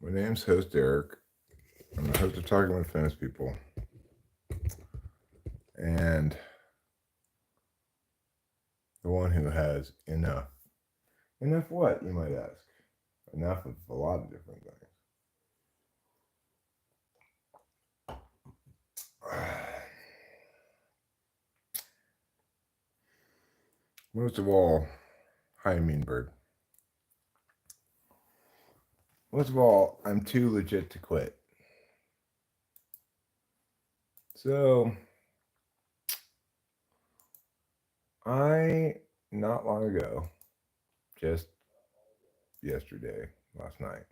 My name's host Eric. I'm the host of Talking with Famous People. And the one who has enough. Enough what, you might ask? Enough of a lot of different things. Most of all, hi, Mean Bird. Most of all, I'm too legit to quit. So, not long ago, just yesterday, last night,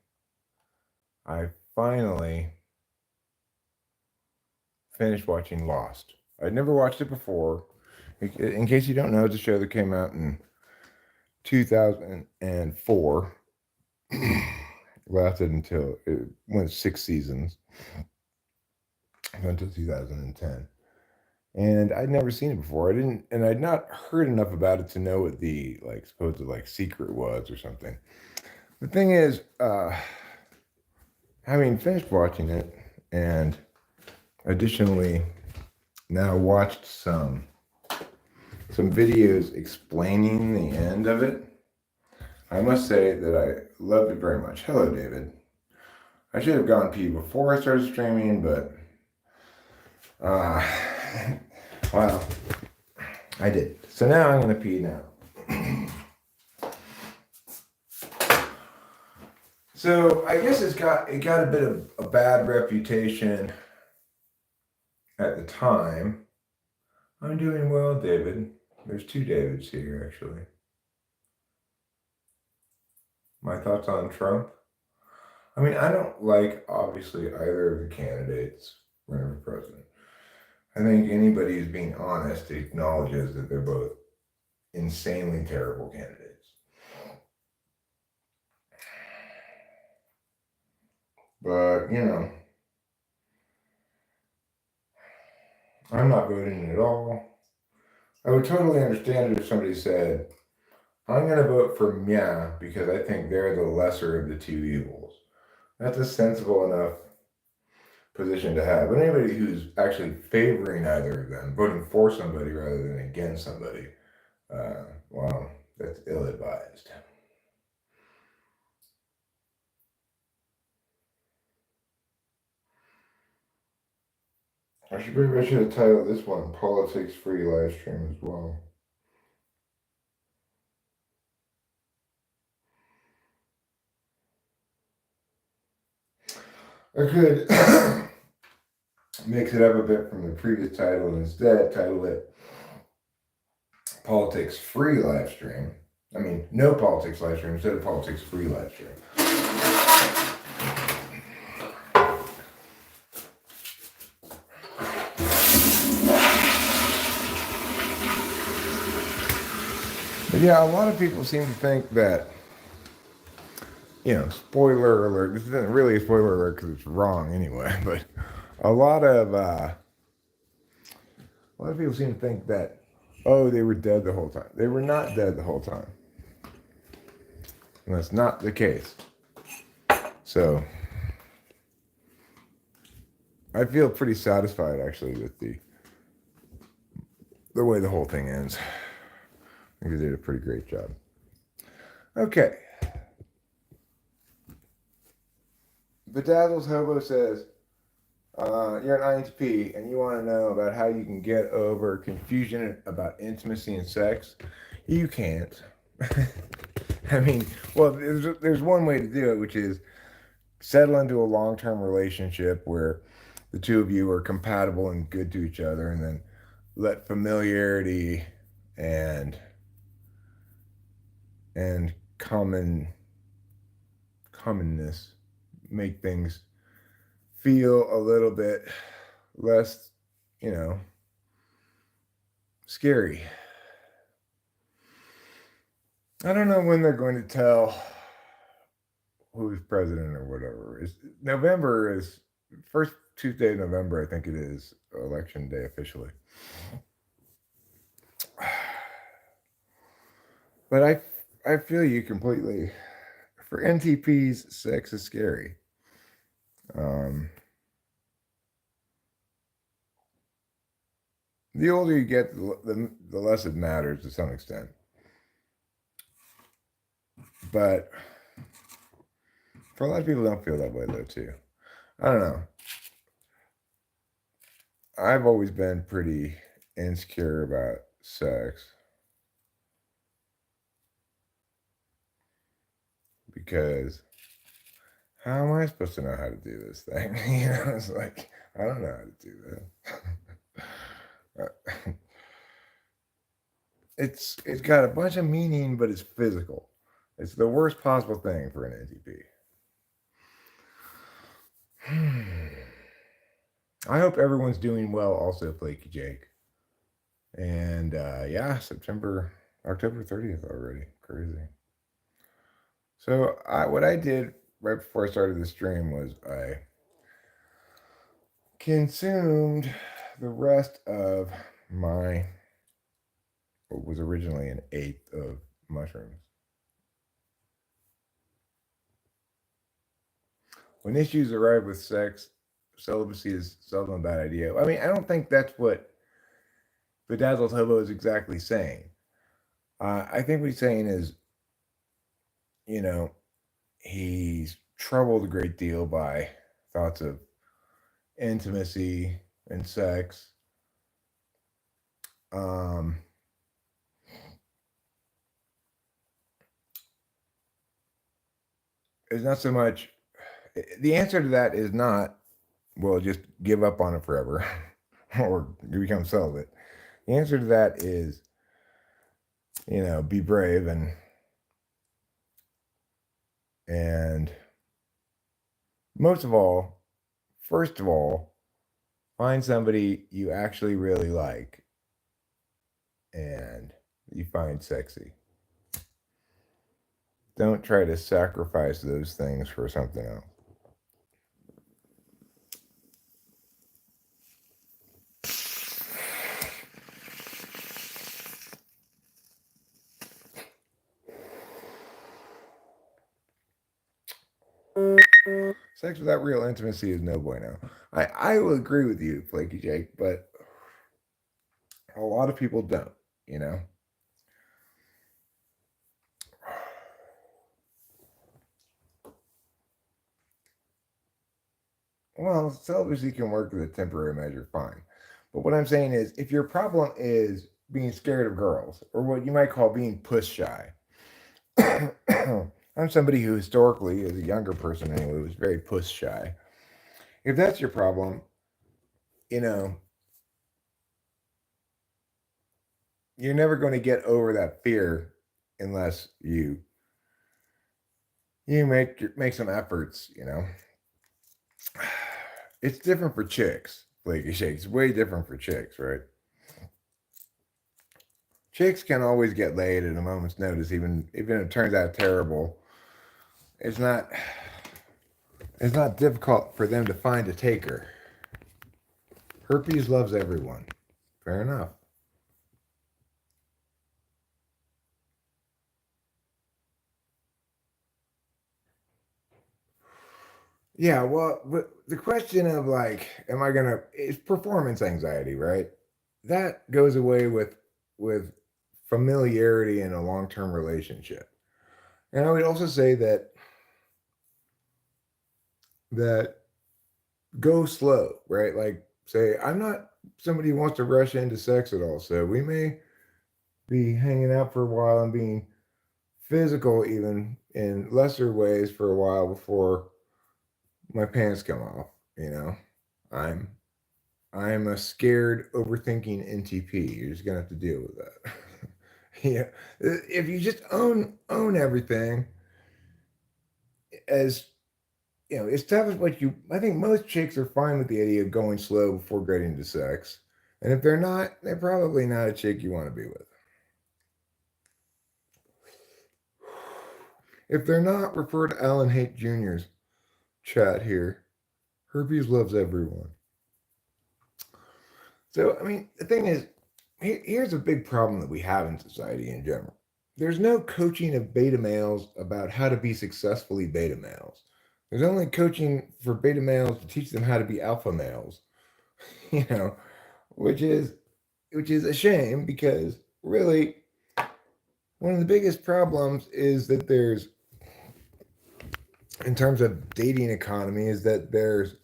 I finally finished watching Lost. I'd never watched it before. In case you don't know, it's a show that came out in 2004. Lasted until it went 6 seasons until 2010. And I'd never seen it before. I'd not heard enough about it to know what the supposed secret was or something. The thing is, having finished watching it, and additionally now watched some videos explaining the end of it, I must say that I loved it very much. Hello, David. I should have gone pee before I started streaming, but well, I did. So now I'm gonna pee now. So I guess it got a bit of a bad reputation at the time. I'm doing well, David. There's two Davids here, actually. My thoughts on Trump? I mean, I don't like, obviously, either of the candidates running for president. I think anybody who's being honest acknowledges that they're both insanely terrible candidates. But, I'm not voting at all. I would totally understand it if somebody said, I'm going to vote for Mia because I think they're the lesser of the two evils. That's a sensible enough position to have. But anybody who's actually favoring either of them, voting for somebody rather than against somebody, well, that's ill-advised. I should have titled this one Politics Free Live Stream as well. I could mix it up a bit from the previous title and instead title it Politics Free Live Stream. I mean, no politics live stream instead of Politics Free Live Stream. But yeah, a lot of people seem to think that, spoiler alert, this isn't really a spoiler alert because it's wrong anyway, but a lot of people seem to think that, oh, they were dead the whole time. They were not dead the whole time. And that's not the case. So I feel pretty satisfied actually with the way the whole thing ends. I think they did a pretty great job. Okay. Bedazzles Hobo says, you're an INTP and you want to know about how you can get over confusion about intimacy and sex. You can't. I mean, well, there's one way to do it, which is settle into a long-term relationship where the two of you are compatible and good to each other, and then let familiarity and commonness make things feel a little bit less, scary. I don't know when they're going to tell who's president or whatever. November is first Tuesday of November, I think it is election day officially. But I feel you completely. For NTPs, sex is scary. The older you get, the less it matters to some extent. But for a lot of people, don't feel that way though too. I don't know. I've always been pretty insecure about sex because how am I supposed to know how to do this thing? It's like I don't know how to do that. It's got a bunch of meaning, but it's physical. It's the worst possible thing for an NTP. I hope everyone's doing well. Also, Flaky Jake. And yeah, October 30th already. Crazy. So what I did right before I started the stream was I consumed the rest of my what was originally an eighth of mushrooms. When issues arrive with sex, celibacy is seldom a bad idea. I mean, I don't think that's what Bedazzled Hobo is exactly saying. I think what he's saying is, you know, he's troubled a great deal by thoughts of intimacy and sex. Um, it's not so much. The answer to that is not, well, just give up on it forever or you become celibate. The answer to that is, be brave and most of all, first of all, find somebody you actually really like and you find sexy. Don't try to sacrifice those things for something else. Sex without real intimacy is no bueno. I will agree with you, Flaky Jake, but a lot of people don't, you know? Well, celibacy can work as a temporary measure, fine. But what I'm saying is, if your problem is being scared of girls, or what you might call being puss shy, I'm somebody who historically, as a younger person anyway, was very puss shy. If that's your problem, you know, you're never going to get over that fear unless you make some efforts, you know. It's different for chicks, Flaky Shakes. Way different for chicks, right? Chicks can always get laid at a moment's notice, even if it turns out terrible. It's not difficult for them to find a taker. Herpes loves everyone. Fair enough. Yeah, well, but the question of like, am I gonna? It's performance anxiety, right? That goes away with familiarity in a long term relationship. And I would also say that go slow, right? Like say, I'm not somebody who wants to rush into sex at all. So we may be hanging out for a while and being physical even in lesser ways for a while before my pants come off, you know. I'm I'm a scared overthinking NTP. You're just gonna have to deal with that. Yeah. If you just own everything as establish what you I think most chicks are fine with the idea of going slow before getting to sex. And if they're not, they're probably not a chick you want to be with. If they're not, refer to Alan Haight Jr.'s chat here. Herpes loves everyone. So, I mean, the thing is, here's a big problem that we have in society in general. There's no coaching of beta males about how to be successfully beta males. There's only coaching for beta males to teach them how to be alpha males, you know, which is a shame because really one of the biggest problems is that there's in terms of dating economy is that there's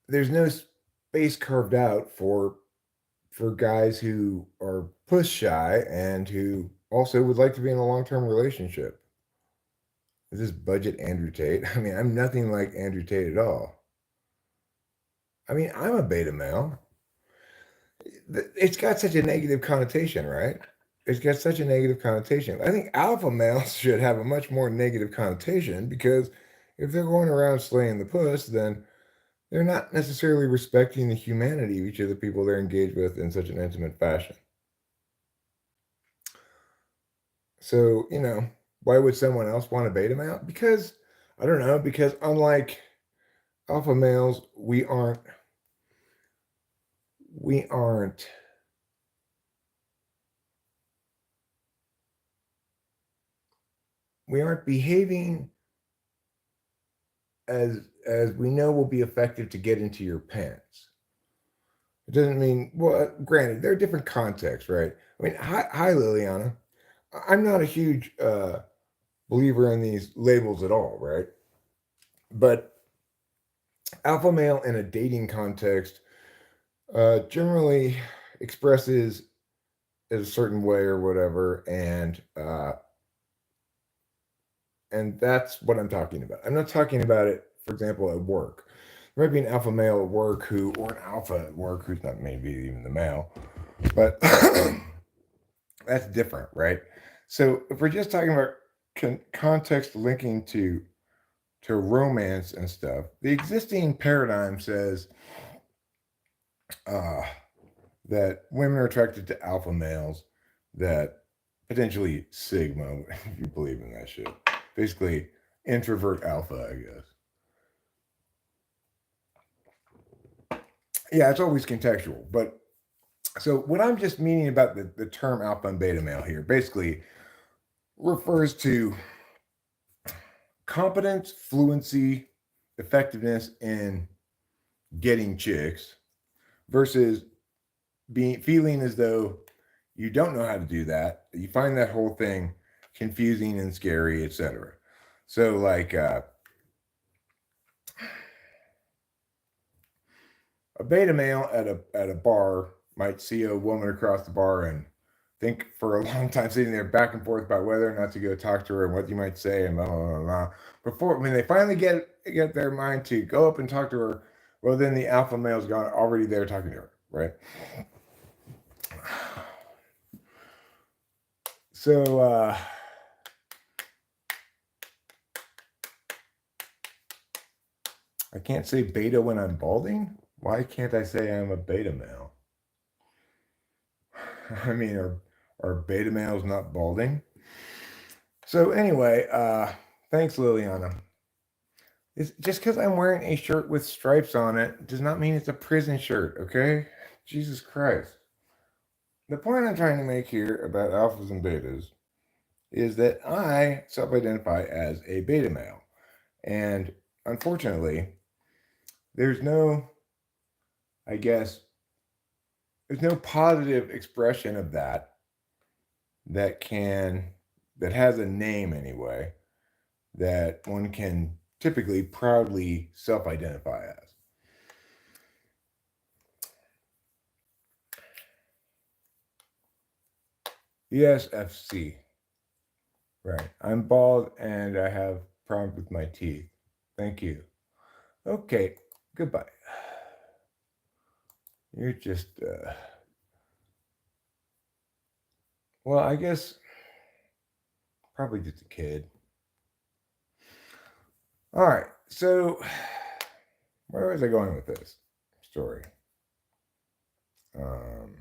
no space carved out for guys who are push shy and who also would like to be in a long-term relationship. Is this budget Andrew Tate? I mean, I'm nothing like Andrew Tate at all. I mean, I'm a beta male. It's got such a negative connotation, right? It's got such a negative connotation. I think alpha males should have a much more negative connotation because if they're going around slaying the puss, then they're not necessarily respecting the humanity of each of the people they're engaged with in such an intimate fashion. So, why would someone else want to bait him out? Because, I don't know, because unlike alpha males, we aren't, we aren't behaving as we know will be effective to get into your pants. It doesn't mean, well, granted, there are different contexts, right? I mean, hi Liliana. I'm not a huge believer in these labels at all, right? But alpha male in a dating context generally expresses in a certain way or whatever, and that's what I'm talking about. I'm not talking about it, for example, at work. There might be an alpha male at work or an alpha at work who's not maybe even the male, but that's different, right? So if we're just talking about context linking to romance and stuff, the existing paradigm says uh, that women are attracted to alpha males, that potentially sigma, if you believe in that shit. Basically, introvert alpha, I guess. Yeah, it's always contextual. But so what I'm just meaning about the term alpha and beta male here basically refers to competence, fluency, effectiveness in getting chicks versus feeling as though you don't know how to do that. You find that whole thing confusing and scary, etc. So, like a beta male at a bar might see a woman across the bar and think for a long time, sitting there back and forth about whether or not to go talk to her and what you might say and blah blah blah. Blah. Before when they finally get their mind to go up and talk to her, well then the alpha male's gone already there talking to her, right? So I can't say beta when I'm balding. Why can't I say I'm a beta male? I mean, are beta males not balding? So anyway, thanks, Liliana. It's just because I'm wearing a shirt with stripes on it does not mean it's a prison shirt, okay? Jesus Christ. The point I'm trying to make here about alphas and betas is that I self-identify as a beta male. And unfortunately, there's no, I guess, there's no positive expression of that that has a name anyway, that one can typically proudly self-identify as. ESFC. Right. I'm bald and I have problems with my teeth. Thank you. Okay. Goodbye. You're just well, I guess probably just a kid. All right. So where was I going with this story? Um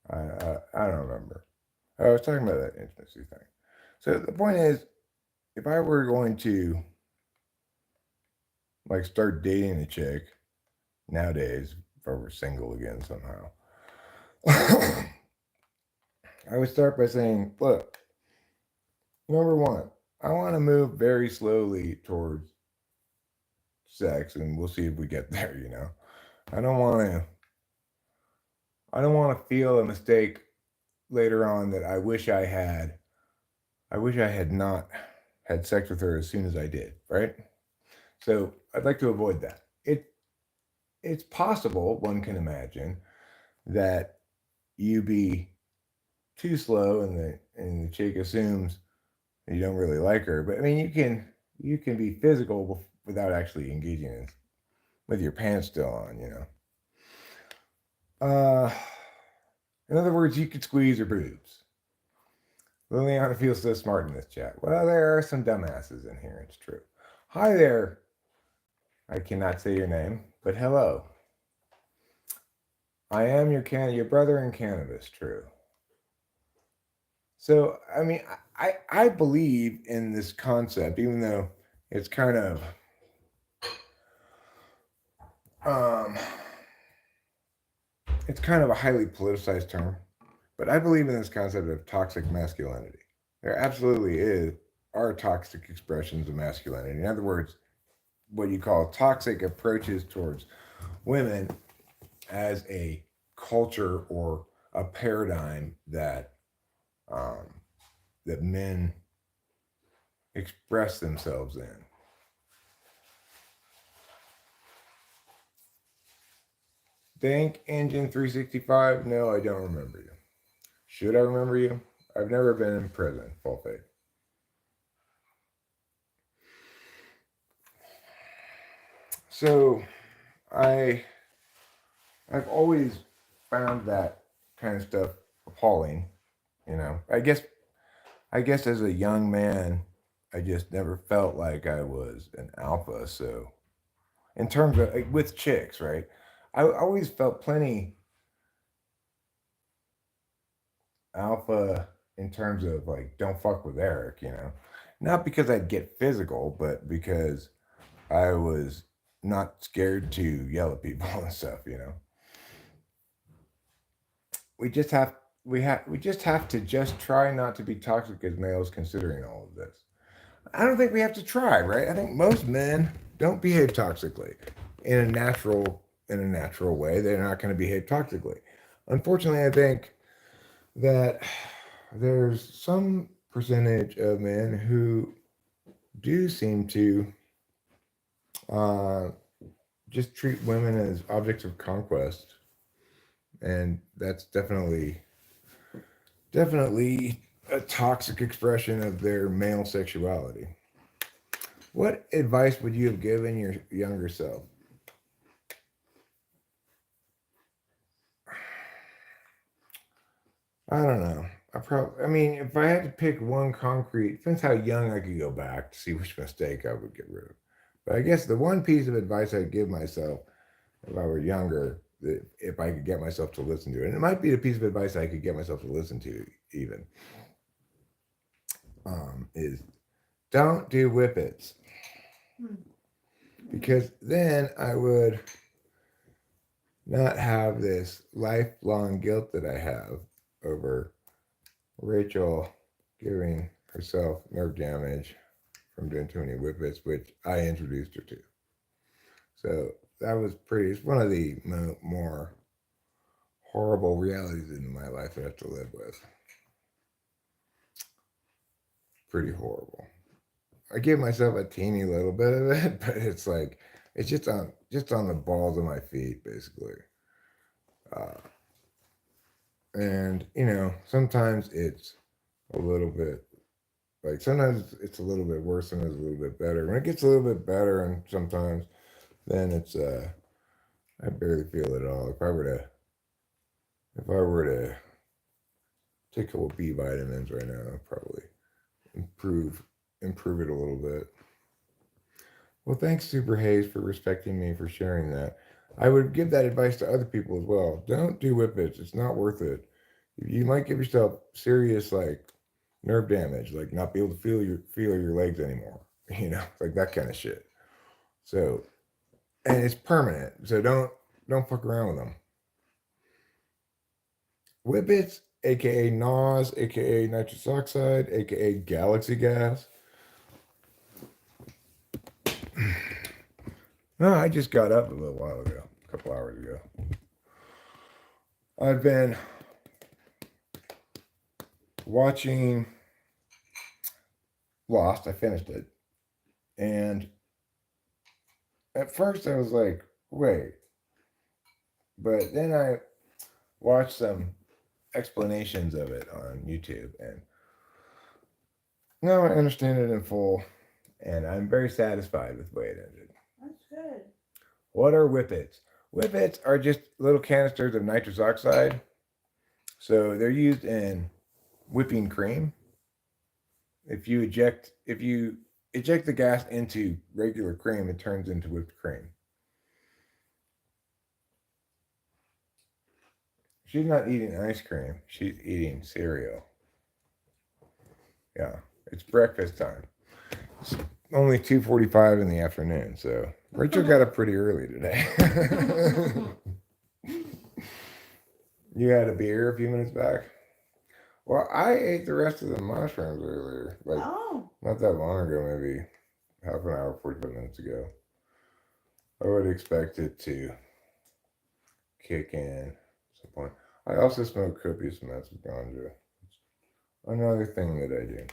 I don't remember. I was talking about that intimacy thing. So the point is, if I were going to like start dating a chick nowadays, if I were single again somehow, I would start by saying, look, number one, I want to move very slowly towards sex, and we'll see if we get there. I don't want to. I don't want to feel a mistake later on that I wish I had. I wish I had not had sex with her as soon as I did. Right. So I'd like to avoid that. It's possible, one can imagine, that you be too slow and the chick assumes you don't really like her. But I mean, you can be physical without actually engaging with your pants still on. Uh, in other words, you could squeeze her boobs. Liliana feels so smart in this chat. Well, there are some dumbasses in here. It's true. Hi there. I cannot say your name, but hello. I am your brother in cannabis. True. So I mean, I believe in this concept, even though it's kind of um, it's kind of a highly politicized term. But I believe in this concept of toxic masculinity. There absolutely are toxic expressions of masculinity. In other words, what you call toxic approaches towards women as a culture or a paradigm um, that men express themselves in. Think Engine 365? No, I don't remember you. Should I remember you? I've never been in prison, full faith. So I I've always found that kind of stuff appalling. I guess as a young man, I just never felt like I was an alpha. So in terms of like, with chicks, right? I always felt plenty alpha in terms of like don't fuck with Eric. Not because I'd get physical, but because I was not scared to yell at people and stuff. we just have we just have to just try not to be toxic as males considering all of this. I don't think we have to try, right? I think most men don't behave toxically in a natural way. They're not going to behave toxically. Unfortunately, I think that there's some percentage of men who do seem to uh, just treat women as objects of conquest, and that's definitely a toxic expression of their male sexuality. What advice would you have given your younger self? I don't know. I mean, if I had to pick one concrete, depends how young I could go back to see which mistake I would get rid of. But I guess the one piece of advice I'd give myself if I were younger, if I could get myself to listen to it, and it might be the piece of advice I could get myself to listen to even, is don't do whippets. Because then I would not have this lifelong guilt that I have over Rachel giving herself nerve damage from doing too many whippets, which I introduced her to. So that was it's one of the more horrible realities in my life I have to live with. Pretty horrible. I give myself a teeny little bit of it, but it's like it's just on the balls of my feet, basically. Uh, and sometimes it's a little bit like sometimes it's a little bit worse and it's a little bit better. When it gets a little bit better, and sometimes then it's I barely feel it at all. If I were to take a couple B vitamins right now, I'd probably improve it a little bit. Well, thanks, Super Hayes, for respecting me for sharing that. I would give that advice to other people as well. Don't do whippets. It's not worth it. You might give yourself serious like nerve damage, like not be able to feel your legs anymore. Like that kind of shit. So, and it's permanent. So don't fuck around with them. Whippets, aka NOS, aka nitrous oxide, aka galaxy gas. No, I just got up a little while ago, a couple hours ago. I've been watching Lost. I finished it. And at first I was like, wait. But then I watched some explanations of it on YouTube. And now I understand it in full. And I'm very satisfied with the way it ended. That's good. What are whippets? Whippets are just little canisters of nitrous oxide. So they're used in whipping cream. If you eject the gas into regular cream, it turns into whipped cream. She's not eating ice cream. She's eating cereal. Yeah, it's breakfast time. It's only 2:45 in the afternoon, so Rachel got up pretty early today. You had a beer a few minutes back. Well, I ate the rest of the mushrooms earlier, like Oh, not that long ago, maybe half an hour, 45 minutes ago. I would expect it to kick in at some point. I also smoke copious amounts of ganja. Another thing that I do.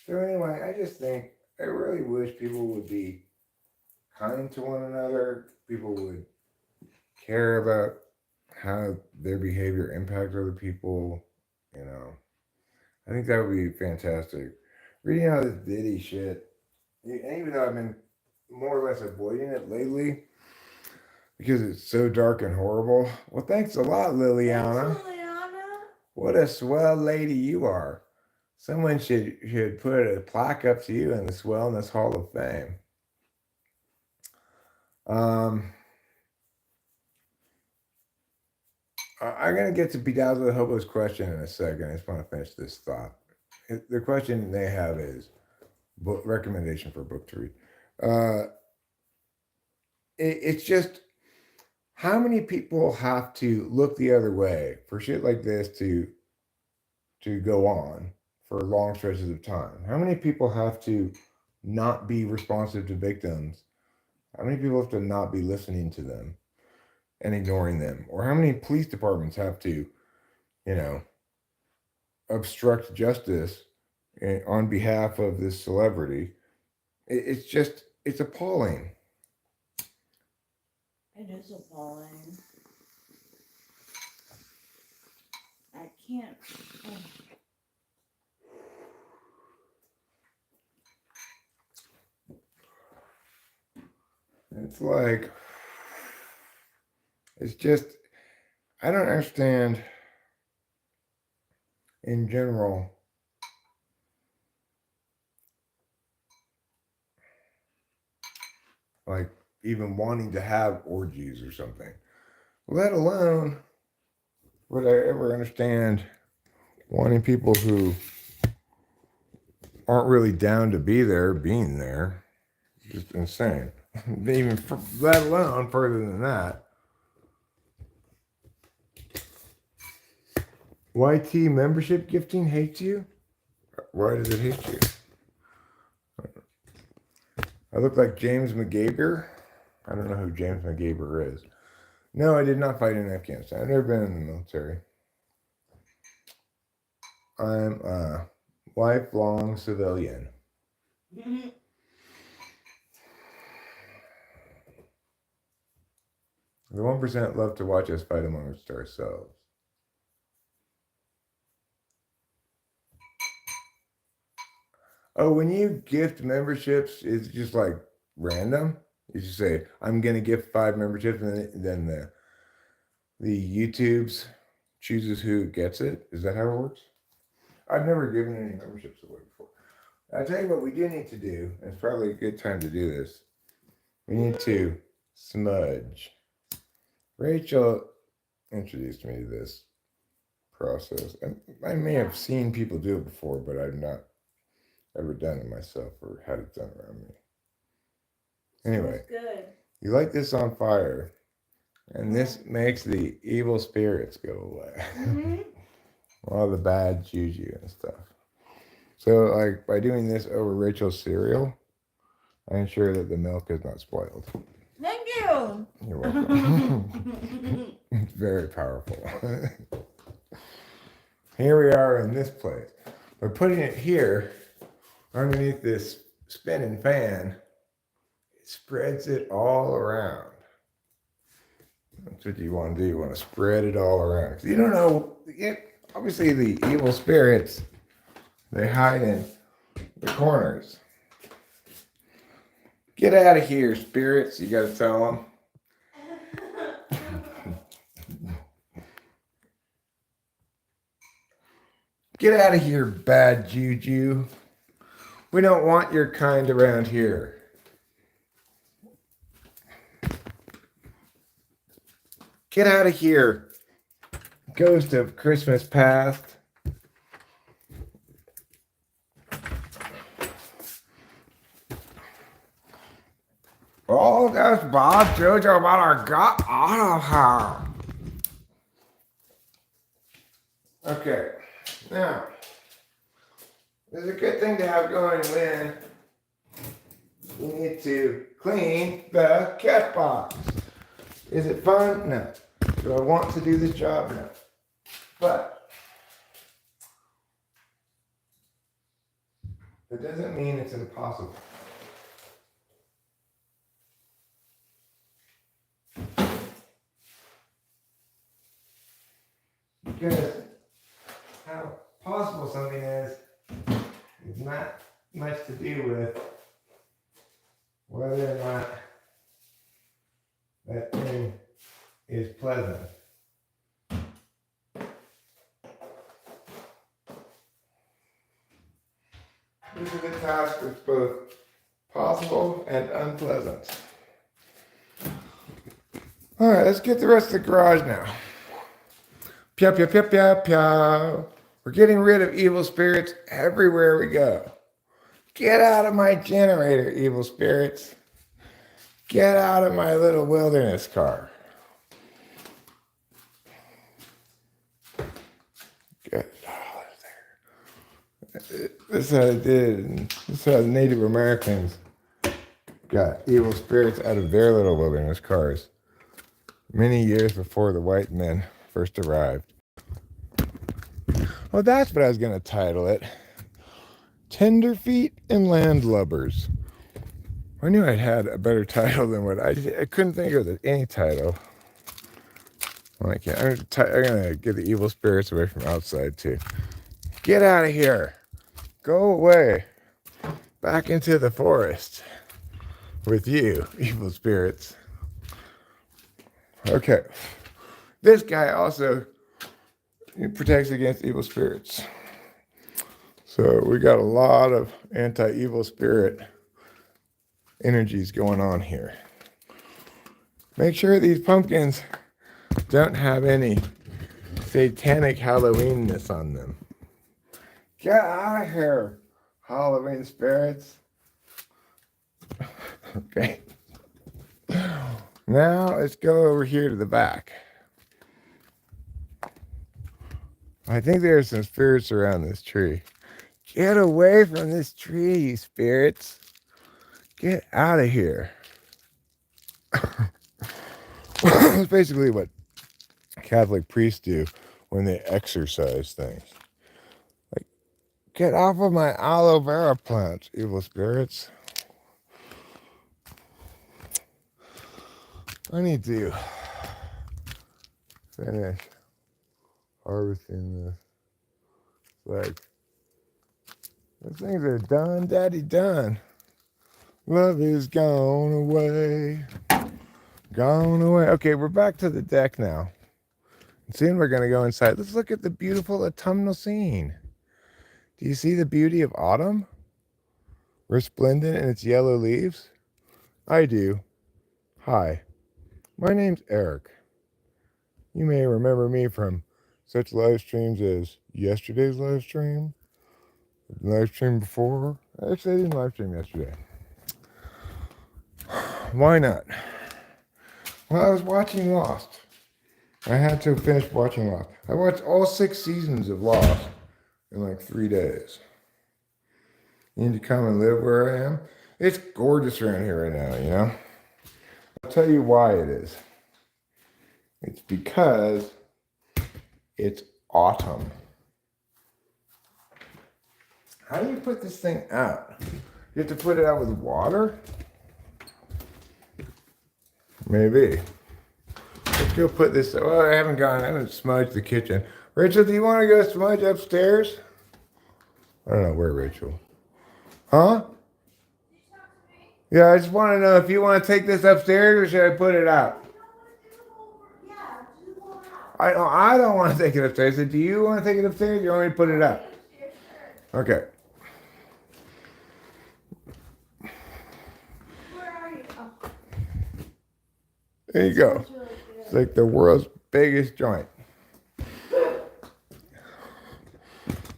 So anyway, I just think I really wish people would be kind to one another. People would care about how their behavior impacts other people. You know, I think that would be fantastic. Reading all this Diddy shit, and even though I've been more or less avoiding it lately because it's so dark and horrible. Well, thanks a lot, thanks, Liliana. Liliana. What a swell lady you are. Someone should put a plaque up to you in the Swellness Hall of Fame. Um, I'm gonna get to Bedazzled Hobo's question in a second. I just want to finish this thought. The question they have is book recommendation for a book to read. Uh, it's just how many people have to look the other way for shit like this to go on for long stretches of time? How many people have to not be responsive to victims? How many people have to not be listening to them and ignoring them? Or how many police departments have to, you know, obstruct justice on behalf of this celebrity? It's just, it's appalling. It is appalling. I can't. Oh. It's like, it's just, I don't understand in general. Like, even wanting to have orgies or something, let alone would I ever understand wanting people who aren't really down to be there being there. Just insane. Even let alone further than that. YT membership gifting hates you? Why does it hate you? I look like James McGaber. I don't know who James McGaber is. No, I did not fight in Afghanistan. I've never been in the military. I'm a lifelong civilian. The 1% love to watch us fight amongst ourselves. Oh, when you gift memberships, it's just like random. You just say, "I'm gonna gift 5 memberships," and then the YouTube's chooses who gets it. Is that how it works? I've never given any memberships away before. I tell you what, we do need to do. And it's probably a good time to do this. We need to smudge. Rachel introduced me to this process, and I may have seen people do it before, but I've not ever done it myself or had it done around me. Anyway, Good. you light this on fire, and this makes the evil spirits go away. Mm-hmm. All the bad juju and stuff. So, like, by doing this over Rachel's cereal, I ensure that the milk is not spoiled. Thank you. You're welcome. It's very powerful. Here we are in this place. By putting it here, underneath this spinning fan, it spreads it all around. That's what you want to do. You want to spread it all around. You don't know. Obviously, the evil spirits, they hide in the corners. Get out of here, spirits. You got to tell them. Get out of here, bad juju. We don't want your kind around here. Get out of here, ghost of Christmas past. Oh, that's Bob Jojo about our god auto. Okay, now there's a good thing to have going when you need to clean the cat box. Is it fun? No. Do I want to do this job? No. But it doesn't mean it's impossible. Because how possible something is not much to do with whether or not that thing is pleasant. This is a task that's both possible and unpleasant. All right, let's get the rest of the garage now. Pia, pia, pia, pia, pia. We're getting rid of evil spirits everywhere we go. Get out of my generator, evil spirits. Get out of my little wilderness car. Get out of there. This is how they did. This is how the Native Americans got evil spirits out of their little wilderness cars many years before the white men first arrived. Well, that's what I was going to title it. Tenderfeet and Landlubbers. I knew I'd had a better title than what I couldn't think of any title. Well, I can't. I'm going to get the evil spirits away from outside too. Get out of here. Go away. Back into the forest with you, evil spirits. Okay. This guy also protects against evil spirits. So we got a lot of anti-evil spirit energies going on here. Make sure these pumpkins don't have any satanic Halloweenness on them. Get out of here, Halloween spirits. Okay. Now let's go over here to the back. I think there's some spirits around this tree. Get away from this tree, you spirits. Get out of here. It's basically what Catholic priests do when they exorcise things. Like, get off of my aloe vera plant, evil spirits. I need to finish harvesting this. Like, those things are done, daddy, done. Love is gone away. Gone away. Okay, we're back to the deck now. And soon we're going to go inside. Let's look at the beautiful autumnal scene. Do you see the beauty of autumn? Resplendent in its yellow leaves? I do. Hi, my name's Eric. You may remember me from such live streams as yesterday's live stream, before. Actually, I didn't live stream yesterday. Why not? Well, I was watching Lost. I had to finish watching Lost. I watched all 6 seasons of Lost in like 3 days. You need to come and live where I am. It's gorgeous around here right now, you know? I'll tell you why it is. It's because it's autumn. How do you put this thing out? You have to put it out with water? Maybe. Let's go put this. Well, I haven't smudged the kitchen. Rachel, do you want to go smudge upstairs? I don't know where Rachel. Huh? Yeah, I just want to know if you want to take this upstairs or should I put it out? I don't want to take it upstairs. I said, do you want to take it upstairs or you want me to put it out? Okay. Where are you? Oh. There you go. Really It's like the world's biggest joint.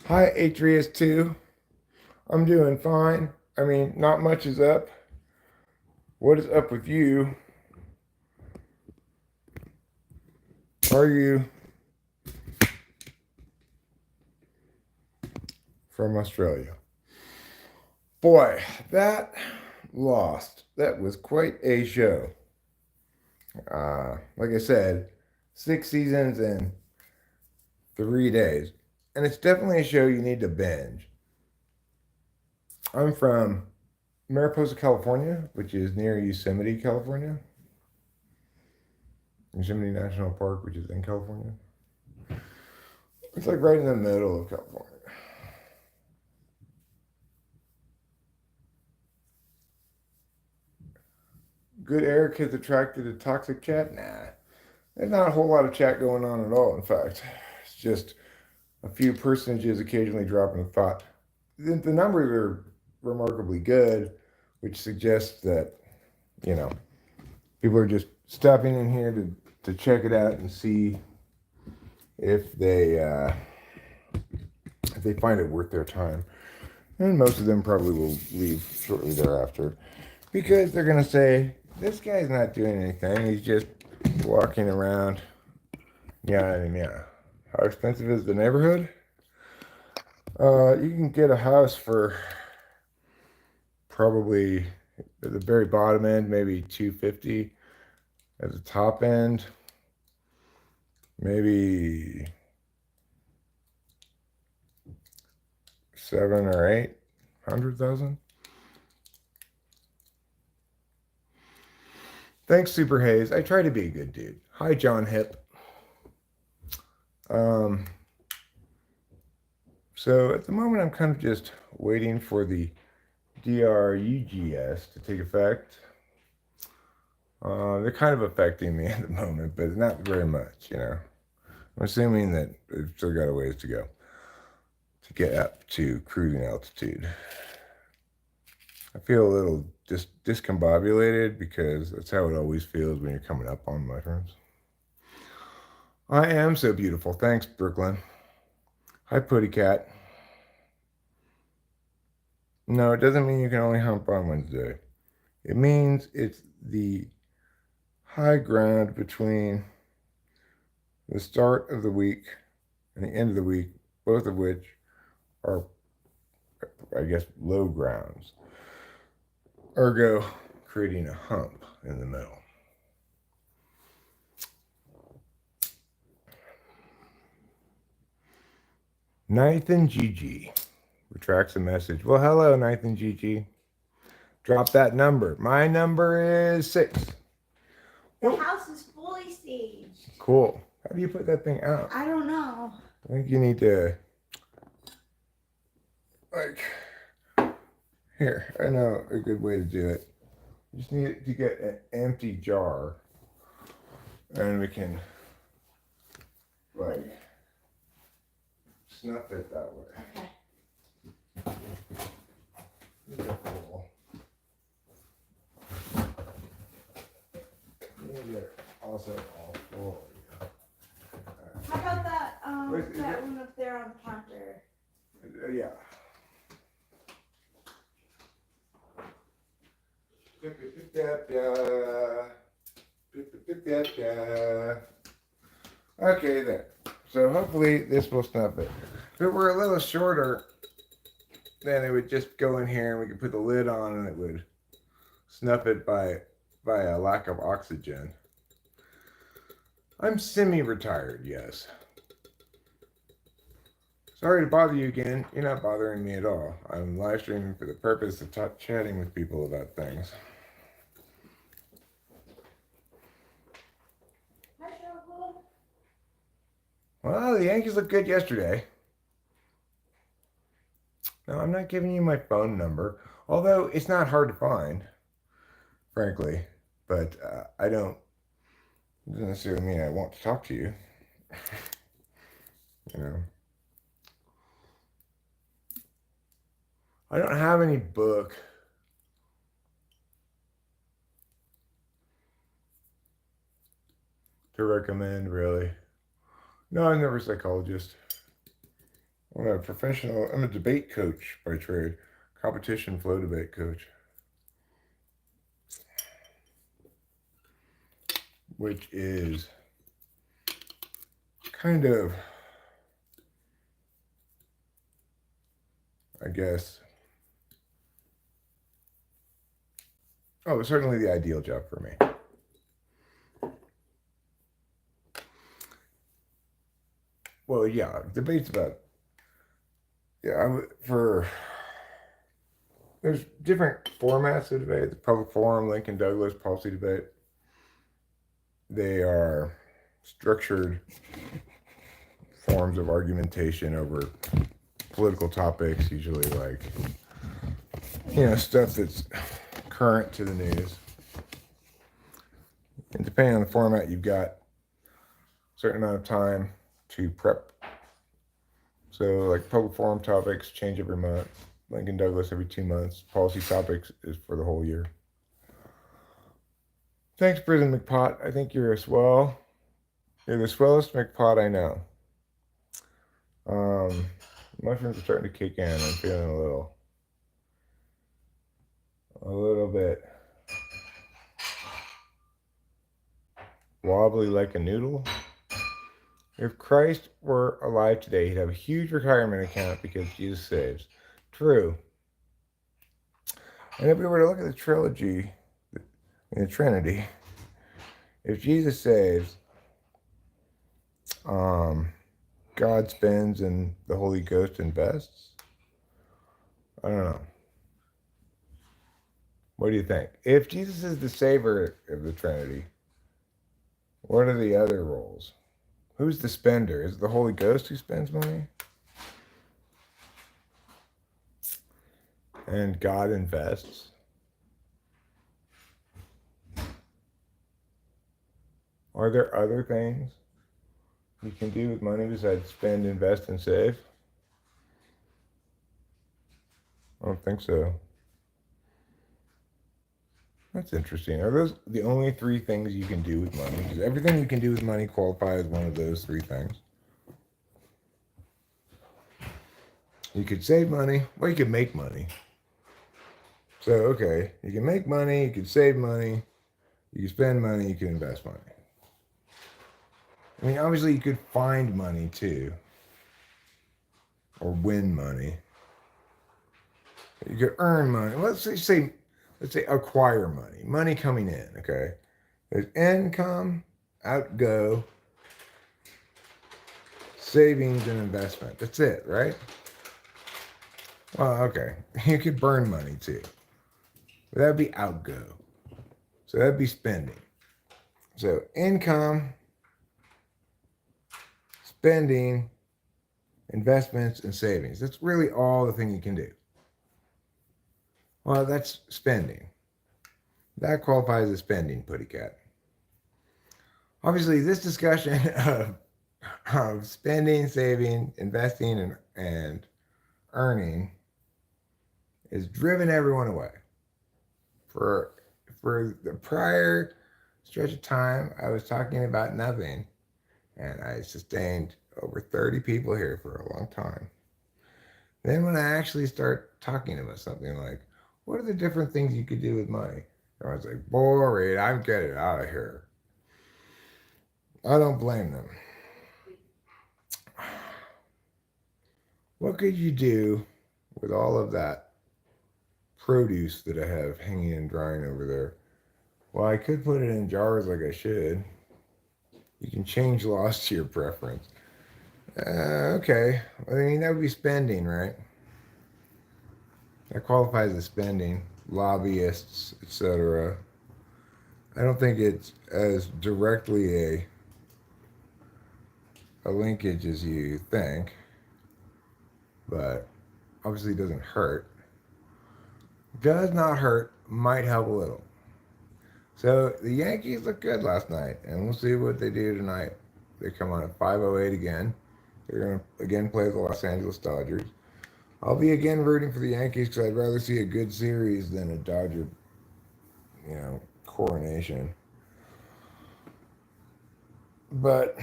Hi, Atreus2. I'm doing fine. I mean, not much is up. What is up with you? Are you from Australia? Boy, that Lost. That was quite a show. Like I said, 6 seasons in 3 days. And it's definitely a show you need to binge. I'm from Mariposa, California, which is near Yosemite, California. Yosemite National Park, which is in California. It's like right in the middle of California. Good air kids attracted to toxic chat? Nah. There's not a whole lot of chat going on at all, in fact. It's just a few personages occasionally dropping a thought. The numbers are remarkably good, which suggests that, people are just stopping in here to check it out and see if they find it worth their time. And most of them probably will leave shortly thereafter because they're going to say, this guy's not doing anything. He's just walking around. Yeah. How expensive is the neighborhood? You can get a house for probably at the very bottom end, maybe $250. At the top end, maybe 7 or 800,000. Thanks, Super Hayes. I try to be a good dude. Hi, John Hip. So at the moment, I'm kind of just waiting for the DRUGS to take effect. They're kind of affecting me at the moment, but not very much, I'm assuming that we've still got a ways to go to get up to cruising altitude. I feel a little discombobulated because that's how it always feels when you're coming up on mushrooms. I am so beautiful. Thanks, Brooklyn. Hi, Putty Cat. No, it doesn't mean you can only hump on Wednesday. It means it's the high ground between the start of the week and the end of the week, both of which are, I guess, low grounds. Ergo, creating a hump in the middle. Nathan GG retracts a message. Well, hello, Nathan GG. Drop that number. My number is 6. The house is fully staged. Cool. How do you put that thing out? I don't know. I think you need to, here, I know a good way to do it. You just need to get an empty jar, and we can, snuff it that way. Okay. Also all 4. How about that that one up there on the counter? Yeah. Okay, there. So hopefully this will snuff it. If it were a little shorter, then it would just go in here and we could put the lid on and it would snuff it by a lack of oxygen. I'm semi-retired, yes. Sorry to bother you again. You're not bothering me at all. I'm live streaming for the purpose of chatting with people about things. Well, the Yankees looked good yesterday. No, I'm not giving you my phone number, although it's not hard to find, frankly. But I don't. It doesn't necessarily mean I want to talk to you. You know. I don't have any book to recommend, really. No, I'm never a psychologist. I'm a professional. I'm a debate coach by trade, competition flow debate coach, which is kind of, I guess, certainly the ideal job for me. Well, yeah, debates about, there's different formats of debate. The public forum, Lincoln Douglas, policy debate. They are structured forms of argumentation over political topics, usually like, stuff that's current to the news. And depending on the format, you've got a certain amount of time to prep. So like public forum topics change every month. Lincoln Douglas every 2 months. Policy topics is for the whole year. Thanks, Prison McPot. I think you're a swell. You're the swellest McPot I know. Mushrooms are starting to kick in. I'm feeling a little bit wobbly like a noodle. If Christ were alive today, he'd have a huge retirement account because Jesus saves. True. And if we were to look at the trilogy in the Trinity, if Jesus saves, God spends and the Holy Ghost invests? I don't know. What do you think? If Jesus is the savior of the Trinity, what are the other roles? Who's the spender? Is it the Holy Ghost who spends money? And God invests? Are there other things you can do with money besides spend, invest, and save? I don't think so. That's interesting. Are those the only 3 things you can do with money? Does everything you can do with money qualify as one of those 3 things? You could save money, or you could make money. So, okay, you can make money, you can save money, you can spend money, you can invest money. I mean, obviously you could find money too, or win money. You could earn money. Let's say acquire money. Money coming in, okay? There's income, outgo, savings, and investment. That's it, right? Well, okay. You could burn money too. But that'd be outgo. So that'd be spending. So income, spending, investments, and savings. That's really all the thing you can do. Well, that's spending. That qualifies as spending, Putty Cat. Obviously, this discussion of spending, saving, investing, and earning is driven everyone away. For the prior stretch of time, I was talking about nothing, and I sustained over 30 people here for a long time. Then when I actually start talking about something like, what are the different things you could do with money? Everyone's like, boring, I'm getting out of here. I don't blame them. What could you do with all of that produce that I have hanging and drying over there. Well, I could put it in jars like I should. You can change laws to your preference. Okay. I mean, that would be spending, right? That qualifies as spending. Lobbyists, etc. I don't think it's as directly a linkage as you think, but obviously it doesn't hurt. Does not hurt, might help a little. So the Yankees looked good last night, and we'll see what they do tonight. They come on at 5:08 again. They're going to again play the Los Angeles Dodgers. I'll be again rooting for the Yankees because I'd rather see a good series than a Dodger, coronation. But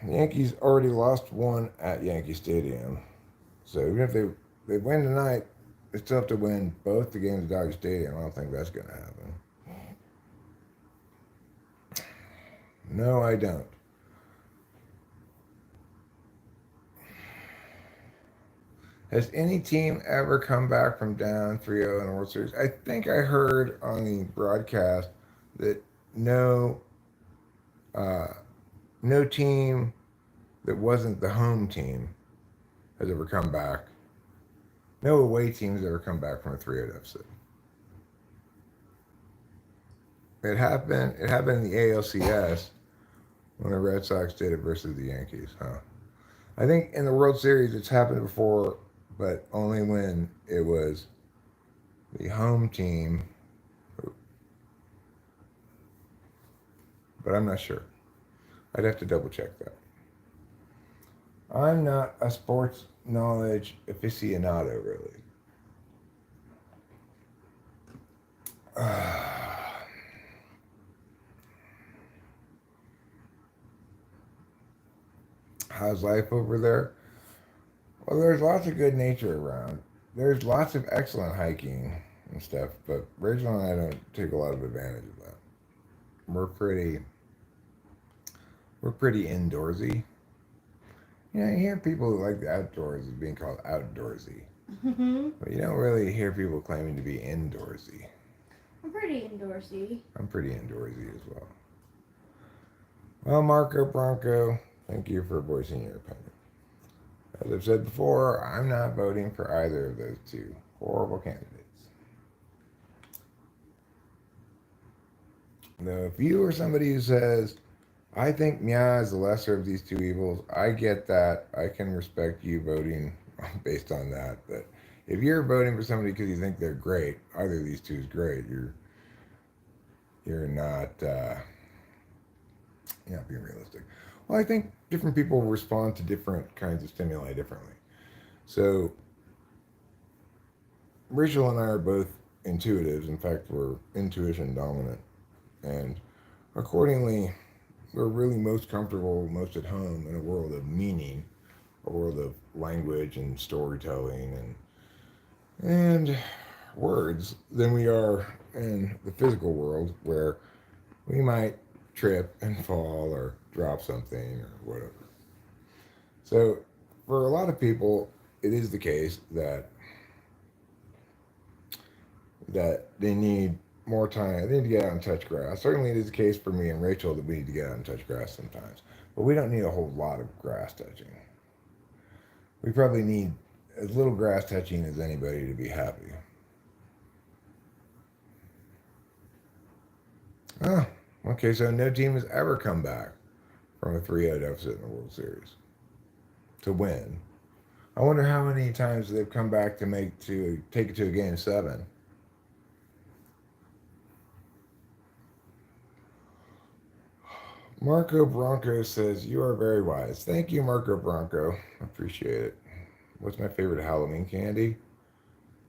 the Yankees already lost one at Yankee Stadium. So even if they win tonight, they still have to win both the games at Dodger Stadium. I don't think that's going to happen. No, I don't. Has any team ever come back from down 3-0 in the World Series? I think I heard on the broadcast that no team that wasn't the home team has ever come back. No away team has ever come back from a 3-0 deficit. It happened in the ALCS when the Red Sox did it versus the Yankees. I think in the World Series it's happened before, but only when it was the home team. But I'm not sure. I'd have to double check that. I'm not a sports knowledge aficionado, really. How's life over there? Well, there's lots of good nature around. There's lots of excellent hiking and stuff, but Rachel and I don't take a lot of advantage of that. We're pretty indoorsy. You hear people who like the outdoors as being called outdoorsy. But you don't really hear people claiming to be indoorsy. I'm pretty indoorsy. I'm pretty indoorsy as well. Well, Marco Bronco, thank you for voicing your opinion. As I've said before, I'm not voting for either of those two horrible candidates. Now, if you are somebody who says, I think Mia is the lesser of these two evils, I get that. I can respect you voting based on that. But if you're voting for somebody because you think they're great, either of these two is great, you're not being realistic. Well, I think different people respond to different kinds of stimuli differently. So Rachel and I are both intuitives. In fact, we're intuition dominant. And accordingly, we're really most comfortable, most at home in a world of meaning, a world of language and storytelling and words than we are in the physical world where we might trip and fall or drop something or whatever. So for a lot of people, it is the case that they need more time. They need to get out and touch grass. Certainly it is the case for me and Rachel that we need to get out and touch grass sometimes. But we don't need a whole lot of grass touching. We probably need as little grass touching as anybody to be happy. Oh, okay, so no team has ever come back from a 3-0 deficit in the World Series to win. I wonder how many times they've come back to take it to a game 7. Marco Bronco says, you are very wise. Thank you, Marco Bronco. I appreciate it. What's my favorite Halloween candy?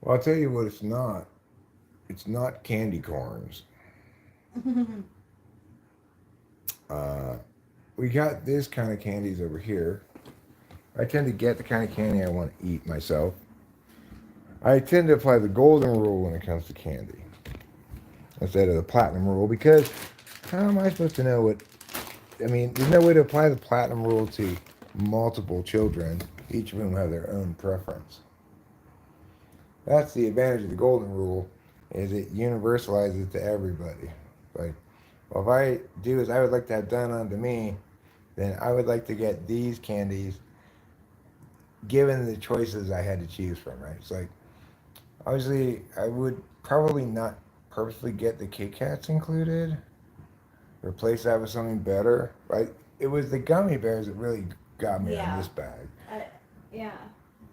Well, I'll tell you what it's not. It's not candy corns. We got this kind of candies over here. I tend to get the kind of candy I want to eat myself. I tend to apply the golden rule when it comes to candy instead of the platinum rule because how am I supposed to know there's no way to apply the platinum rule to multiple children, each of whom have their own preference. That's the advantage of the golden rule, is it universalizes it to everybody. Like, well, if I do as I would like to have done unto me, then I would like to get these candies given the choices I had to choose from, right? It's like, obviously, I would probably not purposely get the Kit Kats included, replace that with something better, right? It was the gummy bears that really got me on Yeah. this bag. Yeah.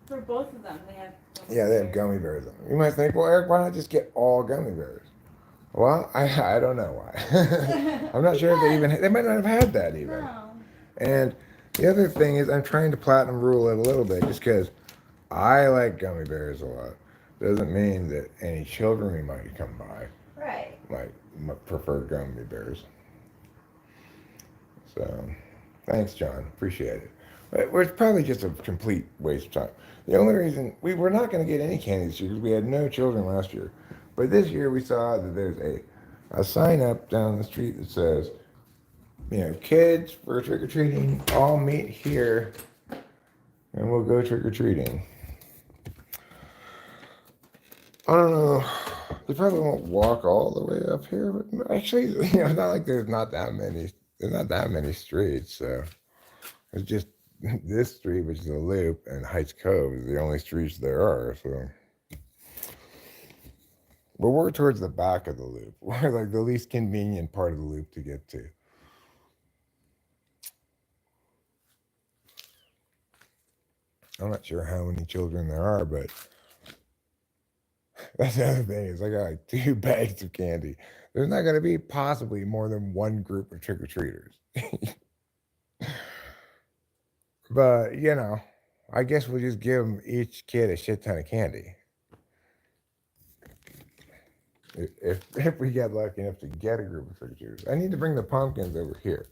For both of them, they have. Yeah, they have gummy bears in them. You might think, well, Eric, why not just get all gummy bears? Well, I don't know why. I'm not sure if they might not have had that even. No. And the other thing is, I'm trying to platinum rule it a little bit just because I like gummy bears a lot. Doesn't mean that any children we might come by Right. might prefer gummy bears. So, thanks, John. Appreciate it. But it's probably just a complete waste of time. The only reason we were not going to get any candy this year because we had no children last year. But this year we saw that there's a sign up down the street that says, kids for trick or treating, all meet here and we'll go trick or treating. I don't know. They probably won't walk all the way up here, but actually, it's not like there's not that many streets. So it's just this street, which is a loop, and Heights Cove is the only streets there are. So, but we're towards the back of the loop. We're like the least convenient part of the loop to get to. I'm not sure how many children there are, but that's the other thing is I got like 2 bags of candy. There's not going to be possibly more than one group of trick-or-treaters. But, I guess we'll just give them each kid a shit ton of candy. If we get lucky enough to get a group of trick-or-treaters. I need to bring the pumpkins over here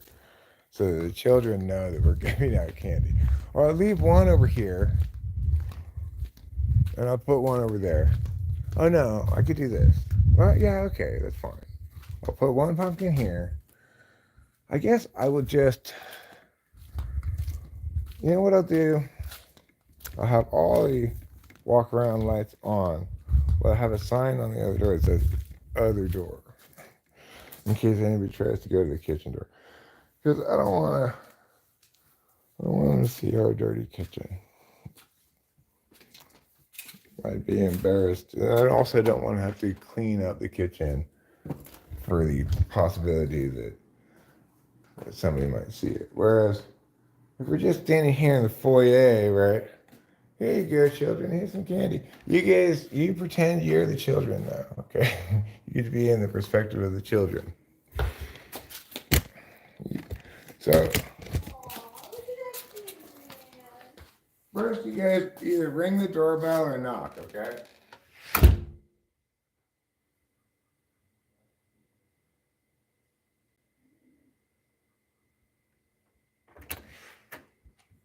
so that the children know that we're giving out candy. Or I'll leave one over here and I'll put one over there. Oh no, I could do this. Well, yeah, okay, that's fine. I'll put one pumpkin here. I guess I will just, you know what I'll do? I'll have all the walk around lights on, but I'll have a sign on the other door that says other door in case anybody tries to go to the kitchen door. Because I don't want them to see our dirty kitchen. I'd be embarrassed. I also don't want to have to clean up the kitchen for the possibility that somebody might see it. Whereas if we're just standing here in the foyer, right? Here you go, children. Here's some candy. You guys, you pretend you're the children now, okay? You get to be in the perspective of the children. So, first you guys either ring the doorbell or knock, okay?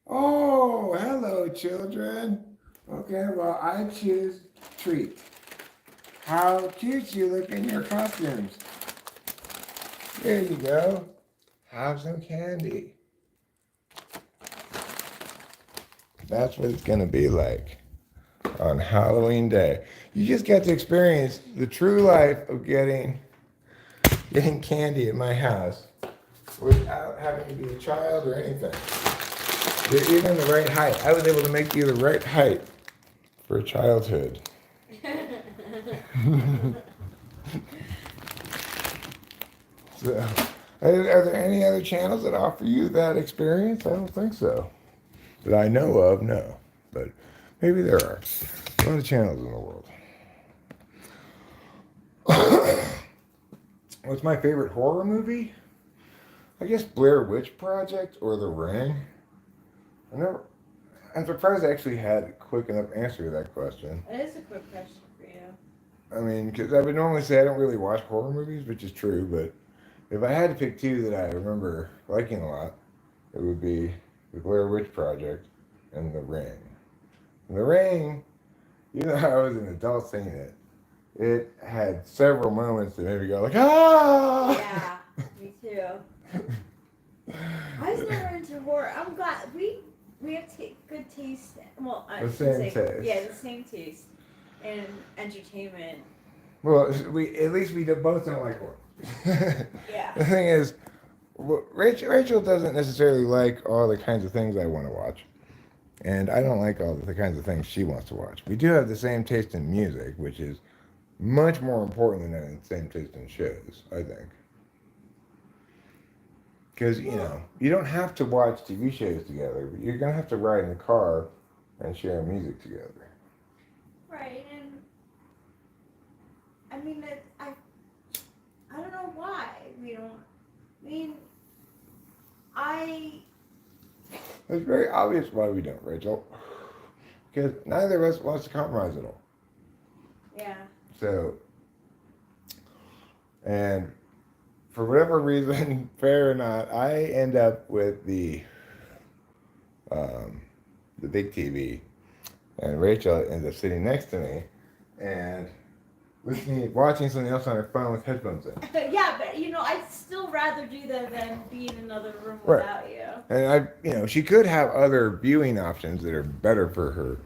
Oh, hello, children. Okay, well, I choose treat. How cute you look in your costumes. There you go. Have some candy. That's what it's going to be like on Halloween Day. You just get to experience the true life of getting candy at my house without having to be a child or anything. You're even the right height. I was able to make you the right height for childhood. So, are there any other channels that offer you that experience? I don't think so. That I know of, no. But maybe there are. A lot of channels in the world. What's my favorite horror movie? I guess Blair Witch Project or The Ring. I'm surprised I actually had a quick enough answer to that question. It is a quick question for you. I mean, because I would normally say I don't really watch horror movies, which is true, but if I had to pick 2 that I remember liking a lot, it would be The Blair Witch Project and The Ring. And The Ring, even though I was an adult seeing it, it had several moments that made me go like, ah! Yeah, me too. I was never into horror. I'm glad we have good taste. Well, I The should same say, taste. yeah, the same taste. in entertainment. Well, at least we both don't like horror. Yeah. The thing is, Rachel doesn't necessarily like all the kinds of things I want to watch, and I don't like all the kinds of things she wants to watch. We do have the same taste in music, which is much more important than having the same taste in shows, I think. Because, you don't have to watch TV shows together, but you're going to have to ride in the car and share music together. Right, and I mean, I don't know why we don't. I mean, It's very obvious why we don't, Rachel. Because neither of us wants to compromise at all. Yeah. So, and for whatever reason, fair or not, I end up with the big TV, and Rachel ends up sitting next to me, and watching something else on her phone with headphones in. Yeah, but I'd still rather do that than be in another room Right. without you. And she could have other viewing options that are better for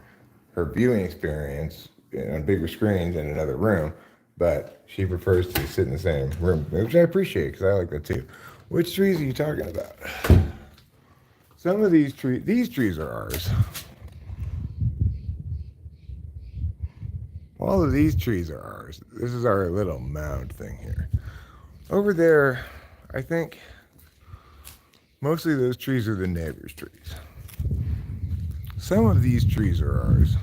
her viewing experience on bigger screens in another room, but she prefers to sit in the same room, which I appreciate because I like that too. Which trees are you talking about? Some of these trees are ours. All of these trees are ours. This is our little mound thing here. Over there, I think mostly those trees are the neighbor's trees. Some of these trees are ours.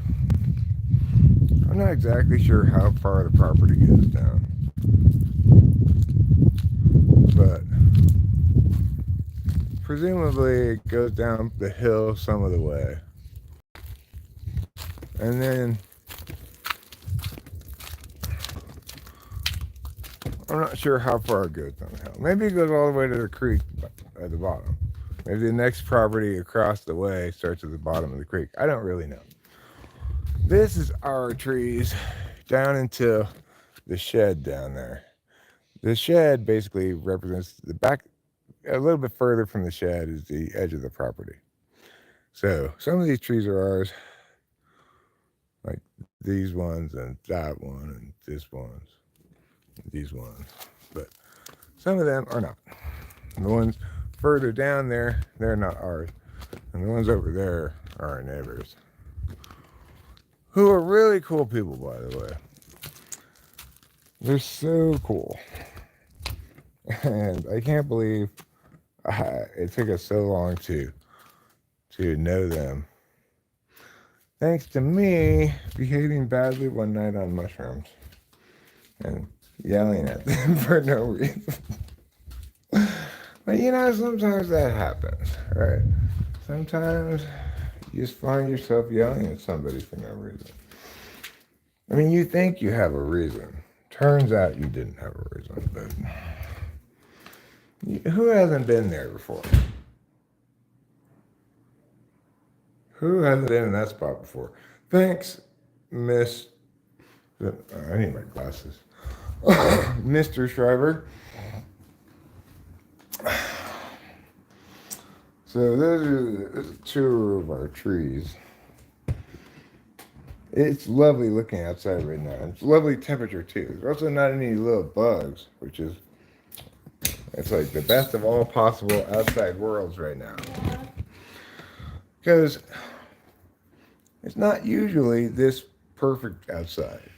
I'm not exactly sure how far the property goes down, but presumably it goes down the hill some of the way. And then I'm not sure how far it goes down the hill. Maybe it goes all the way to the creek at the bottom. Maybe the next property across the way starts at the bottom of the creek. I don't really know. This is our trees down into the shed down there. The shed basically represents the back. A little bit further from the shed is the edge of the property. So some of these trees are ours, like these ones and that one and this one's, these ones. But some of them are not. And the ones further down there, they're not ours. And the ones over there are our neighbors, who are really cool people, by the way. They're so cool. And I can't believe it took us so long to know them. Thanks to me behaving badly one night on mushrooms and yelling at them for no reason. But sometimes that happens, right? Sometimes you just find yourself yelling at somebody for no reason. I mean, you think you have a reason. Turns out you didn't have a reason, but who hasn't been there before? Who hasn't been in that spot before? Thanks, Miss. I need my glasses. Mr. Shriver. So those are two of our trees. It's lovely looking outside right now. It's lovely temperature too. There's also not any little bugs, which is it's like the best of all possible outside worlds right now. Because it's not usually this perfect outside.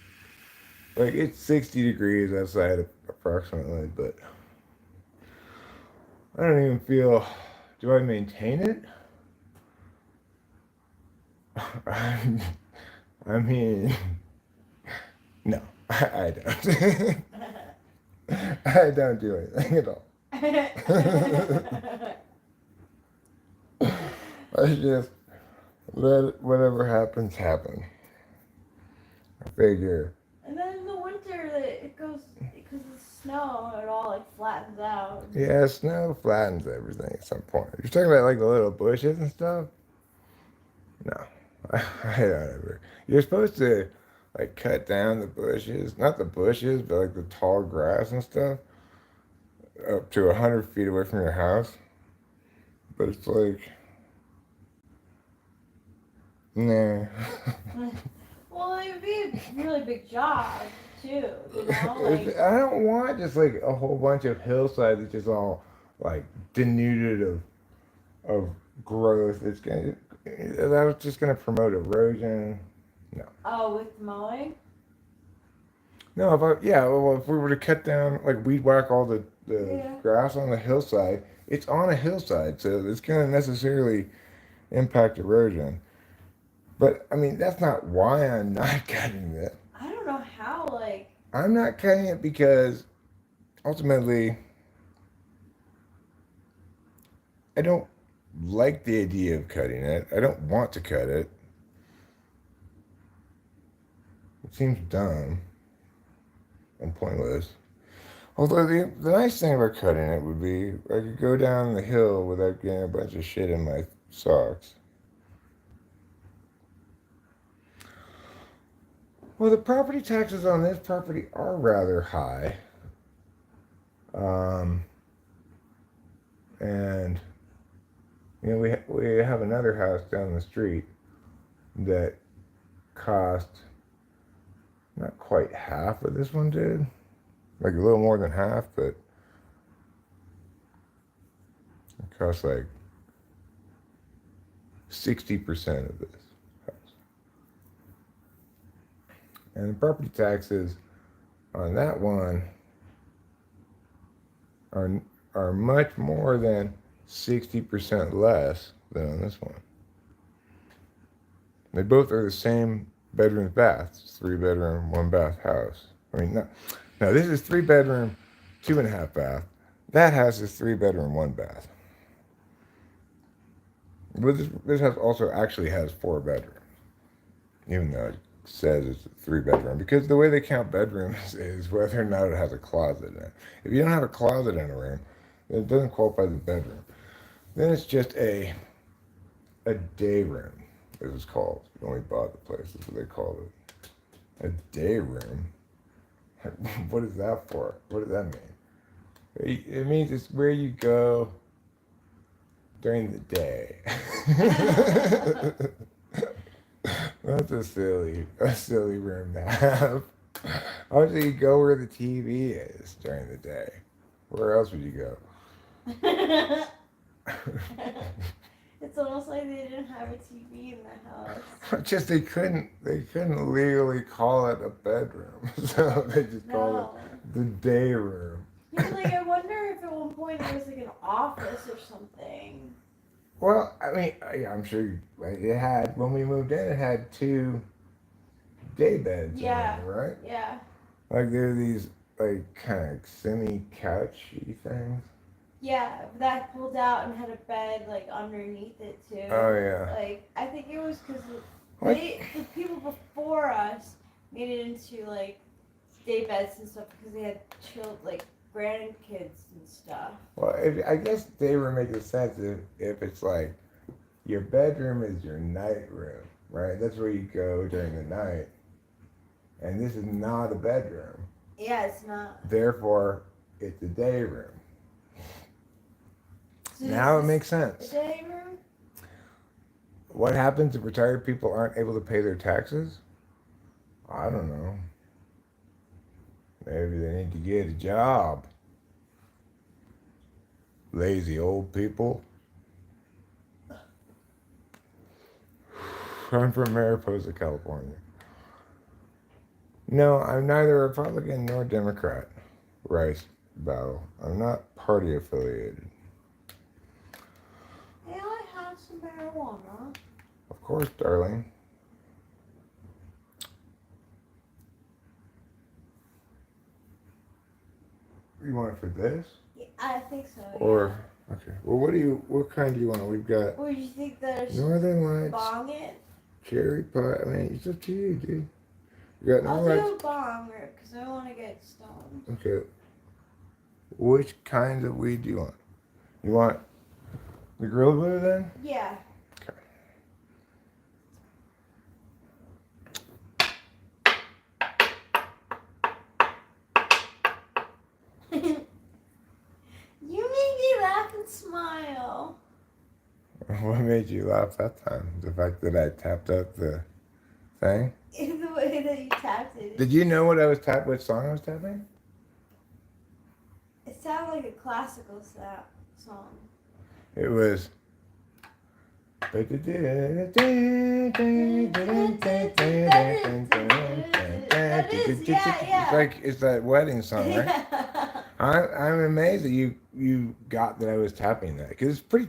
Like it's 60 degrees outside approximately, but I don't even feel. Do I maintain it? I mean, no, I don't. I don't do anything at all. I just let whatever happens happen. I figure. And then in the winter, it goes because of the snow. It all flattens out. Yeah, snow flattens everything at some point. You're talking about like the little bushes and stuff. No, I don't ever. You're supposed to cut down the bushes, not the bushes, but like the tall grass and stuff, up to 100 feet away from your house. But it's like, nah. Well, it would be a really big job too. You know, like I don't want just like a whole bunch of hillside that's just all like denuded of growth. That's just gonna promote erosion. No. oh, with mowing. No, if we were to cut down, like weed whack all the Yeah. grass on the hillside, it's on a hillside, so it's gonna necessarily impact erosion. But I mean, that's not why I'm not cutting it. I don't know how. Like, I'm not cutting it because ultimately I don't like the idea of cutting it. I don't want to cut it. It seems dumb and pointless. Although the nice thing about cutting it would be I could go down the hill without getting a bunch of shit in my socks. Well, the property taxes on this property are rather high. Um, and, we have another house down the street that cost not quite half what this one did. Like a little more than half, but it cost like 60% of this house. And the property taxes on that one are much more than 60% less than on this one. They both are the same bedroom baths, 3-bedroom, 1-bath house. I mean, no, this is 3-bedroom, 2.5 bath. That house is 3-bedroom, 1-bath. But this house also actually has 4 bedrooms, even though it says it's a 3-bedroom, because the way they count bedrooms is whether or not it has a closet in it. If you don't have a closet in a room, then it doesn't qualify as a bedroom. Then it's just a day room, as it's called. When we bought the place, that's what they called it. A day room? What is that for? What does that mean? It means it's where you go during the day. That's a silly room to have. Obviously, you go where the TV is during the day. Where else would you go? it's almost like they didn't have a TV in the house. Just they couldn't legally call it a bedroom, so they just called it the day room. Yeah, like I wonder if at one point it was like an office or something. Well, I mean, I'm sure it had, when we moved in, it had 2 day beds in there, right? Yeah. Like they're these like kind of semi-couchy things. Yeah, that pulled out and had a bed like underneath it too. Oh yeah. Like I think it was because the people before us made it into like day beds and stuff because they had grandkids and stuff. Well, I guess they were making sense if it's like your bedroom is your night room, right? That's where you go during the night, and this is not a bedroom. Yeah, it's not. Therefore, it's a day room. So Now it makes sense. A day room? What happens if retired people aren't able to pay their taxes? I don't know. Maybe they need to get a job. Lazy old people. I'm from Mariposa, California. No, I'm neither Republican nor Democrat. Rice battle. I'm not party affiliated. May I have some marijuana? Of course, darling. You want it for this? Yeah, I think so. Or okay. Well, what kind do you want? We've got Or do you think there's Northern Lights, bong it? cherry pie. I mean, it's up to you, dude. You got I'll Northern do Lights. a bong because I want to get stoned. Okay. Which kinds of weed do you want? You want the grill glue then? Yeah. You made me laugh and smile. What made you laugh that time? The fact that I tapped out the thing? The Did you know what I was tapping? What song I was tapping? It sounded like a classical song. It was. That is, yeah. It's like it's that wedding song, right? Yeah. I'm amazed that you got that I was tapping that because it's pretty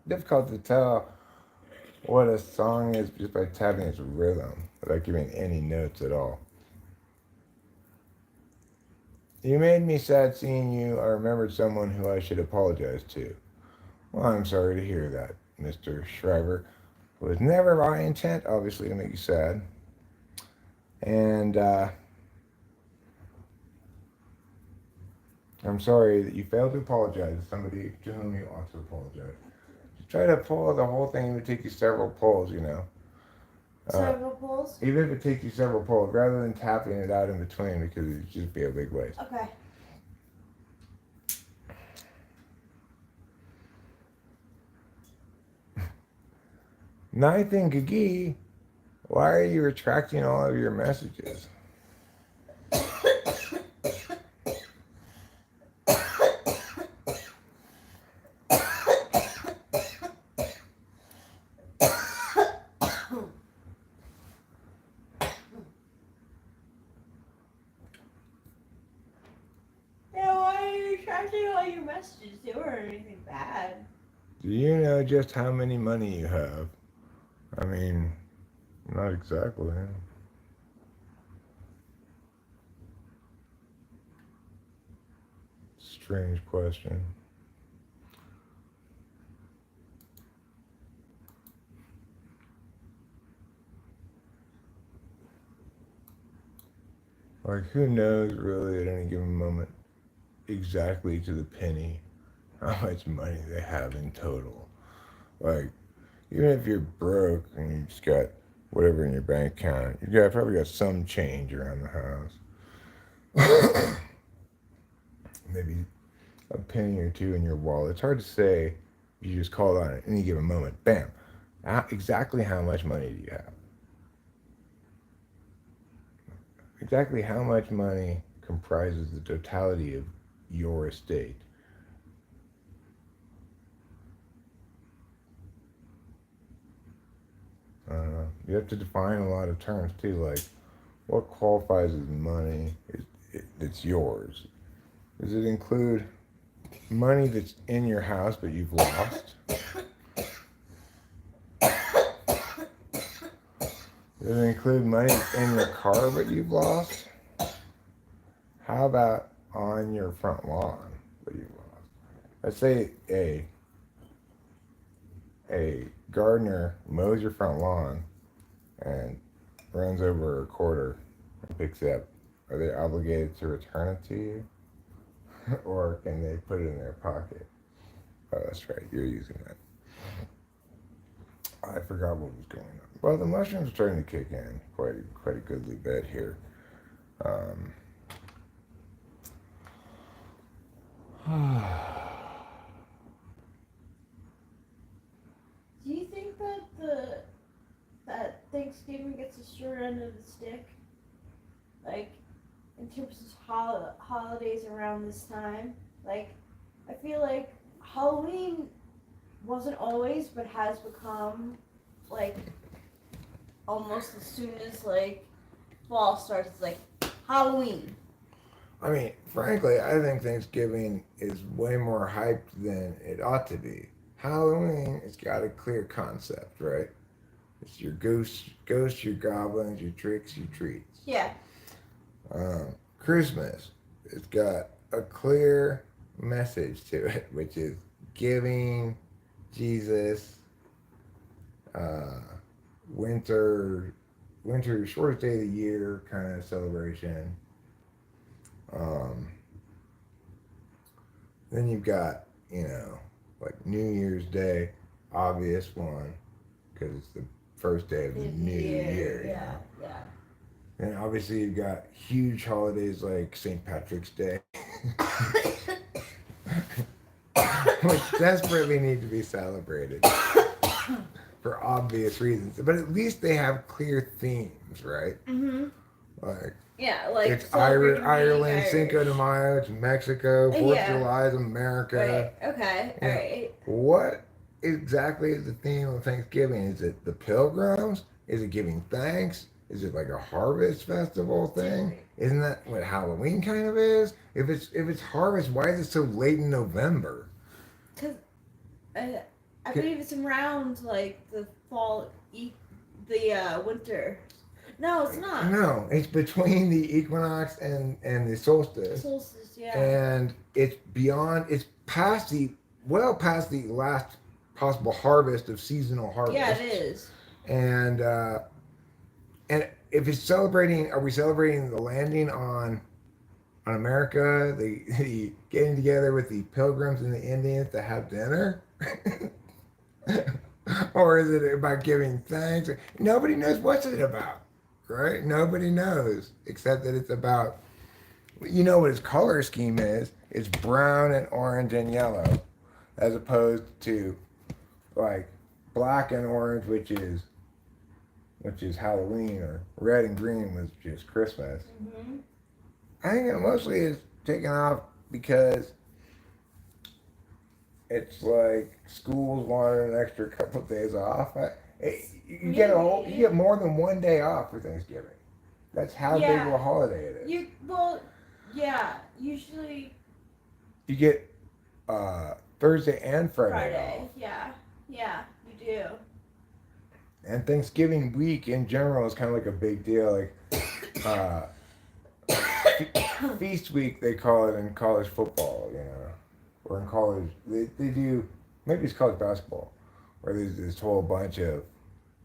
difficult to tell what a song is just by tapping its rhythm without giving any notes at all. You made me sad seeing you. I remembered someone who I should apologize to. Well, I'm sorry to hear that, Mr. Shriver. It was never my intent, obviously, to make you sad. And I'm sorry that you failed to apologize to somebody to whom you ought to apologize. Just try to pull the whole thing. It would take you several pulls, you know. Several pulls? Even if it takes you several pulls, rather than tapping it out in between, because it'd just be a big waste. Okay. Ninth and Gigi, why are you retracting all of your messages? Yeah, why are you retracting all your messages? They weren't anything bad. Do you know just how many money you have? I mean, not exactly. Strange question. Like, who knows really at any given moment exactly to the penny how much money they have in total? Like, even if you're broke and you just got whatever in your bank account, probably got some change around the house. Maybe a penny or two in your wallet. It's hard to say. You just call on it at any given moment. Bam. Exactly how much money do you have? Exactly how much money comprises the totality of your estate? You have to define a lot of terms too, like what qualifies as money that's yours. Does it include money that's in your house but you've lost? Does it include money in your car but you've lost? How about on your front lawn but you've lost? Let's say a gardener mows your front lawn and runs over a quarter and picks it up. Are they obligated to return it to you? Or can they put it in their pocket? Oh, that's right, you're using that. I forgot what was going on. Well, the mushrooms are starting to kick in quite a goodly bit here. Do you think that that Thanksgiving gets a short end of the stick? Like, in terms of holidays around this time? Like, I feel like Halloween wasn't always, but has become, like, almost as soon as, like, fall starts, it's like, Halloween. I mean, frankly, I think Thanksgiving is way more hyped than it ought to be. Halloween, it's got a clear concept, right? It's your ghosts, your goblins, your tricks, your treats. Yeah. Christmas, it's got a clear message to it, which is giving, Jesus, winter, shortest day of the year kind of celebration. Then you've got, like New Year's Day, obvious one, because it's the first day of the new year. Yeah. And obviously you've got huge holidays like St. Patrick's Day, which desperately need to be celebrated for obvious reasons. But at least they have clear themes, right? Mm-hmm. Like, Yeah, like It's celebrating being Ireland, Irish. Cinco de Mayo, it's Mexico, 4th of Yeah. July is America. Right. Okay. You All know, right. what exactly is the theme of Thanksgiving? Is it the pilgrims? Is it giving thanks? Is it like a harvest festival thing? Isn't that what Halloween kind of is? If it's harvest, why is it so late in November? Because I believe it's around like the fall, the winter. No, it's not. No, it's between the equinox and the solstice, Solstice. Yeah. and it's beyond. It's past the past the last possible harvest of seasonal harvest. Yeah, it is. And if it's celebrating, are we celebrating the landing on America? The getting together with the pilgrims and the Indians to have dinner, or is it about giving thanks? Nobody knows what's it about, right? Nobody knows except that it's about. You know what its color scheme is? It's brown and orange and yellow, as opposed to like black and orange, which is Halloween, or red and green, which is Christmas. Mm-hmm. I think it mostly is taken off because it's like schools wanted an extra couple of days off. You get more than one day off for Thanksgiving. That's how big of a holiday it is. Yeah. Usually You get Thursday and Friday off. Yeah. You do. And Thanksgiving week in general is kind of like a big deal. Like feast week, they call it in college football, or in college they do, maybe it's college basketball, where there's this whole bunch of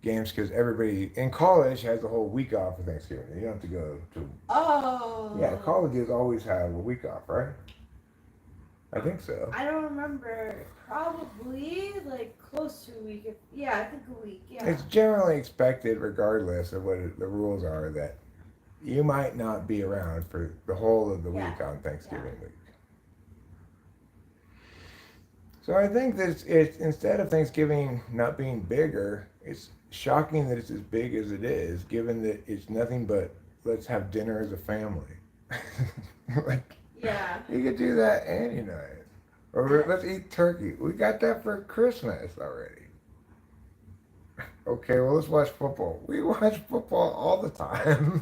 games because everybody in college has a whole week off for Thanksgiving. You don't have to go to. Oh. Yeah, colleges always have a week off, right? I think so. I don't remember. Probably like close to a week. I think a week. Yeah. It's generally expected, regardless of what the rules are, that you might not be around for the whole of the week on Thanksgiving week. So I think that it's instead of Thanksgiving not being bigger, it's shocking that it's as big as it is, given that it's nothing but let's have dinner as a family. Like, you could do that any night. Or let's eat turkey. We got that for Christmas already. Okay, well, let's watch football. We watch football all the time.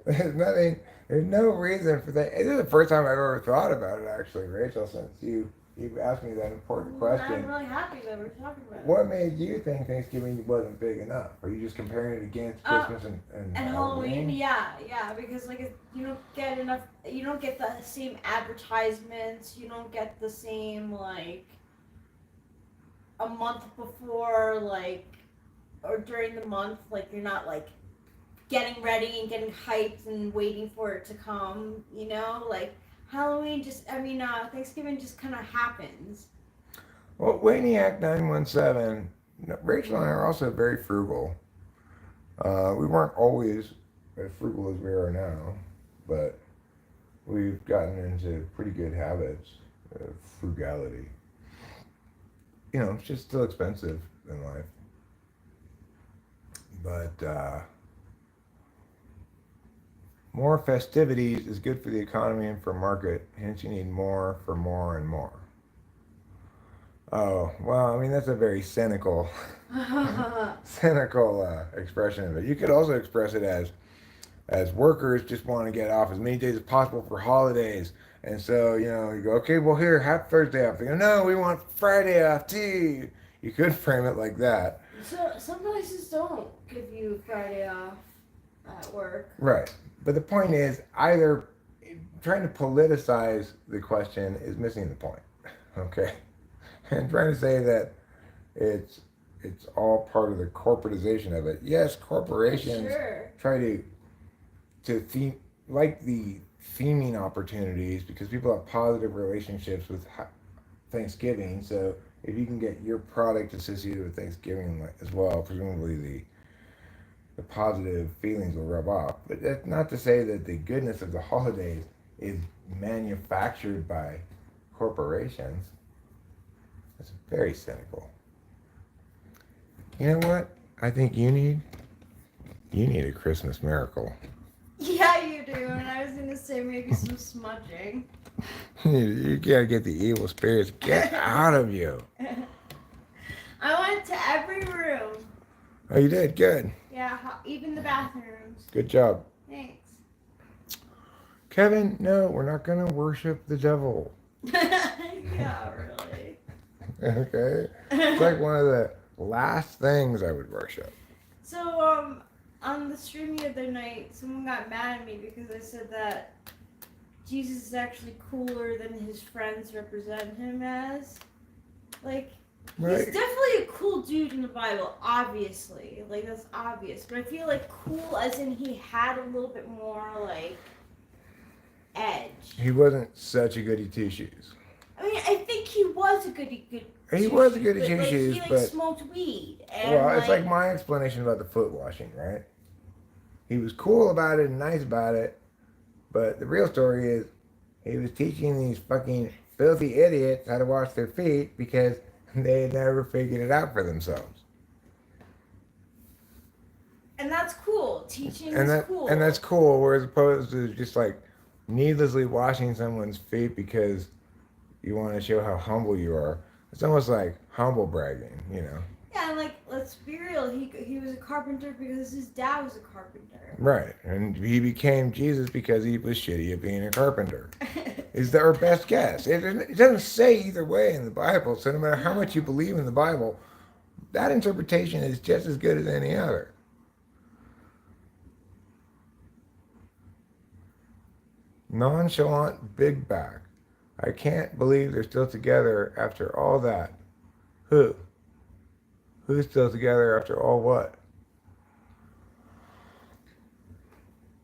There's no reason for that. This is the first time I've ever thought about it, actually, Rachel, since you've asked me that important question. I'm really happy that we're talking about it. What made you think Thanksgiving wasn't big enough? Are you just comparing it against Christmas and Halloween? Yeah, because like you don't get enough. You don't get the same advertisements. You don't get the same like a month before, like, or during the month. Like you're not like getting ready and getting hyped and waiting for it to come. Like Halloween Thanksgiving just kind of happens. Well, Waniac 917, Rachel and I are also very frugal. We weren't always as frugal as we are now, but we've gotten into pretty good habits of frugality. It's just still expensive in life. But more festivities is good for the economy and for market, hence you need more for more and more. Oh, well, that's a very cynical expression of it. You could also express it as workers just want to get off as many days as possible for holidays. And so, you go, okay, well, here, have Thursday off. They go, no, we want Friday off too. You could frame it like that. So some places don't give you Friday off at work. Right. But the point is, either trying to politicize the question is missing the point. Okay? And trying to say that it's all part of the corporatization of it. Yes, corporations try to theme, like the theming opportunities, because people have positive relationships with Thanksgiving. So if you can get your product associated with Thanksgiving as well, presumably the positive feelings will rub off. But that's not to say that the goodness of the holidays is manufactured by corporations. It's very cynical. You know what I think you need? You need a Christmas miracle. Yeah, you do. And I was gonna say maybe some smudging. You gotta get the evil spirits get out of you. I went to every room. Oh, you did good. Yeah, even the bathrooms. Good job, Thanks. Kevin. No, we're not gonna worship the devil. Yeah, really. Okay, it's like one of the last things I would worship. So, on the stream the other night, someone got mad at me because I said that Jesus is actually cooler than his friends represent him as. Like, Right? he's definitely a cool dude in the Bible, obviously. Like, that's obvious. But I feel like cool as in he had a little bit more, like, edge. He wasn't such a goody two shoes. I mean, I think he was a good He was a goody two shoes, he, like, but smoked weed. And, well, it's like my explanation about the foot washing, right? He was cool about it and nice about it, but the real story is he was teaching these fucking filthy idiots how to wash their feet because they had never figured it out for themselves. And that's cool. Teaching And is cool. and that's cool, whereas opposed to just like needlessly washing someone's feet because you want to show how humble you are. It's almost like humble bragging, you know. Yeah, and like, let's be real. He was a carpenter because his dad was a carpenter. Right, and he became Jesus because he was shitty at being a carpenter. Is our best guess. It doesn't say either way in the Bible, so no matter how much you believe in the Bible, that interpretation is just as good as any other. Nonchalant big back. I can't believe they're still together after all that. Who? Who's still together after all what?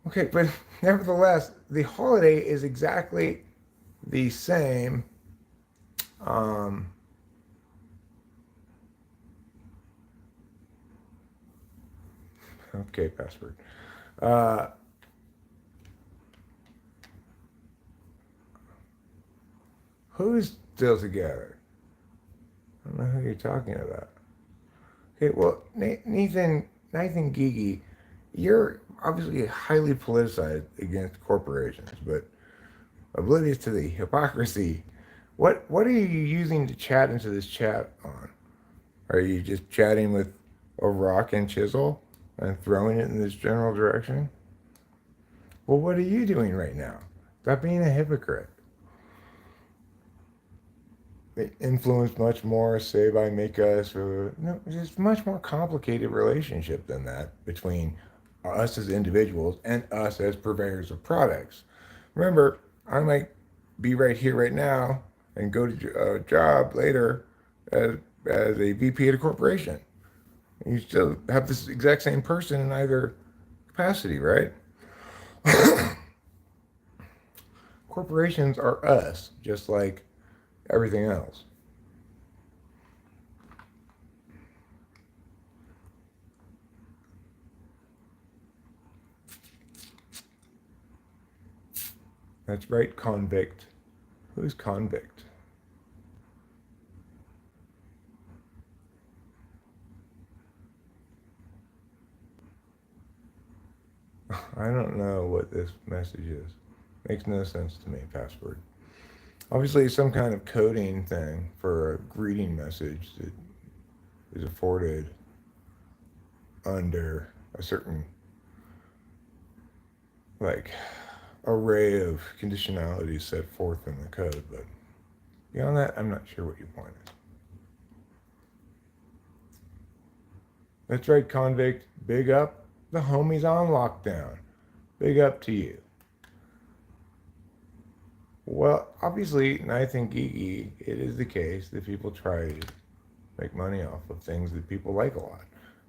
Okay, but nevertheless, the holiday is exactly the same. Okay, password. Uh, who's still together? I don't know who you're talking about. Okay, well, Nathan Gigi, you're obviously highly politicized against corporations, but oblivious to the hypocrisy. What are you using to chat into this chat on? Are you just chatting with a rock and chisel and throwing it in this general direction? Well, what are you doing right now? Stop being a hypocrite. They influence much more, say by make us, or no, it's much more complicated relationship than that between us as individuals and us as purveyors of products. Remember, I might be right here right now and go to a job later as a VP at a corporation. You still have this exact same person in either capacity, right? Corporations are us, just like everything else. That's right, convict. Who's convict? I don't know what this message is. Makes no sense to me, password. Obviously, some kind of coding thing for a greeting message that is afforded under a certain, like, array of conditionalities set forth in the code. But beyond that, I'm not sure what your point is. That's right, convict. Big up. The homie's on lockdown. Big up to you. Well, obviously, and I think Geeky, it is the case that people try to make money off of things that people like a lot.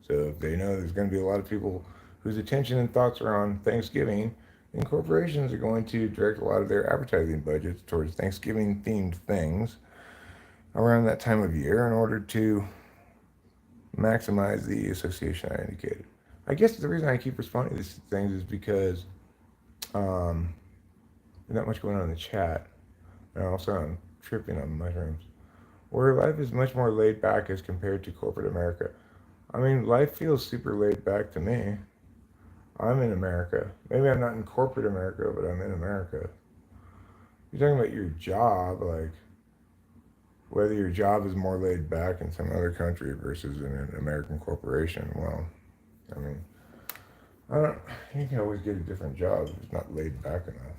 So if they know there's going to be a lot of people whose attention and thoughts are on Thanksgiving, then corporations are going to direct a lot of their advertising budgets towards Thanksgiving-themed things around that time of year in order to maximize the association I indicated. I guess the reason I keep responding to these things is because there's not much going on in the chat. And also I'm tripping on mushrooms. Where life is much more laid back as compared to corporate America. I mean, life feels super laid back to me. I'm in America. Maybe I'm not in corporate America, but I'm in America. You're talking about your job, like whether your job is more laid back in some other country versus in an American corporation. Well, I mean, I don't. You can always get a different job if it's not laid back enough.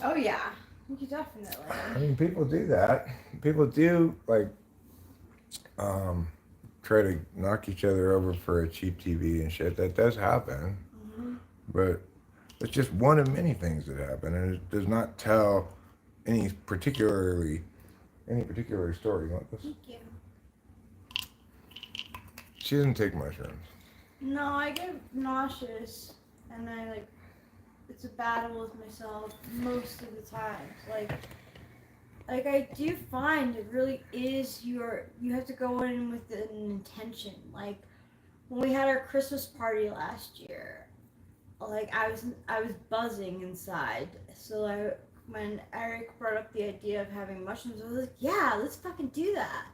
Oh yeah, you definitely. I mean, people do that. People do like um, try to knock each other over for a cheap TV and shit. That does happen, Hmm. but it's just one of many things that happen, and it does not tell any particularly any particular story. You want this? Thank you. She doesn't take mushrooms. No, I get nauseous, and I like it's a battle with myself most of the times. Like I do find it really is you have to go in with an intention. Like when we had our Christmas party last year, like I was buzzing inside. So when Eric brought up the idea of having mushrooms, I was like, yeah, let's fucking do that.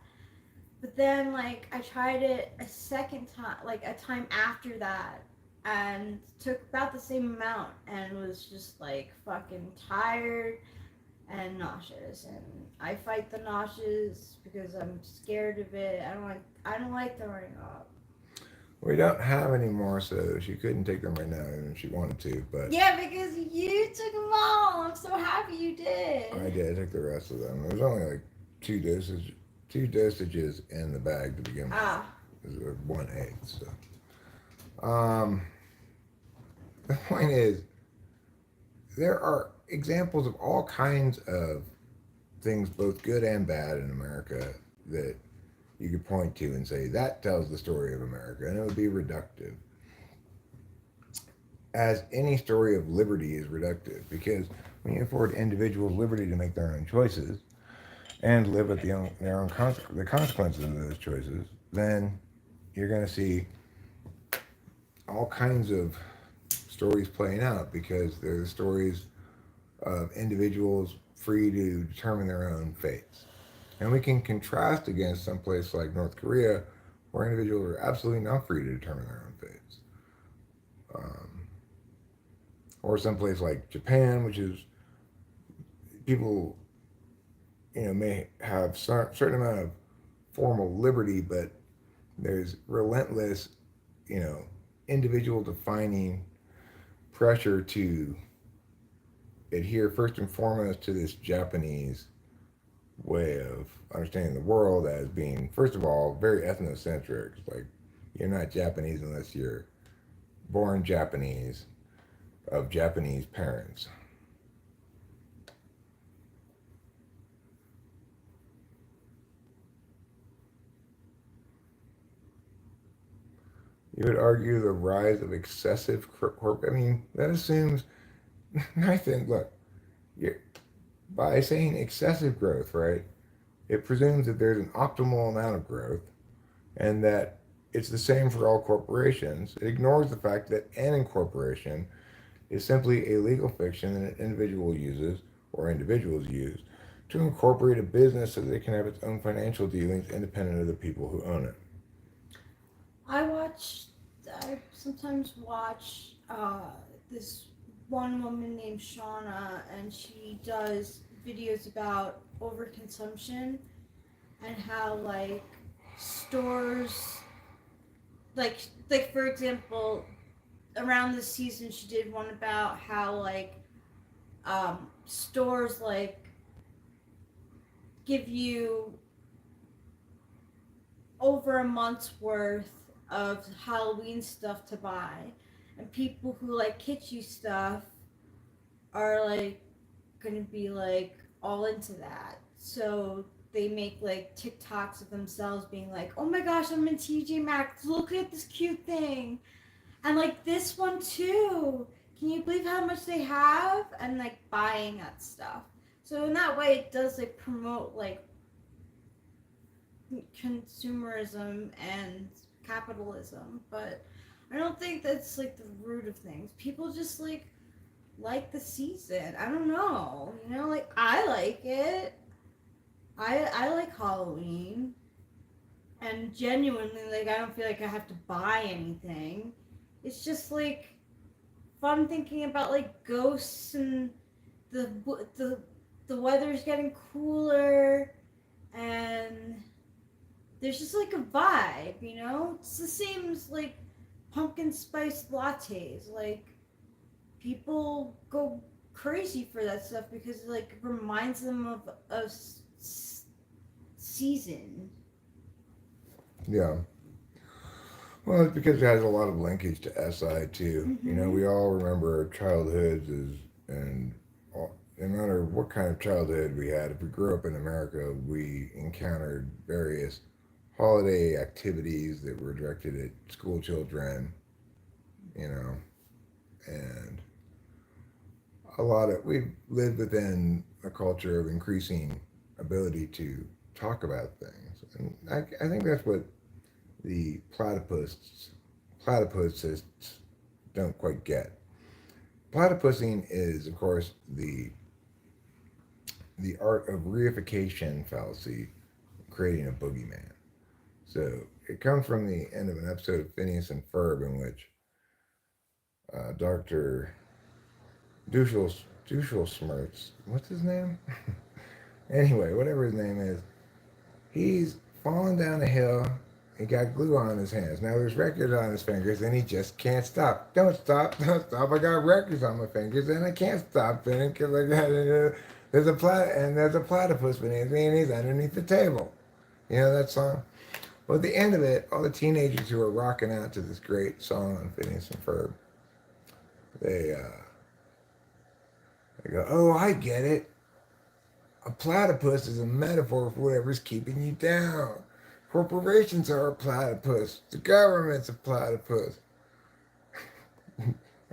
But then like I tried it a second time, like a time after that, and took about the same amount and was just like fucking tired and nauseous. And I fight the nauseous because I'm scared of it. I don't like throwing up. We don't have any more, so she couldn't take them right now, even if she wanted to. But Yeah, because you took them all. I'm so happy you I did. did. I took the rest of them. There was only like two doses, two dosages in the bag to begin with. Ah, It was 1/8. So, the point is, there are examples of all kinds of things, both good and bad, in America that you could point to and say that tells the story of America, and it would be reductive. As any story of liberty is reductive, because when you afford individuals liberty to make their own choices and live with the consequences of those choices, then you're going to see all kinds of stories playing out because they're the stories of individuals free to determine their own fates. And we can contrast against some place like North Korea, where individuals are absolutely not free to determine their own fates. Um, or some place like Japan, which is people, may have certain amount of formal liberty, but there's relentless, you know, individual defining pressure to adhere first and foremost to this Japanese way of understanding the world as being, first of all, very ethnocentric. Like, you're not Japanese unless you're born Japanese of Japanese parents. You would argue the rise of excessive corporate. I mean, that assumes nothing. Look, you're, by saying excessive growth, right? It presumes that there's an optimal amount of growth and that it's the same for all corporations. It ignores the fact that an incorporation is simply a legal fiction that an individual uses or individuals use to incorporate a business so that it can have its own financial dealings independent of the people who own it. I watch. I sometimes watch this one woman named Shauna, and she does videos about overconsumption and how like stores, like for example, around this season she did one about how like stores like give you over a month's worth of Halloween stuff to buy, and people who like kitschy stuff are like gonna be like all into that. So they make like TikToks of themselves being like, "Oh my gosh, I'm in TJ Maxx. Look at this cute thing," and like this one too. Can you believe how much they have? And like buying that stuff. So in that way, it does like promote like consumerism and capitalism, but I don't think that's like the root of things. People just like the season. I don't know. Like I like it. I like Halloween. And genuinely, like, I don't feel like I have to buy anything. It's just like fun thinking about like ghosts and the the the weather's getting cooler and there's just like a vibe, you know? It's the same as like pumpkin spice lattes. Like people go crazy for that stuff because it like reminds them of a season. Yeah. Well, it's because it has a lot of linkage to SI too. You know, Mm-hmm. we all remember our childhoods and no matter what kind of childhood we had, if we grew up in America, we encountered various holiday activities that were directed at school children, you know, and we lived within a culture of increasing ability to talk about things. And I think that's what the platypusists don't quite get. Platypusing is, of course, the art of reification fallacy, creating a boogeyman. So it comes from the end of an episode of Phineas and Ferb in which Dr. Dushel Smirts, what's his name? Anyway, whatever his name is, he's falling down a hill. He got glue on his hands. Now there's records on his fingers, and he just can't stop. Don't stop! Don't stop! I got records on my fingers, and I can't stop spinning because I got there's a platypus beneath me, and he's underneath the table. You know that song? Well, at the end of it, all the teenagers who are rocking out to this great song on Phineas and Ferb, they uh, they go, "Oh, I get it. A platypus is a metaphor for whatever's keeping you down. Corporations are a platypus. The government's a platypus.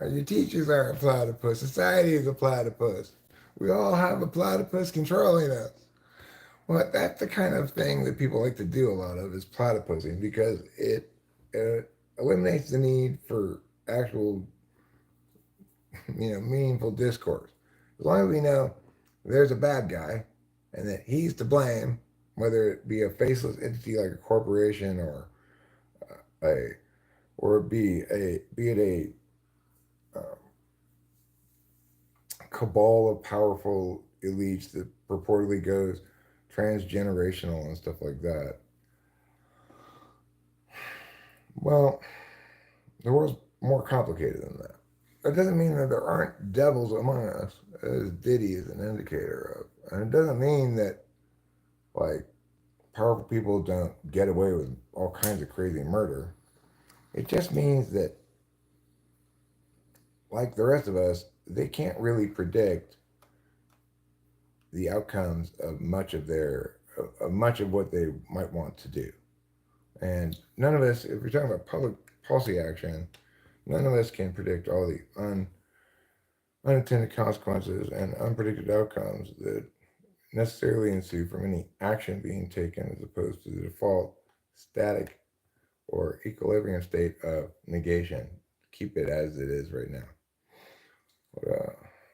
Your teachers are a platypus. Society is a platypus. We all have a platypus controlling us." Well, that's the kind of thing that people like to do a lot of is platypusing because it eliminates the need for actual, meaningful discourse. As long as we know there's a bad guy and that he's to blame, whether it be a faceless entity like a corporation a or be it a cabal of powerful elites that purportedly goes transgenerational and stuff like that. Well, the world's more complicated than that. That doesn't mean that there aren't devils among us, as Diddy is an indicator of. And it doesn't mean that, like, powerful people don't get away with all kinds of crazy murder. It just means that, like the rest of us, they can't really predict the outcomes of much of what they might want to do. And none of us, if we're talking about public policy action, none of us can predict all the unintended consequences and unpredicted outcomes that necessarily ensue from any action being taken as opposed to the default static or equilibrium state of negation. Keep it as it is right now.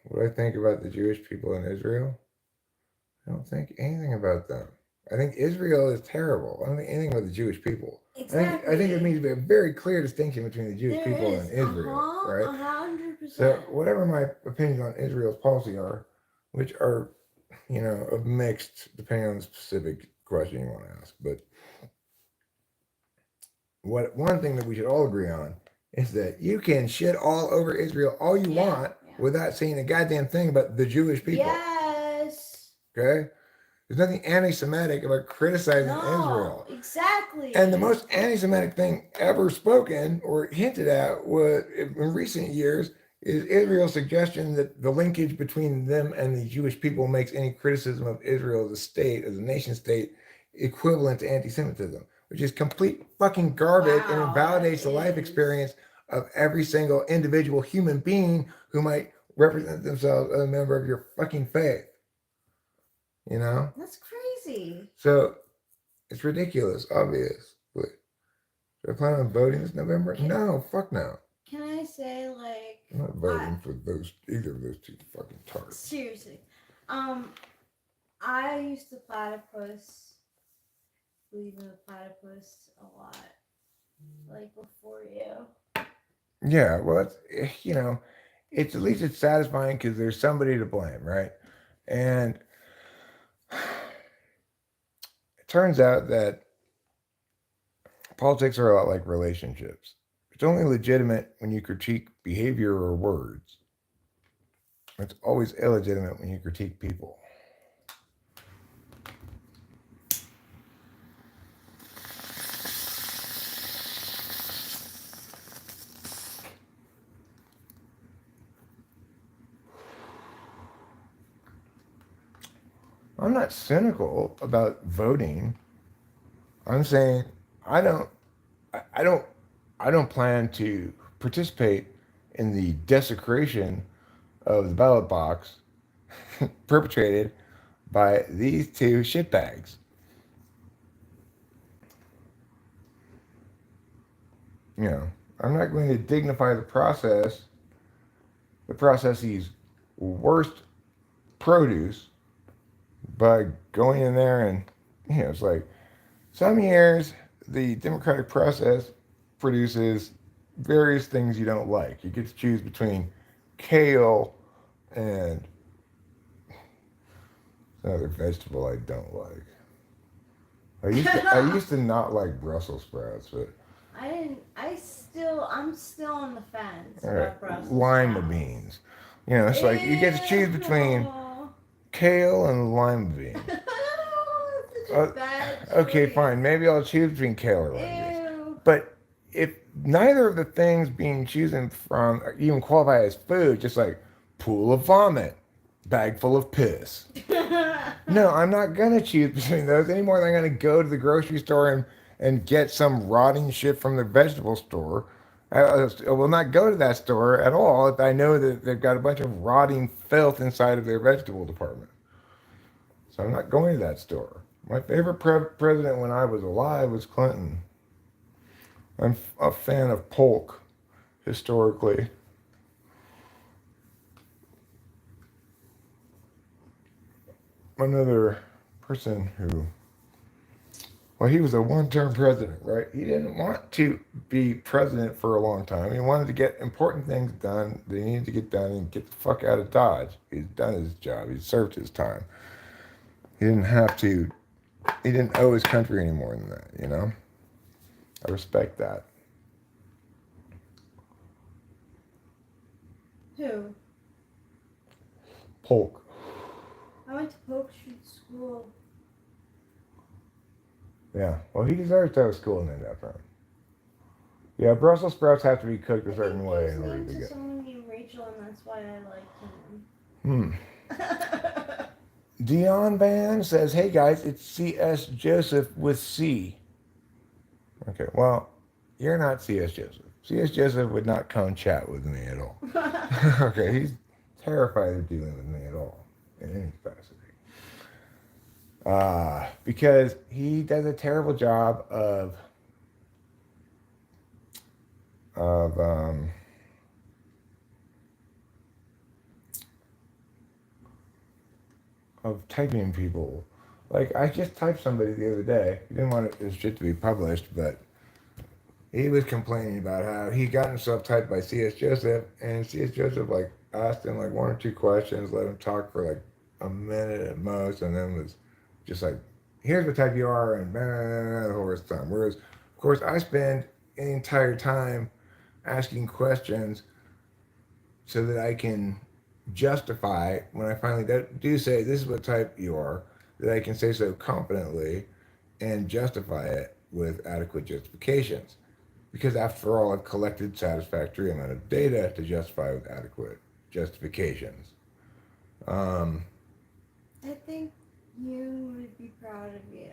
What I think about the Jewish people in Israel, I don't think anything about them. I think Israel is terrible. I don't think anything about the Jewish people. I think it needs to be a very clear distinction between the Jewish There people is. and Israel, right? 100%. So whatever my opinions on Israel's policy are, which are, of mixed depending on the specific question you want to ask, but what one thing that we should all agree on is that you can shit all over Israel all you want Yeah. without saying a goddamn thing about the Jewish people. Yes. Okay? There's nothing anti-Semitic about criticizing Israel. Exactly. And the most anti-Semitic thing ever spoken or hinted at was in recent years is Israel's suggestion that the linkage between them and the Jewish people makes any criticism of Israel as a state, as a nation state, equivalent to anti-Semitism, which is complete fucking garbage and invalidates the life experience of every single individual human being who might represent themselves as a member of your fucking faith. That's crazy. So it's ridiculous, obvious. But do I plan on voting this November? No, fuck no. Can I say, like, I'm not voting for either of those two fucking tarts. Seriously. I used to platypus believe in the platypus a lot, like before you. Yeah, well, it's at least it's satisfying because there's somebody to blame, right? And it turns out that politics are a lot like relationships. It's only legitimate when you critique behavior or words. It's always illegitimate when you critique people. I'm not cynical about voting. I'm saying I don't I don't I don't plan to participate in the desecration of the ballot box perpetrated by these two shitbags. You know, I'm not going to dignify the processe's worst produce by going in there and, it's like some years the democratic process produces various things you don't like. You get to choose between kale and another vegetable I don't like. I used to not like Brussels sprouts, but I didn't. I'm still on the fence all about right, Brussels lima sprouts. beans. It's like you get to choose between kale and lima beans. Such a bad Okay, choice. fine. Maybe I'll choose between kale or lima beans. Ew. But if neither of the things being chosen from even qualify as food, just like pool of vomit, bag full of piss. No, I'm not gonna choose between those any more than I'm gonna go to the grocery store and get some rotting shit from the vegetable store. I will not go to that store at all if I know that they've got a bunch of rotting filth inside of their vegetable department. So I'm not going to that store. My favorite president when I was alive was Clinton. I'm a fan of Polk historically. Another person who, well, he was a one-term president, right? He didn't want to be president for a long time. He wanted to get important things done that he needed to get done and get the fuck out of Dodge. He's done his job. He's served his time. He didn't have to. He didn't owe his country any more than that. I respect that. Who? Polk. I went to Polk Street School. Yeah. Well, he deserves to have a school named after him. Yeah, Brussels sprouts have to be cooked a certain way in order to He's named to get. someone named Rachel, and that's why I like him. Dion Van says, "Hey guys, it's C.S. Joseph with C." Okay, well, you're not C.S. Joseph. C.S. Joseph would not come chat with me at all. Okay, he's terrified of dealing with me at all in any capacity. Because he does a terrible job of of typing people. Like I just typed somebody the other day. He didn't want his shit to be published, but he was complaining about how he got himself typed by C.S. Joseph, and C.S. Joseph like asked him like one or two questions, let him talk for like a minute at most, and then was just like, "Here's what type you are," and blah, blah, blah, the whole rest of the time. Whereas, of course, I spend the entire time asking questions so that I can justify when I finally do say this is what type you are, that I can say so confidently and justify it with adequate justifications. Because after all, I've collected satisfactory amount of data to justify with adequate justifications. I think you would be proud of you.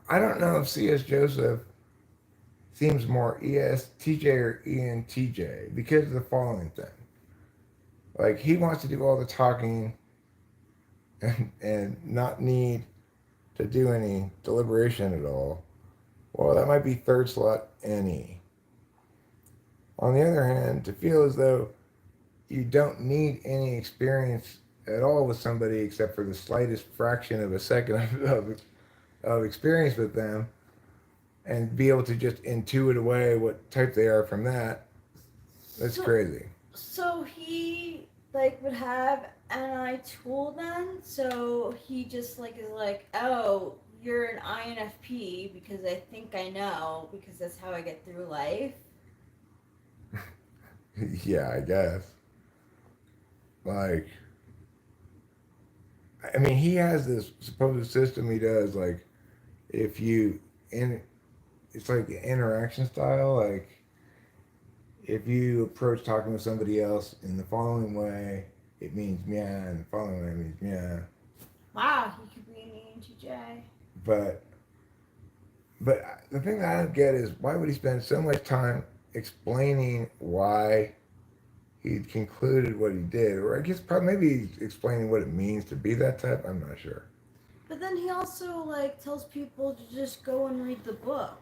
I don't know if C.S. Joseph seems more ESTJ or ENTJ because of the following thing. Like he wants to do all the talking and not need to do any deliberation at all. Well, that might be third slot NE. On the other hand, to feel as though you don't need any experience at all with somebody except for the slightest fraction of a second of experience with them and be able to just intuit away what type they are from that. That's So, crazy. so he like would have an tool then. So he just like is like, oh, you're an INFP because I think I know because that's how I get through life. Yeah, I guess. Like, I mean, he has this supposed system he does. Like, if you in, it's like the interaction style. Like, if you approach talking with somebody else in the following way, it means meow, and the following way means meow. Wow, he could be an ENTJ. But but the thing that I don't get is why would he spend so much time explaining why he concluded what he did, or I guess probably maybe he's explaining what it means to be that type. I'm not sure. But then he also like tells people to just go and read the book.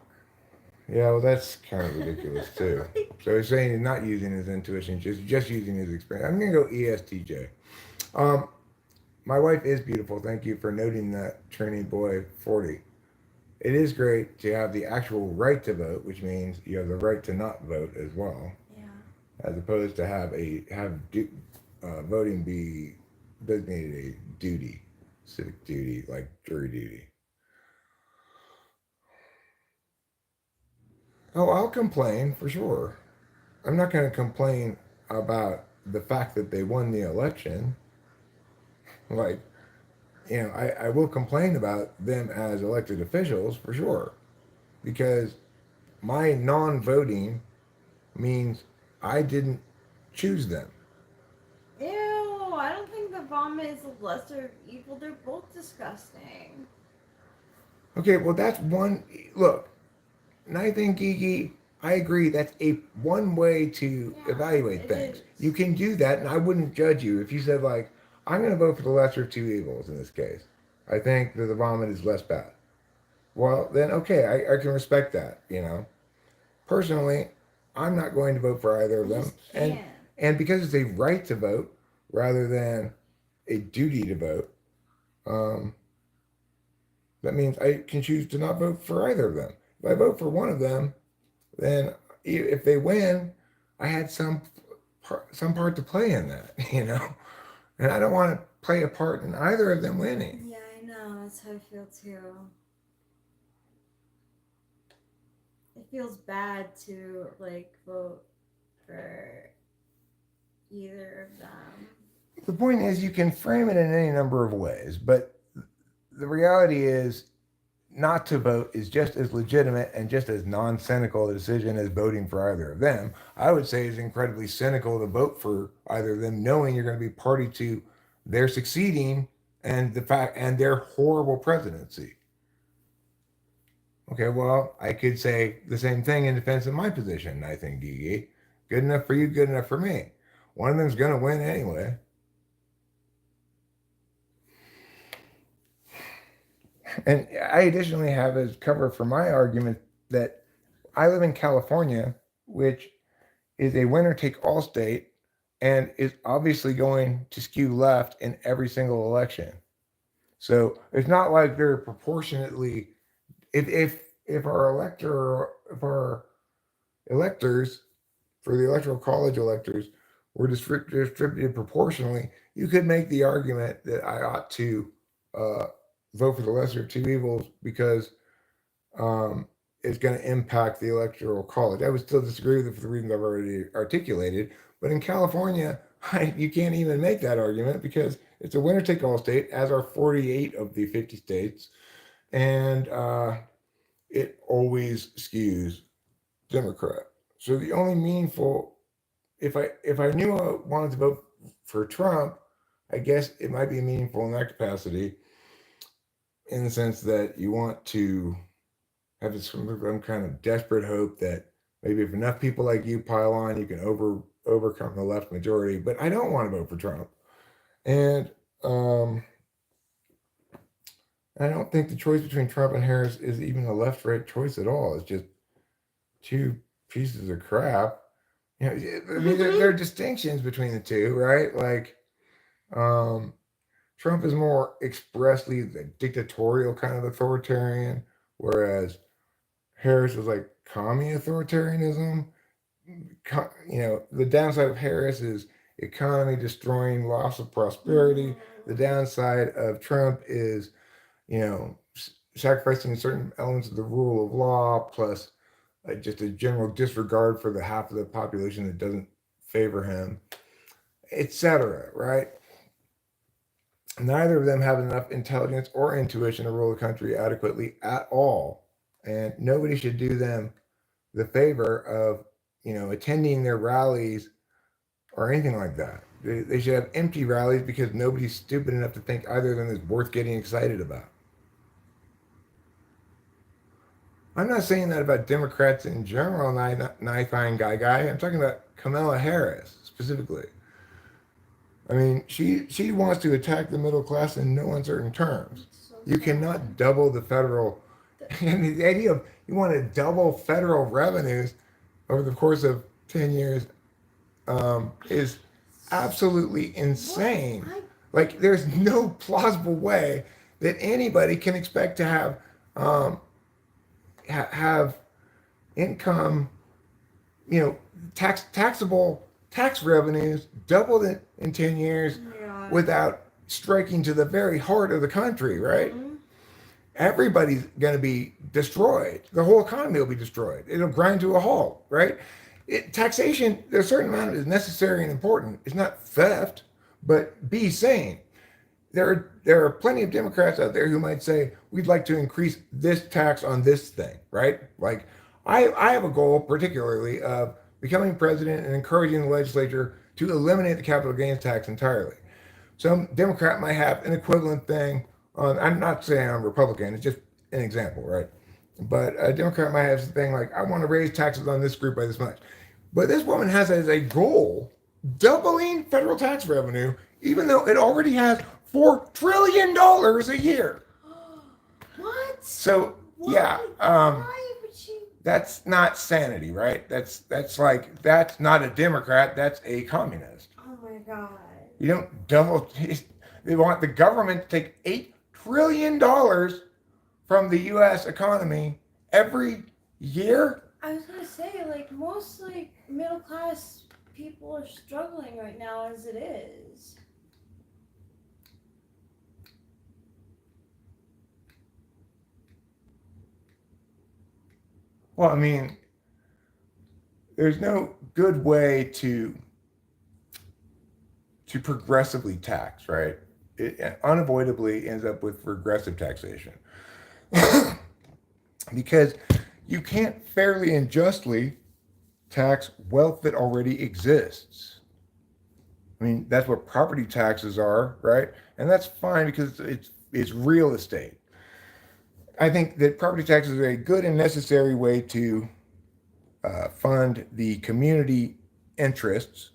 Yeah, well, that's kind of ridiculous too. Like, So he's saying he's not using his intuition, just using his experience. I'm gonna go ESTJ. Um, my wife is beautiful. Thank you for noting that, Training Boy 40. It is great to have the actual right to vote, which means you have the right to not vote as well, yeah. as opposed to voting be designated a duty, civic duty, like jury duty. Oh, I'll complain for sure. I'm not going to complain about the fact that they won the election. Like, I will complain about them as elected officials for sure, because my non-voting means I didn't choose them. Ew, I don't think the vomit is a lesser evil. They're both disgusting. Okay, well that's one. Look, Ninth and Geeky, I agree. That's a one way to Yeah, evaluate it things. is. You can do that, and I wouldn't judge you if you said like, "I'm going to vote for the lesser of two evils." In this case, I think that the vomit is less bad. Well, then okay, I can respect that. Personally, I'm not going to vote for either I of them, just and can't. and because it's a right to vote rather than a duty to vote, um, that means I can choose to not vote for either of them. If I vote for one of them, then if they win, I had some part to play in that, and I don't want to play a part in either of them winning. Yeah, I know. That's how I feel too. It feels bad to like vote for either of them. The point is, you can frame it in any number of ways, but the reality is, not to vote is just as legitimate and just as non-cynical a decision as voting for either of them. I would say it's incredibly cynical to vote for either of them, knowing you're going to be party to their succeeding and the fact and their horrible presidency. Okay, well, I could say the same thing in defense of my position. I think, Gigi, good enough for you, good enough for me. One of them's going to win anyway. And I additionally have as cover for my argument that I live in California, which is a winner take all state and is obviously going to skew left in every single election. So it's not like they're proportionately if our electors for the electoral college electors were distributed proportionally, you could make the argument that I ought to uh, vote for the lesser of two evils because um, it's going to impact the electoral college. I would still disagree with it for the reasons I've already articulated. But in California, you can't even make that argument because it's a winner take all state, as are 48 of the 50 states. And it always skews Democrat. So the only meaningful, if I knew I wanted to vote for Trump, I guess it might be meaningful in that capacity, in the sense that you want to have some kind of desperate hope that maybe if enough people like you pile on, you can overcome the left majority. But I don't want to vote for Trump, and um, I don't think the choice between Trump and Harris is even a left-right choice at all. It's just two pieces of crap. I mean, there are distinctions between the two, right? Like, um, Trump is more expressly the dictatorial kind of authoritarian, whereas Harris is like commie authoritarianism. The downside of Harris is economy destroying, loss of prosperity. The downside of Trump is, sacrificing certain elements of the rule of law, plus just a general disregard for the half of the population that doesn't favor him, etc. Right? Neither of them have enough intelligence or intuition to rule the country adequately at all, and nobody should do them the favor of, attending their rallies or anything like that. They should have empty rallies because nobody's stupid enough to think either of them is worth getting excited about. I'm not saying that about Democrats in general, fine guy. I'm talking about Kamala Harris specifically. I mean, she wants to attack the middle class in no uncertain terms. You cannot double the federal, and the idea of you want to double federal revenues over the course of 10 years is absolutely insane. Like, there's no plausible way that anybody can expect to have income, taxable tax revenues doubled in 10 years without striking to the very heart of the country, right? Mm-hmm. Everybody's going to be destroyed. The whole economy will be destroyed. It'll grind to a halt, right? Taxation, there's a certain amount is necessary and important. It's not theft, but be sane. There are plenty of Democrats out there who might say, we'd like to increase this tax on this thing, right? Like, I have a goal particularly of becoming president and encouraging the legislature to eliminate the capital gains tax entirely. Some Democrat might have an equivalent thing on, I'm not saying I'm Republican, it's just an example, right? But a Democrat might have something like, I want to raise taxes on this group by this much. But this woman has as a goal doubling federal tax revenue, even though it already has $4 trillion a year. What? So, what? Yeah. Why would she? That's not sanity, right? That's not a Democrat, that's a communist. Oh my God. You don't double, they want the government to take $8 trillion from the U.S. economy every year. I was gonna say, like, most middle class people are struggling right now as it is. Well, I mean, there's no good way to progressively tax, right? It unavoidably ends up with regressive taxation. Because you can't fairly and justly tax wealth that already exists. I mean, that's what property taxes are, right? And that's fine because it's real estate. I think that property taxes are a good and necessary way to fund the community interests.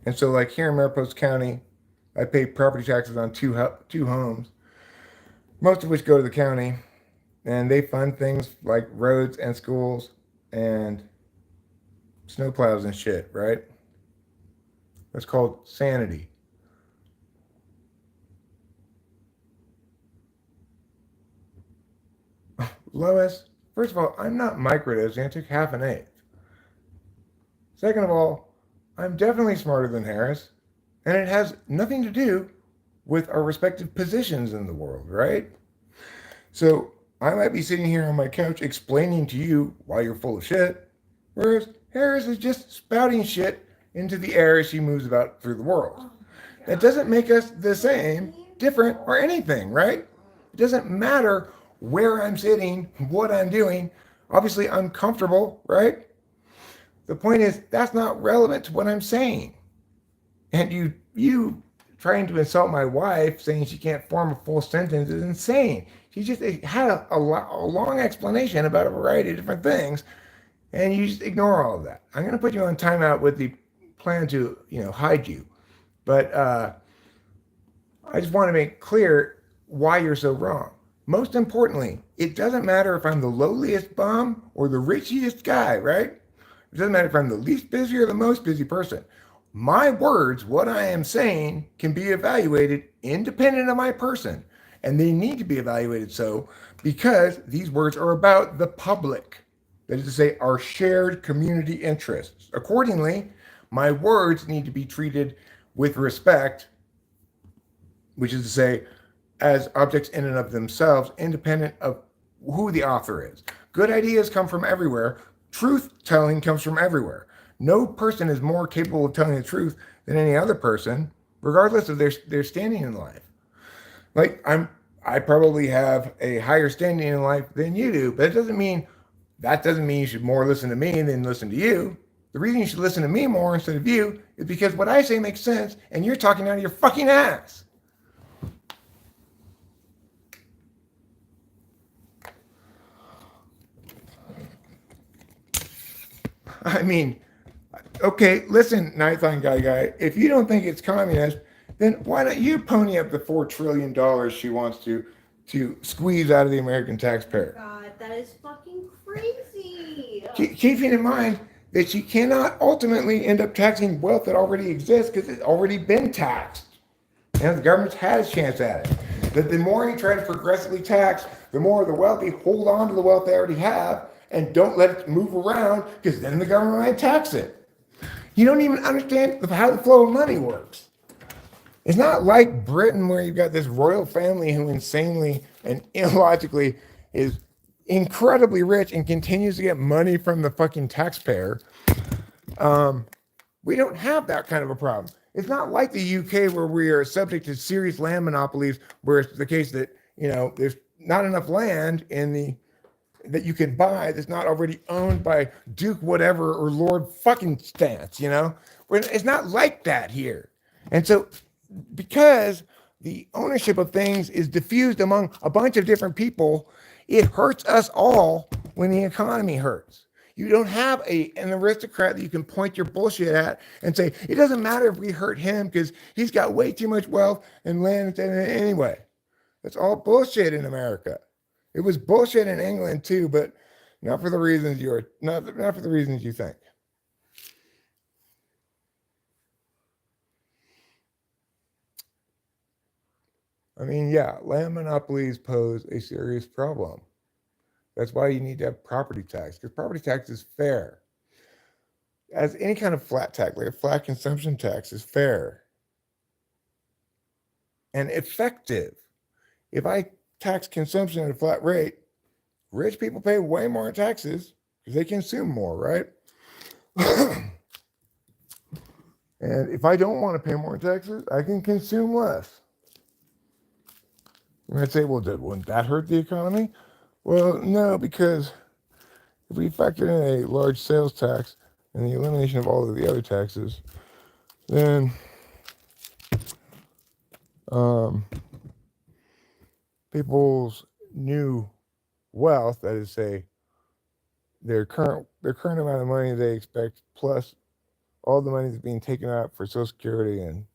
And so, like here in Mariposa County, I pay property taxes on two homes, most of which go to the county, and they fund things like roads and schools and snowplows and shit, right? That's called sanity. Lois, first of all, I'm not microdosing. I took half an eighth. Second of all, I'm definitely smarter than Harris, and it has nothing to do with our respective positions in the world, right? So I might be sitting here on my couch explaining to you why you're full of shit, whereas Harris is just spouting shit into the air as she moves about through the world. That doesn't make us the same, different, or anything, right? It doesn't matter where I'm sitting, what I'm doing. Obviously, I'm comfortable, right? The point is, that's not relevant to what I'm saying. And you trying to insult my wife, saying she can't form a full sentence is insane. She just had a long explanation about a variety of different things, and you just ignore all of that. I'm going to put you on timeout with the plan to, hide you. But I just want to make clear why you're so wrong. Most importantly, it doesn't matter if I'm the lowliest bum or the richest guy, right? It doesn't matter if I'm the least busy or the most busy person. My words, what I am saying, can be evaluated independent of my person. And they need to be evaluated so because these words are about the public. That is to say, our shared community interests. Accordingly, my words need to be treated with respect, which is to say, as objects in and of themselves, independent of who the author is. Good ideas come from everywhere. Truth telling comes from everywhere. No person is more capable of telling the truth than any other person, regardless of their standing in life. Like I probably have a higher standing in life than you do, but that doesn't mean you should more listen to me than listen to you. The reason you should listen to me more instead of you is because what I say makes sense and you're talking out of your fucking ass. I mean, okay, listen, Nighthon guy, if you don't think it's communist, then why don't you pony up the $4 trillion she wants to squeeze out of the American taxpayer? God, that is fucking crazy. Keeping in mind that she cannot ultimately end up taxing wealth that already exists because it's already been taxed. And the government has a chance at it. That the more you try to progressively tax, the more the wealthy hold on to the wealth they already have and don't let it move around because then the government might tax it. You don't even understand how the flow of money works. It's not like Britain where you've got this royal family who insanely and illogically is incredibly rich and continues to get money from the fucking taxpayer. We don't have that kind of a problem. It's not like the UK where we are subject to serious land monopolies, where it's the case that, there's not enough land in the that you can buy that's not already owned by Duke whatever or Lord fucking Stance, It's not like that here. And so because the ownership of things is diffused among a bunch of different people, it hurts us all when the economy hurts. You don't have an aristocrat that you can point your bullshit at and say, it doesn't matter if we hurt him because he's got way too much wealth and land anyway. That's all bullshit in America. It was bullshit in England too, but not for the reasons not for the reasons you think. I mean, yeah, land monopolies pose a serious problem. That's why you need to have property tax, because property tax is fair. As any kind of flat tax, like a flat consumption tax, is fair and effective. If I tax consumption at a flat rate, rich people pay way more in taxes because they consume more, right? And if I don't want to pay more taxes, I can consume less. You might say, well, wouldn't that hurt the economy? Well, no, because if we factor in a large sales tax and the elimination of all of the other taxes, then people's new wealth, that is, say, their current amount of money they expect, plus all the money that's being taken out for Social Security and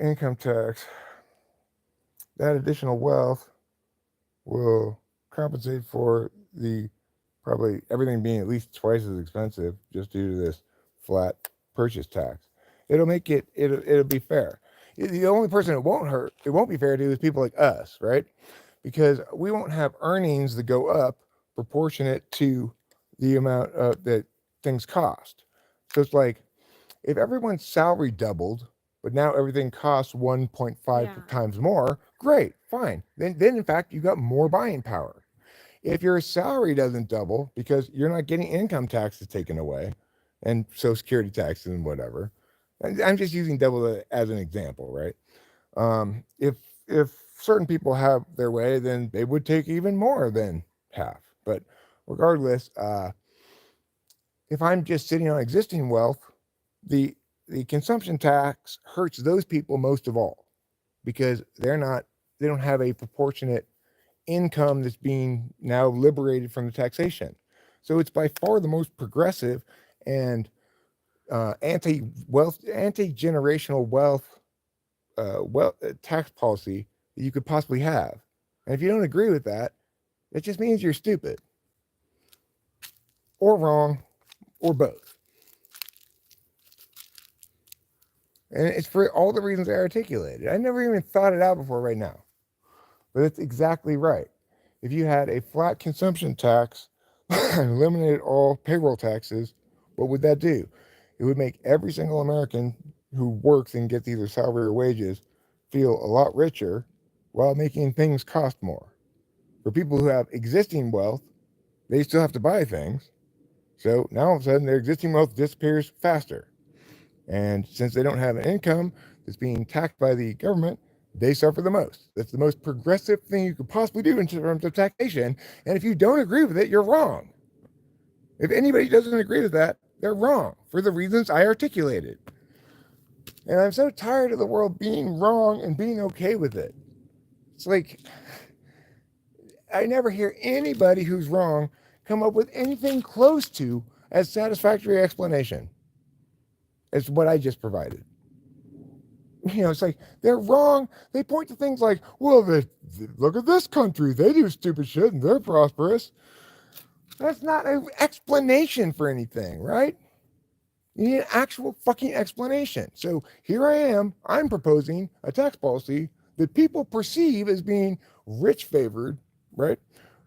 income tax, that additional wealth will compensate for the probably everything being at least twice as expensive just due to this flat purchase tax. It'll make it'll be fair. The only person it won't be fair to is people like us, right? Because we won't have earnings that go up proportionate to the amount that things cost. So it's like if everyone's salary doubled, but now everything costs 1.5 times more, great, fine. Then in fact you got more buying power. If your salary doesn't double because you're not getting income taxes taken away and Social Security taxes and whatever, I'm just using double as an example, right? If certain people have their way, then they would take even more than half. But regardless, if I'm just sitting on existing wealth, the consumption tax hurts those people most of all because they don't have a proportionate income that's being now liberated from the taxation. So it's by far the most progressive and anti-generational wealth tax policy that you could possibly have. And if you don't agree with that, it just means you're stupid or wrong or both. And it's for all the reasons I articulated. I never even thought it out before right now. But it's exactly right. If you had a flat consumption tax and eliminated all payroll taxes, what would that do? It would make every single American who works and gets either salary or wages feel a lot richer while making things cost more. For people who have existing wealth, they still have to buy things. So now all of a sudden their existing wealth disappears faster. And since they don't have an income that's being taxed by the government, they suffer the most. That's the most progressive thing you could possibly do in terms of taxation. And if you don't agree with it, you're wrong. If anybody doesn't agree with that, they're wrong for the reasons I articulated. And I'm so tired of the world being wrong and being okay with it. It's like, I never hear anybody who's wrong come up with anything close to as satisfactory explanation as what I just provided. It's like they're wrong. They point to things like, well, look at this country. They do stupid shit and they're prosperous. That's not an explanation for anything, right? You need an actual fucking explanation. So here I am. I'm proposing a tax policy that people perceive as being rich favored, right?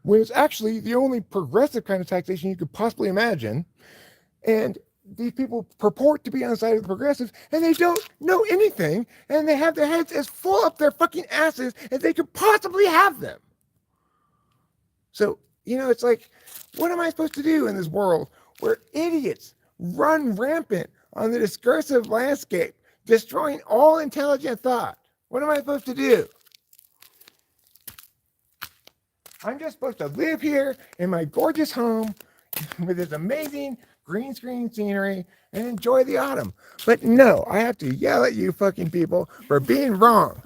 When it's actually the only progressive kind of taxation you could possibly imagine. And these people purport to be on the side of the progressives, and they don't know anything, and they have their heads as full up their fucking asses as they could possibly have them. So, it's like, what am I supposed to do in this world where idiots run rampant on the discursive landscape, destroying all intelligent thought? What am I supposed to do? I'm just supposed to live here in my gorgeous home with this amazing green screen scenery and enjoy the autumn. But no, I have to yell at you fucking people for being wrong.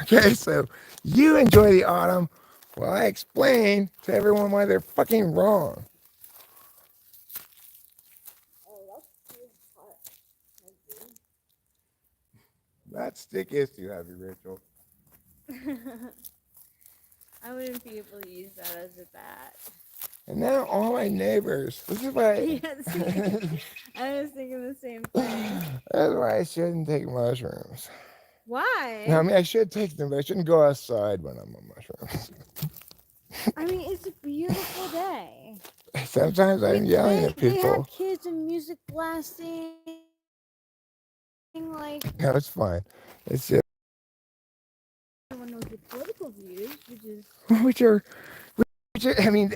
Okay, so you enjoy the autumn while I explain to everyone why they're fucking wrong. That stick is too heavy, Rachel. I wouldn't be able to use that as a bat. And now all my neighbors. This is why. I was thinking the same thing. That's why I shouldn't take mushrooms. Why? No, I mean, I should take them, but I shouldn't go outside when I'm on mushrooms. I mean, it's a beautiful day. Sometimes I'm yelling at people. They have kids and music blasting. Like. No, it's fine. It's just. Everyone knows your political views, which are, I mean,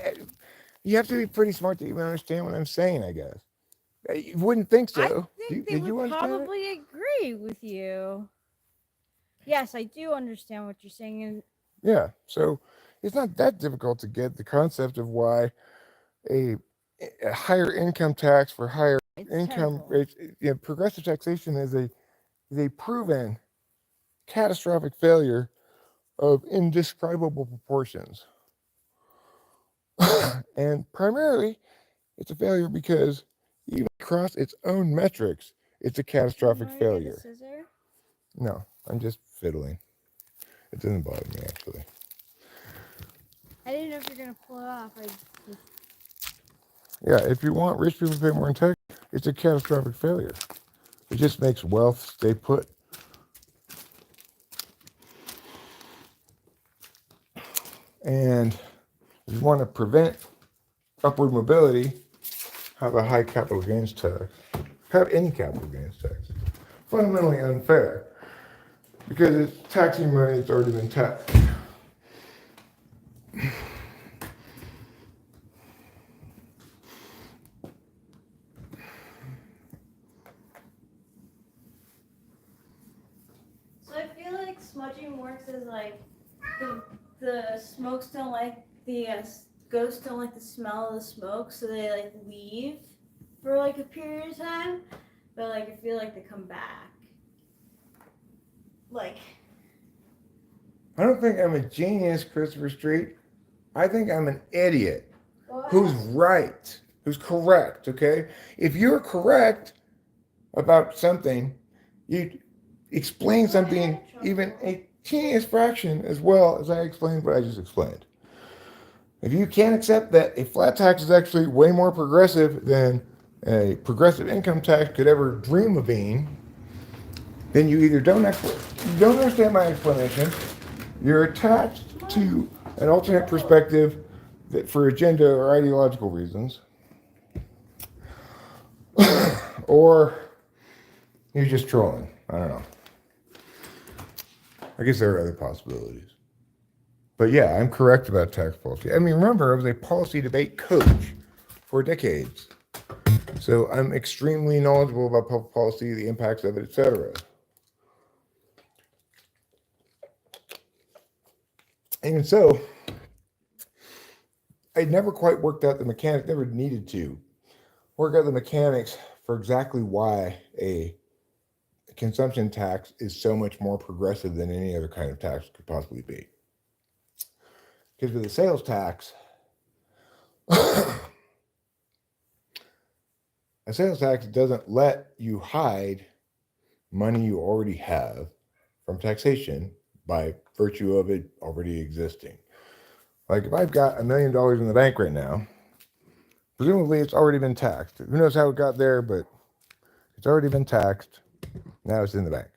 you have to be pretty smart to even understand what I'm saying, I guess. You wouldn't think so. I think they would probably agree with you. Yes, I do understand what you're saying. And yeah, so it's not that difficult to get the concept of why a higher income tax for higher income rates, progressive taxation is a proven catastrophic failure of indescribable proportions. And primarily, it's a failure because even across its own metrics, it's a catastrophic failure. No, I'm just fiddling. It doesn't bother me, actually. I didn't know if you're going to pull it off. Yeah, if you want rich people to pay more in tax, it's a catastrophic failure. It just makes wealth stay put. And if you want to prevent upward mobility, have a high capital gains tax. Have any capital gains tax. Fundamentally unfair because it's taxing money that's already been taxed. So I feel like smudging works as like the smokes don't like the ghosts don't like the smell of the smoke, so they like leave for like a period of time, but like I feel like they come back. Like, I don't think I'm a genius, Christopher Street. I think I'm an idiot who's right, who's correct, okay? If you're correct about something, you explain something even a teeniest fraction as well as I explained what I just explained. If you can't accept that a flat tax is actually way more progressive than a progressive income tax could ever dream of being, then you either you don't understand my explanation, you're attached to an alternate perspective that for agenda or ideological reasons, or you're just trolling. I don't know. I guess there are other possibilities. But yeah, I'm correct about tax policy. I mean, remember, I was a policy debate coach for decades. So I'm extremely knowledgeable about public policy, the impacts of it, etc. And so I never quite worked out the mechanics, never needed to work out the mechanics for exactly why a consumption tax is so much more progressive than any other kind of tax could possibly be. Because with a sales tax, a sales tax doesn't let you hide money you already have from taxation by virtue of it already existing. Like if I've got $1 million in the bank right now, presumably it's already been taxed. Who knows how it got there, but it's already been taxed. Now it's in the bank.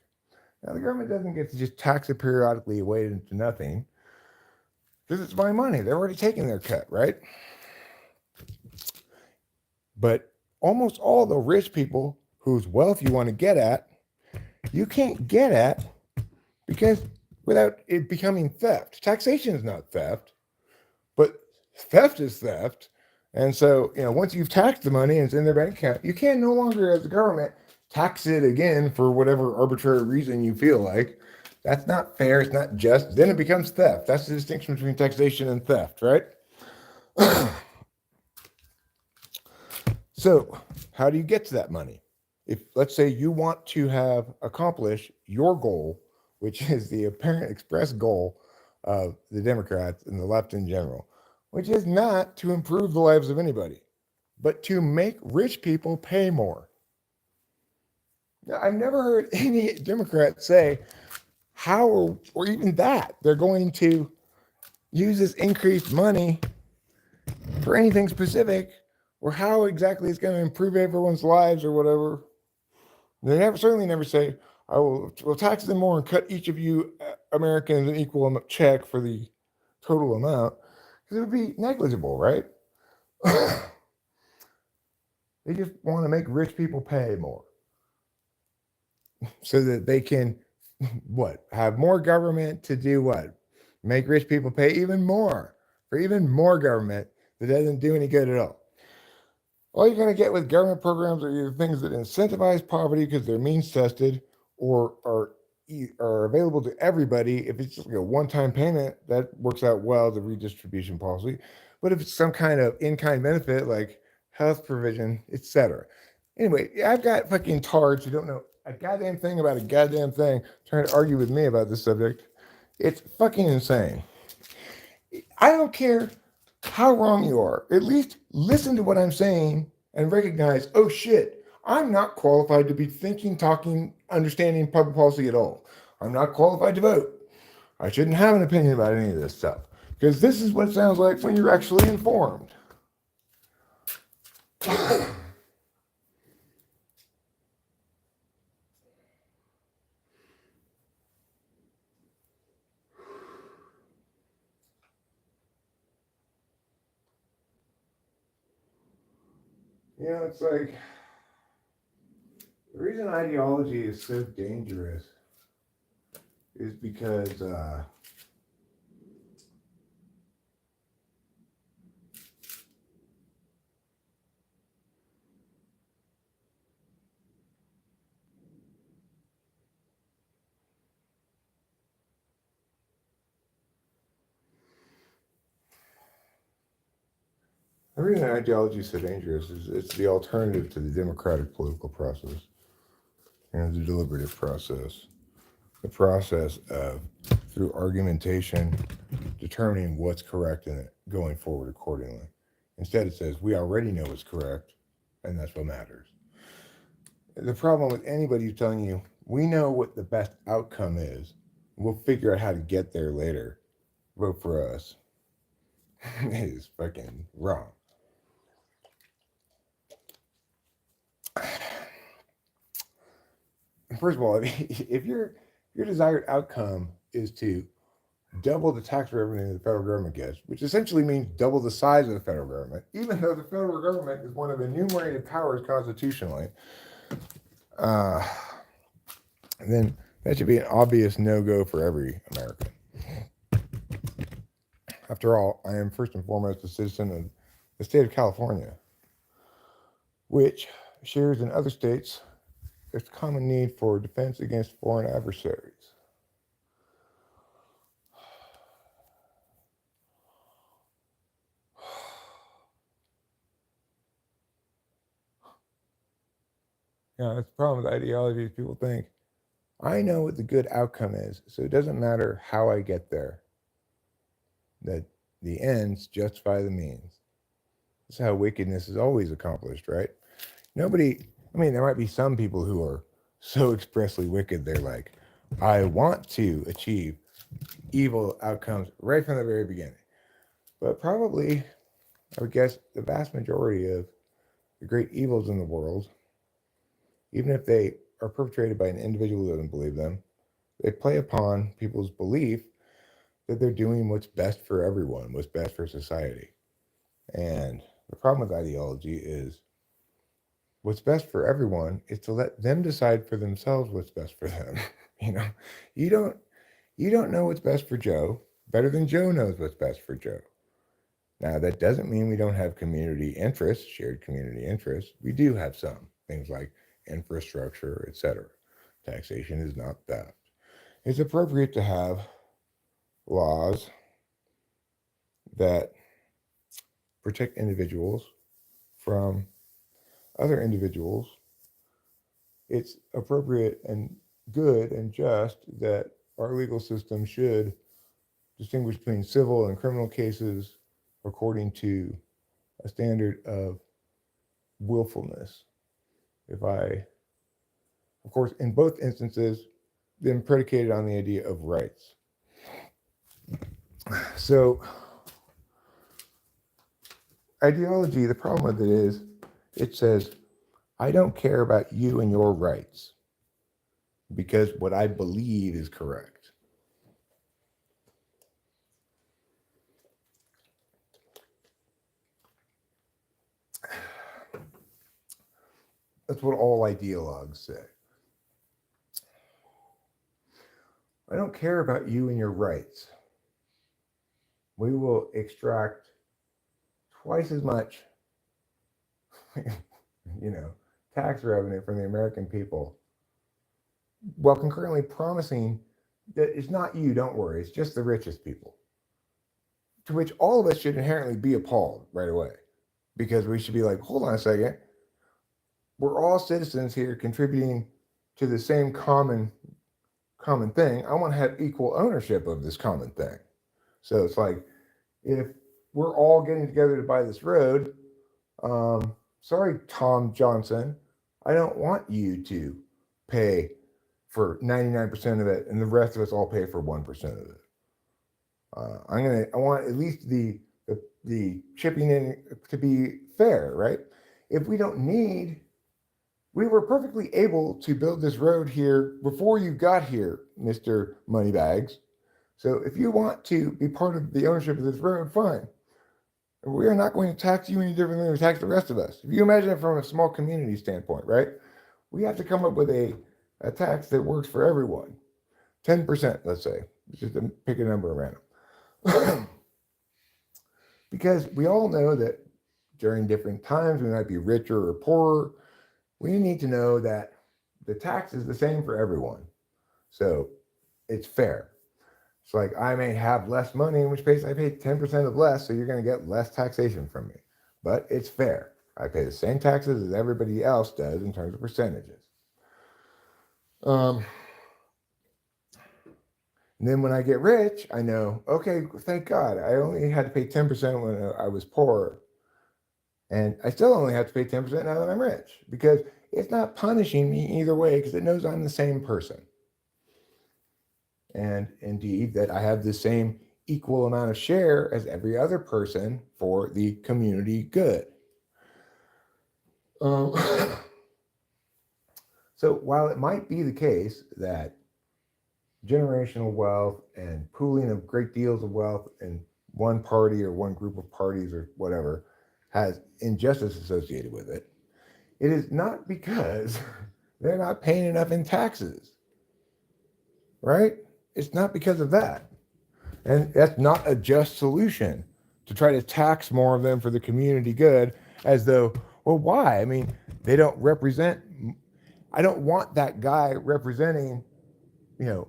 Now the government doesn't get to just tax it periodically away into nothing because it's my money. They're already taking their cut, right? But almost all the rich people whose wealth you want to get at, you can't get at because without it becoming theft. Taxation is not theft, but theft is theft. And so, once you've taxed the money and it's in their bank account, you can no longer, as the government, tax it again for whatever arbitrary reason you feel like. That's not fair. It's not just. Then it becomes theft. That's the distinction between taxation and theft, right? So, how do you get to that money? If, let's say, you want to have accomplished your goal, which is the apparent express goal of the Democrats and the left in general, which is not to improve the lives of anybody, but to make rich people pay more. Now, I've never heard any Democrat say how or even that they're going to use this increased money for anything specific or how exactly it's going to improve everyone's lives or whatever. They certainly never say, I will tax them more and cut each of you Americans an equal check for the total amount, because it would be negligible, right? They just want to make rich people pay more so that they can have more government to do what? Make rich people pay even more for even more government that doesn't do any good at all. All you're going to get with government programs are either things that incentivize poverty because they're means tested or are available to everybody. If it's just a one-time payment, that works out well as a redistribution policy. But if it's some kind of in-kind benefit like health provision, etc. Anyway, I've got fucking tards who don't know a goddamn thing about a goddamn thing trying to argue with me about this subject. It's fucking insane. I don't care how wrong you are. At least listen to what I'm saying and recognize, oh shit, I'm not qualified to be thinking, talking, understanding public policy at all. I'm not qualified to vote. I shouldn't have an opinion about any of this stuff because this is what it sounds like when you're actually informed. It's like the reason ideology is so dangerous is because the reason ideology is so dangerous is it's the alternative to the democratic political process and the deliberative process. The process of, through argumentation, determining what's correct in it, going forward accordingly. Instead, it says, we already know what's correct, and that's what matters. The problem with anybody who's telling you, we know what the best outcome is, we'll figure out how to get there later, vote for us, is fucking wrong. first of all, if your desired outcome is to double the tax revenue the federal government gets, which essentially means double the size of the federal government, even though the federal government is one of the enumerated powers constitutionally, uh, then that should be an obvious no-go for every American. After all, I am first and foremost a citizen of the state of California, which shares in other states its common need for defense against foreign adversaries. Yeah, that's the problem with ideologies. People think, I know what the good outcome is, so it doesn't matter how I get there. That the ends justify the means. That's how wickedness is always accomplished, right? Nobody, I mean, there might be some people who are so expressly wicked, they're like, I want to achieve evil outcomes right from the very beginning. But probably, I would guess, the vast majority of the great evils in the world, even if they are perpetrated by an individual who doesn't believe them, they play upon people's belief that they're doing what's best for everyone, what's best for society. And the problem with ideology is what's best for everyone is to let them decide for themselves what's best for them. you know, you don't know what's best for Joe better than Joe knows what's best for Joe. Now, that doesn't mean we don't have community interests, shared community interests. We do have some things like infrastructure, etc. Taxation is not theft. It's appropriate to have laws that protect individuals from other individuals. It's appropriate and good and just that our legal system should distinguish between civil and criminal cases according to a standard of willfulness. Of course, in both instances, then predicated on the idea of rights. So, ideology, the problem with it is, it says, I don't care about you and your rights because what I believe is correct. That's what all ideologues say. I don't care about you and your rights. We will extract twice as much, tax revenue from the American people, while concurrently promising that it's not you, don't worry, it's just the richest people. To which all of us should inherently be appalled right away, because we should be like, hold on a second, we're all citizens here contributing to the same common thing. I want to have equal ownership of this common thing. So it's like, if we're all getting together to buy this road, sorry, Tom Johnson, I don't want you to pay for 99% of it and the rest of us all pay for 1% of it. I want at least the chipping in to be fair, right? If we don't need, we were perfectly able to build this road here before you got here, Mr. Moneybags. So if you want to be part of the ownership of this road, fine. We are not going to tax you any different than we tax the rest of us. If you imagine it from a small community standpoint, right? We have to come up with a tax that works for everyone. 10%, let's say. Just to pick a number random. Because we all know that during different times, we might be richer or poorer. We need to know that the tax is the same for everyone. So it's fair. It's like I may have less money, in which case I pay 10% of less, so you're going to get less taxation from me. But it's fair. I pay the same taxes as everybody else does in terms of percentages. And then when I get rich, I know, okay, thank God, I only had to pay 10% when I was poor. And I still only have to pay 10% now that I'm rich, because it's not punishing me either way, because it knows I'm the same person. And indeed, that I have the same equal amount of share as every other person for the community good. So So while it might be the case that generational wealth and pooling of great deals of wealth in one party or one group of parties or whatever has injustice associated with it, it is not because they're not paying enough in taxes, right? It's not because of that. And that's not a just solution to try to tax more of them for the community good, as though, well, why? I mean, they don't represent, I don't want that guy representing, you know,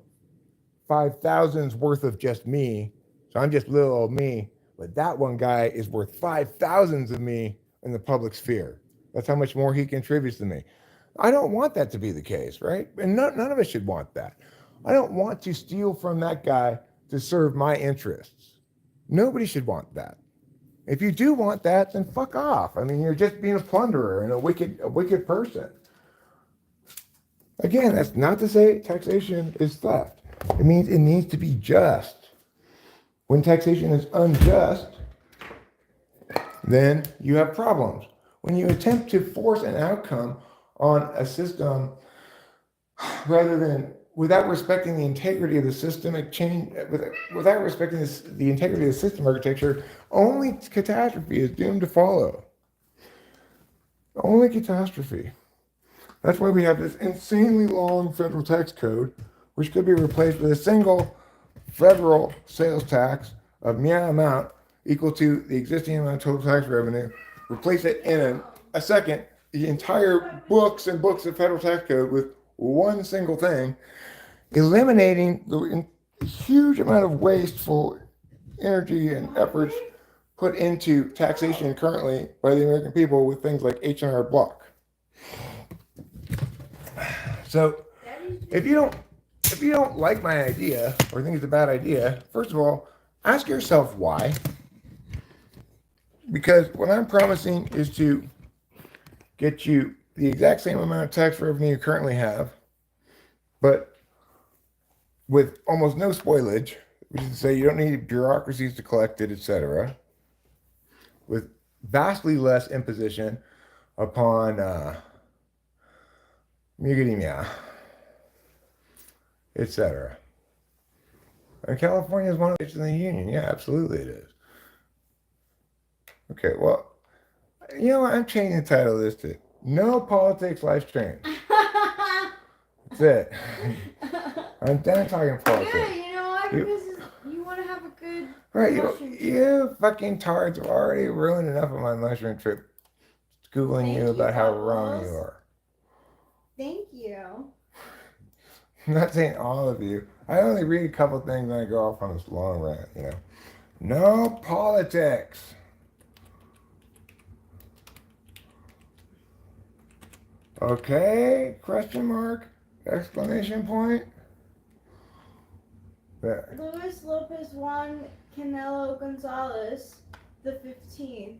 5,000's worth of just me. So I'm just little old me. But that one guy is worth 5,000's of me in the public sphere. That's how much more he contributes to me. I don't want that to be the case, right? And none of us should want that. I don't want to steal from that guy to serve my interests. Nobody should want that. If you do want that, then fuck off. I mean, you're just being a plunderer and a wicked person. Again, that's not to say taxation is theft. It means it needs to be just. When taxation is unjust, then you have problems. When you attempt to force an outcome on a system rather than without respecting the integrity of the systemic change, without respecting the integrity of the system architecture, only catastrophe is doomed to follow. Only catastrophe. That's why we have this insanely long federal tax code, which could be replaced with a single federal sales tax of meow amount equal to the existing amount of total tax revenue. Replace it in a second, the entire books and books of federal tax code with one single thing, eliminating the huge amount of wasteful energy and efforts put into taxation currently by the American people with things like H&R Block. So if you don't like my idea or think it's a bad idea, first of all, ask yourself why. Because what I'm promising is to get you the exact same amount of tax revenue you currently have, but with almost no spoilage, which is to say you don't need bureaucracies to collect it, etc., with vastly less imposition upon Mugadimia, etc. And California is one of the states in the union. Yeah, absolutely it is. Okay, well, you know what? I'm changing the title of this to No Politics, Life Strange. That's it. I'm done talking politics. Good, you know what? Because you want to have a good Right, mushroom you fucking tards have already ruined enough of my mushroom trip. Googling Thank you you, about how Bubbles. wrong you are. Thank you. I'm not saying all of you. I only read a couple things and I go off on this long rant, you know. No politics. Okay? Question mark? Exclamation point? There. Luis Lopez won Canelo Gonzalez the 15th.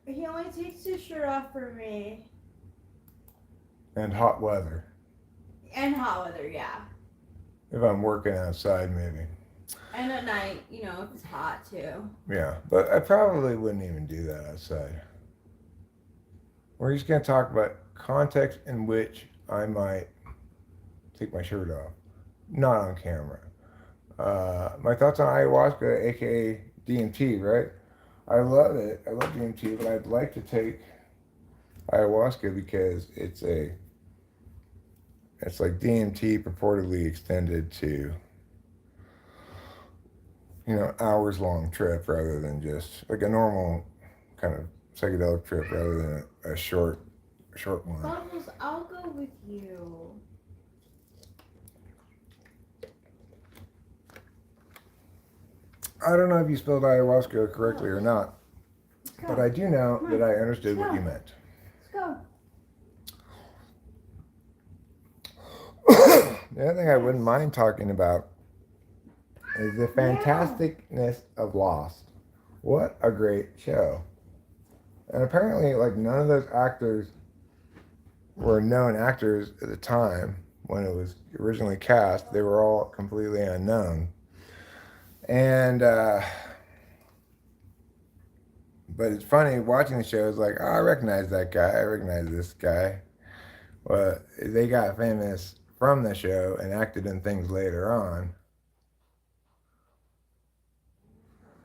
He only takes his shirt off for me. And hot weather. And hot weather, yeah. If I'm working outside, maybe. And at night, you know, if it's hot too. Yeah, but I probably wouldn't even do that outside. We're just going to talk about context in which I might take my shirt off. Not on camera. My thoughts on ayahuasca, aka DMT, right? I love it. I love DMT, but I'd like to take ayahuasca because it's like DMT purportedly extended to, you know, hours long trip rather than just like a normal kind of psychedelic trip rather than a short one. Bubbles, I'll go with you. I don't know if you spelled ayahuasca correctly or not, but I do know that I understood what you meant. Let's go. The other thing I wouldn't mind talking about is the fantasticness of Lost. What a great show. And apparently, like, none of those actors were known actors at the time when it was originally cast. They were all completely unknown. And, but it's funny watching the show. It's like, oh, I recognize that guy. I recognize this guy. Well, they got famous from the show and acted in things later on.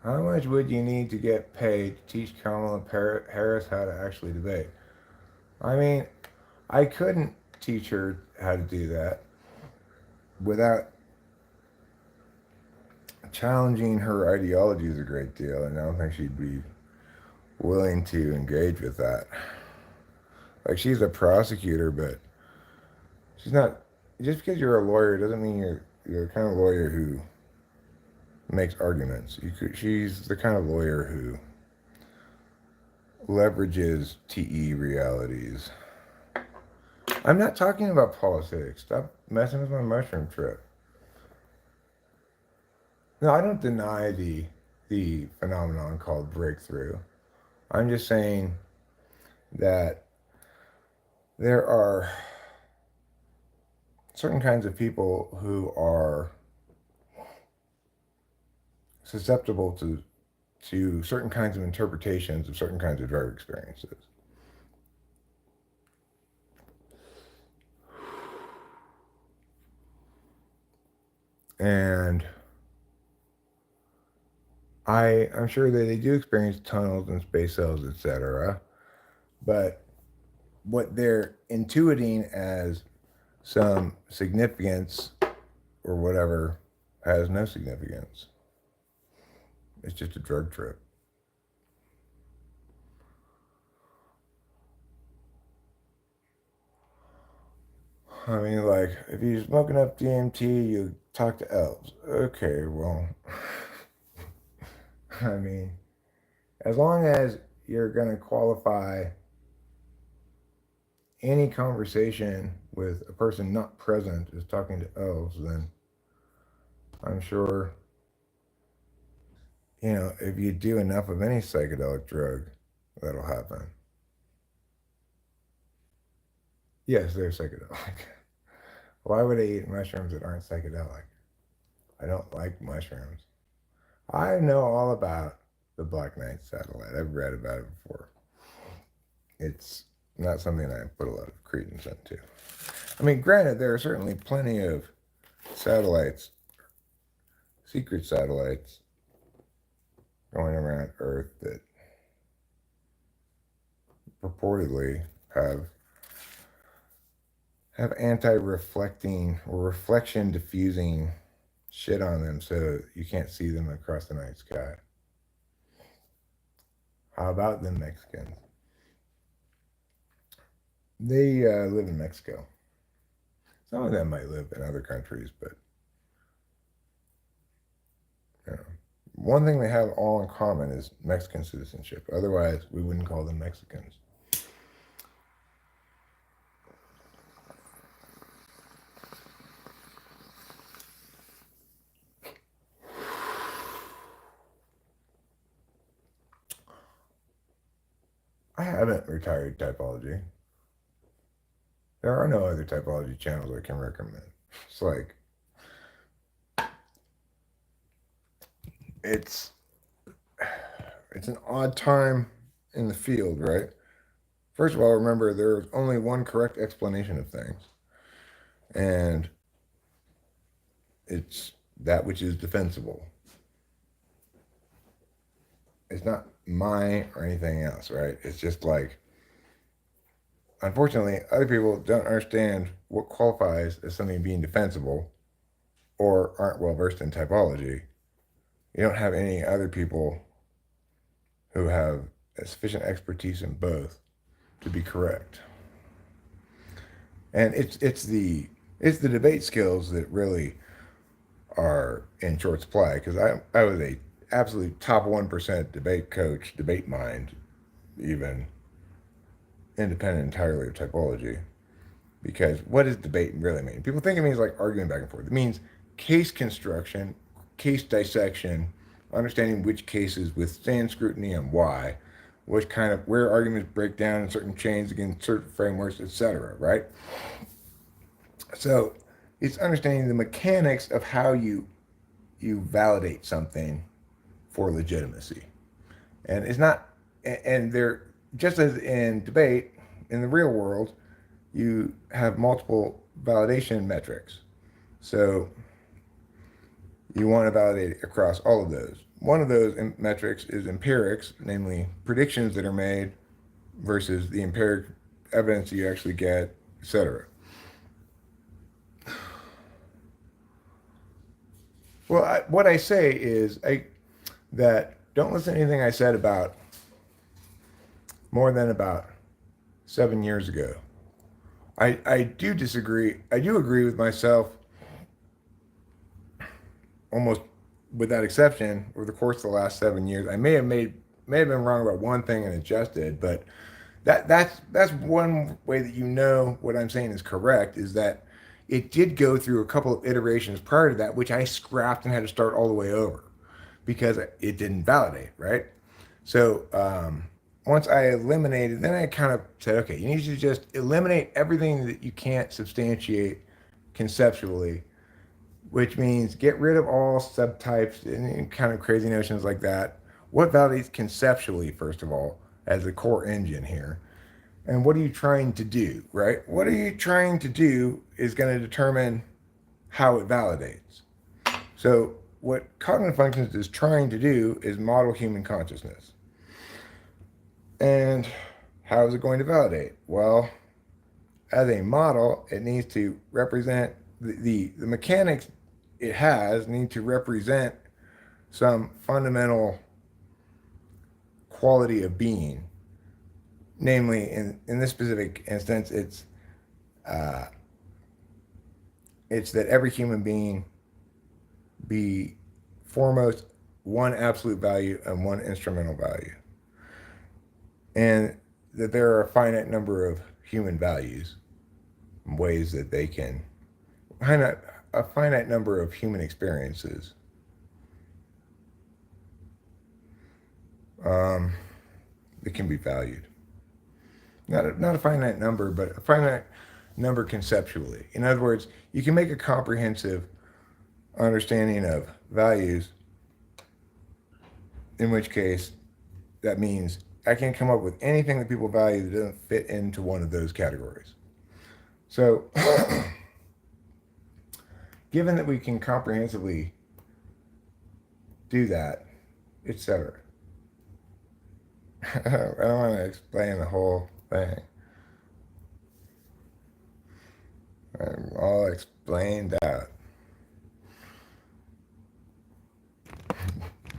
How much would you need to get paid to teach Kamala Harris how to actually debate? I mean, I couldn't teach her how to do that without challenging her ideologies a great deal, and I don't think she'd be willing to engage with that. Like, she's a prosecutor, but she's not. Just because you're a lawyer doesn't mean you're the kind of lawyer who makes arguments. She's the kind of lawyer who leverages TE realities. I'm not talking about politics. Stop messing with my mushroom trip. No, I don't deny the phenomenon called breakthrough. I'm just saying that there are certain kinds of people who are susceptible to certain kinds of interpretations of certain kinds of drug experiences. And I'm sure that they do experience tunnels and space cells, etc. But what they're intuiting as some significance or whatever has no significance. It's just a drug trip. I mean, like, if you smoke enough DMT, you talk to elves. Okay, well, I mean, as long as you're going to qualify any conversation with a person not present as talking to elves, then I'm sure, if you do enough of any psychedelic drug, that'll happen. Yes, they're psychedelic. Why would I eat mushrooms that aren't psychedelic? I don't like mushrooms. I know all about the Black Knight satellite. I've read about it before. It's not something I put a lot of credence into. I mean, granted, there are certainly plenty of satellites, secret satellites, going around Earth that purportedly have anti-reflecting or reflection diffusing shit on them so you can't see them across the night sky. How about them Mexicans? They live in Mexico. Some of them might live in other countries, but one thing they have all in common is Mexican citizenship. Otherwise, we wouldn't call them Mexicans. I haven't retired Typology. There are no other Typology channels I can recommend. It's like, it's an odd time in the field, right? First of all, remember there's only one correct explanation of things, and it's that which is defensible. It's not mine or anything else, right? It's just like, unfortunately, other people don't understand what qualifies as something being defensible or aren't well versed in typology. You don't have any other people who have sufficient expertise in both to be correct. And it's the debate skills that really are in short supply, because I was a absolute top 1% debate coach, debate mind, even independent entirely of typology. Because what does debate really mean? People think it means like arguing back and forth. It means case construction, case dissection, understanding which cases withstand scrutiny and why, which kind of where arguments break down in certain chains against certain frameworks, etc. Right? So it's understanding the mechanics of how you validate something for legitimacy. And it's not, and they're just as in debate in the real world, you have multiple validation metrics. So you want to validate it across all of those. One of those metrics is empirics, namely predictions that are made versus the empiric evidence you actually get, etc. Well, what I say is that don't listen to anything I said about more than about 7 years ago. I do disagree. I do agree with myself almost without exception over the course of the last 7 years. I may have been wrong about one thing and adjusted, but that's one way that you know what I'm saying is correct is that it did go through a couple of iterations prior to that, which I scrapped and had to start all the way over because it didn't validate, right? So once I eliminated, then I kind of said, okay, you need to just eliminate everything that you can't substantiate conceptually, which means get rid of all subtypes and kind of crazy notions like that. What validates conceptually, first of all, as the core engine here? And what are you trying to do, right? What are you trying to do is going to determine how it validates. So, what cognitive functions is trying to do is model human consciousness. And how is it going to validate? Well, as a model, it needs to represent the mechanics it has need to represent some fundamental quality of being. Namely, in this specific instance, it's that every human being be foremost one absolute value and one instrumental value. And that there are a finite number of human values, ways that they can, a finite number of human experiences. That can be valued. Not a finite number, but a finite number conceptually. In other words, you can make a comprehensive understanding of values, in which case that means I can come up with anything that people value that doesn't fit into one of those categories. So, given that we can comprehensively do that, etc. I don't want to explain the whole thing. I'm all explained out.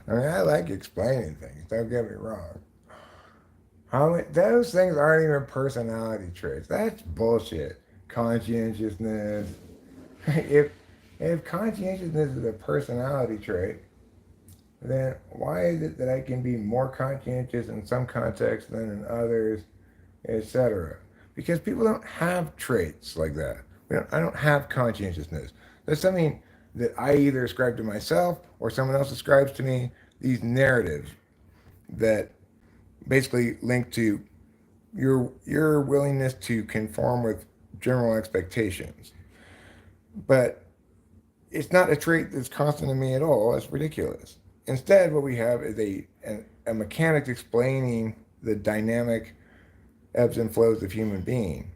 I mean, I like explaining things, don't get me wrong. Those things aren't even personality traits. That's bullshit. Conscientiousness. If conscientiousness is a personality trait, then why is it that I can be more conscientious in some contexts than in others, etc.? Because people don't have traits like that. I don't have conscientiousness. That's something that I either ascribe to myself or someone else ascribes to me. These narratives that basically link to your willingness to conform with general expectations. But it's not a trait that's constant in me at all. It's ridiculous. Instead, what we have is a mechanic explaining the dynamic ebbs and flows of human being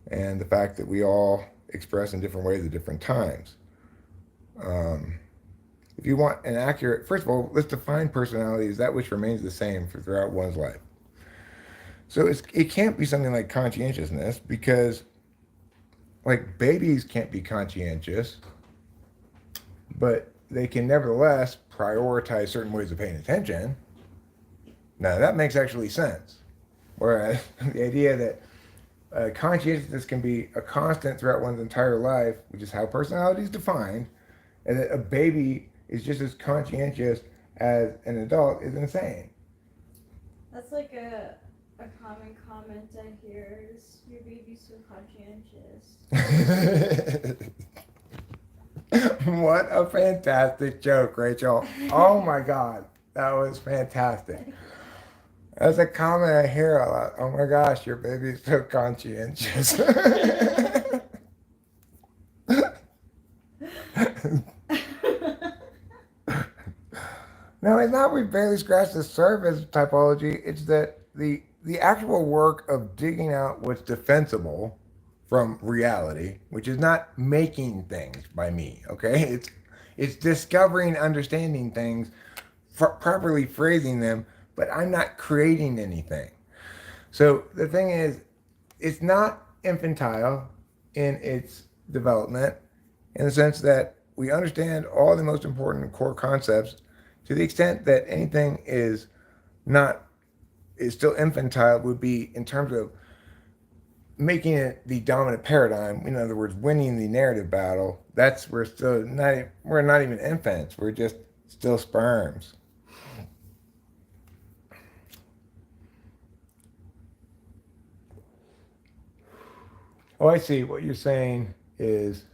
and the fact that we all express in different ways at different times. If you want an accurate, first of all, let's define personality as that which remains the same throughout one's life. So it can't be something like conscientiousness because, like, babies can't be conscientious, but they can nevertheless prioritize certain ways of paying attention. Now, that makes actually sense. Whereas the idea that conscientiousness can be a constant throughout one's entire life, which is how personality is defined, and that a baby is just as conscientious as an adult is insane. That's like a common comment I hear is your baby's so conscientious. What a fantastic joke, Rachel. Oh my God, that was fantastic. That's a comment I hear a lot. Oh my gosh, your baby's so conscientious. No, it's not we barely scratched the surface of typology. It's that the actual work of digging out what's defensible from reality, which is not making things by me, okay? It's discovering, understanding things, properly phrasing them, but I'm not creating anything. So the thing is, it's not infantile in its development in the sense that we understand all the most important core concepts to the extent that anything not is still infantile would be in terms of making it the dominant paradigm. In other words, winning the narrative battle. That's we're not even infants. We're just still sperms. Oh, I see. What you're saying is,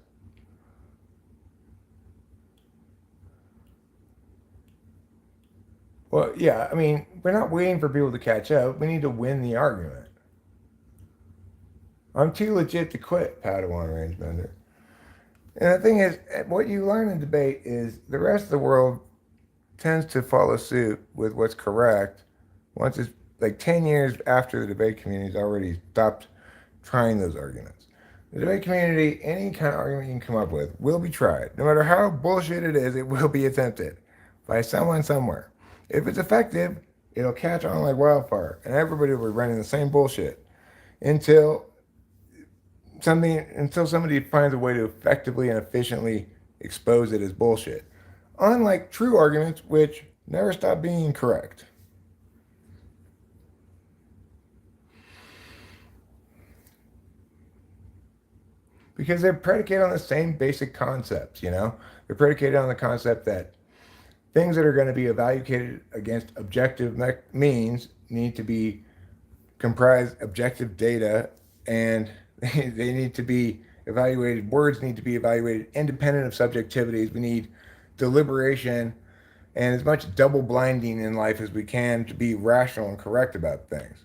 well, yeah. I mean, we're not waiting for people to catch up. We need to win the argument. I'm too legit to quit, Padawan Rangebender. And the thing is, what you learn in debate is the rest of the world tends to follow suit with what's correct once it's like 10 years after the debate community's already stopped trying those arguments. The debate community, any kind of argument you can come up with, will be tried. No matter how bullshit it is, it will be attempted by someone somewhere. If it's effective, it'll catch on like wildfire, and everybody will be running the same bullshit until somebody finds a way to effectively and efficiently expose it as bullshit. Unlike true arguments, which never stop being correct. Because they're predicated on the same basic concepts, you know? They're predicated on the concept that things that are going to be evaluated against objective means need to be comprise objective data, and they need to be evaluated. Words need to be evaluated independent of subjectivities. We need deliberation and as much double blinding in life as we can to be rational and correct about things.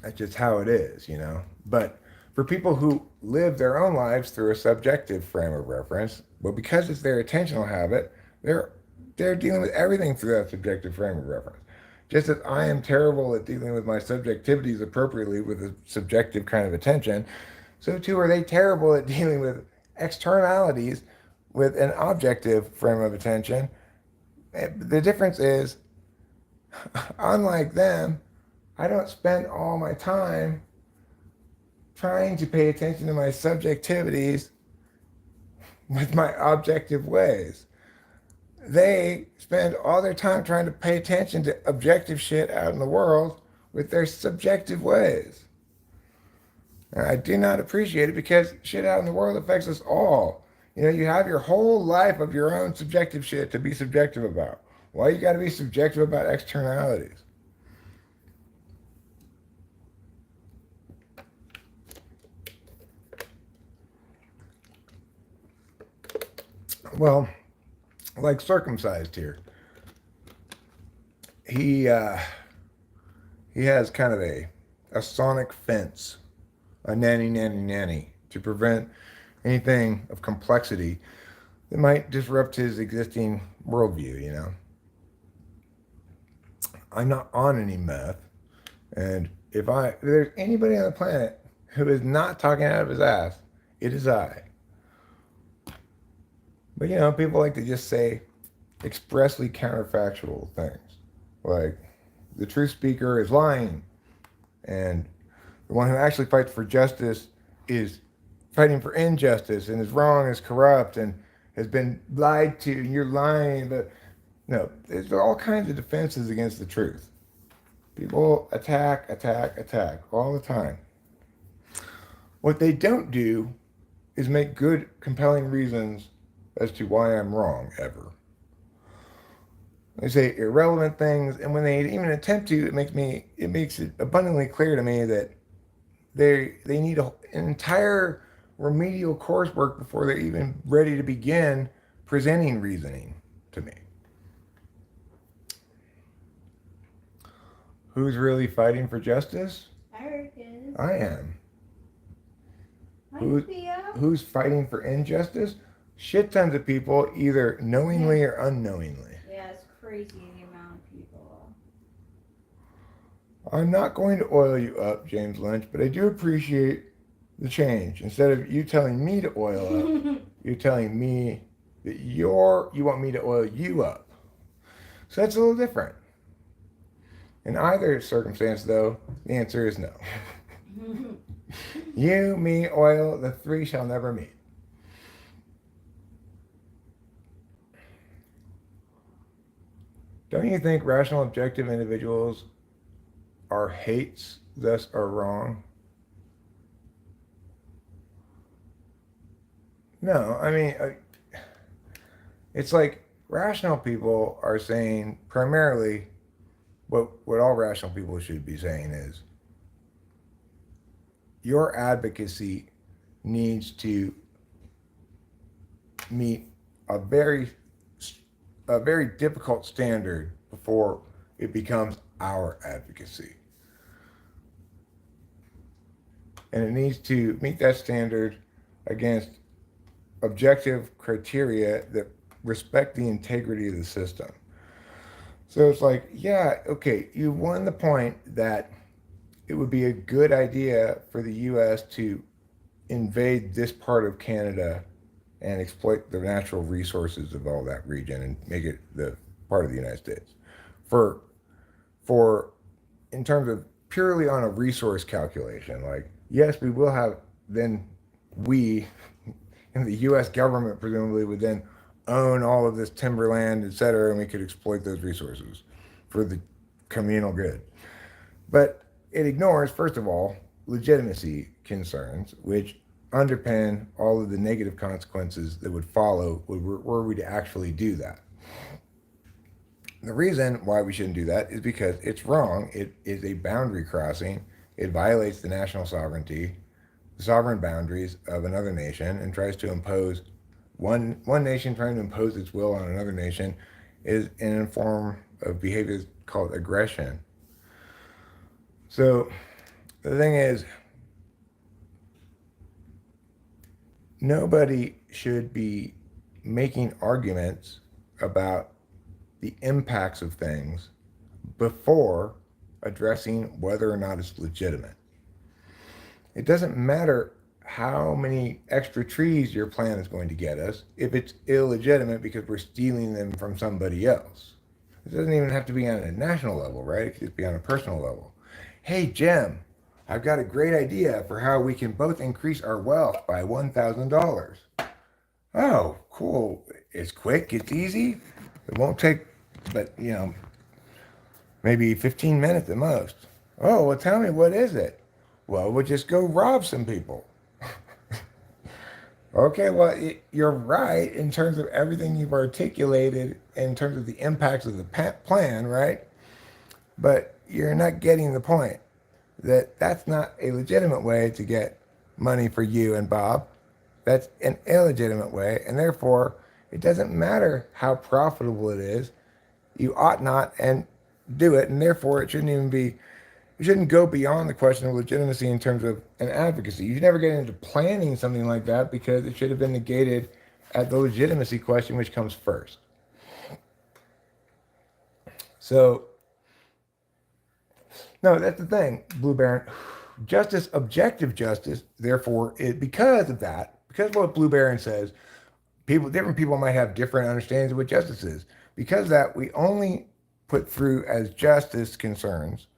That's just how it is, you know. But for people who live their own lives through a subjective frame of reference, but because it's their attentional habit, they're dealing with everything through that subjective frame of reference. Just as I am terrible at dealing with my subjectivities appropriately with a subjective kind of attention, so too are they terrible at dealing with externalities with an objective frame of attention. The difference is, unlike them, I don't spend all my time trying to pay attention to my subjectivities with my objective ways. They spend all their time trying to pay attention to objective shit out in the world with their subjective ways. And I do not appreciate it because shit out in the world affects us all. You know, you have your whole life of your own subjective shit to be subjective about. Why you got to be subjective about externalities? Well, like circumcised here. He he has kind of a sonic fence, a nanny to prevent anything of complexity that might disrupt his existing worldview, you know. I'm not on any meth, and if there's anybody on the planet who is not talking out of his ass, it is I. But you know, people like to just say expressly counterfactual things. Like the truth speaker is lying, and the one who actually fights for justice is fighting for injustice and is wrong, is corrupt, and has been lied to, and you're lying. But no, there's all kinds of defenses against the truth. People attack all the time. What they don't do is make good, compelling reasons as to why I'm wrong ever. They say irrelevant things, and when they even attempt to, it makes it abundantly clear to me that they need an entire remedial coursework before they're even ready to begin presenting reasoning to me. Who's really fighting for justice? Eric is. I am. Hi, Who's fighting for injustice? Shit tons of people, either knowingly or unknowingly. Yeah, it's crazy the amount of people. I'm not going to oil you up, James Lynch, but I do appreciate the change. Instead of you telling me to oil up, you're telling me that you want me to oil you up. So that's a little different. In either circumstance, though, the answer is no. You, me, oil, the three shall never meet. Don't you think rational, objective individuals are hates, thus are wrong? No, I mean, it's like rational people are saying primarily what all rational people should be saying is your advocacy needs to meet a very a very difficult standard before it becomes our advocacy. And it needs to meet that standard against objective criteria that respect the integrity of the system. So it's like, yeah, okay, you won the point that it would be a good idea for the US to invade this part of Canada and exploit the natural resources of all that region and make it the part of the United States. For for in terms of purely on a resource calculation, like yes, we will have then we and the US government presumably would then own all of this timberland, et cetera, and we could exploit those resources for the communal good. But it ignores, first of all, legitimacy concerns, which underpin all of the negative consequences that would follow were we to actually do that. The reason why we shouldn't do that is because it's wrong. It is a boundary crossing. It violates the national sovereignty, the sovereign boundaries of another nation, and tries to impose one nation trying to impose its will on another nation is in a form of behavior called aggression. So the thing is, nobody should be making arguments about the impacts of things before addressing whether or not it's legitimate. It doesn't matter how many extra trees your plan is going to get us if it's illegitimate because we're stealing them from somebody else. It doesn't even have to be on a national level, right? It could just be on a personal level. Hey, Jim, I've got a great idea for how we can both increase our wealth by $1,000. Oh, cool. It's quick, it's easy. It won't take, but maybe 15 minutes at most. Oh, well, tell me, what is it? Well, we'll just go rob some people. Okay, well, you're right in terms of everything you've articulated in terms of the impacts of the plan, right? But you're not getting the point that that's not a legitimate way to get money for you and Bob. That's an illegitimate way, and therefore it doesn't matter how profitable it is. You ought not and do it, and therefore it shouldn't even be. You shouldn't go beyond the question of legitimacy in terms of an advocacy. You should never get into planning something like that because it should have been negated at the legitimacy question, which comes first. So, no, that's the thing, Blue Baron. Justice, objective justice, therefore, because of that, because of what Blue Baron says, different people might have different understandings of what justice is. Because of that, we only put through as justice concerns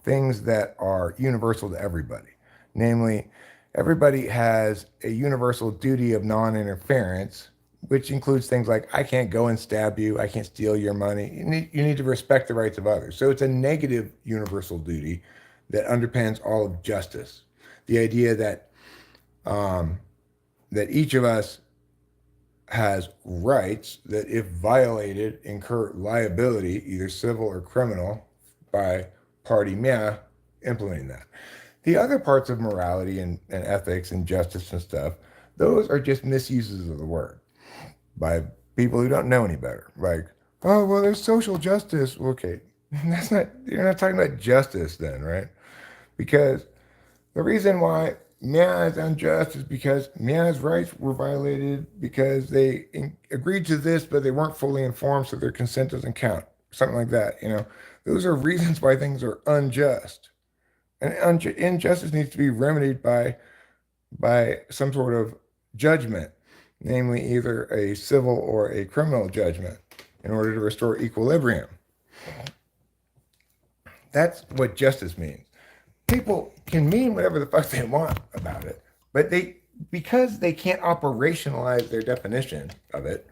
things that are universal to everybody. Namely, everybody has a universal duty of non-interference, which includes things like I can't go and stab you, I can't steal your money. You need to respect the rights of others. So it's a negative universal duty that underpins all of justice. The idea that that each of us has rights that, if violated, incur liability, either civil or criminal, by party mea implementing that. The other parts of morality and ethics and justice and stuff, those are just misuses of the word by people who don't know any better. Like, oh, well, there's social justice. Okay, you're not talking about justice then, right? Because the reason why Mia is unjust is because Mia's rights were violated because they agreed to this, but they weren't fully informed, so their consent doesn't count. Something like that. Those are reasons why things are unjust. And injustice needs to be remedied by some sort of judgment, namely either a civil or a criminal judgment, in order to restore equilibrium. That's what justice means. People can mean whatever the fuck they want about it, but because they can't operationalize their definition of it.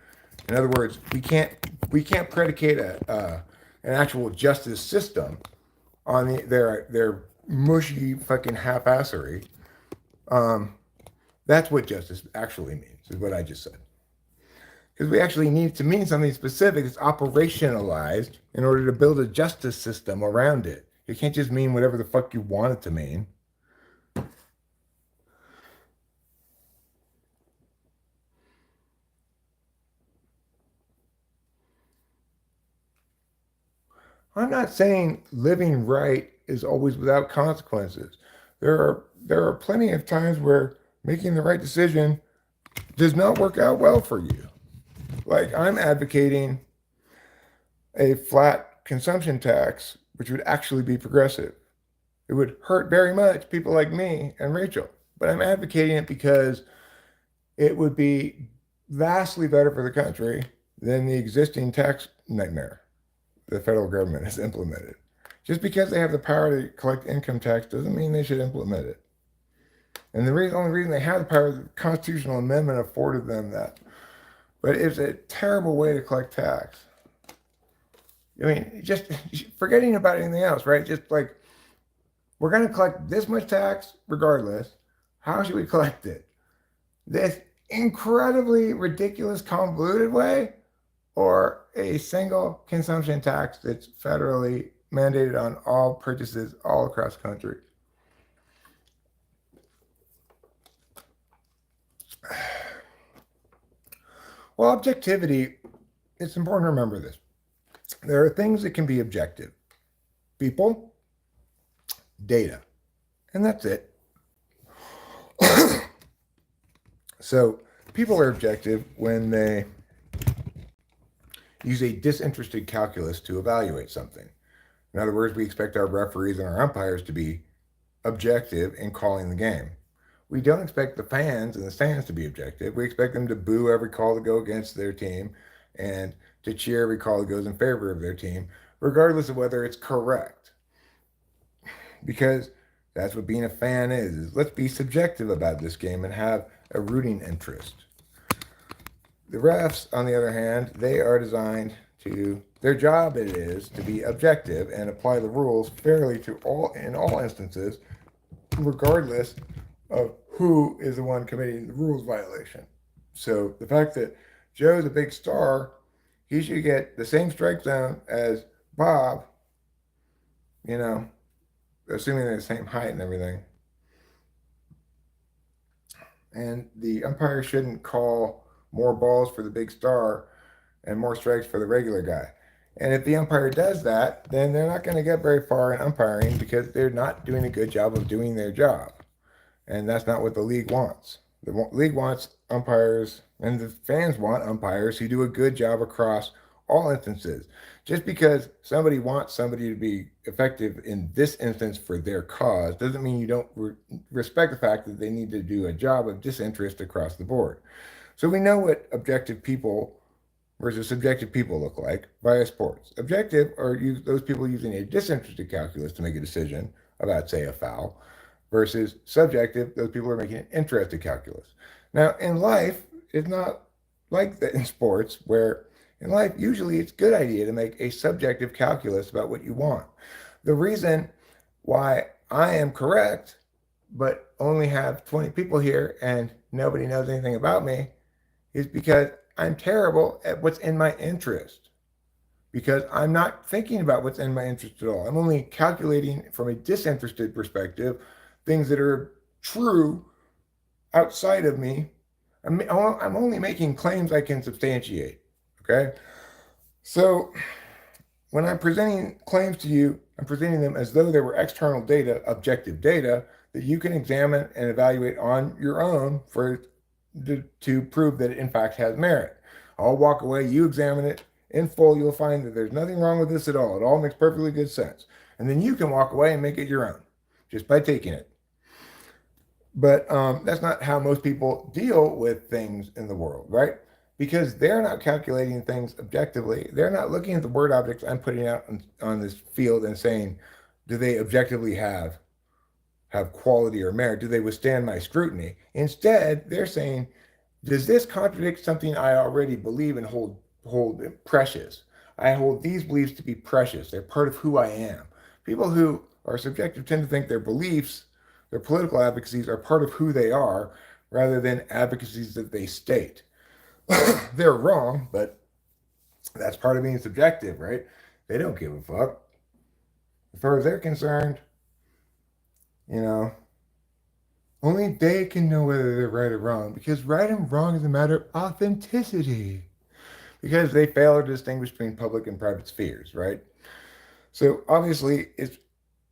In other words, we can't predicate an actual justice system on their mushy fucking half-assery. That's what justice actually means, is what I just said. Because we actually need to mean something specific that's operationalized in order to build a justice system around it. You can't just mean whatever the fuck you want it to mean. I'm not saying living right is always without consequences. There are plenty of times where making the right decision does not work out well for you. Like, I'm advocating a flat consumption tax, which would actually be progressive. It would hurt very much people like me and Rachel, but I'm advocating it because it would be vastly better for the country than the existing tax nightmare the federal government has implemented. Just because they have the power to collect income tax doesn't mean they should implement it. And only reason they have the power is the constitutional amendment afforded them that. But it's a terrible way to collect tax. I mean, just forgetting about anything else, right? Just like, we're going to collect this much tax regardless. How should we collect it? This incredibly ridiculous, convoluted way, or a single consumption tax that's federally mandated on all purchases all across the country? Well, objectivity, it's important to remember this. There are things that can be objective: people, data, and that's it. So people are objective when they use a disinterested calculus to evaluate something. In other words, we expect our referees and our umpires to be objective in calling the game. We don't expect the fans and the stands to be objective. We expect them to boo every call to go against their team and to cheer every call that goes in favor of their team, regardless of whether it's correct. Because that's what being a fan is. Let's be subjective about this game and have a rooting interest. The refs, on the other hand, they are designed to, their job it is to be objective and apply the rules fairly to in all instances, regardless of who is the one committing the rules violation. So the fact that Joe's a big star, he should get the same strike zone as Bob, assuming they're the same height and everything. And the umpire shouldn't call more balls for the big star and more strikes for the regular guy. And if the umpire does that, then they're not going to get very far in umpiring because they're not doing a good job of doing their job. And that's not what the league wants. The league wants umpires, and the fans want umpires who do a good job across all instances. Just because somebody wants somebody to be effective in this instance for their cause doesn't mean you don't respect the fact that they need to do a job of disinterest across the board. So we know what objective people versus subjective people look like via sports. Objective are those people using a disinterested calculus to make a decision about, say, a foul, versus subjective, those people are making an interested calculus. Now, in life, it's not like that in sports, where in life, usually it's a good idea to make a subjective calculus about what you want. The reason why I am correct, but only have 20 people here and nobody knows anything about me, is because I'm terrible at what's in my interest. Because I'm not thinking about what's in my interest at all. I'm only calculating from a disinterested perspective things that are true outside of me. I'm only making claims I can substantiate. Okay? So when I'm presenting claims to you, I'm presenting them as though they were external data, objective data, that you can examine and evaluate on your own to prove that it in fact has merit. I'll walk away, you examine it, in full, you'll find that there's nothing wrong with this at all. It all makes perfectly good sense. And then you can walk away and make it your own just by taking it. But that's not how most people deal with things in the world, right? Because they're not calculating things objectively. They're not looking at the word objects I'm putting out on this field and saying, do they objectively have quality or merit? Do they withstand my scrutiny? Instead, they're saying, does this contradict something I already believe and hold precious? I hold these beliefs to be precious. They're part of who I am. People who are subjective tend to think their beliefs, their political advocacies are part of who they are rather than advocacies that they state. They're wrong, but that's part of being subjective, right? They don't give a fuck. As far as they're concerned, you know, only they can know whether they're right or wrong because right and wrong is a matter of authenticity. Because they fail to distinguish between public and private spheres, right? So obviously, it's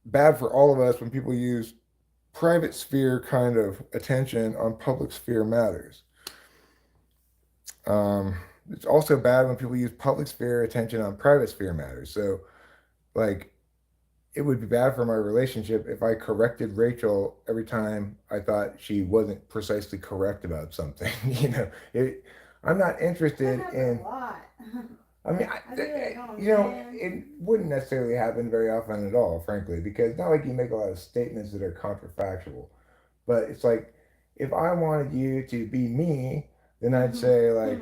bad for all of us when people use private sphere kind of attention on public sphere matters. It's also bad when people use public sphere attention on private sphere matters. So, like, it would be bad for my relationship if I corrected Rachel every time I thought she wasn't precisely correct about something. I'm not interested in. A lot. I mean, it wouldn't necessarily happen very often at all, frankly, because it's not like you make a lot of statements that are counterfactual. But it's like, if I wanted you to be me, then I'd say, like,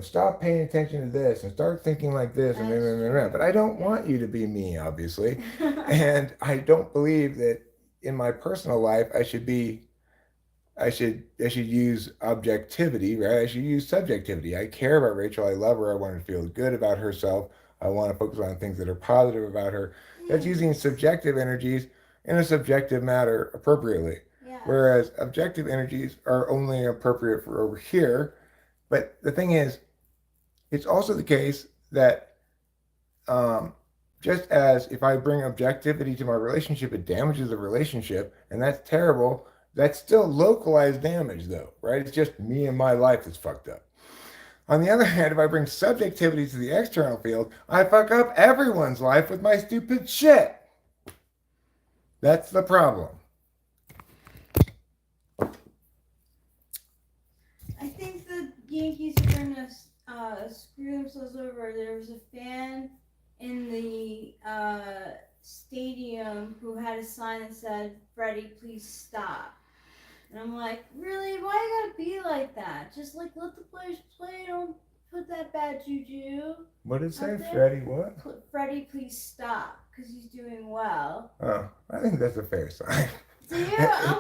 stop paying attention to this and start thinking like this. And blah, blah, blah, blah. But I don't want you to be me, obviously. And I don't believe that in my personal life I should use objectivity, right? I should use subjectivity. I care about Rachel. I love her. I want her to feel good about herself. I want to focus on things that are positive about her. That's using subjective energies in a subjective matter appropriately. Yes. Whereas objective energies are only appropriate for over here. But the thing is, it's also the case that just as if I bring objectivity to my relationship, it damages the relationship, and that's terrible. That's still localized damage, though, right? It's just me and my life that's fucked up. On the other hand, if I bring subjectivity to the external field, I fuck up everyone's life with my stupid shit. That's the problem. I think the Yankees are going to screw themselves over. There was a fan in the stadium who had a sign that said, "Freddie, please stop." And I'm like, really? Why you gotta be like that? Just like let the players play. Don't put that bad juju. What did it say? Freddie what? Freddie, please stop, because he's doing well. Oh, I think that's a fair sign. Do you? I'm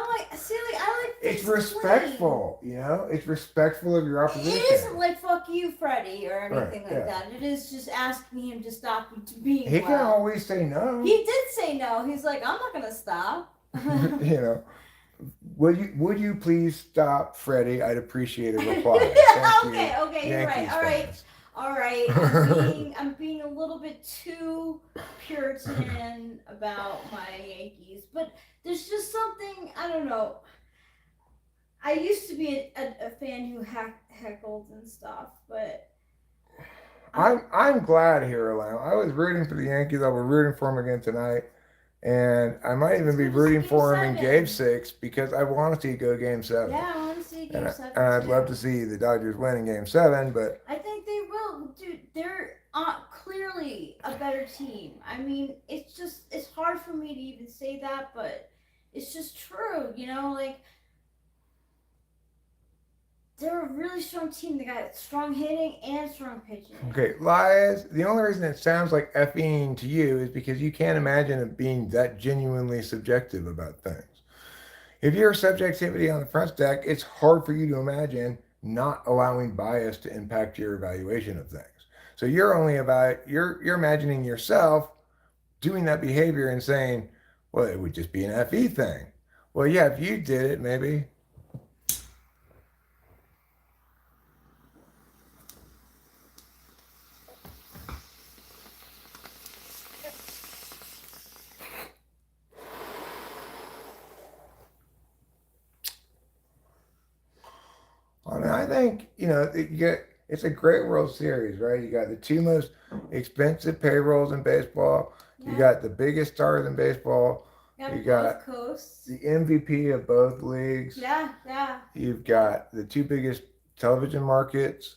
like, see, like, I like it's respectful, It's respectful of your opposition. It isn't like, fuck you, Freddie, or anything like that. It is just asking him to stop being He can always say no. He did say no. He's like, I'm not gonna stop. Would you please stop, Freddie? I'd appreciate a reply. Okay, you're right. All right. I'm being a little bit too Puritan about my Yankees, but there's just something, I don't know. I used to be a fan who heckled and stuff, but I'm glad here, Alana. I was rooting for the Yankees. I was rooting for them again tonight. And I might even be rooting for him in Game 6 because I want to see go Game 7. Yeah, I want to see Game 7. And I'd love to see the Dodgers win in Game 7, but I think they will. Dude, they're clearly a better team. I mean, it's hard for me to even say that, but it's just true, like, they're a really strong team. They got strong hitting and strong pitching. Okay, lies. The only reason it sounds like effing to you is because you can't imagine it being that genuinely subjective about things. If you're subjectivity on the front deck, it's hard for you to imagine not allowing bias to impact your evaluation of things. So you're you're imagining yourself doing that behavior and saying, well, it would just be an FE thing. Well, yeah, if you did it, maybe. I mean, I think, it's a great World Series, right? You got the two most expensive payrolls in baseball. You Yeah. got the biggest stars in baseball. You Both got coasts. the MVP of both leagues. Yeah, yeah. You've got the two biggest television markets.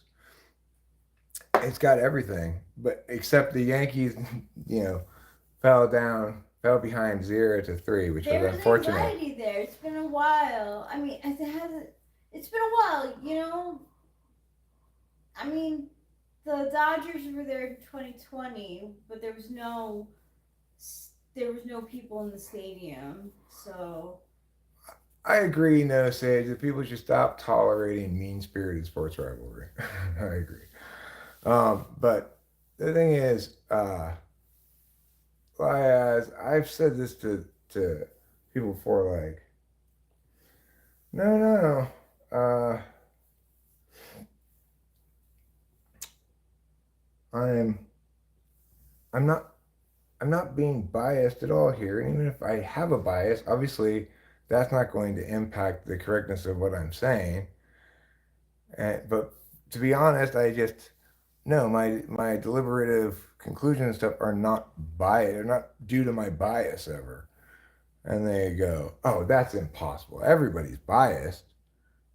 It's got everything, but except the Yankees, you know, fell behind 0-3, which was There was unfortunate. anxiety there. It's been a while. I mean, it's been a while, I mean, the Dodgers were there in 2020, but there was no people in the stadium. So I agree, no Sage, that people should stop tolerating mean-spirited sports rivalry. I agree. But the thing is, as I've said this to people before, like, no, no, I'm I'm not I'm not being biased at all here. And even if I have a bias, obviously that's not going to impact the correctness of what I'm saying. But to be honest, I just no, my deliberative conclusions and stuff are not biased. They're not due to my bias ever. And they go, oh, that's impossible. Everybody's biased.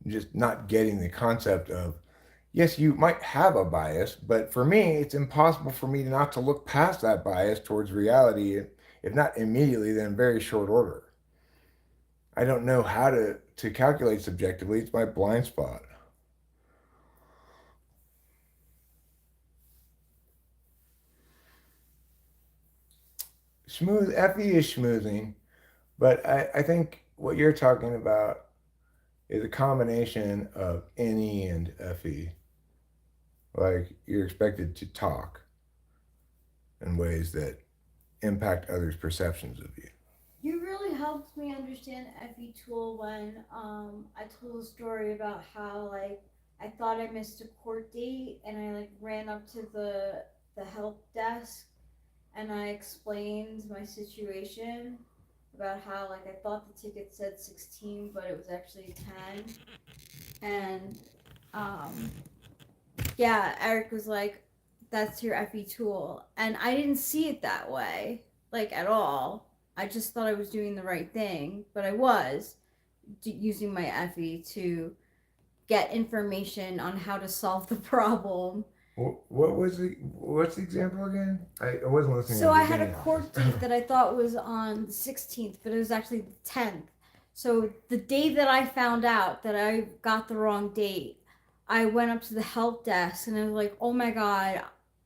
Just not getting the concept of yes, you might have a bias, but for me, it's impossible for me not to look past that bias towards reality, if not immediately, then in very short order. I don't know how to calculate subjectively. It's my blind spot. Smooth Effie is schmoozing, but I think what you're talking about is a combination of Annie and Effie. Like you're expected to talk in ways that impact others' perceptions of you. you really helped me understand Effie Tool when I told a story about how like I thought I missed a court date and I like ran up to the help desk and I explained my situation about how like I thought the ticket said 16 but it was actually 10 and um yeah, Eric was like, that's your FE tool. And I didn't see it that way, like at all. I just thought I was doing the right thing, but I was using my FE to get information on how to solve the problem. What's the example again? I wasn't listening to So the I had a beginning court of this. date that I thought was on the 16th, but it was actually the 10th. So the day that I found out that I got the wrong date, I went up to the help desk and I was like, "Oh my god,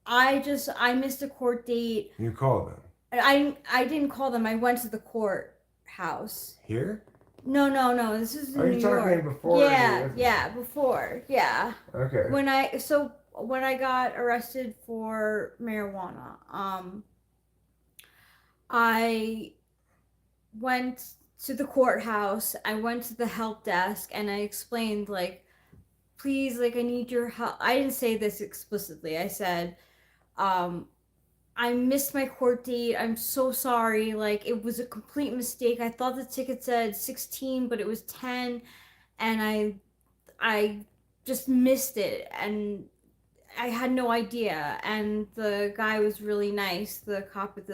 I missed a court date." You called them I didn't call them. I went to the courthouse. here? No, no, no. This is Are in you New talking York. before or Yeah, with me? yeah, before. Yeah. Okay. When I got arrested for marijuana, I went to the courthouse. I went to the help desk and I explained like, please, like I need your help. I didn't say this explicitly. I said, um, I missed my court date. I'm so sorry. Like it was a complete mistake. I thought the ticket said 16, but it was 10, and I just missed it, and I had no idea. And the guy was really nice. The cop at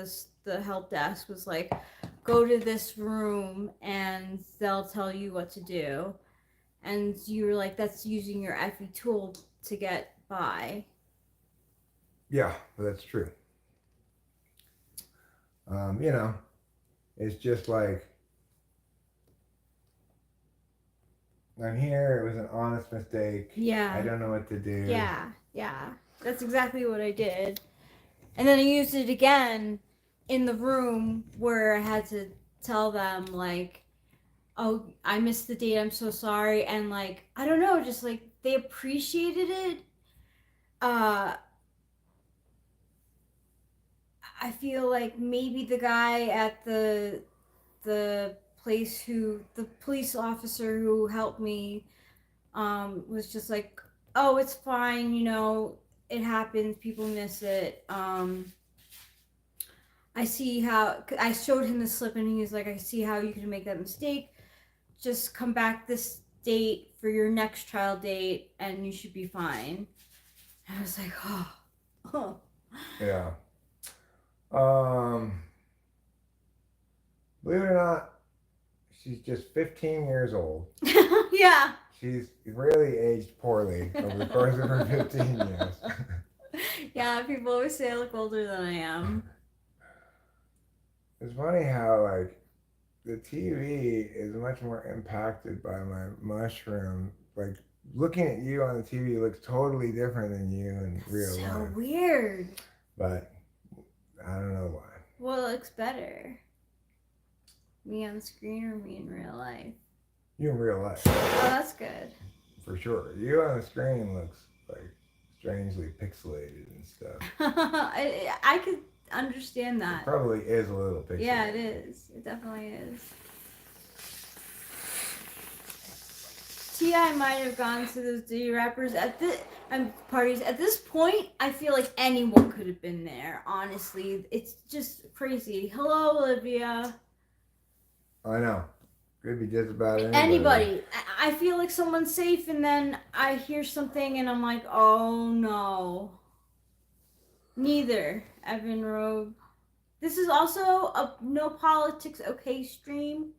the help desk was like, "Go to this room, and they'll tell you what to do." And you were like, "That's using your FE tool to get by." Yeah, that's true. You know, it's just like I'm here. It was an honest mistake. Yeah. I don't know what to do. Yeah, yeah. That's exactly what I did. And then I used it again in the room where I had to tell them, like, oh, I missed the date. I'm so sorry. And, like, I don't know, just like they appreciated it. Uh, I feel like maybe the guy at the the police officer who helped me was just like, oh, it's fine, it happens, people miss it. I see how I showed him the slip and he was like, I see how you can make that mistake. Just come back this date for your next trial date and you should be fine. I was like, oh. Yeah. Believe it or not, she's just 15 years old. Yeah. She's really aged poorly over the course of her 15 years. Yeah, people always say I look older than I am. It's funny how, like, the TV is much more impacted by my mushroom. Like, looking at you on the TV looks totally different than you in real So life. weird. But I don't know why. What looks better? Me on the screen or me in real life? You in real life. Oh, that's good. For sure. You on the screen looks like strangely pixelated and stuff. I could understand It that. probably is a little pixelated. Yeah, it is. It definitely is. T.I. might have gone to those D rappers at the parties. At this point, I feel like anyone could have been there. Honestly, it's just crazy. Hello, Olivia. I know. Could be just about anybody. Anybody. I feel like someone's safe, and then I hear something, and I'm like, oh no. Neither. Evan Rogue. This is also a no politics okay stream.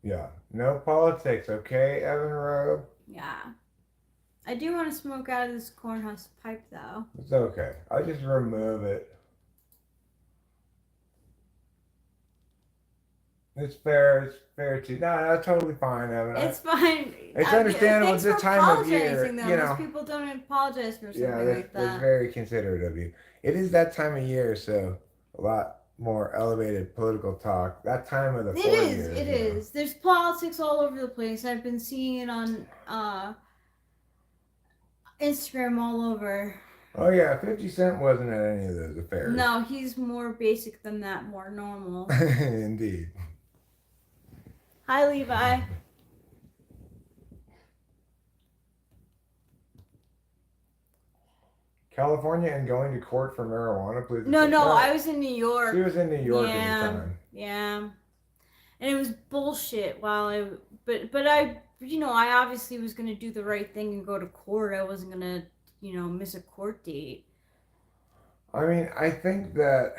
Yeah. No politics, okay, Evan Rowe? Yeah. I do want to smoke out of this cornhusk pipe, though. It's okay. I'll just remove it. It's fair too. No, that's totally fine, Evan. It's fine. It's understandable. Thanks It's this for time of year. apologizing, though. You know. Most people don't apologize for something Yeah, like that's that. very considerate of you. It is that time of year, so a lot more elevated political talk. That time of the 4 years. It is. There's politics all over the place. I've been seeing it on Instagram all over. Oh yeah, 50 Cent wasn't at any of those affairs. No, he's more basic than that, more normal. Indeed. Hi, Levi. California and going to court for marijuana, please. No, I was in New York. She was in New York at the time. Yeah. And it was bullshit but I I obviously was gonna do the right thing and go to court. I wasn't gonna, miss a court date. I mean, I think that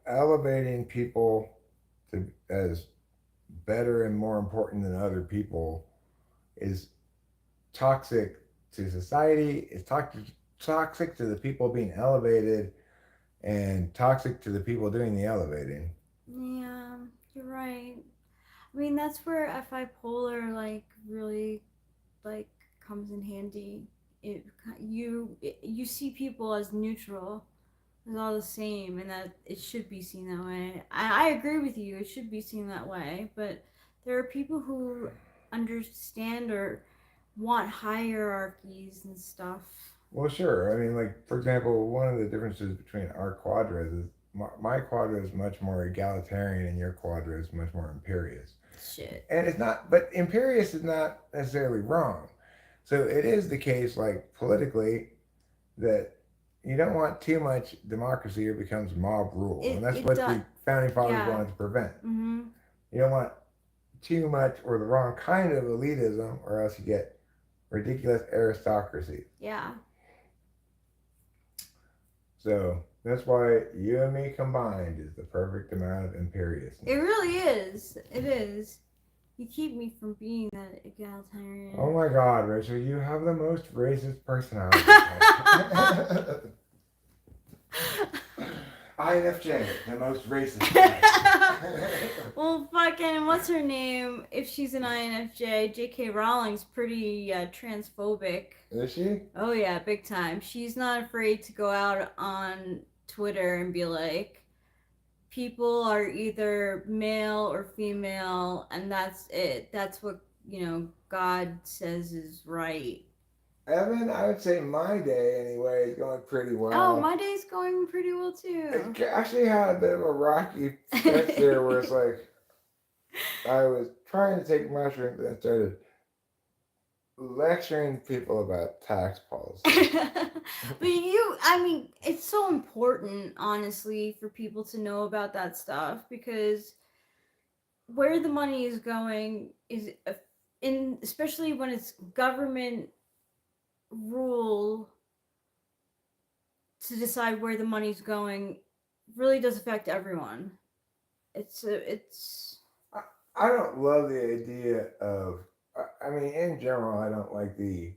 elevating people to as better and more important than other people is toxic to society. It's toxic to the people being elevated, and toxic to the people doing the elevating. Yeah, you're right. I mean, that's where FI Polar really comes in handy. You see people as neutral, as all the same, and that it should be seen that way. I agree with you. It should be seen that way, but there are people who understand or want hierarchies and stuff. Well, sure. I mean, like, for example, one of the differences between our quadras is my quadra is much more egalitarian and your quadra is much more imperious. Shit. And it's not, but imperious is not necessarily wrong. So it is the case, like, politically, that you don't want too much democracy or it becomes mob rule. And that's what the founding fathers wanted to prevent. Mm-hmm. You don't want too much or the wrong kind of elitism, or else you get ridiculous aristocracy. Yeah. So that's why you and me combined is the perfect amount of imperiousness. It really is. It is. You keep me from being that egalitarian. Oh my God, Rachel, you have the most racist personality. INFJ, the most racist. Well, fucking, what's her name? If she's an INFJ, J.K. Rowling's pretty transphobic. Is she? Oh yeah, big time. She's not afraid to go out on Twitter and be like, people are either male or female, and that's it. That's what, God says is right. Evan, I would say my day anyway is going pretty well. Oh, my day's going pretty well too. It actually had a bit of a rocky stretch there where it's like I was trying to take mushrooms and started lecturing people about tax policy. But it's so important, honestly, for people to know about that stuff, because where the money is going is especially when it's government rule to decide where the money's going really does affect everyone. It's I don't love the idea of. I mean, in general, I don't like the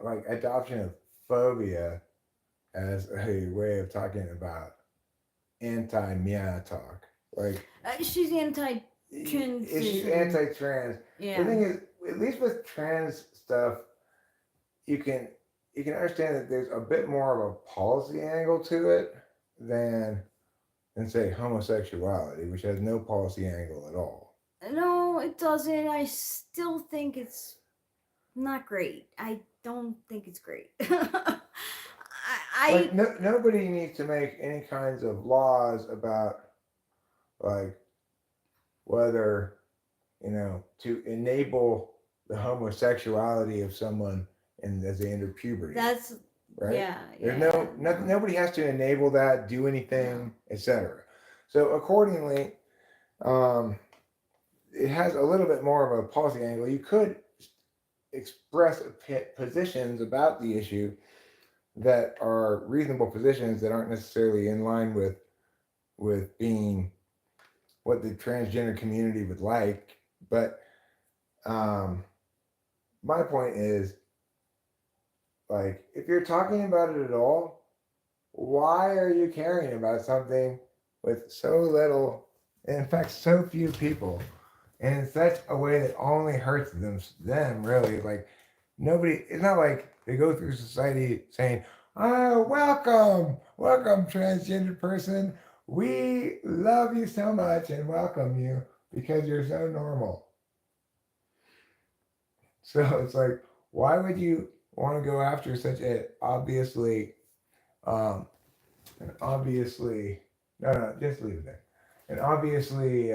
like adoption of phobia as a way of talking about anti-Mia talk. Like she's anti she's transition. anti-trans. The Yeah. thing is, at least with trans stuff, you can you can understand that there's a bit more of a policy angle to it than say homosexuality, which has no policy angle at all. No, it doesn't. I still think it's not great. I don't think it's great. Like I nobody needs to make any kinds of laws about like whether to enable the homosexuality of someone as they enter puberty, that's right? yeah, There's yeah, no. nobody has to enable that, do No. anything, etc. So accordingly, um, it has a little bit more of a policy angle. You could express positions about the issue that are reasonable positions that aren't necessarily in line with being what the transgender community would like. But um, my point is, like, if you're talking about it at all, why are you caring about something with so little, and in fact, so few people, and in such a way that only hurts them really? Like, nobody. It's not like they go through society saying, "Oh, welcome, transgender person. We love you so much and welcome you because you're so normal." So it's like, why would you want to go after such a um, obviously, no, just leave it there. An obviously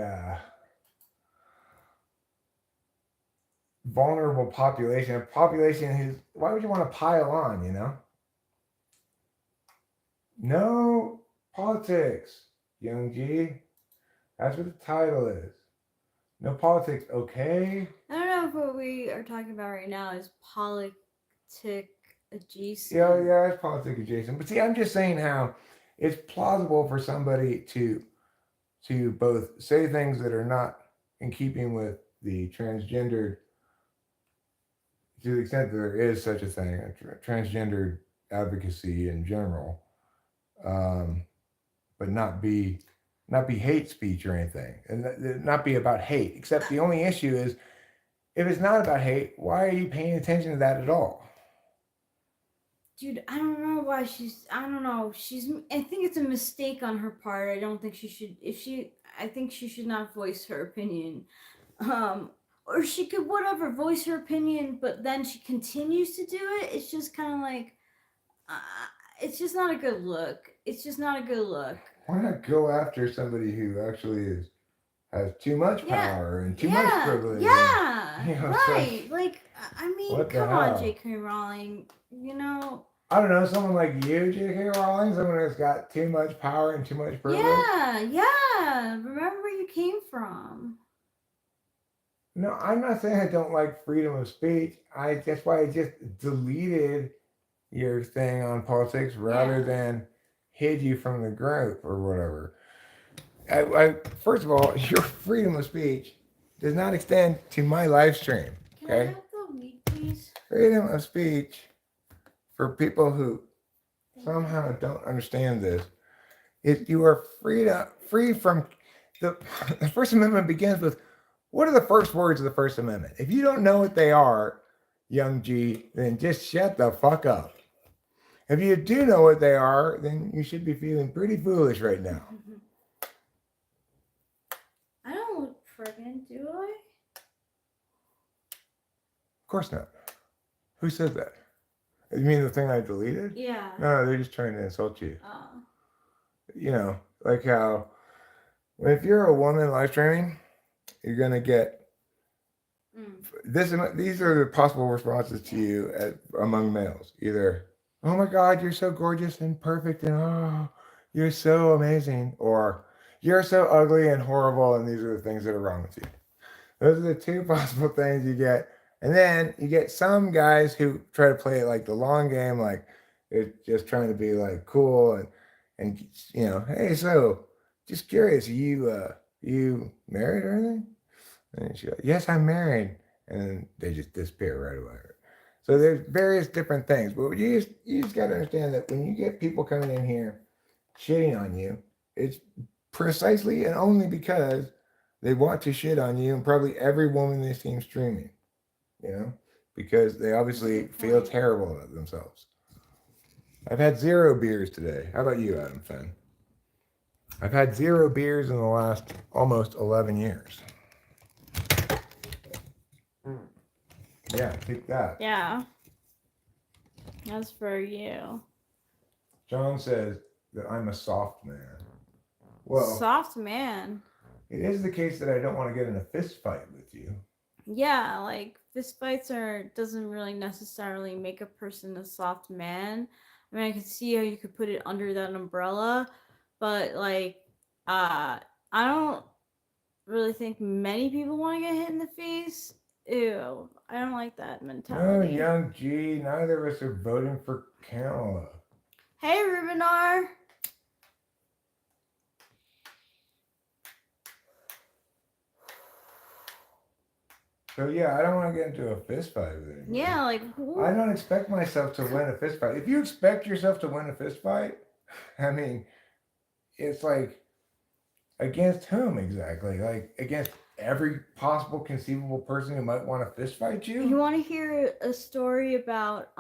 vulnerable population, a population who's, why would you want to pile on, No politics, Young G. That's what the title is. No politics, okay? I don't know if what we are talking about right now is politic Yeah, adjacent. yeah, it's politics adjacent. But see, I'm just saying how it's plausible for somebody to both say things that are not in keeping with the transgendered, to the extent that there is such a thing, transgendered advocacy in general, um, but not be hate speech or anything, and not be about hate. Except the only issue is, if it's not about hate, why are you paying attention to that at all? Dude, I don't know why she's. I don't know. I think it's a mistake on her part. I don't think she should. If she. I think she should not voice her opinion. Or she could, whatever, voice her opinion, but then she continues to do it. It's just kind of like. Uh, it's just not a good look. It's just not a good look. Why not go after somebody who actually has too much Yeah. power and too much Yeah. privilege? Yeah. It's Right. like, Like, I mean, what the come on, hell? J.K. Rowling. You know, I don't know, someone like you, J.K. Rowling, someone who's got too much power and too much privilege. yeah, yeah. Remember where you came from. No, I'm not saying I don't like freedom of speech. That's why I just deleted your thing on politics rather Yeah. than hid you from the group or whatever. First of all, your freedom of speech does not extend to my live stream. Can I Okay, have the weed, please? freedom of speech for people who Thank you. somehow don't understand this is you are free from the the First Amendment begins with, what are the first words of the First Amendment? If you don't know what they are, young G, then just shut the fuck up. If you do know what they are, then you should be feeling pretty foolish right now. I don't look pregnant, do I? Of course not. Who said that? You mean the thing I deleted? Yeah. No, they're just trying to insult you. Oh. Like how if you're a woman live streaming, you're gonna get this. These are the possible responses to you among males. Either, "Oh my God, you're so gorgeous and perfect, and oh, you're so amazing," or "You're so ugly and horrible, and these are the things that are wrong with you." Those are the two possible things you get And then you get some guys who try to play like the long game, like they're just trying to be like cool and hey, so just curious, you married or anything? And she's like, yes, I'm married. And then they just disappear right away. So there's various different things, but you just got to understand that when you get people coming in here shitting on you, it's precisely and only because they want to shit on you and probably every woman they see streaming, because they obviously feel terrible about themselves. I've had 0 beers today. How about you, Adam Fenn? I've had 0 beers in the last almost 11 years. Yeah, take that. Yeah. That's for you. John says that I'm a soft man. Well, soft man. It is the case that I don't want to get in a fist fight with you. Yeah, like fist fights doesn't really necessarily make a person a soft man. I mean, I can see how you could put it under that umbrella, but like, I don't really think many people want to get hit in the face. Ew, I don't like that mentality. No, young G, neither of us are voting for Kamala. Hey, Rubenar. So yeah, I don't want to get into a fist fight with anybody. Yeah, like I don't expect myself to win a fist fight. If you expect yourself to win a fist fight, I mean, it's like against whom exactly? Like against every possible conceivable person who might want to fist fight you? You want to hear a story about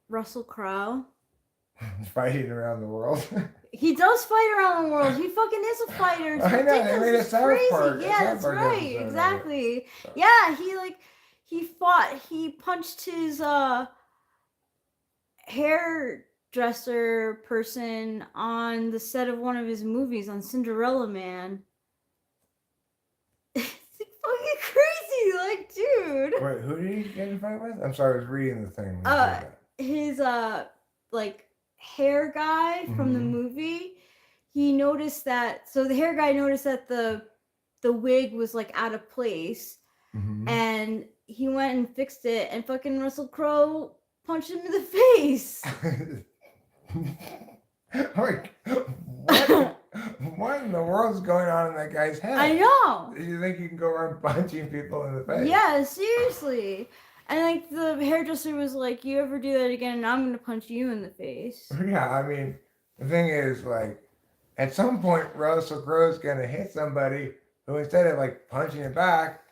Russell Crowe? Fighting around the world. He does fight around the world. He fucking is a fighter. It's I know. They made a South crazy. Park. Yeah, that's right. Exactly. Yeah, he fought. He punched his hairdresser person on the set of one of his movies on Cinderella Man. It's fucking crazy, like, dude. Wait, who did he get in a fight with? I'm sorry, I was reading the thing. His like hair guy from the movie. He noticed that. So the hair guy noticed that the wig was like out of place, and he went and fixed it. And fucking Russell Crowe punched him in the face. Like, what in the world's going on in that guy's head? I know. You think you can go around punching people in the face? Yeah, seriously. And like the hairdresser was like, "You ever do that again, and I'm gonna punch you in the face." Yeah, I mean, the thing is, like, at some point, Russell Crowe's gonna hit somebody who, instead of like punching it back,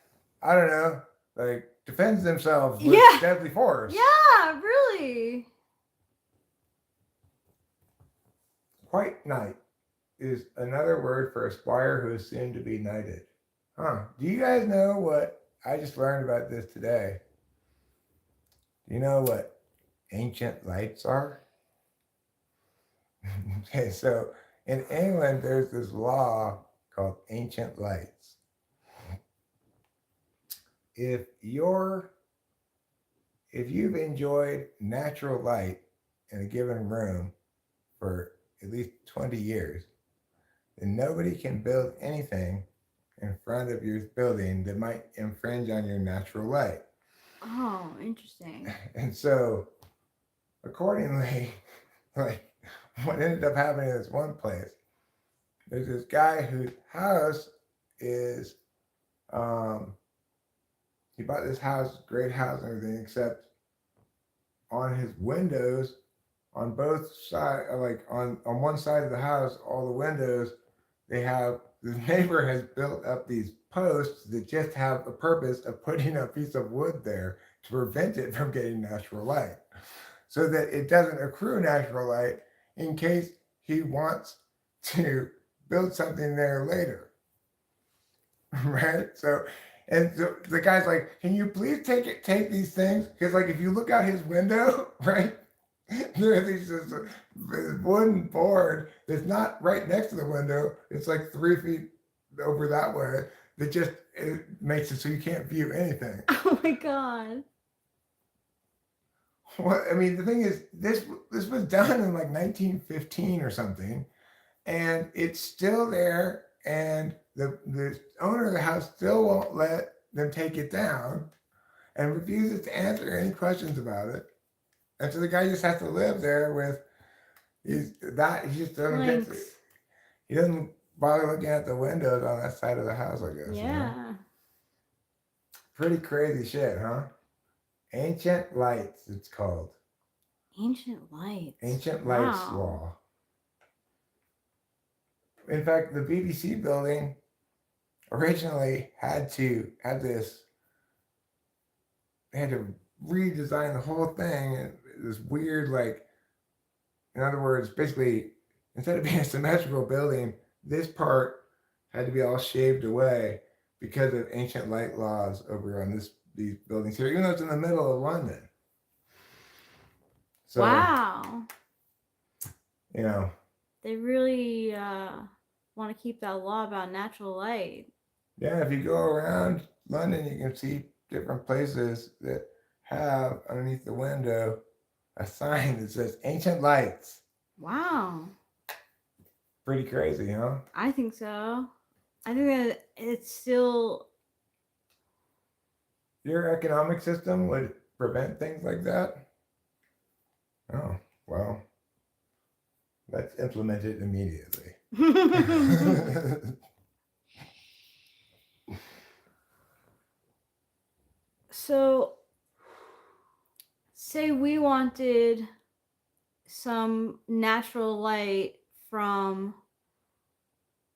I don't know, like defends themselves with deadly force. Yeah, really. White knight is another word for a squire who is soon to be knighted. Huh? Do you guys know what I just learned about this today? Do you know what ancient lights are? Okay, so in England, there's this law called ancient lights. If you've enjoyed natural light in a given room for at least 20 years, then nobody can build anything in front of your building that might infringe on your natural light. Oh, interesting. And so, accordingly, like, what ended up happening in this one place, there's this guy whose house is, he bought this house, great house and everything, except on his windows, on both sides, like on one side of the house, all the windows, the neighbor has built up these posts that just have the purpose of putting a piece of wood there to prevent it from getting natural light, so that it doesn't accrue natural light in case he wants to build something there later. Right? So the guy's like, can you please take these things? Because like if you look out his window, right? There's this wooden board that's not right next to the window. It's like 3 feet over that way. That just it makes it so you can't view anything. Oh my god. Well, I mean, the thing is, this was done in like 1915 or something, and it's still there, and the owner of the house still won't let them take it down. and refuses to answer any questions about it. And so the guy just has to live there with he just doesn't get to, Blanks. he doesn't bother looking at the windows on that side of the house, I guess. Yeah. You know? Pretty crazy shit, huh? Ancient Lights, it's called. Ancient Lights. Ancient Lights Law. In fact, the BBC building originally had to redesign the whole thing, and this weird, like, in other words, basically, instead of being a symmetrical building, this part had to be all shaved away because of ancient light laws over on these buildings here, even though it's in the middle of London. So, wow. You know. They really want to keep that law about natural light. Yeah, if you go around London, you can see different places that have underneath the window a sign that says Ancient Lights. Wow. Pretty crazy, huh? I think so. I think that it's still... Your economic system would prevent things like that? Oh, well, let's implement it immediately. So, say we wanted some natural light from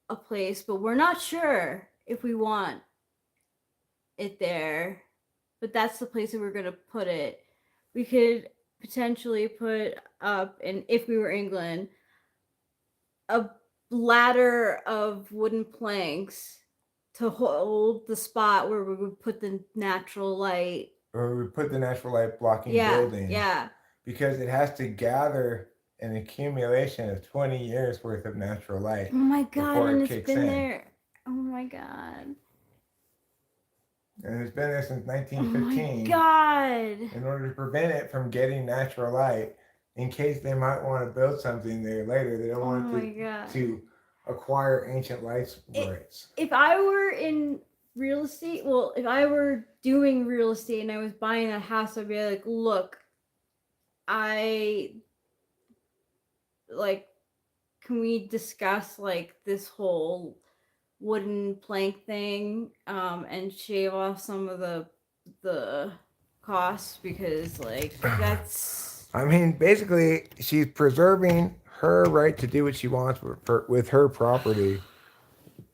a place, but we're not sure if we want it there, but that's the place that we're going to put it. We could potentially put up, and if we were England, a ladder of wooden planks to hold the spot where we would put the natural light. Or we put the natural light blocking building. Yeah. Because it has to gather an accumulation of 20 years worth of natural light. Oh my God, and it's been in. there. Oh my God. And it's been there since 1915. Oh my God. In order to prevent it from getting natural light, in case they might want to build something there later, they don't want to acquire ancient lights rights. If I were in real estate, well, if I were doing real estate and I was buying a house, I'd be like, look, can we discuss like this whole wooden plank thing and shave off some of the costs, because like that's... I mean, basically, she's preserving her right to do what she wants with her property,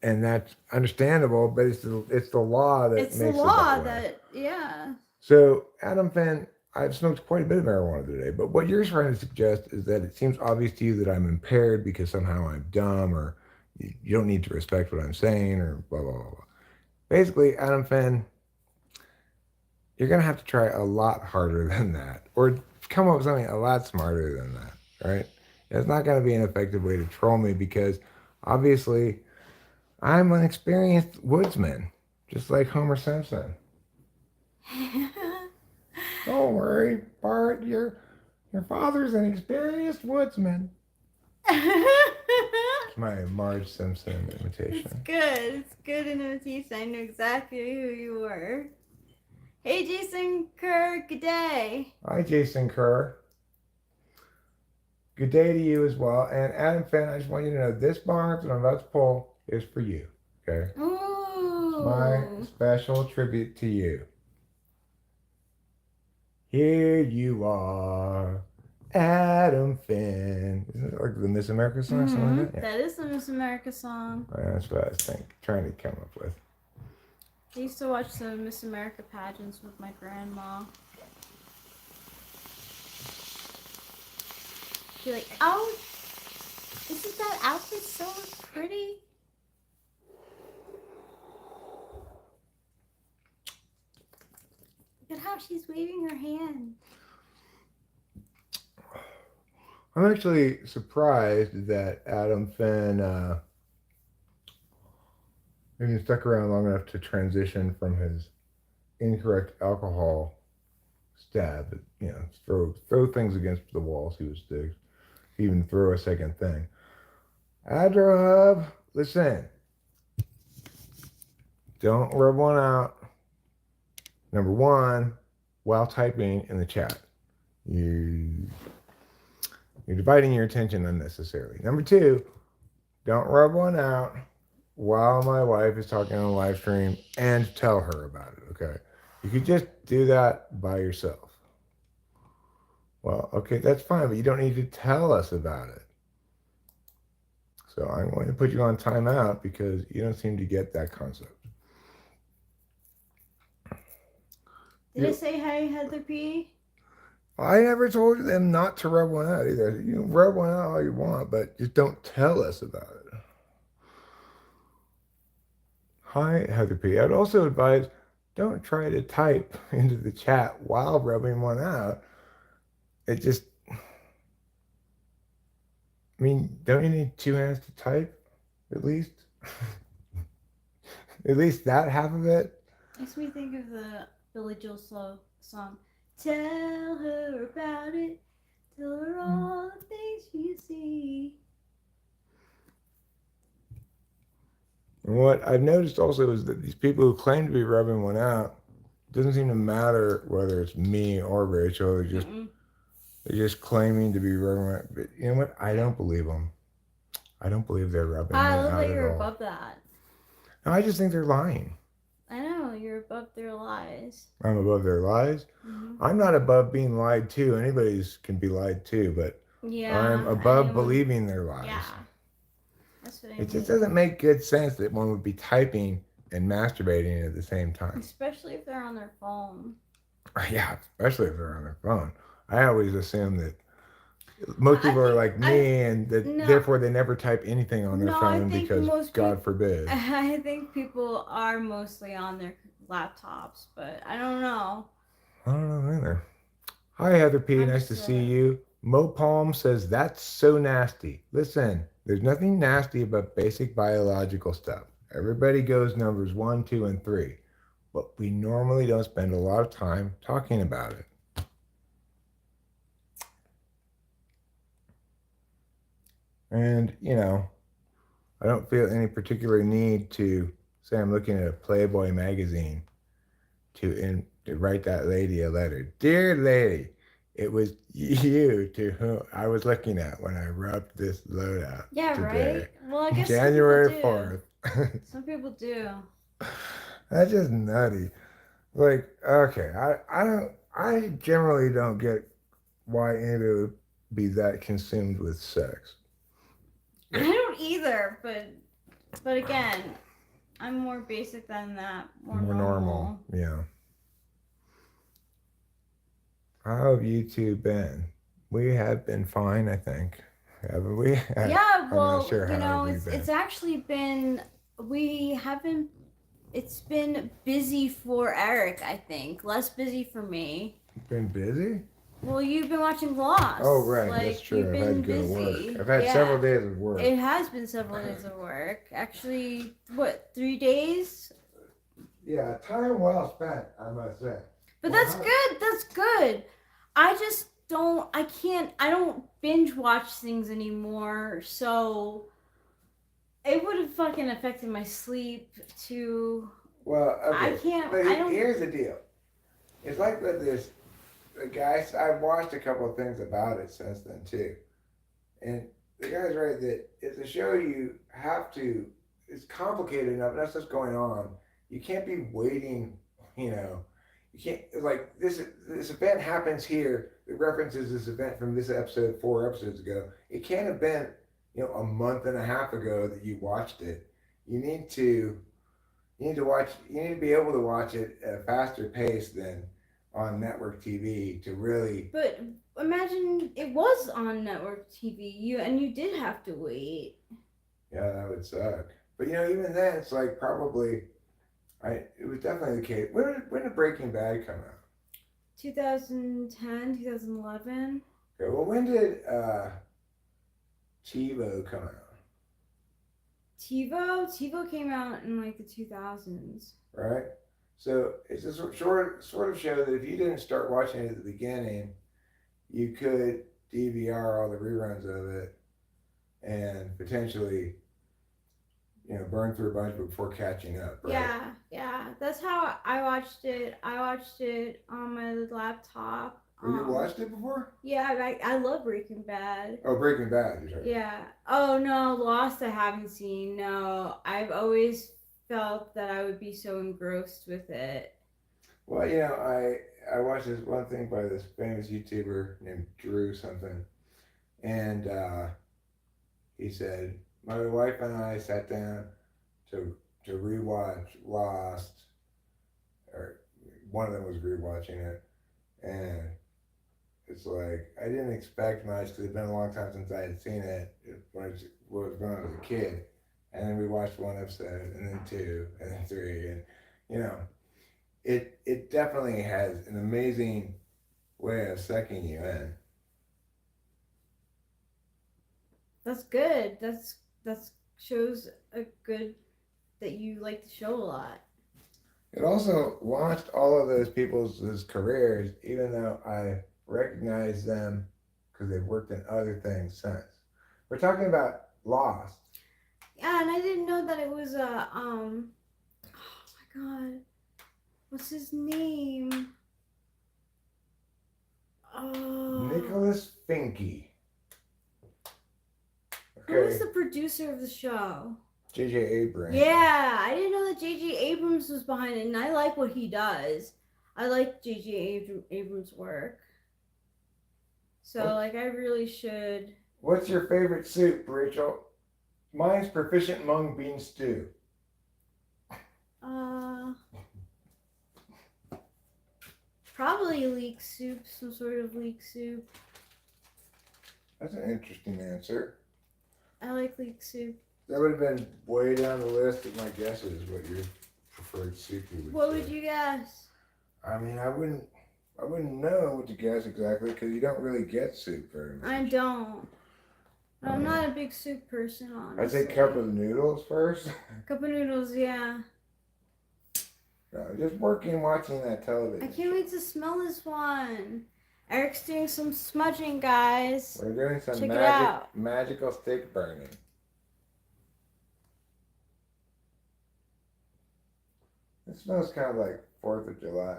and that's understandable. But it's the law that makes it that way. Yeah. So, Adam Finn, I've smoked quite a bit of marijuana today, but what you're trying to suggest is that it seems obvious to you that I'm impaired because somehow I'm dumb, or you don't need to respect what I'm saying, or blah, blah, blah, blah. Basically, Adam Finn, you're going to have to try a lot harder than that, or come up with something a lot smarter than that, right? It's not going to be an effective way to troll me, because obviously I'm an experienced woodsman, just like Homer Simpson. Don't worry, Bart, your father's an experienced woodsman. It's my Marge Simpson imitation. It's good. It's good imitation. I know exactly who you were. Hey, Jason Kerr, good day. Hi, Jason Kerr. Good day to you as well. And Adam Finn, I just want you to know this bong that I'm about to pull is for you, okay? Ooh. It's my special tribute to you. Here you are, Adam Finn. Isn't it like the Miss America song? Mm-hmm. Something like that? Yeah. That is the Miss America song. That's what I was trying to come up with. I used to watch the Miss America pageants with my grandma. She'd be like, oh, isn't that outfit so pretty? Look at how she's waving her hand. I'm actually surprised that Adam Finn even stuck around long enough to transition from his incorrect alcohol stab. Throw things against the walls he was sticks. Even throw a second thing. Adrohub, listen. Don't rub one out. Number one, while typing in the chat, you you're dividing your attention unnecessarily. Number two, don't rub one out while my wife is talking on a live stream and tell her about it. Okay, you could just do that by yourself. Well, okay, that's fine, but you don't need to tell us about it. So I'm going to put you on timeout because you don't seem to get that concept. Did I say hi, Heather P? I never told them not to rub one out either. You can rub one out all you want, but just don't tell us about it. Hi, Heather P. I'd also advise don't try to type into the chat while rubbing one out. It just, I mean, don't you need two hands to type at least? At least that half of it? Makes me think of the Billy Joel song. Tell her about it. Tell her all the things you see. And what I've noticed also is that these people who claim to be rubbing one out, it doesn't seem to matter whether it's me or Rachel. They're just claiming to be rubbing one out. But you know what? I don't believe them. I don't believe they're rubbing one I out love that at you're all. above that. No, I just think they're lying. I know, you're above their lies. I'm above their lies. I'm not above being lied to. Anybody can be lied to, but Yeah, I'm above believing their lies. Yeah. That's what I It mean. just doesn't make good sense that one would be typing and masturbating at the same time. Especially if they're on their phone. Yeah, especially if they're on their phone. I always assume that most people are like me, and that therefore they never type anything on their phone because God forbid. I think people are mostly on their laptops, but I don't know. I don't know either. Hi, Heather P. Nice to see you. Mo Palm says, that's so nasty. Listen, there's nothing nasty about basic biological stuff. Everybody goes numbers 1, 2, and 3. But we normally don't spend a lot of time talking about it. And, you know, I don't feel any particular need to say I'm looking at a Playboy magazine to write that lady a letter. Dear lady, it was you to whom I was looking at when I rubbed this load out. Yeah, today. right? Well, I guess January 4th. Some people do. That's just nutty. Like, okay, I generally don't get why anybody would be that consumed with sex. I don't either, but again, I'm more basic than that. More normal. Yeah. How have you two been? We have been fine, I think. Haven't we? Yeah, well, I'm not sure how it's actually been, we haven't, it's been busy for Eric, I think. Less busy for me. Been busy? Well, you've been watching Lost. Oh, right, that's true. I've had to go to work. I've had several days of work. It has been several days of work. Actually, what, 3 days? Yeah, time well spent, I must say. But that's good. That's good. I just don't, I don't binge watch things anymore. So it would have fucking affected my sleep too. Well, okay. I can't, But I don't. Here's the deal. It's like with this, the guys, I've watched a couple of things about it since then too. And the guy's right that it's a show you have to, it's complicated enough, that's what's going on. You can't be waiting, you know. You can't, like, this event happens here. It references this event from this episode 4 episodes ago. It can't have been, you know, a month and a half ago that you watched it. You need to be able to watch it at a faster pace than on network TV to really. But imagine it was on network TV, you did have to wait. Yeah, that would suck. But you know, even then, it's like probably, it was definitely the case. When did Breaking Bad come out? 2010, 2011. Okay, well, when did TiVo come out? TiVo came out in like the 2000s. Right? So it's a sort of show that if you didn't start watching it at the beginning, you could DVR all the reruns of it and potentially, burn through a bunch before catching up, right? Yeah. That's how I watched it. I watched it on my laptop. Have you watched it before? Yeah, I love Breaking Bad. Oh, Breaking Bad, you're talking. Yeah. Oh no, Lost I haven't seen. No, I've always felt that I would be so engrossed with it. Well, I watched this one thing by this famous YouTuber named Drew something, and he said my wife and I sat down to rewatch Lost, or one of them was rewatching it, and it's like I didn't expect much because it'd been a long time since I had seen it when I was going as a kid, and then we watched one episode, and then two, and then three, and you know, it definitely has an amazing way of sucking you in. That's good. That shows a good that you like the show a lot. It also launched all of those people's careers, even though I recognize them because they've worked in other things since. We're talking about Lost. Yeah, and I didn't know that it was a oh my god. What's his name? Oh. Nicholas Finke. Who was the producer of the show? J.J. Abrams. Yeah, I didn't know that J.J. Abrams was behind it, and I like what he does. I like J.J. Abrams' work. So, I really should. What's your favorite soup, Rachel? Mine's proficient mung bean stew. Probably leek soup, some sort of leek soup. That's an interesting answer. I like leek soup. That would have been way down the list of my guesses. What your preferred soup you would. What would you guess? I mean, I wouldn't know what to guess exactly because you don't really get soup very much. I don't. I'm not a big soup person, honestly. I'd say cup of noodles first. Cup of noodles, yeah. No, just watching that television. I can't wait to smell this one. Eric's doing some smudging, guys. We're doing some magical stick burning. It smells kind of like 4th of July.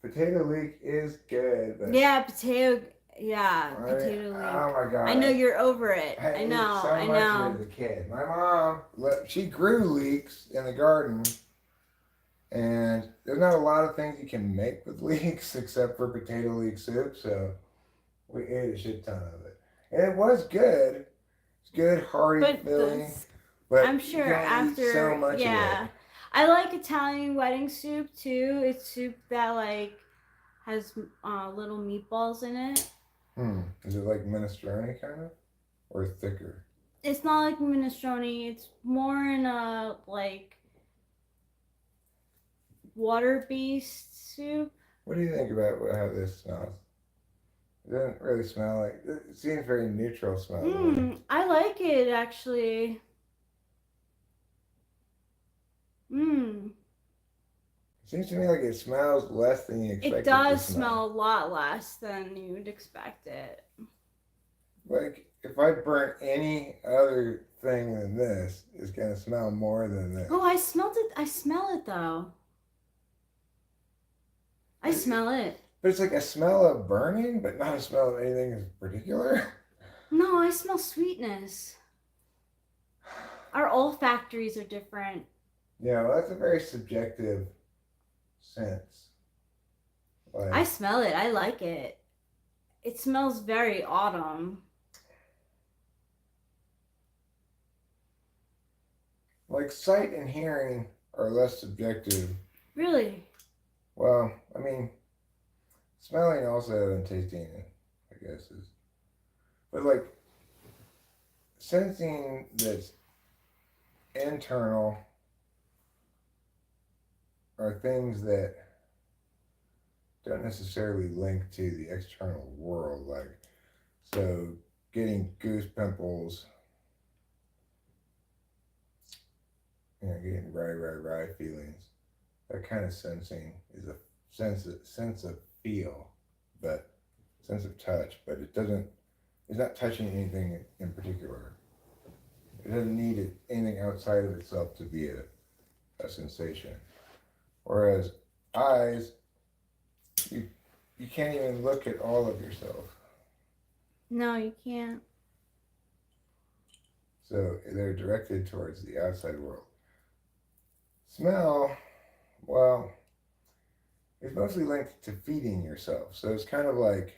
Potato leek is good. But potato leek. Oh my god. I know you're over it. I know. So much as a kid. My mom, she grew leeks in the garden. And there's not a lot of things you can make with leeks except for potato leek soup, so we ate a shit ton of it. And it was good. It's good, hearty, filling. But I'm sure after so much of it. I like Italian wedding soup too. It's soup that has little meatballs in it. Is it like minestrone kind of? Or thicker? It's not like minestrone. It's more in a water-based soup. What do you think about how this smells? It doesn't really smell like. It seems very neutral smell. I like it actually. It seems to me like it smells less than you expect. It does smell a lot less than you would expect it. Like if I burn any other thing than this, it's gonna smell more than this. Oh, I smelled it. I smell it though. I smell it. But it's like a smell of burning, but not a smell of anything in particular. No, I smell sweetness. Our olfactories are different. Yeah, well, that's a very subjective sense. I smell it. I like it. It smells very autumn. Like sight and hearing are less subjective. Really? Well, I mean, smelling also and tasting, I guess, is. But like, sensing that's internal are things that don't necessarily link to the external world. Like, so getting goose pimples, getting right feelings. That kind of sensing is a sense of feel, but sense of touch. But it's not touching anything in particular. It doesn't need anything outside of itself to be a sensation. Whereas eyes, you you can't even look at all of yourself. No, you can't. So they're directed towards the outside world. Smell, well, it's mostly linked to feeding yourself. So it's kind of like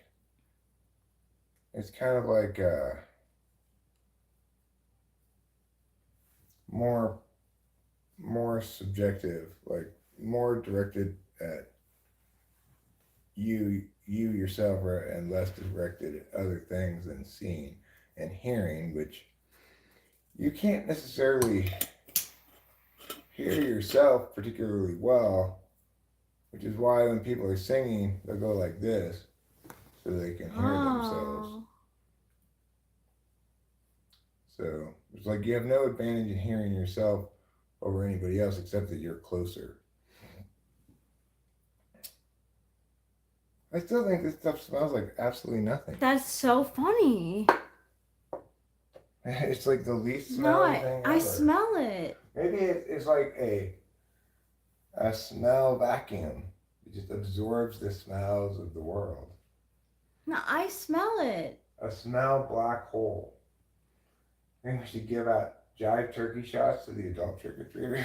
more more subjective, like more directed at you yourself, and less directed at other things than seeing and hearing, which you can't necessarily hear yourself particularly well, which is why when people are singing, they'll go like this so they can hear themselves. Oh. So it's like you have no advantage in hearing yourself over anybody else except that you're closer. I still think this stuff smells like absolutely nothing. That's so funny. It's like the least No, smelly thing ever. I smell it. Maybe it's like a smell vacuum. It just absorbs the smells of the world. No, I smell it. A smell black hole. I think we should give out jive turkey shots to the adult trick or treaters.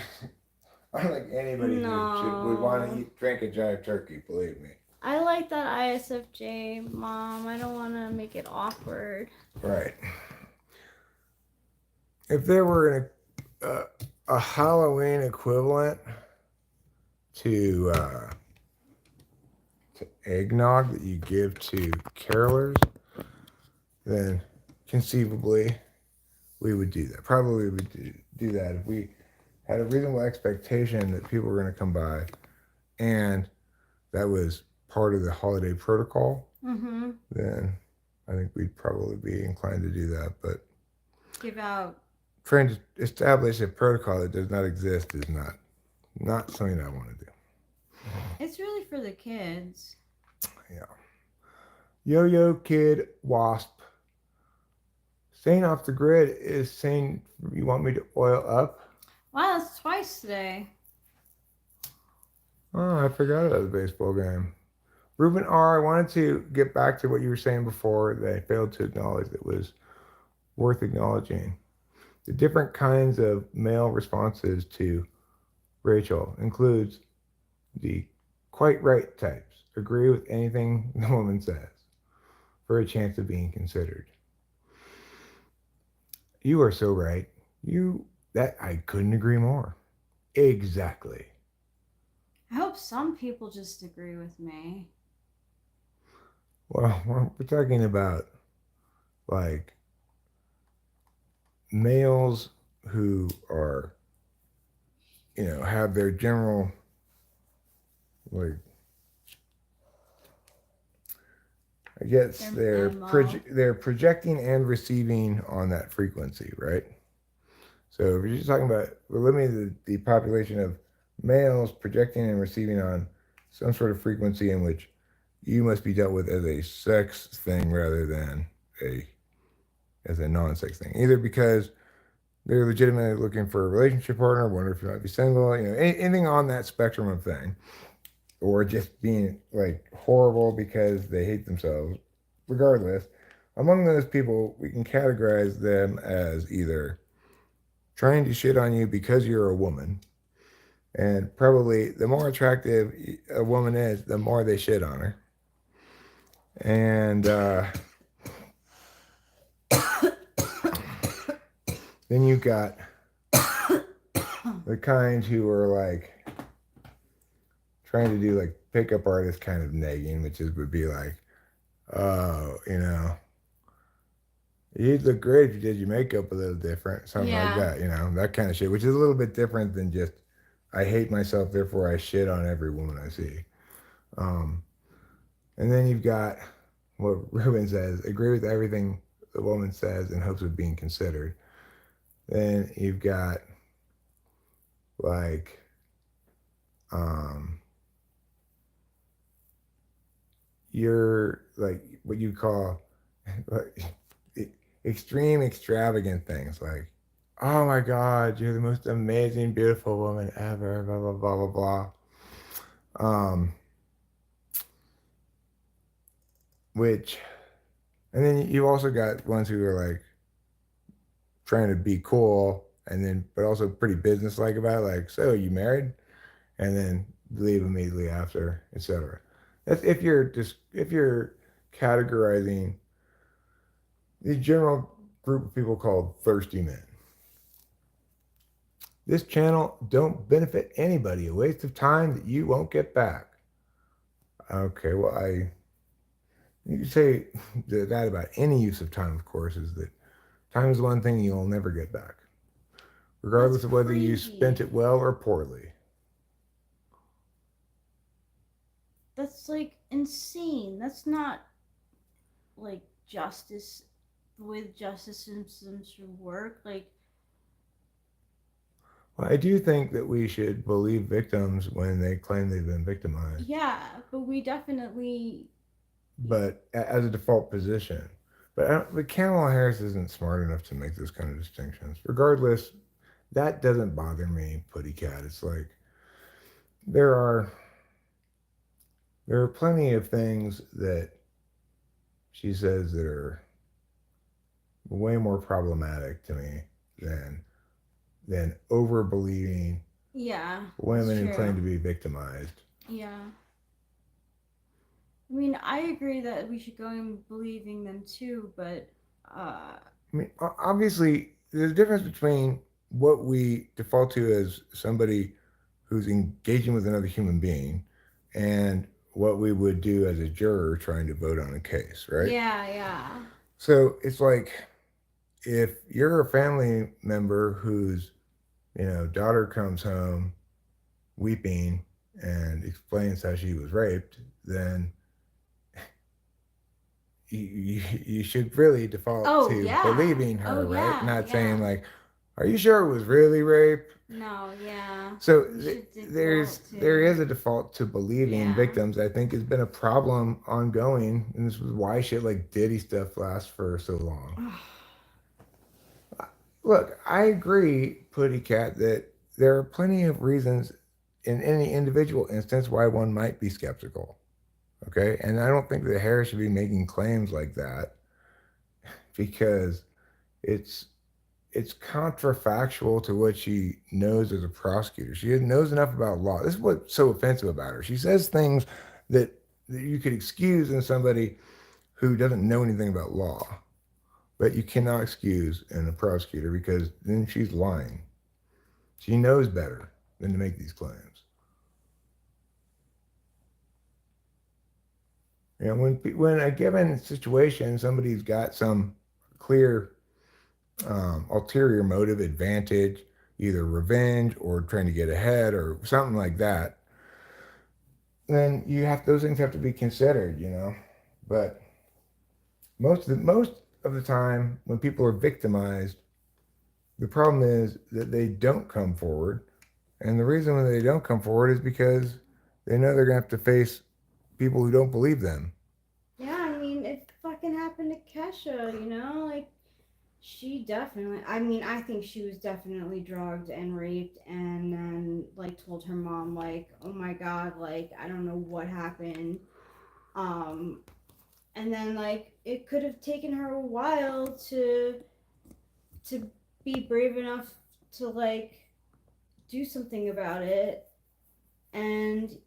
I don't think anybody would want to drink a jive turkey, believe me. I like that ISFJ, Mom. I don't want to make it awkward. Right. If there were a Halloween equivalent to eggnog that you give to carolers, then conceivably we would do that. Probably we would do that if we had a reasonable expectation that people were going to come by, and that was part of the holiday protocol. Mm-hmm. Then I think we'd probably be inclined to do that. But give out. Trying to establish a protocol that does not exist is not something I want to do. It's really for the kids. Yeah. Yo-yo kid wasp. Staying off the grid is saying you want me to oil up. Wow, that's twice today. Oh, I forgot about the baseball game. Ruben R., I wanted to get back to what you were saying before that I failed to acknowledge that was worth acknowledging. The different kinds of male responses to Rachel includes the quite right types. Agree with anything the woman says for a chance of being considered. You are so right. I couldn't agree more. Exactly. I hope some people just agree with me. Well, we're talking about like males who are, have their general, like, I guess they're projecting and receiving on that frequency, right? So if you're just talking about limiting the population of males projecting and receiving on some sort of frequency in which you must be dealt with as a sex thing rather than as a non-sex thing, either because they're legitimately looking for a relationship partner, wonder if you might be single, anything on that spectrum of thing, or just being like horrible because they hate themselves. Regardless, among those people, we can categorize them as either trying to shit on you because you're a woman, and probably the more attractive a woman is, the more they shit on her. And then you got the kind who are like trying to do like pickup artist kind of nagging, would be like, oh, you'd look great if you did your makeup a little different, something like that, that kind of shit, which is a little bit different than just, I hate myself, therefore I shit on every woman I see. And then you've got what Ruben says, agree with everything the woman says in hopes of being considered. Then you've got like, you're like what you call like extreme extravagant things, like oh my God, you're the most amazing, beautiful woman ever, blah, blah, blah, blah, blah. Which, and then you also got ones who are like trying to be cool and then, but also pretty businesslike about it, like, so you married? And then leave immediately after, etc. That's if you're categorizing the general group of people called thirsty men. This channel don't benefit anybody. A waste of time that you won't get back. Okay, well, you can say that about any use of time, of course, is that time is one thing you'll never get back, regardless That's of whether you spent crazy. it well or poorly. That's like insane. That's not like justice the way the justice system should work. Like, Well, I do think that we should believe victims when they claim they've been victimized, yeah, but we definitely. but as a default position. But Kamala Harris isn't smart enough to make those kind of distinctions. Regardless, that doesn't bother me, Putty Cat. It's like there are there are plenty of things that she says that are way more problematic to me than over believing Yeah, it's women who claim true. to be victimized. Yeah. I mean, I agree that we should go in believing them too, but I mean, obviously, there's a difference between what we default to as somebody who's engaging with another human being and what we would do as a juror trying to vote on a case, right? yeah, yeah. So it's like if you're a family member whose daughter comes home weeping and explains how she was raped, then you should really default Oh to yeah. believing Oh her, right? yeah, Not saying yeah. like, "Are you sure it was really rape?" No, yeah. So We should there's default there to is a default to believing yeah. victims. I think has been a problem ongoing, and this was why shit like Diddy stuff lasts for so long. Look, I agree, Putty Cat, that there are plenty of reasons in any individual instance why one might be skeptical. Okay, and I don't think that Harris should be making claims like that because it's it's contrafactual to what she knows as a prosecutor. She knows enough about law. This is what's so offensive about her. She says things that, that you could excuse in somebody who doesn't know anything about law, but you cannot excuse in a prosecutor because then she's lying. She knows better than to make these claims. When a given situation, somebody's got some clear ulterior motive, advantage, either revenge or trying to get ahead or something like that, then those things have to be considered. But most of the time, when people are victimized, the problem is that they don't come forward, and the reason when they don't come forward is because they know they're gonna have to face people who don't believe them. Yeah, I mean, it fucking happened to Kesha, like she definitely, I mean, I think she was definitely drugged and raped and then like told her mom like, "Oh my god, like I don't know what happened." Um and then like it could have taken her a while to be brave enough to like do something about it, and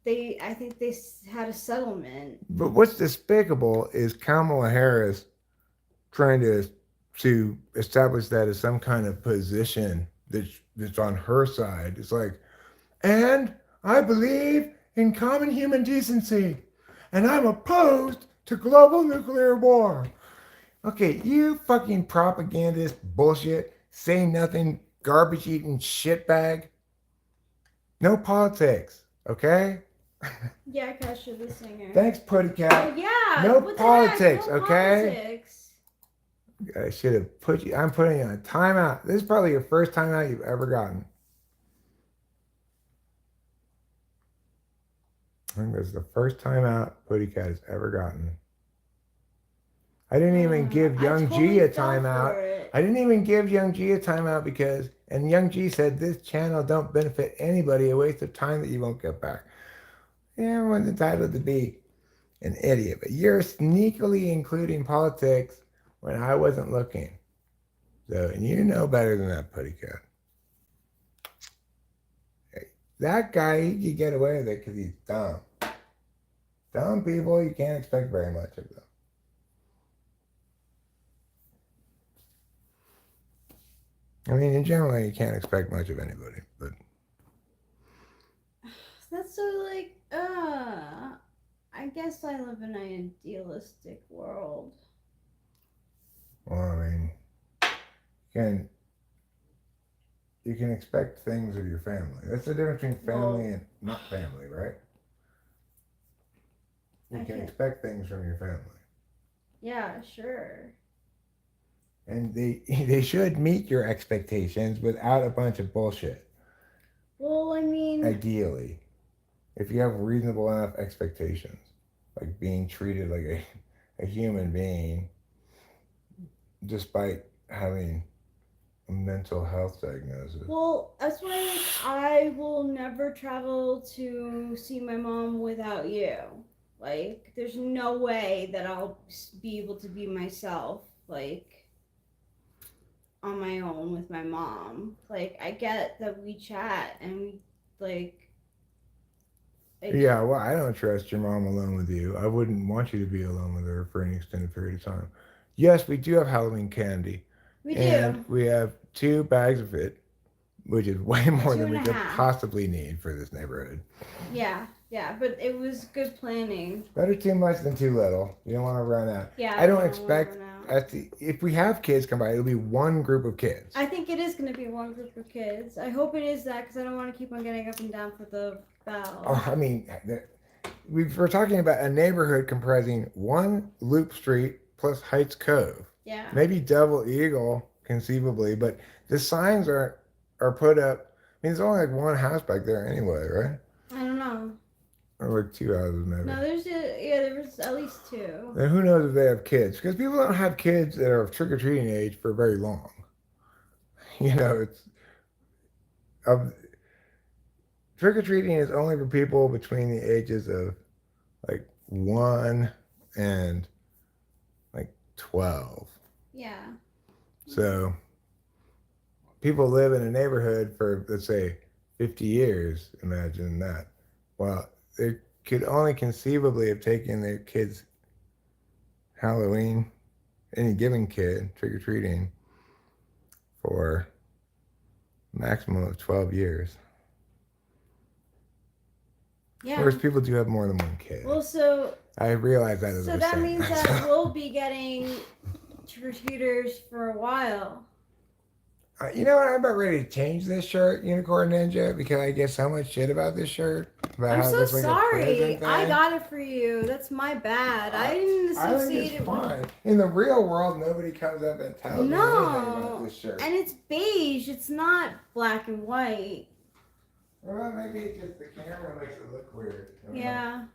they I think they had a settlement. But what's despicable is Kamala Harris trying to establish that as some kind of position that's on her side. It's like, and I believe in common human decency, and I'm opposed to global nuclear war. Okay, you fucking propagandist bullshit, say nothing, garbage eating shitbag. No politics, okay? Yeah, Kesha the singer. Thanks, Putty Oh Cat. yeah, No what the heck? politics, No okay? politics. I should have put you. I'm putting you on a timeout. This is probably your first timeout you've ever gotten. I think this is the first timeout Putty Cat has ever gotten. I didn't even give I Young G totally a fell timeout. for it. I didn't even give Young G a timeout because, and Young G said this channel don't benefit anybody, a waste of time that you won't get back. Yeah, everyone's entitled to be an idiot, but you're sneakily including politics when I wasn't looking. So, and you know better than that, Putty Cat. Hey, that guy, he could get away with it because he's dumb. Dumb people, you can't expect very much of them. I mean, in general, you can't expect much of anybody, but That's so like, I guess I live in an idealistic world. well, I mean, can you can expect things of your family. That's the difference between family and not family, right? You can expect things from your family. Yeah, sure. And they should meet your expectations without a bunch of bullshit. Well, I mean, Ideally, if you have reasonable enough expectations, like being treated like a human being despite having a mental health diagnosis. well, that's why like I will never travel to see my mom without you. Like, there's no way that I'll be able to be myself, like, on my own with my mom. Like, I get that we chat and we, like, Yeah, well, I don't trust your mom alone with you. I wouldn't want you to be alone with her for any extended period of time. Yes, we do have Halloween candy. we And do. we have 2 bags of it, which is way more Two than and we a could half. possibly need for this neighborhood. Yeah, but it was good planning. Better too much than too little. You don't want to run out. Yeah, I don't wanna expect run out. if we have kids come by, it'll be one group of kids. I think it is going to be one group of kids. I hope it is that because I don't want to keep on getting up and down for the bell. Oh, I mean, we're talking about a neighborhood comprising one Loop Street plus Heights Cove. Yeah. Maybe Double Eagle, conceivably, but the signs are put up. I mean, there's only like one house back there anyway, right? I don't know. Or like 2 houses, maybe. No, there was at least 2. And who knows if they have kids? Because people don't have kids that are of trick or treating age for very long. You know, it's trick or treating is only for people between the ages of like 1 and like 12. Yeah. So people live in a neighborhood for, let's say, 50 years. Imagine that. Well, they could only conceivably have taken their kids Halloween, any given kid trick or treating, for a maximum of 12 years. Yeah. Whereas people do have more than one kid. Well, so I realize that as so I was that saying means that we'll be getting trick or treaters for a while. You know what? I'm about ready to change this shirt, Unicorn Ninja, because I get so much shit about this shirt. About I'm how so this like a sorry. prison thing. I got it for you. That's my bad. I didn't I associate think it it's with. fine. In the real world, nobody comes up and tells me anything about this shirt. And it's beige. It's not black and white. Well, maybe it's just the camera makes it look weird. Yeah.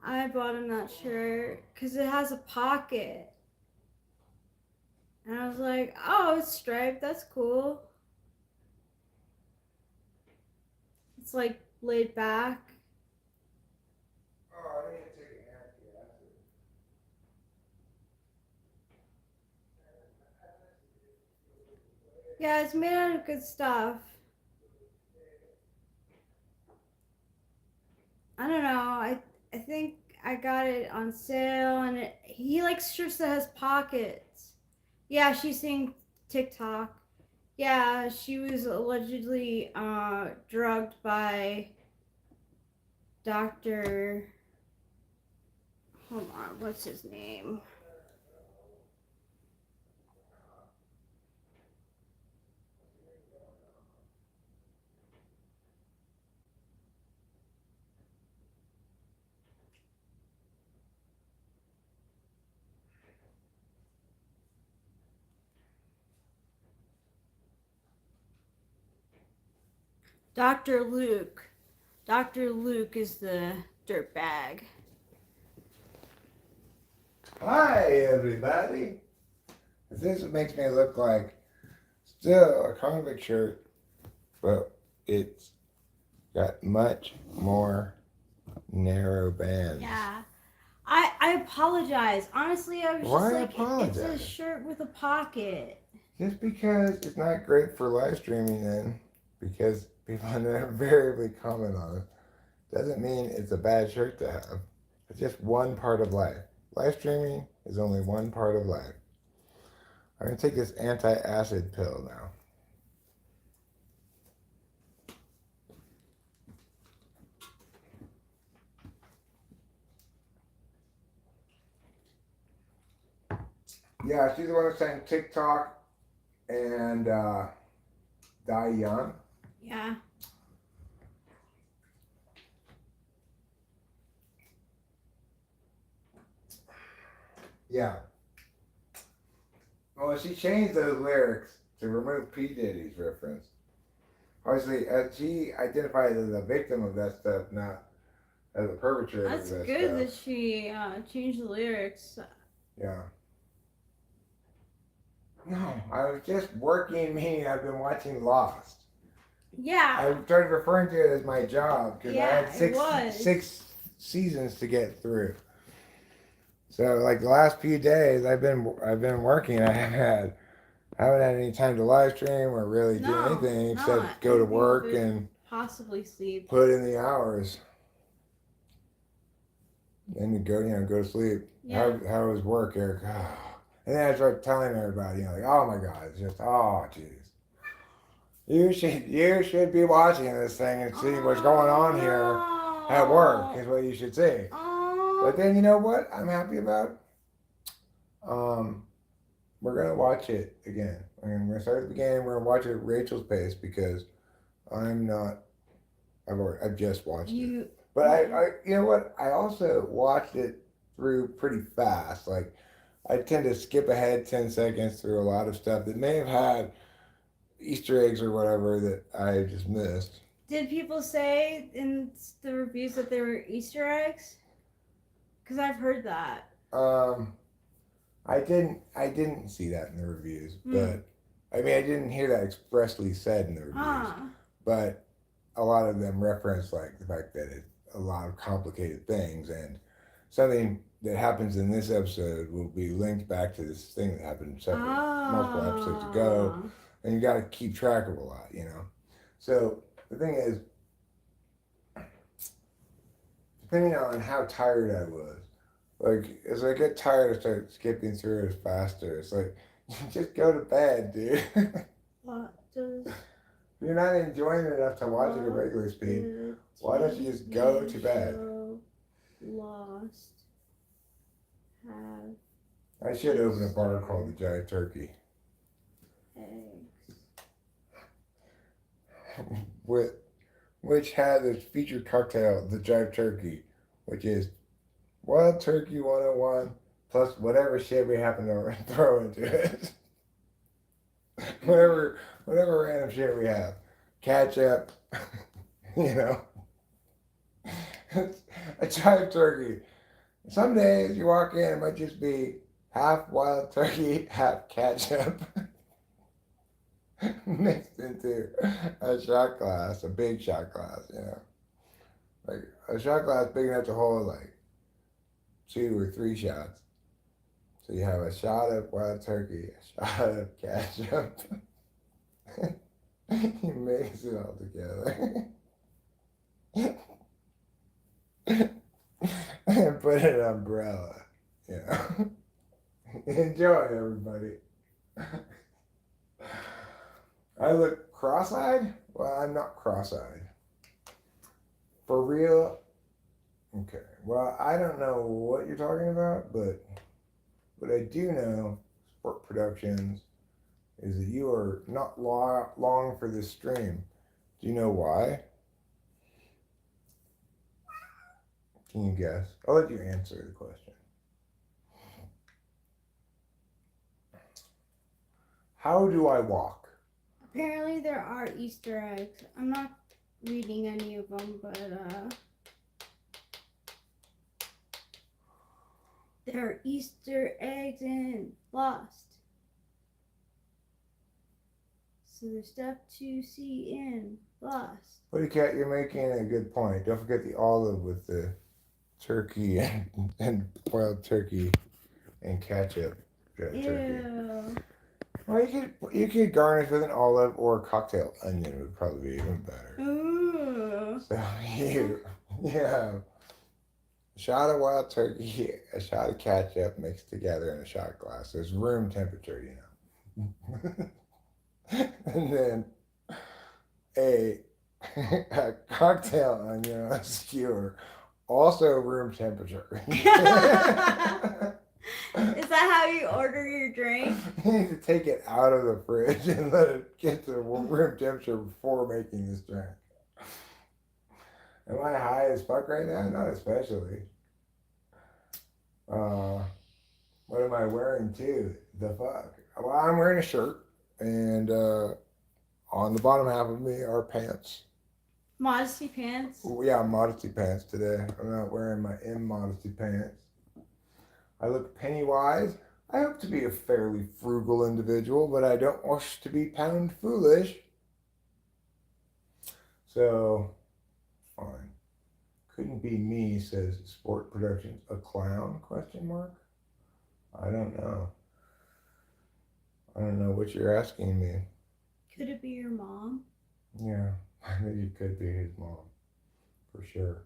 I bought him that shirt because it has a pocket. And I was like, oh, it's striped. That's cool. It's like laid back. Oh, I need to take a nap. Yeah, it's made out of good stuff. I don't know. I think I got it on sale, and he likes shirts that has pockets. Yeah, she's seeing TikTok. Yeah, she was allegedly drugged by Dr. Hold on, what's his name? Dr. Luke. Dr. Luke is the dirtbag. Hi, everybody. This makes me look like still a convict shirt, but it's got much more narrow bands. Yeah. I apologize. Honestly, I was Why just like, it's a apologize? shirt with a pocket. Just because it's not great for live streaming, then, because people invariably comment on it, doesn't mean it's a bad shirt to have. It's just one part of life. Live streaming is only one part of life. I'm gonna take this anti-acid pill now. Yeah, she's the one that's saying TikTok and Diane. Yeah. Yeah. Well, she changed those lyrics to remove P. Diddy's reference. Obviously, she identified as a victim of that stuff, not as a perpetrator That's of that good stuff. that she changed the lyrics. Yeah. No, I was just working, meaning I've been watching Lost. Yeah. I started referring to it as my job because I had it was. six seasons to get through. So like the last few days, I've been working. I haven't had any time to live stream or really do anything except go to work and possibly sleep. put in the hours. And to go to sleep. Yeah. How was work, Eric? And then I start telling everybody, like, oh my God, it's just, oh jeez. You should be watching this thing and see what's going on here at work is what you should see. But then you know what I'm happy about? We're gonna watch it again. We're gonna start at the beginning. We're gonna watch it at Rachel's pace because I'm not. I've just watched it. But I you know what? I also watched it through pretty fast. Like I tend to skip ahead 10 seconds through a lot of stuff that may have had Easter eggs or whatever that I just missed. Did people say in the reviews that they were Easter eggs? Because I've heard that. I didn't see that in the reviews, but I mean I didn't hear that expressly said in the reviews. But a lot of them reference like the fact that it's a lot of complicated things and something that happens in this episode will be linked back to this thing that happened multiple episodes ago, and you got to keep track of a lot, So the thing is, depending on how tired I was, like as I get tired, I start skipping through it faster. It's like just go to bed, dude. What does? If you're not enjoying it enough to watch it at regular speed, why don't you just go to bed? Lost. Have. I should open a bar called the Giant Turkey. Eggs. Which has its featured cocktail, the Jive Turkey, which is Wild Turkey 101 plus whatever shit we happen to throw into it. whatever random shit we have. Ketchup, a Jive Turkey. Some days you walk in, it might just be half wild turkey, half ketchup. Mixed into a shot glass, a big shot glass, Like a shot glass big enough to hold like 2 or 3 shots. So you have a shot of wild turkey, a shot of ketchup. You mix it all together. And put in an umbrella, Enjoy, everybody. I look cross-eyed? Well, I'm not cross-eyed. For real? Okay. Well, I don't know what you're talking about, but what I do know, Sport Productions, is that you are not long for this stream. Do you know why? Can you guess? I'll let you answer the question. How do I walk? Apparently there are Easter eggs. I'm not reading any of them, but There are Easter eggs in Lost. So there's stuff to see in Lost. Buddy Cat, you're making a good point. Don't forget the olive with the turkey and boiled turkey and ketchup. Turkey. Ew. Well, you could garnish with an olive or a cocktail onion would probably be even better. Ooh. So yeah, a shot of wild turkey, a shot of ketchup mixed together in a shot glass. So it's room temperature, you know. And then a, a cocktail onion on a skewer, also room temperature. Is that how you order your drink? You need to take it out of the fridge and let it get to room temperature before making this drink. Am I high as fuck right now? Not especially. What am I wearing too? The fuck? Well, I'm wearing a shirt, and on the bottom half of me are pants. Modesty pants. Yeah, modesty pants today. I'm not wearing my immodesty pants. I look penny wise. I hope to be a fairly frugal individual, but I don't wish to be pound foolish. So, fine. Couldn't be me, says Sport Productions. A clown? Question mark. I don't know. I don't know what you're asking me. Could it be your mom? Yeah, I think it could be his mom, for sure.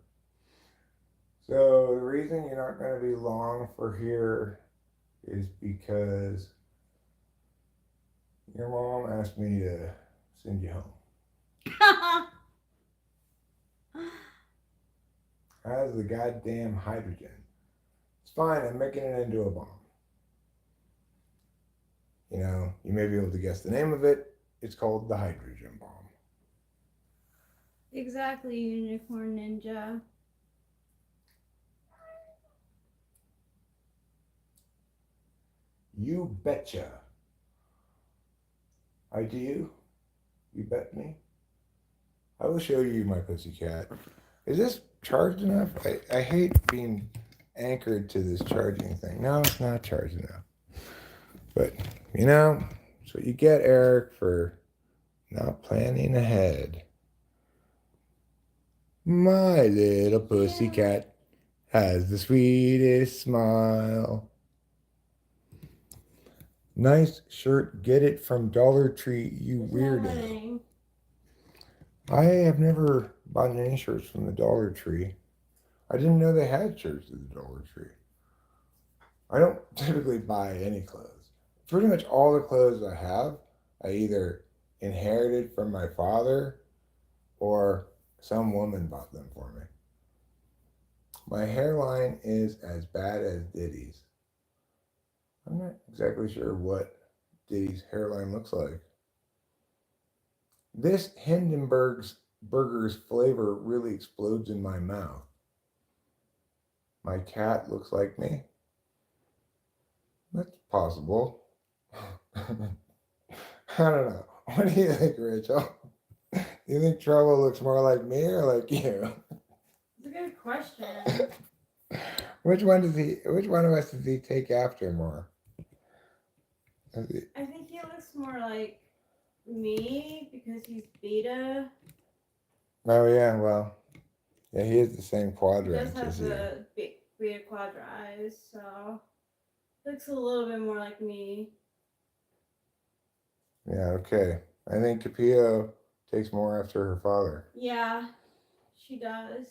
So the reason you're not going to be long for here is because your mom asked me to send you home. How's the goddamn hydrogen? It's fine, I'm making it into a bomb. You know, you may be able to guess the name of it. It's called the hydrogen bomb. Exactly, Unicorn Ninja. You betcha. I do. You bet me. I will show you my pussycat. Is this charged enough? I hate being anchored to this charging thing. No, it's not charged enough. But, you know, that's what you get, Eric, for not planning ahead. My little pussycat has the sweetest smile. Nice shirt. Get it from Dollar Tree, you weirdo. I have never bought any shirts from the Dollar Tree. I didn't know they had shirts at the Dollar Tree. I don't typically buy any clothes. Pretty much all the clothes I have, I either inherited from my father or some woman bought them for me. My hairline is as bad as Diddy's. I'm not exactly sure what Diddy's hairline looks like. This Hindenburg's burger's flavor really explodes in my mouth. My cat looks like me. That's possible. I don't know. What do you think, Rachel? Do you think Trouble looks more like me or like you? It's a good question. Which one of us does he take after more? I think he looks more like me because he's beta. Oh yeah, well, yeah, he has the same He quadrant does have as you. the beta quadra eyes, so looks a little bit more like me. Yeah, okay. I think Capio takes more after her father. Yeah, she does.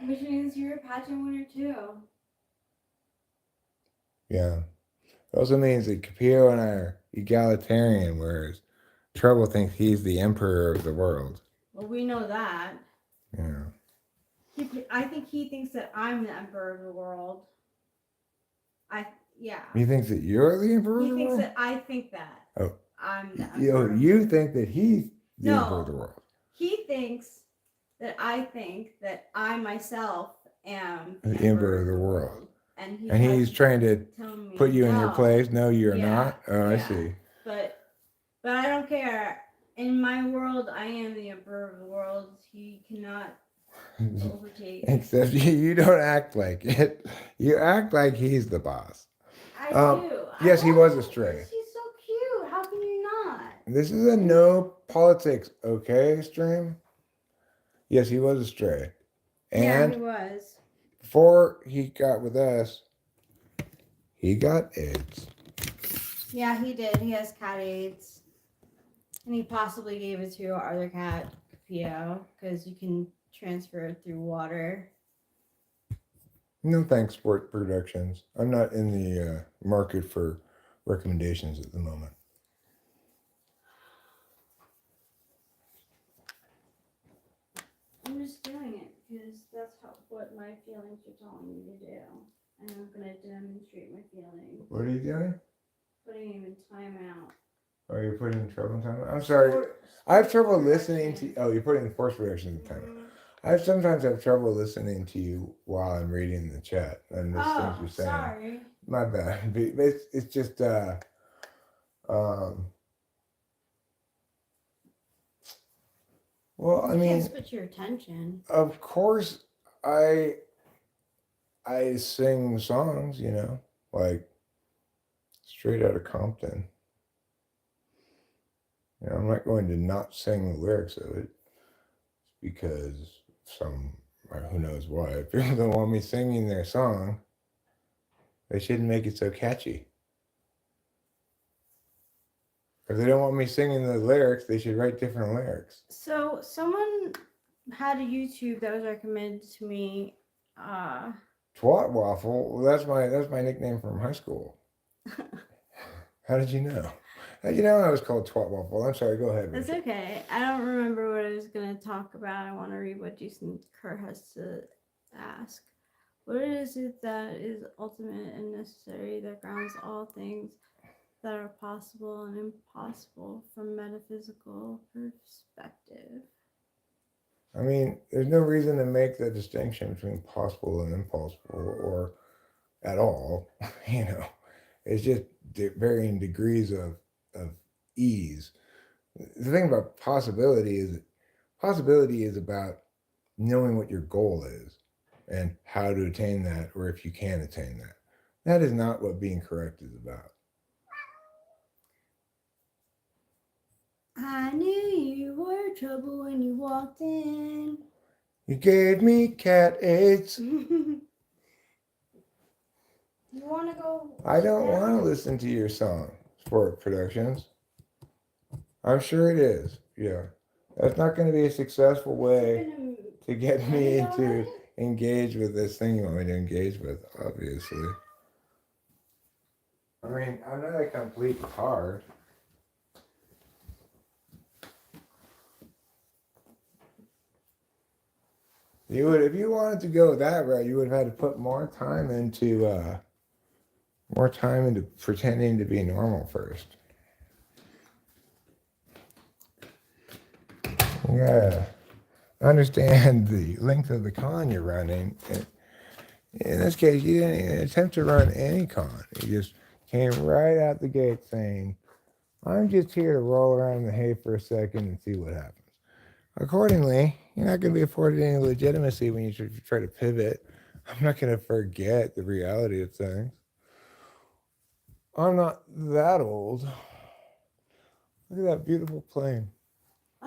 Which means you're a pageant winner too. Yeah. It also means that Capio and I are egalitarian, whereas Trouble thinks he's the emperor of the world. Well, we know that. Yeah. I think he thinks that I'm the emperor of the world. Yeah. He thinks that you're the emperor of the world? He thinks that I think that. Oh. I'm the emperor. You think that he's the emperor of the world. He thinks that I think that I myself am the emperor of the world. And he's trying to put you in your place. No, you're not. Oh, yeah. I see. But I don't care. In my world, I am the emperor of the world. He cannot overtake. Except you don't act like it. You act like he's the boss. I do. Yes, he was a stray. He's so cute. How can you not? This is a no politics, okay, stream? Yes, he was a stray. Yeah, he And was. before he got with us, he got AIDS. Yeah, he did. He has cat AIDS. And he possibly gave it to our other cat, Pio, because you can transfer it through water. No thanks, Sport Productions. I'm not in the market for recommendations at the moment. I'm just doing it because that's what my feelings are telling me to do. And I'm going to demonstrate my feelings. What are you doing? Putting him in timeout. Oh, you're putting him in trouble in time? I'm sorry. I have trouble listening to. Oh, you're putting force reduction in time. I sometimes have trouble listening to you while I'm reading the chat and the things you're saying. Sorry. My bad. It's just well, I mean, Can't switch your attention. of course, I sing songs, you know, like straight out of Compton. You know, I'm not going to not sing the lyrics of it because who knows why. If people don't want me singing their song, they shouldn't make it so catchy. If they don't want me singing the lyrics, they should write different lyrics. So someone had a YouTube that was recommended to me. Twat Waffle. Well, that's my nickname from high school. How did you know? How did you know I was called Twat Waffle? I'm sorry. Go ahead. That's okay. I don't remember what I was going to talk about. I want to read what Jason Kerr has to ask. What is it that is ultimate and necessary that grounds all things that are possible and impossible from metaphysical perspective? I mean, there's no reason to make the distinction between possible and impossible or at all. You know, it's just varying degrees of ease. The thing about possibility is about knowing what your goal is and how to attain that, or if you can attain that. That is not what being correct is about. I knew you were trouble when you walked in. You gave me cat AIDS. You want to go? I don't want to listen to your song, Sport Productions. I'm sure it is. Yeah. That's not going to be a successful way to get me to engage with this thing you want me to engage with, obviously. I mean, I'm not a complete card. You would, if you wanted to go that route, you would have had to put more time into pretending to be normal first. Yeah, understand the length of the con you're running. In this case, you didn't even attempt to run any con. You just came right out the gate saying, "I'm just here to roll around in the hay for a second and see what happens." Accordingly, you're not going to be afforded any legitimacy when you try to pivot. I'm not going to forget the reality of things. I'm not that old. Look at that beautiful plane.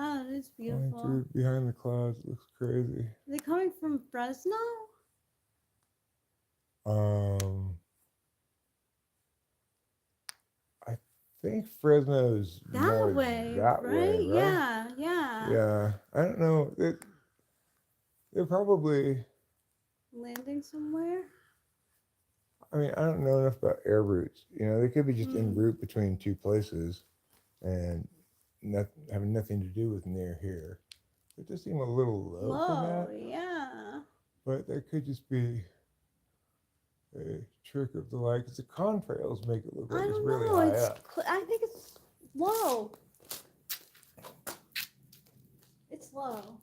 Oh, it is Flying beautiful. through behind the clouds. It looks crazy. Are they coming from Fresno? I think Fresno's more way, that right? way, right? Yeah. Yeah. I don't know. They're probably. Landing somewhere? I mean, I don't know enough about air routes. You know, they could be just en route between two places and having nothing to do with near here. It does seem a little low for that. Yeah. But that could just be a trick of the light, because the contrails make it look like it's really high up. I think it's low. It's low.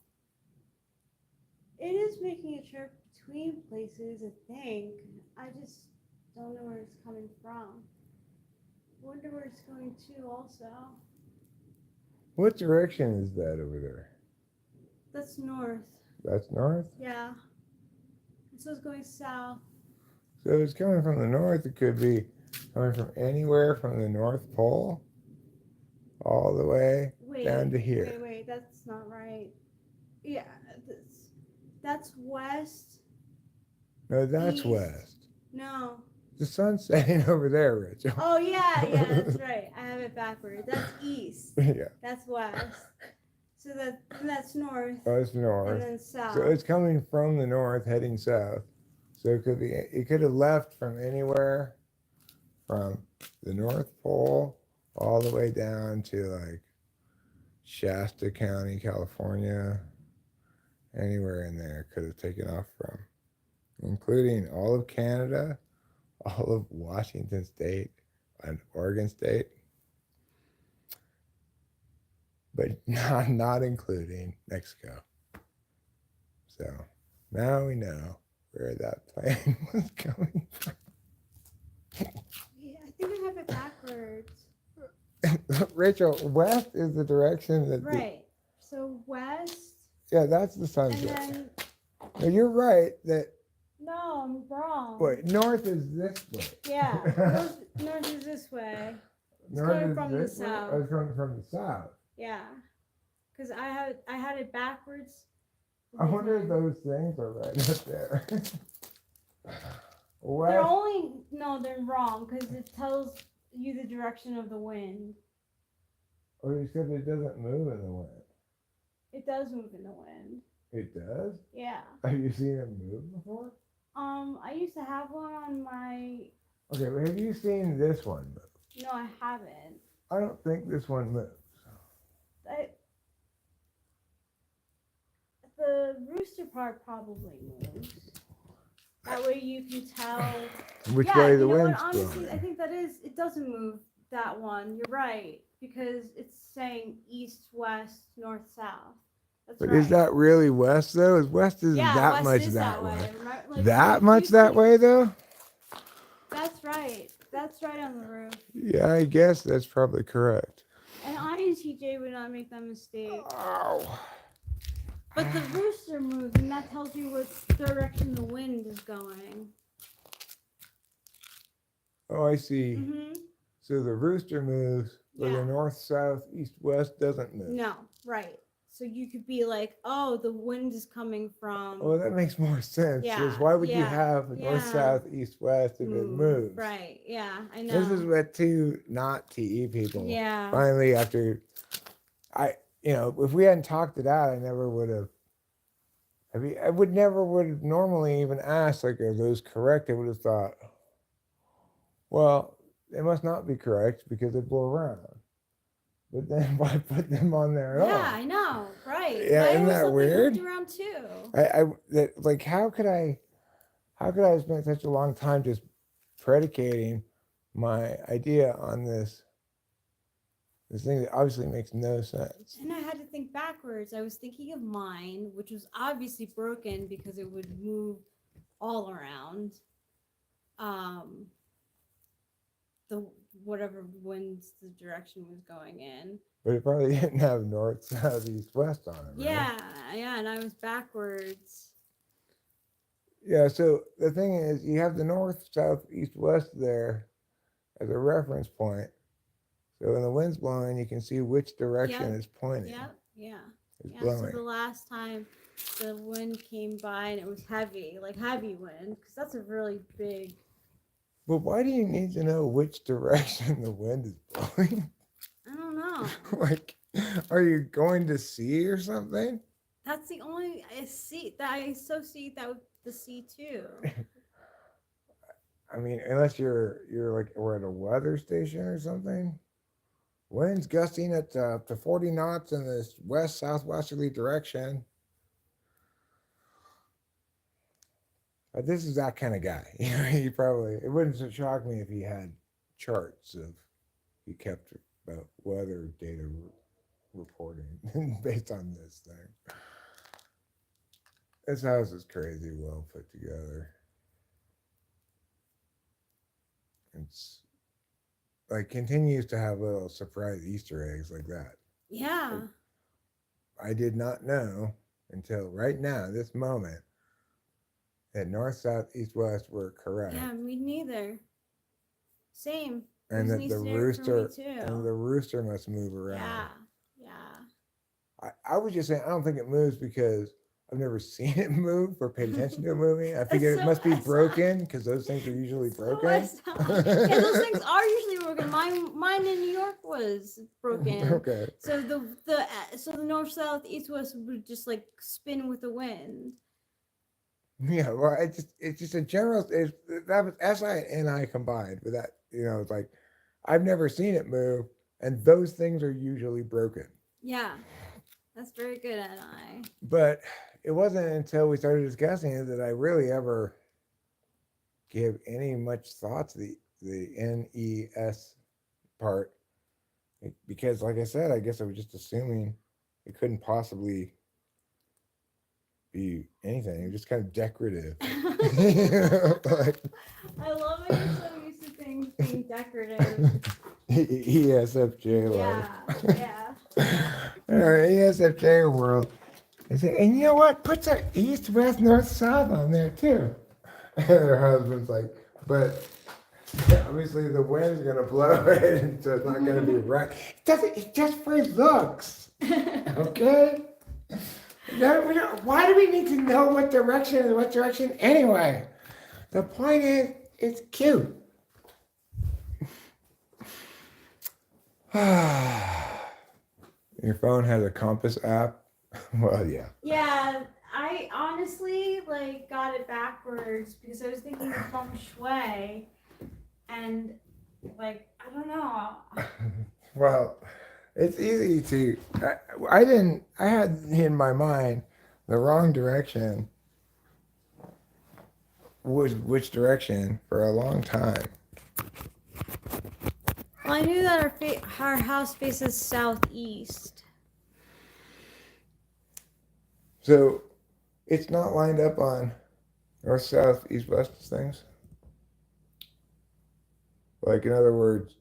It is making a trip between places, I think. I just don't know where it's coming from. Wonder where it's going to also. What direction is that over there? That's north. That's north. Yeah. So it's going south. So it's coming from the north. It could be coming from anywhere from the North Pole all the way down to here. Wait. That's not right. Yeah, that's west, No, that's east. west. No. The sun's setting over there, Rachel. Oh yeah, that's right. I have it backwards. That's east. Yeah. That's west. So that's north. Oh, it's north. And then south. So it's coming from the north, heading south. So it could have left from anywhere from the North Pole all the way down to like Shasta County, California. Anywhere in there could have taken off from, including all of Canada, all of Washington State, and Oregon State, but not including Mexico. So now we know where that plane was coming from. Yeah, I think I have it backwards. Rachel, west is the direction that. Right. So west. Yeah, that's the And sunset. then. No, you're right that. No, I'm wrong. Wait, north is this way. Yeah, north is this way. It's North coming is from the this way? south. Oh, it's coming from the south. Yeah, because I had it backwards. I wonder if those things are right up there. They're wrong because it tells you the direction of the wind. Oh, you said it doesn't move in the wind. It does move in the wind. It does? Yeah. Have you seen it move before? I used to have one on my. Okay, but have you seen this one move? No, I haven't. I don't think this one moves. The rooster part probably moves. That way you can tell Which way the wind's honestly, blowing. I think it doesn't move, that one. You're right, because it's saying east, west, north, south. That's But right. is that really west though? West is that west much is that way. Right? Like, That much that way though? That's right. That's right on the roof. Yeah, I guess that's probably correct. And INTJ would not make that mistake. Oh. But the rooster moves, and that tells you what direction the wind is going. Oh, I see. Mm-hmm. So the rooster moves, but Yeah. the north, south, east, west doesn't move. No, right. So you could be like, oh, the wind is coming from. Oh, that makes more sense. Yeah, Because why would you yeah, have north, south, east, west if it moves? Right, yeah, I know. This is what two not TE people finally, after if we hadn't talked it out, I never would have. I would have normally even asked, like, are those correct? I would have thought, well, they must not be correct because they blow around. But then why put them on there at all? Yeah, I know, right. Yeah, isn't that weird? Around too. How could I have spent such a long time just predicating my idea on this thing that obviously makes no sense? And I had to think backwards. I was thinking of mine, which was obviously broken because it would move all around. The whatever winds the direction was going in. But it probably didn't have north, south, east, west on it. Right? Yeah, and I was backwards. Yeah, so the thing is, you have the north, south, east, west there as a reference point. So when the wind's blowing, you can see which direction it's pointing. Yeah. Blowing. So the last time the wind came by and it was heavy, like heavy wind, because that's a really big. But why do you need to know which direction the wind is blowing? I don't know. Like, are you going to sea or something? That's the only I associate that with the sea too. I mean, unless you're like we're at a weather station or something. Winds gusting at to 40 knots in this west southwesterly direction. But this is that kind of guy. He probably, it wouldn't shock me if he had charts of, he kept about weather data reporting based on this thing. This house is crazy well put together. It's like continues to have little surprise Easter eggs like that. Yeah. I did not know until right now, this moment, that north, south, east, west were correct. Yeah, me neither. Same. It And was an that the Easter egg for me rooster must move too. around. Yeah. Yeah. I was just saying I don't think it moves because I've never seen it move or paid attention to it moving. I figure it must be broken because those things are usually broken. Yeah, those things are usually broken. Mine in New York was broken. Okay. So the north, south, east, west would just like spin with the wind. Yeah, well, it's just a general. That was SI and NI combined, but that it's like I've never seen it move, and those things are usually broken. Yeah, that's very good, NI. But it wasn't until we started discussing it that I really ever give any much thought to the NES part, because, like I said, I guess I was just assuming it couldn't possibly be anything. It was just kind of decorative. Like, I love how you're so used to things being decorative. ESFJ Yeah, world. yeah. All right, ESFJ world. And you know what? Put the east, west, north, south on there too. And her husband's like, but obviously the wind's gonna blow it, so it's not gonna be right. It doesn't. It's just for looks. Okay. Why do we need to know what direction is what direction anyway? The point is, it's cute. Your phone has a compass app. Well, yeah. Yeah, I honestly like got it backwards because I was thinking of feng shui, and like I don't know. Well, it's easy to. I didn't. I had in my mind the wrong direction. Which direction for a long time. Well, I knew that our house faces southeast. So it's not lined up on north, south, east, west things. Like, in other words,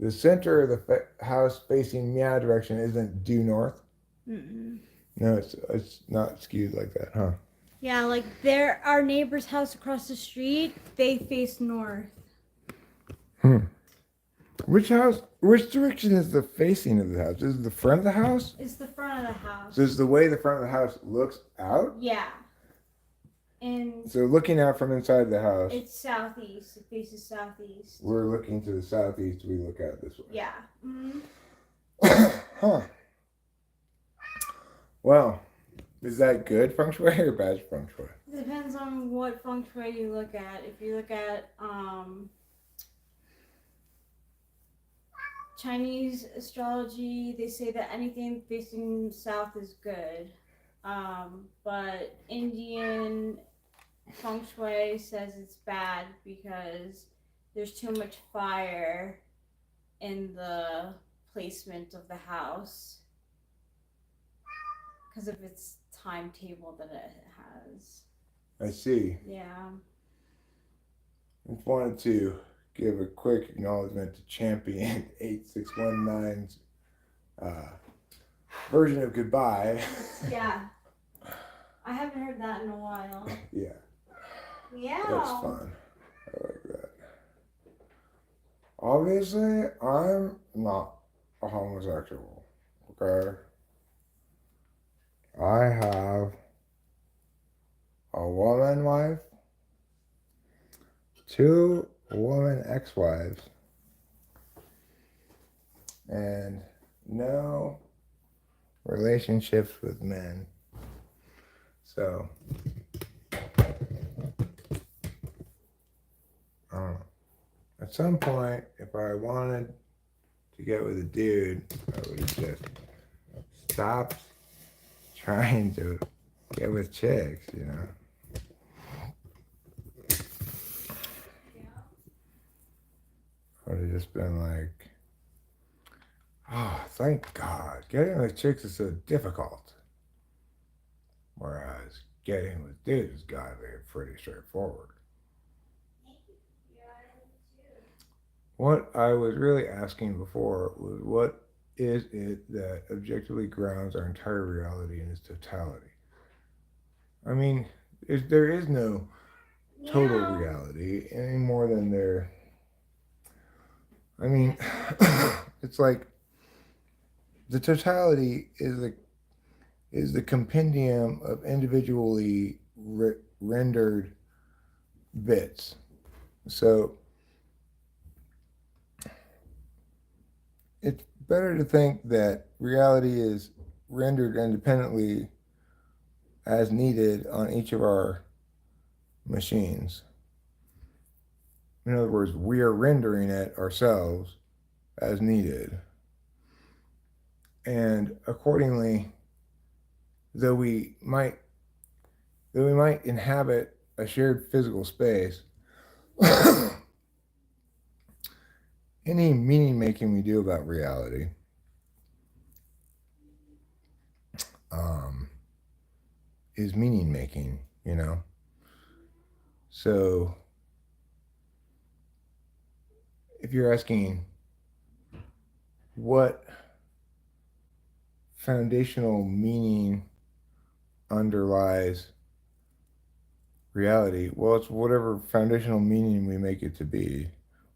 the center of the house facing meow direction isn't due north. Mm-mm. No, it's not skewed like that, huh? Yeah, like our neighbor's house across the street, they face north. Which house? Which direction is the facing of the house? Is it the front of the house? It's the front of the house. So is the way the front of the house looks out? Yeah. And so looking out from inside the house, it's southeast. It faces southeast. We're looking to the southeast. We look out this way. Yeah. Mm-hmm. Huh. Well, is that good feng shui or bad feng shui? It depends on what feng shui you look at. If you look at Chinese astrology, they say that anything facing south is good. But Indian feng shui says it's bad because there's too much fire in the placement of the house because of its timetable that it has. I see. Yeah. I just wanted to give a quick acknowledgement to Champion 8619's version of goodbye. Yeah. I haven't heard that in a while. Yeah. Yeah. That's fun. I like that. Obviously, I'm not a homosexual. Okay? I have a woman wife, 2 woman ex-wives, and no relationships with men. So, at some point, if I wanted to get with a dude, I would have just stopped trying to get with chicks, you know. I would have just been like, oh, thank God, getting with chicks is so difficult. Whereas getting with dudes has got to be pretty straightforward. What I was really asking before was what is it that objectively grounds our entire reality in its totality? I mean, there is no total Meow. reality any more than there. I mean, it's like the totality is the compendium of individually rendered bits. So it's better to think that reality is rendered independently as needed on each of our machines. In other words, we are rendering it ourselves as needed. And accordingly, though we might though we might inhabit a shared physical space, any meaning making we do about reality um, is meaning making, you know? So if you're asking what foundational meaning underlies reality, well, it's whatever foundational meaning we make it to be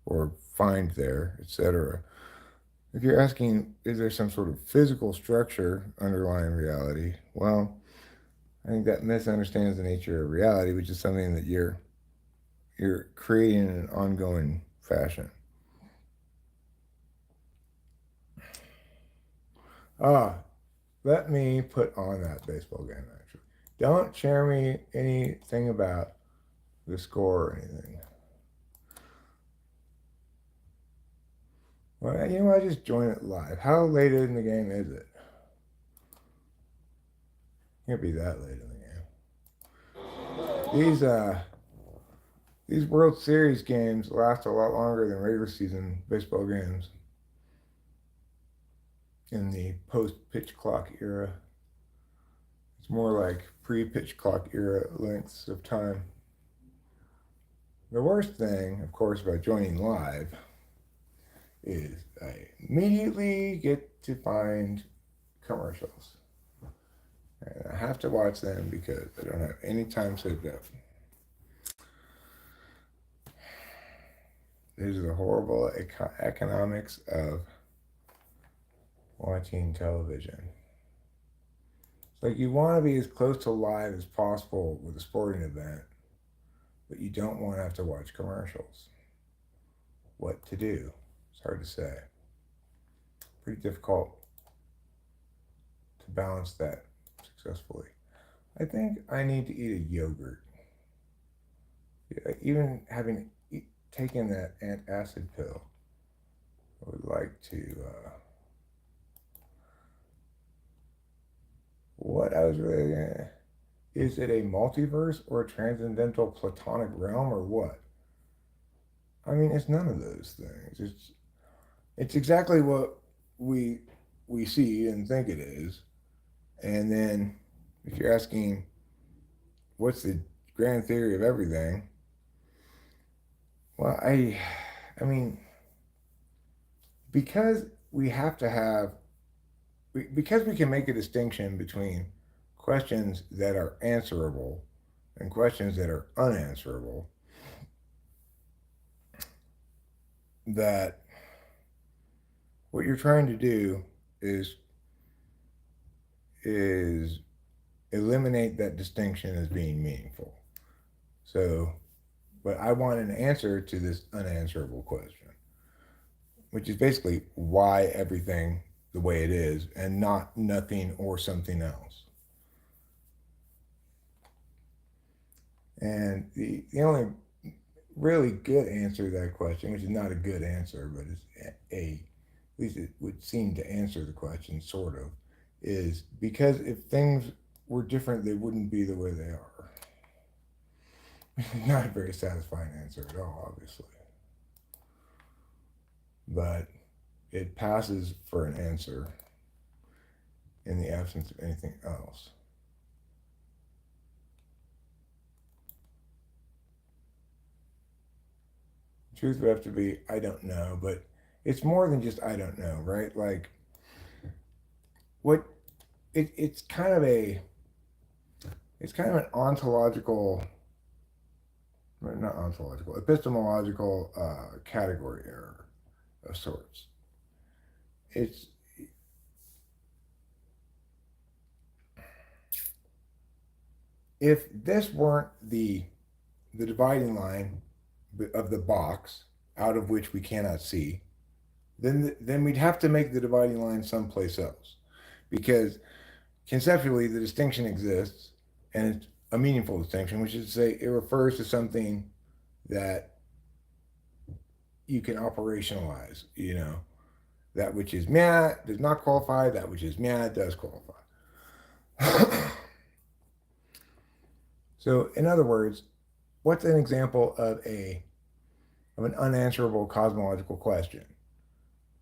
or find there, etc. If you're asking, is there some sort of physical structure underlying reality? Well, I think that misunderstands the nature of reality, which is something that you're creating in an ongoing fashion. Ah, let me put on that baseball game. Actually, don't share me anything about the score or anything. Well, you know, I just join it live. How late in the game is it? Can't be that late in the game. These World Series games last a lot longer than regular season baseball games in the post pitch clock era. It's more like pre pitch clock era lengths of time. The worst thing, of course, about joining live is I immediately get to find commercials. And I have to watch them because I don't have any time saved up. These are the horrible economics of watching television. It's like you want to be as close to live as possible with a sporting event, but you don't want to have to watch commercials. What to do? It's hard to say. Pretty difficult to balance that successfully. I think I need to eat a yogurt. Yeah, even having taken that antacid pill, I would like to. What I was really gonna. Is it a multiverse or a transcendental platonic realm or what? I mean, it's none of those things. It's exactly what we we see and think it is. And then if you're asking what's the grand theory of everything, well, I mean, because we have to have because we can make a distinction between questions that are answerable and questions that are unanswerable, that what you're trying to do is is eliminate that distinction as being meaningful. So, but I want an answer to this unanswerable question, which is basically why everything the way it is and not nothing or something else. And the only really good answer to that question, which is not a good answer, but it's at least it would seem to answer the question, sort of, is because if things were different, they wouldn't be the way they are. Not a very satisfying answer at all, obviously. But it passes for an answer in the absence of anything else. The truth would have to be, I don't know, but it's more than just I don't know, right? Like, what it's kind of an ontological, not ontological, epistemological category error of sorts. It's if this weren't the dividing line of the box out of which we cannot see, then we'd have to make the dividing line someplace else, because conceptually the distinction exists, and it's a meaningful distinction, which is to say it refers to something that you can operationalize. That which is meh does not qualify. That which is meh does qualify. So, in other words, what's an example of an unanswerable cosmological question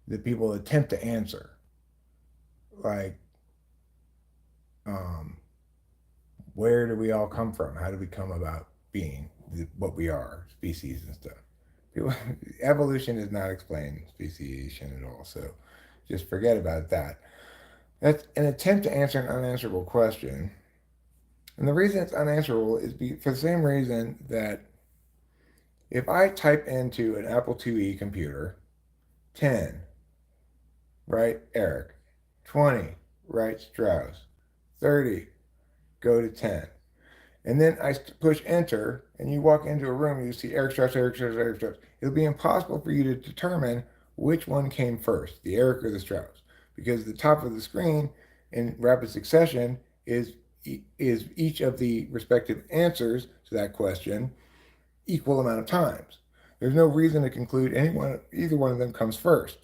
that people attempt to answer? Like, where do we all come from? How do we come about being what we are, species and stuff? People, evolution does not explain speciation at all, so just forget about that. That's an attempt to answer an unanswerable question. And the reason it's unanswerable is for the same reason that if I type into an Apple IIe computer, 10, write Eric, 20, write Strauss, 30, go to 10. And then I push enter, and you walk into a room, and you see Eric Strauss, Eric Strauss, Eric Strauss. It'll be impossible for you to determine which one came first, the Eric or the Strauss, because the top of the screen in rapid succession is each of the respective answers to that question equal amount of times. There's no reason to conclude either one of them comes first,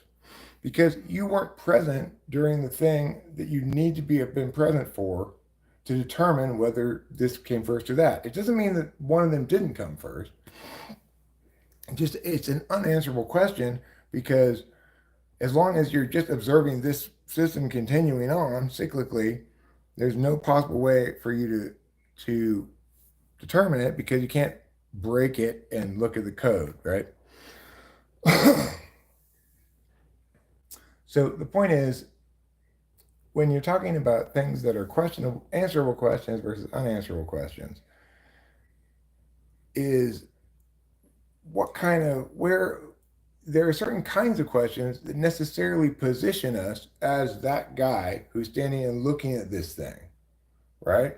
because you weren't present during the thing that you need to have been present for to determine whether this came first or that. It doesn't mean that one of them didn't come first. It's an unanswerable question, because as long as you're just observing this system continuing on cyclically, there's no possible way for you to determine it, because you can't break it and look at the code, right? So the point is, when you're talking about things that are questionable, answerable questions versus unanswerable questions, is where there are certain kinds of questions that necessarily position us as that guy who's standing and looking at this thing, right?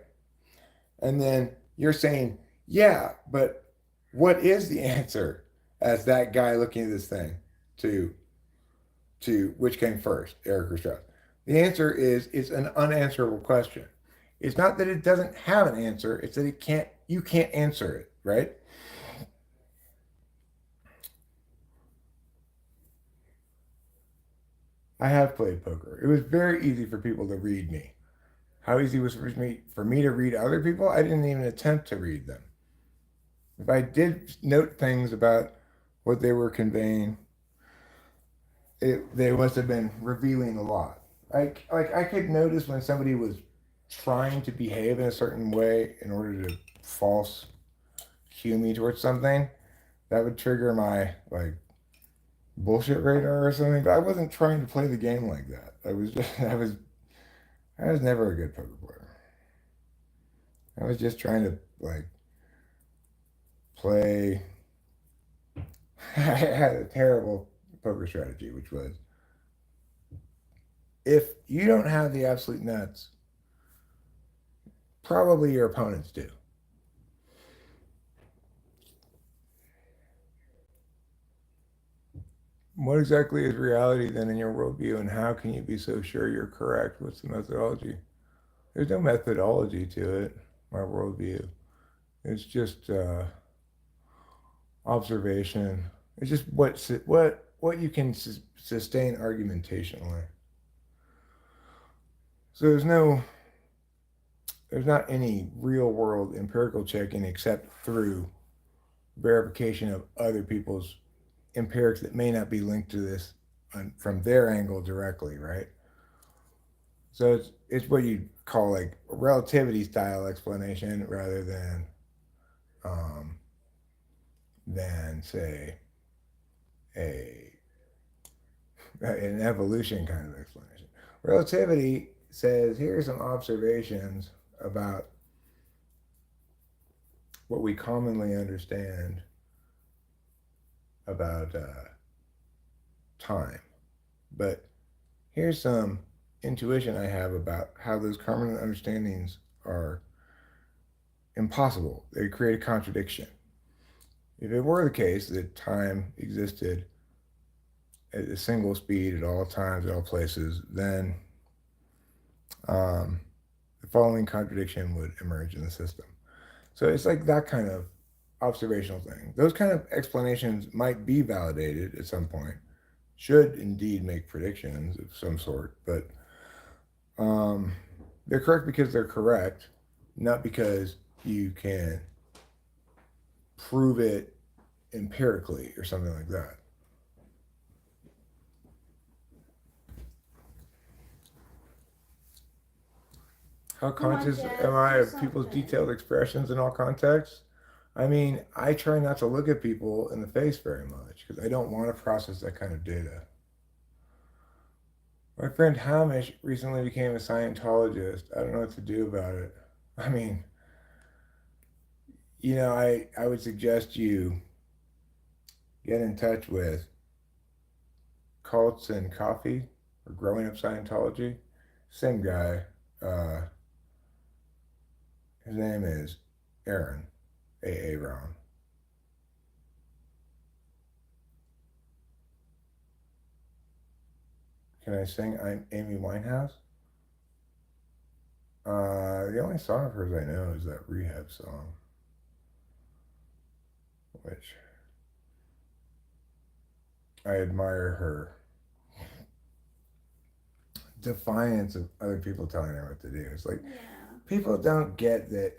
And then you're saying, yeah, but what is the answer as that guy looking at this thing to which came first, Eric or Strauss? The answer is it's an unanswerable question. It's not that it doesn't have an answer, it's that you can't answer it, right? I have played poker. It was very easy for people to read me. How easy was it for me to read other people? I didn't even attempt to read them. If I did note things about what they were conveying, they must have been revealing a lot. I could notice when somebody was trying to behave in a certain way in order to false cue me towards something. That would trigger my bullshit radar or something. But I wasn't trying to play the game like that. I was never a good poker player. I was just trying to play. I had a terrible poker strategy, which was, if you don't have the absolute nuts, probably your opponents do. What exactly is reality then in your worldview, and how can you be so sure you're correct? What's the methodology? There's no methodology to it, my worldview. It's just observation. It's just what you can sustain argumentationally. So there's not any real world empirical checking except through verification of other people's empirics that may not be linked to this from their angle directly, right? So it's what you call a relativity style explanation rather than say a an evolution kind of explanation. Relativity says, here are some observations about what we commonly understand about time. But here's some intuition I have about how those common understandings are impossible. They create a contradiction. If it were the case that time existed at a single speed at all times, at all places, then um, the following contradiction would emerge in the system. So it's like that kind of observational thing. Those kind of explanations might be validated at some point, should indeed make predictions of some sort, but um, they're correct because they're correct, not because you can prove it empirically or something like that. How Come on, conscious am Jazz, I do of people's something. detailed expressions in all contexts? I mean, I try not to look at people in the face very much because I don't want to process that kind of data. My friend Hamish recently became a Scientologist. I don't know what to do about it. I mean, I would suggest you get in touch with Cults and Coffee or Growing Up Scientology. Same guy. Uh, his name is Aaron, A.A. Brown. Can I sing I'm Amy Winehouse? The only song of hers I know is that Rehab song, which I admire her defiance of other people telling her what to do. It's like Yeah. people don't get that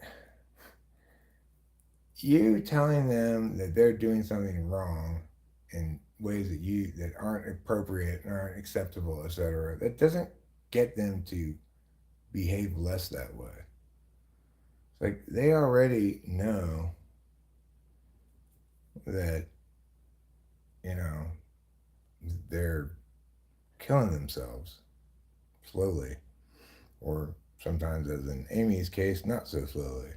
you telling them that they're doing something wrong in ways that aren't appropriate and aren't acceptable, etc. That doesn't get them to behave less that way. It's like they already know that you know they're killing themselves slowly, or sometimes, as in Amy's case, not so slowly.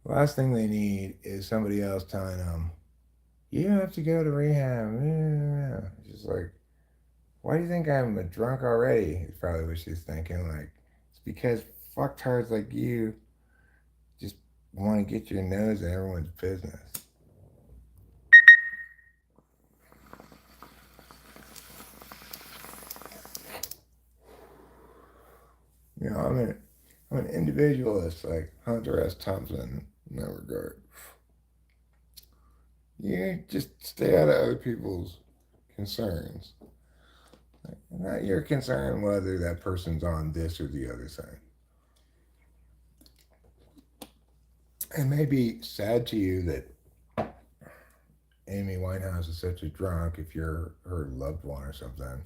The last thing they need is somebody else telling them, you have to go to rehab. Yeah. It's just like, why do you think I'm a drunk already? Is probably what she's thinking. Like, it's because fucktards like you just want to get your nose in everyone's business. I'm an individualist like Hunter S. Thompson in that regard. You just stay out of other people's concerns. Not your concern whether that person's on this or the other side. It may be sad to you that Amy Winehouse is such a drunk if you're her loved one or something.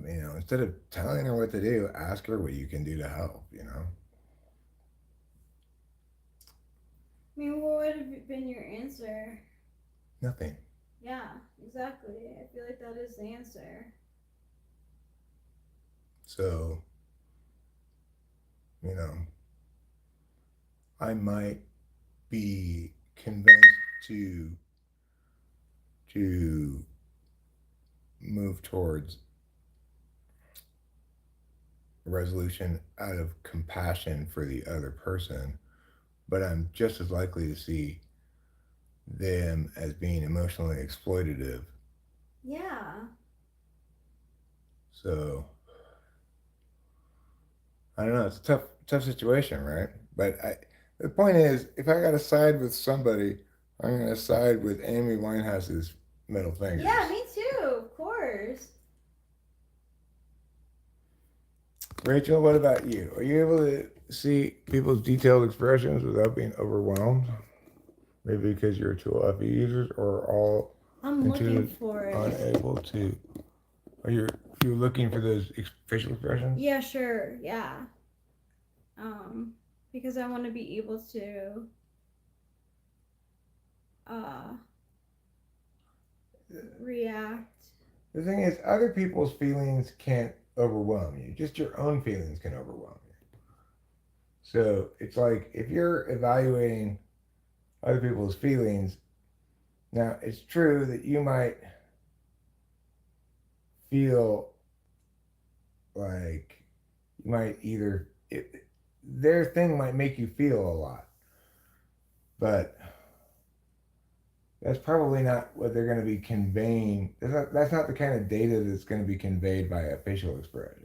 Instead of telling her what to do, ask her what you can do to help. I mean, what would have been your answer? Nothing. Yeah, exactly. I feel like that is the answer. So, you know, I might be convinced to to move towards a resolution out of compassion for the other person, but I'm just as likely to see them as being emotionally exploitative. Yeah. So I don't know. It's a tough situation, right? But the point is, if I got to side with somebody, I'm going to side with Amy Winehouse's middle fingers. Yeah, me too, of course. Rachel, what about you? Are you able to see people's detailed expressions without being overwhelmed? Maybe because you're a tool FE users or all I'm looking for it. unable to. You're looking for those facial expressions? Yeah, sure. Yeah. Because I want to be able to uh react. The thing is, other people's feelings can't overwhelm you. Just your own feelings can overwhelm you. So it's like if you're evaluating other people's feelings, now it's true that you might feel like you might their thing might make you feel a lot, but that's probably not what they're going to be conveying. That's not the kind of data that's going to be conveyed by a facial expression.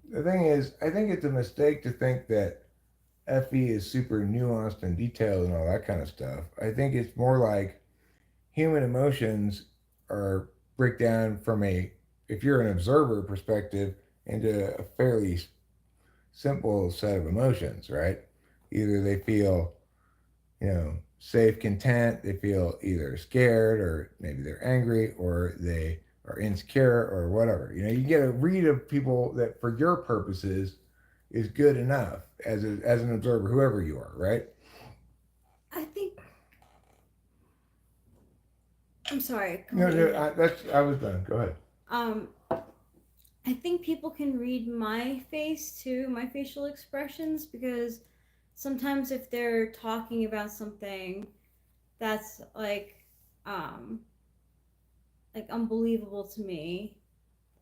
The thing is, I think it's a mistake to think that FE is super nuanced and detailed and all that kind of stuff. I think it's more like human emotions are break down from if you're an observer perspective, into a fairly simple set of emotions, right? Either they feel, safe, content, they feel either scared or maybe they're angry or they are insecure or whatever. You get a read of people that for your purposes is good enough as an observer, whoever you are, right? I think. I'm sorry. No, I was done. Go ahead. Um, I think people can read my face too, my facial expressions, because sometimes if they're talking about something that's like unbelievable to me,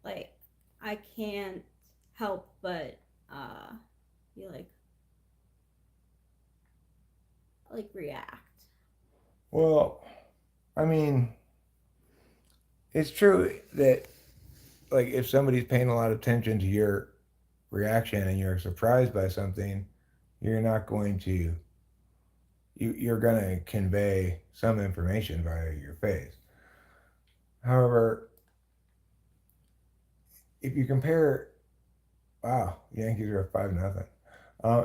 like I can't help but be like react. Well, I mean, it's true that like if somebody's paying a lot of attention to your reaction and you're surprised by something, you're not going to you're going to convey some information via your face. However, if you compare, wow, Yankees are 5-0.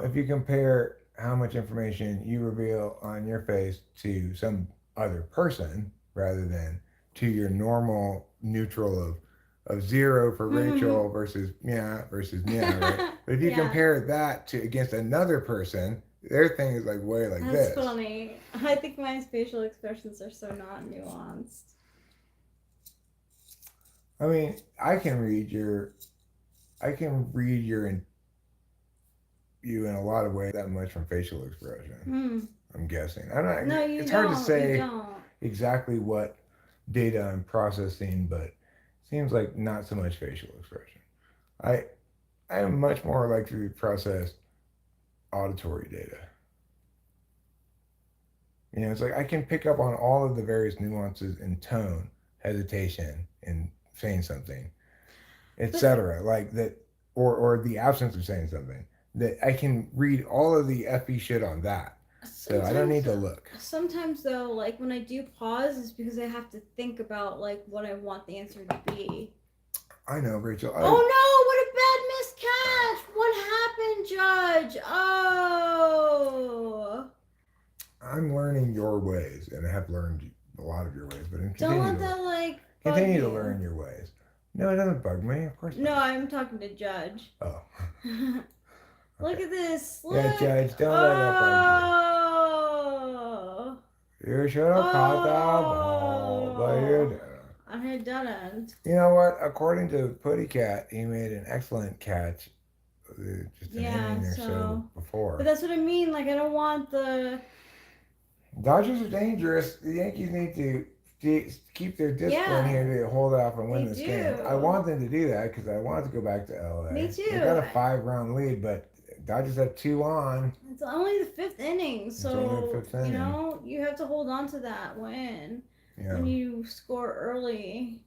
If you compare how much information you reveal on your face to some other person rather than to your normal neutral of zero for Rachel versus Mia, right? But if you Yeah. compare that to against another person, their thing is like way like That's this. funny. I think my facial expressions are so not nuanced. I mean, I can read you in a lot of ways that much from facial expression. I'm guessing. I'm not. No, you it's don't. hard to say You don't. exactly what data I'm processing, but it seems like not so much facial expression. I I am much more likely to process auditory data. It's like I can pick up on all of the various nuances in tone, hesitation, in saying something, etc. Like that, or the absence of saying something. That I can read all of the FE shit on that. So I don't need to look. Sometimes though, like when I do pause, it's because I have to think about like what I want the answer to be. I know, Rachel. Oh no! What a bad miscatch! What happened, Judge? Oh. I'm learning your ways, and I have learned a lot of your ways, but Don't let that like continue to you. learn your ways. No, it doesn't bug me. Of course not. No, I'm talking to Judge. Oh. Look at this. Look. Yeah, Judge, don't let that bug you. You should have caught that ball, but you didn't. I didn't. You know what? According to Putty Cat, he made an excellent catch just an inning or so before. But that's what I mean. Like, I don't want the... Dodgers are dangerous. The Yankees need to keep their discipline here to hold off and win this game. I want them to do that because I want to go back to LA. Me too. They got a 5-round lead, but Dodgers have 2 on. It's only the 5th inning, so you have to hold on to that win when you score early.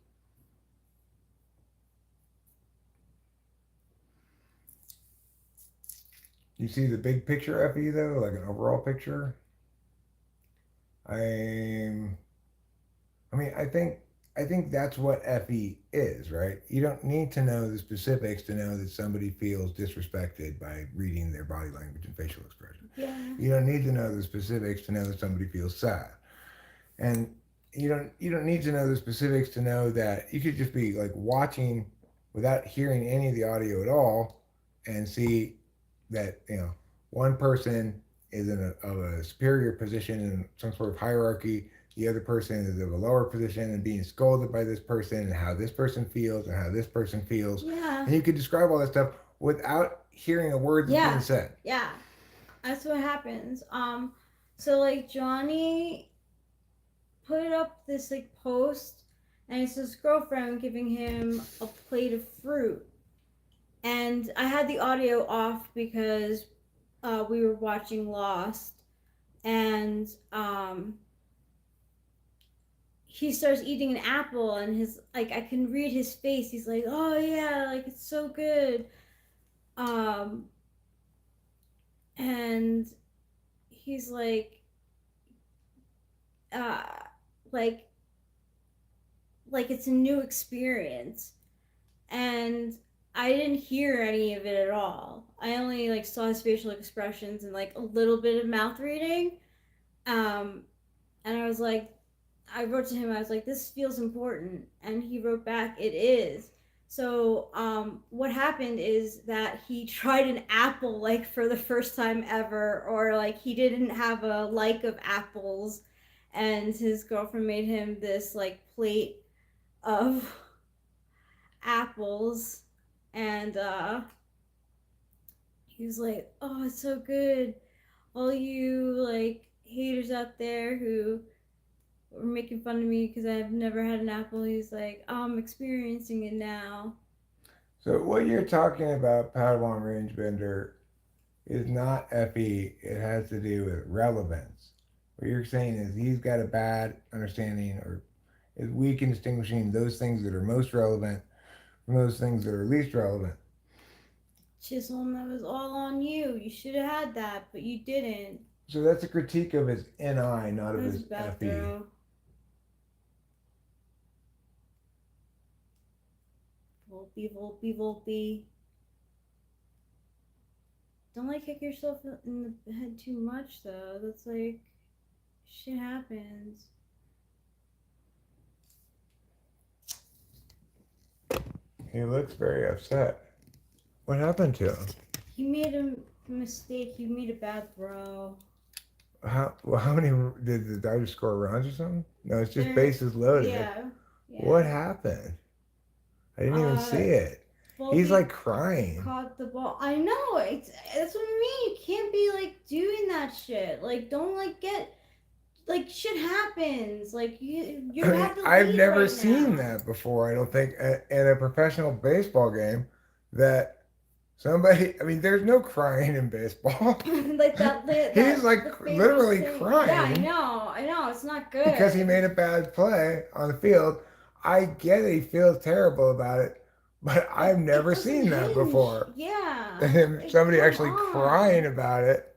You see the big picture, FE, though, like an overall picture. I think that's what FE is, right? You don't need to know the specifics to know that somebody feels disrespected by reading their body language and facial expression. Yeah. You don't need to know the specifics to know that somebody feels sad. And you don't need to know the specifics to know that you could just be like watching without hearing any of the audio at all and see that, one person is in of a superior position in some sort of hierarchy. The other person is of a lower position and being scolded by this person, and how this person feels and how this person feels. Yeah. And you could describe all that stuff without hearing a word that's being said. Yeah. That's what happens. So like Johnny put up this like post, and it's his girlfriend giving him a plate of fruit, and I had the audio off because we were watching Lost, and he starts eating an apple, and his like I can read his face. He's like, "Oh yeah, like it's so good," um, and he's uh, like like it's a new experience, and I didn't hear any of it at all. I only like saw his facial expressions and like a little bit of mouth reading. Um, and I was like, I wrote to him. I was like, "This feels important," and he wrote back, "It is." So, what happened is that he tried an apple like for the first time ever, or like he didn't have a like of apples, and his girlfriend made him this like plate of apples, and he was like, "Oh, it's so good. All you like haters out there who were making fun of me because I've never had an apple." He's like, "Oh, I'm experiencing it now." So what you're talking about, Padawan Rangebender, is not FE. It has to do with relevance. What you're saying is he's got a bad understanding or is weak in distinguishing those things that are most relevant from those things that are least relevant. Chisholm, that was all on you. You should have had that, but you didn't. So that's a critique of his NI, not That of was his a bad FE. throw. Volpe, Volpe, Volpe. Don't like kick yourself in the head too much, though. That's like shit happens. He looks very upset. What happened to him? He made a mistake. He made a bad throw. How many did the Dodgers score runs or something? No, it's just They're, bases loaded. yeah. What happened? I didn't even see it. He's like crying. Caught the ball. I know. That's what I mean. You can't be like doing that shit. Like, don't like get like shit happens. Like you have to. I've never right seen now. that before. I don't think in a professional baseball game that somebody. I mean, there's no crying in baseball. Like that. He's like literally crying. Yeah, I know. It's not good because he made a bad play on the field. I get it. He feels terrible about it, but I've never seen that before. Yeah. Somebody actually crying about it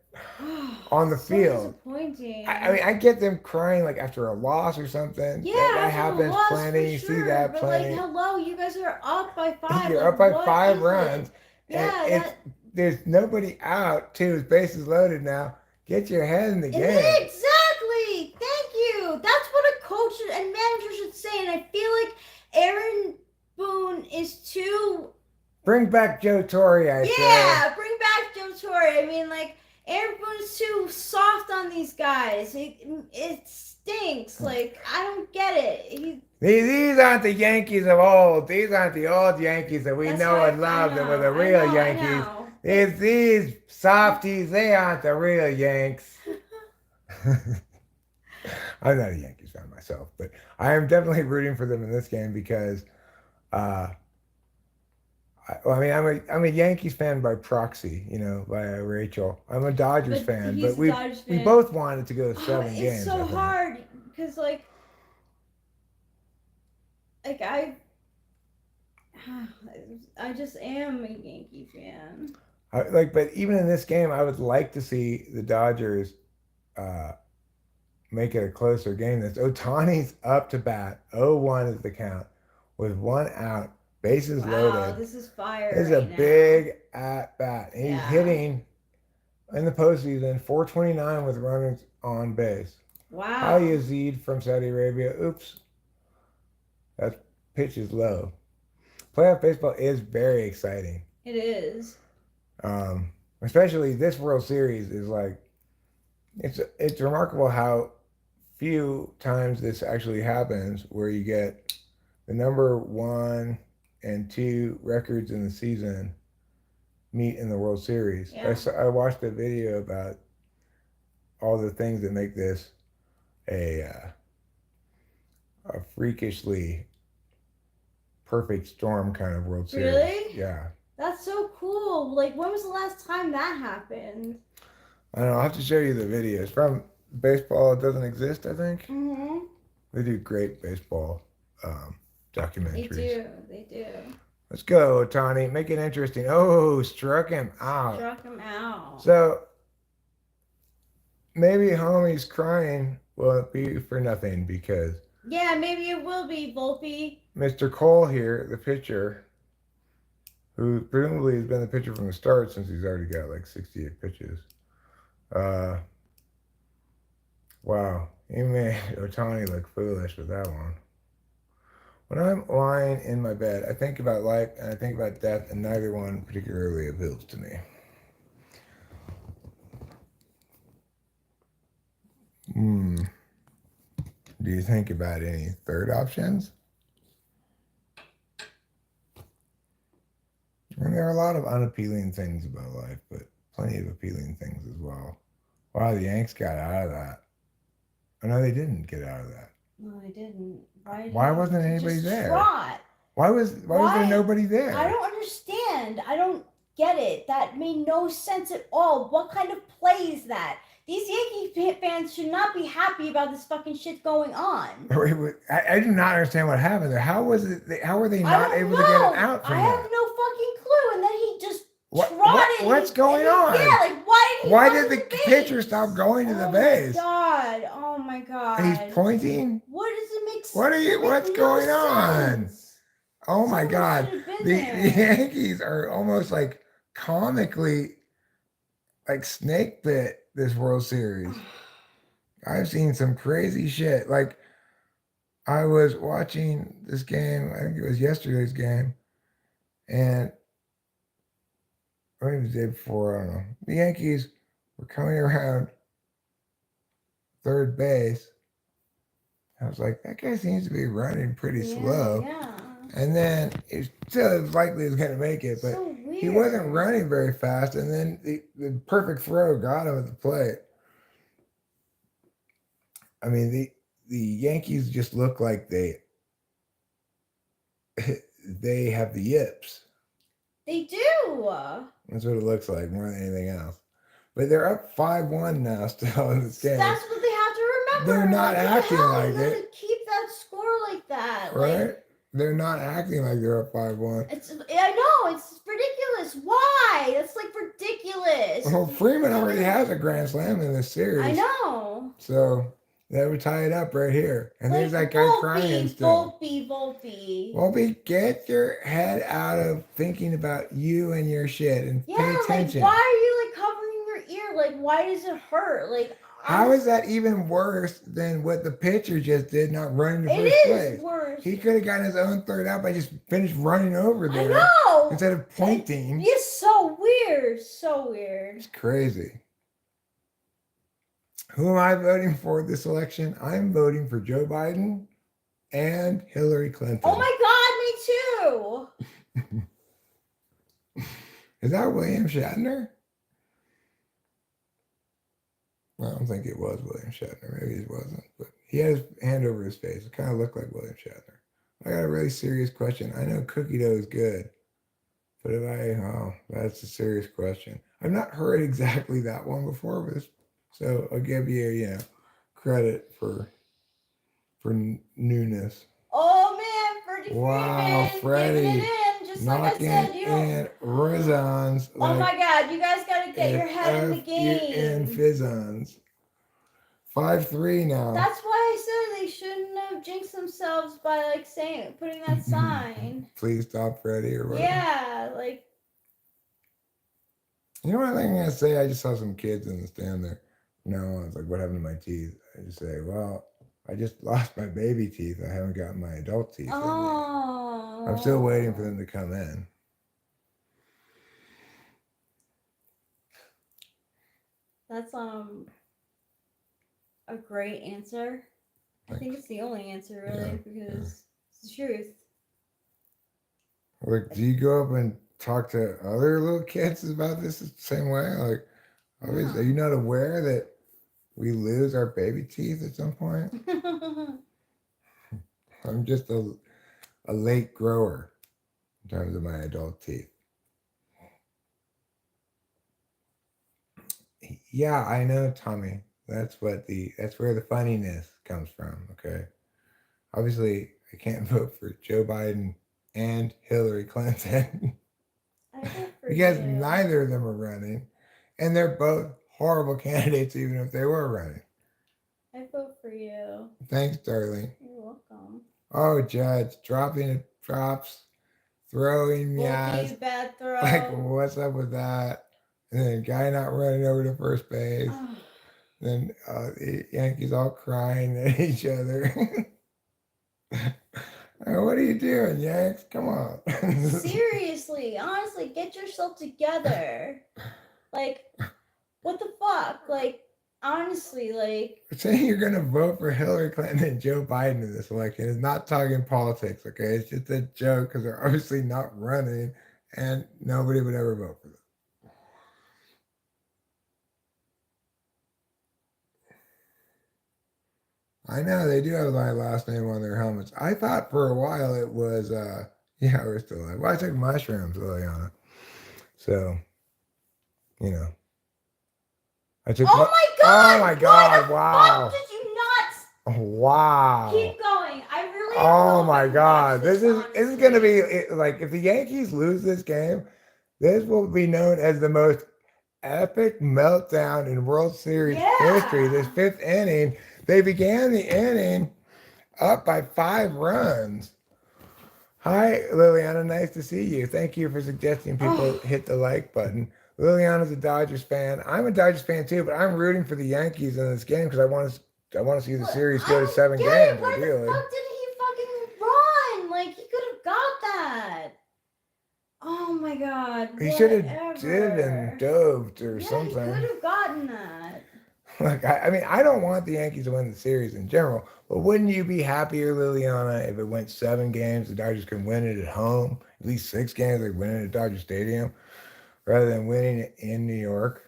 on the field. Disappointing. I mean, I get them crying like after a loss or something. Yeah, that happens plenty. You see that but plenty. Like, hello, you guys are up by 5. You're like, up by what 5 is runs, it? and Yeah, there's nobody out. Too, his bases loaded now. Get your head in the game. Exactly. Thank you. That's what a coach and manager should say. And I feel like Aaron Boone is too. Bring back Joe Torre, I say. Yeah, bring back Joe Torre. I mean, like, Aaron Boone is too soft on these guys. It stinks. Like, I don't get it. These aren't the Yankees of old. These aren't the old Yankees that we know and love that were the real Yankees. These softies, they aren't the real Yanks. I'm not a Yankees fan myself, but I am definitely rooting for them in this game because, I'm a Yankees fan by proxy, by Rachel. I'm a Dodgers fan, but we both wanted to go 7 games. It's so hard because like I just am a Yankee fan. But even in this game, I would like to see the Dodgers make it a closer game. This Ohtani's up to bat, 0-1 is the count, with 1 out, bases loaded. This is fire. This is a big at bat. And he's hitting in the postseason 429 with runners on base. Wow. Hi Yazid from Saudi Arabia. Oops. That pitch is low. Playoff baseball is very exciting. It is. Especially this World Series is like it's remarkable how few times this actually happens where you get the number one and two records in the season meet in the World Series. Yeah. I watched a video about all the things that make this a a freakishly perfect storm kind of World Series. Really? Yeah. That's so cool. Like, when was the last time that happened? I don't know. I'll have to show you the video. It's from Baseball It Doesn't Exist, I think. Mm-hmm. They do great baseball documentaries. They do. Let's go, Tani. Make it interesting. Oh, struck him out. Struck him out. So maybe homie's crying will be for nothing because yeah, maybe it will be Volpe. Mr. Cole here, the pitcher, who presumably has been the pitcher from the start since he's already got like 68 pitches. Wow, he made Otani look foolish with that one. When I'm lying in my bed, I think about life and I think about death, and neither one particularly appeals to me. Do you think about any third options? I mean, there are a lot of unappealing things about life, but plenty of appealing things as well. Wow, the Yanks got out of that. Oh, no, they didn't get out of that. No, they didn't. Why wasn't anybody there? Trot. Wwhy was there nobody there? I don't understand. I don't get it. That made no sense at all. What kind of play is that? These Yankee fans should not be happy about this fucking shit going on. I do not understand what happened there. How was it? How were they not able to get it out from I there? have no fucking clue. And then he just trotted. What's going on? Yeah, like why did the pitcher stop going to the base? Oh my god! And he's pointing. What does it make sense? What's going on? Oh my god! The Yankees are almost like comically like snake bit this World Series. I've seen some crazy shit. Like I was watching this game. I think it was yesterday's game, and maybe the day before. I don't know. The Yankees were coming around third base. I was like, that guy seems to be running pretty slow. Yeah. And then it's still likely he's going to make it, but so he wasn't running very fast. And then the perfect throw got him at the plate. I mean, the Yankees just look like they have the yips. They do. That's what it looks like more than anything else. But they're up 5-1 now still in this game. That's what they have to remember. They're not acting like it. Keep that score like that. Right? Like, they're not acting like they're up 5-1. I know, it's ridiculous. Why? That's like ridiculous. Well, Freeman already has a grand slam in this series. I know. So that would tie it up right here. And like, there's that guy crying still. Volpe, get your head out of thinking about you and your shit and pay attention. Like, why are you like covering your ear? Like, why does it hurt? Like, how is that even worse than what the pitcher just did, not running to first place? It is worse. He could have gotten his own third out by just finished running over there. I know. Instead of pointing. It's so weird. So weird. It's crazy. Who am I voting for this election? I'm voting for Joe Biden and Hillary Clinton. Oh my God, me too. Is that William Shatner? I don't think it was William Shatner. Maybe it wasn't. But he had his hand over his face. It kind of looked like William Shatner. I got a really serious question. I know cookie dough is good. But that's a serious question. I've not heard exactly that one before, but so I'll give you, credit for newness. Oh man, Freddie! Wow, Freddie! Knocking like in Rizzons. Oh my God, you guys gotta get your head in the game. In Fizzons. 5-3 now. That's why I said they shouldn't have jinxed themselves by putting that sign. Please stop, Freddie, or whatever. Yeah, like. You know what I think I'm gonna say? I just saw some kids in the stand there. No, I was like, what happened to my teeth? I just say, well, I just lost my baby teeth. I haven't gotten my adult teeth. Oh. I'm still waiting for them to come in. That's a great answer. I think it's the only answer really because it's the truth. Like, do you go up and talk to other little kids about this the same way? Like, obviously, are you not aware that we lose our baby teeth at some point? I'm just a late grower in terms of my adult teeth. Yeah, I know, Tommy. That's where the funniness comes from. Okay, obviously, I can't vote for Joe Biden and Hillary Clinton I vote for because you. neither of them are running, and they're both horrible candidates, even if they were running. I vote for you. Thanks, darling. You're welcome. Oh, Judge, dropping drops, throwing me ass. Bad throw. Like, what's up with that? And then guy not running over to first base. Then the Yankees all crying at each other. What are you doing, Yanks? Come on. Seriously, honestly, get yourself together. Like, what the fuck? Like, honestly, like. Saying you're going to vote for Hillary Clinton and Joe Biden in this election is not talking politics, okay? It's just a joke because they're obviously not running and nobody would ever vote for them. I know they do have my last name on their helmets. I thought for a while it was, yeah, we're still alive. Well, I took mushrooms, Liliana. So, you know. I took. Oh my god! Oh my god! Why the Wow! fuck did you not? Wow! Keep going. I really. Oh my god! This is gonna be like if the Yankees lose this game, this will be known as the most epic meltdown in World Series history. This fifth inning, they began the inning up by 5 runs. Hi, Liliana. Nice to see you. Thank you for suggesting people hit the like button. Liliana's a Dodgers fan. I'm a Dodgers fan too, but I'm rooting for the to in this game because I want to see the series go to 7 games. Why the fuck did he fucking run? Like he could have got that. Oh my god. He should have did and dove or something. He could have gotten that. Like I mean, I don't want the Yankees to win the series in general, but wouldn't you be happier, Liliana, if it went 7 games, the Dodgers could win it at home, at least 6 games, they win it at Dodger Stadium, rather than winning it in New York?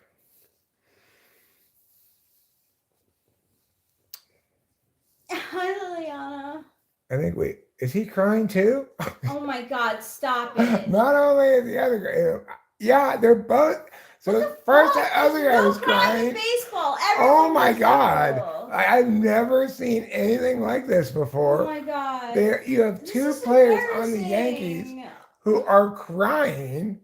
Hi, Liliana. I think is he crying too? Oh my god, stop it. Not only is the other guy, yeah, they're both. So the first other guy was crying. Baseball. Oh my god! I've never seen anything like this before. Oh my god! There, you have 2 players on the Yankees who are crying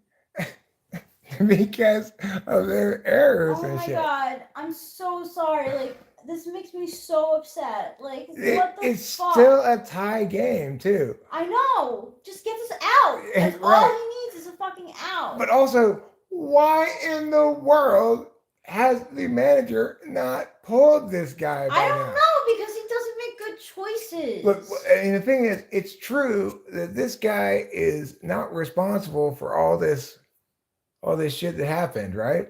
because of their errors and shit. Oh my god! I'm so sorry. Like this makes me so upset. Like what the it's fuck? Still a tie game too. I know. Just get us out. That's all he needs is a fucking out. But also, why in the world has the manager not pulled this guy by I don't now? know because he doesn't make good choices. Look, and the thing is, it's true that this guy is not responsible for all this shit that happened, right?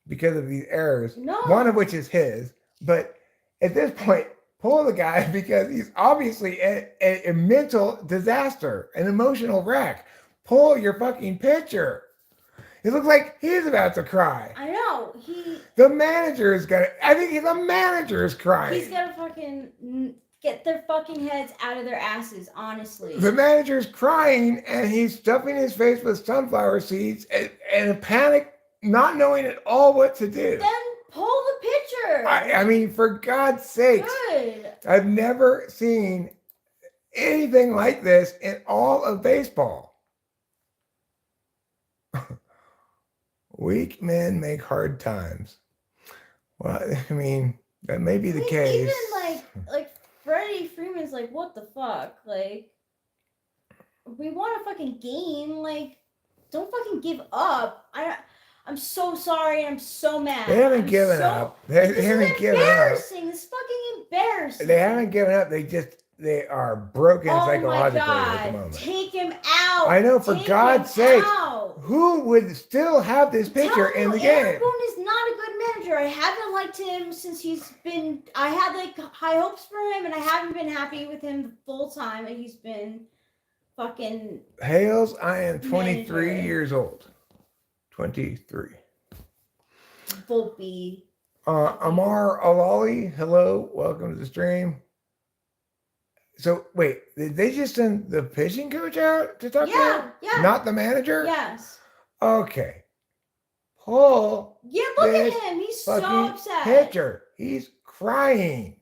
Because of these errors. No. One of which is his. But at this point, pull the guy because he's obviously a mental disaster, an emotional wreck. Pull your fucking pitcher. It looks like he's about to cry. I know. The manager is gonna. I think the manager is crying. He's gonna fucking get their fucking heads out of their asses, honestly. The manager's crying and he's stuffing his face with sunflower seeds and a panic, not knowing at all what to do. Then pull the pitcher. I mean, for God's sakes. Good. I've never seen anything like this in all of baseball. Weak men make hard times. Well, I mean, that may be the case. Even like Freddie Freeman's like, what the fuck? Like, we want a fucking game. Like, don't fucking give up. I'm so sorry. I'm so mad. They haven't given up. They haven't given up. This is embarrassing. This is fucking embarrassing. They haven't given up. They just they are broken Oh psychologically my at the God! moment. Take him out. I know, for Take God's him sake, out. who would still have this pitcher in the game? Aaron Boone is not a good manager. I haven't liked him since he's been. I had like high hopes for him, and I haven't been happy with him the full time that he's been fucking. Hales, I am 23 manager. years old. 23. Volpe. Amar Alali, hello, welcome to the stream. So wait, did they just send the pitching coach out to talk to him? Yeah. Not the manager? Yes. Okay. Pull. Yeah, look at him. He's so upset. Pitcher. He's crying.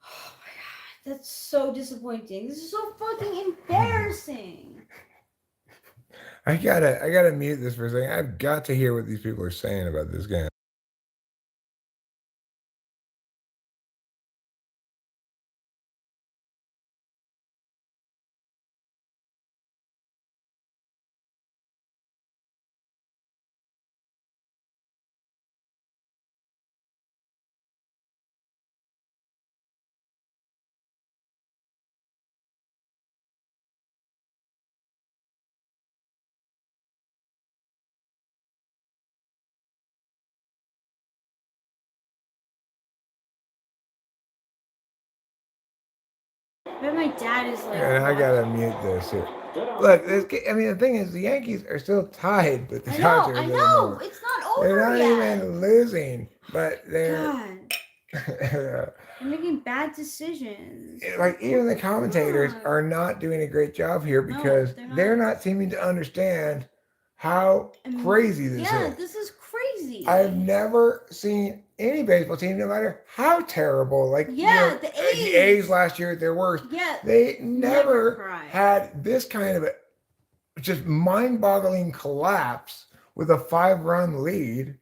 Oh my God, that's so disappointing. This is so fucking embarrassing. I gotta mute this for a second. I've got to hear what these people are saying about this game. But my dad is like. And I gotta mute this here. Look, I mean, the thing is, the Yankees are still tied with the Dodgers. I know. It's not over They're not yet. even losing, but they're. God. They're making bad decisions. Like, even the commentators are not doing a great job here because they're not seeming to understand how crazy this is. Yeah, this is crazy. I've never seen any baseball team, no matter how terrible, like the A's. The A's last year at their worst. Yeah, they never had this kind of a just mind-boggling collapse with a 5-run lead.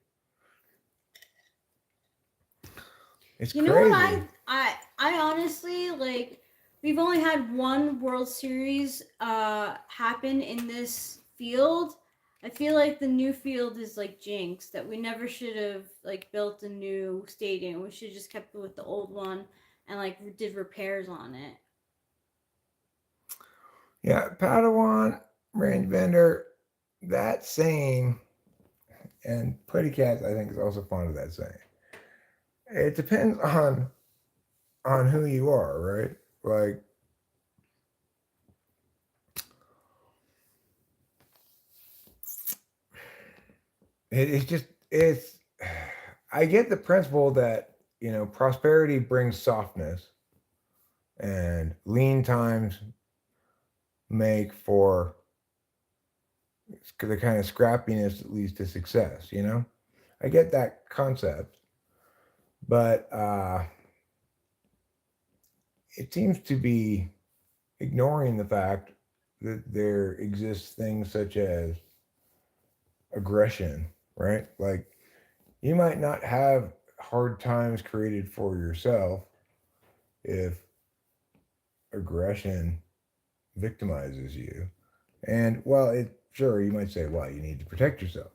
It's crazy. You know what I honestly, like, we've only had one World Series happen in this field. I feel like the new field is like jinx, that we never should have like built a new stadium. We should have just kept it with the old one and like did repairs on it. Yeah, Padawan, range bender, that saying, and Putty Cats, I think, is also fond of that saying. It depends on who you are, right? Like, it's I get the principle that, you know, prosperity brings softness and lean times make for the kind of scrappiness that leads to success, you know? I get that concept, but it seems to be ignoring the fact that there exists things such as aggression, right? Like, you might not have hard times created for yourself if aggression victimizes you. And while sure, you might say, well, you need to protect yourself.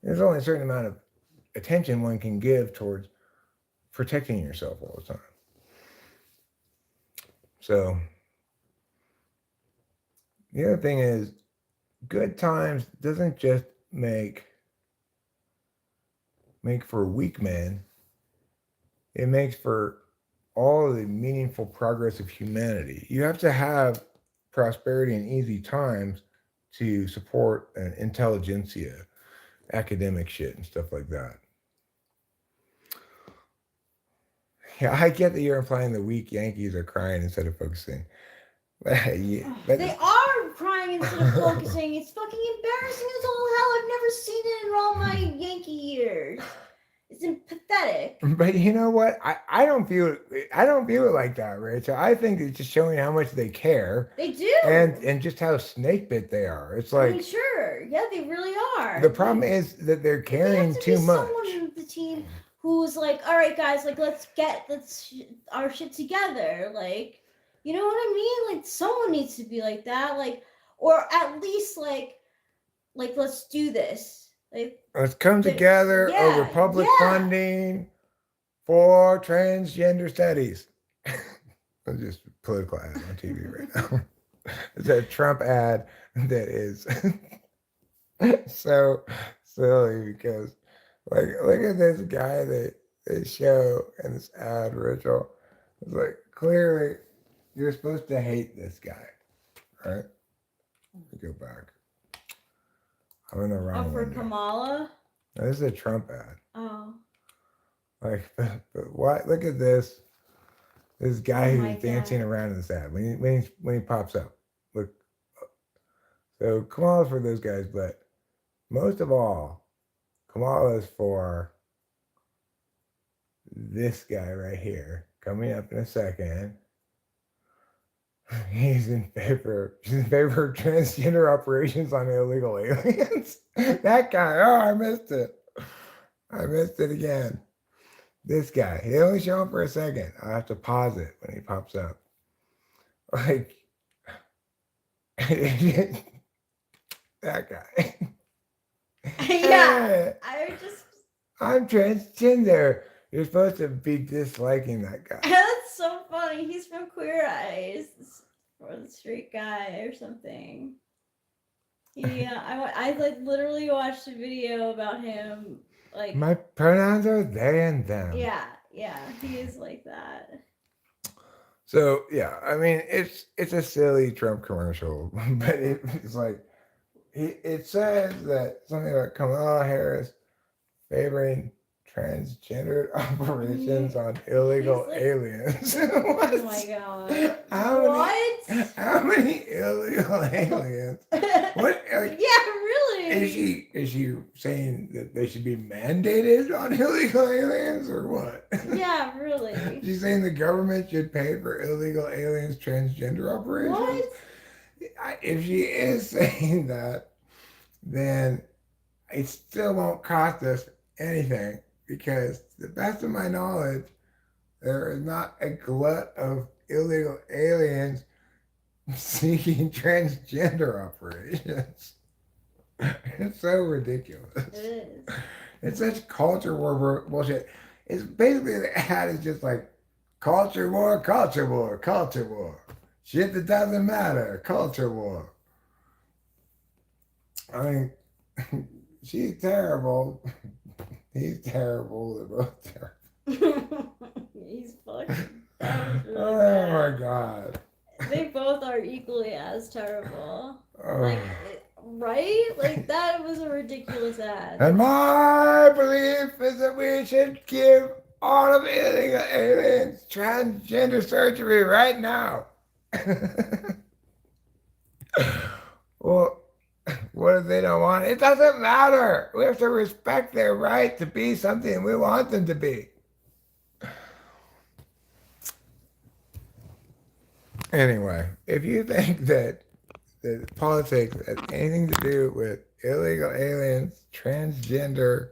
There's only a certain amount of attention one can give towards protecting yourself all the time. So the other thing is, good times doesn't just make for weak men. It makes for all the meaningful progress of humanity. You have to have prosperity and easy times to support an intelligentsia, academic shit and stuff like that. Yeah, I get that you're implying the weak Yankees are crying instead of focusing. But they are crying instead of focusing. It's fucking embarrassing as all hell. I've never seen it in all my Yankee years. It's pathetic. But you know what? I don't view it like that, Rachel. I think it's just showing how much they care. They do. And just how snake bit they are. It's like, I mean, sure. Yeah, they really are. The problem is that they're caring too much. Someone in the team who's like, all right, guys, like, let's our shit together. Like, you know what I mean? Like, someone needs to be like that. Like, or at least like let's do this. Like, let's come together over public funding for transgender studies. It's just a political ad on TV right now. It's a Trump ad that is so silly because, like, look at this guy they show in this ad, Rachel. It's like, clearly, you're supposed to hate this guy, right? Let me go back. I'm in the wrong Oh, for window. Kamala? No, this is a Trump ad. Oh. Like, but what? Look at this. This guy Oh my who's dancing God. around in this ad when he pops up. Look, so Kamala's for those guys, but most of all, Kamala is for this guy right here coming up in a second. She's in favor of transgender operations on illegal aliens. That guy, oh, I missed it. I missed it again. This guy, he only show up for a second. I have to pause it when he pops up. Like, that guy. Yeah. I just. I'm transgender. You're supposed to be disliking that guy. That's so funny. He's from Queer Eyes, or the straight guy or something. Yeah, I like literally watched a video about him. Like, my pronouns are they and them. Yeah, he is like that. So yeah, I mean it's a silly Trump commercial, but it's like it says that something about Kamala Harris favoring transgender operations on illegal aliens. Oh my God! How many illegal aliens? What? Like, yeah, really? Is she saying that they should be mandated on illegal aliens or what? Yeah, really. She's saying the government should pay for illegal aliens' transgender operations. What? If she is saying that, then it still won't cost us anything because, to the best of my knowledge, there is not a glut of illegal aliens seeking transgender operations. It's so ridiculous. It is. It's such culture war bullshit. It's basically the ad is just like culture war, culture war, culture war. Shit that doesn't matter, culture war. I mean, she's terrible. He's terrible. They're both terrible. He's fucking. Really oh my God. They both are equally as terrible. Oh. Like, right? Like, that was a ridiculous ad. And my belief is that we should give all of illegal aliens transgender surgery right now. Well, what if they don't want it? It doesn't matter. We have to respect their right to be something we want them to be. Anyway, if you think that politics has anything to do with illegal aliens, transgender,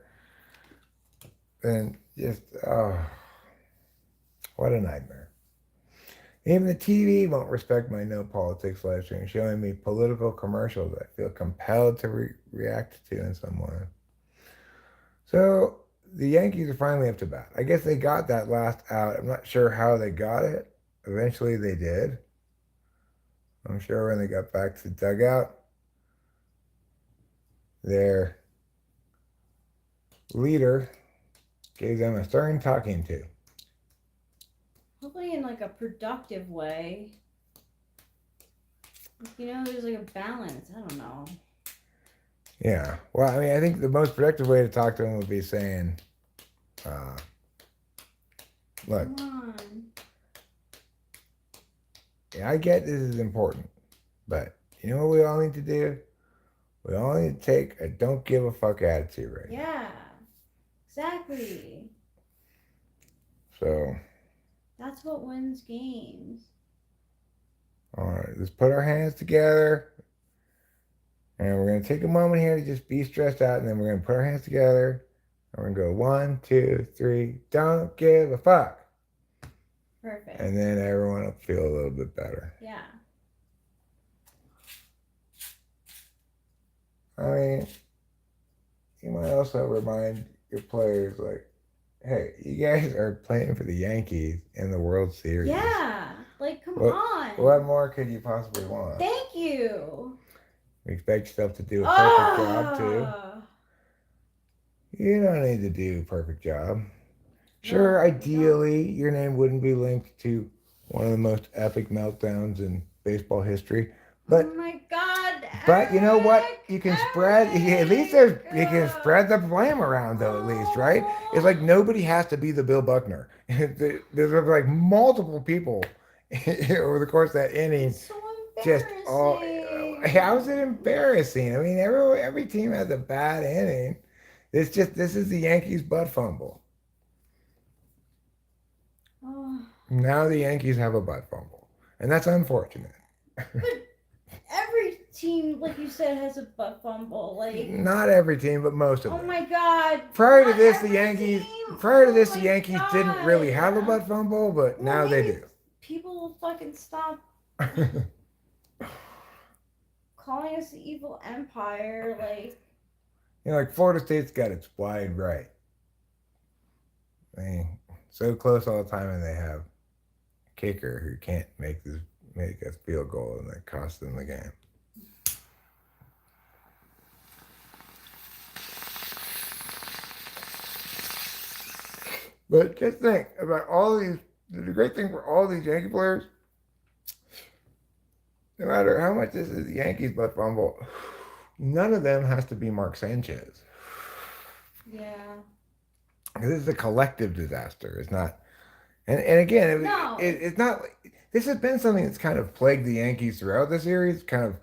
then just, oh, what a nightmare. Even the TV won't respect my no politics live stream, showing me political commercials I feel compelled to react to in some way. So the Yankees are finally up to bat. I guess they got that last out. I'm not sure how they got it. Eventually they did. I'm sure when they got back to the dugout, their leader gave them a stern talking to. Hopefully in like a productive way. You know, there's like a balance. I don't know. Yeah. Well, I mean, I think the most productive way to talk to them would be saying, look, Come on. yeah, I get this is important, but you know what we all need to do? We all need to take a don't give a fuck attitude right now. Yeah. Exactly. So. That's what wins games. All right, let's put our hands together. And we're going to take a moment here to just be stressed out. And then we're going to put our hands together. And we're going to go 1, 2, 3. Don't give a fuck. Perfect. And then everyone will feel a little bit better. Yeah. I mean, you might also remind your players, like, Hey, you guys are playing for the Yankees in the World Series. Yeah, like come What on. more could you possibly want? Thank you. You expect yourself to do a perfect job too. Ah. You don't need to do a perfect job. Sure, No, you don't. ideally, your name wouldn't be linked to one of the most epic meltdowns in baseball history, Oh but my God, you know what? You can spread at least Eric! you can spread the blame around though. At least, right? It's Oh, like nobody has to be the Bill Buckner. There's like multiple people over the course of that inning. it's so Just all how is embarrassing. it embarrassing? I mean, every team has a bad inning. It's just this is the Yankees' butt fumble. Oh, Now the Yankees have a butt fumble, and that's unfortunate. but every team, like you said, has a butt fumble. Like, Not every team, but most of oh them. my God, Prior to not this, the every Yankees. team. Prior to Oh this, the my Yankees didn't really have a God. butt fumble, but Well, now they maybe do. people will fucking stop calling us the evil empire. Like, Like Florida State's got its wide right. I mean, so close all the time, and they have a kicker who can't make a field goal, and that costs them the game. But just think about all these. The great thing for all these Yankee players, no matter how much this is the Yankees butt fumble, none of them has to be Mark Sanchez. yeah. This is a collective disaster. It's not. And again, No, it's not. This has been something that's kind of plagued the Yankees throughout the series, kind of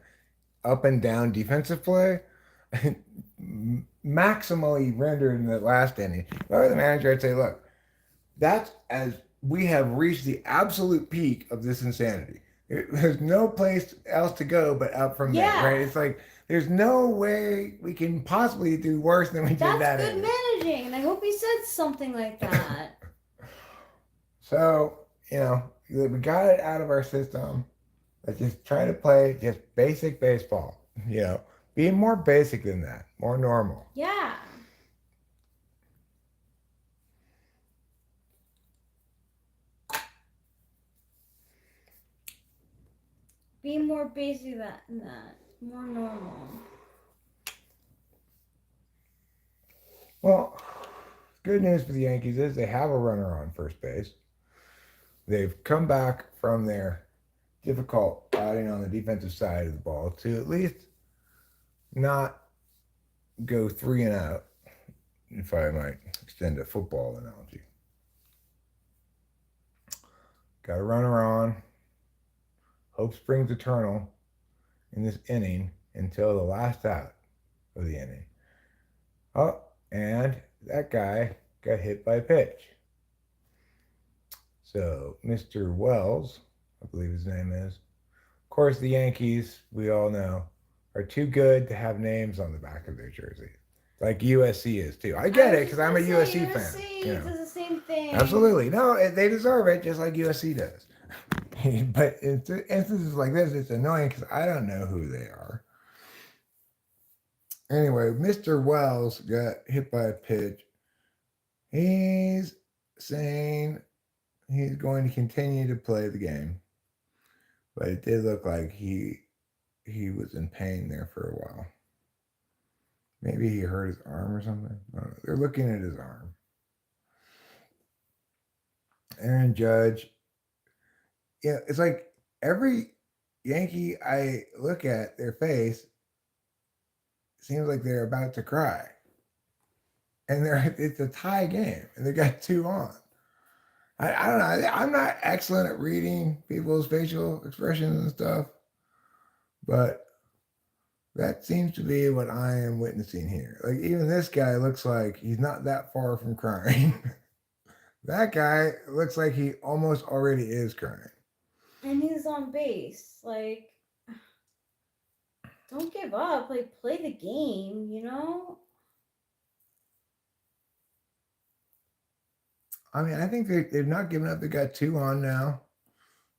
up and down defensive play, maximally rendered in the last inning. If I were the manager, I'd say, look, that's as we have reached the absolute peak of this insanity. There's no place else to go but up from there, right? yeah. It's like there's no way we can possibly do worse than we did That's that good inning. managing, and I hope he said something like that. So, we got it out of our system. Let's just try to play just basic baseball. Be more basic than that, more normal. Yeah. Be more basic than that. More normal. Well, good news for the Yankees is they have a runner on first base. They've come back from their difficult outing on the defensive side of the ball to at least not go 3 and out, if I might extend a football analogy. Got a runner on. Hope springs eternal in this inning until the last out of the inning. Oh, and that guy got hit by a pitch. So Mr. Wells, I believe his name is. Of course, the Yankees, we all know, are too good to have names on the back of their jersey. Like USC is too. I get it because I'm a USC fan. Does the same thing. Absolutely. No, they deserve it just like USC does. But in instances like this, it's annoying because I don't know who they are. Anyway, Mr. Wells got hit by a pitch. He's saying he's going to continue to play the game, but it did look like he was in pain there for a while. Maybe he hurt his arm or something. They're looking at his arm. Aaron Judge, it's like every Yankee I look at their face seems like they're about to cry, and it's a tie game, and they got two on. I don't know. I'm not excellent at reading people's facial expressions and stuff, but that seems to be what I am witnessing here. Like even this guy looks like he's not that far from crying. That guy looks like he almost already is crying. And he's on base. Like, don't give up. Like, play the game, you know? I mean, I think they've not given up. They got two on now,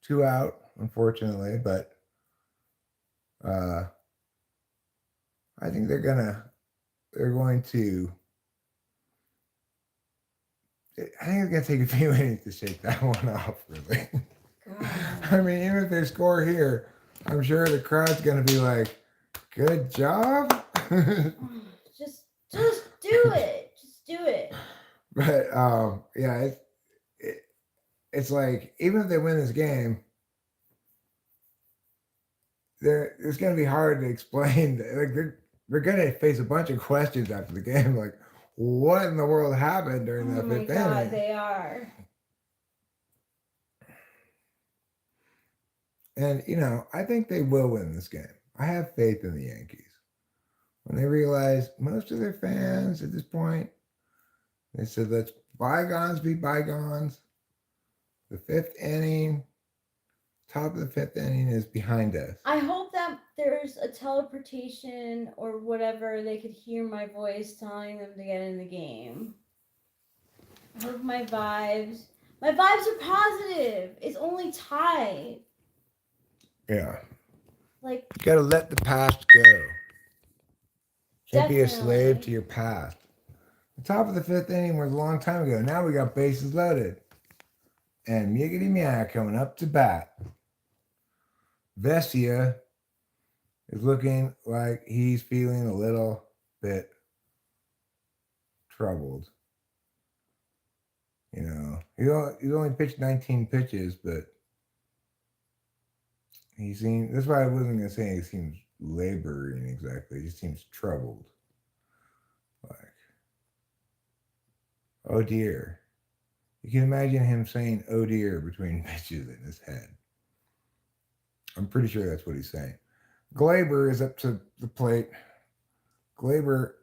two out, unfortunately, but uh, I think they're going to I think it's gonna take a few innings to shake that one off. Really. God. I mean, even if they score here, I'm sure the crowd's gonna be like, "Good job." Just do it. Just do it. But yeah, it's like even if they win this game, it's gonna be hard to explain. Like they're gonna face a bunch of questions after the game, like what in the world happened during Oh that my fifth God, inning? they are. And I think they will win this game. I have faith in the Yankees. When they realize most of their fans at this point, they said, let's bygones be bygones. The fifth inning, top of the fifth inning is behind us. I hope that there's a teleportation or whatever, they could hear my voice telling them to get in the game. I hope my vibes are positive. It's only tied. Yeah. Like, you gotta let the past go. Can't be a slave definitely. to your past. The top of the fifth inning was a long time ago. Now we got bases loaded. And Miggity Mia coming up to bat. Vesia is looking like he's feeling a little bit troubled. He only pitched 19 pitches, but that's why I wasn't going to say he seems laboring exactly. He seems troubled. Like, oh dear. You can imagine him saying, oh dear, between pitches in his head. I'm pretty sure that's what he's saying. Glaber is up to the plate. Glaber,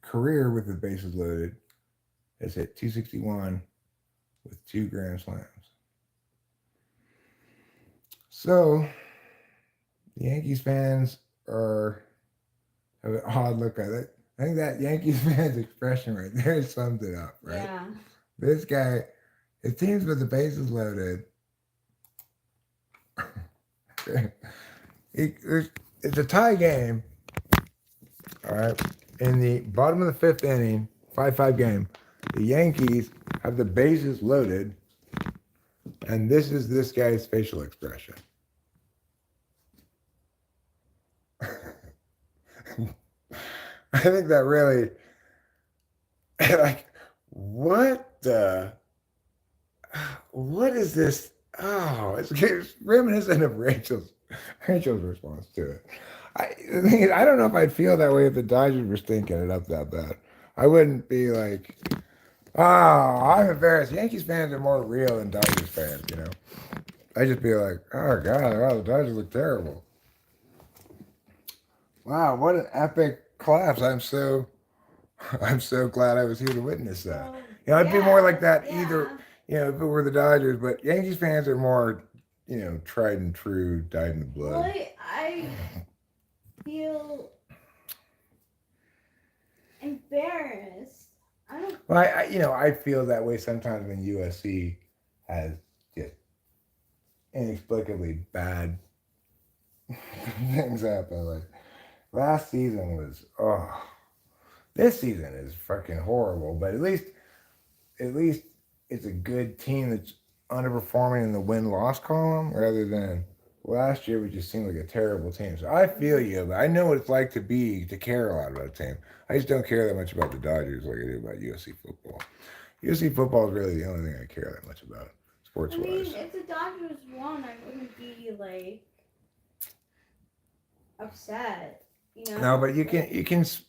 career with the bases loaded, has hit 261 with 2 grand slams. So, the Yankees fans have an odd look at it. I think that Yankees fans expression right there sums it up, right? Yeah. This guy, his team's with the bases loaded. It's a tie game. All right. In the bottom of the fifth inning, 5-5 game, the Yankees have the bases loaded, and this is this guy's facial expression. I think that really, like, what is this? Oh, it's reminiscent of Rachel's response to it. The thing is, I don't know if I'd feel that way if the Dodgers were stinking it up that bad. I wouldn't be like, oh, I'm embarrassed. Yankees fans are more real than Dodgers fans, I'd just be like, oh, God, wow, the Dodgers look terrible. Wow, what an epic collapse. I'm so glad I was here to witness that. I'd be more like that either, if it were the Dodgers, but Yankees fans are more, tried and true, dyed in the blood. Well, I feel embarrassed. Well, I feel that way sometimes when USC has just inexplicably bad things happen. Like last season was this season is fucking horrible. But at least it's a good team that's underperforming in the win-loss column rather than last year, we just seemed like a terrible team. So I feel you, but I know what it's like to care a lot about a team. I just don't care that much about the Dodgers like I do about USC football. USC football is really the only thing I care that much about, sports-wise. I mean, if the Dodgers won, I wouldn't be like upset. No, but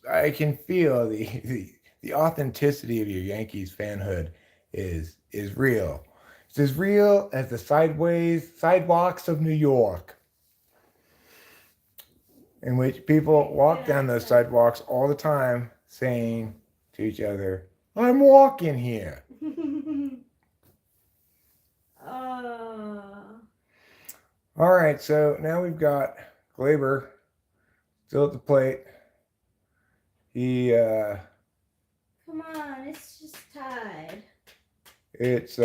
I can feel the authenticity of your Yankees fanhood is real. It's as real as the sidewalks of New York, in which people walk down those sidewalks all the time saying to each other, I'm walking here. All right, so now we've got Glaber still at the plate. He come on, it's just tied. It's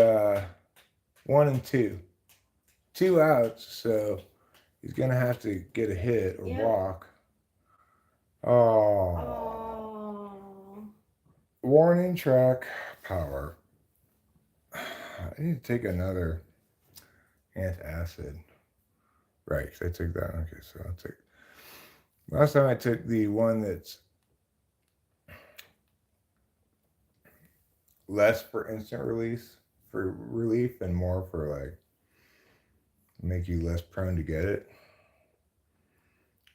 1-2. 2 outs, so he's gonna have to get a hit or walk. Oh. Warning track power. I need to take another antacid. Right, 'cause I took that. Okay, so I'll take. Last time I took the one that's less for instant release, for relief, and more for like make you less prone to get it.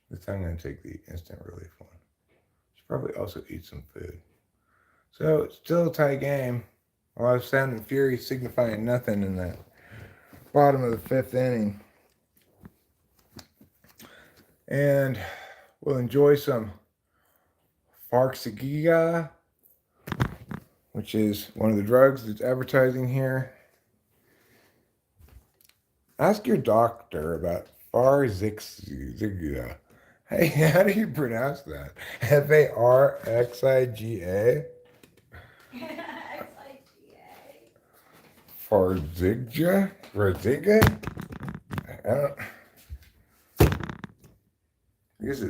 This time I'm gonna take the instant relief one. Should probably also eat some food. So it's still a tight game. A lot of sound and fury signifying nothing in that bottom of the fifth inning. And we'll enjoy some Farxiga, which is one of the drugs that's advertising here. Ask your doctor about Farxiga. Hey, how do you pronounce that? Farxiga? Farxiga? Farxiga? I don't. I guess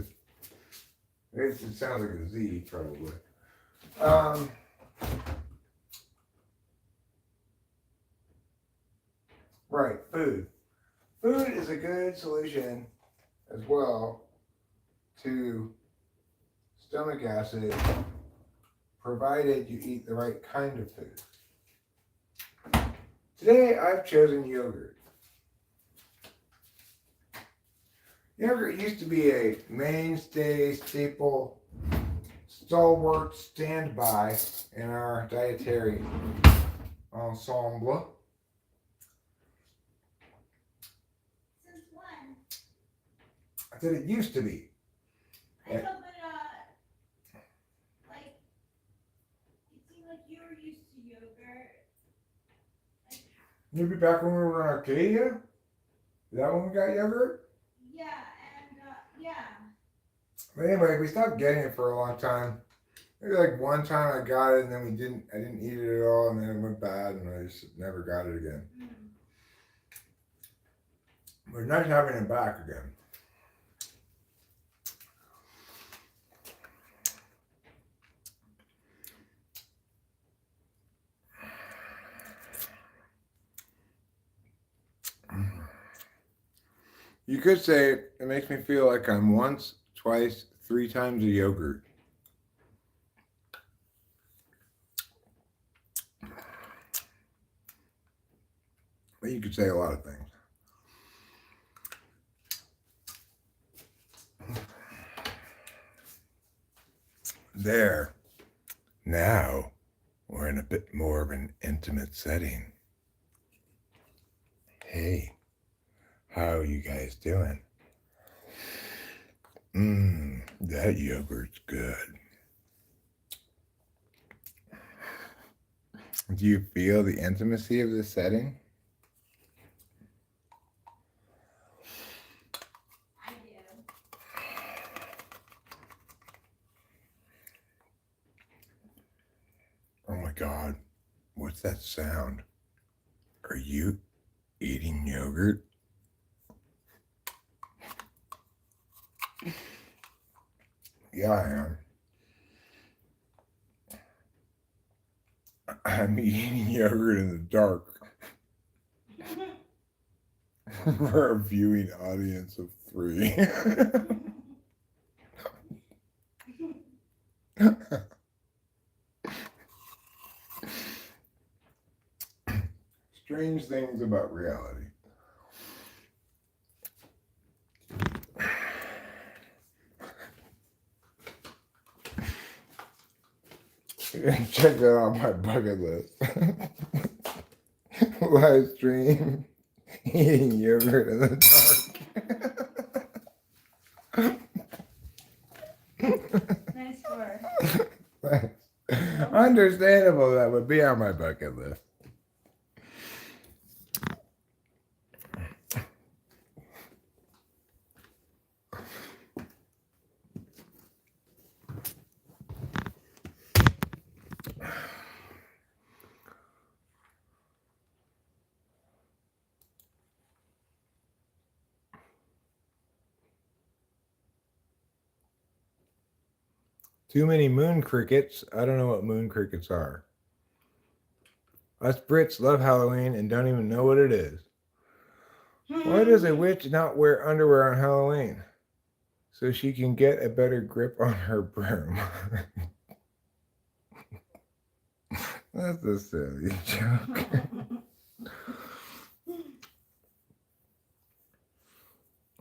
it sounds like a Z, probably. Right, food. Food is a good solution as well to stomach acid, provided you eat the right kind of food. Today, I've chosen yogurt. Yogurt used to be a mainstay, staple, stalwart standby in our dietary ensemble. Since when? I said it used to be. I know, but like, it seemed like you were used to yogurt. Like, Maybe back when we were in Arcadia? Is that when we got yogurt? yeah, and yeah. But anyway, we stopped getting it for a long time. Maybe like one time I got it and then I didn't eat it at all, and then it went bad and I just never got it again. But nice having it back again. You could say it makes me feel like I'm once, twice, 3 times a yogurt. But you could say a lot of things. There. Now, we're in a bit more of an intimate setting. Hey, how are you guys doing? That yogurt's good. Do you feel the intimacy of this setting? I do. Oh my God, what's that sound? Are you eating yogurt? Yeah, I am. I'm eating yogurt in the dark for a viewing audience of 3. Strange things about reality. Check that out on my bucket list. Live stream eating yogurt in the dark. Nice work. Thanks. Understandable, that would be on my bucket list. Too many moon crickets. I don't know what moon crickets are. Us Brits love Halloween and don't even know what it is. Why does a witch not wear underwear on Halloween? So she can get a better grip on her broom. That's a silly joke.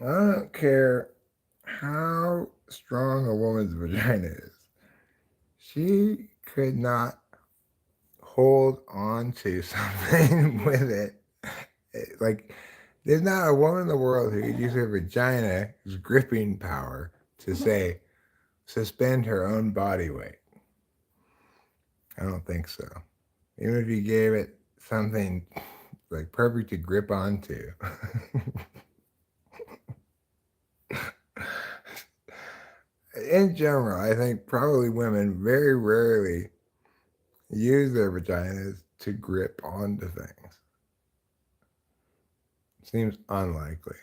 I don't care how strong a woman's vagina is. She could not hold on to something with it. Like, there's not a woman in the world who could use her vagina's gripping power to say, suspend her own body weight. I don't think so. Even if you gave it something like perfect to grip onto. In general, I think probably women very rarely use their vaginas to grip onto things. Seems unlikely.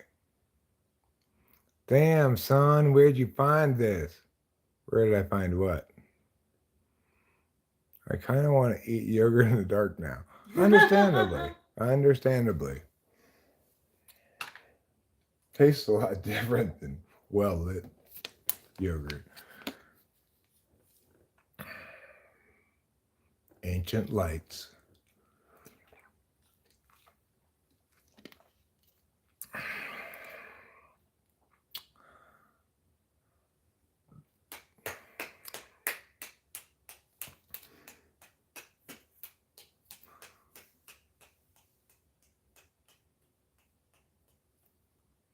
Damn, son, where'd you find this? Where did I find what? I kind of want to eat yogurt in the dark now. Understandably. Understandably. Tastes a lot different than well lit yogurt. Ancient lights.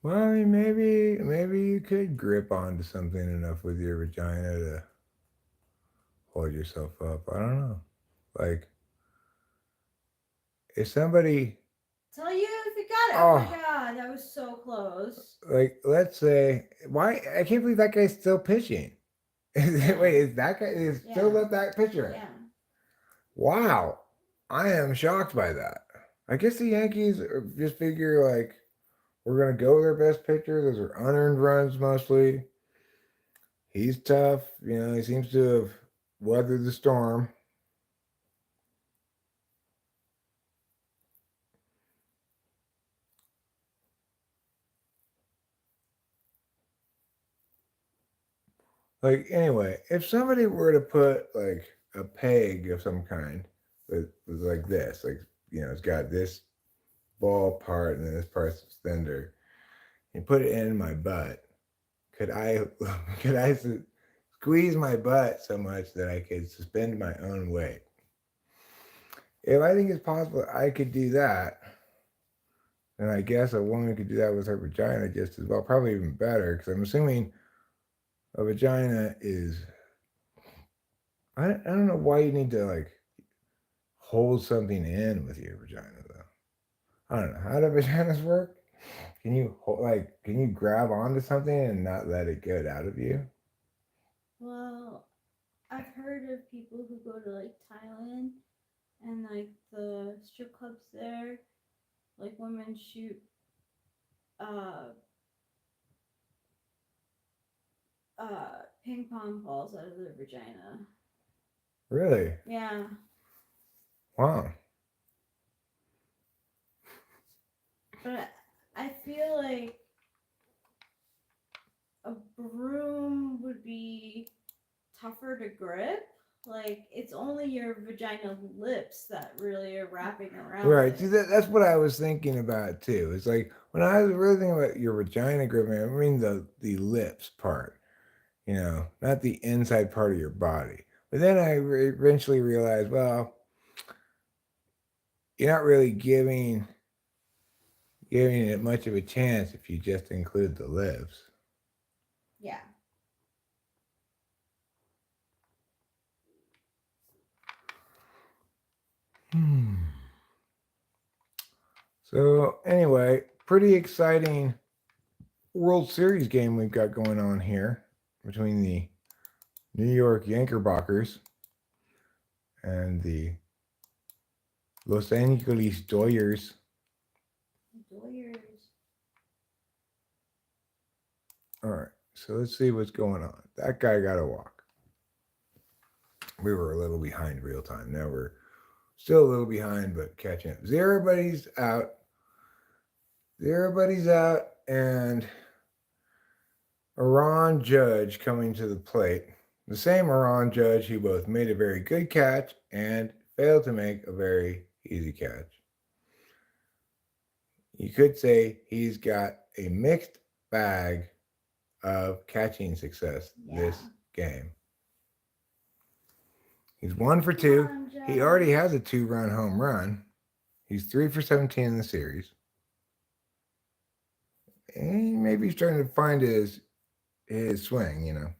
Well, I mean, maybe you could grip onto something enough with your vagina to hold yourself up. I don't know. Like, if somebody, Tell you if you got it. Oh my god, that was so close. Like, let's say, why? I can't believe that guy's still pitching. Wait, is that guy is still left that pitcher? Yeah. Wow, I am shocked by that. I guess the Yankees just figure like we're gonna go with our best pitcher. Those are unearned runs mostly. He's tough. You know, he seems to have weathered the storm. Like, anyway, if somebody were to put like a peg of some kind with like this, like, you know, it's got this ball part and then this part's suspender, and put it in my butt, could I could I squeeze my butt so much that I could suspend my own weight? If I think it's possible I could do that, then I guess a woman could do that with her vagina just as well, probably even better, because I'm assuming a vagina is. I don't know why you need to like hold something in with your vagina though. I don't know how do vaginas work. Can you can you grab onto something and not let it get out of you? Well, I've heard of people who go to like Thailand and like the strip clubs there, like women shoot uh ping pong balls out of their vagina. Really? Yeah. Wow. But I feel like a broom would be tougher to grip. Like it's only your vagina lips that really are wrapping around. Right. It. See, that's what I was thinking about too. It's like when I was really thinking about your vagina gripping, I mean the lips part, you know, not the inside part of your body. But then I eventually realized, well, you're not really giving it much of a chance if you just include the lips. Yeah. So anyway, pretty exciting World Series game we've got going on here between the New York Yankerbachers and the Los Angeles Dodgers. All right, so let's see what's going on. That guy got a walk. We were a little behind real time. Now we're Still a little behind, but catching up. Everybody's out. Everybody's out, and Iran Judge coming to the plate. The same Iran Judge who both made a very good catch and failed to make a very easy catch. You could say he's got a mixed bag of catching success this game. He's 1 for 2. He already has a 2-run home run. He's 3 for 17 in the series. And maybe he's starting to find his swing, you know.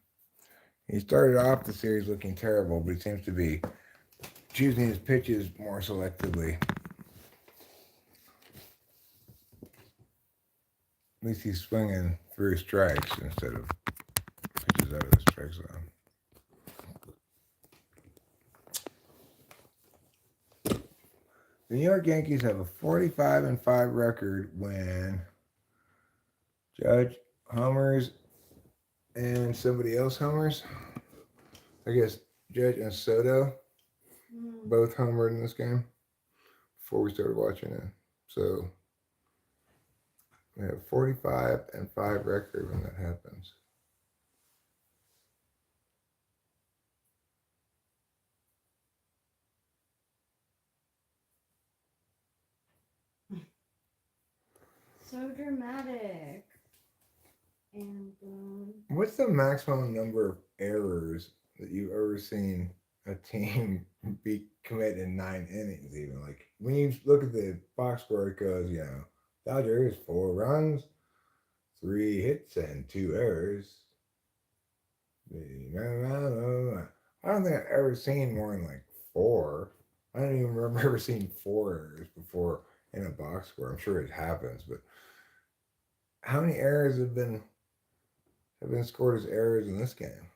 He started off the series looking terrible, but he seems to be choosing his pitches more selectively. At least he's swinging through strikes instead of pitches out of the strike zone. The New York Yankees have a 45-5 record when Judge homers and somebody else homers. I guess Judge and Soto both homered in this game before we started watching it. So we have 45-5 record when that happens. So dramatic. And what's the maximum number of errors that you've ever seen a team be commit in 9 innings? Even like when you look at the box score, it goes, you know, Dodgers 4 runs, 3 hits, and 2 errors. I don't think I've ever seen more than like 4. I don't even remember ever seeing 4 errors before in a box score. I'm sure it happens, but how many errors have been scored as errors in this game?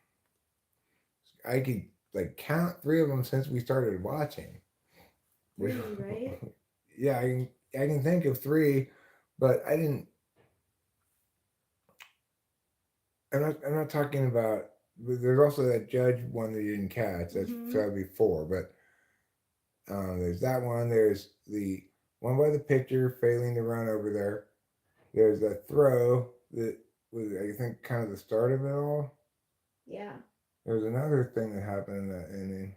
I could like count 3 of them since we started watching. 3, right? Yeah, I can think of 3, but I didn't. I'm not talking about. There's also that Judge one that you didn't catch. That's that'd be 4. But there's that one. There's the one by the pitcher failing to run over there. There's a throw that was, I think, kind of the start of it all. Yeah. There was another thing that happened in that inning.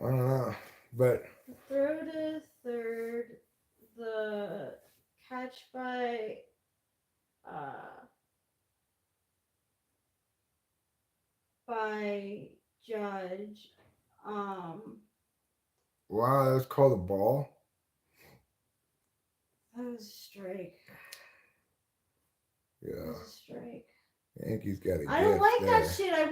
I don't know, but the throw to third, the catch by Judge. Wow, that was called a ball. That was a strike. Yeah. That was a strike. Yankees got a I don't like there. that shit. I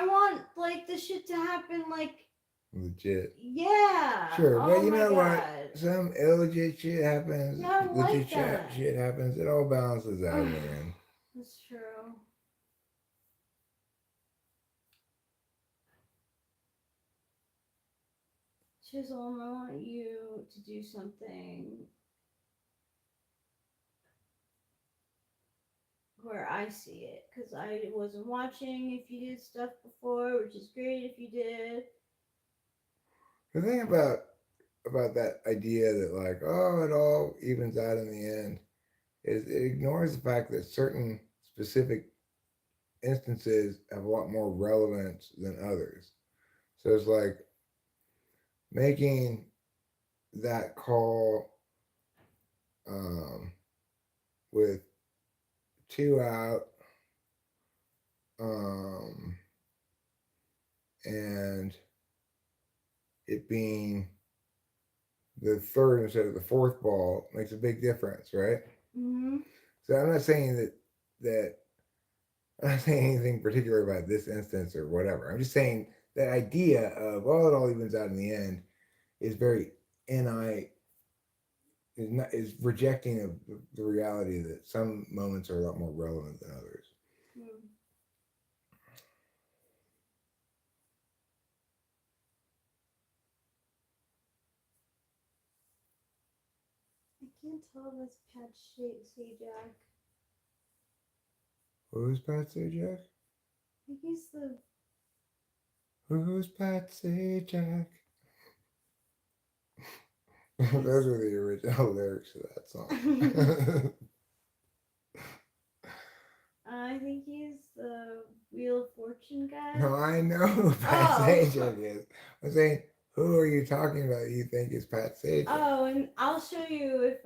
want like the shit to happen like legit. Yeah. Sure, but you know God. what? Some illegit shit happens. Yeah, I don't legit like that. shit happens. It all balances out in the end. That's true. Chisholm, I want you to do something where I see it, because I wasn't watching if you did stuff before, which is great if you did. The thing about that idea that like, oh, it all evens out in the end is it ignores the fact that certain specific instances have a lot more relevance than others. So it's like making that call with 2 out and it being the third instead of the 4th ball makes a big difference, right? Mm-hmm. So I'm not saying that I'm not saying anything particular about this instance or whatever. I'm just saying that idea of, well, it all evens out in the end is very is rejecting of the reality that some moments are a lot more relevant than others. I can't tell if that's Pat Sajak. Who's Pat Sajak? I think he's the. Who's Pat Sajak? Those were the original lyrics of that song. I think he's the Wheel of Fortune guy. No, I know who Pat Sajak is. I'm saying, who are you talking about you think is Pat Sajak? Oh, and I'll show you if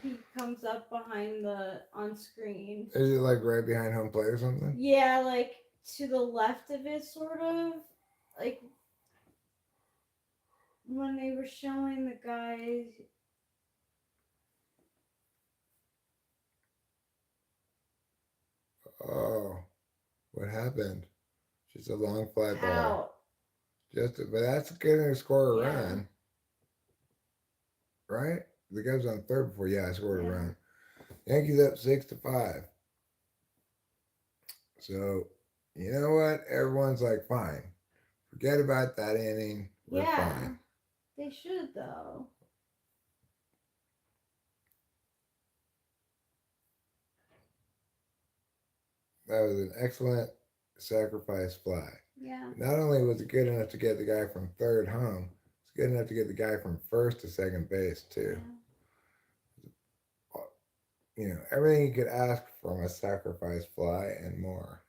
he comes up behind on screen. Is it like right behind home plate or something? Yeah, like to the left of it, sort of. Like when they were showing the guys. Oh, what happened? Just a long fly ball. Out. But that's gonna score a Yeah. run, right? The guy was on third before. Yeah, I scored a run. Yankees up 6-5. So, you know what? Everyone's like, fine. Forget about that inning. We're fine. They should, though. That was an excellent sacrifice fly. Yeah. Not only was it good enough to get the guy from third home, it's good enough to get the guy from first to second base, too. Yeah. You know, everything you could ask from a sacrifice fly and more.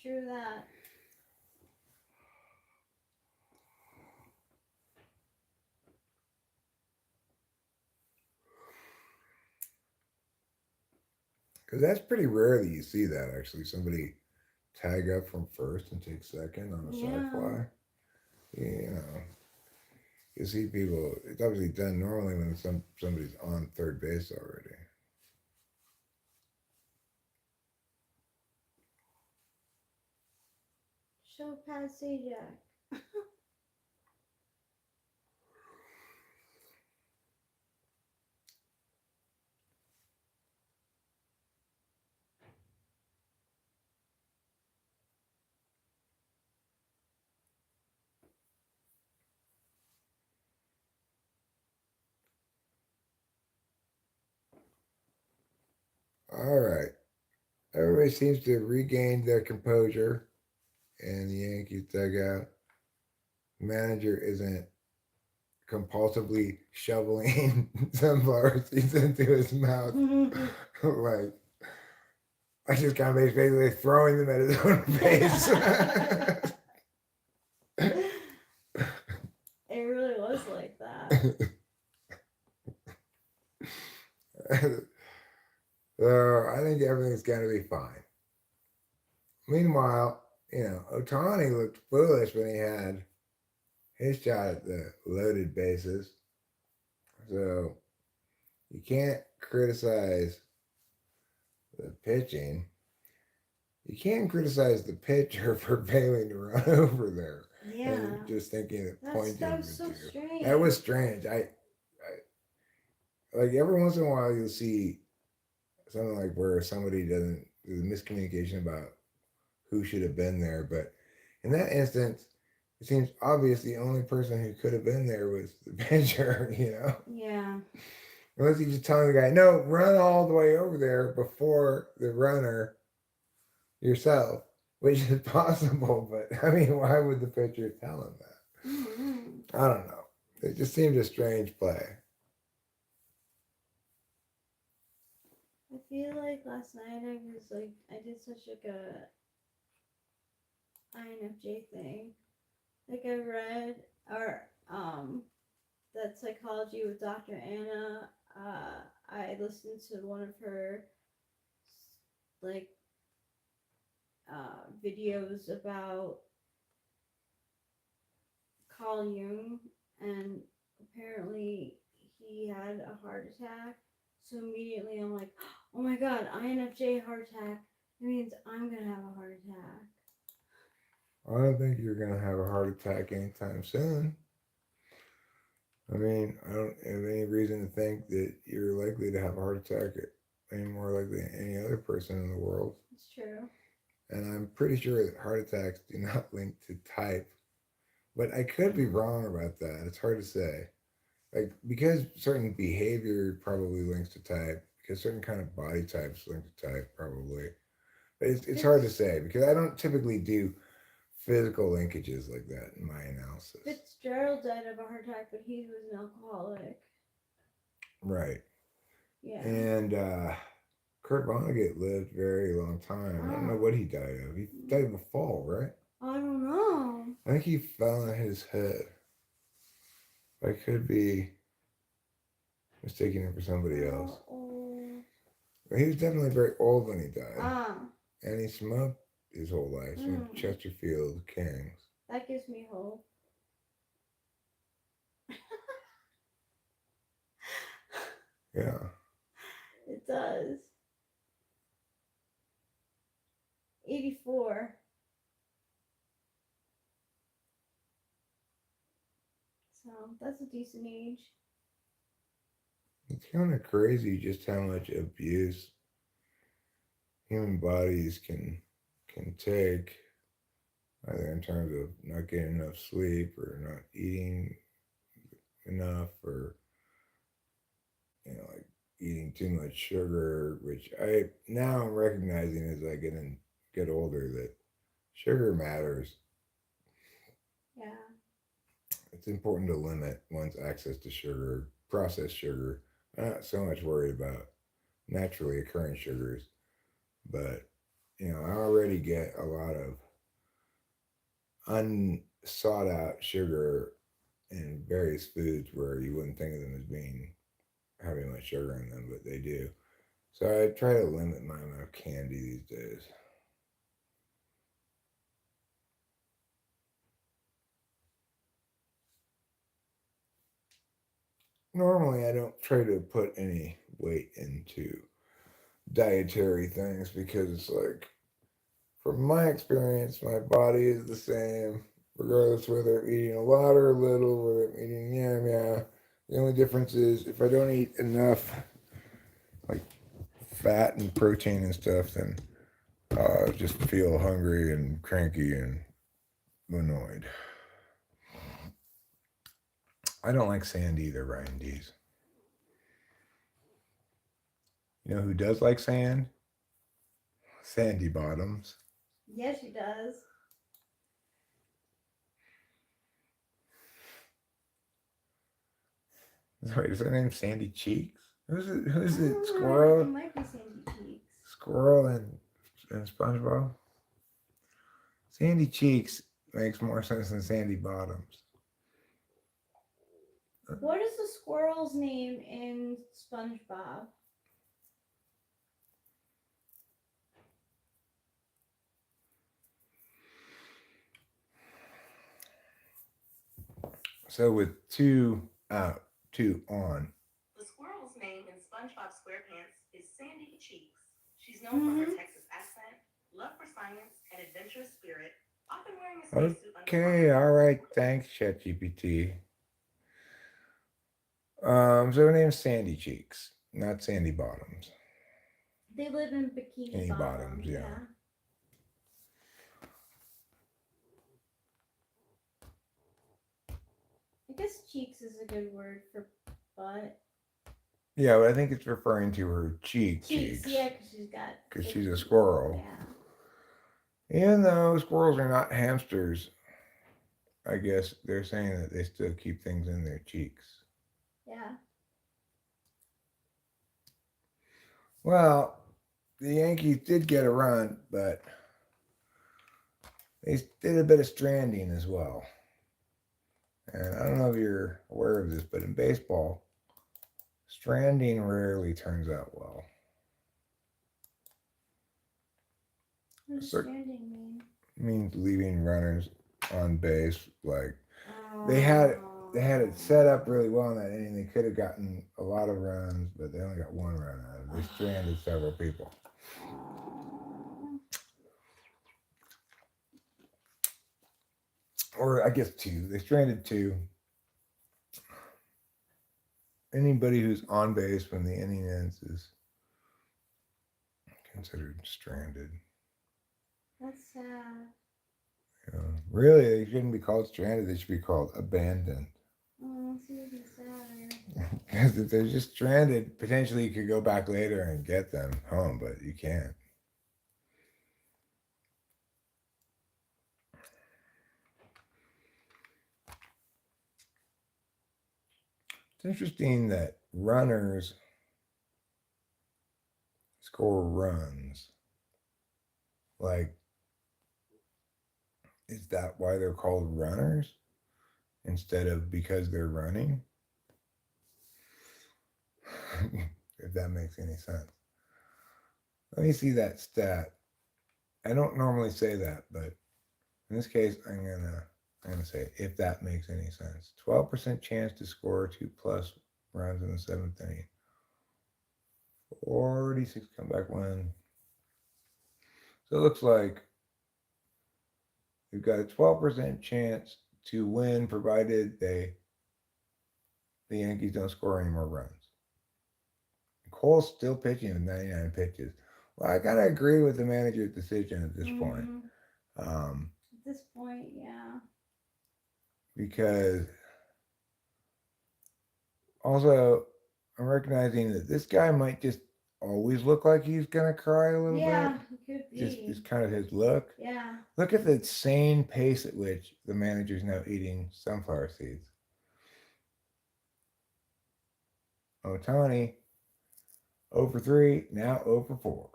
True that. Because that's pretty rare that you see that, actually. Somebody tag up from first and take second on a side fly. You know, you see people, it's obviously done normally when somebody's on third base already. Show Pat Sajak. All right. Everybody seems to have regained their composure in the Yankees dugout. Manager isn't compulsively shoveling sunflower seeds into his mouth. Like, I just kind of basically throwing them at his own face. It really was like that. So I think everything's going to be fine. Meanwhile, you know, Otani looked foolish when he had his shot at the loaded bases. So you can't criticize the pitching. You can't criticize the pitcher for failing to run over there. Yeah. And just thinking that pointing. That was so strange. That was strange. I like every once in a while you'll see something like where somebody there's a miscommunication about who should have been there, but in that instance, it seems obvious the only person who could have been there was the pitcher, you know? Yeah. Unless he's just telling the guy, no, run all the way over there before the runner yourself, which is possible, but I mean, why would the pitcher tell him that? Mm-hmm. I don't know. It just seemed a strange play. I feel like last night I did such like a INFJ thing. Like I read that Psychology with Dr. Anna. I listened to one of her like videos about Carl Jung, and apparently he had a heart attack. So immediately I'm like, oh my god, INFJ heart attack. That means I'm gonna have a heart attack. I don't think you're gonna have a heart attack anytime soon. I mean, I don't have any reason to think that you're likely to have a heart attack any more likely than any other person in the world. It's true. And I'm pretty sure that heart attacks do not link to type. But I could be wrong about that. It's hard to say. Like, because certain behavior probably links to type, because certain kind of body types link to type, probably. But it's hard to say, because I don't typically do physical linkages like that in my analysis. Fitzgerald died of a heart attack, but he was an alcoholic. Right. Yeah. And Kurt Vonnegut lived a very long time. I don't know what he died of. He died of a fall, right? I don't know. I think he fell on his head. I could be mistaking him for somebody else. But he was definitely very old when he died. Ah. And he smoked his whole life. Some Chesterfield Kings. That gives me hope. Yeah. It does. 84. So that's a decent age. It's kind of crazy just how much abuse human bodies can take, either in terms of not getting enough sleep or not eating enough, or like eating too much sugar, which I now am recognizing as I get older that sugar matters. Yeah. It's important to limit one's access to sugar, processed sugar. I'm not so much worried about naturally occurring sugars, but I already get a lot of unsought out sugar in various foods where you wouldn't think of them as being having much sugar in them, but they do. So I try to limit my amount of candy these days. Normally, I don't try to put any weight into dietary things because it's like, from my experience, my body is the same regardless whether I'm eating a lot or a little, whether I'm eating yeah. The only difference is if I don't eat enough like fat and protein and stuff, then I just feel hungry and cranky and annoyed. I don't like sand either, Ryan D's. You know who does like sand? Sandy Bottoms. Yes, she does. Wait, is her name Sandy Cheeks? Who's it? Who's it? It Squirrel? might be Sandy Cheeks. Squirrel and SpongeBob? Sandy Cheeks makes more sense than Sandy Bottoms. What is the squirrel's name in SpongeBob? So with two out, two on. The squirrel's name in SpongeBob SquarePants is Sandy Cheeks. She's known for her Texas accent, love for science, and adventurous spirit, often wearing a spacesuit Okay, all right. Thanks, ChatGPT. So her name's Sandy Cheeks, not Sandy Bottoms. They live in Bikini Bottom. Yeah. I guess cheeks is a good word for butt. Yeah, but I think it's referring to her cheeks. Yeah, because she's a squirrel. Yeah. Even though squirrels are not hamsters, I guess they're saying that they still keep things in their cheeks. Yeah. Well, the Yankees did get a run, but they did a bit of stranding as well. And I don't know if you're aware of this, but in baseball, stranding rarely turns out well. What does stranding mean? It means leaving runners on base. Like they had it set up really well in that inning. They could have gotten a lot of runs, but they only got one run out of it. They stranded several people. Or I guess two. They stranded two. Anybody who's on base when the inning ends is considered stranded. That's sad. Yeah. Really, they shouldn't be called stranded. They should be called abandoned. Oh, that's even sadder. Because if they're just stranded, potentially you could go back later and get them home, but you can't. It's interesting that runners score runs. Like, is that why they're called runners instead of because they're running? If that makes any sense. Let me see that stat. I don't normally say that, but in this case, I'm gonna say it, if that makes any sense. 12% chance to score 2+ runs in the seventh inning. 46 comeback win. So it looks like we've got a 12% chance to win, provided the Yankees don't score any more runs. Cole's still pitching with 99 pitches. Well, I gotta agree with the manager's decision at this point. At this point, yeah. Because also I'm recognizing that this guy might just always look like he's gonna cry a little Yeah, bit. it could be. Just kind of his look. Yeah. Look at the insane pace at which the manager's now eating sunflower seeds. Otani, 0 for 3, now 0 for 4.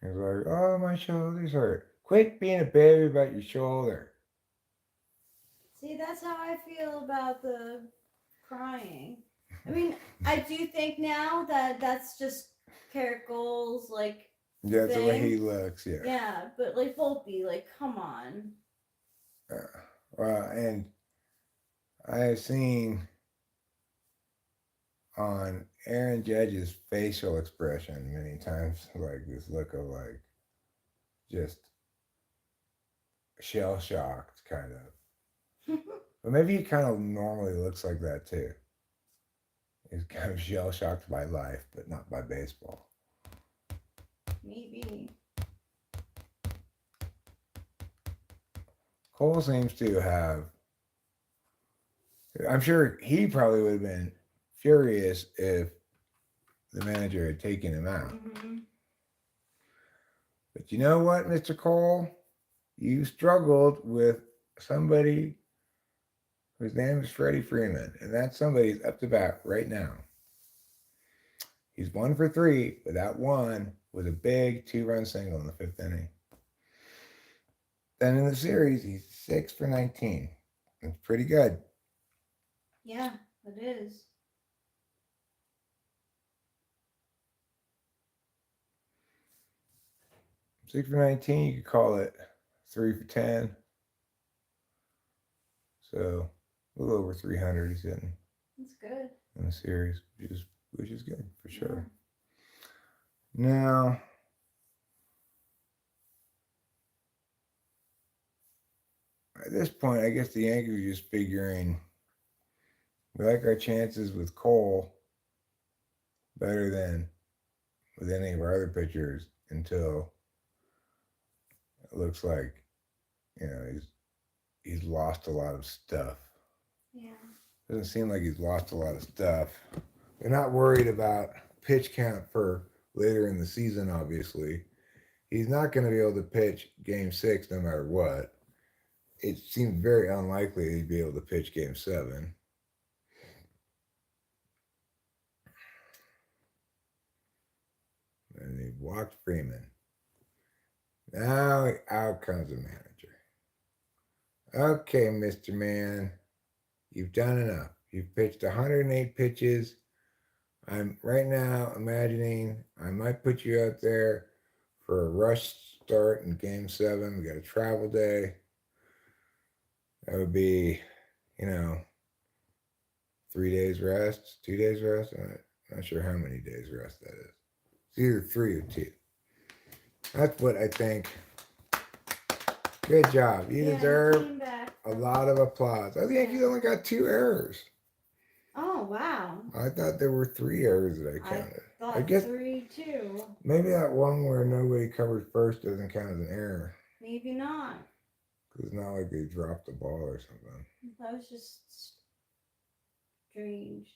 He's like, oh, my shoulder's hurt. Quit being a baby about your shoulder. See, that's how I feel about the crying. I mean, I do think now that that's just Caracol's, like, Yeah, that's the way thing. he looks, yeah. Yeah, but, like, Volpe, like, come on. And I have seen on Aaron Judge's facial expression many times, like this look of like just shell shocked, kind of. But maybe he kind of normally looks like that too. He's kind of shell shocked by life, but not by baseball. Maybe. Cole seems to have. I'm sure he probably would have been furious if the manager had taken him out. Mm-hmm. But you know what, Mr. Cole? You struggled with somebody whose name is Freddie Freeman, and that somebody's up to bat right now. He's 1 for 3, but that one was a big 2-run single in the 5th inning. Then in the series, he's 6 for 19. That's pretty good. Yeah, it is. Six for 19, you could call it 3 for 10. So a little over 300 he's hitting. That's good. In the series, which is good for sure. Yeah. Now, at this point, I guess the Yankees are just figuring we like our chances with Cole better than with any of our other pitchers until it looks like, he's lost a lot of stuff. Yeah. Doesn't seem like he's lost a lot of stuff. They're not worried about pitch count for later in the season, obviously. He's not going to be able to pitch Game 6 no matter what. It seems very unlikely he'd be able to pitch Game 7. And he walked Freeman. Now out comes the manager. Okay, Mr. Man, you've done enough. You've pitched 108 pitches. I'm right now imagining I might put you out there for a rush start in Game 7. We got a travel day. That would be, 3 days rest, 2 days rest. I'm not sure how many days rest that is. It's either 3 or 2. That's what I think. Good job. You deserve a lot of applause. I think you only got 2 errors. Oh, wow. I thought there were 3 errors that I counted. I guess 3 too. Maybe that one where nobody covered first doesn't count as an error. Maybe not. Because it's not like they dropped the ball or something. That was just strange.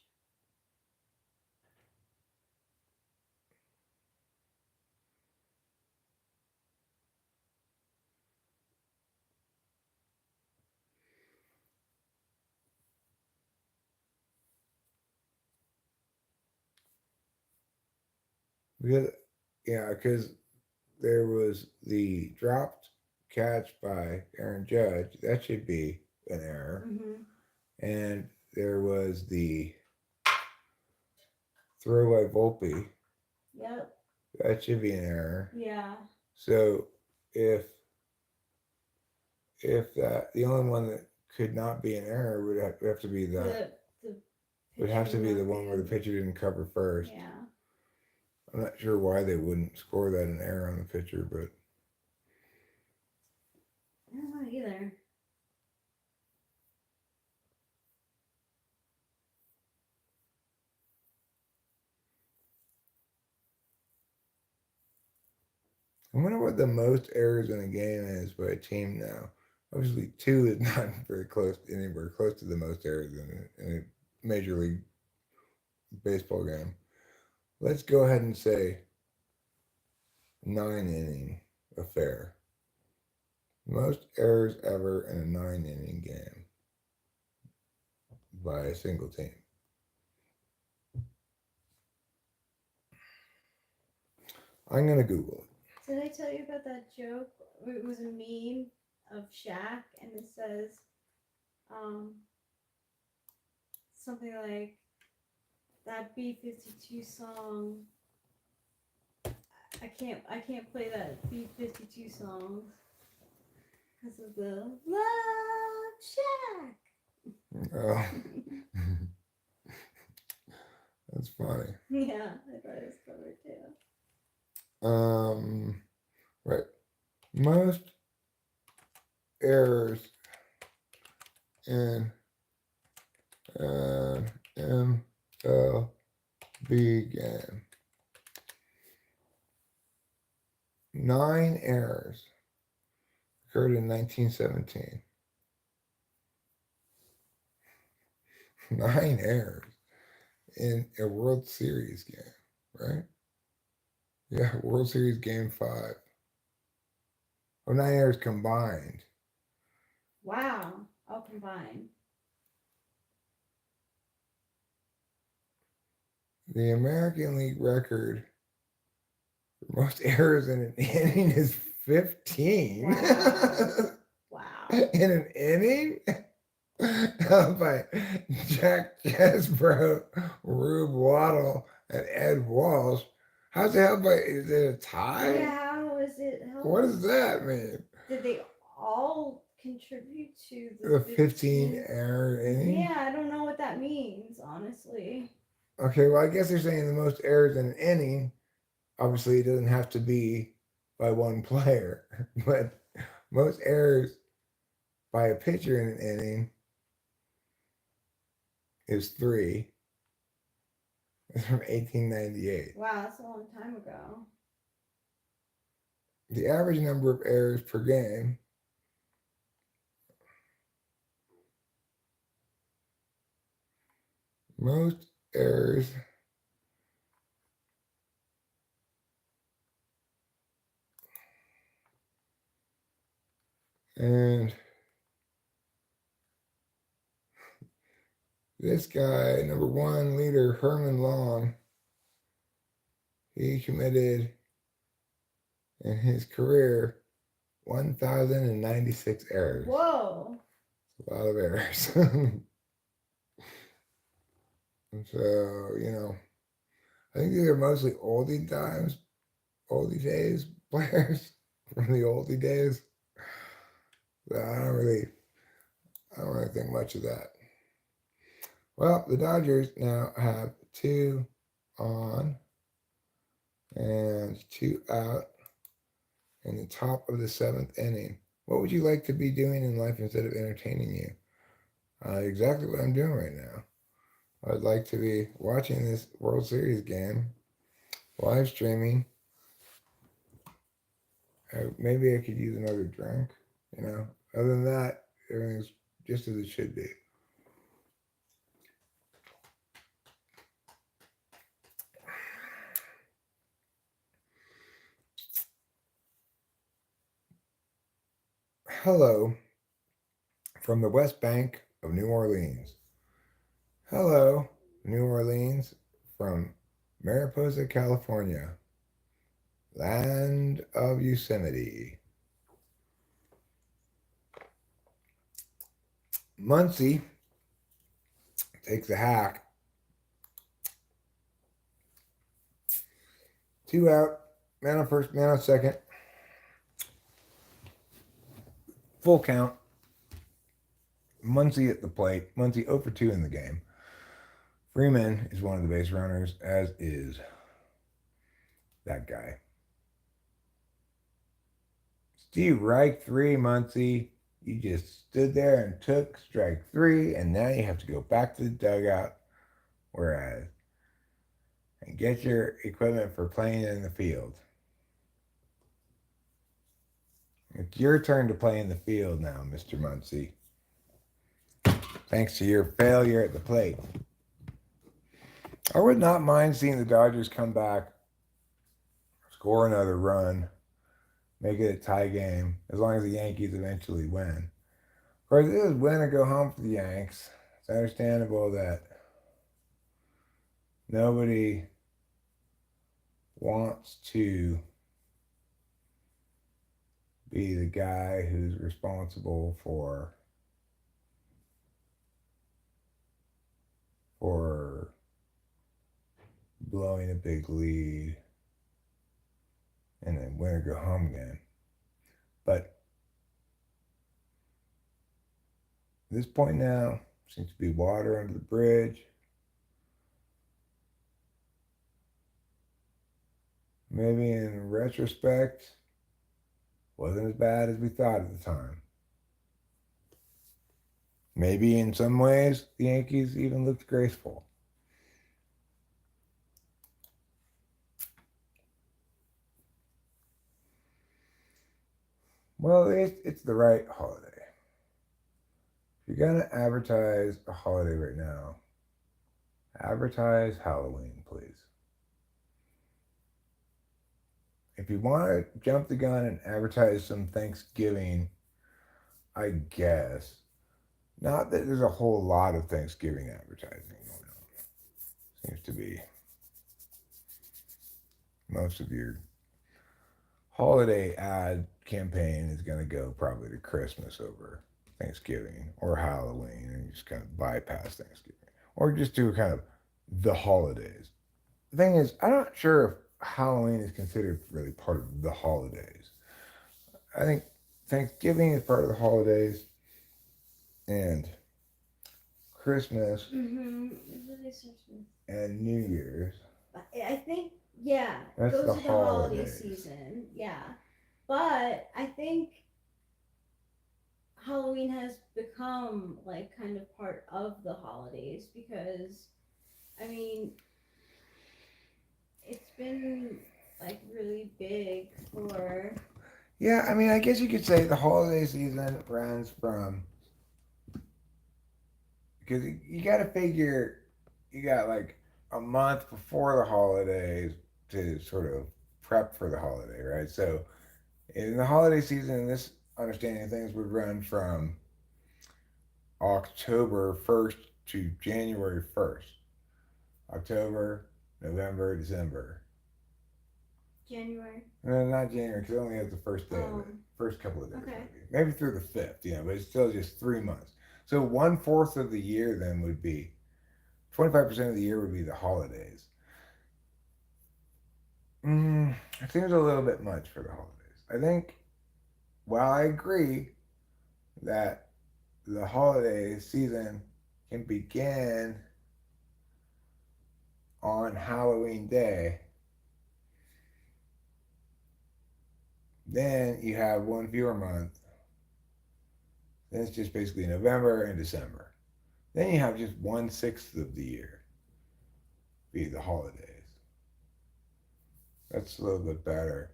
Because, yeah, because there was the dropped catch by Aaron Judge. That should be an error. Mhm. And there was the throw by Volpe. Yep. That should be an error. Yeah. So if that the only one that could not be an error would have to be that The would have to pitcher be the not one where the being- pitcher didn't cover first. Yeah. I'm not sure why they wouldn't score that an error on the pitcher, but I don't know either. I wonder what the most errors in a game is by a team now. Obviously, 2 is not very close, anywhere close to the most errors in a Major League Baseball game. Let's go ahead and say 9 inning affair. Most errors ever in a 9 inning game by a single team. I'm gonna Google it. Did I tell you about that joke? It was a meme of Shaq, and it says, something like that B-52 song. I can't play that B-52 song because of the Love Shack. Oh, that's funny. Yeah, I thought it was clever too. Right. Most errors in an MLB game. 9 errors occurred in 1917. 9 errors in a World Series game, right? Yeah, World Series Game 5. Oh, 9 errors combined. Wow, all combined. The American League record for most errors in an inning is 15. Wow. Wow. In an inning? Held by Jack Jesbro, Rube Waddle, and Ed Walsh. How's it held by? Is it a tie? Yeah, how is it held? What does that mean? Did they all contribute to The 15 error inning? Yeah, I don't know what that means, honestly. Okay, well, I guess they're saying the most errors in an inning. Obviously, it doesn't have to be by one player, but most errors by a pitcher in an inning is 3. It's from 1898. Wow, that's a long time ago. The average number of errors per game most errors and this guy, number 1 leader, Herman Long, he committed in his career 1,096 errors. Whoa. A lot of errors. So, I think these are mostly oldie days players from the oldie days. But I don't really think much of that. Well, the Dodgers now have 2 on and 2 out in the top of the 7th inning. What would you like to be doing in life instead of entertaining you? Exactly what I'm doing right now. I'd like to be watching this World Series game, live streaming. Maybe I could use another drink, Other than that, everything's just as it should be. Hello from the West Bank of New Orleans. Hello, New Orleans, from Mariposa, California. Land of Yosemite. Muncie takes a hack. 2 out. Man on first, man on second. Full count. Muncie at the plate. Muncie 0 for 2 in the game. Freeman is one of the base runners, as is that guy. Steve Reich 3, Muncie. You just stood there and took strike 3, and now you have to go back to the dugout. Whereas, and get your equipment for playing in the field. It's your turn to play in the field now, Mr. Muncie. Thanks to your failure at the plate. I would not mind seeing the Dodgers come back, score another run, make it a tie game, as long as the Yankees eventually win. Of course, this is win or go home for the Yanks. It's understandable that nobody wants to be the guy who's responsible for blowing a big lead and then win or go home again. But at this point now, seems to be water under the bridge. Maybe in retrospect, wasn't as bad as we thought at the time. Maybe in some ways, the Yankees even looked graceful. Well, it's the right holiday. If you're going to advertise a holiday right now, advertise Halloween, please. If you want to jump the gun and advertise some Thanksgiving, I guess. Not that there's a whole lot of Thanksgiving advertising going on. Seems to be most of your holiday ad campaign is going to go probably to Christmas over Thanksgiving or Halloween, and you just kind of bypass Thanksgiving. Or just do kind of the holidays. The thing is, I'm not sure if Halloween is considered really part of the holidays. I think Thanksgiving is part of the holidays, and Christmas and New Year's. I think, yeah, That's those the are the holiday holidays. season, yeah. But I think Halloween has become like kind of part of the holidays because, I mean, it's been like really big for. Yeah, I mean, I guess you could say the holiday season runs from, because you got to figure you got like a month before the holidays to sort of prep for the holiday, right? So in the holiday season, this understanding of things would run from October 1st to January 1st. October, November, December. January. No, not January, because it only has the first day of it. First couple of days, maybe through the 5th, but it's still just 3 months. So 1/4 of the year then would be 25% of the year would be the holidays. It seems a little bit much for the holidays. I think, while I agree that the holiday season can begin on Halloween Day, then you have one fewer month. Then it's just basically November and December. Then you have just 1/6 of the year be the holidays. That's a little bit better.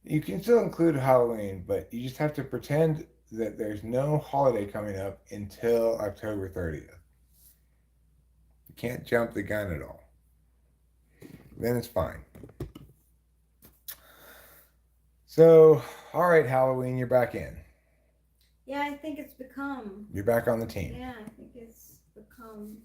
You can still include Halloween, but you just have to pretend that there's no holiday coming up until October 30th. You can't jump the gun at all. Then it's fine. So, all right, Halloween, you're back in. Yeah, I think it's become. You're back on the team. Yeah, I think it's become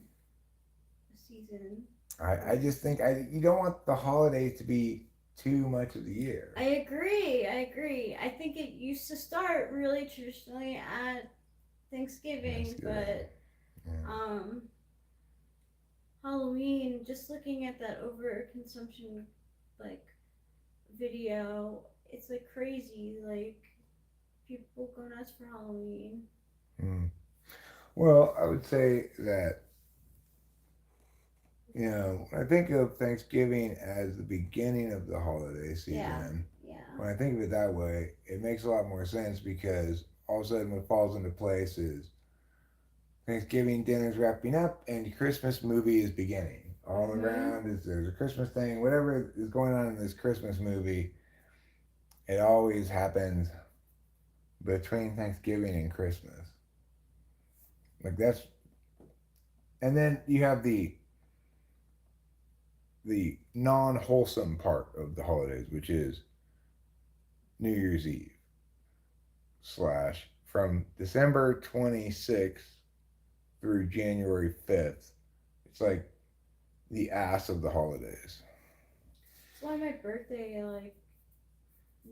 a season. I just think you don't want the holidays to be too much of the year. I agree. I think it used to start really traditionally at Thanksgiving, but Yeah. Halloween, just looking at that overconsumption like video, it's like crazy. Like people go nuts for Halloween. Mm. Well, I would say that, I think of Thanksgiving as the beginning of the holiday season. Yeah. When I think of it that way, it makes a lot more sense because all of a sudden what falls into place is Thanksgiving dinner's wrapping up and Christmas movie is beginning. All around is there's a Christmas thing, whatever is going on in this Christmas movie, it always happens between Thanksgiving and Christmas. Like that's, and then you have the non wholesome part of the holidays, which is New Year's Eve slash from December 26th through January 5th. It's like the ass of the holidays. That's why my birthday, like,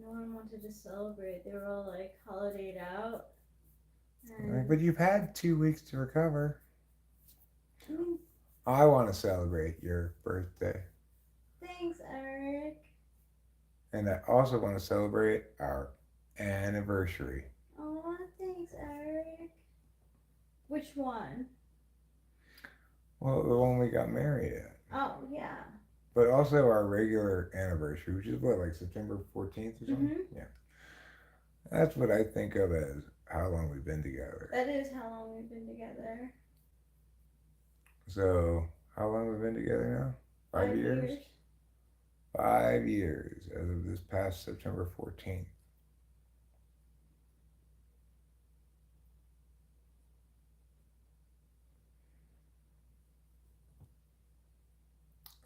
no one wanted to celebrate. They were all like holidayed out. Like, but you've had 2 weeks to recover. I mean, I want to celebrate your birthday. thanks, Eric. And I also want to celebrate our anniversary. Oh, thanks, Eric. Which one? Well, the one we got married at. Oh, yeah. But also our regular anniversary, which is what, like September 14th or something? Yeah. That's what I think of as how long we've been together. That is how long we've been together. So, how long have we been together now? 5 years? 5 years as of this past September 14th.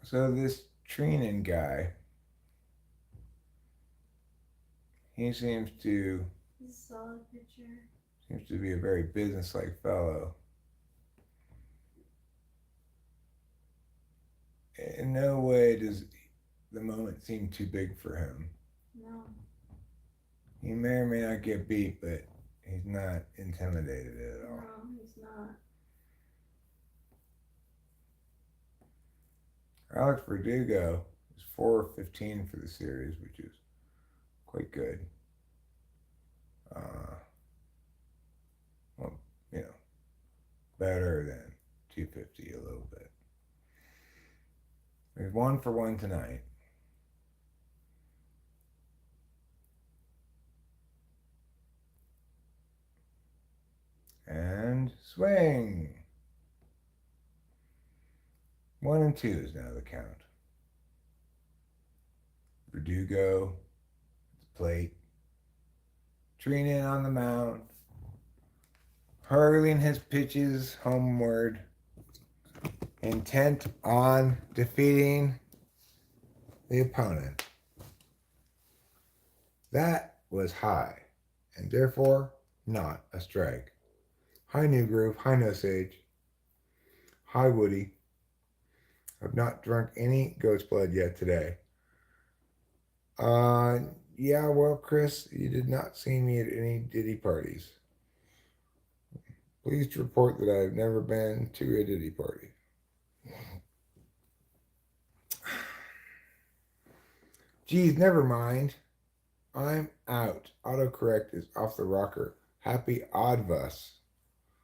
So this Trinan guy, he seems to be a very businesslike fellow. In no way does the moment seem too big for him. No. He may or may not get beat, but he's not intimidated at all. No, he's not. Alex Verdugo is 4-15 for the series, which is quite good. Well, better than 250 a little bit. He's 1 for 1 tonight. And swing. 1 and 2 is now the count. Verdugo at the plate. Trinan on the mound. Hurling his pitches homeward. Intent on defeating the opponent. That was high, and therefore not a strike. High New Groove, high No Sage, high Woody. I've not drunk any goat's blood yet today. Yeah, well, Chris, you did not see me at any Diddy parties. Please report that I've never been to a Diddy party. Geez, never mind. I'm out. Autocorrect is off the rocker. Happy Oddvus.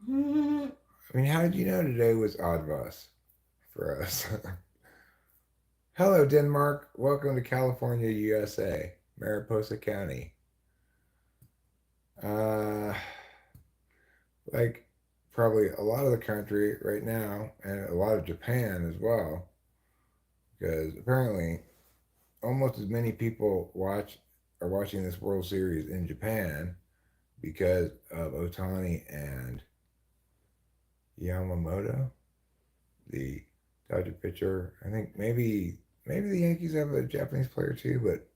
I mean, how did you know today was Oddvus for us? Hello, Denmark. Welcome to California, USA, Mariposa County. Like probably a lot of the country right now, and a lot of Japan as well, because apparently almost as many people are watching this World Series in Japan because of Otani and Yamamoto, the Dodger pitcher. I think maybe the Yankees have a Japanese player too, but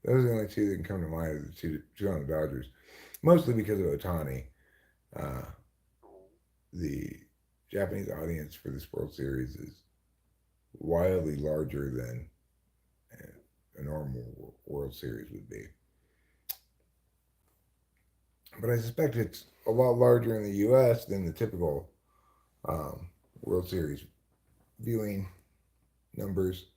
those are the only two that can come to mind are the two on the Dodgers. Mostly because of Otani. The Japanese audience for this World Series is wildly larger than a normal World Series would be. But I suspect it's a lot larger in the U.S. than the typical um, World Series viewing numbers.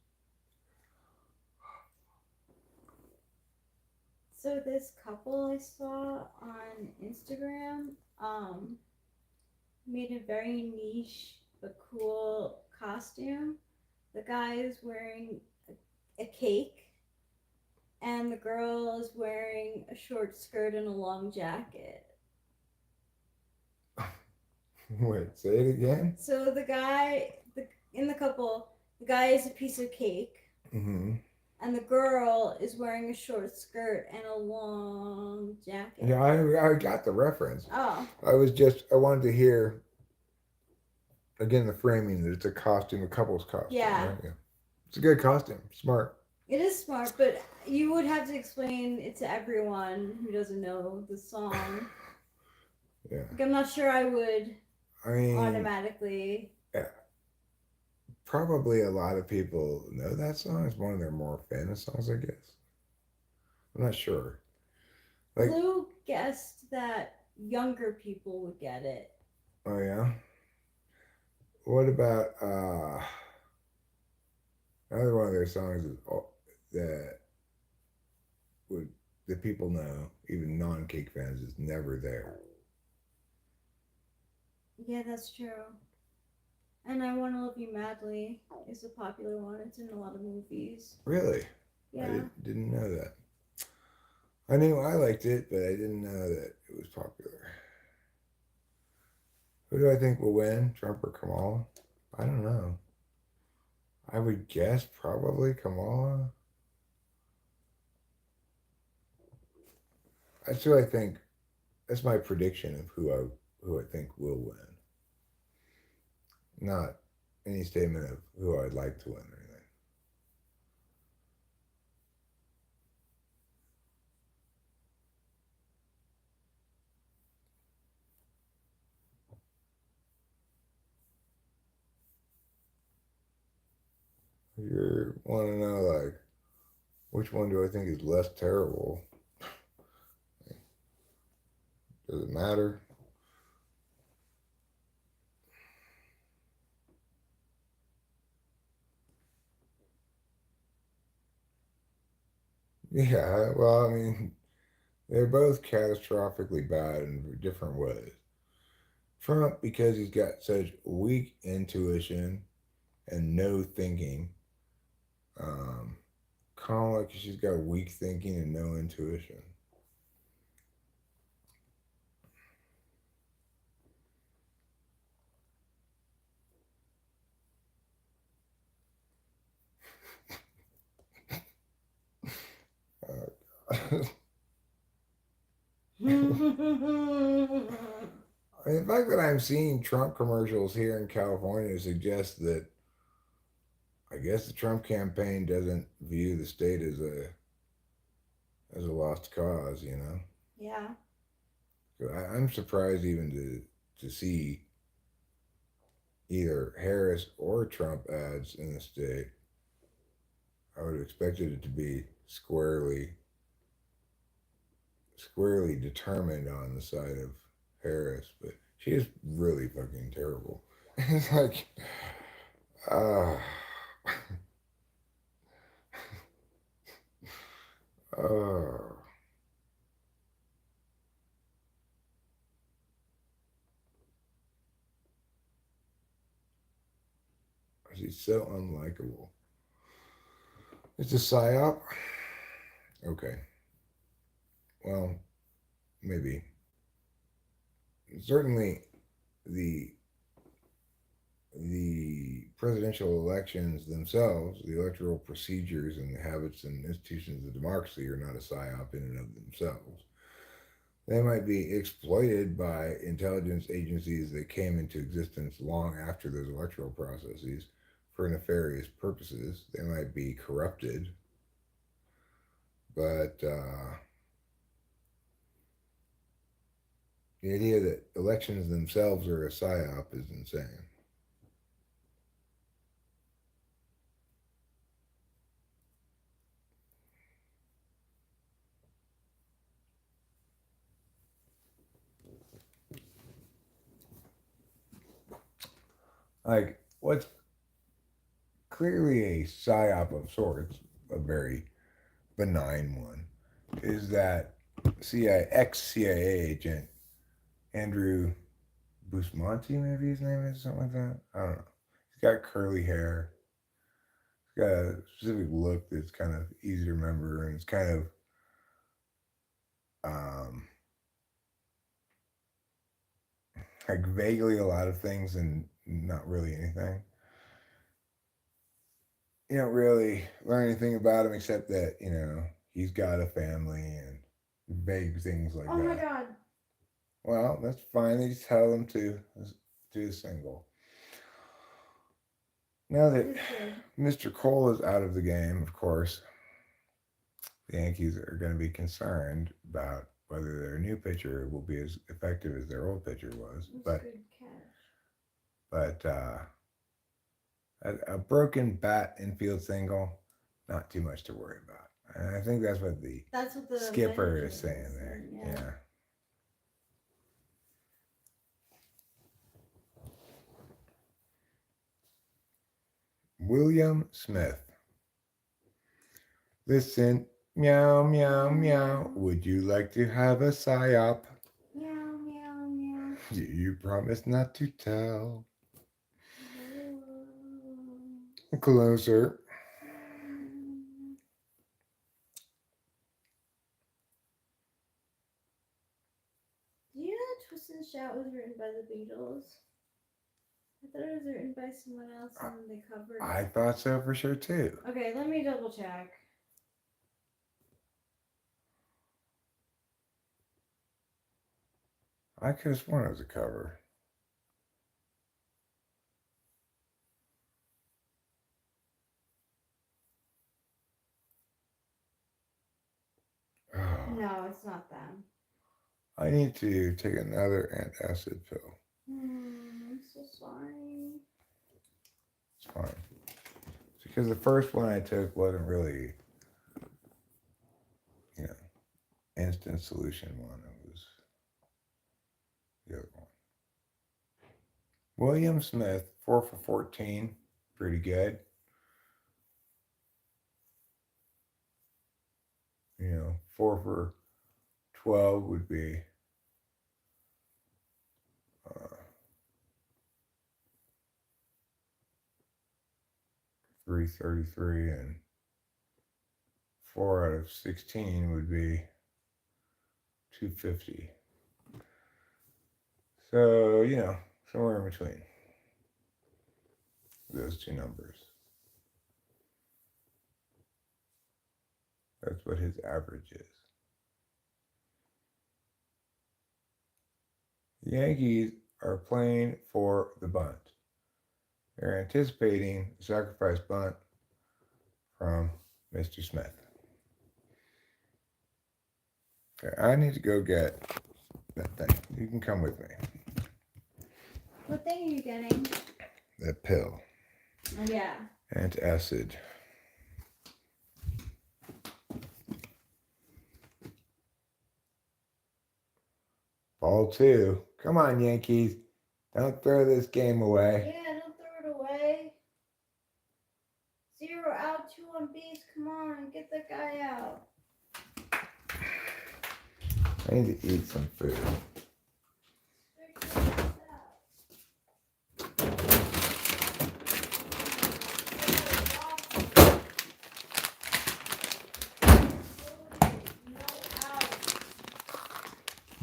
So this couple I saw on Instagram made a very niche but cool costume. The guy is wearing a cake, and the girl is wearing a short skirt and a long jacket. Wait, say it again? So the guy, in the couple, the guy is a piece of cake, Mm-hmm. and the girl is wearing a short skirt and a long jacket. Yeah, I got the reference. Oh, I wanted to hear again the framing that it's a costume, a couple's costume. yeah. Right? Yeah. It's a good costume. Smart. It is smart, but you would have to explain it to everyone who doesn't know the song. Yeah. Like, I'm not sure I would I mean, automatically. yeah, probably a lot of people know that song. It's one of their more famous songs, I guess. I'm not sure. Like, Lou guessed that younger people would get it. oh yeah. What about another one of their songs is, that would that people know, even non-cake fans, is "Never There." Yeah, that's true. And I Want to Love You Madly is a popular one. It's in a lot of movies. Really? Yeah. I didn't know that. I knew I liked it, but I didn't know that it was popular. Who do I think will win, Trump or Kamala? I don't know. I would guess probably Kamala. That's who I think. That's my prediction of who I think will win. Not any statement of who I'd like to win or anything. You want to know like which one do I think is less terrible? Does it matter? Yeah, well, I mean, they're both catastrophically bad in different ways. Trump, because he's got such weak intuition and no thinking. Um, Kamala, because she's got weak thinking and no intuition. Uh, Mm-hmm. the fact that I'm seeing Trump commercials here in California suggests that I guess the Trump campaign doesn't view the state as a lost cause. You know, Yeah. so I'm surprised even to see either Harris or Trump ads in the state. I would have expected it to be squarely determined on the side of Harris, but she is really fucking terrible. It's like, uh, uh, she's so unlikable. It's a psyop. Okay, well, maybe. Certainly, the the presidential elections themselves, the electoral procedures and the habits and institutions of democracy are not a psyop in and of themselves. They might be exploited by intelligence agencies that came into existence long after those electoral processes for nefarious purposes. They might be corrupted, but the idea that elections themselves are a psyop is insane. Like, what's clearly a psyop of sorts, a very benign one, is that ex-CIA agent Andrew Busmanti, maybe his name is something like that. I don't know. He's got curly hair. He's got a specific look that's kind of easy to remember, and it's kind of um, like vaguely a lot of things and not really anything. You don't really learn anything about him except that he's got a family and vague things like Oh my that. god. Well, that's fine. They just tell him to do a single. Now that Mr. Cole is out of the game, of course, the Yankees are going to be concerned about whether their new pitcher will be as effective as their old pitcher was. That's good catch. But a broken bat infield single, not too much to worry about. And I think that's what the skipper is saying there. Yeah. William Smith. Listen, meow, meow, meow. Would you like to have a psyop? Meow, meow, meow. Do you promise not to tell? Closer. Do you know that Twist and Shout was written by the Beatles? I thought it was written by someone else and then they covered it. I thought so for sure too. Okay, let me double check. I could have sworn it was a cover. No, it's not them. I need to take another antacid pill. I'm so sorry. It's fine. It's because the first one I took wasn't really, instant solution one. It was the other one. William Smith, 4 for 14. Pretty good. 4 for 12 would be 333, and 4 out of 16 would be 250. So, somewhere in between those two numbers. That's what his average is. The Yankees are playing for the bunt. They're anticipating a sacrifice bunt from Mr. Smith. Okay, I need to go get that thing. You can come with me. What thing are you getting? That pill. Oh, yeah. Antacid. Ball 2. Come on, Yankees. Don't throw this game away. Yeah, don't throw it away. 0 out, 2 on base. Come on, get that guy out. I need to eat some food.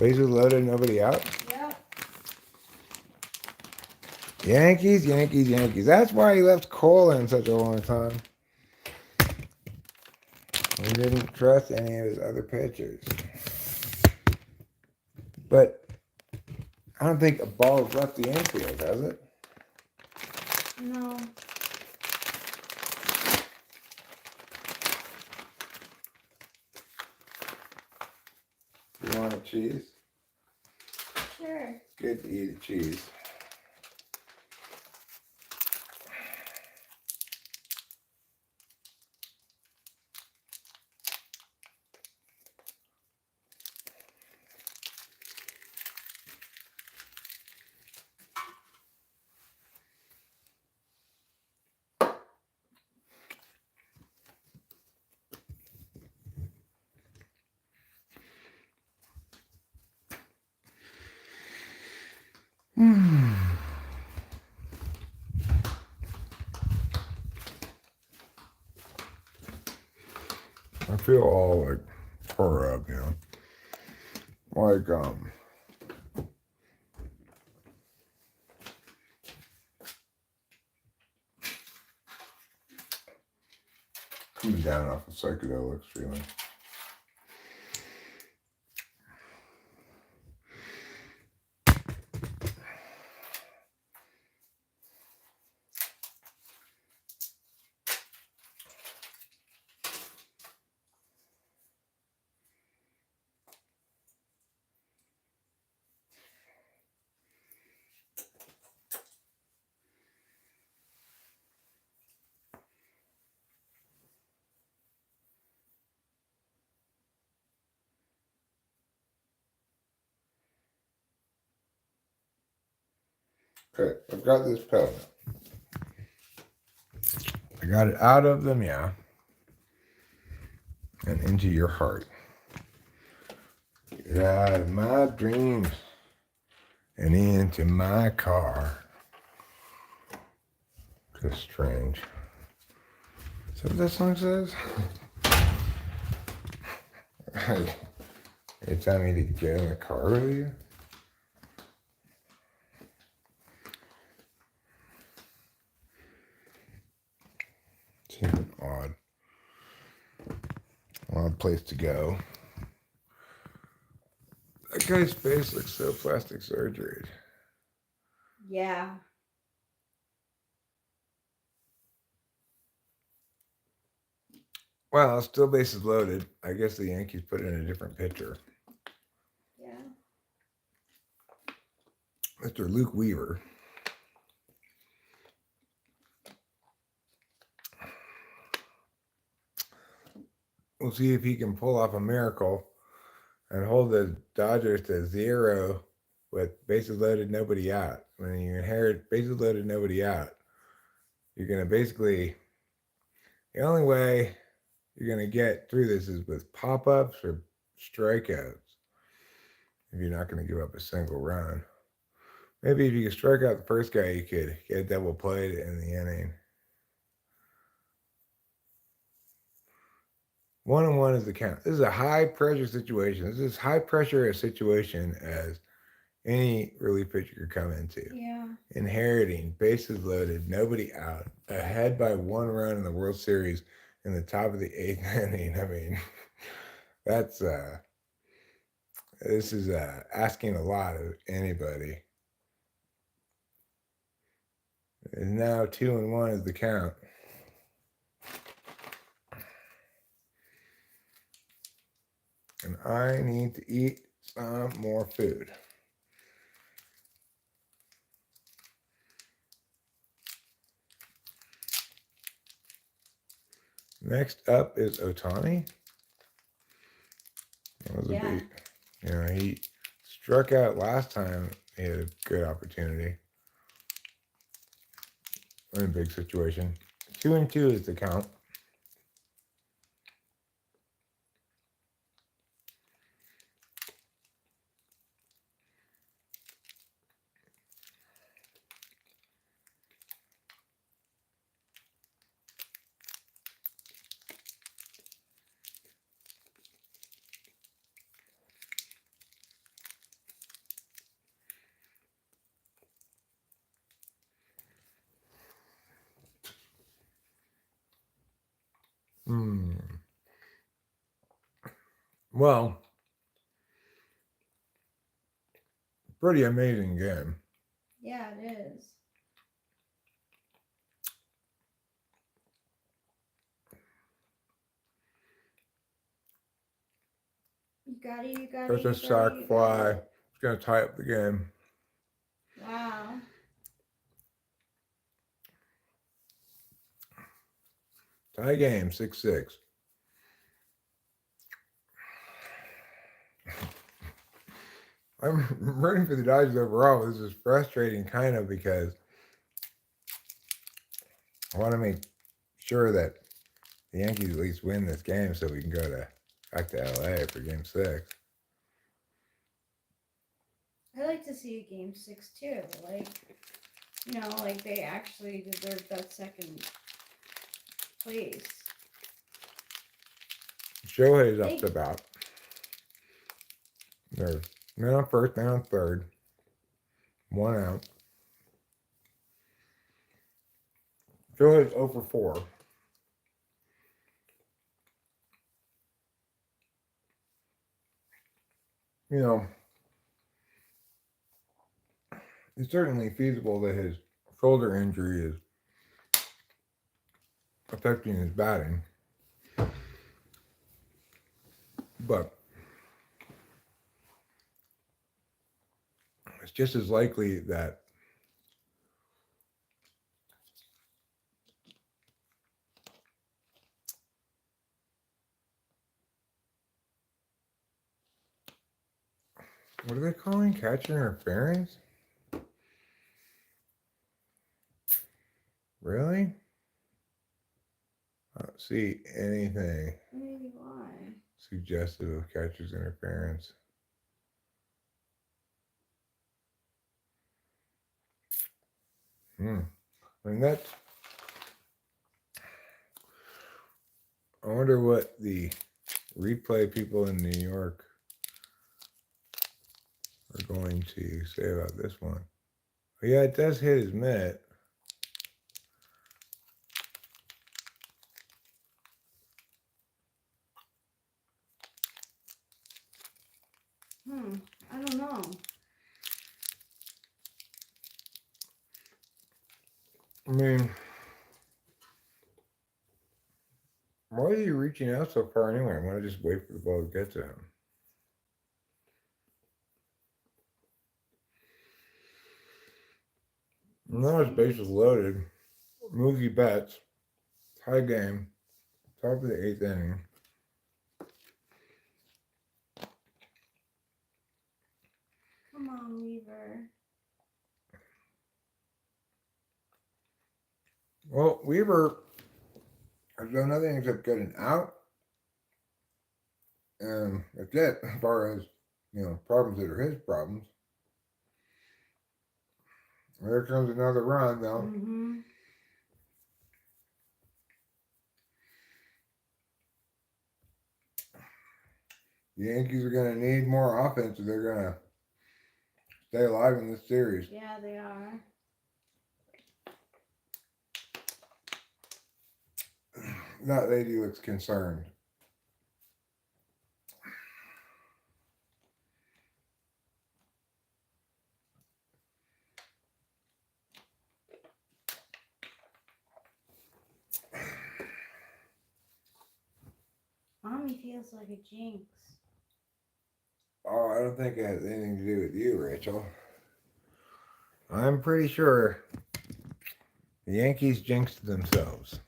Bases loaded, nobody out? Yep. Yankees, Yankees, Yankees. That's why he left Cole in such a long time. He didn't trust any of his other pitchers. But I don't think a ball has left the infield, has it? No. You want a cheese? Sure. Good to eat a cheese. feel all like tore up, you know. Like coming down off of psychedelics feeling. Okay, I've got this pill. I got it out of them, yeah, and into your heart. Get out of my dreams and into my car. Just strange. Is that what that song says? You're telling me to get in the car with you? Seems an odd place to go. That guy's face looks so plastic surgery. Yeah. Well, still bases loaded. I guess the Yankees put it in a different pitcher. Yeah. Mr. Luke Weaver. We'll see if he can pull off a miracle and hold the Dodgers to 0 with bases loaded, nobody out. When you inherit bases loaded, nobody out, you're going to basically, the only way you're going to get through this is with pop-ups or strikeouts. If you're not going to give up a single run. Maybe if you could strike out the first guy, you could get a double play in the inning. 1-1 is the count. This is a high pressure situation. This is as high pressure a situation as any relief pitcher could come into. Yeah. Inheriting, bases loaded, nobody out, ahead by 1 run in the World Series in the top of the 8th inning. I mean, that's this is asking a lot of anybody. And now 2-1 is the count. And I need to eat some more food. Next up is Otani. That was a beat. You know, he struck out last time. He had a good opportunity. In a big situation. 2-2 is the count. Well, pretty amazing game. Yeah, it is. You got it. There's a sac fly. It's going to tie up the game. Wow. Tie game, 6-6. I'm rooting for the Dodgers overall. This is frustrating kind of because I want to make sure that the Yankees at least win this game so we can go back to LA for game 6. I like to see game 6 too. Like, you know, like they actually deserve that second place. Shohei's up to bat. There's man on first, man on third. 1 out. Shohei's 0 for 4. You know, it's certainly feasible that his shoulder injury is affecting his batting. But it's just as likely that what are they calling catcher interference? Really? I don't see anything Maybe why? suggestive of catcher's interference. I mean, that's. I wonder what the replay people in New York are going to say about this one. But yeah, it does hit his mitt. I don't know. I mean, why are you reaching out so far anyway? I want to just wait for the ball to get to him. Now his base is loaded. Mookie Betts. Tie game. Top of the 8th inning. Come on, Weaver. Well, Weaver has done nothing except get an out. And that's it as far as, problems that are his problems. There comes another run, though. The Yankees are going to need more offense if they're going to stay alive in this series. Yeah, they are. That lady looks concerned. Mommy feels like a jinx. Oh, I don't think it has anything to do with you, Rachel. I'm pretty sure the Yankees jinxed themselves.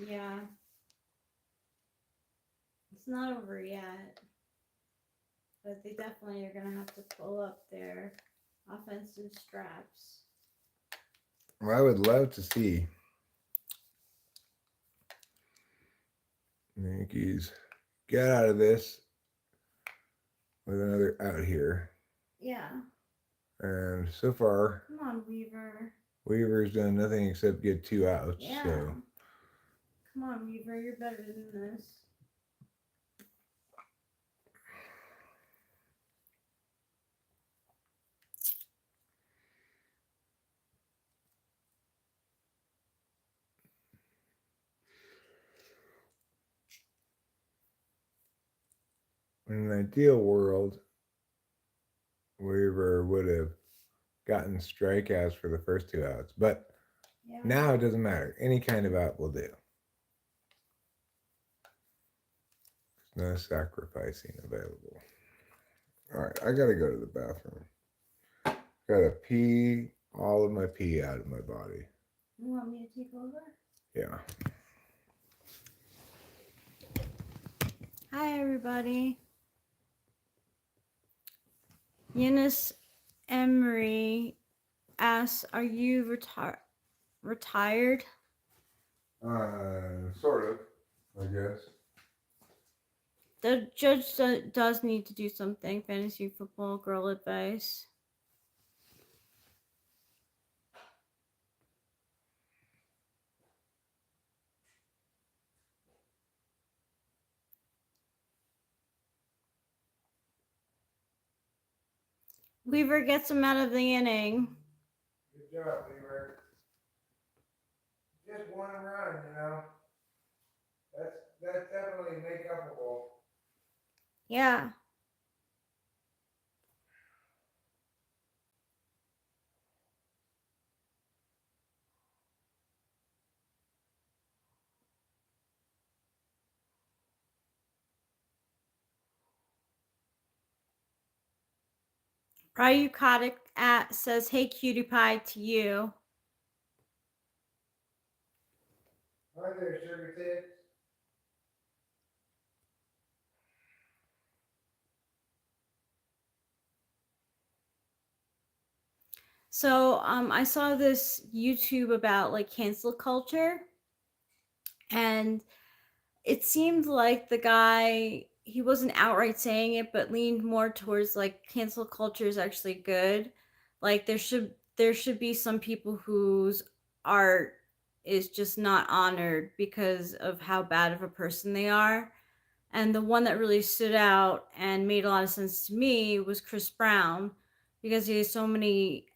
Yeah. It's not over yet. But they definitely are going to have to pull up their offensive straps. Well, I would love to see the Yankees get out of this with another out here. Yeah. And so far, come on, Weaver. Weaver's done nothing except get 2 outs. Yeah. So. Come on, Weaver. You're better than this. In an ideal world, Weaver would have gotten strikeouts for the first 2 outs. But now it doesn't matter. Any kind of out will do. There's no sacrificing available. All right, I got to go to the bathroom. Got to pee all of my pee out of my body. You want me to take over? Yeah. Hi, everybody. Eunice Emery asks, are you retired? Sort of, I guess. The judge does need to do something. Fantasy football girl advice. Weaver gets him out of the inning. Good job, Weaver. Just one run, you know. That's definitely make upable. Yeah. Ryukotic at says, "Hey, cutie pie," to you. Hi there, sugar tits. So I saw this YouTube about like cancel culture, and it seemed like the guy, he wasn't outright saying it, but leaned more towards like cancel culture is actually good. Like there should be some people whose art is just not honored because of how bad of a person they are. And the one that really stood out and made a lot of sense to me was Chris Brown, because he has so many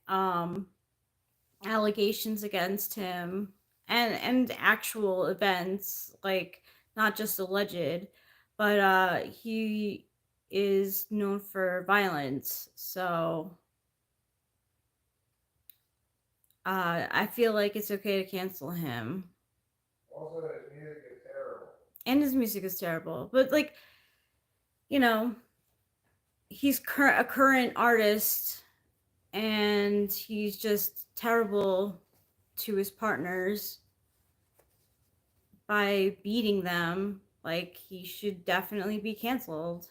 allegations against him, and actual events, like not just alleged, but he is known for violence. So I feel like it's okay to cancel him. Also, his music is terrible. And his music is terrible, but like, you know, he's a current artist, and he's just terrible to his partners by beating them. Like, he should definitely be canceled.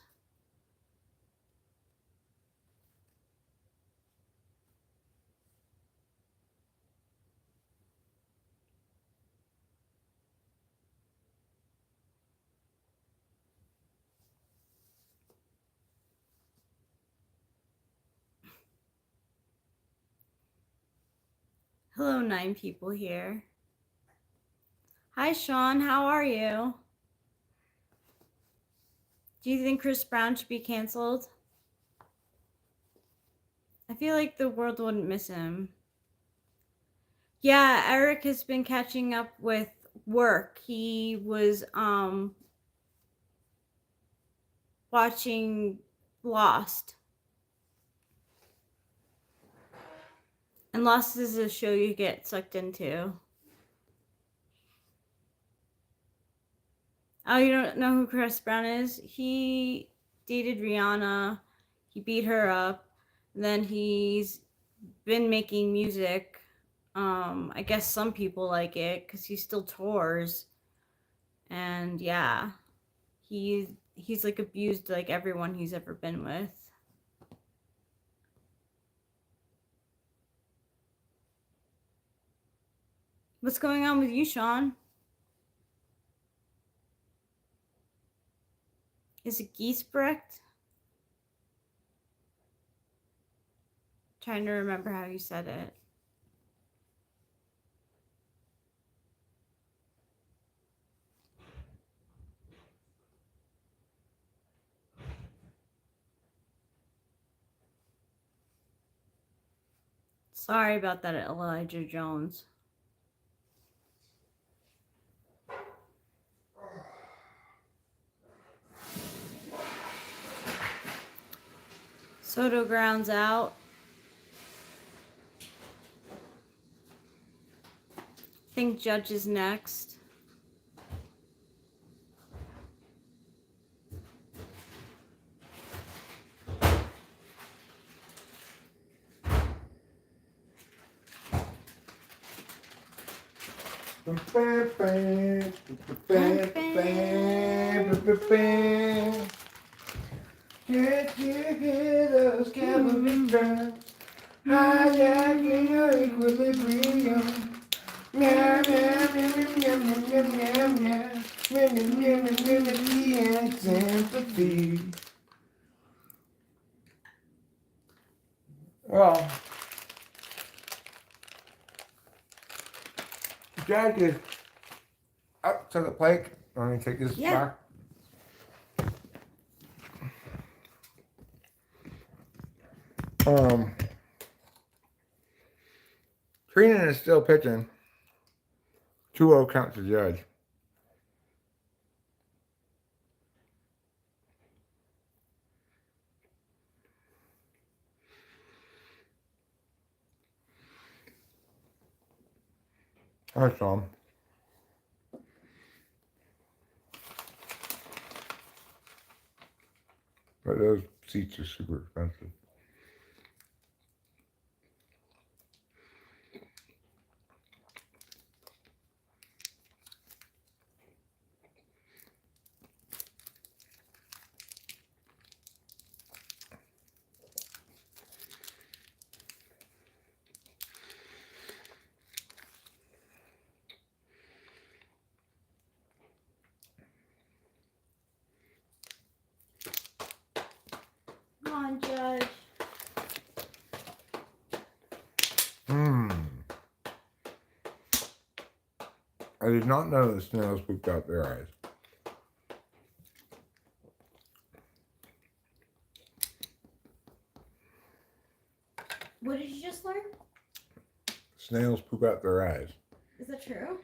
Hello, 9 people here. Hi, Sean. How are you? Do you think Chris Brown should be canceled? I feel like the world wouldn't miss him. Yeah, Eric has been catching up with work. He was watching Lost. And Lost is a show you get sucked into. Oh, you don't know who Chris Brown is? He dated Rihanna. He beat her up. Then he's been making music. I guess some people like it because he still tours. And yeah, he's like abused like everyone he's ever been with. What's going on with you, Sean? Is it Giesbrecht? Trying to remember how you said it. Sorry about that, Elijah Jones. Soto grounds out. I think Judge is next. Can't you hear those cavalry drums? Hijacking your equilibrium. Meow, meow, meow, meow, meow, meow, meow, remedy and sympathy. Well, Jack is up to the plate. Let me take this back. Treenan is still pitching. 2-0 count to Judge. Hi, Tom. But those seats are super expensive. Come on, Judge. I did not know the snails pooped out their eyes. What did you just learn? Snails poop out their eyes. Is that true?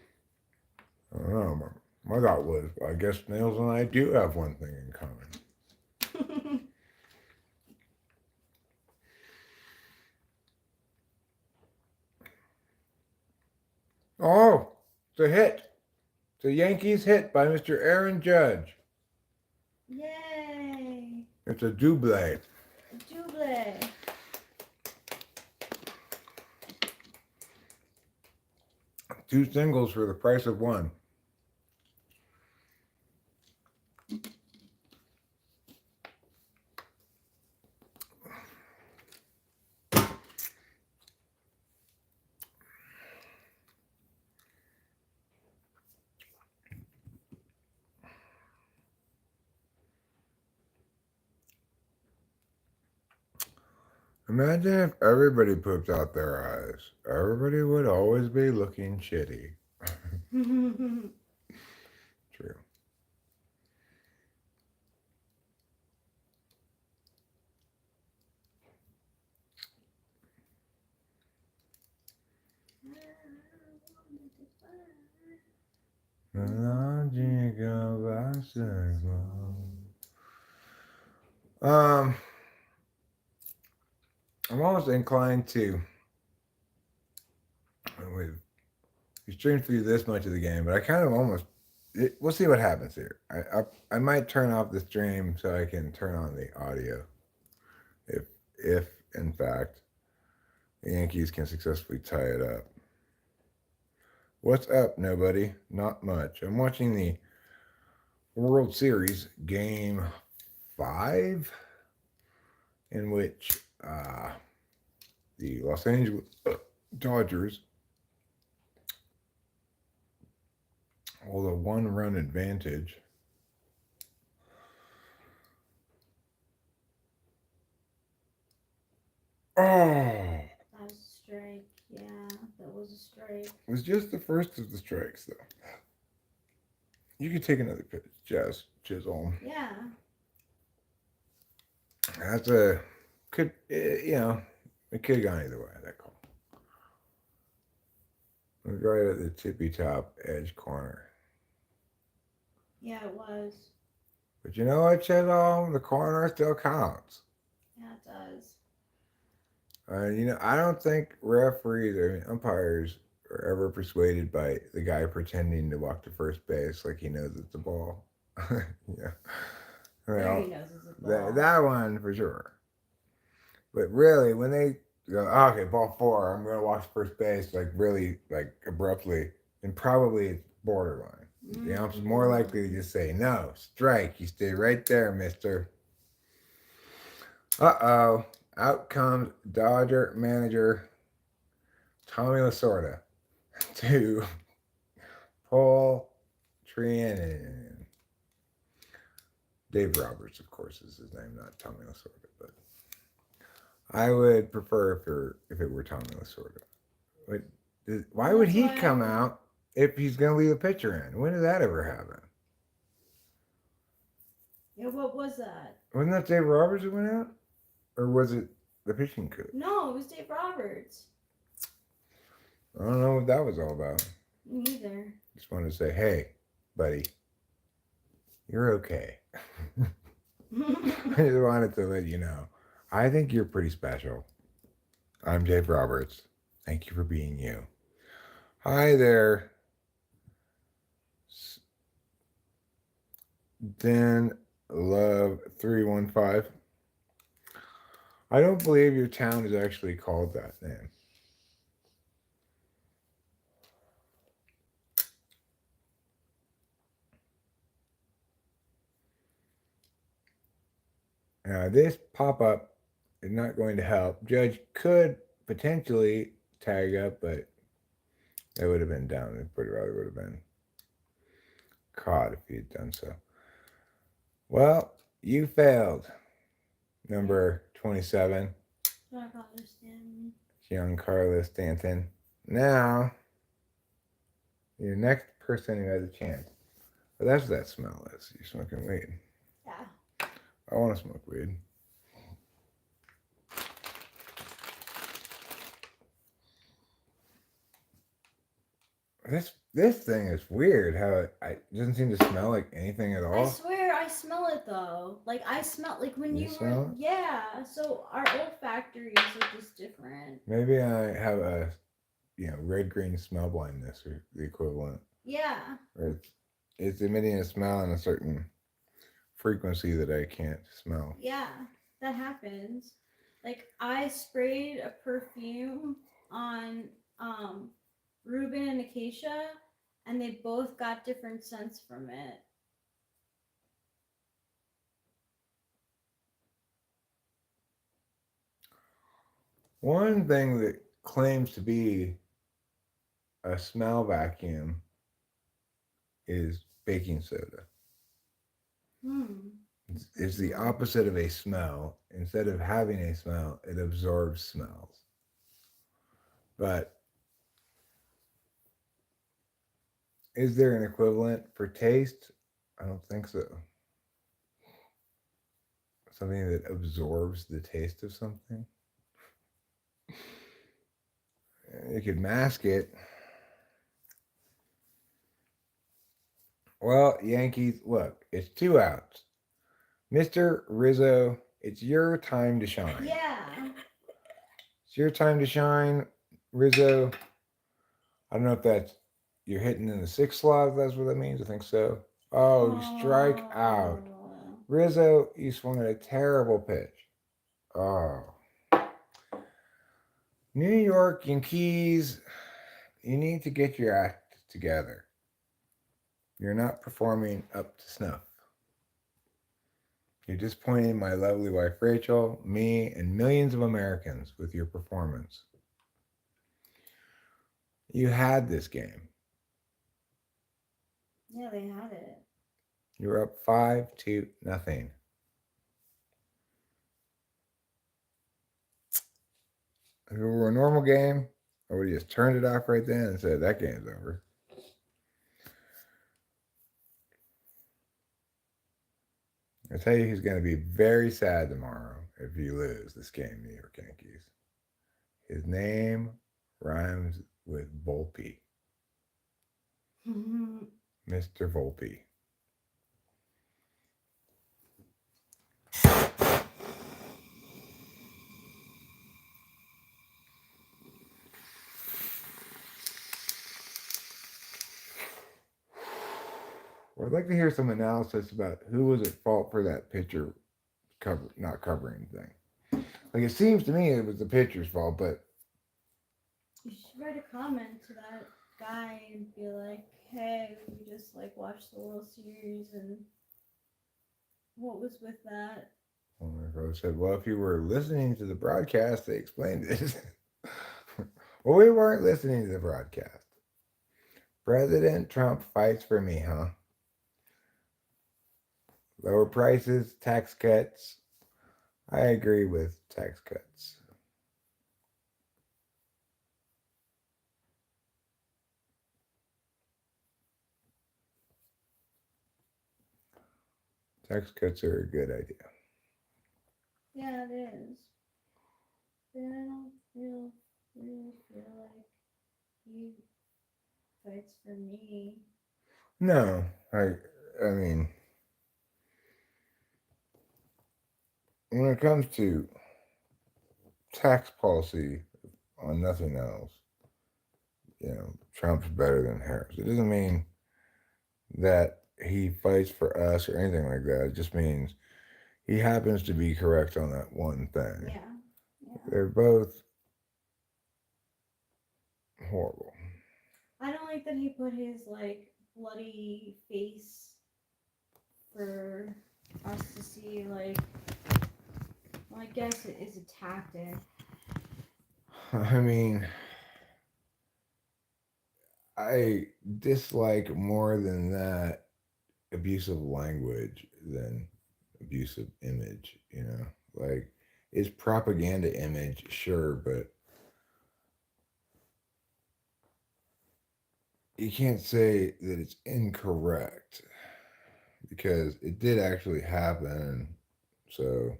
I don't know. My thought was, well, I guess snails and I do have one thing in common. Oh, it's a hit. It's a Yankees hit by Mr. Aaron Judge. Yay! It's a double. Double. Two singles for the price of one. Imagine if everybody pooped out their eyes. Everybody would always be looking shitty. True. The logic of bicycle. I'm almost inclined to. We streamed through this much of the game, but I kind of almost. We'll see what happens here. I might turn off the stream so I can turn on the audio. If in fact the Yankees can successfully tie it up. What's up, nobody? Not much. I'm watching the World Series Game 5, in which the Los Angeles Dodgers hold a one-run advantage. Oh! That was a strike. Yeah, that was a strike. It was just the first of the strikes, though. You could take another pitch, Chisholm. Yeah. That's a could it could have gone either way. That call. It was right at the tippy top edge corner. Yeah, it was. But you know what, Chisholm? The corner still counts. Yeah, it does. I don't think referees or umpires are ever persuaded by the guy pretending to walk to first base like he knows it's a ball. Yeah. There he knows it's a ball. That one for sure. But really, when they go, oh, okay, ball 4, I'm going to walk to first base, like really, like abruptly, and probably it's borderline. Mm-hmm. The ump's more likely to just say, no, strike. You stay right there, mister. Uh-oh. Out comes Dodger manager Tommy Lasorda to pull Trianon. Dave Roberts, of course, is his name, not Tommy Lasorda, but I would prefer if it were Tommy Lasorda. Why would he come out if he's going to leave the pitcher in? When did that ever happen? Yeah, what was that? Wasn't that Dave Roberts who went out? Or was it the fishing coop. No, it was Dave Roberts. I don't know what that was all about. Me neither. Just wanted to say, hey, buddy, you're okay. I just wanted to let you know. I think you're pretty special. I'm Dave Roberts. Thank you for being you. Hi there. Dan Love 315. I don't believe your town is actually called that name. This pop-up is not going to help. Judge could potentially tag up, but it would have been down. It pretty rather would have been caught if he had done so. Well, you failed. Number 27. Young Carlos Stanton. Now, your next person who has a chance. But that's what that smell is. You're smoking weed. Yeah. I want to smoke weed. This thing is weird. How it doesn't seem to smell like anything at all. I swear I smell it though. Like I smell like when You you smell were it? yeah. So our olfactories are just different. Maybe I have a red green smell blindness or the equivalent. Yeah. Or it's emitting a smell in a certain frequency that I can't smell. Yeah, that happens. Like I sprayed a perfume on Reuben and Acacia, and they both got different scents from it. One thing that claims to be a smell vacuum is baking soda. It's the opposite of a smell. Instead of having a smell, it absorbs smells. But is there an equivalent for taste? I don't think so. Something that absorbs the taste of something. You could mask it. Well, Yankees, look, it's 2 outs. Mr. Rizzo, it's your time to shine. Yeah. It's your time to shine, Rizzo. I don't know if that's you're hitting in the 6th slot, if that's what that means. I think so. Oh, strike out. Rizzo, you swung at a terrible pitch. Oh. New York Yankees, you need to get your act together. You're not performing up to snuff. You're disappointing my lovely wife Rachel, me, and millions of Americans with your performance. You had this game. Yeah, they had it. You were up 5-0. If it were a normal game, I would have just turned it off right then and said, that game's over. I tell you, he's going to be very sad tomorrow if you lose this game, New York Yankees. His name rhymes with Volpe. Mr. Volpe. Well, I'd like to hear some analysis about who was at fault for that pitcher not covering thing. Like, it seems to me it was the pitcher's fault, but you should write a comment to that guy and be like, hey, we just like watched the World Series and what was with that? Well, my brother said, well, if you were listening to the broadcast, they explained it. Well, we weren't listening to the broadcast. President Trump fights for me, huh? Lower prices, tax cuts. I agree with tax cuts. Tax cuts are a good idea. Yeah, it is. he fights for me. No, I mean, when it comes to tax policy on nothing else, Trump's better than Harris. It doesn't mean that he fights for us or anything like that. It just means he happens to be correct on that one thing. Yeah. They're both horrible. I don't like that he put his like bloody face for us to see. Like, well, I guess it is a tactic. I mean, I dislike more than that abusive language than abusive image, Like, it's propaganda image, sure, but you can't say that it's incorrect because it did actually happen, so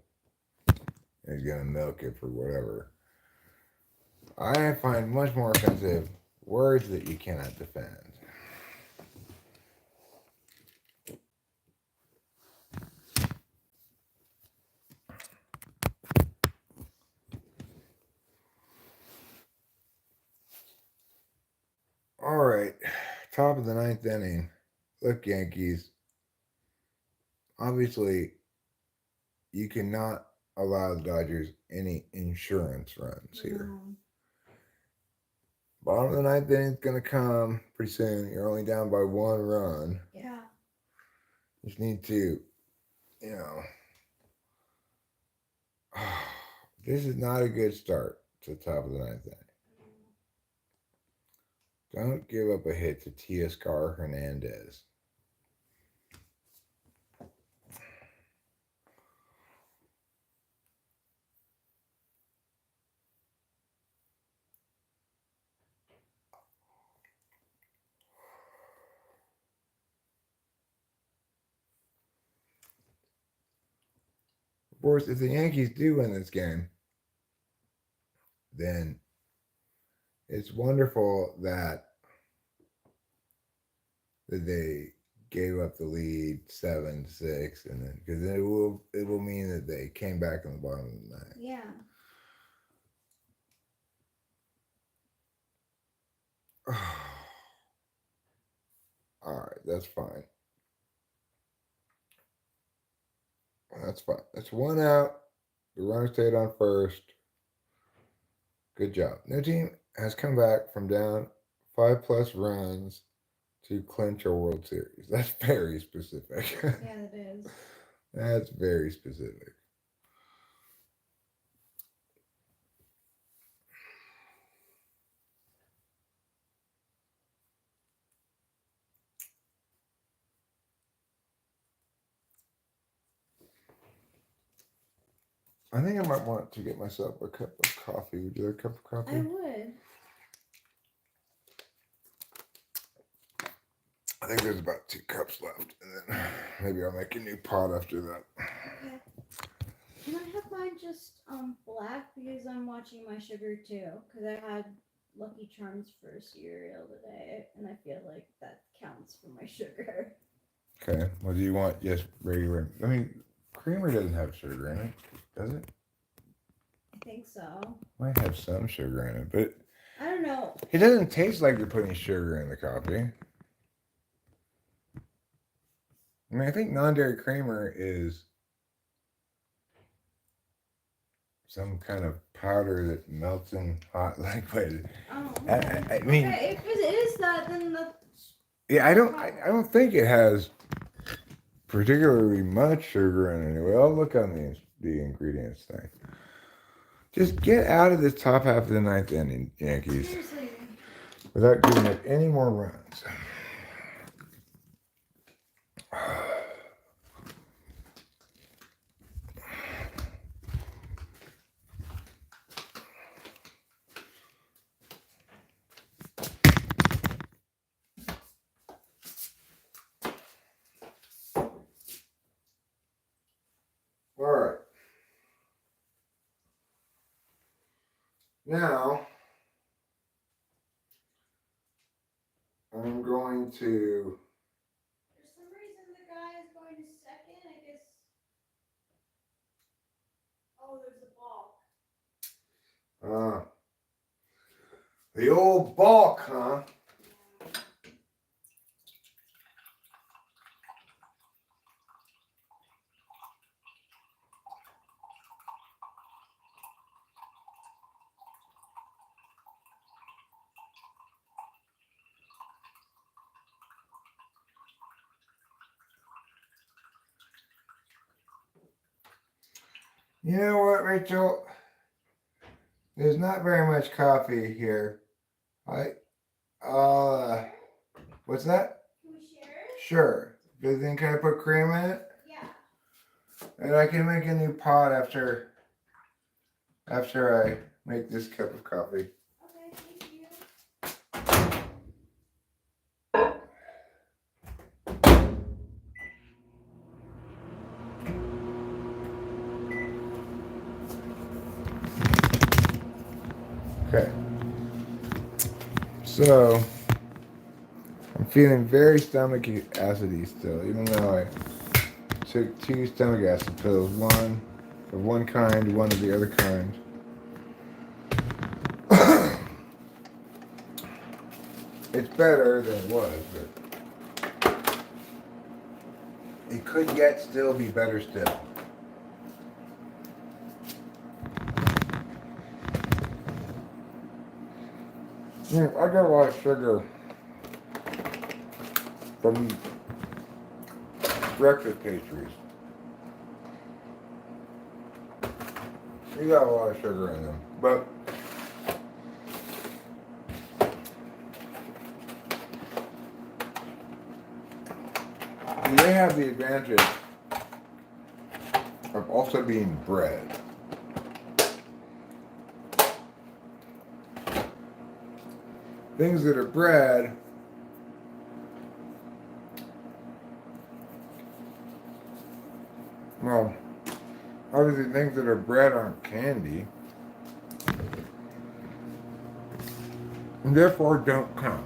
he's gonna milk it for whatever. I find much more offensive words that you cannot defend. All right, top of the ninth inning. Look, Yankees. Obviously, you cannot allow the Dodgers any insurance runs here. No. Bottom of the ninth inning is going to come pretty soon. You're only down by 1 run. Yeah. You just need to, this is not a good start to the top of the ninth inning. Don't give up a hit to Teoscar Hernandez. Of course, if the Yankees do win this game, then it's wonderful that they gave up the lead 7-6, and then because it will mean that they came back on the bottom of the ninth. Yeah. All right, that's fine. That's fine. That's 1 out. The runner stayed on first. Good job. No team has come back from down 5+ runs to clinch a World Series. That's very specific. Yeah, it is. That's very specific. I think I might want to get myself a cup of coffee. Would you like a cup of coffee? I would. I think there's about 2 cups left, and then maybe I'll make a new pot after that. Okay. Can I have mine just black because I'm watching my sugar too? Because I had Lucky Charms for cereal today, and I feel like that counts for my sugar. Okay. Well, do you want just regular? I mean, creamer doesn't have sugar in it, does it? I think so. Might have some sugar in it, but I don't know. it doesn't taste like you're putting sugar in the coffee. I mean, I think non-dairy creamer is some kind of powder that melts in hot liquid. Oh. I mean, okay, if it is that, then that's. Yeah, I don't think it has particularly much sugar in it anyway. I'll look on the ingredients thing. Just get out of this top half of the ninth inning, Yankees, Seriously. without giving up any more runs. All right. Now, to. For some reason, the guy is going to second. I guess. Oh, there's a ball. The old balk, huh? You know what, Rachel? There's not very much coffee here. What's that? Can we share it? Sure. Do you think I put cream in it? Yeah. And I can make a new pot after I make this cup of coffee. Okay, thank you. Okay. So, I'm feeling very stomach acidy still, even though I took 2 stomach acid pills, one of one kind, one of the other kind. It's better than it was, but it could yet still be better still. Yeah, I got a lot of sugar from breakfast pastries. You got a lot of sugar in them, but they have the advantage of also being bread. Things that are bread well, obviously things that are bread aren't candy, and therefore don't count.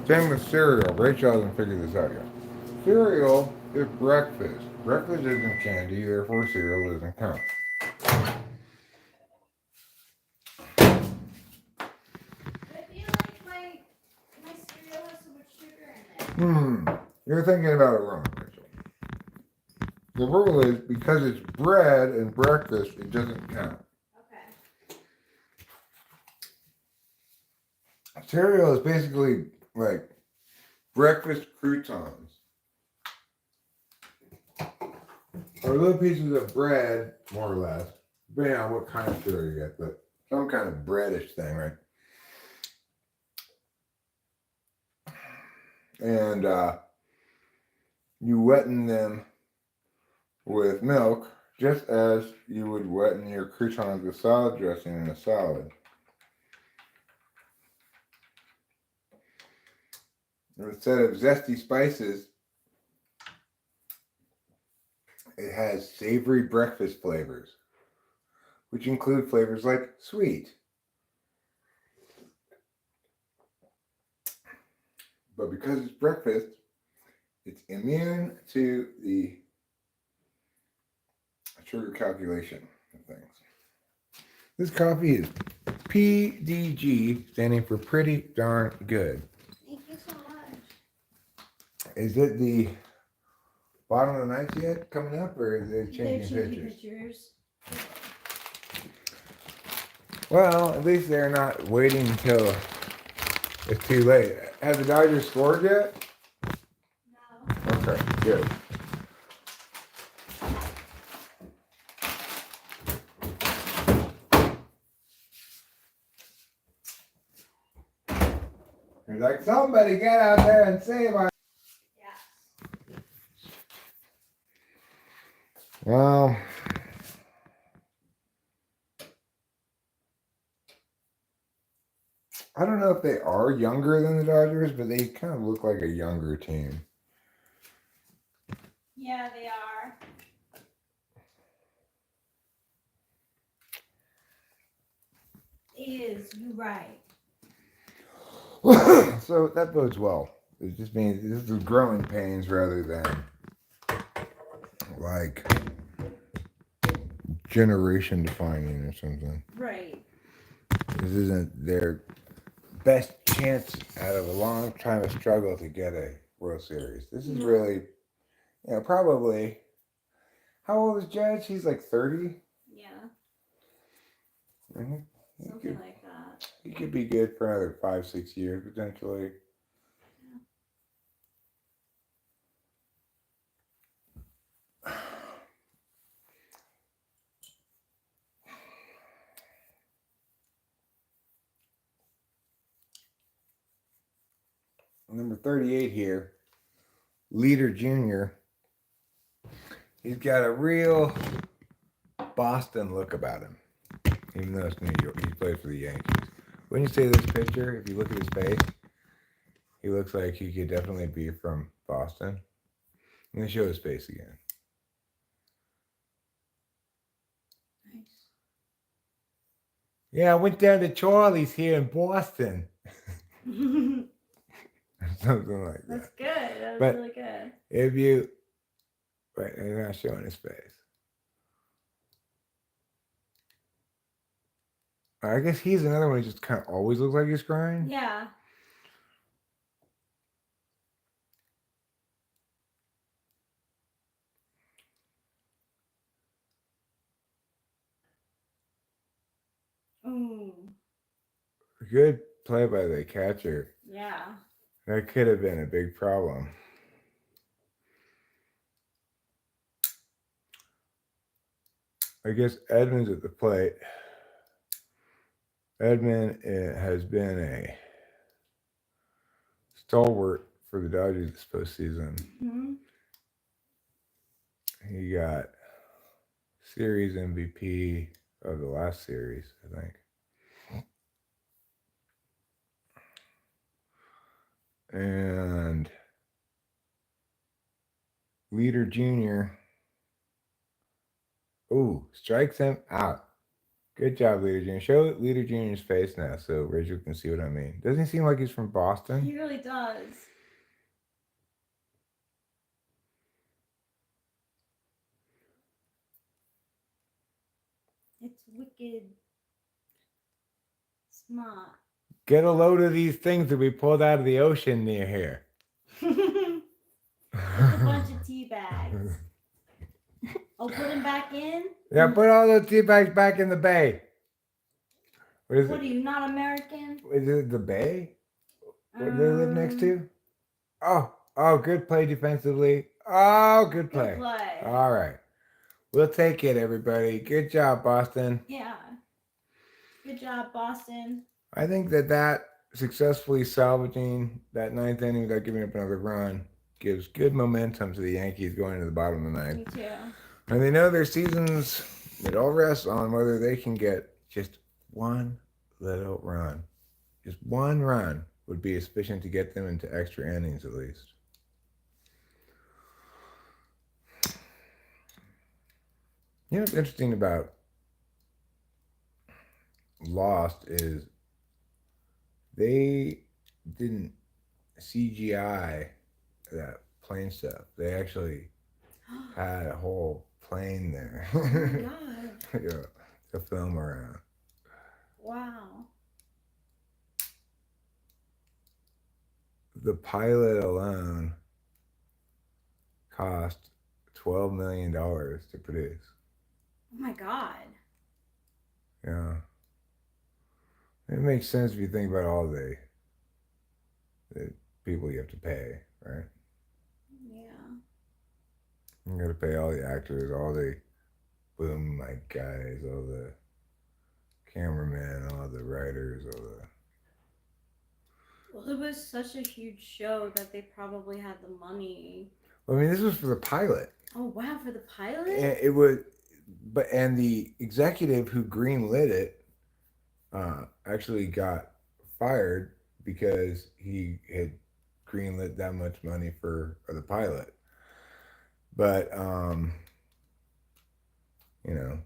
Same with cereal. Rachel hasn't figured this out yet. Cereal is breakfast. Breakfast isn't candy, therefore cereal doesn't count. I feel like my cereal has so much sugar in it. You're thinking about it wrong, Rachel. The rule is because it's bread and breakfast, it doesn't count. Okay. Cereal is basically like breakfast croutons. Or little pieces of bread, more or less, depending on what kind of cereal you get, but some kind of breadish thing, right? And you wetten them with milk, just as you would wetten your croutons with salad dressing in a salad. Instead of zesty spices, it has savory breakfast flavors, which include flavors like sweet. But because it's breakfast, it's immune to the sugar calculation of things. This coffee is PDG, standing for pretty darn good. Thank you so much. Is it the bottom of the night yet coming up, or is it They're changing changing pictures? pictures. Well, at least they're not waiting until it's too late. Have the Dodgers scored yet? No. Okay, good. You're like, somebody get out there and save our. Yes. Well, I don't know if they are younger than the Dodgers, but they kind of look like a younger team. Yeah, they are. It is. You're right. So that bodes well. It just means this is growing pains rather than like generation defining or something. Right. This isn't their best chance out of a long time of struggle to get a World Series. This is really, probably. How old is Judge? He's like 30. Yeah. Mm-hmm. Something like that. He could be good for another 5-6 years potentially. Number 38 here, Leader Jr. He's got a real Boston look about him, even though it's New York. He plays for the Yankees. Wouldn't you say this picture, if you look at his face, he looks like he could definitely be from Boston? I'm going to show his face again. Nice. Yeah, I went down to Charlie's here in Boston. Something like that. That's good. That was But really good. if you... Wait, I'm not showing his face. I guess he's another one who just kind of always looks like he's crying. Yeah. Ooh. Good play by the catcher. Yeah. That could have been a big problem. I guess Edmonds at the plate. Edmund has been a stalwart for the Dodgers this postseason. Mm-hmm. He got series MVP of the last series, I think. And Leader Jr. Ooh, strikes him out. Good job, Leader Jr. Show Leader Jr.'s face now so Rachel can see what I mean. Doesn't he seem like he's from Boston? He really does. It's wicked smart. Get a load of these things that we pulled out of the ocean near here. It's a bunch of tea bags. Oh, put them back in? Yeah, put all those tea bags back in the bay. What is What it? are you, not American? Is it the bay? Where do they live next to? Oh, good play defensively. Oh, good play. Good play. All right. We'll take it, everybody. Good job, Boston. Yeah. Good job, Boston. I think that successfully salvaging that ninth inning without giving up another run gives good momentum to the Yankees going to the bottom of the Me ninth. too. And they know their seasons, it all rests on whether they can get just one little run. Just one run would be sufficient to get them into extra innings at least. You know what's interesting about Lost is they didn't CGI that plane stuff. They actually had a whole plane there. Oh my god. Yeah, to film around. Wow. The pilot alone cost $12 million to produce. Oh my god. Yeah. It makes sense if you think about all the people you have to pay, right? Yeah. You gotta pay all the actors, all the boom mic guys, all the cameramen, all the writers, all the... Well, it was such a huge show that they probably had the money. Well, I mean, this was for the pilot. Oh wow, for the pilot? And it was, and the executive who greenlit it actually got fired because he had greenlit that much money for the pilot. But you know,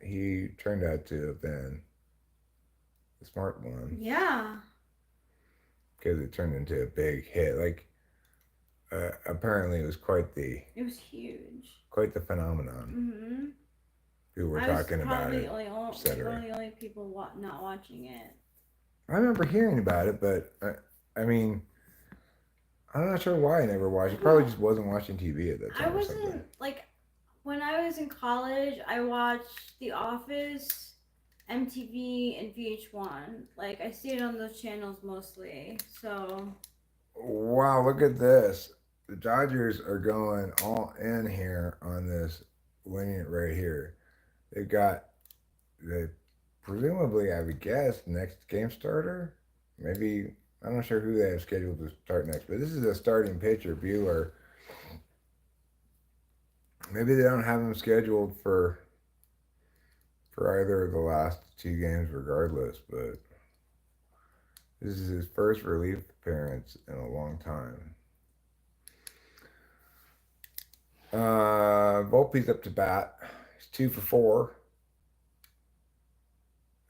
he turned out to have been the smart one. Yeah. because it turned into a big hit. Like, apparently it was It was huge. quite the phenomenon. Mm-hmm. People were I was talking about probably it, one of etc. the only people not watching it. I remember hearing about it, but I mean, I'm not sure why I never watched it. Probably just wasn't watching TV at that I time or something. wasn't like when I was in college. I watched The Office, MTV, and VH1. Like I see it on those channels mostly. So Wow, look at this. The Dodgers are going all in here on this, winning it right here. They've got the presumably, I would guess, next game starter. Maybe I'm not sure who they have scheduled to start next, but this is a starting pitcher, Bueller. Maybe they don't have him scheduled for either of the last two games, regardless. But this is his first relief appearance in a long time. Volpe's up to bat. He's 2 for 4.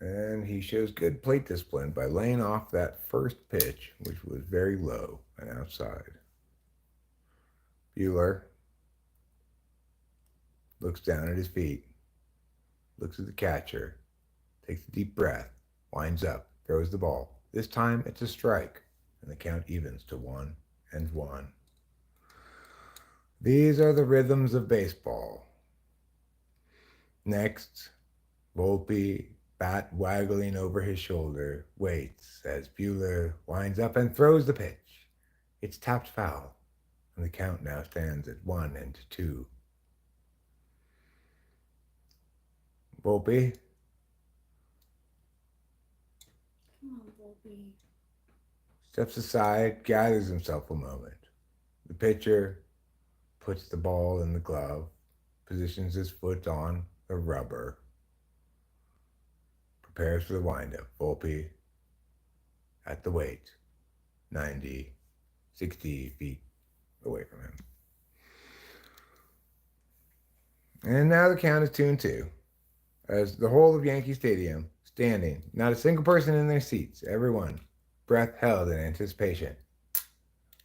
And he shows good plate discipline by laying off that first pitch, which was very low and outside. Bueller looks down at his feet, looks at the catcher, takes a deep breath, winds up, throws the ball. This time it's a strike, and the count evens to 1-1. These are the rhythms of baseball. Next, Volpe, bat waggling over his shoulder, waits as Bueller winds up and throws the pitch. It's tapped foul, and the count now stands at 1-2. Volpe. come on, Volpe. Steps aside, gathers himself a moment. The pitcher puts the ball in the glove, positions his foot on the rubber, prepares for the windup. Volpe at the weight, 90, 60 feet away from him. And now the count is 2-2. As the whole of Yankee Stadium standing, not a single person in their seats, everyone, breath held in anticipation.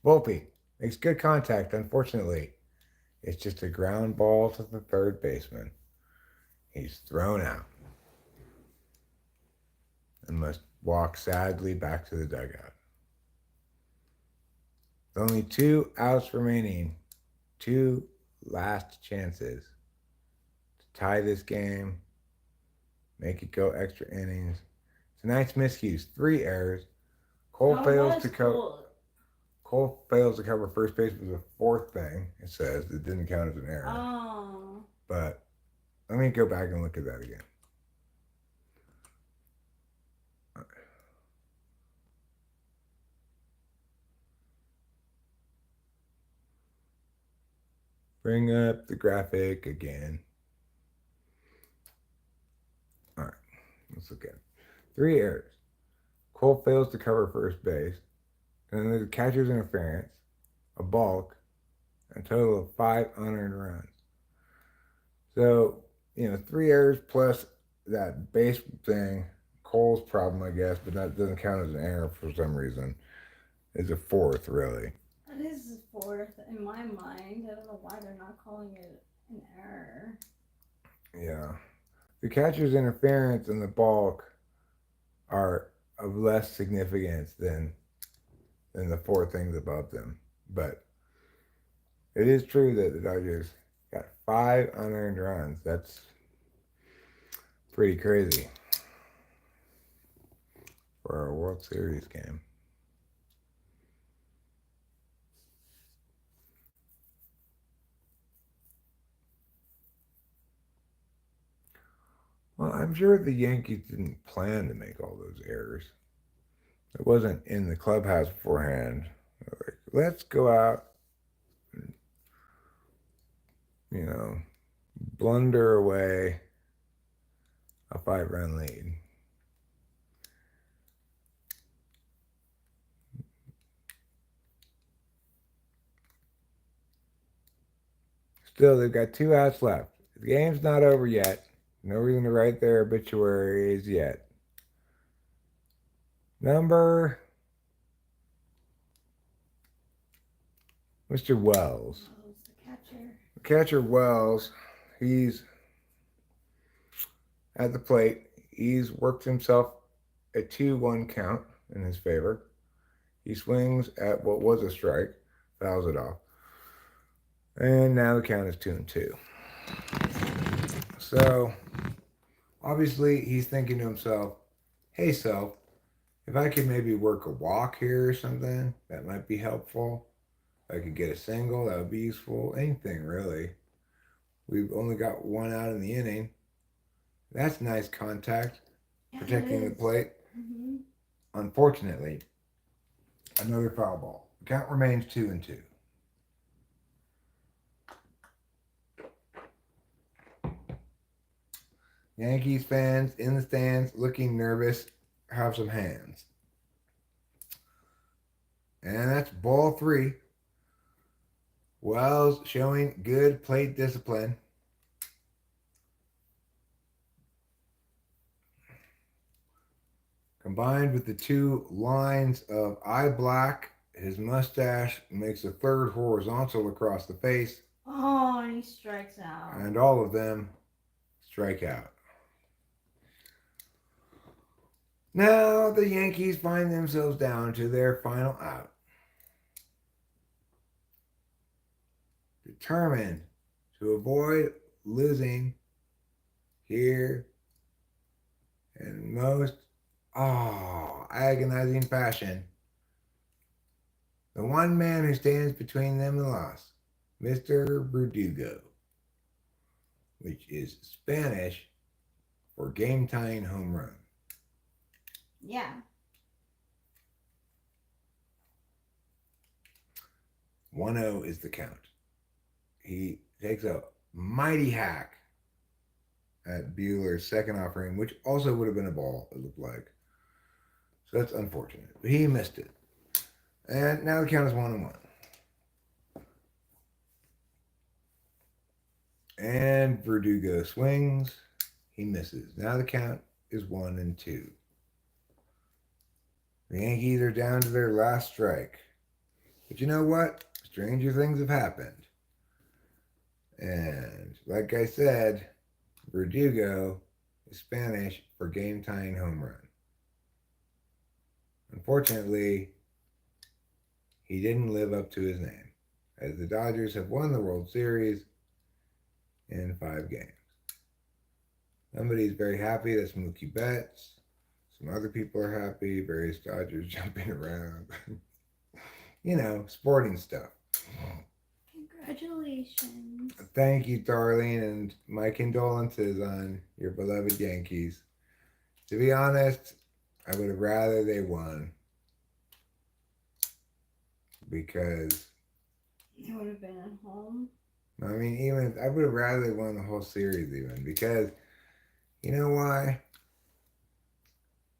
Volpe makes good contact. Unfortunately, it's just a ground ball to the third baseman. He's thrown out and must walk sadly back to the dugout. With only 2 outs remaining, 2 last chances to tie this game, make it go extra innings. Tonight's miscues, 3 errors. Cole fails to cover first base was the 4th thing. It says it didn't count as an error. Oh. But let me go back and look at that again. Bring up the graphic again. All right, let's look at it. 3 errors. Cole fails to cover first base. And then there's a catcher's interference, a balk, and a total of 5 unearned runs. So, 3 errors plus that base thing, Cole's problem, I guess, but that doesn't count as an error for some reason, is a 4th, really. That is the 4th in my mind. I don't know why they're not calling it an error. Yeah. The catcher's interference and the balk are of less significance than the 4 things above them. But it is true that the Dodgers got 5 unearned runs. That's pretty crazy for a World Series game. Well, I'm sure the Yankees didn't plan to make all those errors. It wasn't in the clubhouse beforehand. Like, let's go out and, blunder away a 5-run lead. Still, they've got 2 outs left. The game's not over yet. No reason to write their obituaries yet. Number Mr. Wells. Oh, it's the catcher. Catcher Wells, he's at the plate. He's worked himself a 2-1 count in his favor. He swings at what was a strike, fouls it off. And now the count is 2-2. So, obviously, he's thinking to himself, hey, self, if I could maybe work a walk here or something, that might be helpful. If I could get a single, that would be useful. Anything, really. We've only got 1 out in the inning. That's nice contact, protecting the plate. Mm-hmm. Unfortunately, another foul ball. The count remains 2-2. Yankees fans in the stands looking nervous, have some hands. And that's ball 3. Wells showing good plate discipline. Combined with the 2 lines of eye black, his mustache makes a 3rd horizontal across the face. Oh, and he strikes out. And all of them strike out. Now the Yankees find themselves down to their final out. Determined to avoid losing here in most agonizing fashion, the one man who stands between them and loss, Mr. Verdugo, which is Spanish for game-tying home run. Yeah. 1-0 is the count. He takes a mighty hack at Buehler's second offering, which also would have been a ball, it looked like. So that's unfortunate. But he missed it. And now the count is 1-1. And Verdugo swings. He misses. Now the count is 1-2. The Yankees are down to their last strike. But you know what? Stranger things have happened. And like I said, Verdugo is Spanish for game-tying home run. Unfortunately, he didn't live up to his name, as the Dodgers have won the World Series in 5 games. Somebody's very happy. That's Mookie Betts. Some other people are happy. Various Dodgers jumping around. You know, sporting stuff. Congratulations. Thank you, darling, and my condolences on your beloved Yankees. To be honest, I would have rather they won, because It would have been at home. I mean, even I would have rather they won the whole series, even because you know why?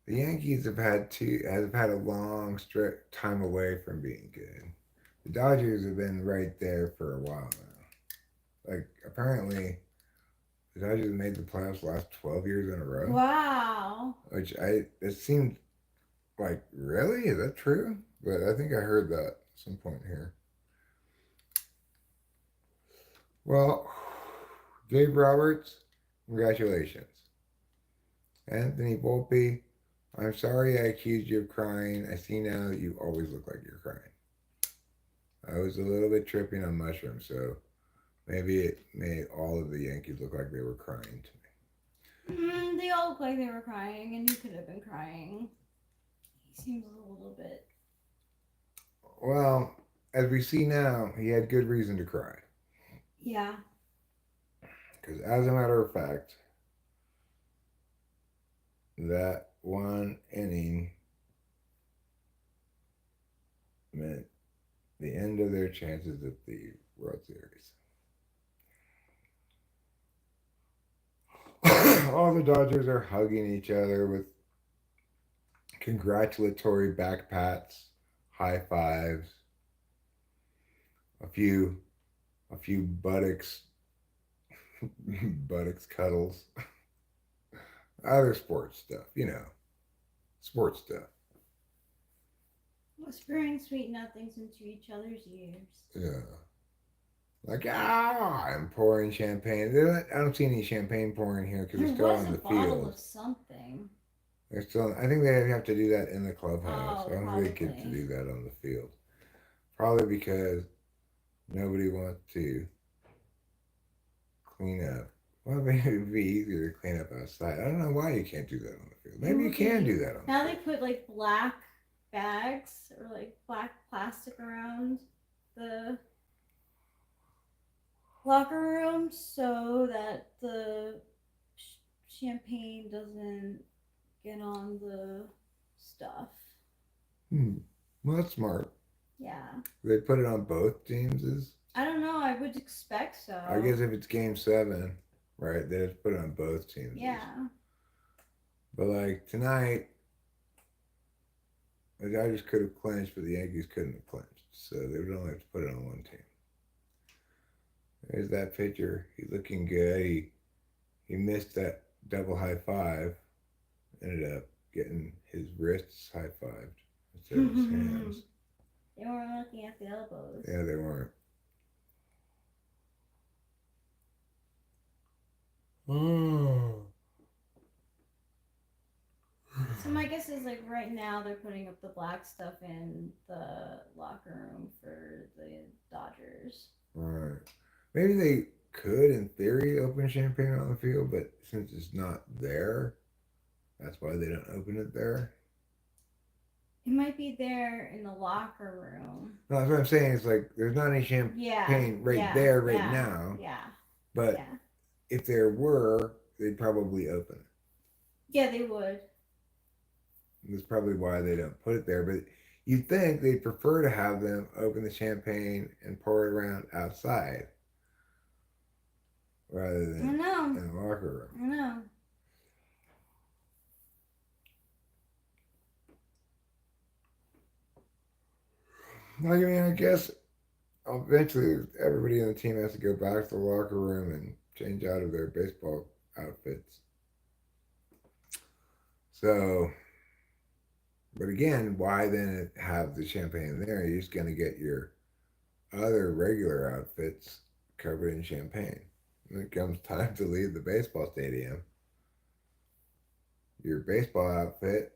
The Yankees have had a long time away from being good. The Dodgers have been right there for a while now. Like, apparently, the Dodgers have made the playoffs the last 12 years in a row. Wow. It seemed like, really? Is that true? But I think I heard that at some point here. Well, Dave Roberts, congratulations. Anthony Volpe, I'm sorry I accused you of crying. I see now that you always look like you're crying. I was a little bit tripping on mushrooms, so maybe it made all of the Yankees look like they were crying to me. They all look like they were crying, and you could have been crying. He seems a little bit. Well, as we see now, he had good reason to cry. Yeah. Because as a matter of fact, that one inning meant the end of their chances at the World Series. All the Dodgers are hugging each other with congratulatory back pats, high fives, a few buttocks cuddles, other sports stuff, sports stuff. Whispering sweet nothings into each other's ears. Yeah. Like, I'm pouring champagne. I don't see any champagne pouring here because There they're still was on a the bottle field. of something. They're still. I think they have to do that in the clubhouse. Oh, I don't think they get to probably. do that on the field. Probably because nobody wants to clean up. Well, maybe it'd be easier to clean up outside. I don't know why you can't do that on the field. Maybe you can do that on the Now field. they put like black bags or like black plastic around the locker room so that the champagne doesn't get on the stuff. Well, that's smart. Yeah. They put it on both teams'. I don't know. I would expect so. I guess if it's game 7, right, they just put it on both teams'. Yeah. But like tonight, the Dodgers could have clinched, but the Yankees couldn't have clinched. So they would only have to put it on one team. There's that pitcher. He's looking good. He missed that double high five. Ended up getting his wrists high fived instead of his hands. They weren't looking at the elbows. Yeah, they weren't. Oh. So my guess is like right now they're putting up the black stuff in the locker room for the Dodgers. Right. Maybe they could, in theory, open champagne on the field, but since it's not there, that's why they don't open it there. It might be there in the locker room. No, that's what I'm saying. It's like there's not any champagne there right now. Yeah. But if there were, they'd probably open it. Yeah, they would. That's probably why they don't put it there. But you'd think they'd prefer to have them open the champagne and pour it around outside rather than in the locker room. I know. Like, I mean, I guess eventually everybody in the team has to go back to the locker room and change out of their baseball outfits. So, but again, why then have the champagne there? You're just going to get your other regular outfits covered in champagne. When it comes time to leave the baseball stadium, your baseball outfit,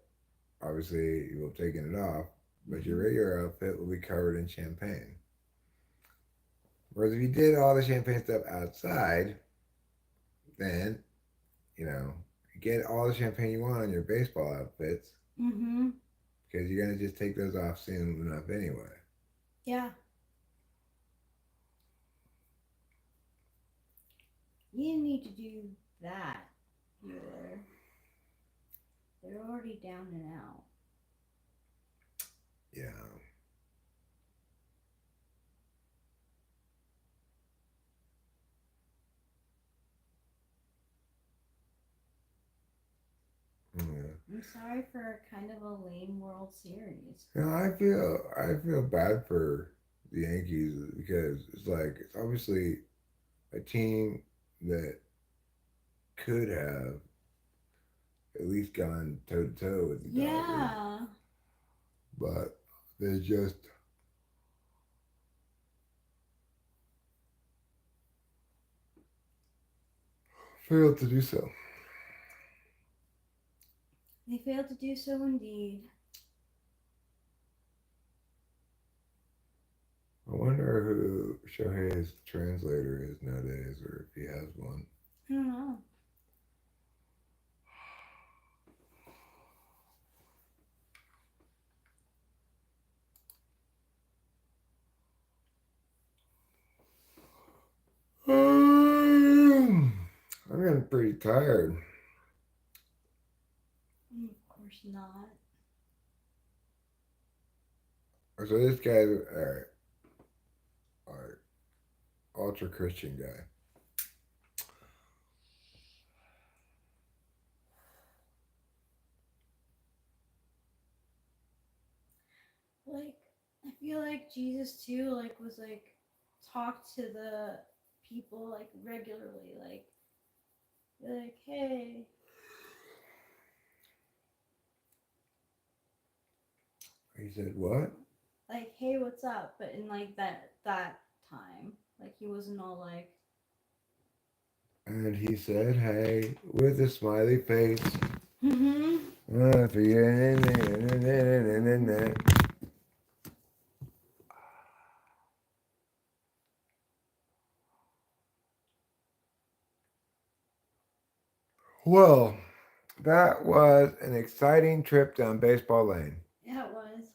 obviously you will have taken it off, but your regular outfit will be covered in champagne. Whereas if you did all the champagne stuff outside, then, you get all the champagne you want on your baseball outfits. Mm-hmm. Because you're going to just take those off soon enough anyway. Yeah. You didn't need to do that either. They're already down and out. Yeah. I'm sorry for kind of a lame World Series. I feel bad for the Yankees because it's obviously a team that could have at least gone toe to toe with the Dodgers. Yeah. But they just failed to do so. They failed to do so indeed. I wonder who Shohei's translator is nowadays, or if he has one. I don't know. I'm getting pretty tired. Of course not. So this guy's all right, ultra Christian guy. Like, I feel like Jesus too, was talk to the people regularly, hey. He said, what? Like, hey, what's up? But in like that time, like he wasn't all like. And he said, hey, with a smiley face. Mm-hmm. Well, that was an exciting trip down baseball lane. Yeah, it was.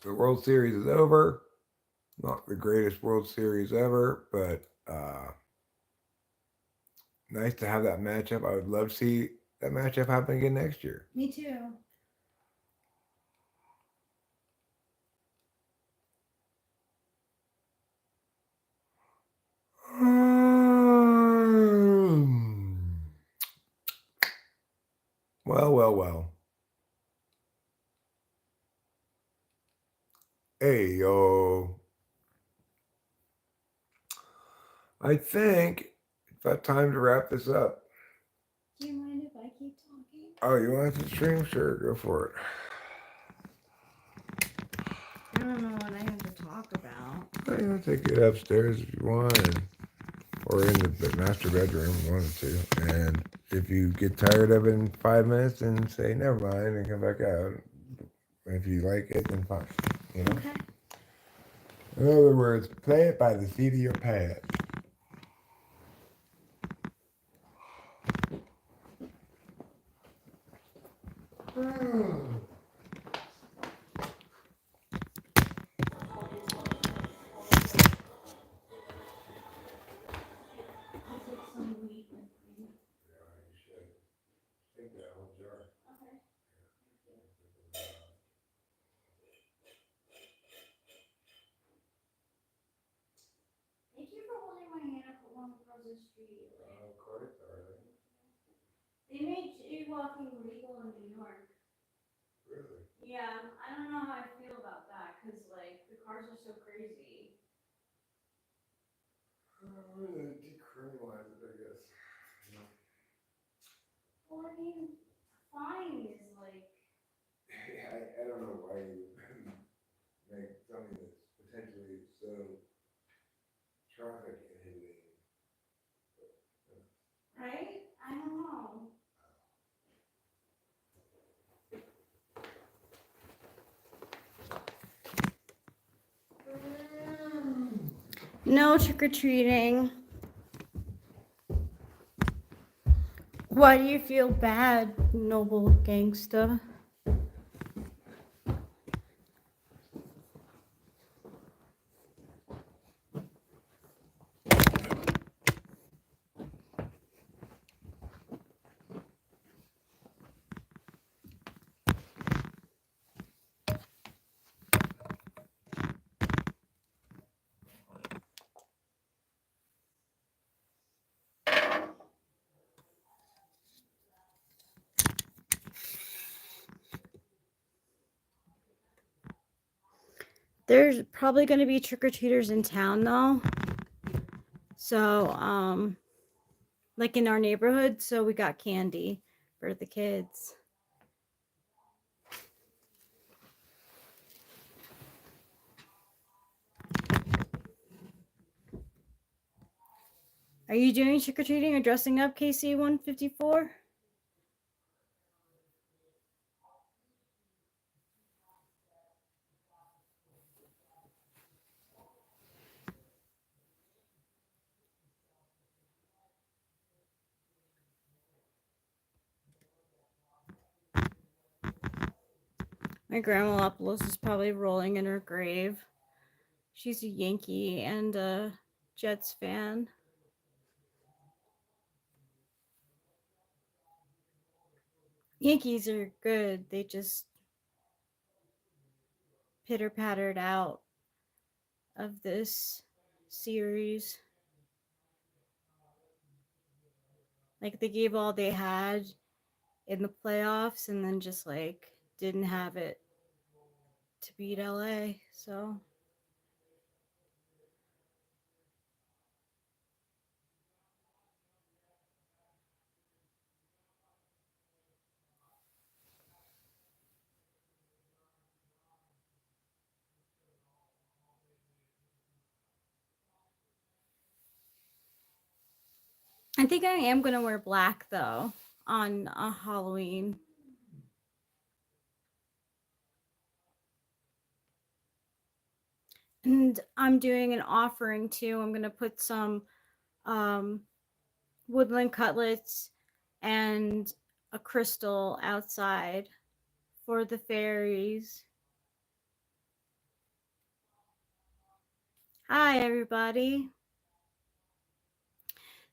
The World Series is over. Not the greatest World Series ever, but nice to have that matchup. I would love to see that matchup happen again next year. Me too. Well, well, well. Hey, yo. I think it's about time to wrap this up. Do you mind if I keep talking? Oh, you want to stream? Sure, go for it. I don't know what I have to talk about. You know, take it upstairs if you want, or in the master bedroom, one of the two. And if you get tired of it in 5 minutes, then say never mind and come back out. If you like it, then fine. You know. Okay. In other words, play it by the seat of your pants. I'll take some wheat with me. Yeah, you should. Take that whole jar. Okay. Thank you for holding my hand up along across the street. Of course, are they? They made jaywalking legal in New York. Really? Yeah, I don't know how I feel about that because like the cars are so crazy. We're gonna decriminalize it, I guess. Well, I mean, fine is like. I don't know why you make something that's potentially so traffic inhibiting. Right? I don't know. No trick or treating. Why do you feel bad, noble gangsta? There's probably going to be trick or treaters in town though. So, like in our neighborhood, so we got candy for the kids. Are you doing trick or treating or dressing up, KC 154? My grandma Laplos is probably rolling in her grave. She's a Yankee and a Jets fan. Yankees are good. They just pitter pattered out of this series. Like they gave all they had in the playoffs and then just like didn't have it to beat LA. So I think I am gonna wear black though on Halloween. And I'm doing an offering too. I'm gonna put some um, woodland cutlets and a crystal outside for the fairies. Hi, everybody.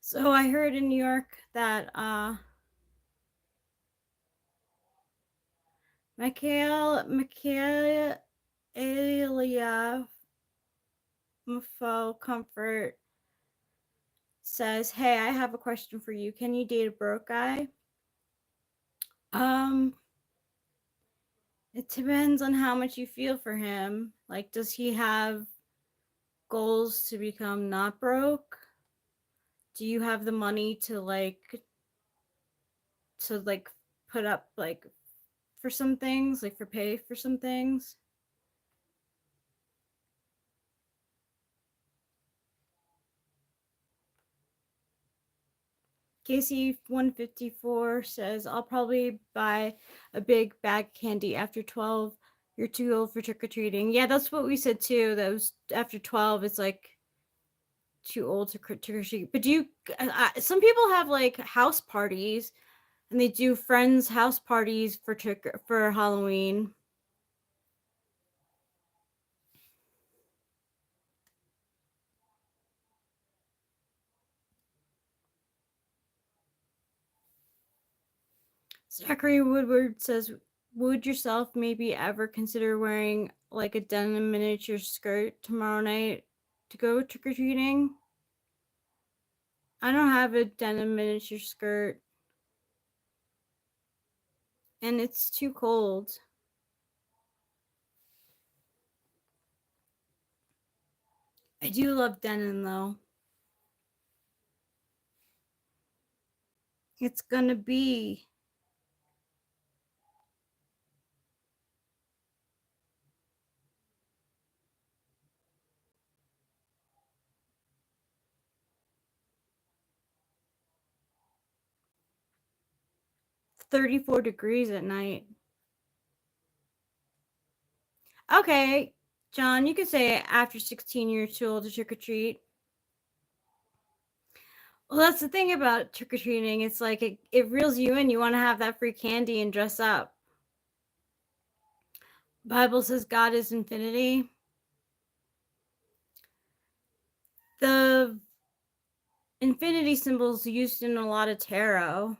So I heard in New York that Michaela Mufo Comfort says, "Hey, I have a question for you. Can you date a broke guy?" Um, it depends on how much you feel for him. Like, does he have goals to become not broke? Do you have the money to put up like for some things, like for pay for some things? Casey154 says, "I'll probably buy a big bag of candy after 12. You're too old for trick or treating." Yeah, that's what we said too. That was after 12. It's like too old to trick or treat. But do you? Some people have like house parties, and they do friends' house parties for Halloween. Zachary Woodward says, "Would yourself maybe ever consider wearing like a denim miniature skirt tomorrow night to go trick or treating?" I don't have a denim miniature skirt, and it's too cold. I do love denim though. It's gonna be 34 degrees at night. Okay, John, you can say after 16 you're too old to trick or treat. Well, that's the thing about trick or treating. It's like it reels you in. You want to have that free candy and dress up. Bible says God is infinity. The infinity symbol's used in a lot of tarot.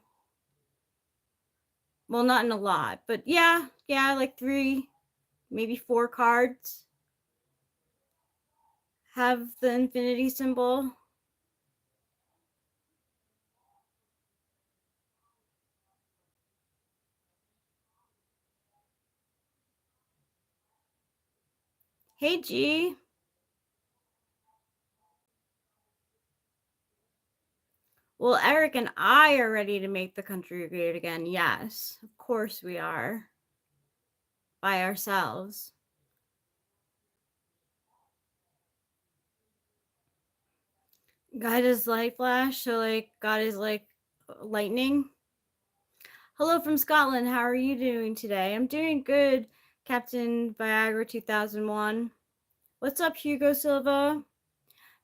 Well, not in a lot, but yeah, like 3, maybe 4 cards have the infinity symbol. Hey, G. Well, Eric and I are ready to make the country great again. Yes, of course we are. By ourselves. God is light flash, so like God is like lightning. Hello from Scotland. How are you doing today? I'm doing good, Captain Viagra 2001. What's up, Hugo Silva?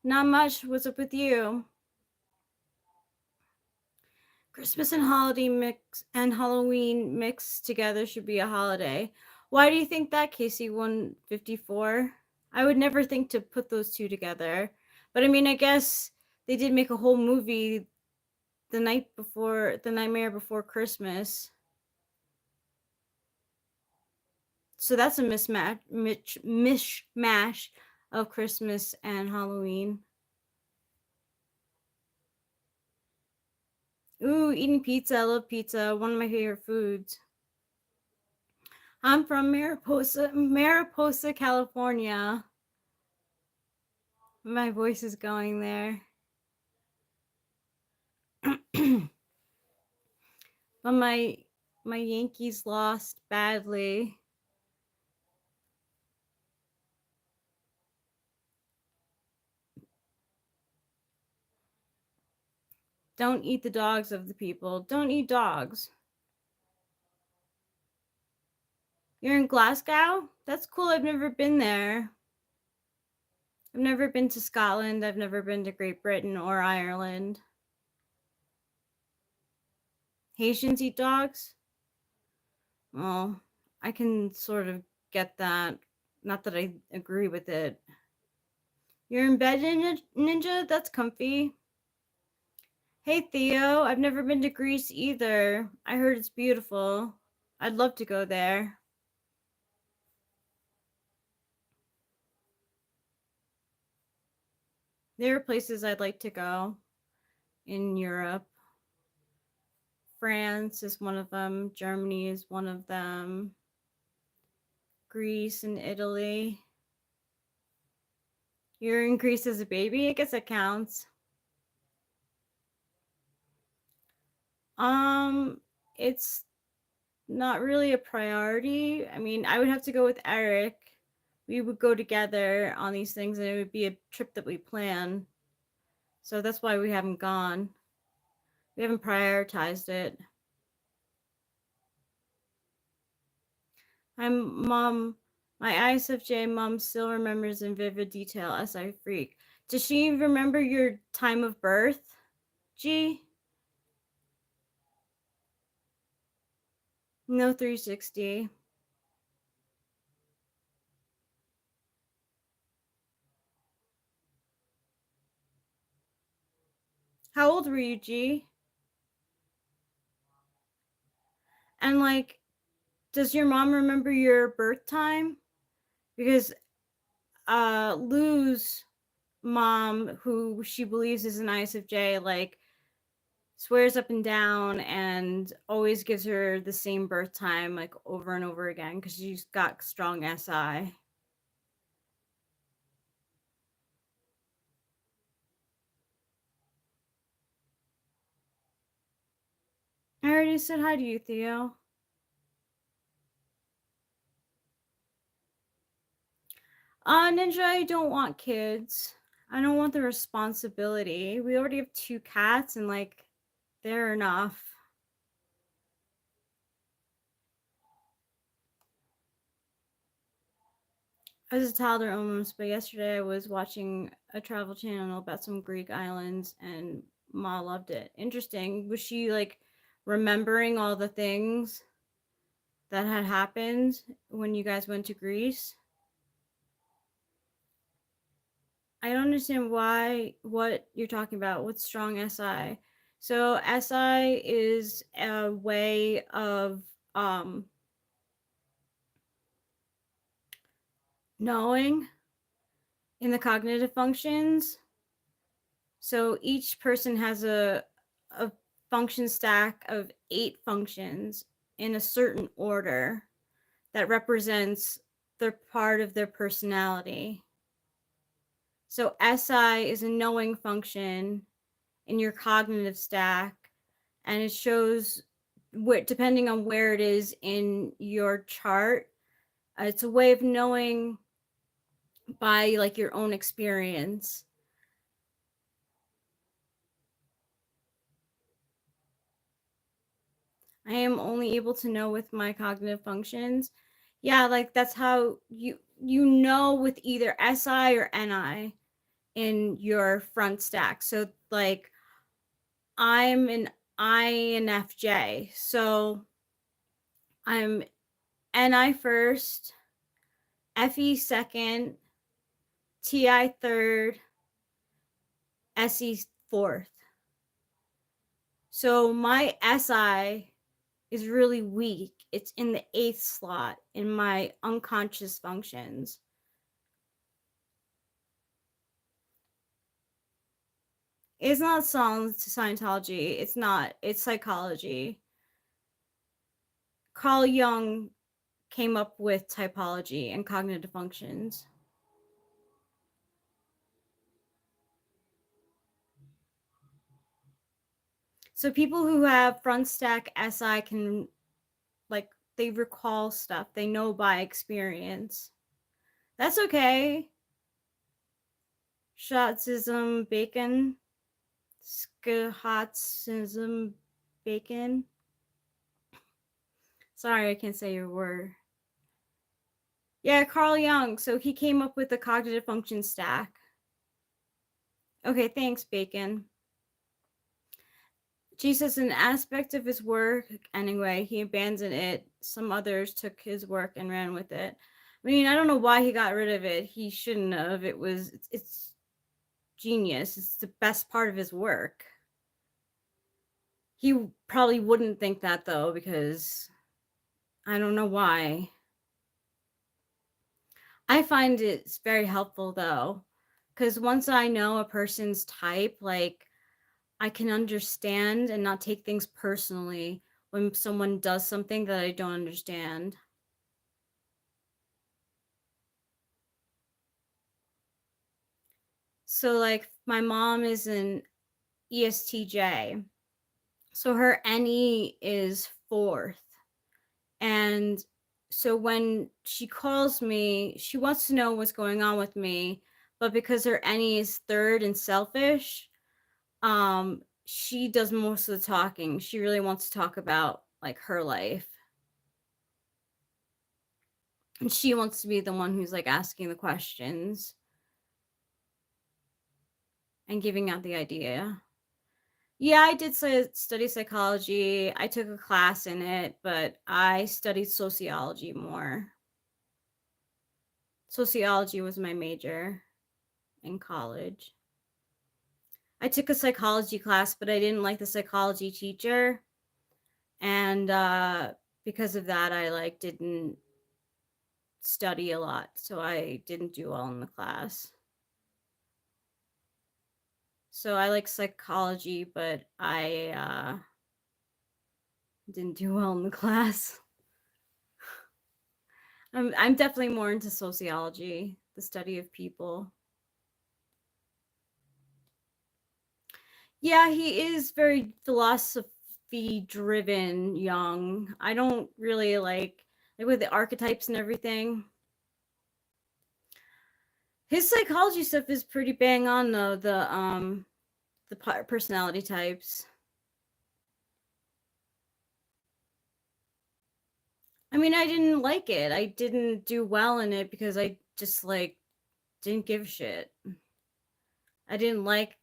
Not much. What's up with you? Christmas and Halloween mixed together should be a holiday. Why do you think that, Casey154? I would never think to put those two together. But I mean, I guess they did make a whole movie the Nightmare Before Christmas. So that's a mishmash of Christmas and Halloween. Ooh, eating pizza. I love pizza. One of my favorite foods. I'm from Mariposa, California. My voice is going there. But my Yankees lost badly. Don't eat the dogs of the people. Don't eat dogs. You're in Glasgow? That's cool. I've never been there. I've never been to Scotland. I've never been to Great Britain or Ireland. Haitians eat dogs? Well, I can sort of get that. Not that I agree with it. You're in bed, Ninja? That's comfy. Hey, Theo. I've never been to Greece either. I heard it's beautiful. I'd love to go there. There are places I'd like to go in Europe. France is one of them. Germany is one of them. Greece and Italy. You're in Greece as a baby? I guess that counts. It's not really a priority. I mean, I would have to go with Eric. We would go together on these things and it would be a trip that we plan. So that's why we haven't gone. We haven't prioritized it. Mom, my ISFJ mom still remembers in vivid detail SI freak. Does she remember your time of birth? G? No 360. How old were you, G? And like, does your mom remember your birth time? Because Lou's mom, who she believes is an ISFJ, like swears up and down and always gives her the same birth time like over and over again because she's got strong SI. I already said hi to you, Theo. Ninja, I don't want kids. I don't want the responsibility. We already have 2 cats and like they're enough. I was a toddler almost, but yesterday I was watching a travel channel about some Greek islands and Ma loved it. Interesting. Was she like remembering all the things that had happened when you guys went to Greece? I don't understand what you're talking about. What's strong SI? So SI is a way of knowing in the cognitive functions. So each person has a function stack of 8 functions in a certain order that represents their part of their personality. So SI is a knowing function in your cognitive stack, and it shows what, depending on where it is in your chart, it's a way of knowing by like your own experience. I am only able to know with my cognitive functions. Yeah, like that's how you know with either SI or NI in your front stack. So like I'm an INFJ. So I'm NI first, FE second, TI third, SE fourth. So my SI is really weak. It's in the 8th slot in my unconscious functions. It's not Scientology. It's not. It's psychology. Carl Jung came up with typology and cognitive functions. So people who have front stack SI can, like, they recall stuff. They know by experience. That's okay. Shotsism, bacon. Scotsism bacon. Sorry, I can't say your word. Yeah, Carl Jung. So he came up with the cognitive function stack. Okay, thanks, Bacon. Jesus, an aspect of his work, anyway, he abandoned it. Some others took his work and ran with it. I mean, I don't know why he got rid of it. He shouldn't have. It's genius. It's the best part of his work. He probably wouldn't think that though, because I don't know why. I find it's very helpful though, because once I know a person's type, like I can understand and not take things personally when someone does something that I don't understand. So, like, my mom is an ESTJ. So her NE is fourth. And so when she calls me, she wants to know what's going on with me. But because her NE is third and selfish, she does most of the talking. She really wants to talk about like her life. And she wants to be the one who's like asking the questions and giving out the idea. Yeah, I did study psychology. I took a class in it, but I studied sociology more. Sociology was my major in college. I took a psychology class, but I didn't like the psychology teacher. And because of that, I like didn't study a lot. So I didn't do well in the class. So I like psychology, but I didn't do well in the class. I'm definitely more into sociology, the study of people. Yeah, he is very philosophy driven, Young. I don't really like with the archetypes and everything. His psychology stuff is pretty bang on though, the personality types. I mean, I didn't like it. I didn't do well in it because I just like didn't give a shit. I didn't like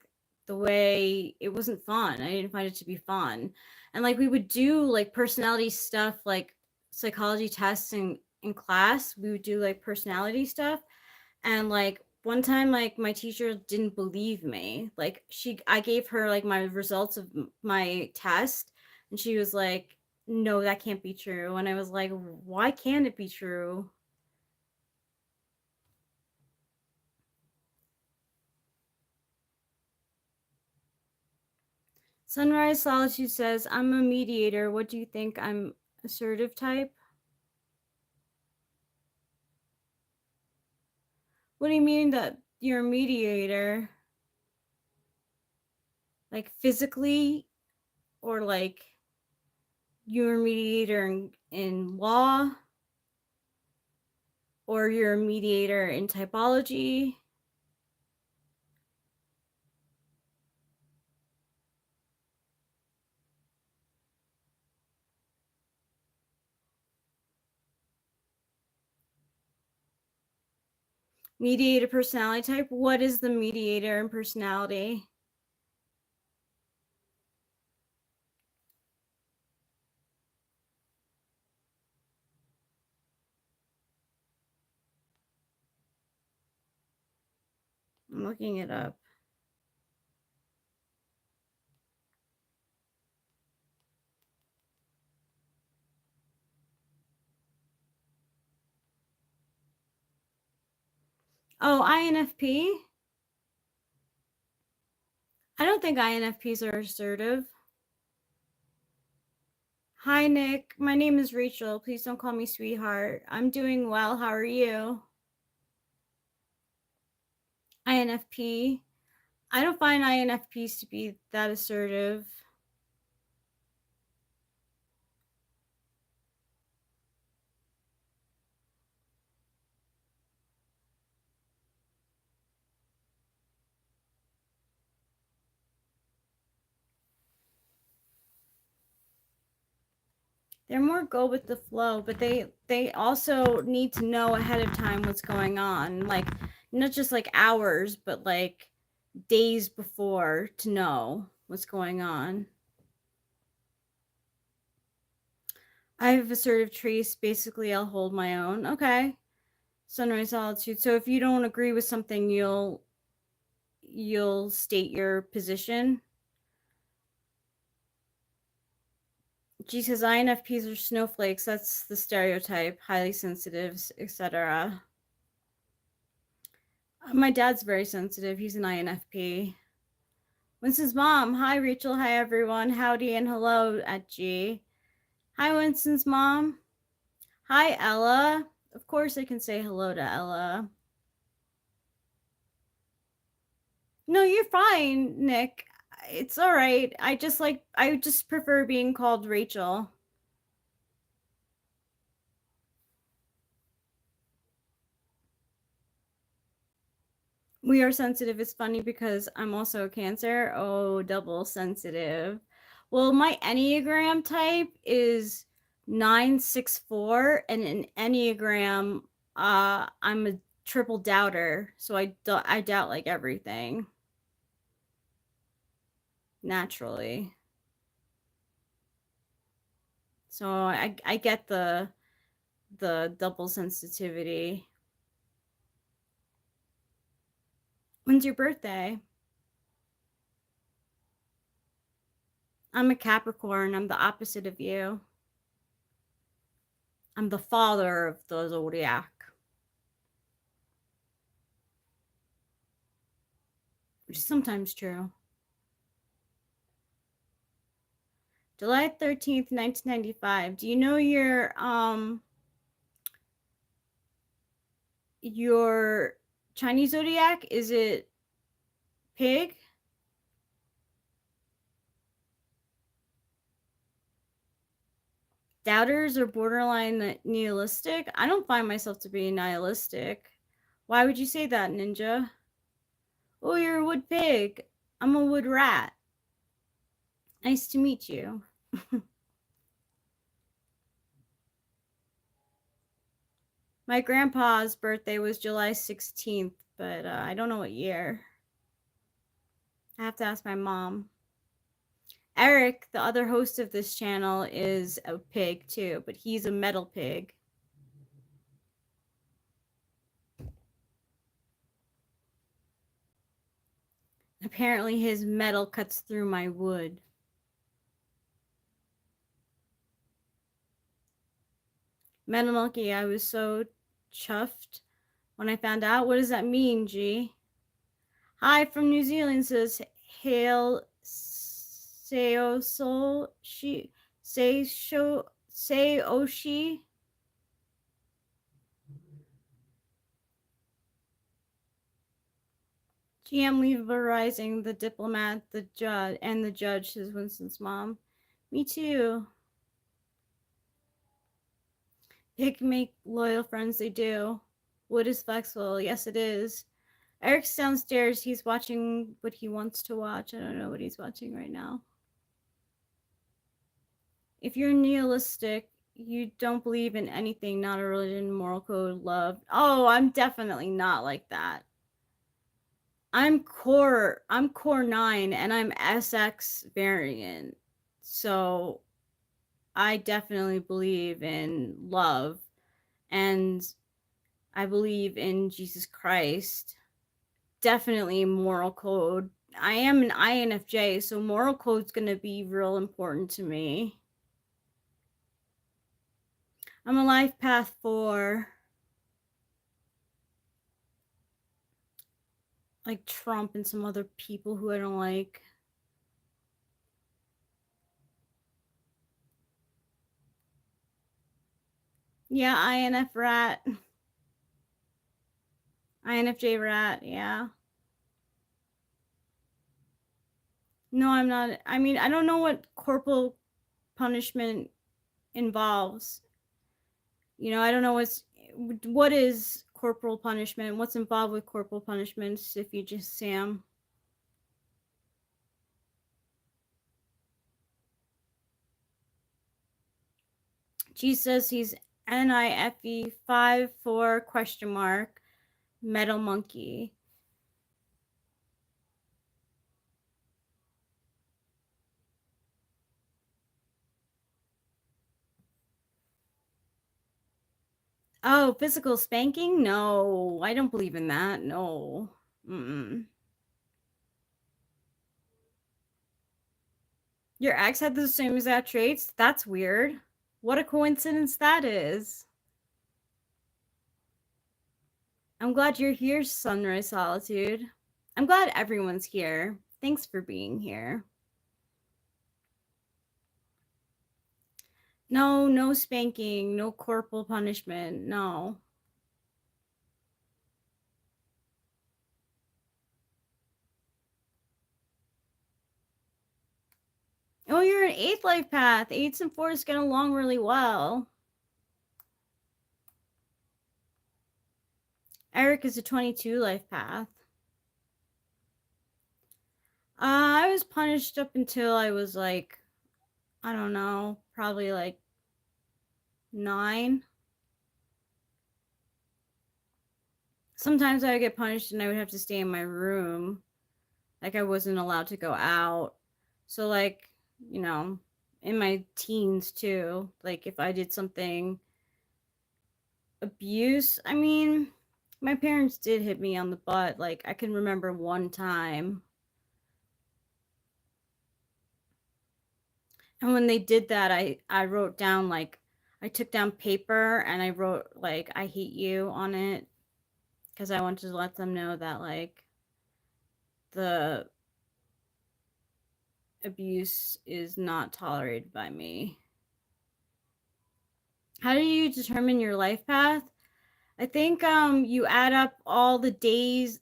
the way it wasn't fun. I didn't find it to be fun. And like we would do like personality stuff, like psychology tests in class. We would do like personality stuff. And like one time like my teacher didn't believe me. Like I gave her like my results of my test and she was like, "No, that can't be true." And I was like, "Why can't it be true?" Sunrise Solitude says, "I'm a mediator. What do you think? I'm assertive type?" What do you mean that you're a mediator? Like physically, or like you're a mediator in law, or you're a mediator in typology? Mediator personality type. What is the mediator in personality? I'm looking it up. Oh, INFP? I don't think INFPs are assertive. Hi, Nick. My name is Rachel. Please don't call me sweetheart. I'm doing well. How are you? INFP. I don't find INFPs to be that assertive. They're more go with the flow, but they also need to know ahead of time what's going on. Like not just like hours, but like days before to know what's going on. I have assertive traits. Basically, I'll hold my own. Okay. Sunrise solitude. So if you don't agree with something, you'll state your position. G says INFPs are snowflakes. That's the stereotype. Highly sensitive, etc. My dad's very sensitive. He's an INFP. Winston's mom. Hi, Rachel. Hi, everyone. Howdy and hello at G. Hi, Winston's mom. Hi, Ella. Of course, I can say hello to Ella. No, you're fine, Nick. It's all right. I just prefer being called Rachel. We are sensitive. It's funny because I'm also a Cancer. Oh, double sensitive. Well, my Enneagram type is 964, and in Enneagram, I'm a triple doubter, so I doubt like everything naturally. So I get the double sensitivity. When's your birthday? I'm a Capricorn. I'm the opposite of you. I'm the father of the zodiac, which is sometimes true. July 13th, 1995. Do you know your Chinese zodiac? Is it pig? Doubters are borderline nihilistic? I don't find myself to be nihilistic. Why would you say that, Ninja? Oh, you're a wood pig. I'm a wood rat. Nice to meet you. My grandpa's birthday was July 16th, but I don't know what year. I have to ask my mom. Eric, the other host of this channel, is a pig too, but he's a metal pig. Apparently his metal cuts through my wood. Metal Monkey, I was so chuffed when I found out. What does that mean, G? Hi from New Zealand, says Hail Seosol Shi Say Sho Say Oshi. GM Lever Rising, the diplomat, the judge, and the judge, says Winston's mom. Me too. Pick make loyal friends, they do. Wood is flexible. Yes, it is. Eric's downstairs. He's watching what he wants to watch. I don't know what he's watching right now. If you're nihilistic, you don't believe in anything, not a religion, moral code, love. Oh, I'm definitely not like that. I'm core 9 and I'm SX variant. So I definitely believe in love and I believe in Jesus Christ. Definitely moral code. I am an INFJ, so moral code's going to be real important to me. I'm a life path 4. Like Trump and some other people who I don't like. Yeah, INF rat. INFJ rat, yeah. No, I'm not. I mean, I don't know what corporal punishment involves. You know, I don't know what is corporal punishment, what's involved with corporal punishments if you just Sam. G says he's NIFE 54 question mark metal monkey. Oh, physical spanking? No, I don't believe in that. No. Mm-mm. Your ex had the same exact traits? That's weird. What a coincidence that is. I'm glad you're here, Sunrise Solitude. I'm glad everyone's here. Thanks for being here. No, no spanking, no corporal punishment, no. Oh, you're an 8th life path. 8s and 4s get along really well. Eric is a 22 life path. I was punished up until I was like, I don't know, probably like 9. Sometimes I would get punished and I would have to stay in my room. Like I wasn't allowed to go out. So like, you know, in my teens too, like if I did something abuse, I mean, my parents did hit me on the butt. Like I can remember one time. And when they did that, I wrote down like I took down paper and I wrote like I hate you on it because I wanted to let them know that like the abuse is not tolerated by me. How do you determine your life path? I think you add up all the days,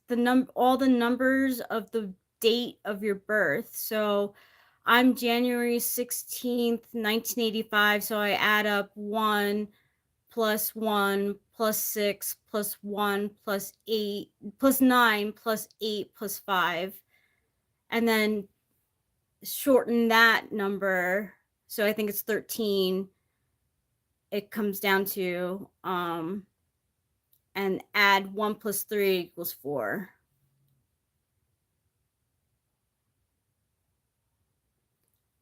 all the numbers of the date of your birth. So I'm January 16th, 1985, so I add up 1 plus 1 plus 6 plus 1 plus 8 plus 9 plus 8 plus 5, and then shorten that number. So I think it's 13. It comes down to and add 1 plus 3 equals 4.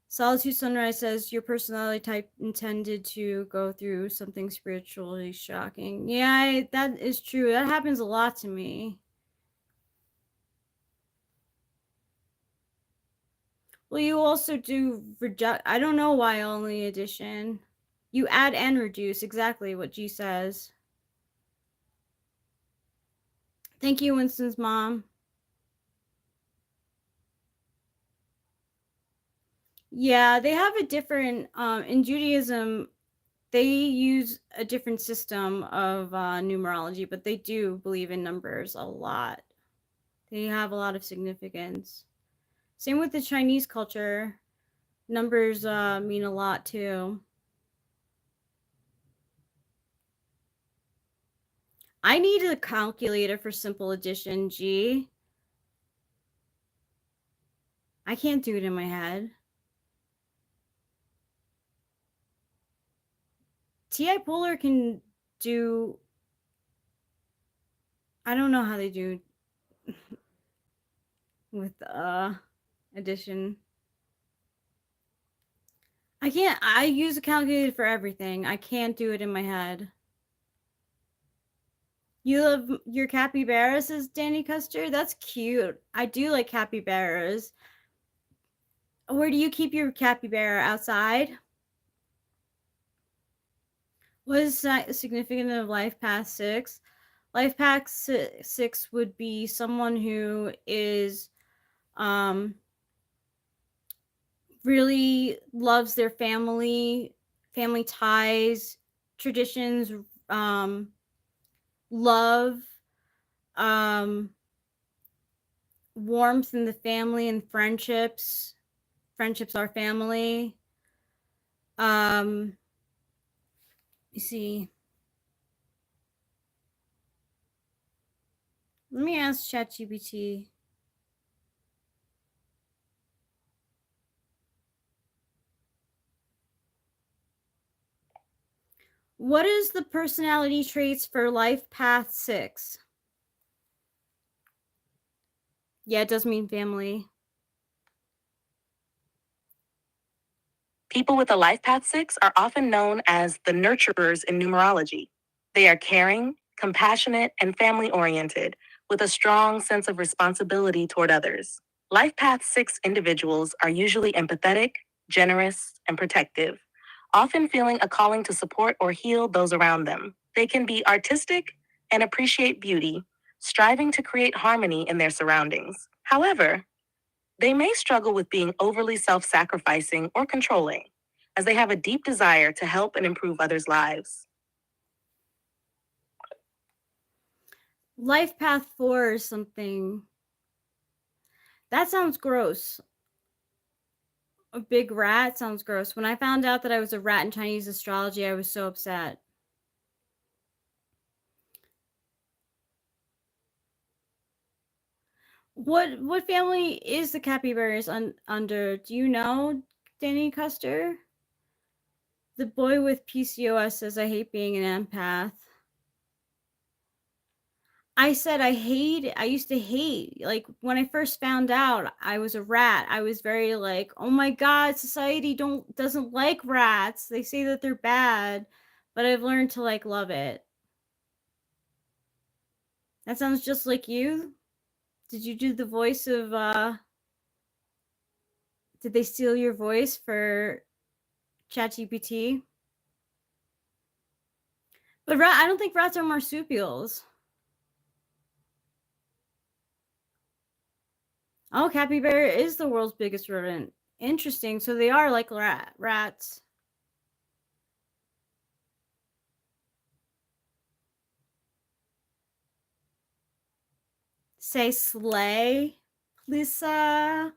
Solitude Sunrise says your personality type intended to go through something spiritually shocking. Yeah, that is true. That happens a lot to me. Well, you also do reject. I don't know why only addition. You add and reduce, exactly what G says. Thank you, Winston's mom. Yeah, they have a different, in Judaism, they use a different system of numerology, but they do believe in numbers a lot. They have a lot of significance. Same with the Chinese culture. Numbers mean a lot too. I need a calculator for simple addition, G. I can't do it in my head. TI Polar can do. I don't know how they do with addition. I can't. I use a calculator for everything. I can't do it in my head. You love your capybara, says Danny Custer. That's cute. I do like capybaras. Where do you keep your capybara? Outside? What is significant of life path 6? Life path 6 would be someone who is really loves their family ties, traditions, love, warmth in the family and friendships. Friendships are family. You see. Let me ask ChatGPT. What is the personality traits for life path 6? Yeah, it does mean family. People with a life path 6 are often known as the nurturers in numerology. They are caring, compassionate, and family oriented, with a strong sense of responsibility toward others. Life path 6 individuals are usually empathetic, generous, and protective, often feeling a calling to support or heal those around them. They can be artistic and appreciate beauty, striving to create harmony in their surroundings. However, they may struggle with being overly self sacrificing or controlling, as they have a deep desire to help and improve others' lives. Life path 4 is something. That sounds gross. A big rat sounds gross. When I found out that I was a rat in Chinese astrology, I was so upset. What family is the capybaras under? Do you know, Danny Custer? The boy with PCOS says, I hate being an empath. I said I used to hate, like, when I first found out I was a rat, I was very like, oh my God, society doesn't like rats. They say that they're bad, but I've learned to like love it. That sounds just like you. Did you do the voice of, did they steal your voice for ChatGPT? But I don't think rats are marsupials. Oh, capybara is the world's biggest rodent. Interesting. So they are like rats. Say slay, Lisa.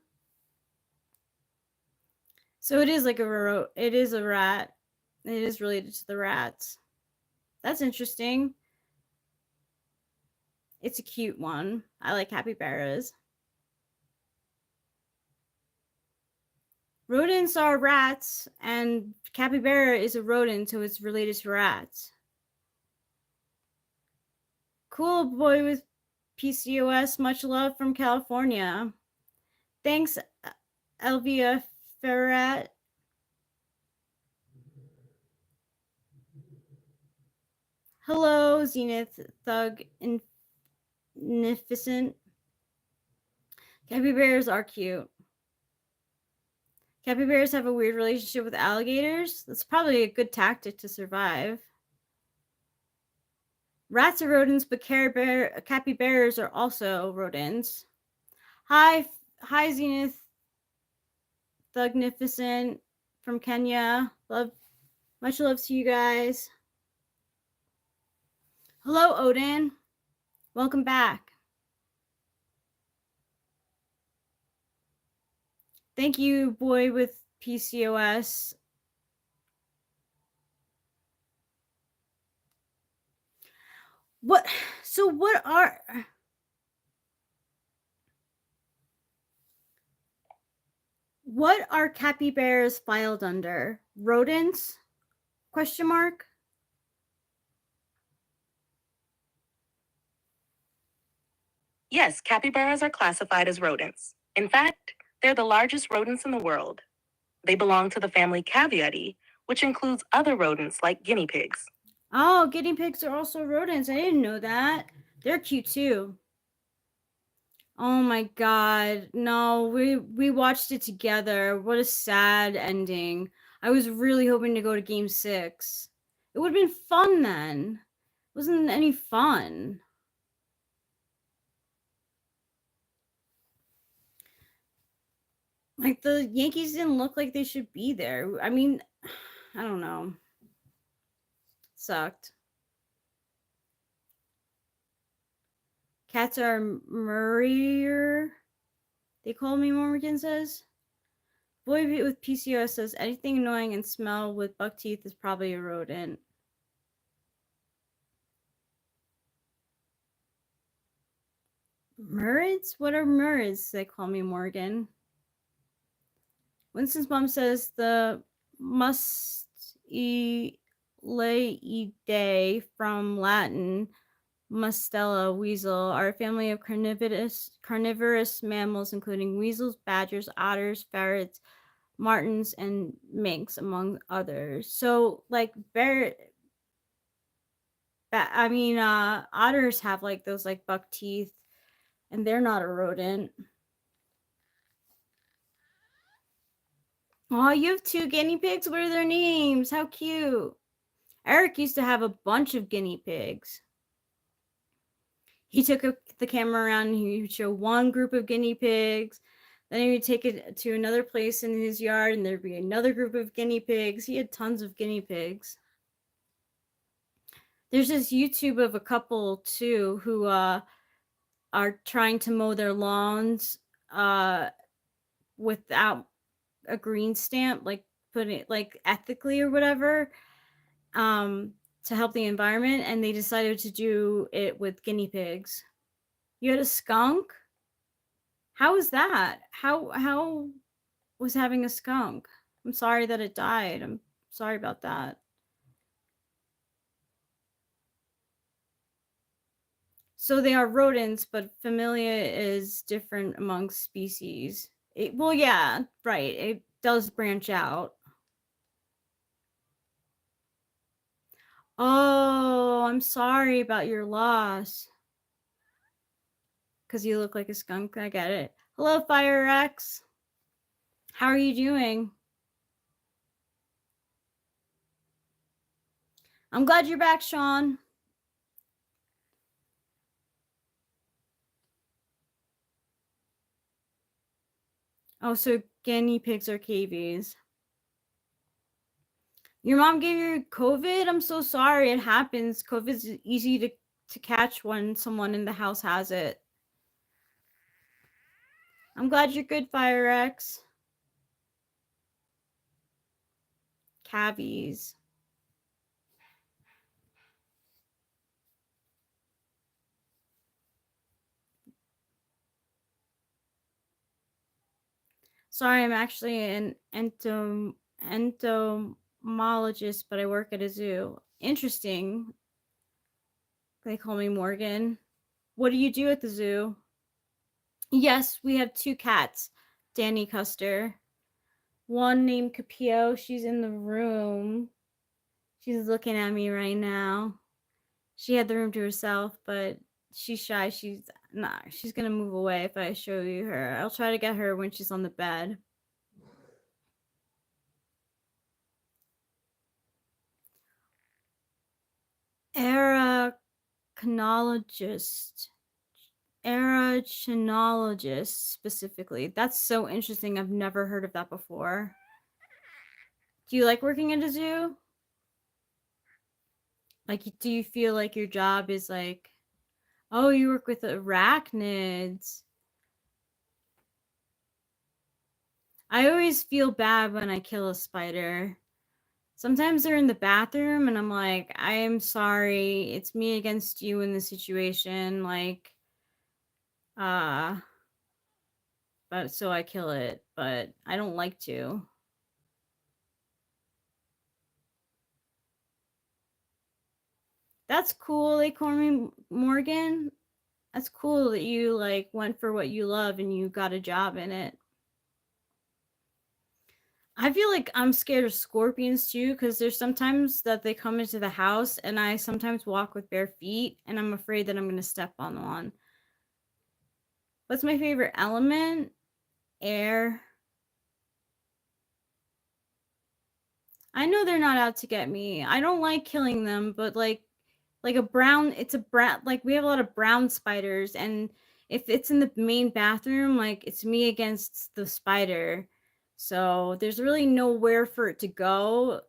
So it is like it is a rat. It is related to the rats. That's interesting. It's a cute one. I like capybaras. Rodents are rats, and capybara is a rodent, so it's related to rats. Cool boy with PCOS. Much love from California. Thanks, Elvia Ferrat. Hello, Zenith Thug Magnificent. Capybaras are cute. Capybaras have a weird relationship with alligators. That's probably a good tactic to survive. Rats are rodents, but capybaras are also rodents. Hi, Zenith Thugnificent from Kenya. Much love to you guys. Hello, Odin. Welcome back. Thank you, boy with PCOS. What are capybaras filed under? Rodents? Question mark. Yes, capybaras are classified as rodents. In fact, they're the largest rodents in the world. They belong to the family Caviae, which includes other rodents like guinea pigs. Oh, guinea pigs are also rodents. I didn't know that. They're cute too. Oh my God. No, we watched it together. What a sad ending. I was really hoping to go to game 6. It would have been fun then. It wasn't any fun. Like, the Yankees didn't look like they should be there. I mean, I don't know. Sucked. Cats are murrier. They call me, Morgan says. Boy with PCOS says anything annoying and smell with buck teeth is probably a rodent. Murids? What are murids? They call me, Morgan. Winston's mom says the musty Mastelaidae, from Latin Mustela, weasel, are a family of carnivorous mammals, including weasels, badgers, otters, ferrets, martens, and minks, among others. So, like, otters have like those like buck teeth, and they're not a rodent. Oh, you have 2 guinea pigs? What are their names? How cute. Eric used to have a bunch of guinea pigs. He took the camera around and he would show one group of guinea pigs. Then he would take it to another place in his yard and there'd be another group of guinea pigs. He had tons of guinea pigs. There's this YouTube of a couple too who are trying to mow their lawns without a green stamp, like putting it like ethically or whatever, to help the environment, and they decided to do it with guinea pigs. You had a skunk? How was that? How was having a skunk? I'm sorry that it died. I'm sorry about that. So they are rodents, but familia is different among species. Well, yeah, right. It does branch out. Oh, I'm sorry about your loss. Because you look like a skunk. I get it. Hello, Fire X. How are you doing? I'm glad you're back, Sean. Oh, so guinea pigs are cavies. Your mom gave you COVID? I'm so sorry. It happens. COVID's easy to catch when someone in the house has it. I'm glad you're good, Fire X. Cavies. Sorry, I'm actually an entomologist, but I work at a zoo. Interesting. They call me Morgan. What do you do at the zoo? Yes, we have 2 cats. Danny Custer. One named Capio. She's in the room. She's looking at me right now. She had the room to herself, but she's shy. She's gonna move away if I show you her. I'll try to get her when she's on the bed. Arachinologist specifically. That's so interesting. I've never heard of that before. Do you like working at a zoo? Like, do you feel like your job is like, oh, you work with arachnids? I always feel bad when I kill a spider. Sometimes they're in the bathroom and I'm like, I am sorry. It's me against you in this situation. Like, but so I kill it, but I don't like to. That's cool. They call me Morgan. That's cool that you like went for what you love and you got a job in it. I feel like I'm scared of scorpions too, because there's sometimes that they come into the house and I sometimes walk with bare feet and I'm afraid that I'm going to step on one. What's my favorite element? Air. I know they're not out to get me. I don't like killing them, but like a brown, it's a brown, like we have a lot of brown spiders, and if it's in the main bathroom, like it's me against the spider. So there's really nowhere for it to go.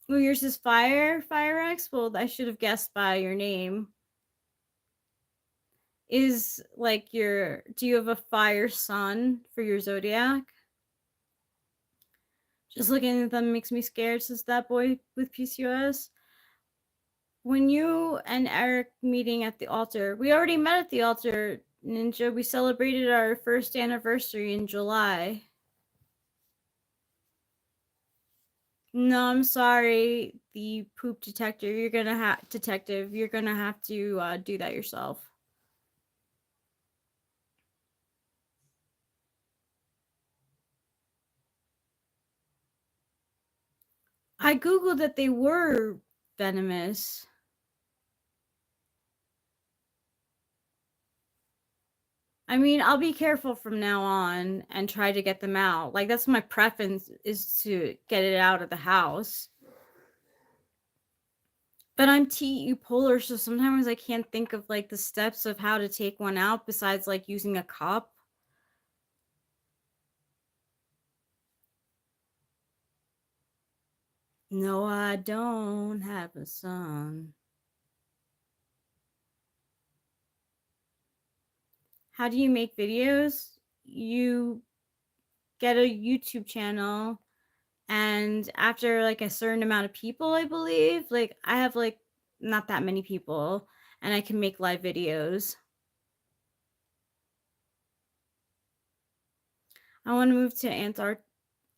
Oh, yours is Fire X? Well, I should have guessed by your name. Is like do you have a fire sun for your zodiac? Just looking at them makes me scared, says that boy with PCOS. When you and Eric meeting at the altar, we already met at the altar, Ninja. We celebrated our first anniversary in July. No, I'm sorry. The poop detector. You're gonna have detective. You're gonna have to do that yourself. I googled that they were venomous. I mean, I'll be careful from now on and try to get them out. Like that's my preference is to get it out of the house. But I'm TU polar, so sometimes I can't think of like the steps of how to take one out besides like using a cup. No, I don't have a son. How do you make videos? You get a YouTube channel, and after like a certain amount of people, I believe, like I have like not that many people, and I can make live videos. I want to move to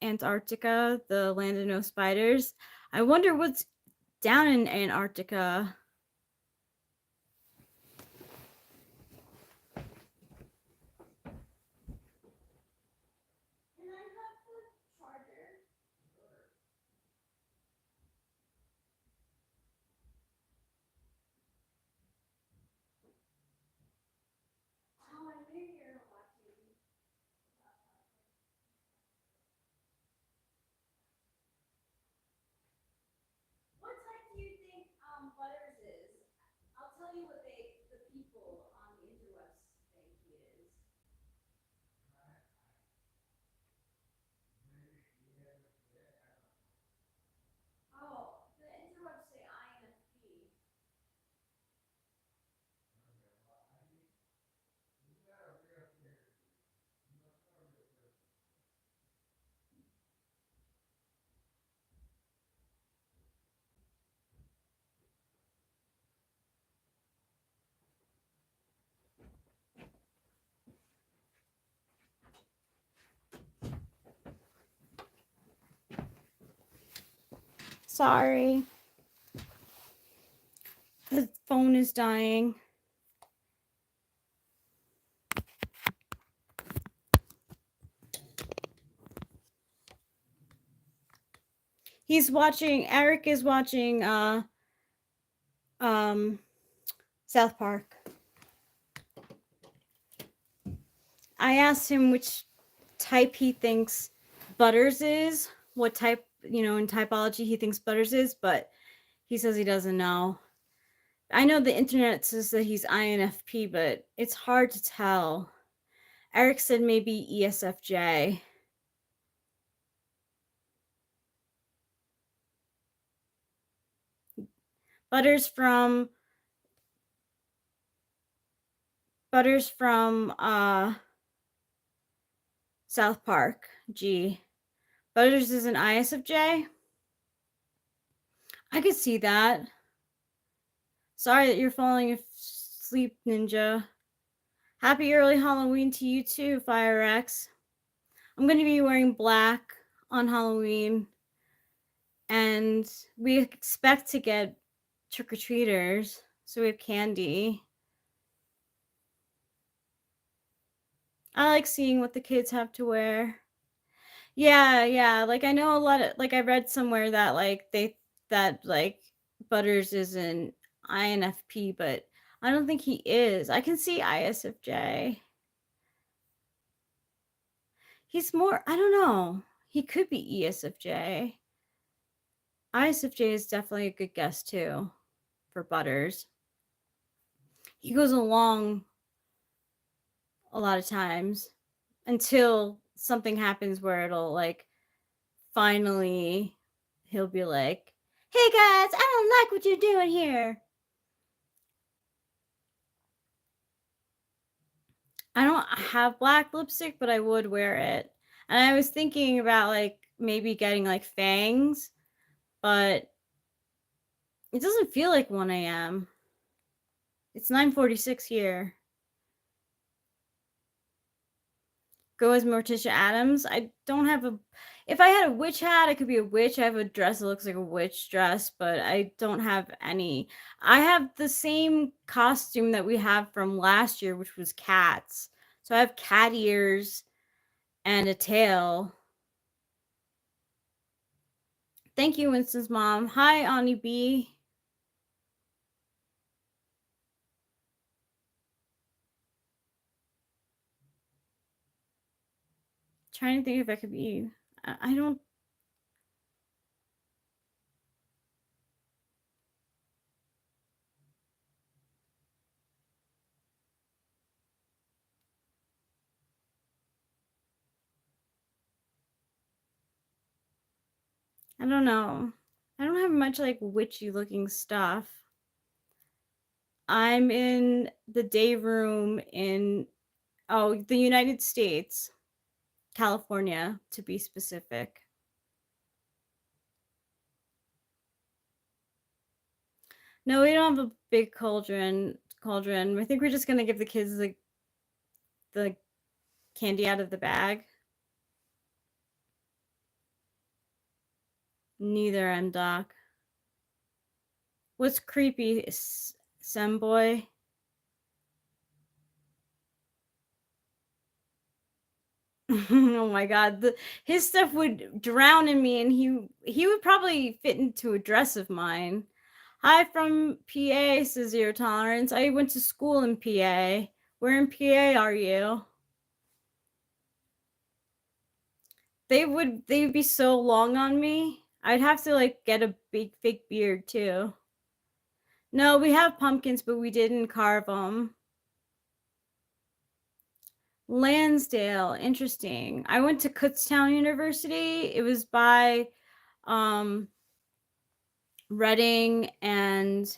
Antarctica, the land of no spiders. I wonder what's down in Antarctica. Can I have the charger? Oh, I knew you were watching. What type do you think Butters is? I'll tell you what the people on the interwebs think he is. Oh, the interwebs say INFP. Sorry. The phone is dying. He's watching, Eric is watching South Park. I asked him which type he thinks Butters is, what type, in typology he thinks Butters is, but he says he doesn't know. I know the internet says that he's INFP, but it's hard to tell. Eric said maybe ESFJ. Butters from South Park. G. Butters is an ISFJ. I could see that. Sorry that you're falling asleep, Ninja. Happy early Halloween to you too, FireX. I'm going to be wearing black on Halloween, and we expect to get trick-or-treaters, so we have candy. I like seeing what the kids have to wear. Yeah, like I know a lot of, like I read somewhere that like Butters is an INFP, but I don't think he is. I can see ISFJ. He's more, I don't know. He could be ESFJ. ISFJ is definitely a good guess too for Butters. He goes along a lot of times until something happens where it'll like finally he'll be like, "Hey guys, I don't like what you're doing here." I don't have black lipstick, but I would wear it. And I was thinking about like maybe getting like fangs, but it doesn't feel like 1 a.m. It's 9:46 here. Go as Morticia Adams. I don't have a. If I had a witch hat, I could be a witch. I have a dress that looks like a witch dress, but I don't have any. I have the same costume that we have from last year, which was cats. So I have cat ears and a tail. Thank you, Winston's mom. Hi, Ani B. Trying to think if I could be. I don't. I don't know. I don't have much like witchy looking stuff. I'm in the day room in the United States, California to be specific. No, we don't have a big cauldron. I think we're just gonna give the kids the candy out of the bag. Neither am Doc. What's creepy, Semboy? Oh my god, his stuff would drown in me, and he would probably fit into a dress of mine. Hi from PA, says Zero Tolerance. I went to school in PA. Where in PA are you? They'd be so long on me. I'd have to like get a big fake beard too. No, we have pumpkins, but we didn't carve them. Lansdale, interesting. I went to Kutztown University. It was by Reading and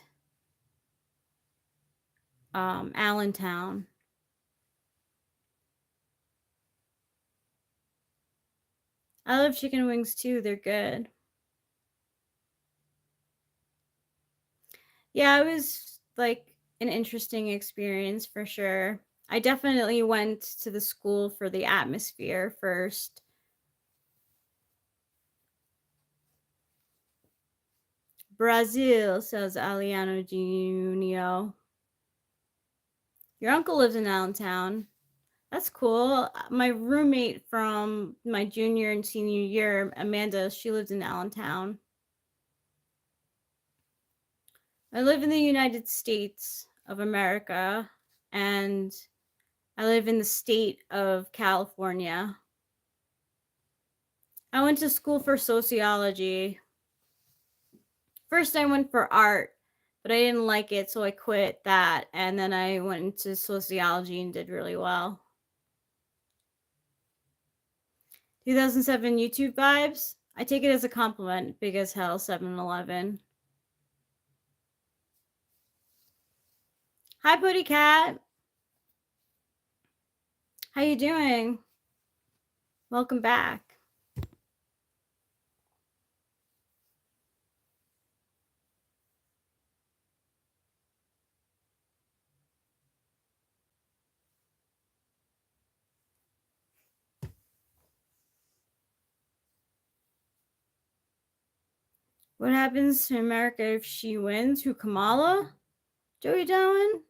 Allentown. I love chicken wings too. They're good. Yeah, it was like an interesting experience for sure. I definitely went to the school for the atmosphere first. Brazil, says Aliano Junio. Your uncle lives in Allentown. That's cool. My roommate from my junior and senior year, Amanda, she lived in Allentown. I live in the United States of America, and I live in the state of California. I went to school for sociology. First, I went for art, but I didn't like it, so I quit that, and then I went into sociology and did really well. 2007 YouTube vibes? I take it as a compliment. Big as hell, 7-Eleven. Hi, Putty Cat. How you doing? Welcome back. What happens to America if she wins? Who, Kamala? Joey Dowen?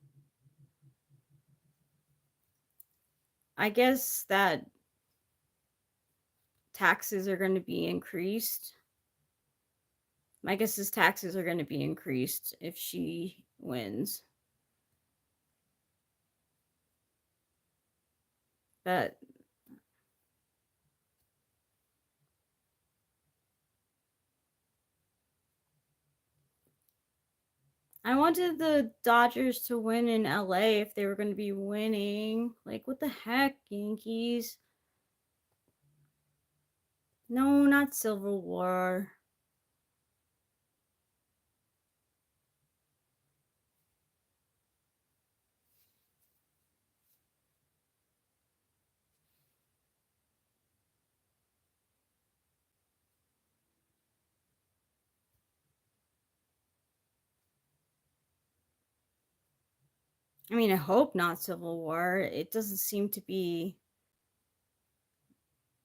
I guess that taxes are going to be increased. My guess is taxes are going to be increased if she wins. But I wanted the Dodgers to win in LA if they were going to be winning. Like, what the heck, Yankees? No, not Civil War. I mean, I hope not Civil War. It doesn't seem to be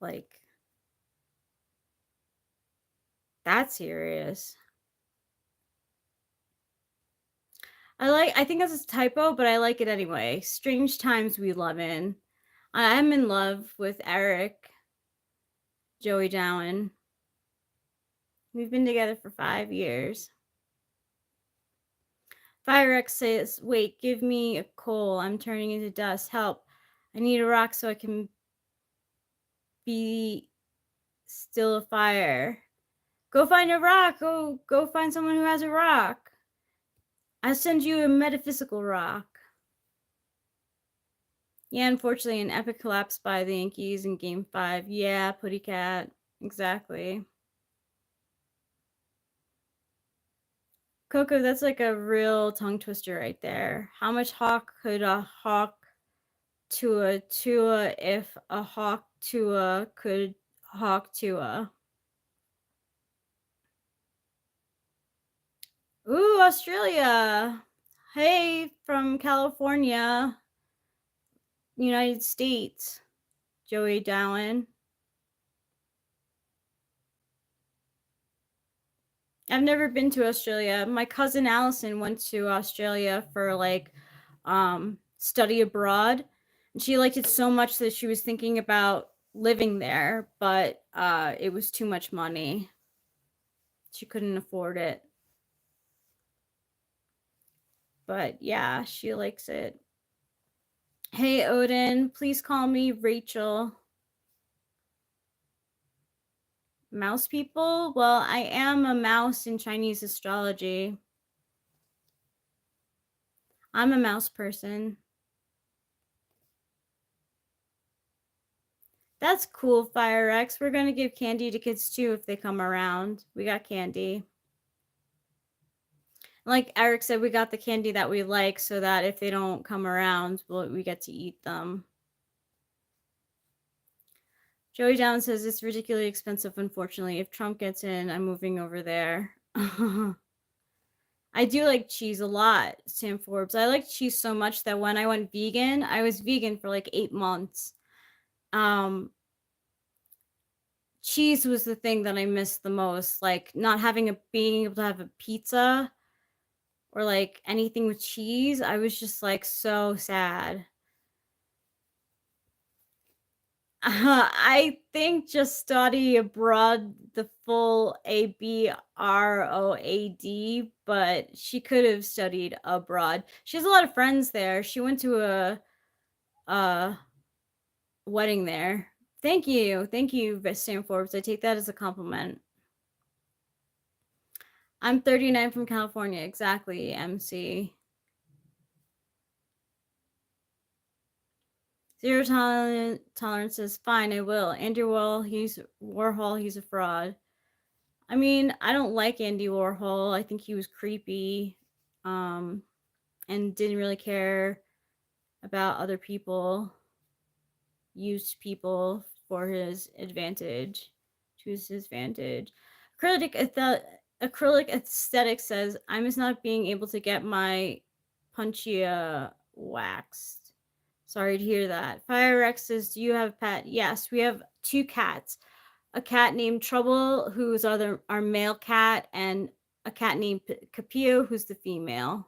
like That's serious. I think that's a typo, but I like it anyway. Strange times we love in. I am in love with Eric, Joey Dowen. We've been together for 5 years. Firex says, wait, give me a coal. I'm turning into dust. Help. I need a rock so I can be still a fire. Go find a rock. Go find someone who has a rock. I'll send you a metaphysical rock. Yeah, unfortunately, an epic collapse by the Yankees in Game 5. Yeah, Putty Cat. Exactly. Coco, that's like a real tongue twister right there. How much hawk could a hawk Tua if a hawk Tua could hawk Tua? Ooh, Australia. Hey, from California, United States, Joey Dowen. I've never been to Australia. My cousin Allison went to Australia for like study abroad. And she liked it so much that she was thinking about living there, but it was too much money. She couldn't afford it. But yeah, she likes it. Hey Odin, please call me Rachel. Mouse people? Well, I am a mouse in Chinese astrology. I'm a mouse person. That's cool, FireX. We're going to give candy to kids too if they come around. We got candy. Like Eric said, we got the candy that we like so that if they don't come around, we get to eat them. Joey Down says it's ridiculously expensive, unfortunately. If Trump gets in, I'm moving over there. I do like cheese a lot, Sam Forbes. I like cheese so much that when I went vegan, I was vegan for like 8 months. Cheese was the thing that I missed the most. Like not being able to have a pizza or like anything with cheese. I was just like so sad. I think just study abroad the full ABROAD, but she could have studied abroad. She has a lot of friends there. She went to a wedding there. Thank you, Sam Forbes. I take that as a compliment. I'm 39 from California, exactly, MC. Zero tolerance is fine. I will. Andrew Warhol. He's a fraud. I mean, I don't like Andy Warhol. I think he was creepy, and didn't really care about other people. Used people for his advantage, to his advantage. Acrylic aesthetic says, I miss not being able to get my punchia waxed. Sorry to hear that. FireX says, do you have a pet? Yes, we have 2 cats. A cat named Trouble, who's our male cat, and a cat named Capio, who's the female.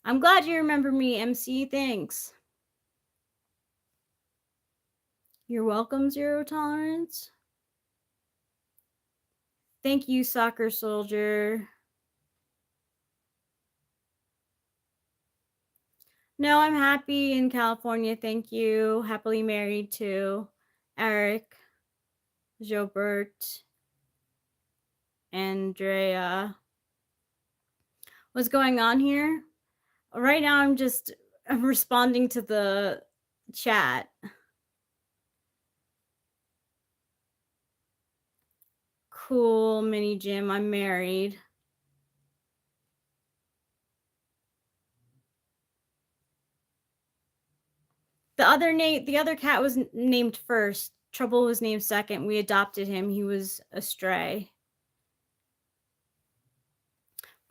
I'm glad you remember me, MC. Thanks. You're welcome, Zero Tolerance. Thank you, Soccer Soldier. No, I'm happy in California. Thank you. Happily married to Eric, Jobert, Andrea. What's going on here? Right now, I'm responding to the chat. Cool, mini Jim. I'm married. The other cat was named first. Trouble was named second. We adopted him. He was a stray.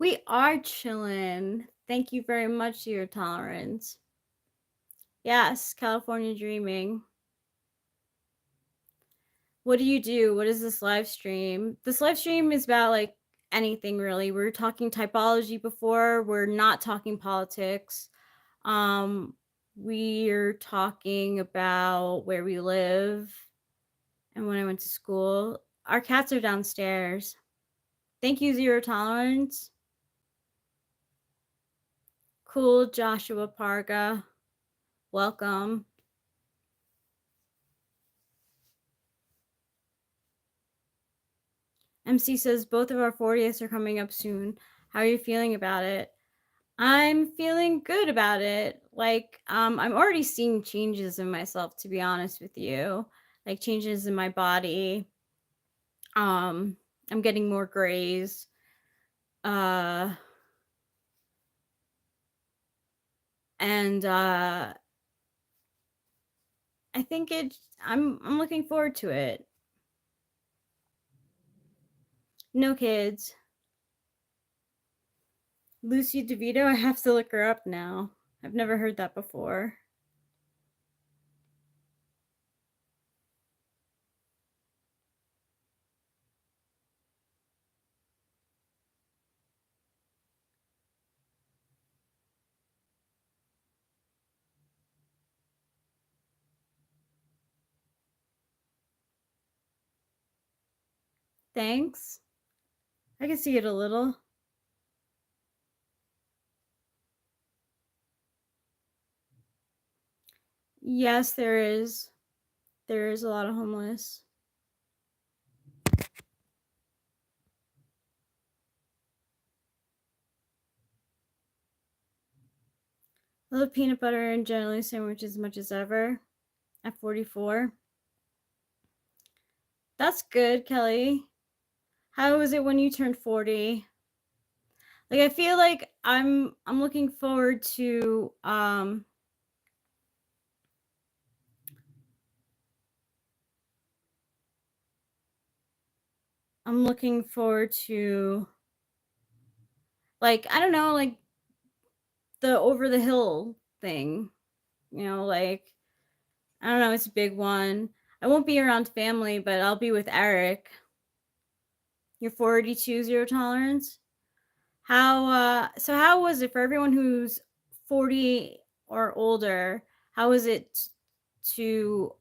We are chillin'. Thank you very much for your tolerance. Yes, California dreaming. What do you do? What is this live stream? This live stream is about like anything really. We were talking typology before. We're not talking politics. We're talking about where we live and when I went to school. Our cats are downstairs. Thank you, Zero Tolerance. Cool, Joshua Parga. Welcome. MC says both of our 40ths are coming up soon. How are you feeling about it? I'm feeling good about it. Like, I'm already seeing changes in myself, to be honest with you. Like changes in my body. I'm getting more grays. And I think I'm looking forward to it. No kids. Lucy DeVito, I have to look her up now. I've never heard that before. Thanks. I can see it a little. Yes, there is. There is a lot of homeless. I love peanut butter and jelly sandwiches as much as ever. At 44. That's good, Kelly. How was it when you turned 40? Like I feel like I'm looking forward to I'm looking forward to like I don't know, like the over the hill thing. You know, like I don't know, it's a big one. I won't be around family, but I'll be with Eric. You're 42, Zero Tolerance. How was it for everyone who's 40 or older? How was it to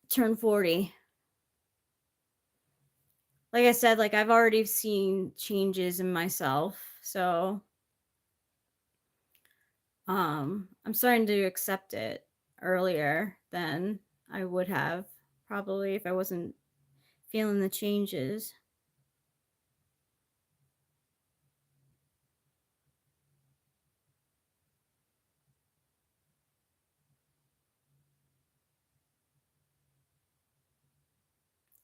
turn 40? Like I said, like I've already seen changes in myself. So I'm starting to accept it earlier than I would have probably if I wasn't feeling the changes.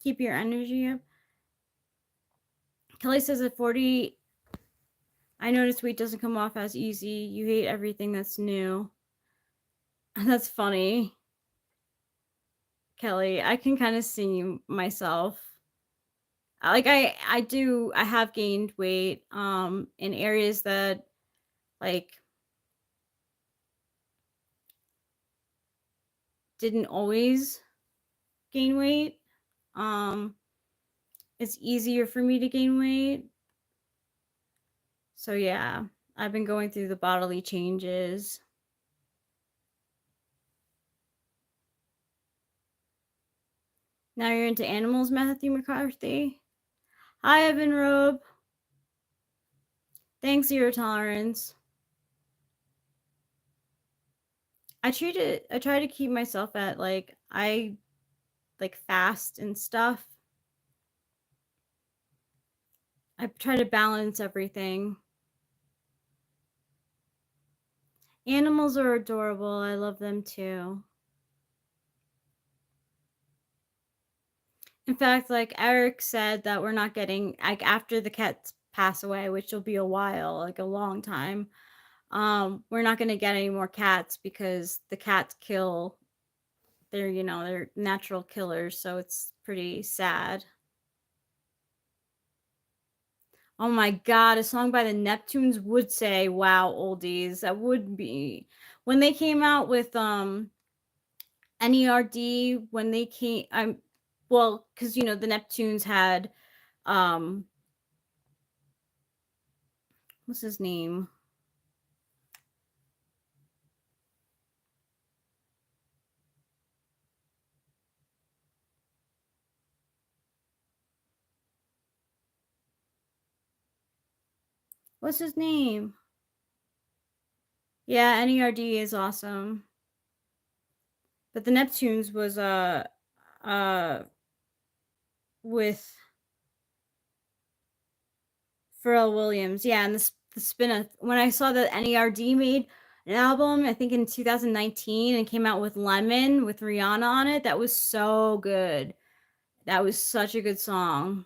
Keep your energy up. Kelly says at 40, I noticed weight doesn't come off as easy. You hate everything that's new. That's funny. Kelly, I can kind of see myself. Like I have gained weight in areas that like didn't always gain weight. It's easier for me to gain weight. So yeah, I've been going through the bodily changes. Now you're into animals, Matthew McCarthy. Hi, Evan Robe. Thanks, Zero Tolerance. I try to keep myself at like I like fast and stuff. I try to balance everything. Animals are adorable. I love them too. In fact, like Eric said that we're not getting like after the cats pass away, which will be a while, like a long time. We're not going to get any more cats because the cats kill. They're natural killers, so it's pretty sad. Oh my god, a song by the Neptunes would say, wow, oldies. That would be when they came out with NERD when they came. Well, because the Neptunes had what's his name? What's his name? Yeah, NERD is awesome. But the Neptunes was with Pharrell Williams. Yeah, and the spin-off. When I saw that NERD made an album, I think in 2019, and came out with Lemon with Rihanna on it, that was so good. That was such a good song.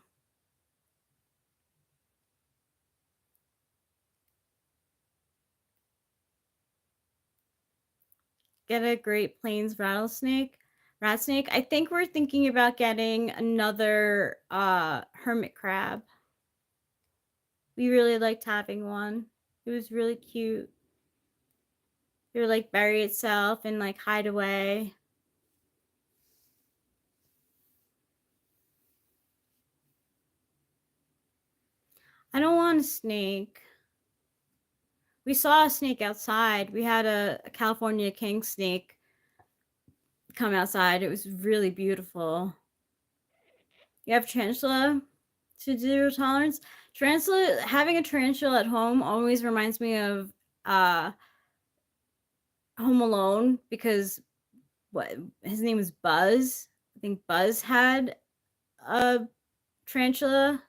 Get a Great Plains rat snake. I think we're thinking about getting another hermit crab. We really liked having one. It was really cute. It would like bury itself and like hide away. I don't want a snake. We saw a snake outside. We had a California king snake come outside. It was really beautiful. You have tarantula to zero tolerance. Tarantula, having a tarantula at home always reminds me of Home Alone, because what his name is Buzz. I think Buzz had a tarantula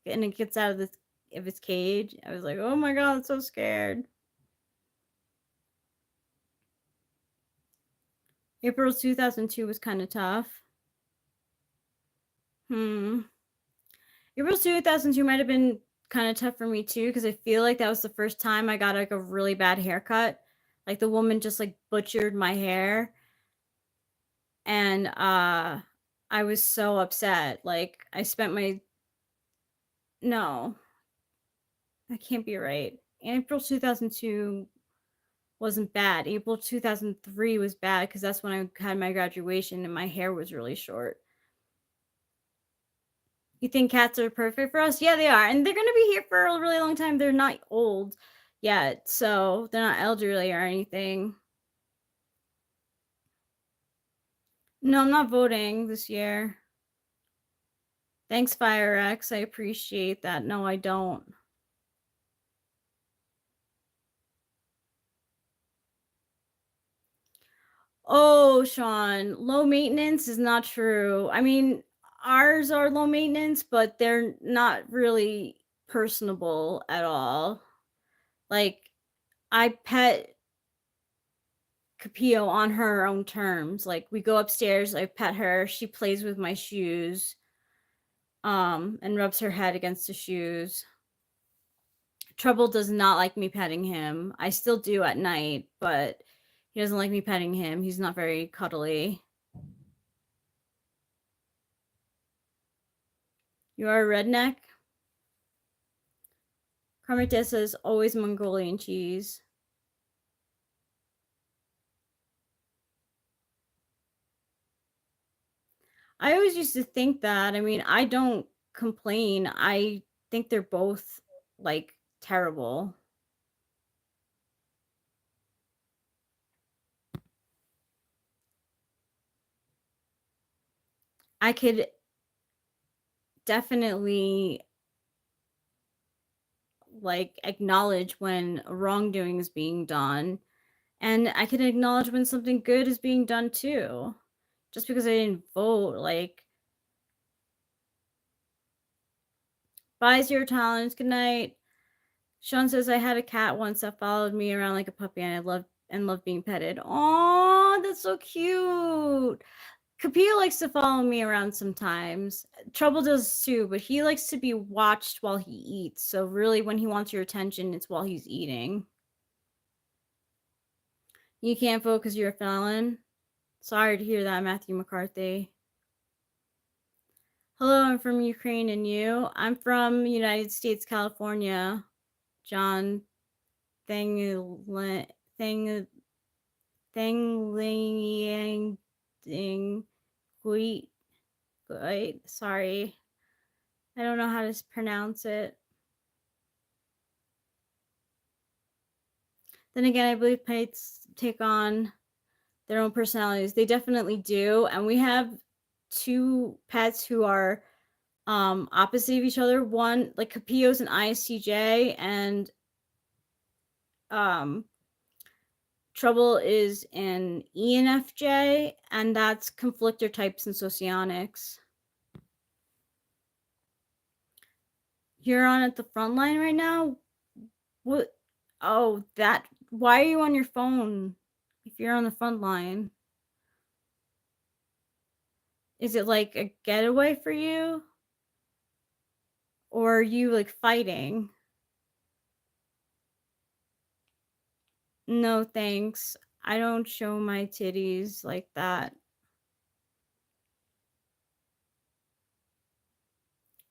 and it gets out of its cage. I was like, oh my god, I'm so scared. April 2002 was kind of tough. April 2002 might have been kind of tough for me too, because I feel like that was the first time I got like a really bad haircut. Like the woman just like butchered my hair, and I was so upset. Like I spent my no, that can't be right. April 2002 wasn't bad. April 2003 was bad because that's when I had my graduation and my hair was really short. You think cats are perfect for us? Yeah, they are. And they're going to be here for a really long time. They're not old yet, so they're not elderly or anything. No, I'm not voting this year. Thanks, FireX. I appreciate that. No, I don't. Oh, Sean, low maintenance is not true. I mean, ours are low maintenance, but they're not really personable at all. Like, I pet Capio on her own terms. Like, we go upstairs, I pet her, she plays with my shoes, and rubs her head against the shoes. Trouble does not like me petting him. I still do at night, but he doesn't like me petting him. He's not very cuddly. You are a redneck? Carmita says always Mongolian cheese. I always used to think that. I mean, I don't complain. I think they're both like terrible. I could definitely like acknowledge when wrongdoing is being done, and I can acknowledge when something good is being done too. Just because I didn't vote, like, bye zero tolerance, good night. Sean says I had a cat once that followed me around like a puppy, and I loved being petted. Oh, that's so cute. Capilla likes to follow me around sometimes. Trouble does too, but he likes to be watched while he eats. So really, when he wants your attention, it's while he's eating. You can't vote because you're a felon. Sorry to hear that, Matthew McCarthy. Hello, I'm from Ukraine, and you? I'm from United States, California. John Thing Wait, sorry. I don't know how to pronounce it. Then again, I believe pets take on their own personalities. They definitely do. And we have two pets who are opposite of each other. One, like Capillo's an ISTJ, and Trouble is an ENFJ, and that's conflictor types and socionics. You're on at the front line right now? What? Oh, that. Why are you on your phone if you're on the front line? Is it like a getaway for you? Or are you like fighting? No, thanks. I don't show my titties like that.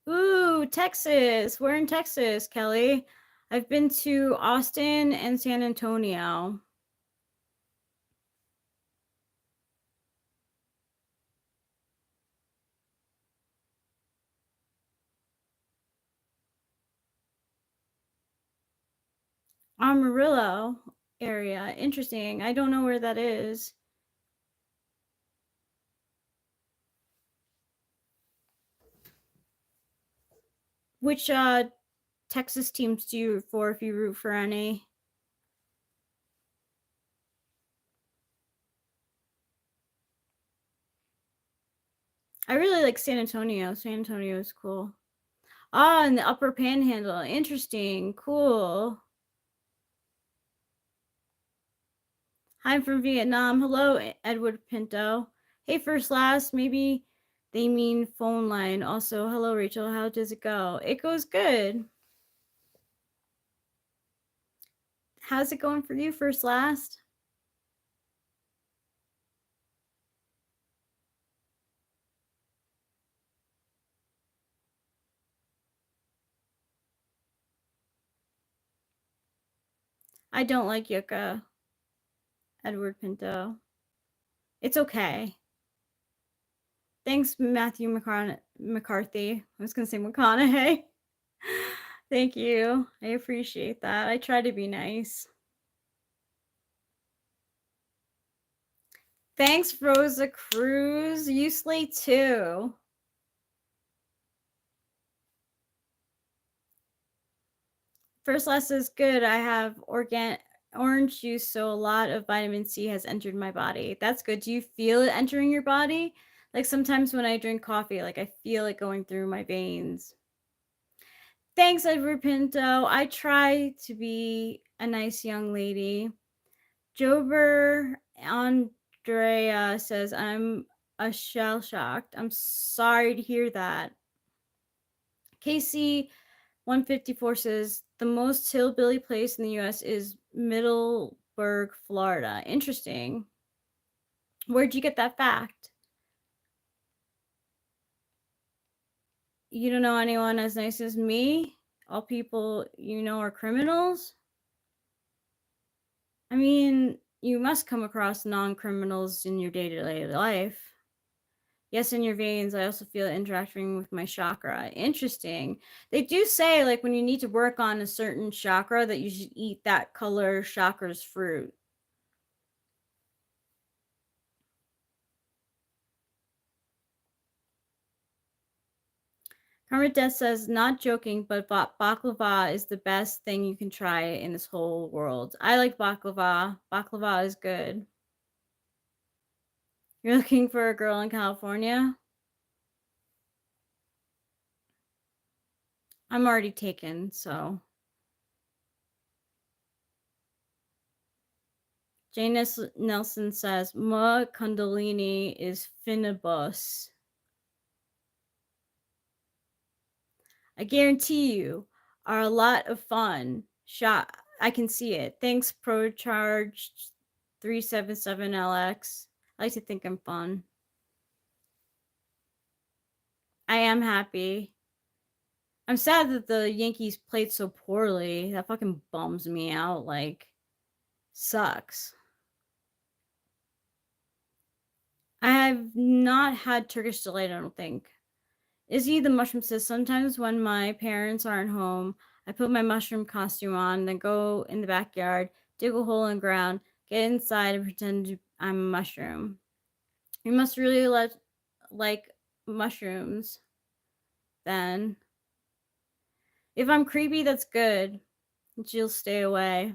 Ooh, Texas. We're in Texas, Kelly. I've been to Austin and San Antonio. Amarillo area. Interesting. I don't know where that is. Which Texas teams do you root for if you root for any? I really like San Antonio. San Antonio is cool. Ah, in the Upper Panhandle. Interesting. Cool. Hi, I'm from Vietnam. Hello, Edward Pinto. Hey, first last. Maybe they mean phone line. Also, hello, Rachel. How does it go? It goes good. How's it going for you, first last? I don't like yucca, Edward Pinto. It's okay. Thanks, Matthew McCarthy. I was going to say McConaughey. Thank you. I appreciate that. I try to be nice. Thanks, Rosa Cruz. You slay too. First last is good. I have organic orange juice, so a lot of vitamin C has entered my body. That's good. Do you feel it entering your body? Like sometimes when I drink coffee, like I feel it going through my veins. Thanks, Edward Pinto. I try to be a nice young lady. Jober Andrea says, I'm a shell shocked. I'm sorry to hear that. Casey 154 says, the most hillbilly place in the US is Middleburg, Florida. Interesting. Where'd you get that fact? You don't know anyone as nice as me? All people you know are criminals? I mean, you must come across non-criminals in your day-to-day life. Yes, in your veins. I also feel it interacting with my chakra. Interesting. They do say, like, when you need to work on a certain chakra, that you should eat that color chakra's fruit. Karma Death says, not joking, but baklava is the best thing you can try in this whole world. I like baklava. Baklava is good. You're looking for a girl in California? I'm already taken, so. Jane Nelson says, Ma Kundalini is Finnibus. I guarantee you are a lot of fun. I can see it. Thanks, ProCharged 377LX. I like to think I'm fun. I am happy. I'm sad that the Yankees played so poorly. That fucking bums me out. Like, sucks. I have not had Turkish delight, I don't think. Izzy the mushroom says sometimes when my parents aren't home, I put my mushroom costume on, then go in the backyard, dig a hole in the ground, get inside, and pretend I'm a mushroom. You must really like mushrooms then. If I'm creepy, that's good. She'll stay away.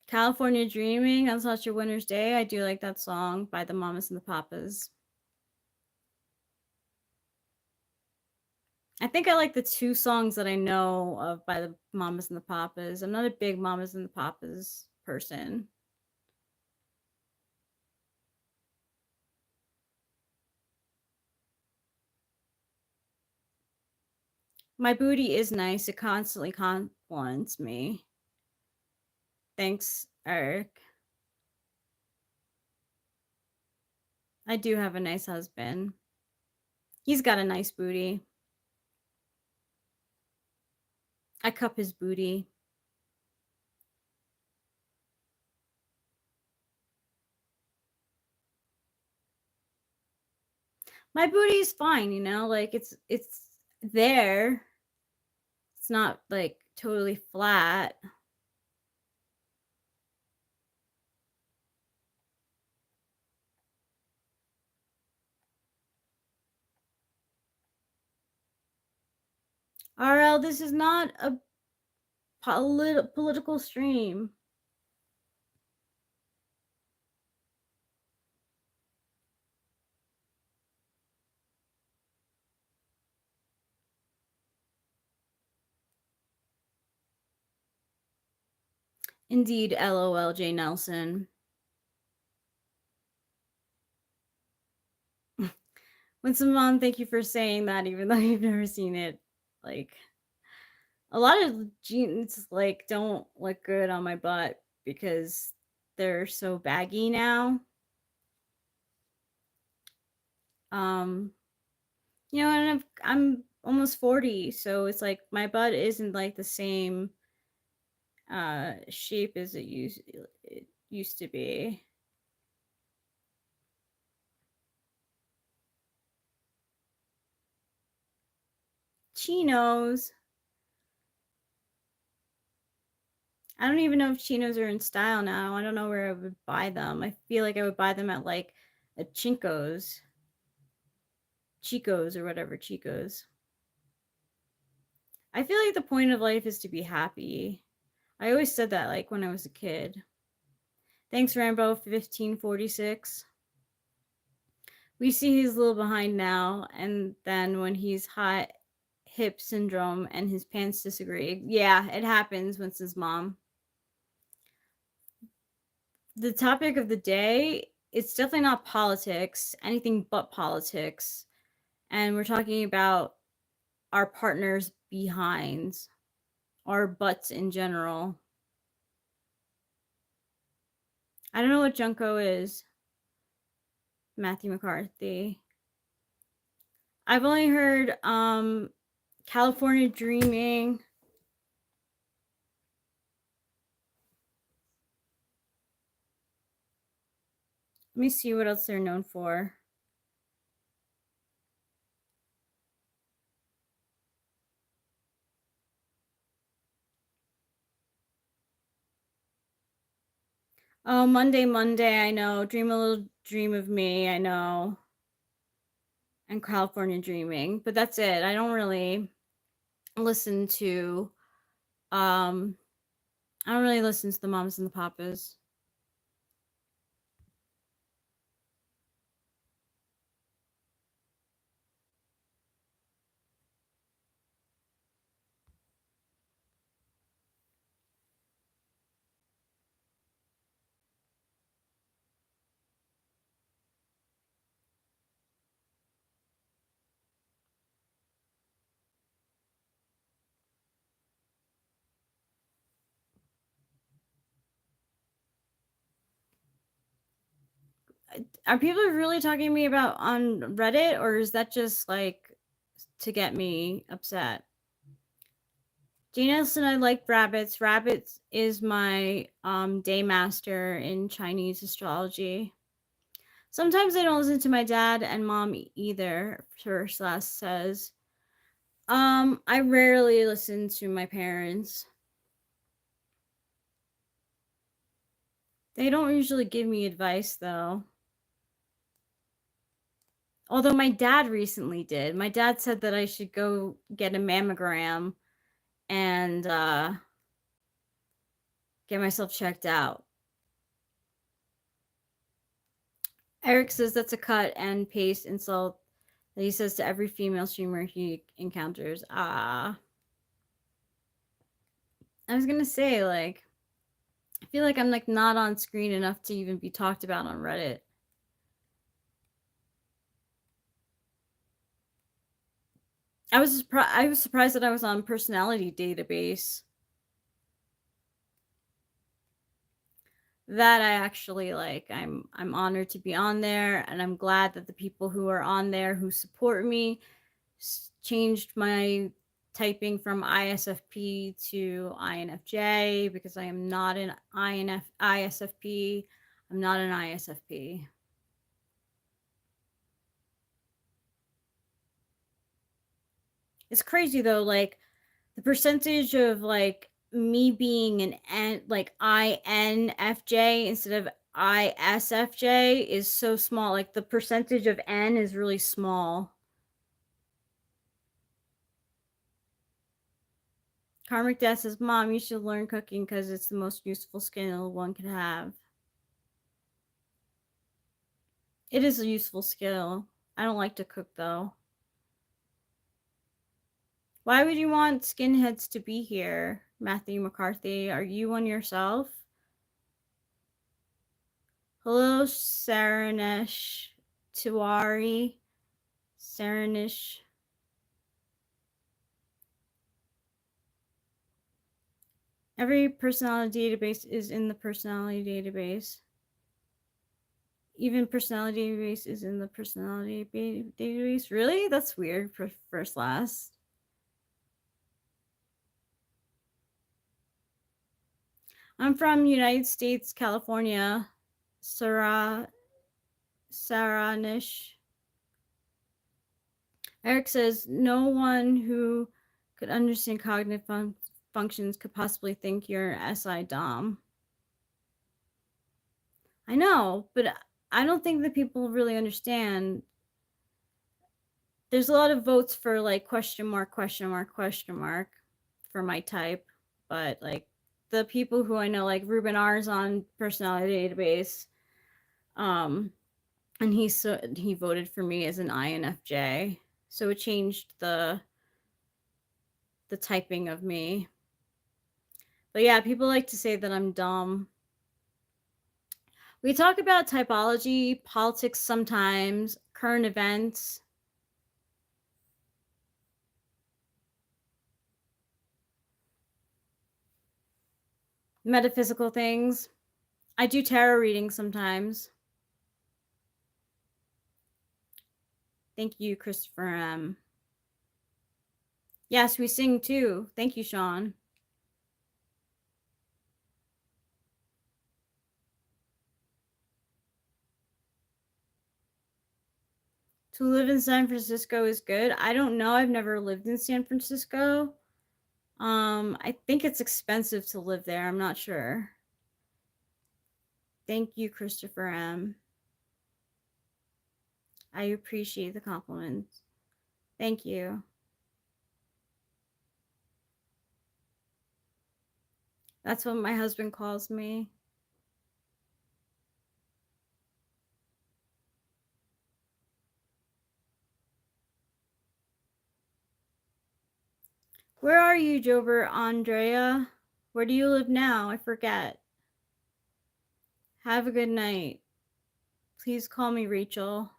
California Dreaming on Such a Winter's Day. I do like that song by the Mamas and the Papas. I think I like the two songs that I know of by the Mamas and the Papas. I'm not a big Mamas and the Papas person. My booty is nice. It constantly compliments me. Thanks, Eric. I do have a nice husband. He's got a nice booty. I cup his booty. My booty is fine, you know, like it's there. It's not like totally flat. RL, this is not a political stream. Indeed, LOL, J. Nelson. Winston Mom, thank you for saying that, even though you've never seen it. Like, a lot of jeans like don't look good on my butt because they're so baggy now. You know, and I'm almost 40, so it's like my butt isn't like the same shape as it used to be. Chinos. I don't even know if chinos are in style now. I don't know where I would buy them. I feel like I would buy them at like a Chico's or whatever, Chico's. I feel like the point of life is to be happy. I always said that like when I was a kid. Thanks, Rambo 1546. We see he's a little behind now, and then when he's hot hip syndrome and his pants disagree. Yeah, it happens, Winston's mom. The topic of the day, it's definitely not politics, anything but politics. And we're talking about our partners' behinds, our butts in general. I don't know what Junko is. Matthew McCarthy. I've only heard California Dreaming. Let me see what else they're known for. Oh, Monday, I know. Dream a Little Dream of Me, I know. And California Dreaming, but that's it. I don't really listen to I don't really listen to the Mamas and the Papas. Are people really talking to me about on Reddit, or is that just like to get me upset? Jane Nelson, I like rabbits. Rabbits is my day master in Chinese astrology. Sometimes I don't listen to my dad and mom either, First Last says. I rarely listen to my parents. They don't usually give me advice though. Although my dad recently did. My dad said that I should go get a mammogram and get myself checked out. Eric says that's a cut and paste insult that he says to every female streamer he encounters. I was gonna say, like, I feel like I'm like not on screen enough to even be talked about on Reddit. I was surprised that I was on Personality Database. That I actually like. I'm honored to be on there, and I'm glad that the people who are on there who support me changed my typing from ISFP to INFJ because I am not an ISFP. I'm not an ISFP. It's crazy though, like the percentage of like me being an N, like INFJ instead of ISFJ is so small. Like the percentage of N is really small. Karmic Death says, Mom, you should learn cooking because it's the most useful skill one can have. It is a useful skill. I don't like to cook though. Why would you want skinheads to be here, Matthew McCarthy? Are you one yourself? Hello, Saranesh Tiwari. Saranesh. Every personality database is in the personality database. Even personality database is in the personality database. Really? That's weird for First Last. I'm from United States, California. Saranish. Eric says, no one who could understand cognitive functions could possibly think you're an SI Dom. I know, but I don't think that people really understand. There's a lot of votes for like question mark for my type, but like the people who I know, like Ruben R's on Personality Database, and he voted for me as an INFJ, so it changed the typing of me. But yeah, people like to say that I'm dumb. We talk about typology, politics sometimes, current events. Metaphysical things. I do tarot readings sometimes. Thank you, Christopher M. Yes, we sing too. Thank you, Sean. To live in San Francisco is good. I don't know. I've never lived in San Francisco. I think it's expensive to live there. I'm not sure. Thank you, Christopher M. I appreciate the compliments. Thank you. That's what my husband calls me. Where are you, Jover Andrea? Where do you live now? I forget. Have a good night. Please call me Rachel.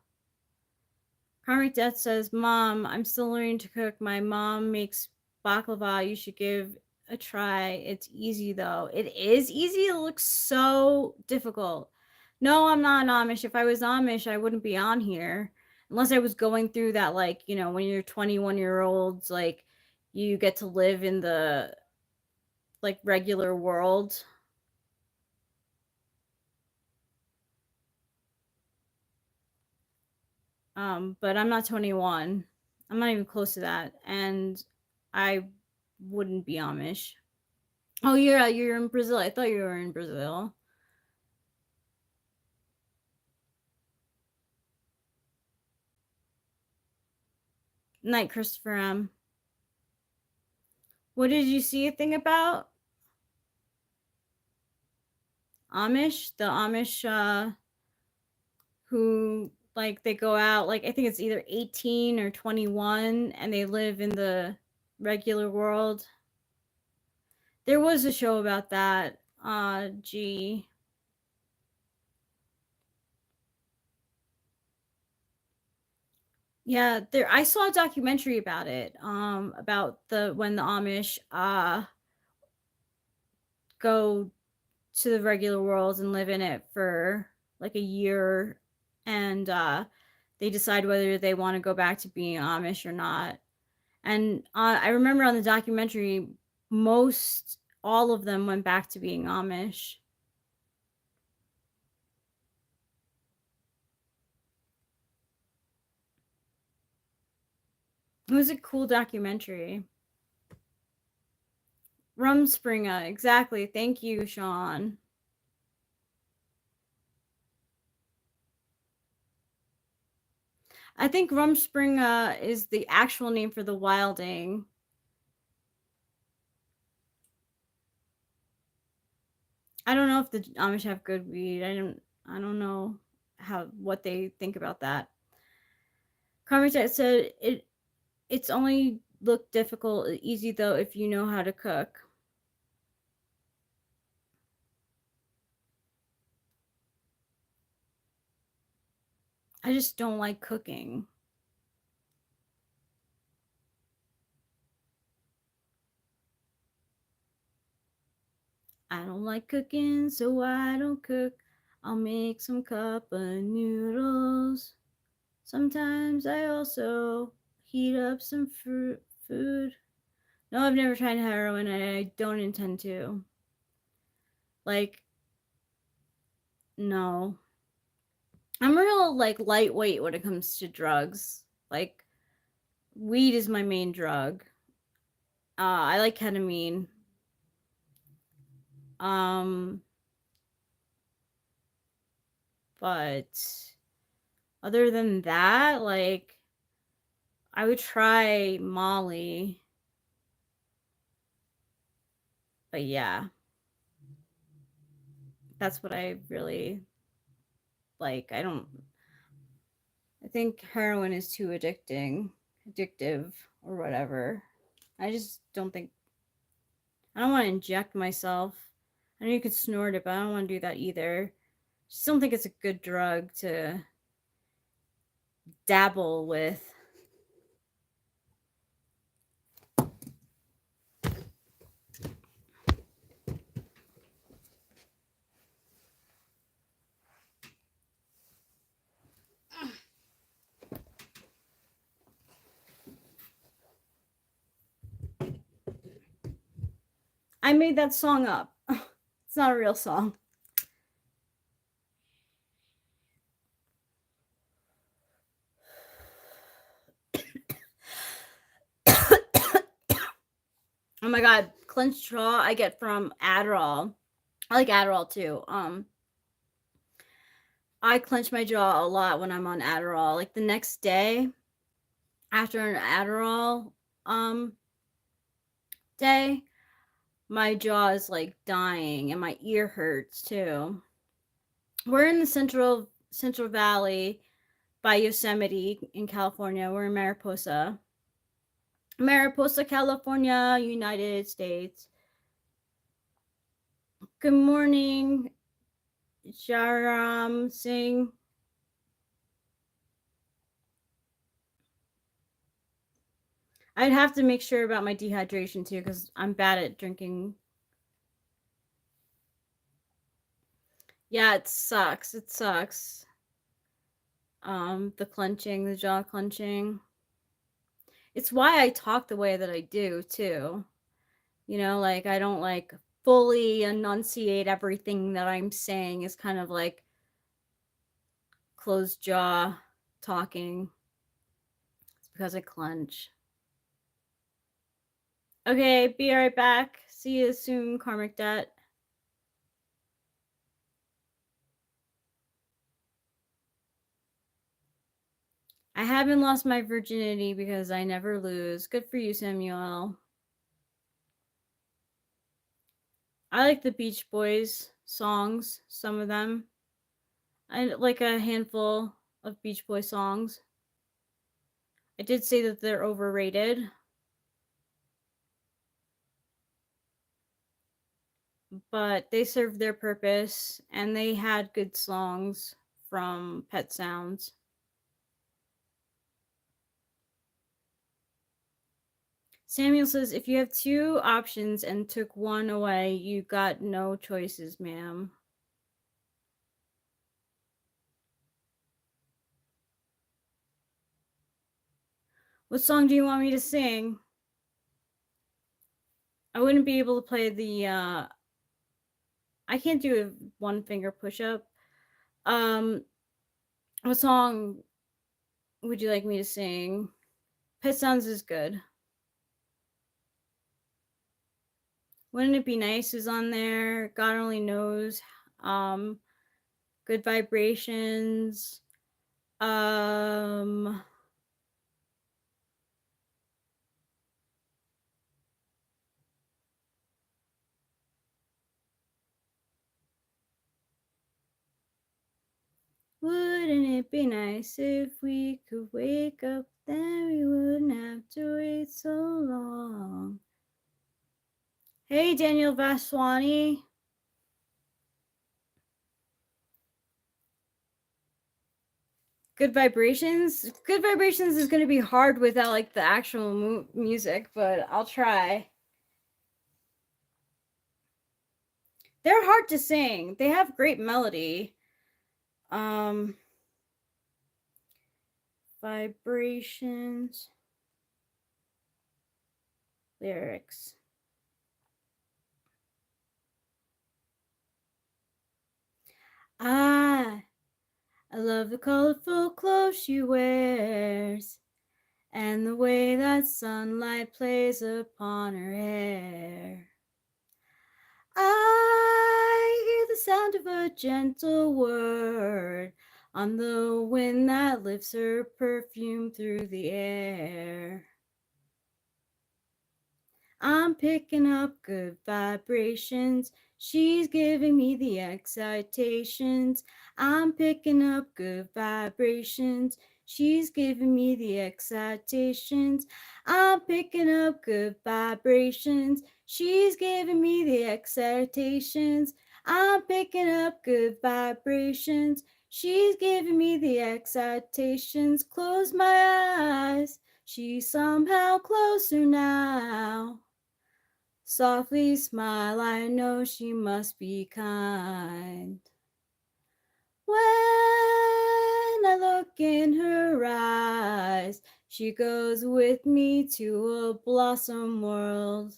Karmic Death says, Mom, I'm still learning to cook. My mom makes baklava. You should give a try. It's easy though. It is easy. It looks so difficult. No, I'm not Amish. If I was Amish, I wouldn't be on here. Unless I was going through that, like, you know, when you're 21-year-olds, like, you get to live in the like regular world. But I'm not 21. I'm not even close to that, and I wouldn't be Amish. Oh, you're in Brazil. I thought you were in Brazil. Night, Christopher M. What did you see a thing about? Amish? The Amish who like they go out, like I think it's either 18 or 21 and they live in the regular world. There was a show about that. Gee. Yeah, there I saw a documentary about it. About the when the Amish go to the regular world and live in it for like a year, and they decide whether they want to go back to being Amish or not. And I remember on the documentary, most all of them went back to being Amish. It was a cool documentary. Rumspringa, exactly. Thank you, Sean. I think Rumspringa is the actual name for the wilding. I don't know if the Amish have good weed. I don't know what they think about that. Carmen said it's only look difficult, easy though if you know how to cook. I just don't like cooking. I don't like cooking, so I don't cook. I'll make some cup of noodles. Sometimes I also heat up some food. No, I've never tried heroin and I don't intend to. Like, no. I'm real like lightweight when it comes to drugs. Like, weed is my main drug. I like ketamine. But other than that, like, I would try Molly. But yeah, that's what I really like. I think heroin is too addictive or whatever. I just don't think, I don't want to inject myself. I know you could snort it, but I don't want to do that either. I just don't think it's a good drug to dabble with. I made that song up. It's not a real song. Oh my god, clenched jaw I get from Adderall. I like Adderall too. I clench my jaw a lot when I'm on Adderall. Like the next day after an Adderall day, my jaw is like dying and my ear hurts too. We're in the Central Valley by Yosemite in California. We're in Mariposa, California, United States. Good morning, Jaram Singh. I'd have to make sure about my dehydration too, because I'm bad at drinking. Yeah, it sucks. It sucks. The clenching, the jaw clenching. It's why I talk the way that I do too. You know, like I don't like fully enunciate everything that I'm saying. Is kind of like closed jaw talking. It's because I clench. Okay, be right back. See you soon, Karmic Debt. I haven't lost my virginity because I never lose. Good for you, Samuel. I like the Beach Boys songs, some of them. I like a handful of Beach Boy songs. I did say that they're overrated. But they served their purpose and they had good songs from Pet Sounds. Samuel says, if you have two options and took one away, you got no choices, ma'am. What song do you want me to sing? I wouldn't be able to play the I can't do a one finger push up. What song would you like me to sing? Pet Sounds is good. Wouldn't it be nice is on there? God only knows. Good Vibrations. Wouldn't it be nice if we could wake up, then we wouldn't have to wait so long. Hey, Daniel Vaswani. Good Vibrations. Good Vibrations is going to be hard without like the actual music, but I'll try. They're hard to sing. They have great melody. Vibrations. Lyrics. I love the colorful clothes she wears and the way that sunlight plays upon her hair. I hear the sound of a gentle word on the wind that lifts her perfume through the air. I'm picking up good vibrations. She's giving me the excitations. I'm picking up good vibrations. She's giving me the excitations. I'm picking up good vibrations. She's giving me the excitations. I'm picking up good vibrations. She's giving me the excitations. Close my eyes. She's somehow closer now. Softly smile, I know she must be kind. When I look in her eyes, she goes with me to a blossom world.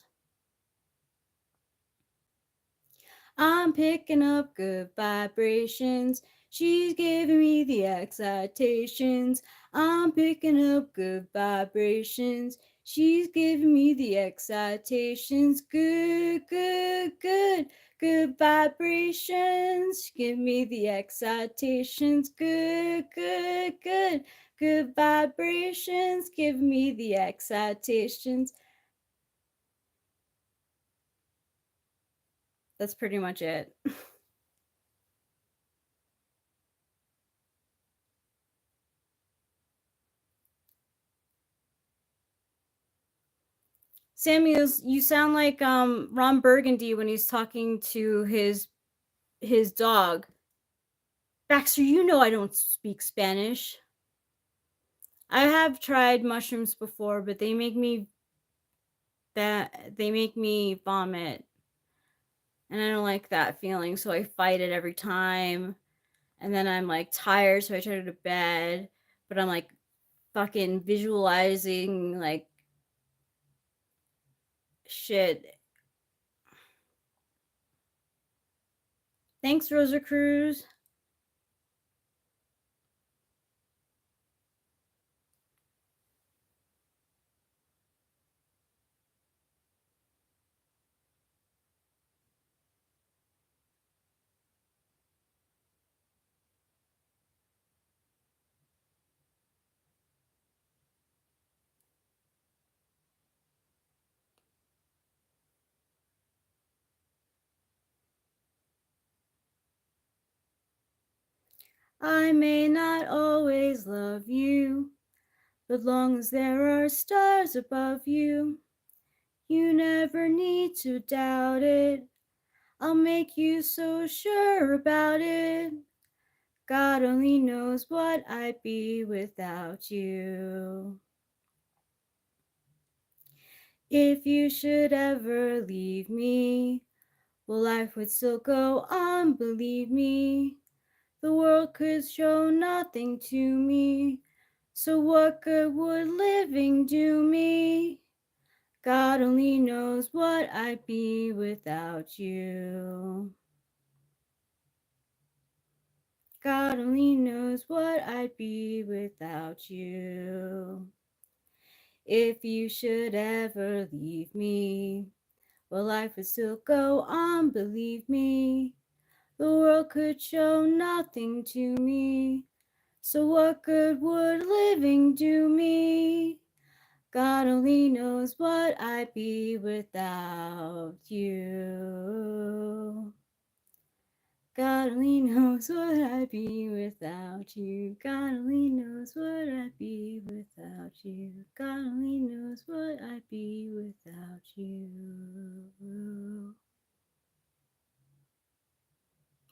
I'm picking up good vibrations. She's giving me the excitations. I'm picking up good vibrations. She's giving me the excitations. Good, good, good, good vibrations. Give me the excitations. Good, good, good, good vibrations. Give me the excitations. That's pretty much it. Samuel, you sound like Ron Burgundy when he's talking to his dog. Baxter, you know I don't speak Spanish. I have tried mushrooms before, but they make me vomit. And I don't like that feeling, so I fight it every time. And then I'm like tired, so I try to go to bed, but I'm like fucking visualizing like shit Thanks, Rosa Cruz. I may not always love you, but long as there are stars above you, you never need to doubt it. I'll make you so sure about it. God only knows what I'd be without you. If you should ever leave me, well, life would still go on, believe me. The world could show nothing to me, so what good would living do me? God only knows what I'd be without you. God only knows what I'd be without you. If you should ever leave me, well, life would still go on, believe me. The world could show nothing to me, so what good would living do me? God only knows what I'd be without you. God only knows what I'd be without you. God only knows what I'd be without you. God only knows what I'd be without you.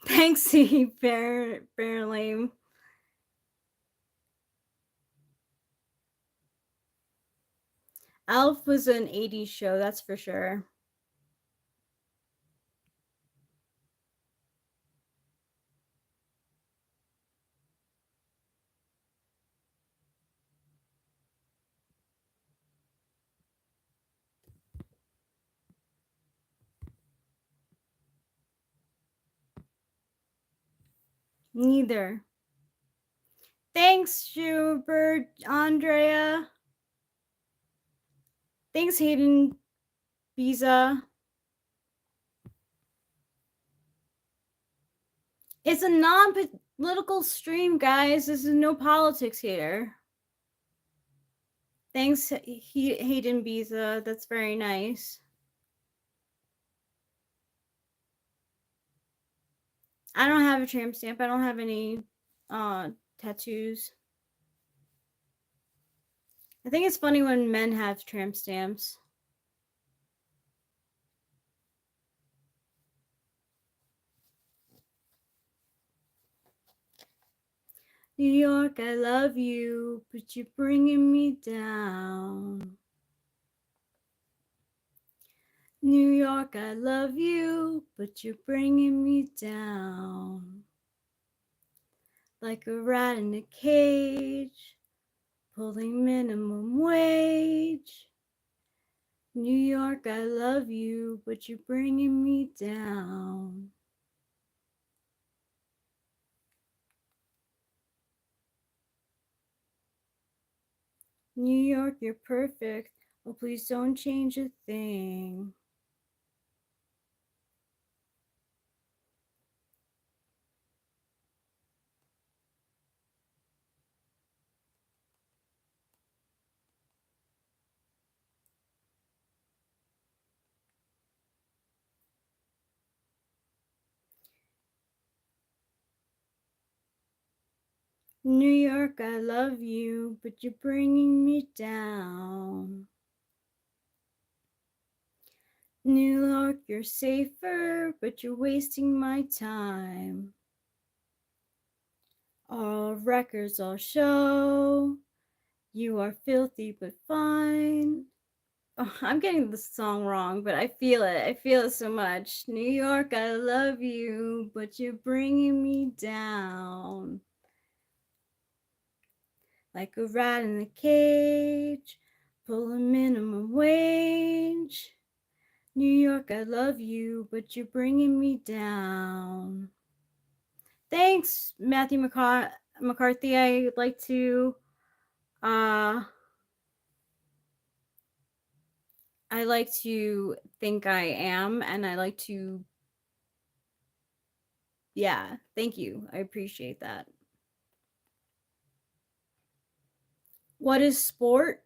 Thanks, Bear Lame. Alf was an 80s show, that's for sure. Neither. Thanks, Schubert, Andrea. Thanks, Hayden Biza. It's a non-political stream, guys. This is no politics here. Thanks, Hayden Biza. That's very nice. I don't have a tramp stamp. I don't have any tattoos. I think it's funny when men have tramp stamps. New York, I love you, but you're bringing me down. New York, I love you, but you're bringing me down. Like a rat in a cage, pulling minimum wage. New York, I love you, but you're bringing me down. New York, you're perfect. Oh, please don't change a thing. New York, I love you, but you're bringing me down. New York, you're safer, but you're wasting my time. All records all show you are filthy but fine. Oh, I'm getting the song wrong, but I feel it. I feel it so much. New York, I love you, but you're bringing me down. Like a rat in a cage, pulling minimum wage. New York, I love you, but you're bringing me down. Thanks, Matthew McCarthy. I like to think I am, and I like to, yeah, thank you. I appreciate that. What is sport?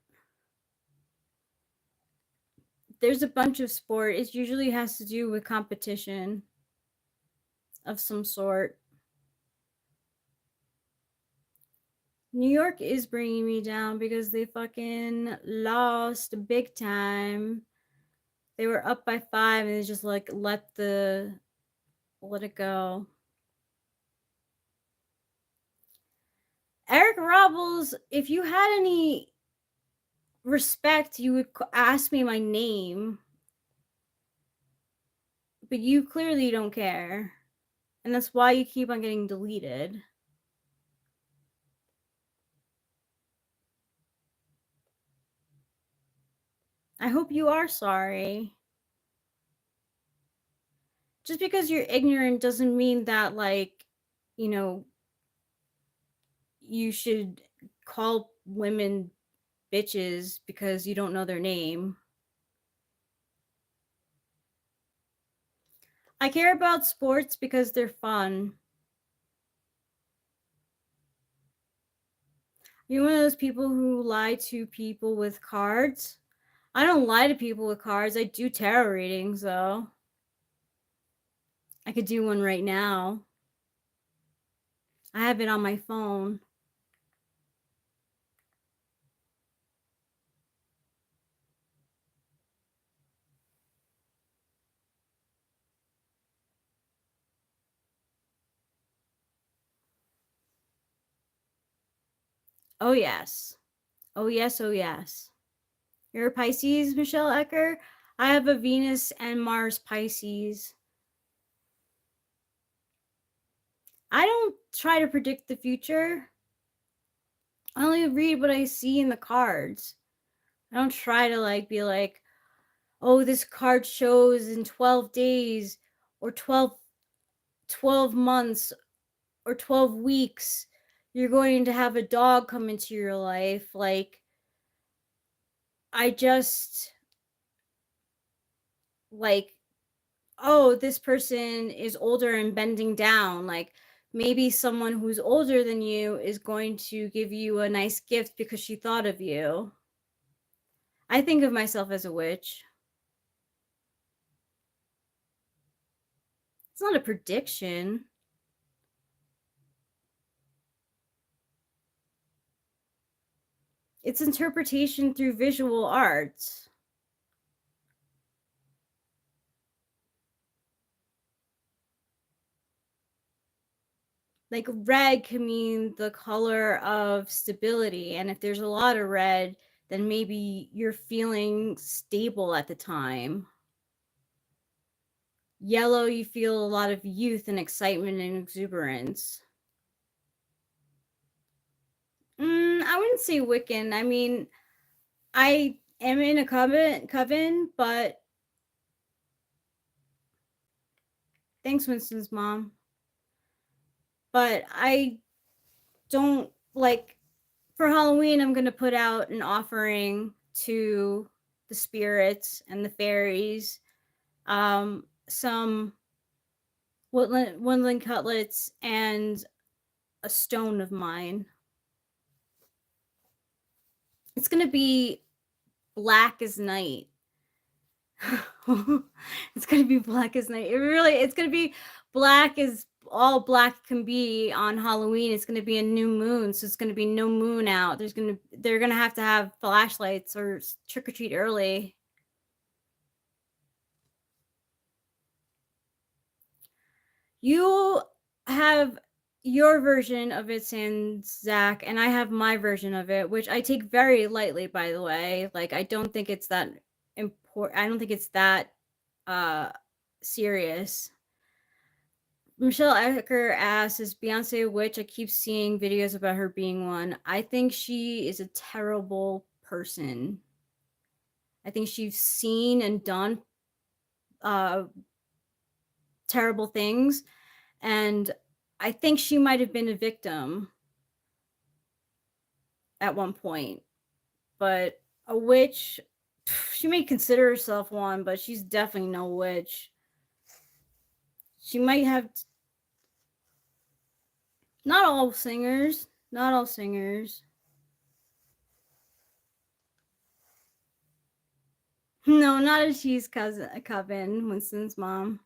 There's a bunch of sport. It usually has to do with competition of some sort. New York is bringing me down because they fucking lost big time. They were up by 5 and they just like let it go. Eric Robles, if you had any respect, you would ask me my name. But you clearly don't care. And that's why you keep on getting deleted. I hope you are sorry. Just because you're ignorant doesn't mean that, like, you know, you should call women bitches because you don't know their name. I care about sports because they're fun. You're one of those people who lie to people with cards? I don't lie to people with cards. I do tarot readings, though. I could do one right now. I have it on my phone. Oh, yes. Oh, yes. Oh, yes. You're a Pisces, Michelle Ecker? I have a Venus and Mars Pisces. I don't try to predict the future. I only read what I see in the cards. I don't try to like be like, oh, this card shows in 12 days or 12 months or 12 weeks you're going to have a dog come into your life. Like, I just like, oh, this person is older and bending down. Like, maybe someone who's older than you is going to give you a nice gift because she thought of you. I think of myself as a witch. It's not a prediction. It's interpretation through visual arts. Like, red can mean the color of stability, and if there's a lot of red, then maybe you're feeling stable at the time. Yellow, you feel a lot of youth and excitement and exuberance. I wouldn't say Wiccan. I mean, I am in a coven, but thanks, Winston's mom. But I don't like, for Halloween, I'm gonna put out an offering to the spirits and the fairies, some woodland cutlets, and a stone of mine. It's gonna be black as night. It's gonna be black as night. It's gonna be black as all black can be on Halloween. It's gonna be a new moon, so it's gonna be no moon out. They're gonna have to have flashlights or trick or treat early. You have your version of it, and Zach, and I have my version of it, which I take very lightly, by the way. Like, I don't think it's that important. I don't think it's that serious. Michelle Ecker asks, is Beyonce a witch? I keep seeing videos about her being one. I think she is a terrible person. I think she's seen and done terrible things, and I think she might have been a victim at one point, but a witch, she may consider herself one, but she's definitely no witch. She might have not all singers, not all singers. No, not a cheese coven, Winston's mom.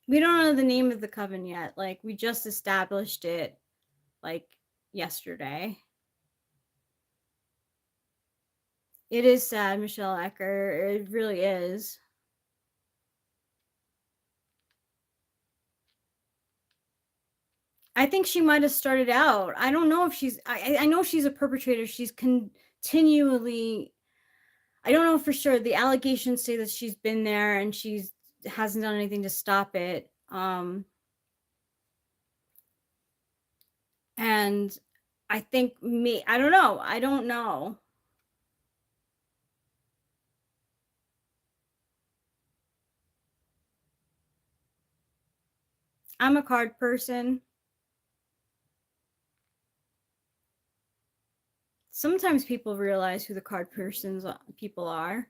We don't know the name of the coven yet. Like, we just established it, like, yesterday. It is sad, Michelle Ecker. It really is. I think she might have started out. I don't know if she's. I know she's a perpetrator. She's continually. I don't know for sure. The allegations say that she's been there and she's hasn't done anything to stop it. And I think I don't know. I don't know. I'm a card person. Sometimes people realize who the card people are.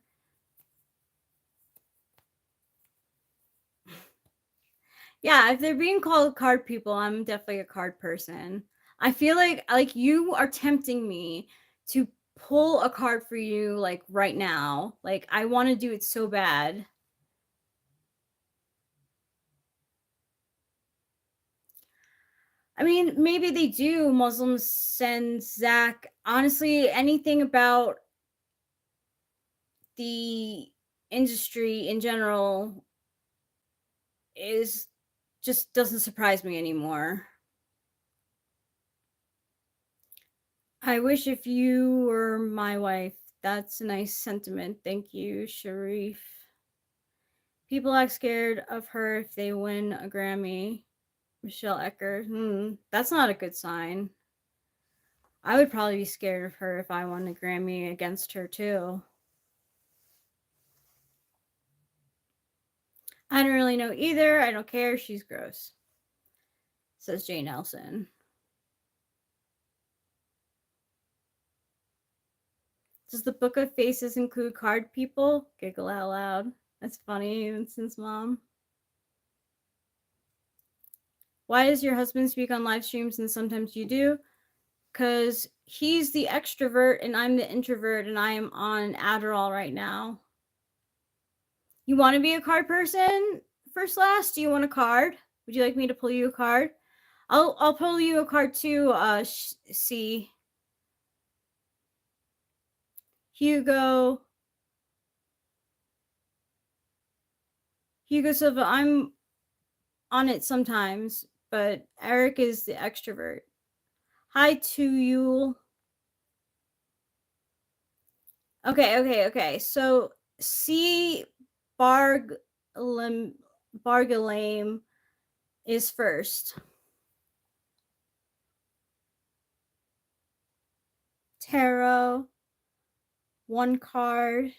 Yeah, if they're being called card people, I'm definitely a card person. I feel like you are tempting me to pull a card for you like right now. Like I want to do it so bad. I mean, maybe they do. Muslims send Zach. Honestly, anything about the industry in general is just doesn't surprise me anymore. I wish if you were my wife. That's a nice sentiment. Thank you, Sharif. People act scared of her if they win a Grammy. Michelle Ecker. That's not a good sign. I would probably be scared of her if I won a Grammy against her, too. I don't really know either. I don't care. She's gross. Says Jane Nelson. Does the Book of Faces include card people? Giggle out loud. That's funny, Vincent's mom. Why does your husband speak on live streams and sometimes you do? Because he's the extrovert and I'm the introvert and I am on Adderall right now. You want to be a card person, First Last? Do you want a card? Would you like me to pull you a card? I'll pull you a card too, C. Hugo Silva, I'm on it sometimes, but Eric is the extrovert. Hi to you. Okay. So C Bargalame is first. Tarot, one card.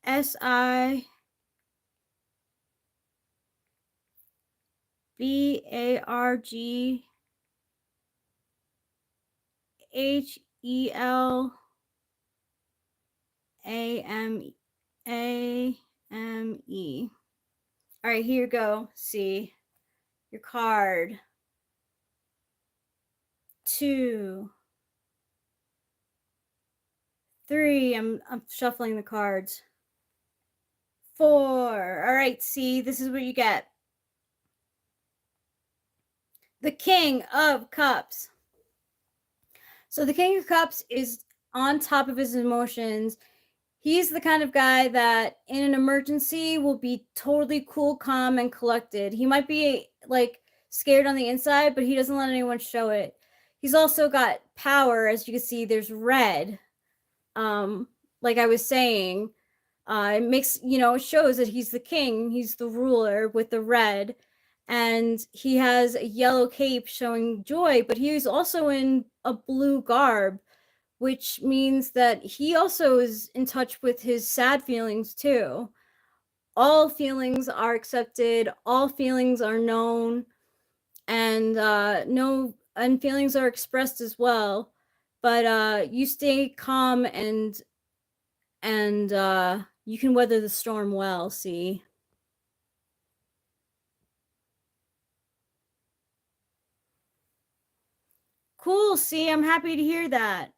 SI BARG HEL AME. All right, here you go. See your card. 2, 3. I'm shuffling the cards. 4. All right, see, this is what you get. The King of Cups. So the King of Cups is on top of his emotions. He's the kind of guy that in an emergency will be totally cool, calm, and collected. He might be like scared on the inside, but he doesn't let anyone show it. He's also got power. As you can see, there's red. Like I was saying, it makes, it shows that he's the king. He's the ruler with the red. And he has a yellow cape showing joy, but he's also in a blue garb, which means that he also is in touch with his sad feelings too. all feelings are accepted, all feelings are known, and feelings are expressed as well. But you stay calm and you can weather the storm well, see. Cool, see, I'm happy to hear that.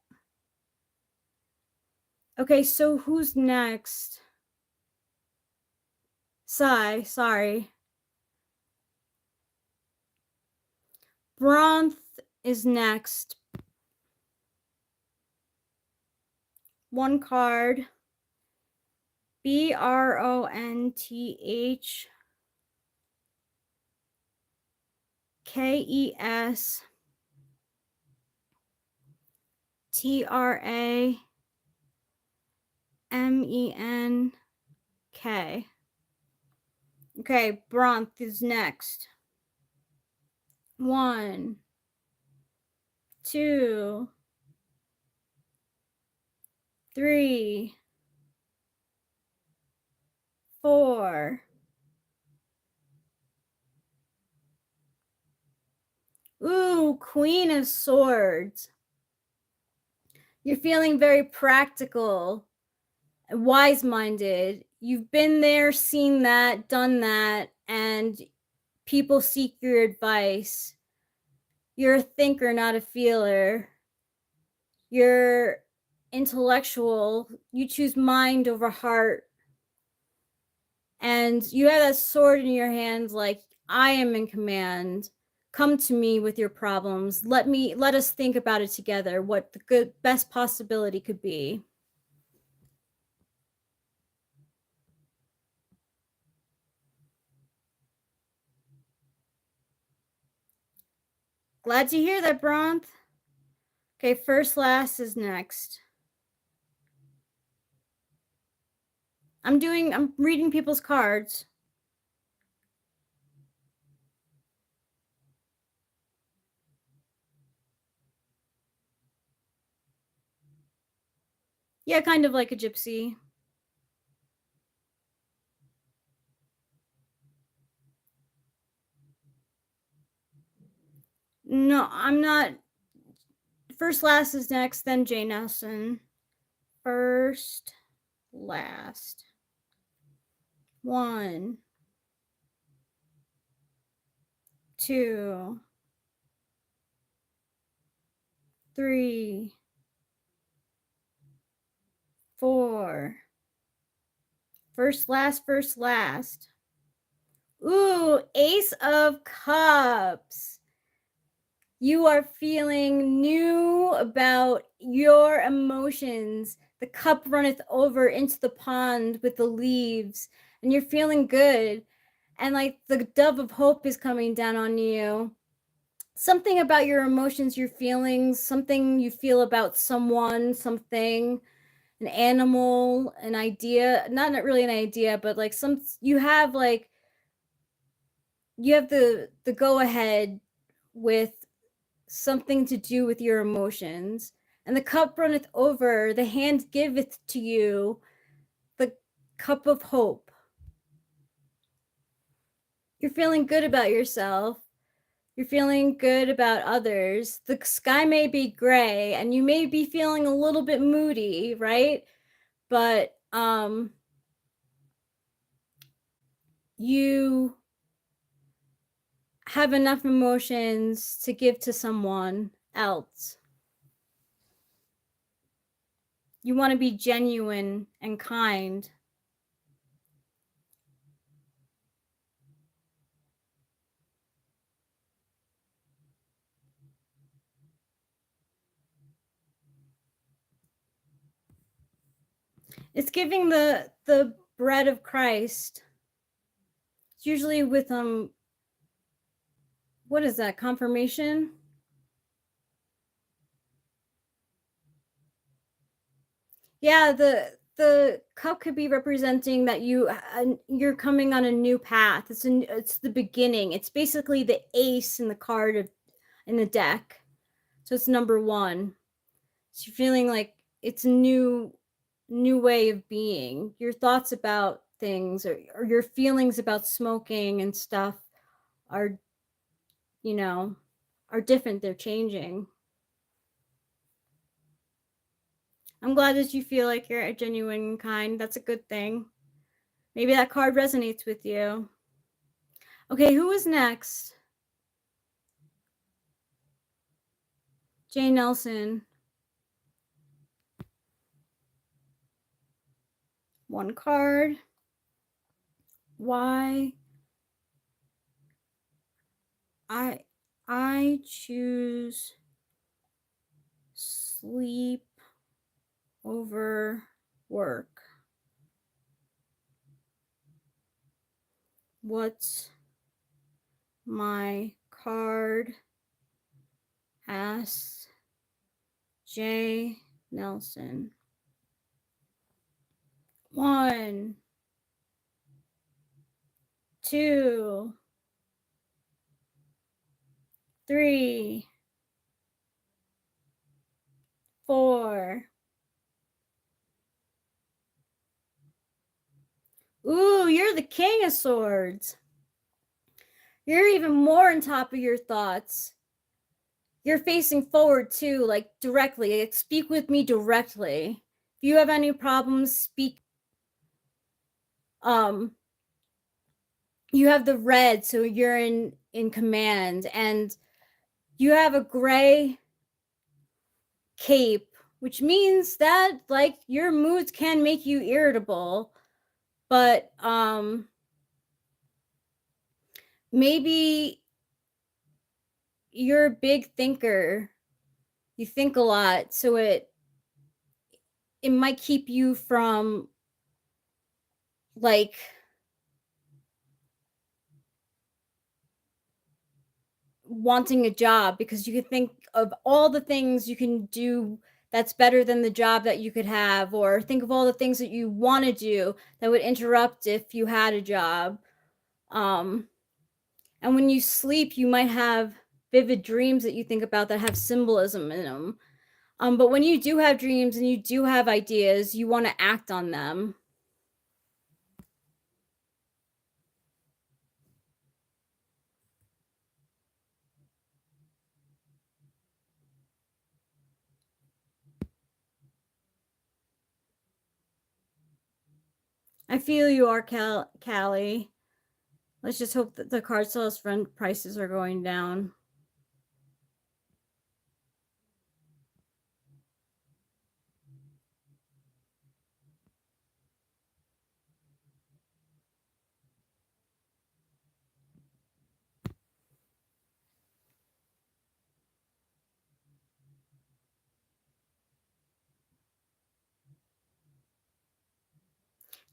Okay, so who's next? Sorry. Bronth is next. One card. BRONTHKESTRAMENK. Okay, Bronth is next. 1, 2, 3, 4. Ooh, Queen of Swords. You're feeling very practical, wise-minded. You've been there, seen that, done that, and people seek your advice. You're a thinker, not a feeler. You're intellectual. You choose mind over heart. And you have that sword in your hand, like, I am in command. Come to me with your problems. Let us think about it together, what the best possibility could be. Glad to hear that, Bronth. Okay, first last is next. I'm reading people's cards. Yeah, kind of like a gypsy. No, I'm not. First last is next, then Jane Nelson. First, last. 1, 2, 3, 4. First, last. Ooh, Ace of Cups. You are feeling new about your emotions. The cup runneth over into the pond with the leaves, and you're feeling good. And like the dove of hope is coming down on you. Something about your emotions, your feelings, something you feel about someone, something, an animal, an idea, not really an idea, but like you have the go ahead with something to do with your emotions. And the cup runneth over, the hand giveth to you the cup of hope. You're feeling good about yourself. You're feeling good about others. The sky may be gray and you may be feeling a little bit moody, right? But you have enough emotions to give to someone else. You want to be genuine and kind. It's giving the bread of Christ. It's usually with what is that, confirmation? Yeah, the cup could be representing that you're coming on a new path. It's the beginning. It's basically the ace in the card in the deck. So it's number 1. So you're feeling like it's a new way of being. Your thoughts about things, or your feelings about smoking and stuff are, you know, are different. They're changing. I'm glad that you feel like you're a genuine and kind. That's a good thing. Maybe that card resonates with you. Okay, who is next? Jay Nelson. One card. Why I choose sleep over work. What's my card? Asks Jay Nelson. 1, 2, 3, 4. Ooh, you're the King of Swords. You're even more on top of your thoughts. You're facing forward too, like directly. Like, speak with me directly. If you have any problems, speak. You have the red, so you're in command, and you have a gray cape, which means that like your moods can make you irritable, but maybe you're a big thinker. You think a lot, so it might keep you from like wanting a job, because you could think of all the things you can do that's better than the job that you could have, or think of all the things that you want to do that would interrupt if you had a job. And when you sleep, you might have vivid dreams that you think about that have symbolism in them. But when you do have dreams and you do have ideas, you want to act on them. I feel you are, Callie. Let's just hope that the card sales front prices are going down.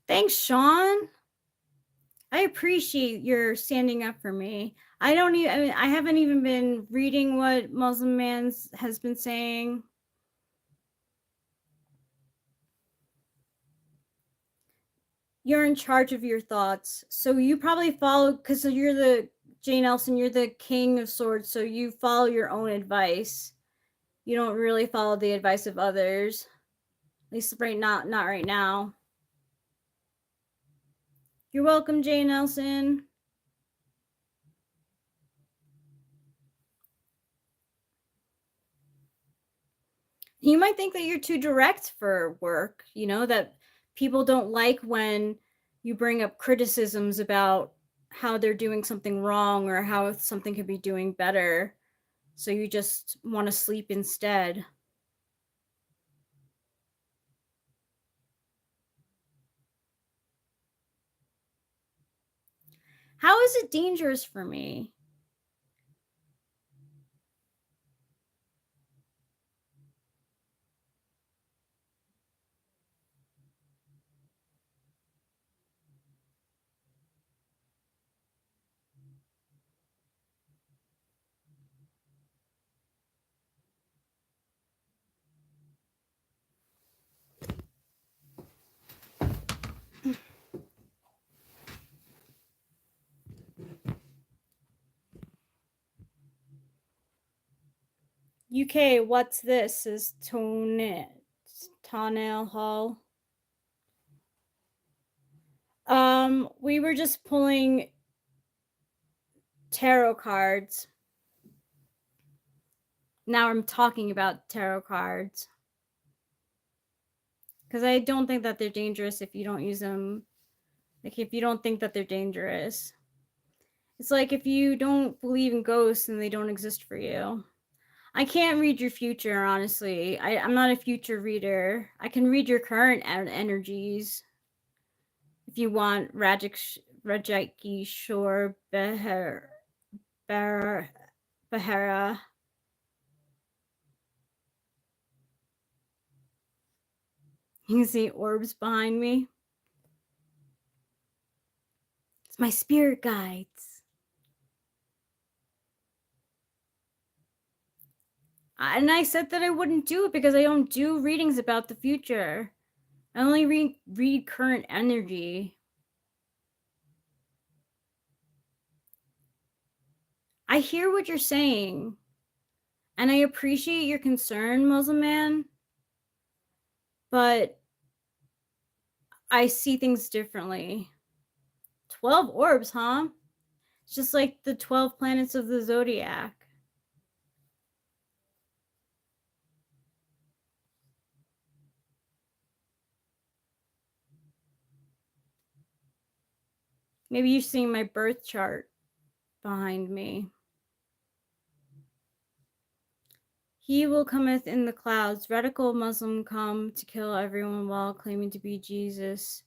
Thanks, Sean. I appreciate your standing up for me. I mean, I haven't even been reading what Muslim Man has been saying. You're in charge of your thoughts. So you probably follow, because you're the Jane Nelson, you're the King of Swords, so you follow your own advice. You don't really follow the advice of others. At least not right now. You're welcome, Jane Nelson. You might think that you're too direct for work, that people don't like when you bring up criticisms about how they're doing something wrong or how something could be doing better. So you just want to sleep instead. How is it dangerous for me? UK, what's this? Is Tonel Hall. We were just pulling tarot cards. Now I'm talking about tarot cards. Because I don't think that they're dangerous if you don't use them. Like, if you don't think that they're dangerous. It's like if you don't believe in ghosts and they don't exist for you. I can't read your future, honestly. I'm not a future reader. I can read your current energies. If you want Rajaki Shore Behara. You can see orbs behind me. It's my spirit guides. And I said that I wouldn't do it because I don't do readings about the future. I only read current energy. I hear what you're saying. And I appreciate your concern, Muslim man. But I see things differently. 12 orbs, huh? It's just like the 12 planets of the zodiac. Maybe you're seeing my birth chart behind me. He will cometh in the clouds. Radical Muslim come to kill everyone while claiming to be Jesus.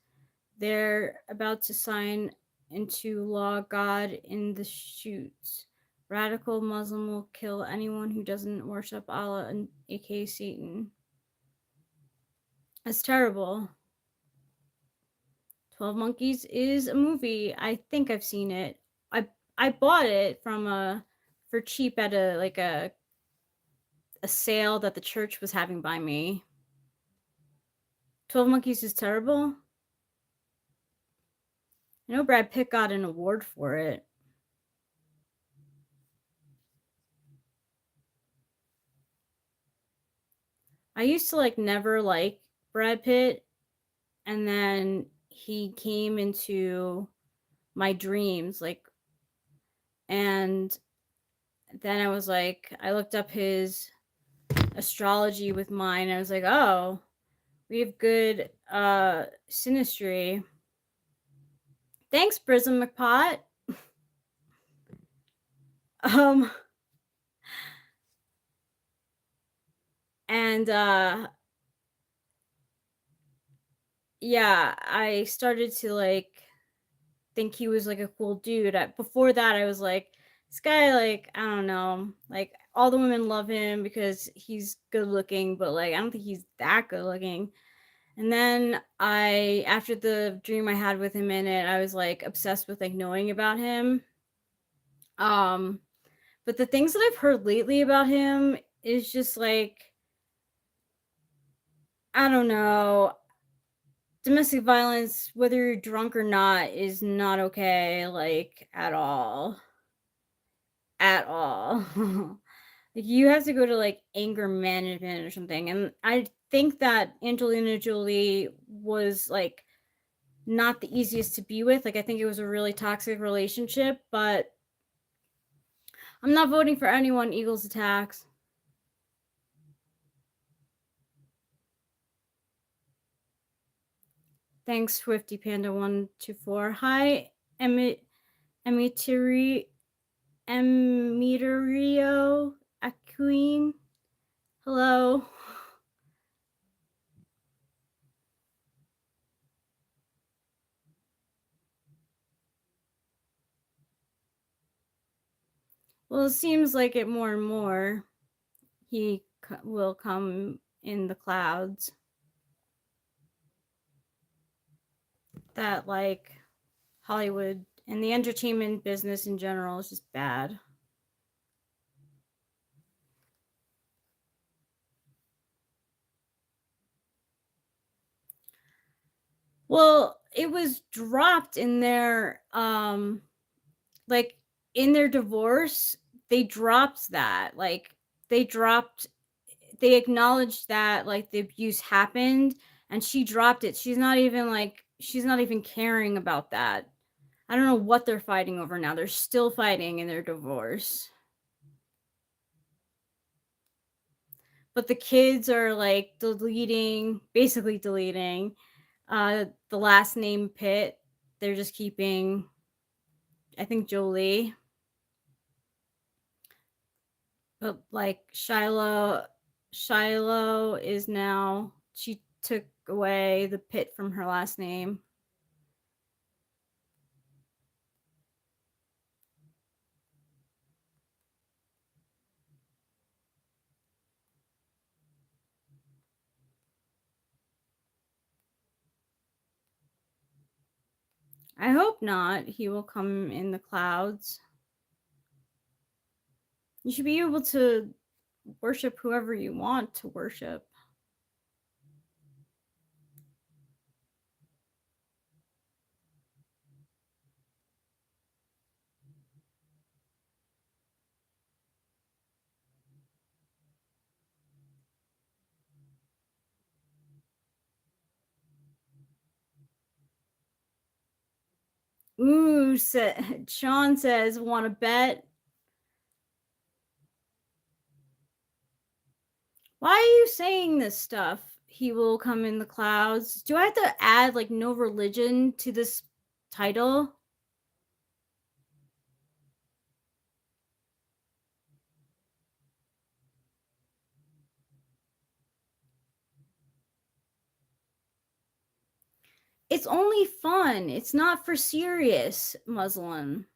They're about to sign into law God in the shoots. Radical Muslim will kill anyone who doesn't worship Allah and aka Satan. That's terrible. 12 Monkeys is a movie. I think I've seen it. I bought it for cheap at a sale that the church was having by me. 12 Monkeys is terrible. I know Brad Pitt got an award for it. I used to never like Brad Pitt, and then he came into my dreams, and then I looked up his astrology with mine, and I was like, oh, we have good synastry. Thanks, Prism McPot. And yeah, I started to think he was a cool dude. Before that, I was like, this guy, I don't know, all the women love him because he's good looking, but I don't think he's that good looking. And then after the dream I had with him in it, I was obsessed with knowing about him. But the things that I've heard lately about him is just I don't know. Domestic violence, whether you're drunk or not, is not okay, at all. At all. You have to go to anger management or something. And I think that Angelina Jolie was not the easiest to be with. I think it was a really toxic relationship, but I'm not voting for anyone Eagles attacks. Thanks, Swifty Panda 124. Hi, Emiterio Aqueen. Hello. Well, it seems like it more and more. He will come in the clouds. That Hollywood and the entertainment business in general is just bad. Well, it was dropped in their in their divorce, they dropped that. They acknowledged that the abuse happened, and she dropped it. She's not even she's not even caring about that. I don't know what they're fighting over now. They're still fighting in their divorce. But the kids are like basically deleting the last name Pitt. They're just keeping, I think, Jolie. But like Shiloh is now, she took away the Pitt from her last name. I hope not. He will come in the clouds. You should be able to worship whoever you want to worship. Ooh, Sean says, want to bet? Why are you saying this stuff? He will come in the clouds. Do I have to add like no religion to this title? It's only fun. It's not for serious, Muslim.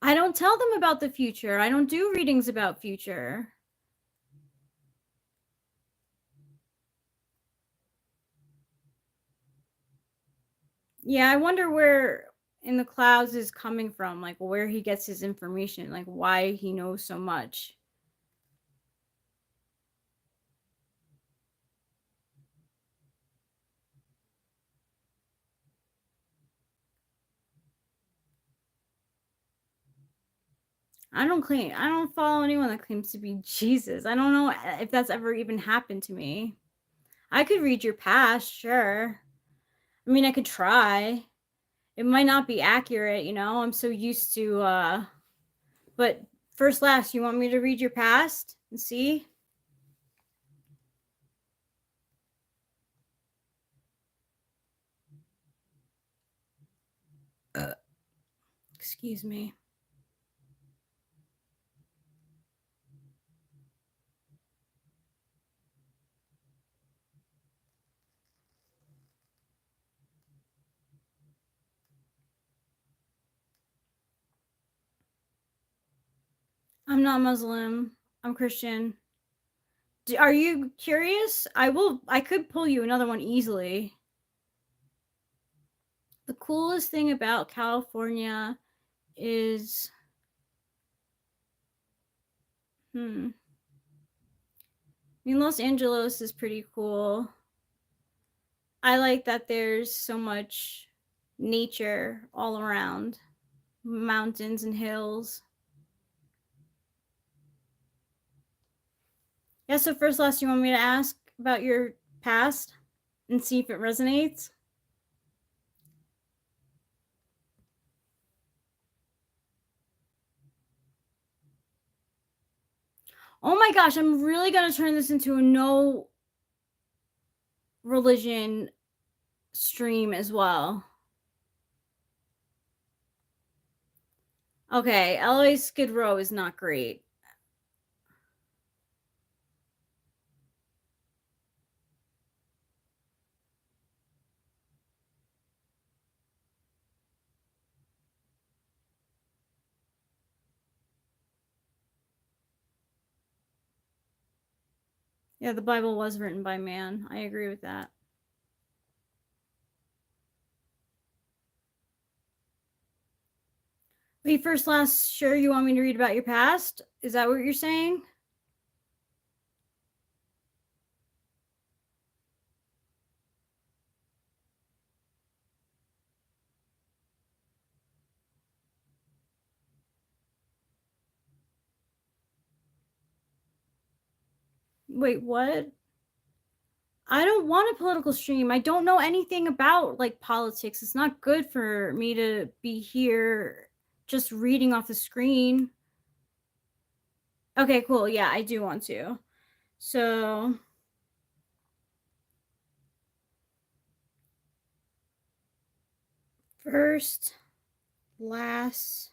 I don't tell them about the future. I don't do readings about future. Yeah, I wonder where in the clouds is coming from, like where he gets his information, like why he knows so much. I don't follow anyone that claims to be Jesus. I don't know if that's ever even happened to me. I could read your past, sure. I mean, I could try. It might not be accurate, you know. I'm so used to but first last, you want me to read your past and see? Excuse me. I'm not Muslim. I'm Christian. Are you curious? I could pull you another one easily. The coolest thing about California is I mean, Los Angeles is pretty cool. I like that there's so much nature all around, mountains and hills. Yeah, so first last, you want me to ask about your past and see if it resonates? Oh my gosh, I'm really going to turn this into a no religion stream as well. Okay, LA Skid Row is not great. Yeah, the Bible was written by man. I agree with that. Wait, first, last, sure you want me to read about your past? Is that what you're saying? Wait, what? I don't want a political stream. I don't know anything about like politics. It's not good for me to be here just reading off the screen. Okay, cool. Yeah, I do want to. So first, last,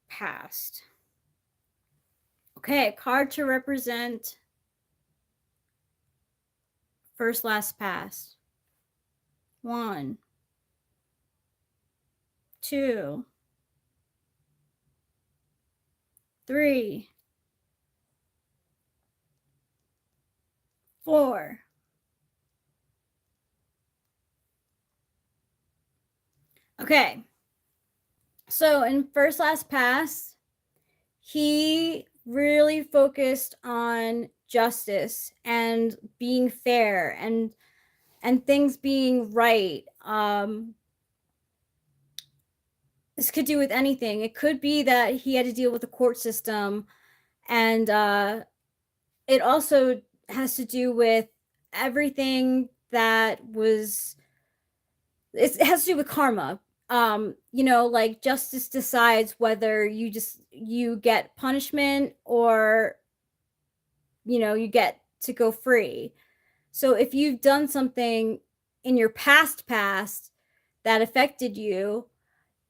past. Okay, card to represent first, last, past. 1, 2, 3, 4. Okay. So in first, last, past, he really focused on justice and being fair and things being right. This could do with anything. It could be that he had to deal with the court system, and it also has to do with everything that was. It has to do with karma. Like justice decides whether you get punishment or you get to go free. So if you've done something in your past that affected you,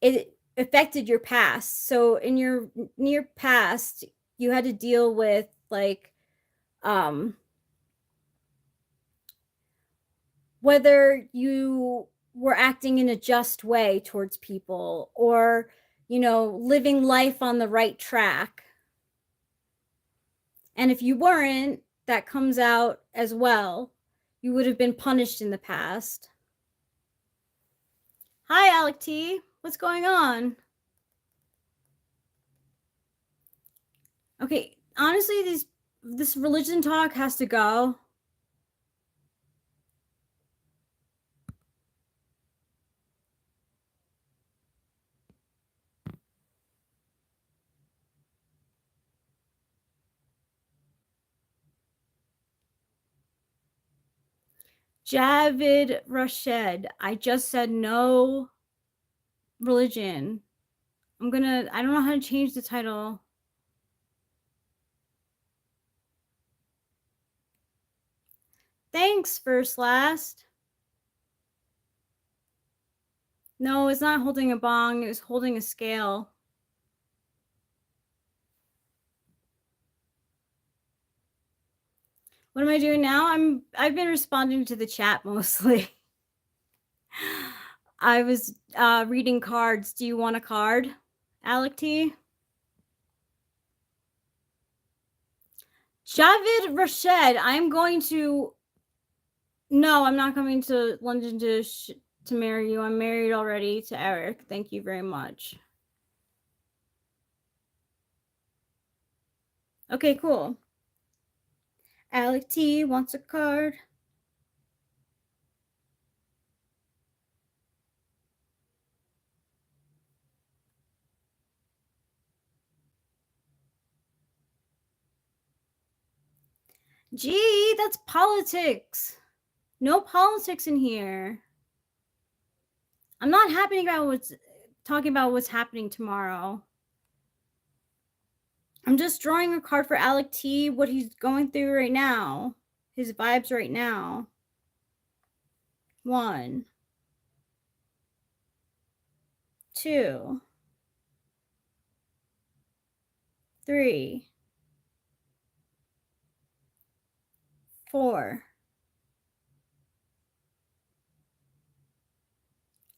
it affected your past. So in your near past, you had to deal with like whether you were acting in a just way towards people or living life on the right track. And if you weren't, that comes out as well. You would have been punished in the past. Hi, Alec T. What's going on? Okay, honestly, this religion talk has to go. Javid Rashed, I just said no religion. I don't know how to change the title. Thanks, first last. No, it's not holding a bong, it was holding a scale. What am I doing now? I've been responding to the chat mostly. I was reading cards. Do you want a card, Alec T? Javid Rashed, I'm going to. No, I'm not coming to London to marry you. I'm married already to Eric. Thank you very much. Okay, cool. Alec T wants a card. Gee, that's politics. No politics in here. I'm not talking about what's happening tomorrow. I'm just drawing a card for Alec T, what he's going through right now. His vibes right now. 1, 2, 3, 4.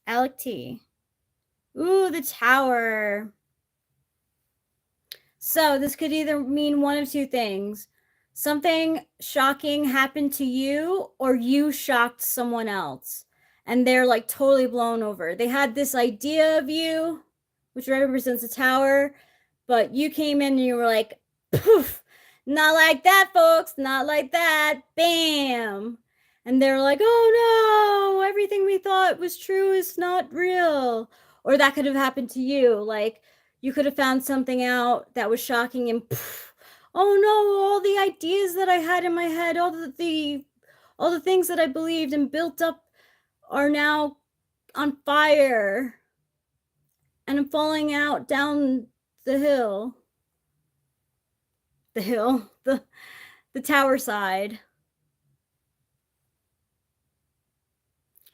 Alec T. Ooh, the Tower. So this could either mean one of two things. Something shocking happened to you, or you shocked someone else. And they're like totally blown over. They had this idea of you, which represents a tower, but you came in and you were like, poof, not like that, folks, not like that, bam. and they're like, oh no, everything we thought was true is not real. Or that could have happened to you. Like, you could have found something out that was shocking, and oh no, all the ideas that I had in my head, all the things that I believed and built up are now on fire, and I'm falling out down the hill. The tower side.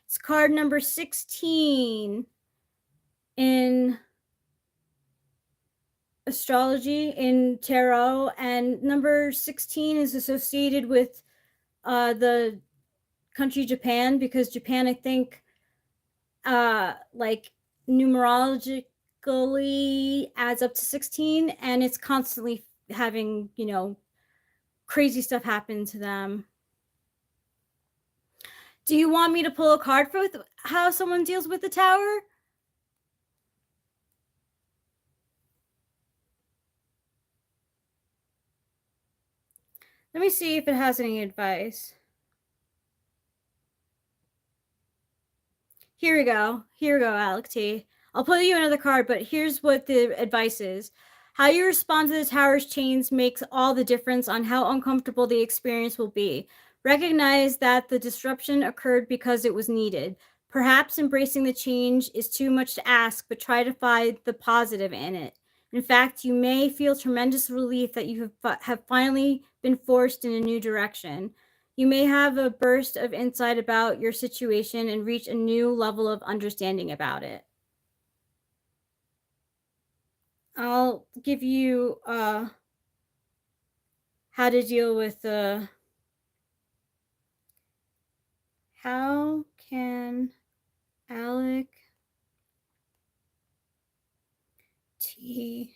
It's card number 16 in astrology, in tarot, and number 16 is associated with the country Japan, because Japan, I think, like numerologically adds up to 16, and it's constantly having, crazy stuff happen to them. Do you want me to pull a card for how someone deals with the tower? Let me see if it has any advice. Here we go, Alec T. I'll pull you another card, but here's what the advice is. How you respond to the tower's change makes all the difference on how uncomfortable the experience will be. Recognize that the disruption occurred because it was needed. Perhaps embracing the change is too much to ask, but try to find the positive in it. In fact, you may feel tremendous relief that you have finally been forced in a new direction. You may have a burst of insight about your situation and reach a new level of understanding about it. I'll give you how to deal with the... How can Alec T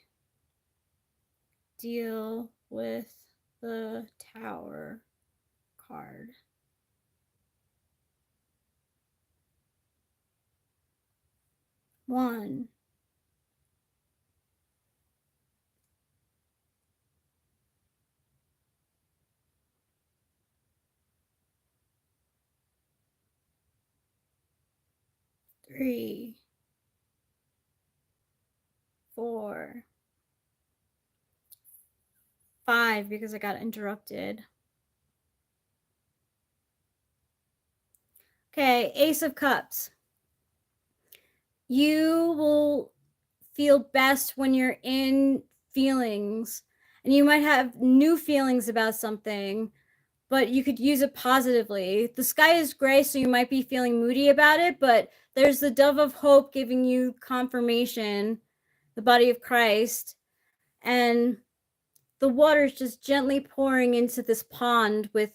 deal with the tower card? One. Three. 4. 5, because I got interrupted. Okay, Ace of Cups. You will feel best when you're in feelings, and you might have new feelings about something, but you could use it positively. The sky is gray, so you might be feeling moody about it, but there's the dove of hope giving you confirmation, the body of Christ, and the water is just gently pouring into this pond with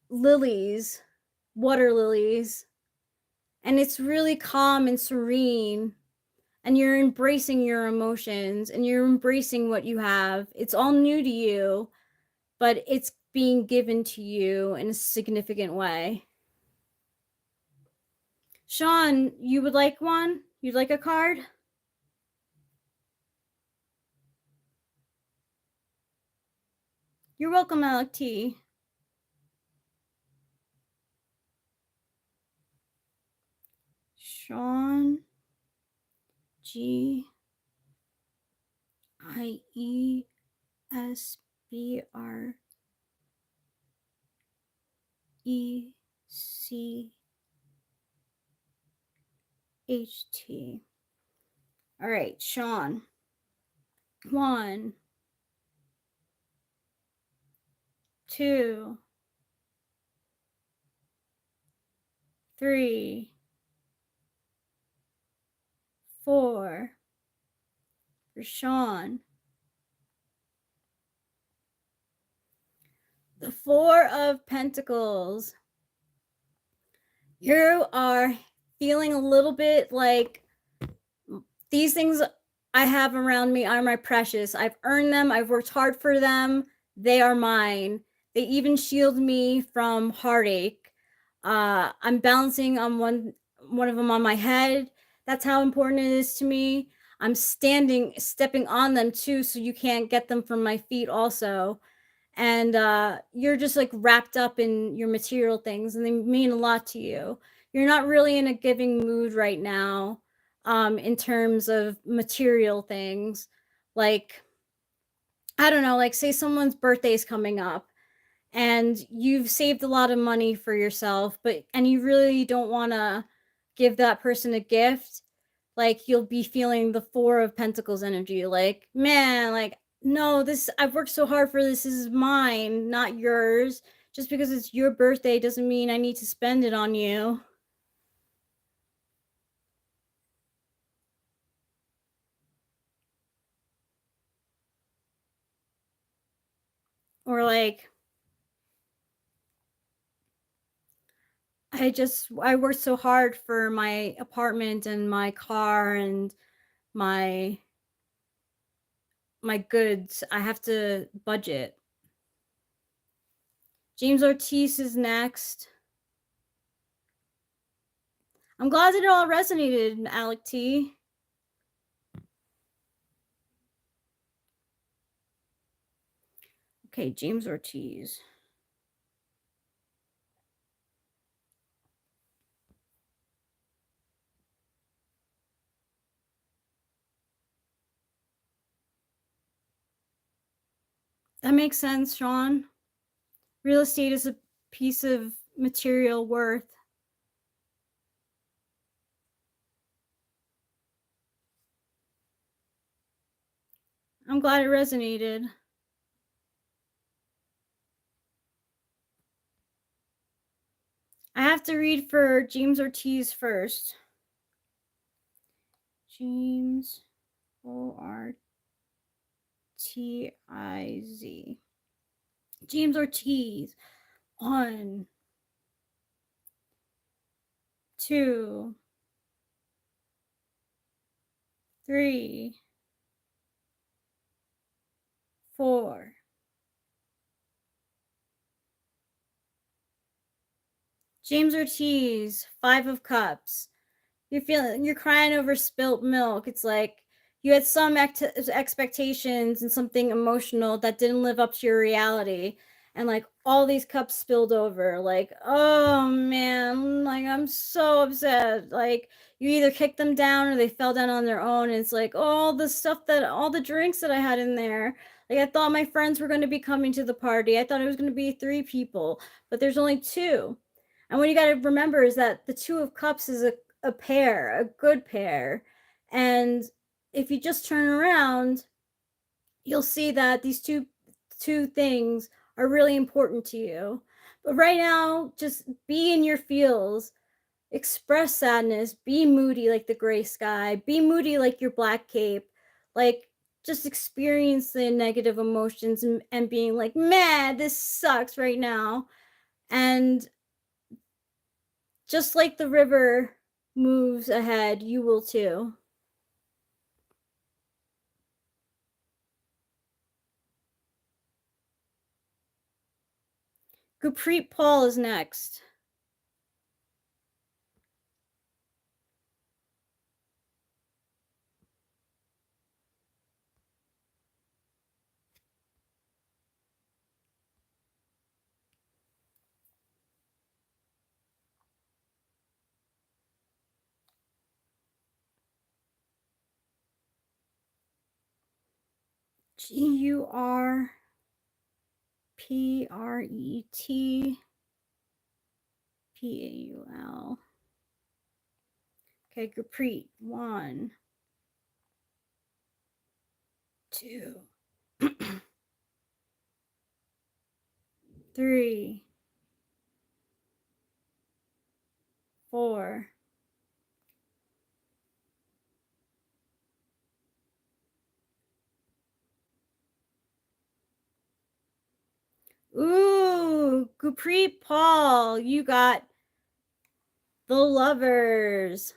lilies, water lilies, and it's really calm and serene, and you're embracing your emotions, and you're embracing what you have. It's all new to you, but it's being given to you in a significant way. Sean, you would like one? You'd like a card? You're welcome, Alec T. Sean G I E S B R E C H T. All right, Sean. 1, 2, 3, 4 for Sean. The 4 of Pentacles. You are feeling a little bit like these things I have around me are my precious. I've earned them. I've worked hard for them. They are mine. They even shield me from heartache. I'm balancing on one of them on my head. That's how important it is to me. I'm stepping on them too, so you can't get them from my feet also. and you're just like wrapped up in your material things, and they mean a lot to you. You're not really in a giving mood right now, in terms of material things. Like, I don't know, like say someone's birthday is coming up and you've saved a lot of money for yourself, and you really don't want to give that person a gift. Like, you'll be feeling the 4 of Pentacles energy, like, man, like, no, this, I've worked so hard for this is mine, not yours. Just because it's your birthday doesn't mean I need to spend it on you. Or like, I worked so hard for my apartment and my car and my goods. I have to budget. James Ortiz is next. I'm glad that it all resonated, Alec T. Okay, James Ortiz. That makes sense, Sean. Real estate is a piece of material worth. I'm glad it resonated. I have to read for James Ortiz first. James Ortiz. James Ortiz. 1, 2, 3, 4. James Ortiz, 5 of Cups. You're crying over spilt milk. It's like you had some expectations and something emotional that didn't live up to your reality, and like all these cups spilled over. Like, oh man, like I'm so upset. Like, you either kicked them down or they fell down on their own. And it's like all the drinks that I had in there. Like, I thought my friends were going to be coming to the party. I thought it was going to be 3 people, but there's only 2. And what you got to remember is that the 2 of Cups is a pair, a good pair. And if you just turn around, you'll see that these two things are really important to you. But right now, just be in your feels, express sadness, be moody like the gray sky, be moody like your black cape, like just experience the negative emotions and being like, man, this sucks right now. And just like the river moves ahead, you will too. Gurpreet Paul is next. GURPRET PAUL. Okay, Gurpreet. 1, 2, 3, 4. Ooh, Gurpreet Paul, you got the Lovers.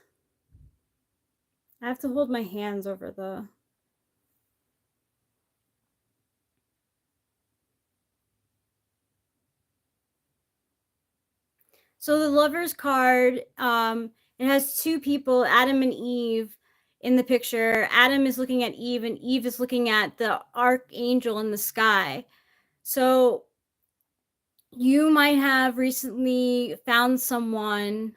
I have to hold my hands over the... So the Lovers card, it has 2 people, Adam and Eve, in the picture. Adam is looking at Eve, and Eve is looking at the archangel in the sky. So you might have recently found someone,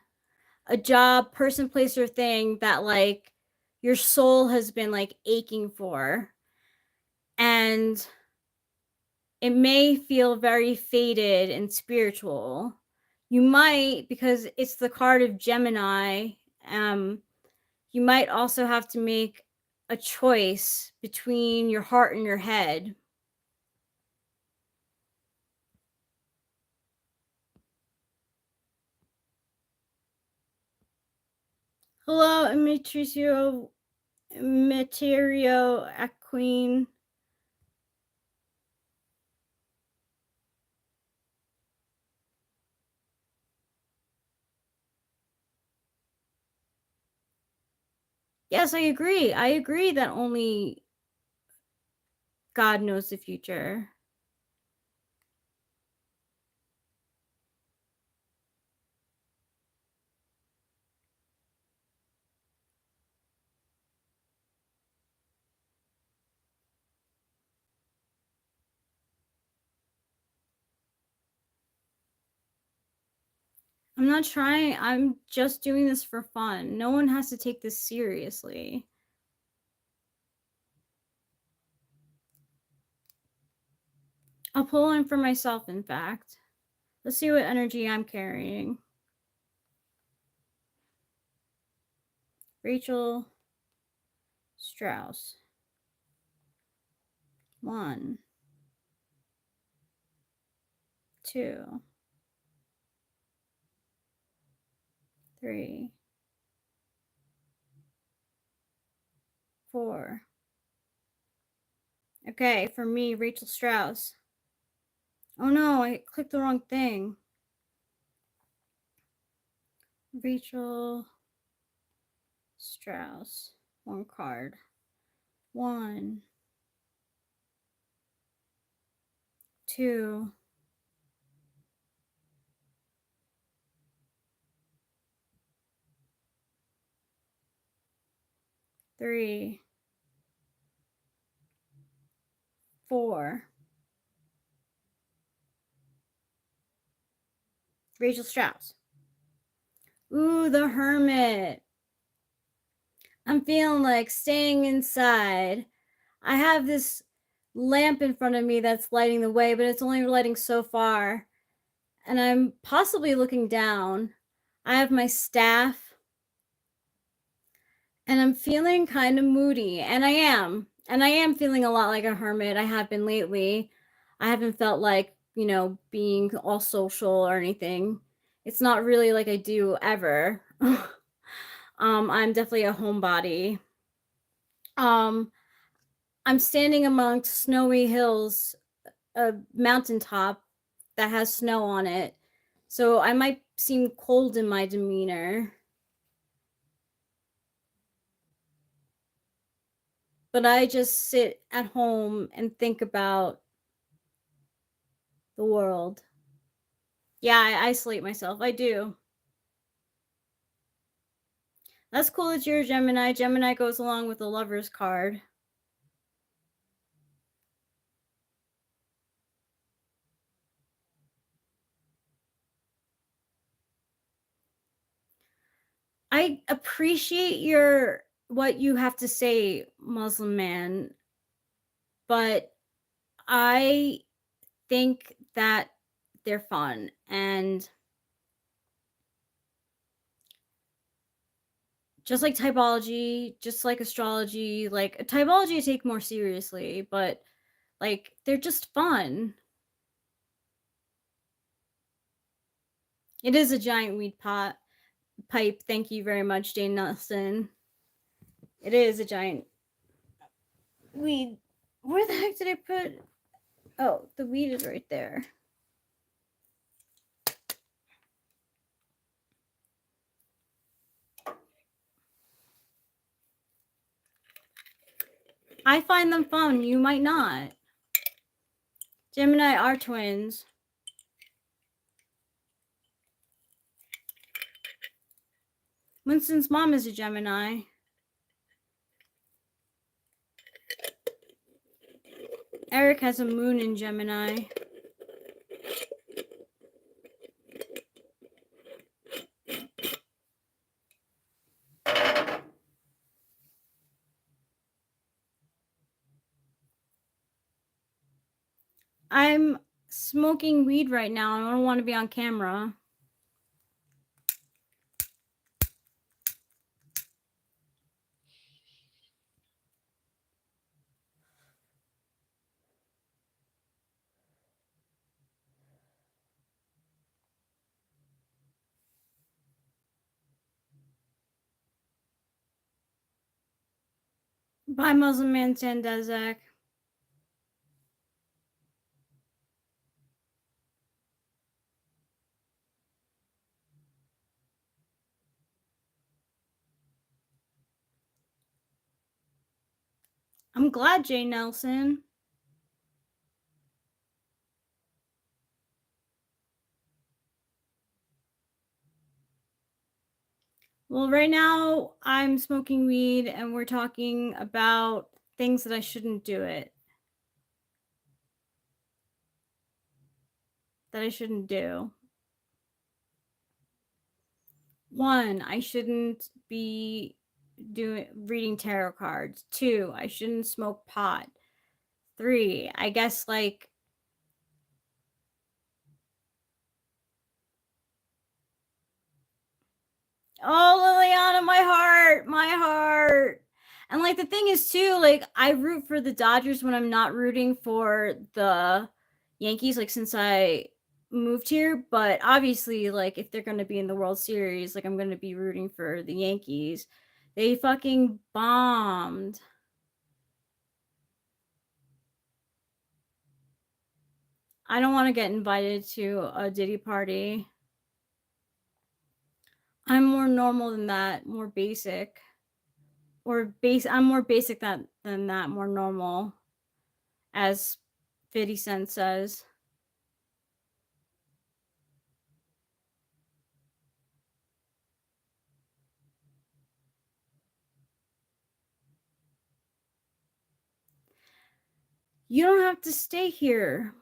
a job, person, place, or thing that like your soul has been like aching for. And it may feel very faded and spiritual. You might, because it's the card of Gemini, you might also have to make a choice between your heart and your head. Hello, Materio Aqueen. Yes, I agree. I agree that only God knows the future. I'm not trying. I'm just doing this for fun. No one has to take this seriously. I'll pull one for myself, in fact. Let's see what energy I'm carrying. Rachel Strauss. 1, 2, 3, 4. Okay, for me, Rachel Strauss. Oh no, I clicked the wrong thing. Rachel Strauss. 1 card. 1, 2, 3, 4. Rachel Strauss. Ooh, the Hermit. I'm feeling like staying inside. I have this lamp in front of me that's lighting the way, but it's only lighting so far. And I'm possibly looking down. I have my staff. And I'm feeling kind of moody. And I am. And I am feeling a lot like a hermit. I have been lately. I haven't felt like, being all social or anything. It's not really like I do ever. I'm definitely a homebody. I'm standing amongst snowy hills, a mountaintop that has snow on it. So I might seem cold in my demeanor. But I just sit at home and think about the world. Yeah, I isolate myself. I do. That's cool that you're a Gemini. Gemini goes along with the Lover's card. I appreciate what you have to say, Muslim man, but I think that they're fun, and just like typology, just like astrology, like typology I take more seriously, but like they're just fun. It is a giant weed pipe. Thank you very much, Jane Nelson. It is a giant weed. Where the heck did I put? Oh, the weed is right there. I find them fun. You might not. Gemini are twins. Winston's mom is a Gemini. Eric has a moon in Gemini. I'm smoking weed right now. I don't want to be on camera. Bye, Muslim man Sandezak. I'm glad, Jay Nelson. Well, right now I'm smoking weed and we're talking about things that I shouldn't do it. That I shouldn't do. 1, I shouldn't be reading tarot cards. 2, I shouldn't smoke pot. 3, I guess like oh, Liliana, my heart. And like the thing is too, like I root for the Dodgers when I'm not rooting for the Yankees, like since I moved here. But obviously, like if they're gonna be in the World Series, like I'm gonna be rooting for the Yankees. They fucking bombed. I don't want to get invited to a Diddy party. I'm more normal than that, more basic. I'm more basic than that, more normal, as 50 Cent says. You don't have to stay here.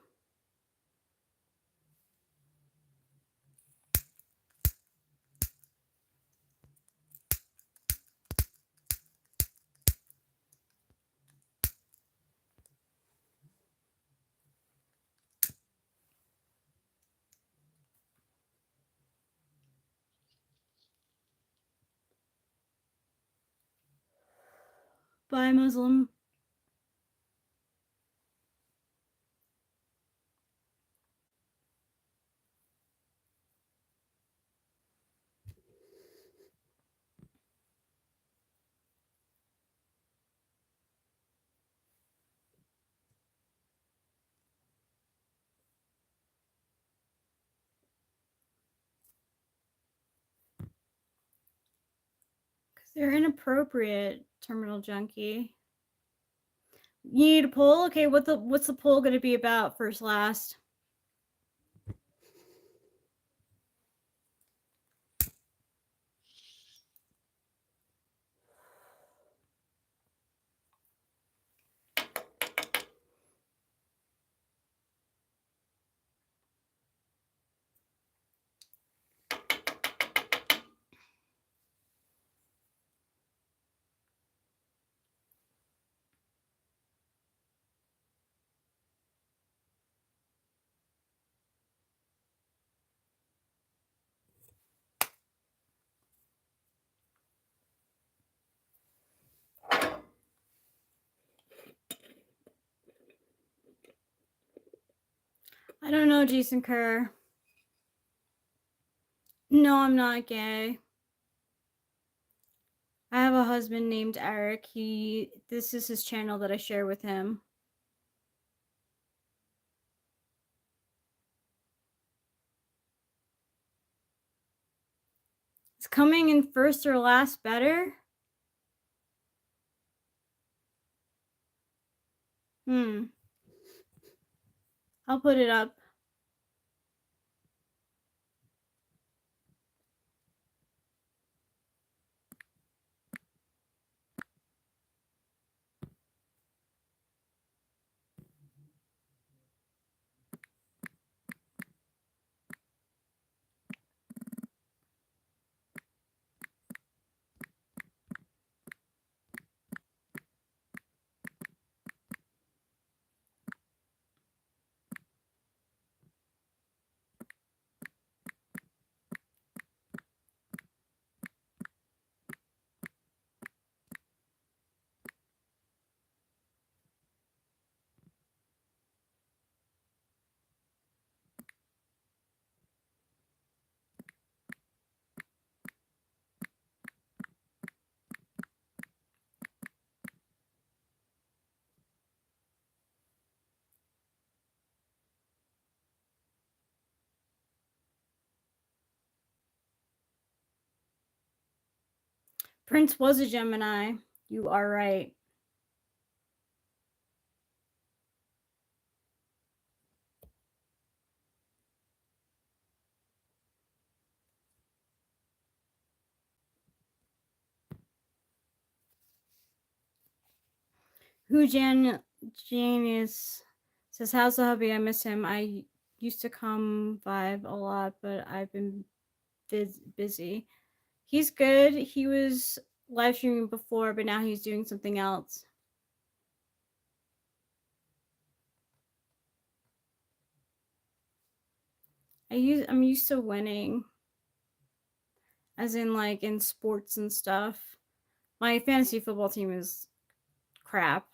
Bye, Muslim. Because they're inappropriate, terminal junkie. You need a poll? Okay, what's the poll gonna be about, first last? I don't know, Jason Kerr. No, I'm not gay. I have a husband named Eric. This is his channel that I share with him. It's coming in first or last better? I'll put it up. Prince was a Gemini. You are right. Who Janice says, how's the hubby? I miss him. I used to come vibe a lot, but I've been busy. He's good. He was live streaming before, but now he's doing something else. I'm used to winning. As in like in sports and stuff. My fantasy football team is crap.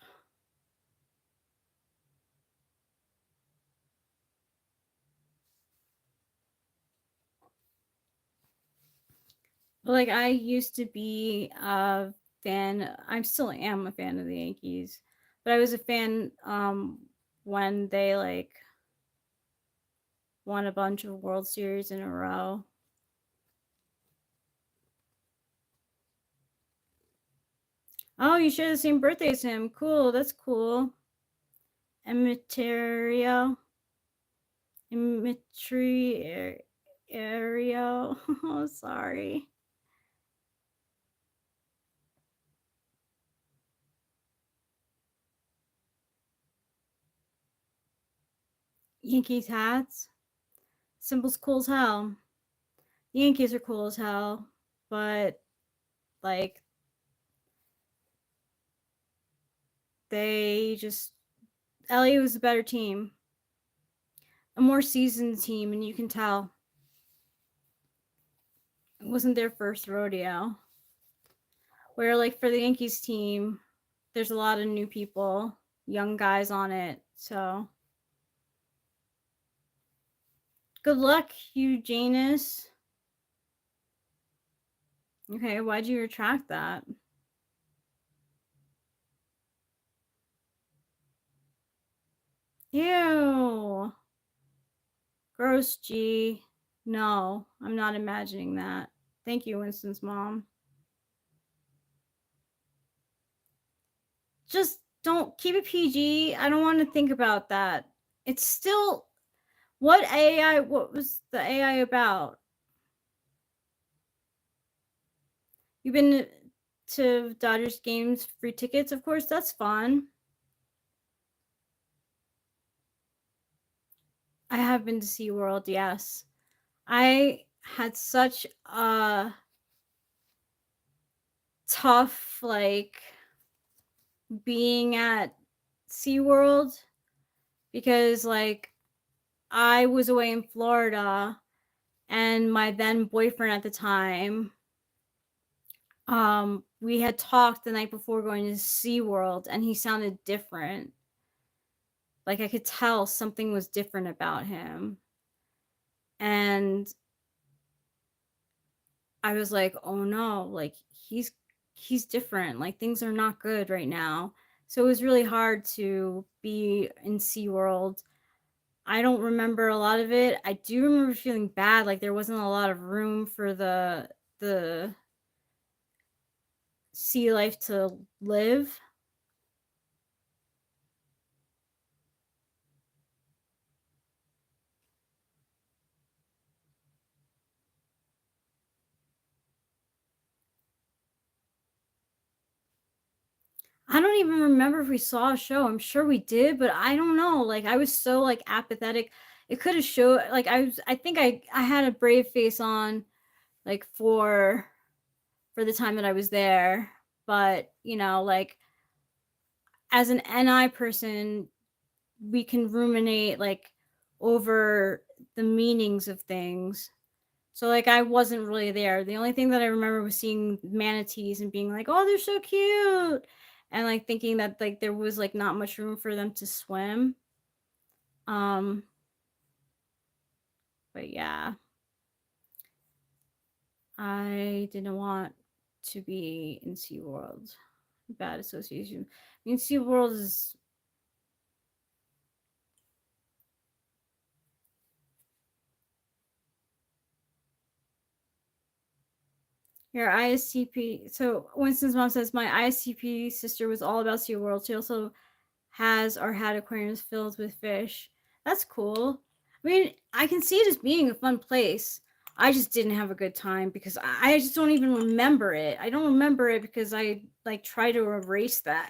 But like I used to be a fan. I still am a fan of the Yankees. But I was a fan when they like won a bunch of World Series in a row. Oh, you share the same birthday as him. Cool, that's cool. Immaterio. Ario. Oh, sorry. Yankees hats. Symbol's cool as hell. The Yankees are cool as hell, but like they just LA was a better team, a more seasoned team, and you can tell it wasn't their first rodeo. Where like for the Yankees team, there's a lot of new people, young guys on it. So good luck, you Janus. Okay, why'd you retract that? Ew. Gross, G. No, I'm not imagining that. Thank you, Winston's mom. Just don't keep it PG. I don't want to think about that. It's still what was the AI about? You've been to Dodgers games, free tickets, of course, that's fun. I have been to SeaWorld, yes. I had such a tough like being at SeaWorld because like I was away in Florida and my then boyfriend at the time we had talked the night before going to SeaWorld and he sounded different. Like I could tell something was different about him. And I was like, "Oh no, like he's different. Like things are not good right now." So it was really hard to be in SeaWorld. I don't remember a lot of it. I do remember feeling bad, like there wasn't a lot of room for the sea life to live. I don't even remember if we saw a show. I'm sure we did, but I don't know. Like I was so like apathetic. It could have showed like I think I had a brave face on like for the time that I was there. But, you know, like as an NI person, we can ruminate like over the meanings of things. So like I wasn't really there. The only thing that I remember was seeing manatees and being like, "Oh, they're so cute." And like thinking that like there was like not much room for them to swim. But yeah. I didn't want to be in SeaWorld. Bad association. I mean SeaWorld is Your ISTP. So Winston's mom says my ISTP sister was all about SeaWorld. She also has or had aquariums filled with fish. That's cool. I mean, I can see it as being a fun place. I just didn't have a good time because I just don't even remember it. I don't remember it because I like try to erase that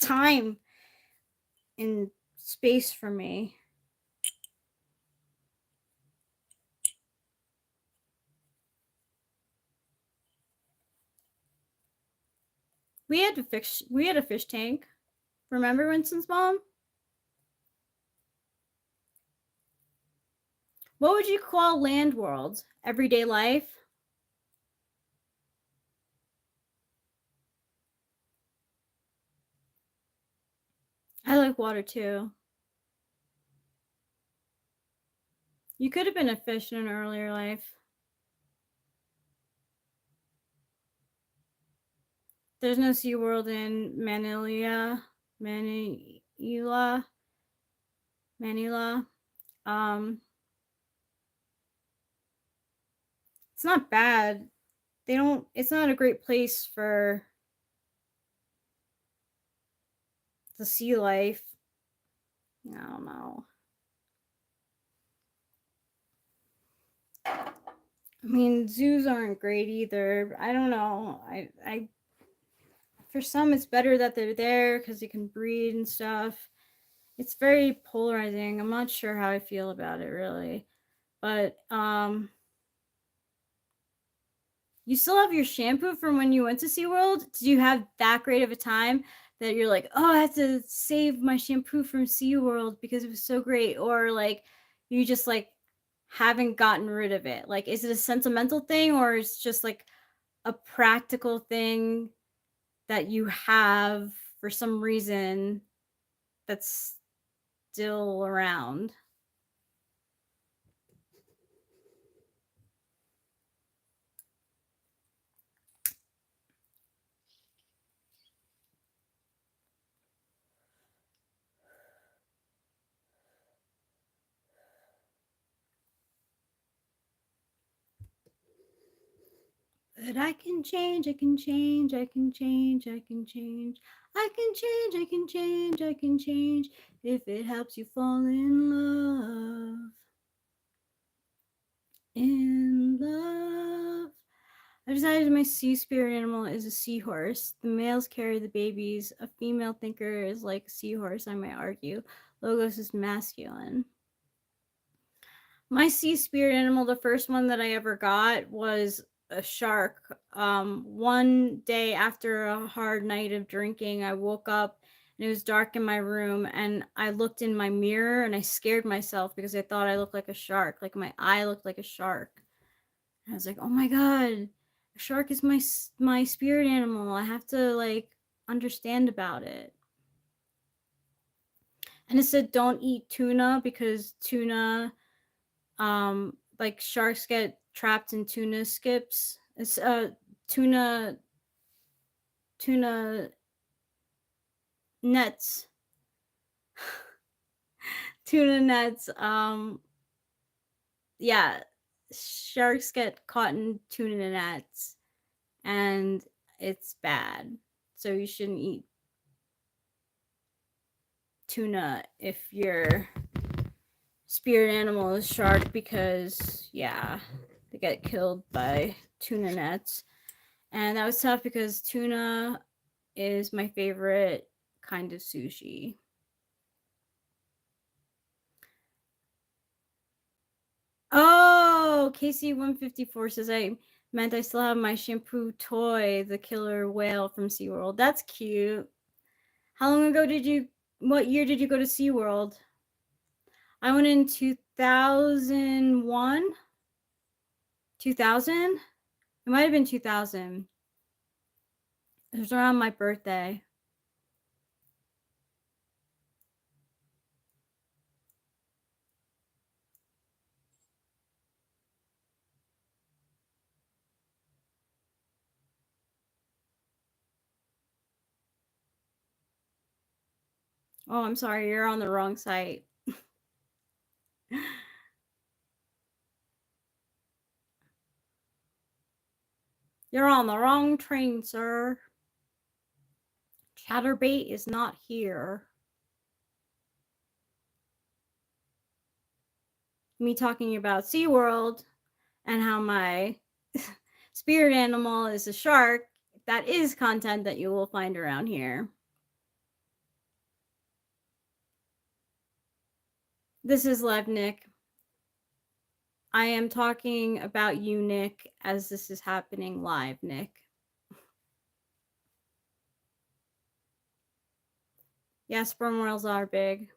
time in space for me. We had a fish tank. Remember Winston's mom? What would you call Land World? Everyday life? I like water too. You could have been a fish in an earlier life. There's no SeaWorld in Manila. It's not bad. It's not a great place for the sea life. I don't know. I mean, zoos aren't great either. I don't know. I for some it's better that they're there because they can breed and stuff. It's very polarizing. I'm not sure how I feel about it really. But you still have your shampoo from when you went to SeaWorld? Did you have that great of a time that you're like, oh, I have to save my shampoo from SeaWorld because it was so great? Or like you just like haven't gotten rid of it? Like, is it a sentimental thing or it's just like a practical thing that you have for some reason that's still around? But I can change, I can change, I can change, I can change. I can change, I can change, I can change if it helps you fall in love. In love. I decided my sea spirit animal is a seahorse. The males carry the babies. A female thinker is like a seahorse, I might argue. Logos is masculine. My sea spirit animal, the first one that I ever got was a shark. One day after a hard night of drinking, I woke up and it was dark in my room and I looked in my mirror and I scared myself because I thought I looked like a shark. Like my eye looked like a shark. And I was like, oh my God, a shark is my spirit animal. I have to like understand about it. And it said don't eat tuna because tuna like sharks get trapped in tuna skips. It's tuna nets. Tuna nets. Yeah, sharks get caught in tuna nets and it's bad. So you shouldn't eat tuna if your spirit animal is shark because yeah, they get killed by tuna nets. And that was tough because tuna is my favorite kind of sushi. Oh, KC154 says I meant I still have my shampoo toy, the killer whale from SeaWorld. That's cute. How long ago what year did you go to SeaWorld? I went in 2001? 2000? It might have been 2000. It was around my birthday. Oh, I'm sorry, you're on the wrong site. You're on the wrong train, sir. Chatterbait is not here. Me talking about SeaWorld and how my spirit animal is a shark. That is content that you will find around here. This is Lev Nick. I am talking about you, Nick, as this is happening live, Nick. Yeah, sperm whales are big.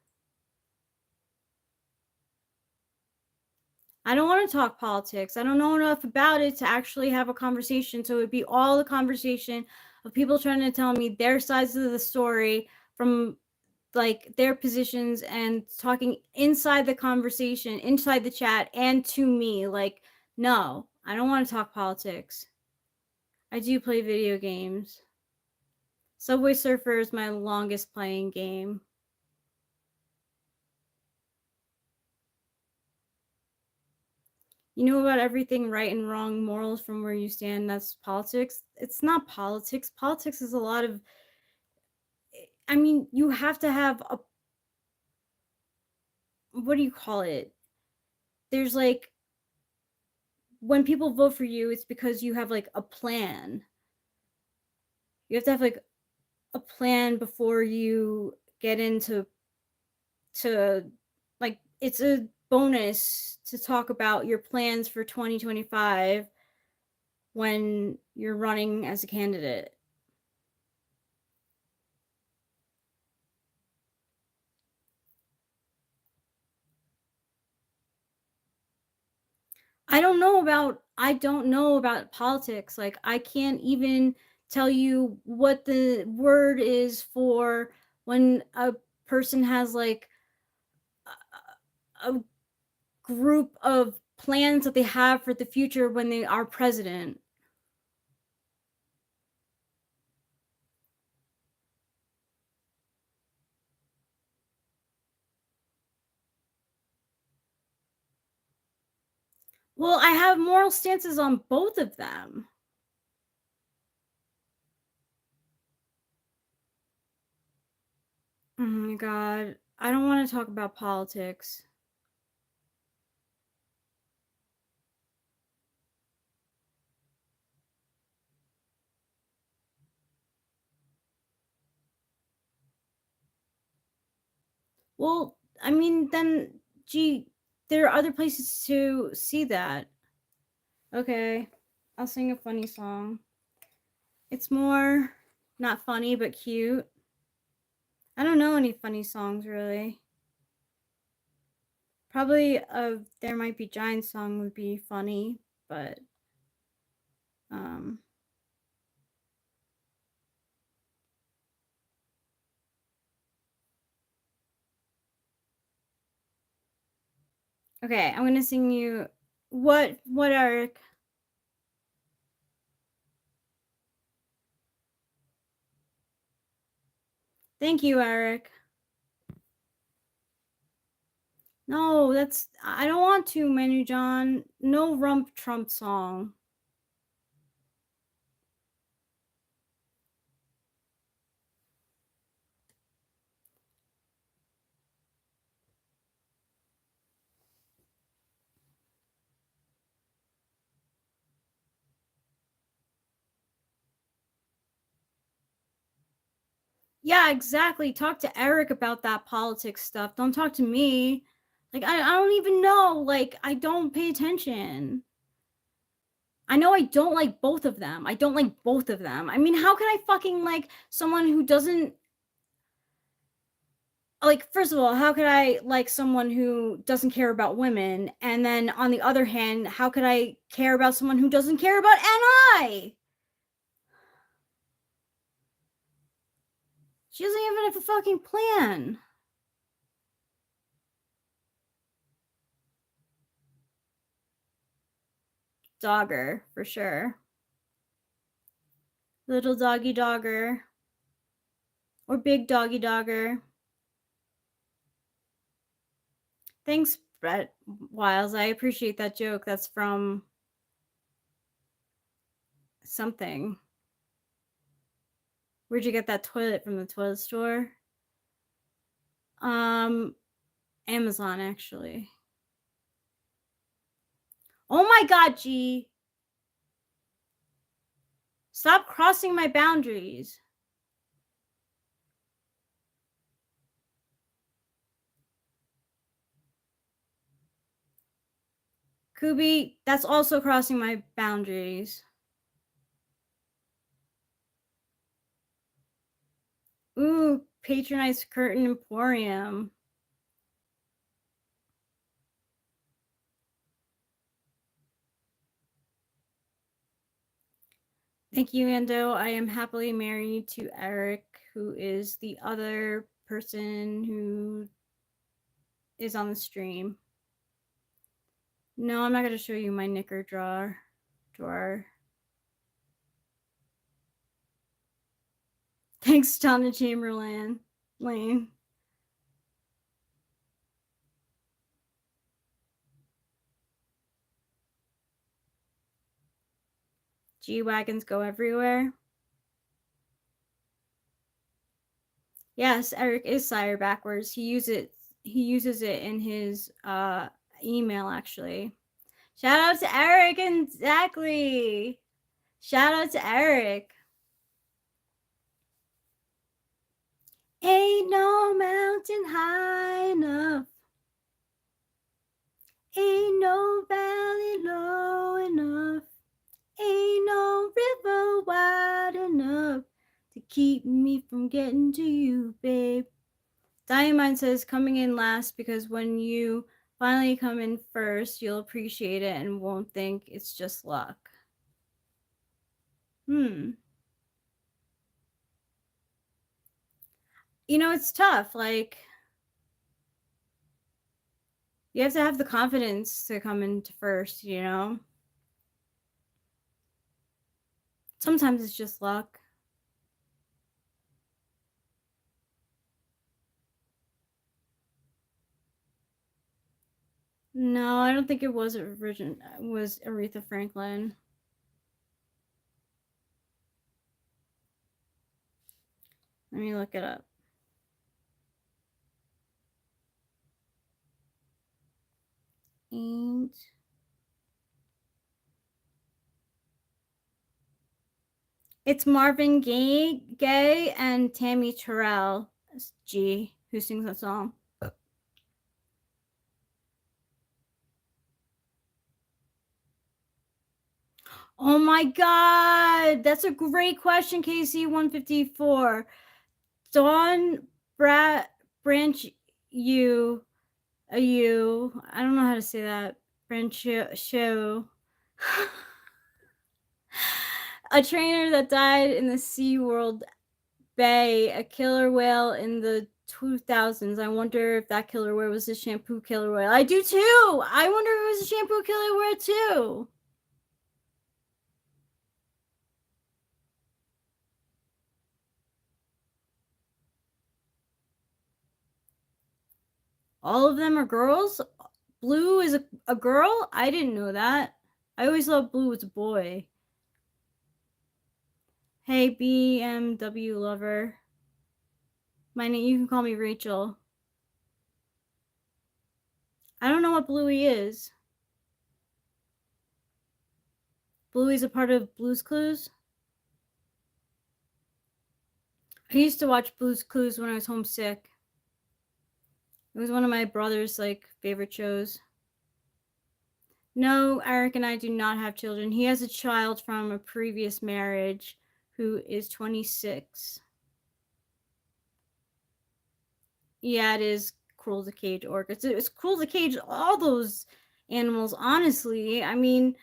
I don't want to talk politics. I don't know enough about it to actually have a conversation. So it would be all the conversation of people trying to tell me their sides of the story from like their positions and talking inside the conversation, inside the chat, and to me. Like, no, I don't want to talk politics. I do play video games. Subway Surfer is my longest playing game. You know about everything right and wrong, morals from where you stand. That's politics. It's not politics. Politics is a lot of. I mean, you have to have a. What do you call it? There's like. When people vote for you, it's because you have like a plan. You have to have like a plan before you get into. Like, it's a bonus to talk about your plans for 2025 when you're running as a candidate. I don't know about politics. Like, I can't even tell you what the word is for when a person has like a group of plans that they have for the future when they are president. Well, I have moral stances on both of them. Oh my god. I don't want to talk about politics. Well, I mean, then, gee, there are other places to see that. Okay, I'll sing a funny song. It's more not funny, but cute. I don't know any funny songs, really. Probably There Might Be Giants song would be funny, but okay, I'm gonna sing you what Eric? Thank you, Eric. No, I don't want to, Manu John. No Rump Trump song. Yeah, exactly. Talk to Eric about that politics stuff. Don't talk to me. Like, I don't even know. Like, I don't pay attention. I know I don't like both of them. I don't like both of them. I mean, how can I fucking like someone who doesn't like, first of all, how could I like someone who doesn't care about women? And then on the other hand, how could I care about someone who doesn't care about NI? She doesn't even have a fucking plan. Dogger, for sure. Little doggy dogger. Or big doggy dogger. Thanks, Brett Wiles. I appreciate that joke. That's from something. Where'd you get that toilet from? The toilet store? Amazon, actually. Oh my god, G. Stop crossing my boundaries. Kubi, that's also crossing my boundaries. Ooh, patronize Curtain Emporium. Thank you, Ando. I am happily married to Eric, who is the other person who is on the stream. No, I'm not going to show you my knicker drawer. Thanks, Donna Chamberlain. Lane. G-Wagons go everywhere. Yes, Eric is sire backwards. He uses it in his email, actually. Shout out to Eric, exactly. Shout out to Eric. Ain't no mountain high enough. Ain't no valley low enough. Ain't no river wide enough to keep me from getting to you, babe. Diamond says coming in last because when you finally come in first, you'll appreciate it and won't think it's just luck. You know, it's tough. Like, you have to have the confidence to come into first, you know? Sometimes it's just luck. No, I don't think it was Aretha Franklin. Let me look it up. It's Marvin Gaye and Tammy Terrell, G, who sings that song. Oh my god, that's a great question, KC154. Dawn Branch you I don't know how to say that. Branch show. A trainer that died in the SeaWorld Bay, a killer whale in the 2000s. I wonder if that killer whale was a shampoo killer whale. I do too. I wonder if it was a shampoo killer whale too. All of them are girls? Blue is a girl? I didn't know that. I always thought Blue was a boy. Hey, BMW lover. My name, you can call me Rachel. I don't know what Bluey is. Bluey's a part of Blue's Clues? I used to watch Blue's Clues when I was homesick. It was one of my brother's favorite shows. No, Eric and I do not have children. He has a child from a previous marriage who is 26. Yeah, it is cruel to cage orcas. It's cruel to cage all those animals, honestly. I mean,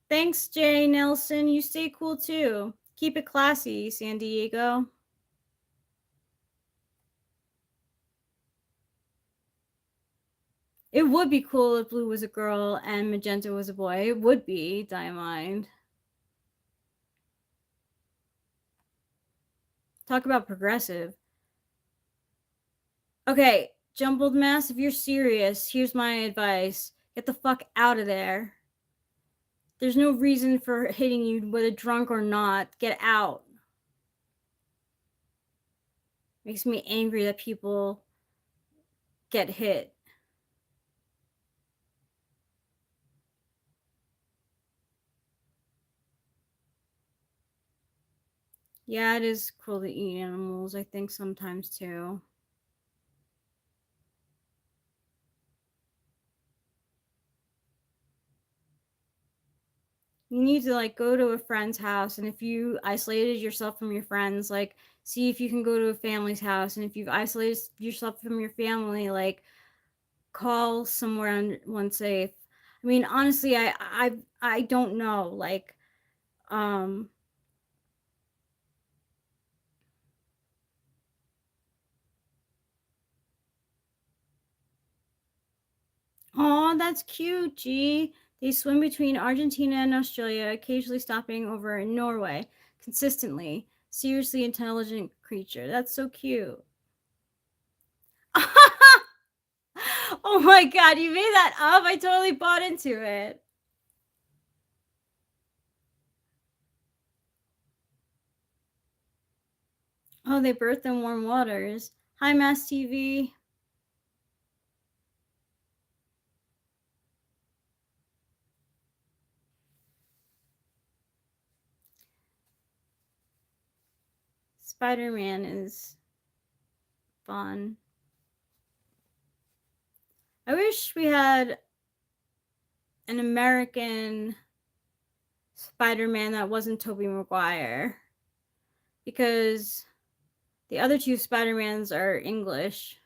thanks, Jay Nelson. You stay cool too. Keep it classy, San Diego. It would be cool if Blue was a girl and Magenta was a boy. It would be, Diamond. Talk about progressive. Okay, Jumbled Mess, if you're serious, here's my advice. Get the fuck out of there. There's no reason for hitting you, whether drunk or not. Get out. Makes me angry that people get hit. Yeah, it is cruel to eat animals, I think sometimes too. You need to like go to a friend's house, and if you isolated yourself from your friends, like see if you can go to a family's house, and if you've isolated yourself from your family, like call somewhere one safe. I mean, honestly, I don't know, like um oh, that's cute, G. They swim between Argentina and Australia, occasionally stopping over in Norway consistently. Seriously intelligent creature. That's so cute. Oh my god, you made that up? I totally bought into it. Oh, they birth in warm waters. Hi, Mass TV. Spider-Man is fun. I wish we had an American Spider-Man that wasn't Tobey Maguire, because the other two Spider-Mans are English.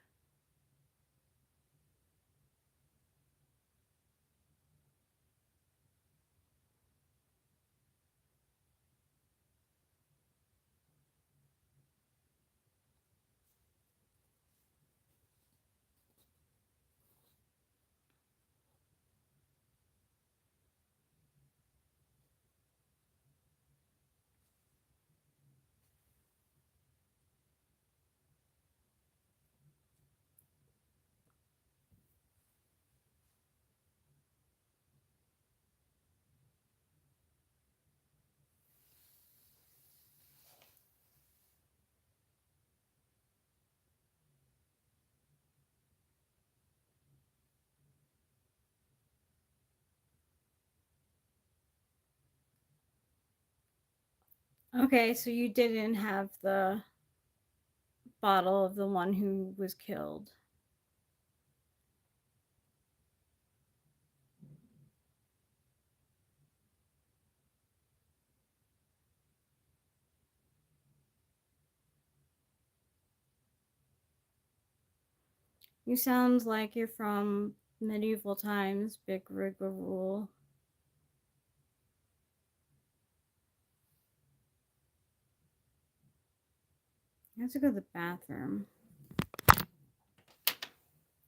Okay, so you didn't have the bottle of the one who was killed. You sound like you're from medieval times, Big Rigmarole. I have to go to the bathroom.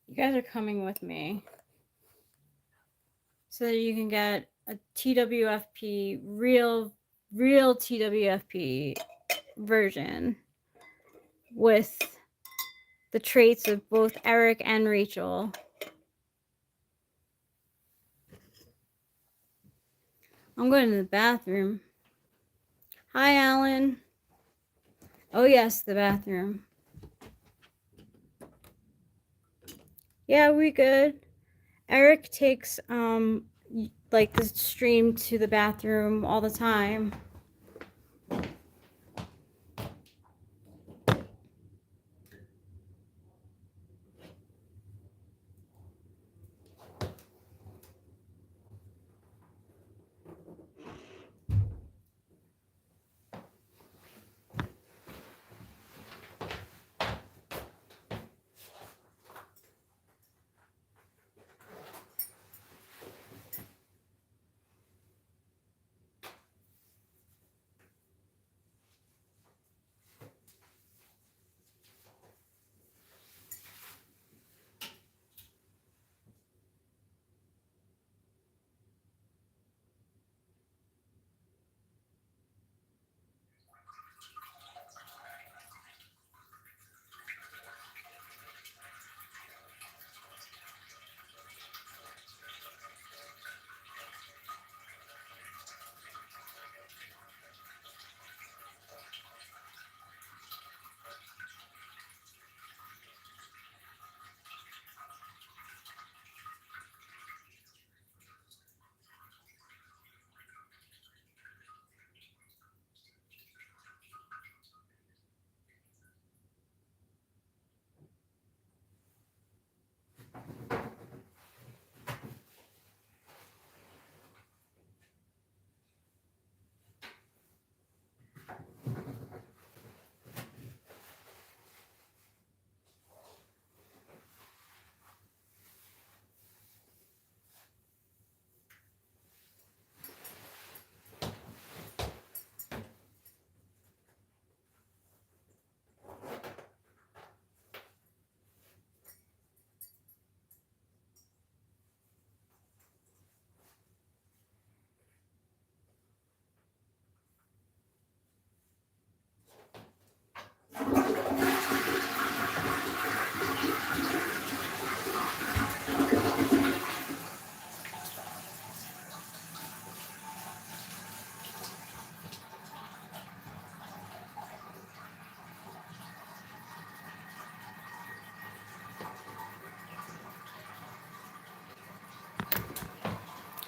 You guys are coming with me so that you can get a TWFP, real TWFP version with the traits of both Eric and Rachel. I'm going to the bathroom. Hi, Alan. Oh, yes, the bathroom. Yeah, we good. Eric takes like the stream to the bathroom all the time.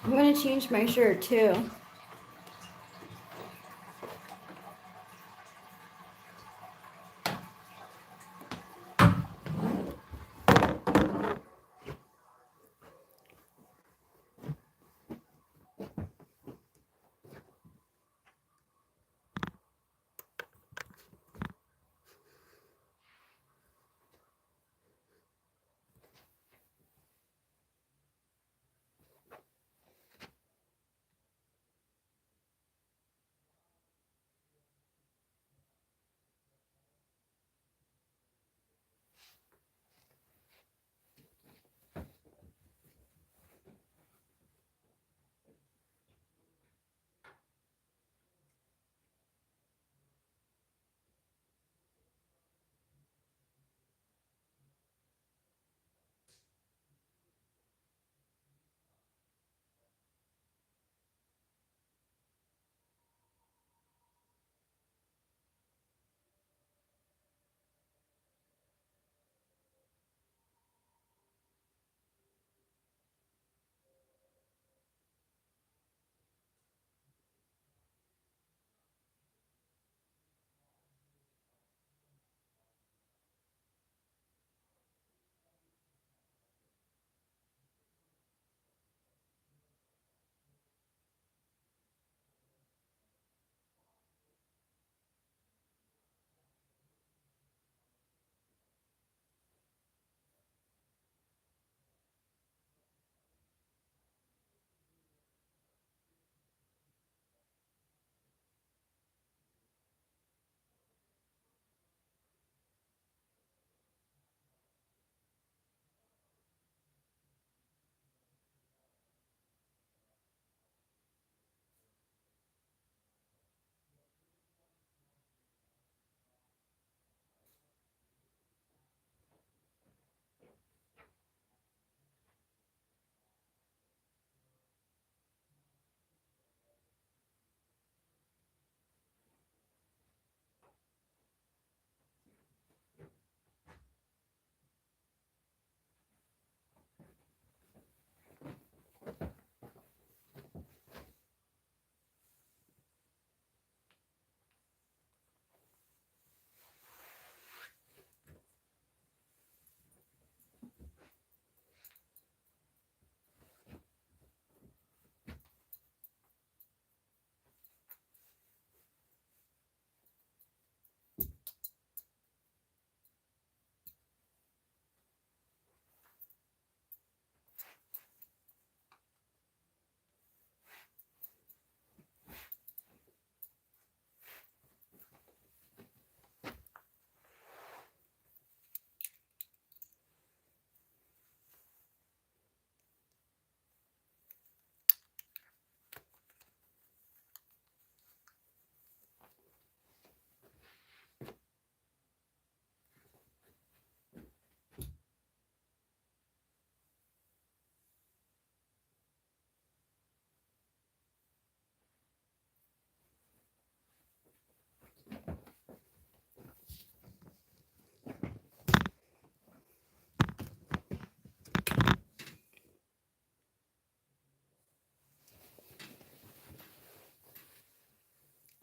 I'm gonna change my shirt too.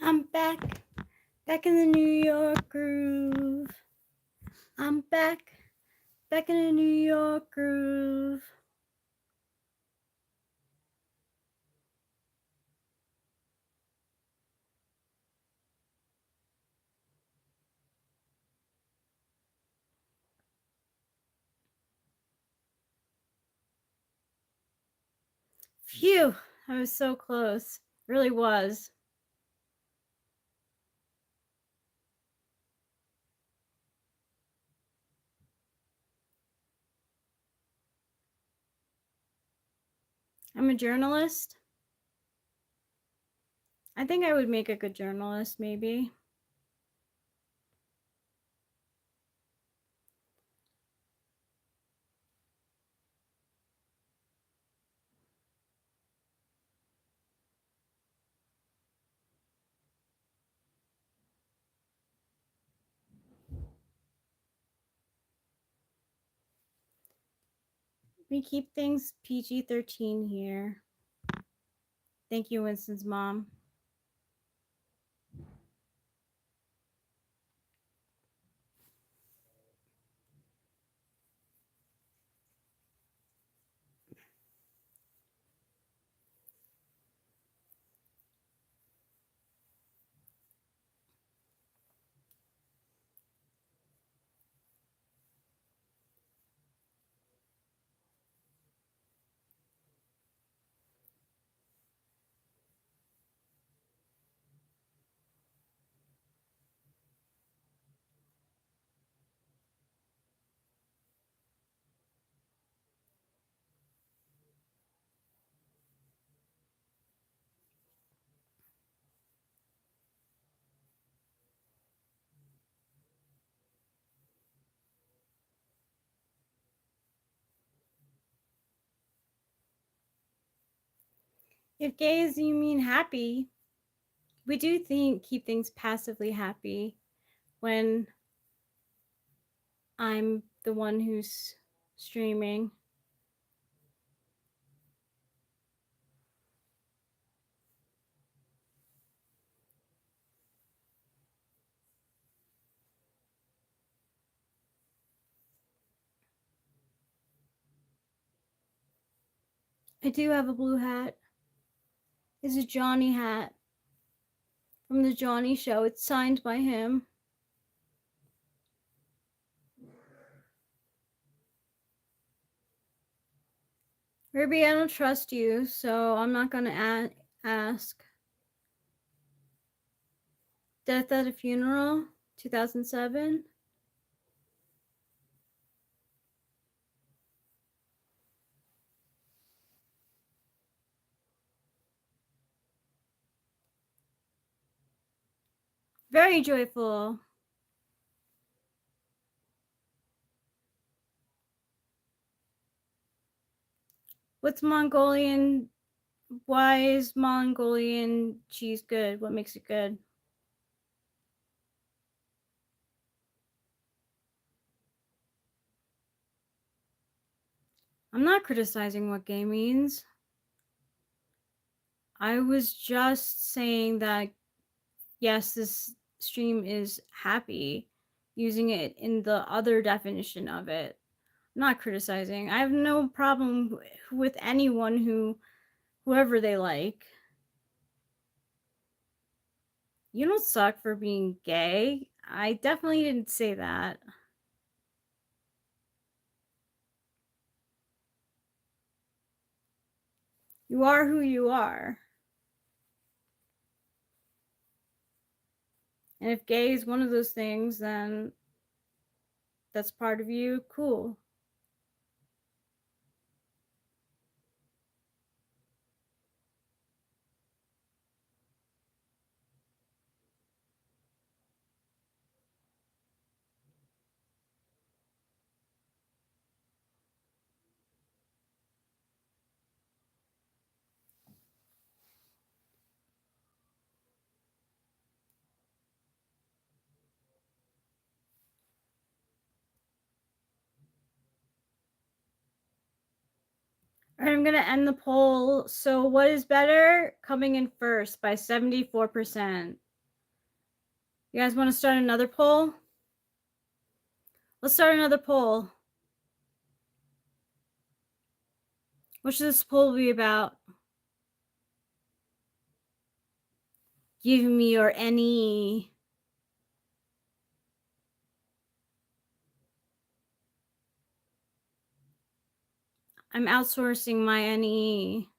I'm back in the New York groove. I'm back in the New York groove. Phew, I was so close. Really was. I'm a journalist. I think I would make a good journalist, maybe. We keep things PG-13 here. Thank you, Winston's mom. If gays you mean happy, we do keep things passively happy when I'm the one who's streaming. I do have a blue hat. It's a Johnny hat from the Johnny Show. It's signed by him. Ruby, I don't trust you, so I'm not gonna ask. Death at a Funeral, 2007. Very joyful. What's Mongolian? Why is Mongolian cheese good? What makes it good? I'm not criticizing what gay means. I was just saying that, yes, this stream is happy, using it in the other definition of it. I'm not criticizing. I have no problem with anyone whoever they like. You don't suck for being gay. I definitely didn't say that. You are who you are. And if gay is one of those things, then that's part of you. Cool. All right, I'm going to end the poll. So, what is better? Coming in first by 74%. You guys want to start another poll? Let's start another poll. What should this poll be about? Give me your any. I'm outsourcing my any.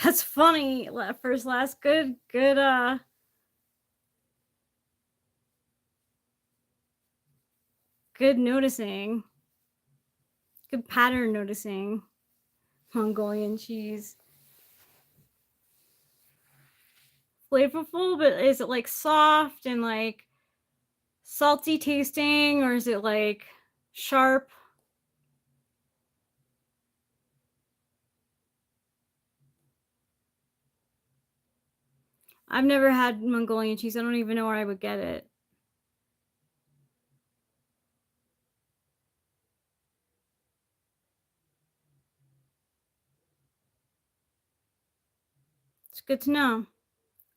That's funny. First, last, good, good noticing. Good pattern noticing. Mongolian cheese. Flavorful, but is it like soft and like salty tasting, or is it like sharp? I've never had Mongolian cheese. I don't even know where I would get it. It's good to know.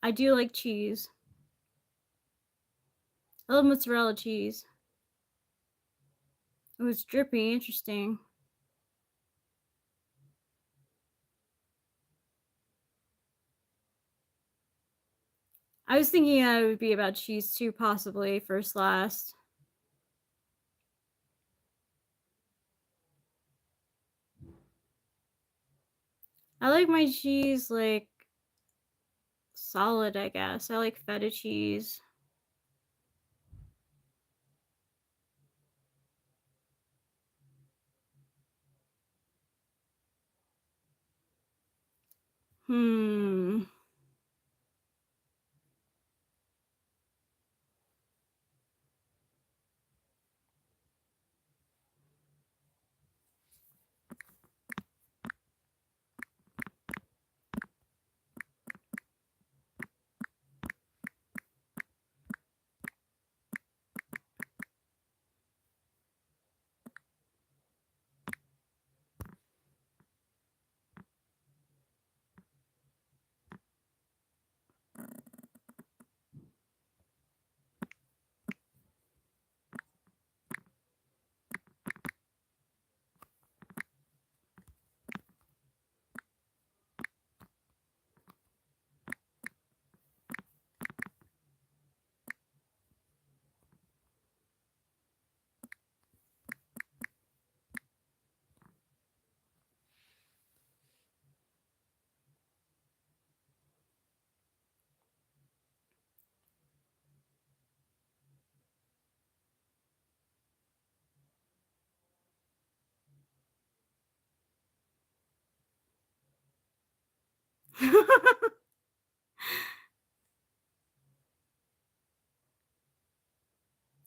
I do like cheese. I love mozzarella cheese. It was drippy. Interesting. I was thinking that it would be about cheese too, possibly, first last. I like my cheese, like, solid, I guess. I like feta cheese.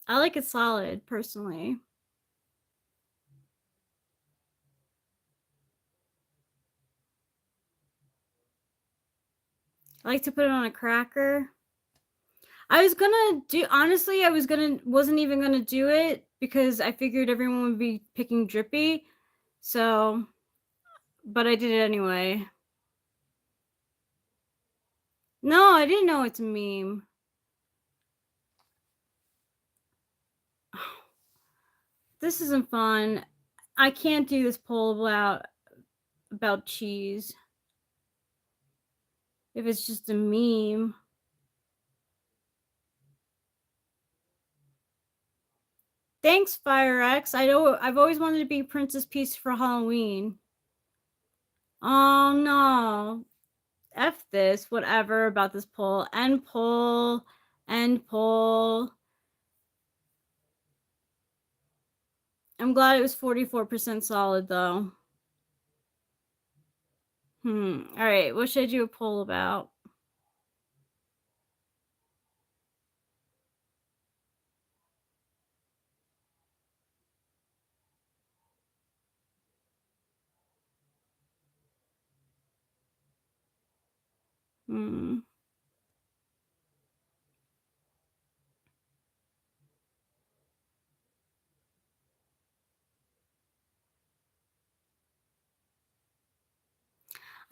I like it solid, personally. I like to put it on a cracker. I was gonna do, honestly, wasn't even gonna do it because I figured everyone would be picking drippy. So, but I did it anyway. No, I didn't know it's a meme. This isn't fun. I can't do this poll about cheese. If it's just a meme. Thanks, FireX. I know I've always wanted to be Princess Peach for Halloween. Oh no. F this, whatever about this poll. End poll. End poll. I'm glad it was 44% solid though. Alright, what should I do a poll about?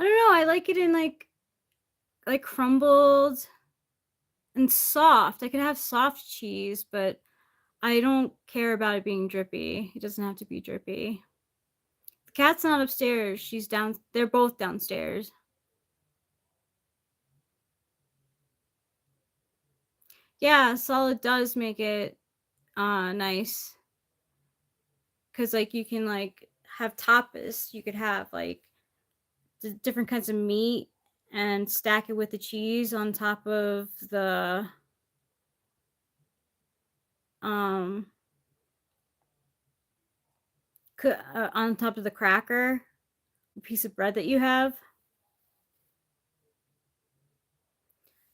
I don't know, I like it in like crumbled and soft. I could have soft cheese, but I don't care about it being drippy. It doesn't have to be drippy. The cat's not upstairs. She's down. They're both downstairs. Yeah, solid does make it nice. Cause like you can like have tapas. You could have like different kinds of meat and stack it with the cheese on top of the on top of the cracker, a piece of bread that you have.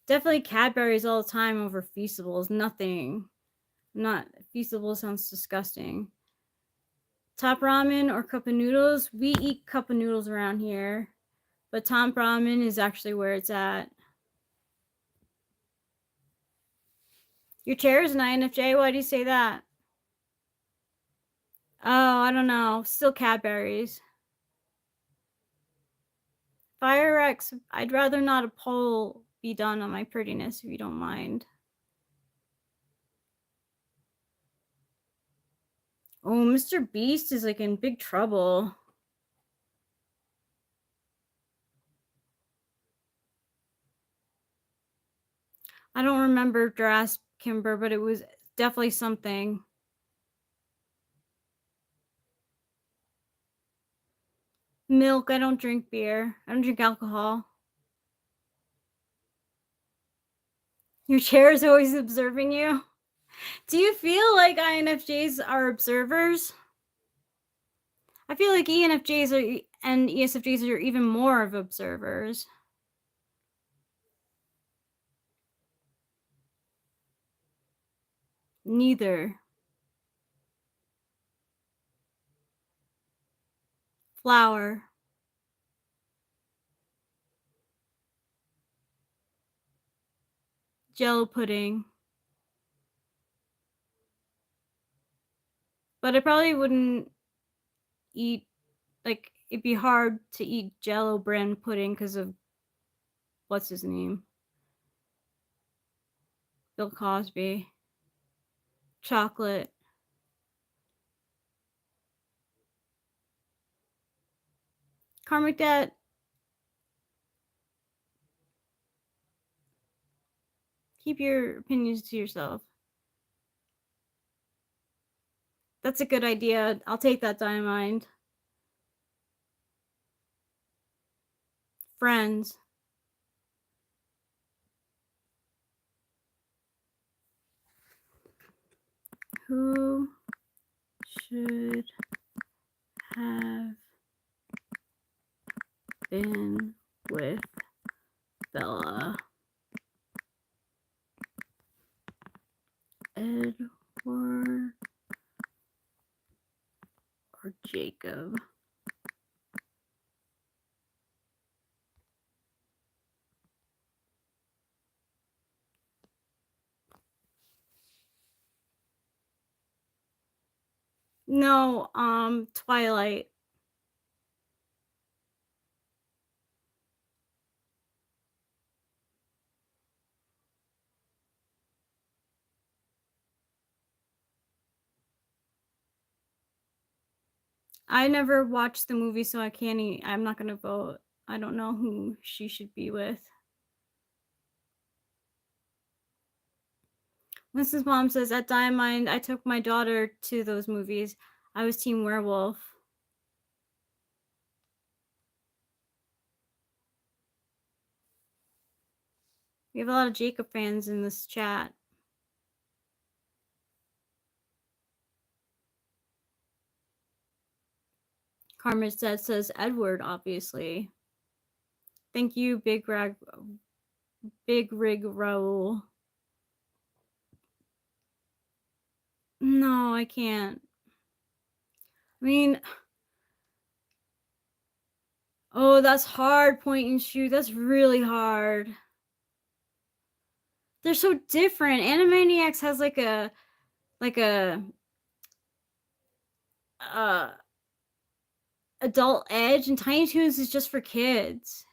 Definitely Cadbury's all the time over Feastables. Nothing. Not Feastable sounds disgusting. Top ramen or cup of noodles? We eat cup of noodles around here, but top ramen is actually where it's at. Your chair is an INFJ. Why do you say that? Oh, I don't know. Still Cadbury's. Fire X, I'd rather not a poll be done on my prettiness if you don't mind. Oh, Mr. Beast is like in big trouble. I don't remember Drask Kimber, but it was definitely something. Milk, I don't drink beer. I don't drink alcohol. Your chair is always observing you. Do you feel like INFJs are observers? I feel like ENFJs are and ESFJs are even more of observers. Neither. Flour. Jello pudding. But I probably wouldn't eat, like, it'd be hard to eat Jello brand pudding because of what's his name? Bill Cosby. Chocolate. Karmic Debt. Keep your opinions to yourself. That's a good idea. I'll take that to mind. Friends. Who should have been with Bella? Edward or Jacob? No, Twilight. I never watched the movie, so I can't. I'm not gonna vote. I don't know who she should be with. Mrs. Mom says, at Diamond, I took my daughter to those movies. I was Team Werewolf. We have a lot of Jacob fans in this chat. Carmen says Edward, obviously. Thank you, Big Rig Raoul. No, I can't. I mean, oh, that's hard, Point and Shoot. That's really hard. They're so different. Animaniacs has like a adult edge, and Tiny Toons is just for kids.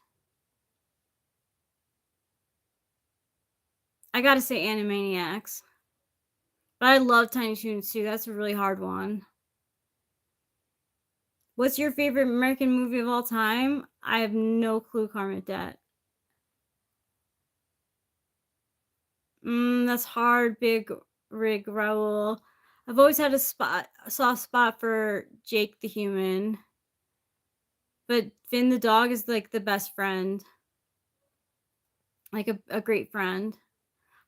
I gotta say Animaniacs. But I love Tiny Toons too. That's a really hard one. What's your favorite American movie of all time? I have no clue, Karma Debt. That's hard, Big Rig Raoul. I've always had a soft spot for Jake the human. But Finn the dog is like the best friend. Like a great friend.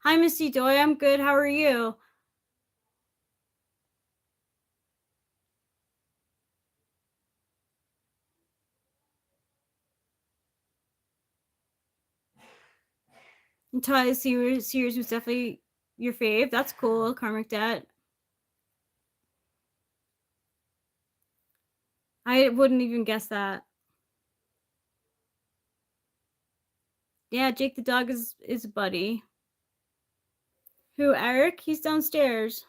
Hi, Misty Doy. I'm good. How are you? And Twilight series was definitely your fave. That's cool, Karmic Debt. I wouldn't even guess that. Yeah, Jake the dog is a buddy. Who, Eric? He's downstairs.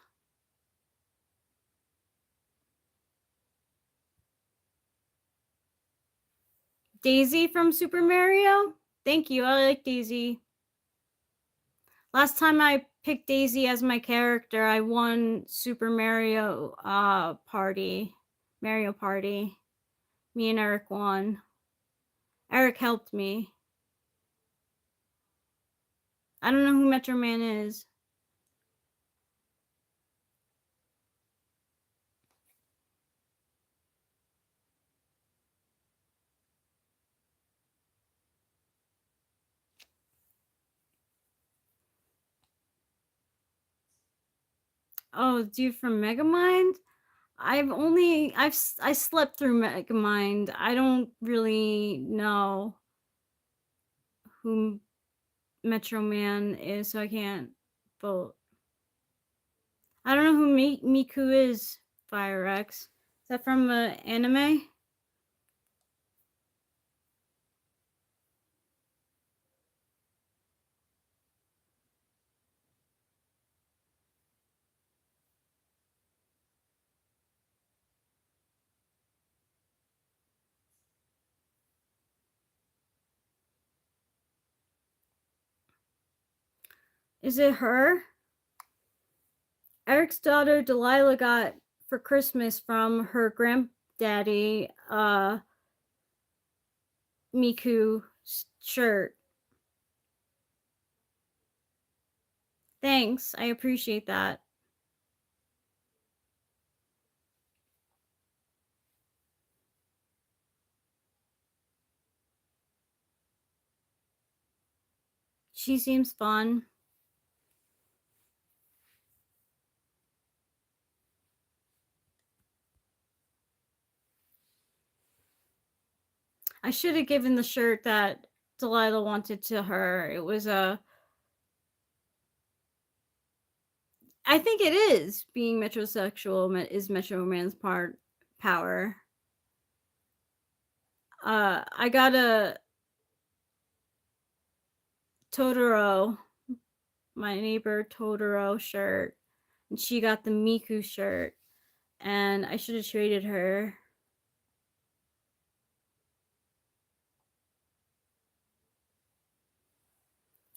Daisy from Super Mario? Thank you. I like Daisy. Last time I picked Daisy as my character, I won Super Mario Party. Mario Party. Me and Eric won. Eric helped me. I don't know who Metro Man is. Oh, dude from Megamind? I slept through Megamind. I don't really know who Metro Man is, so I can't vote. I don't know who Miku is, Fire X. Is that from the anime? Is it her? Eric's daughter Delilah got for Christmas from her granddaddy Miku shirt. Thanks, I appreciate that. She seems fun. I should have given the shirt that Delilah wanted to her. It was I think it is being metrosexual is Metro Man's power. I got a Totoro, my neighbor Totoro shirt, and she got the Miku shirt, and I should have traded her.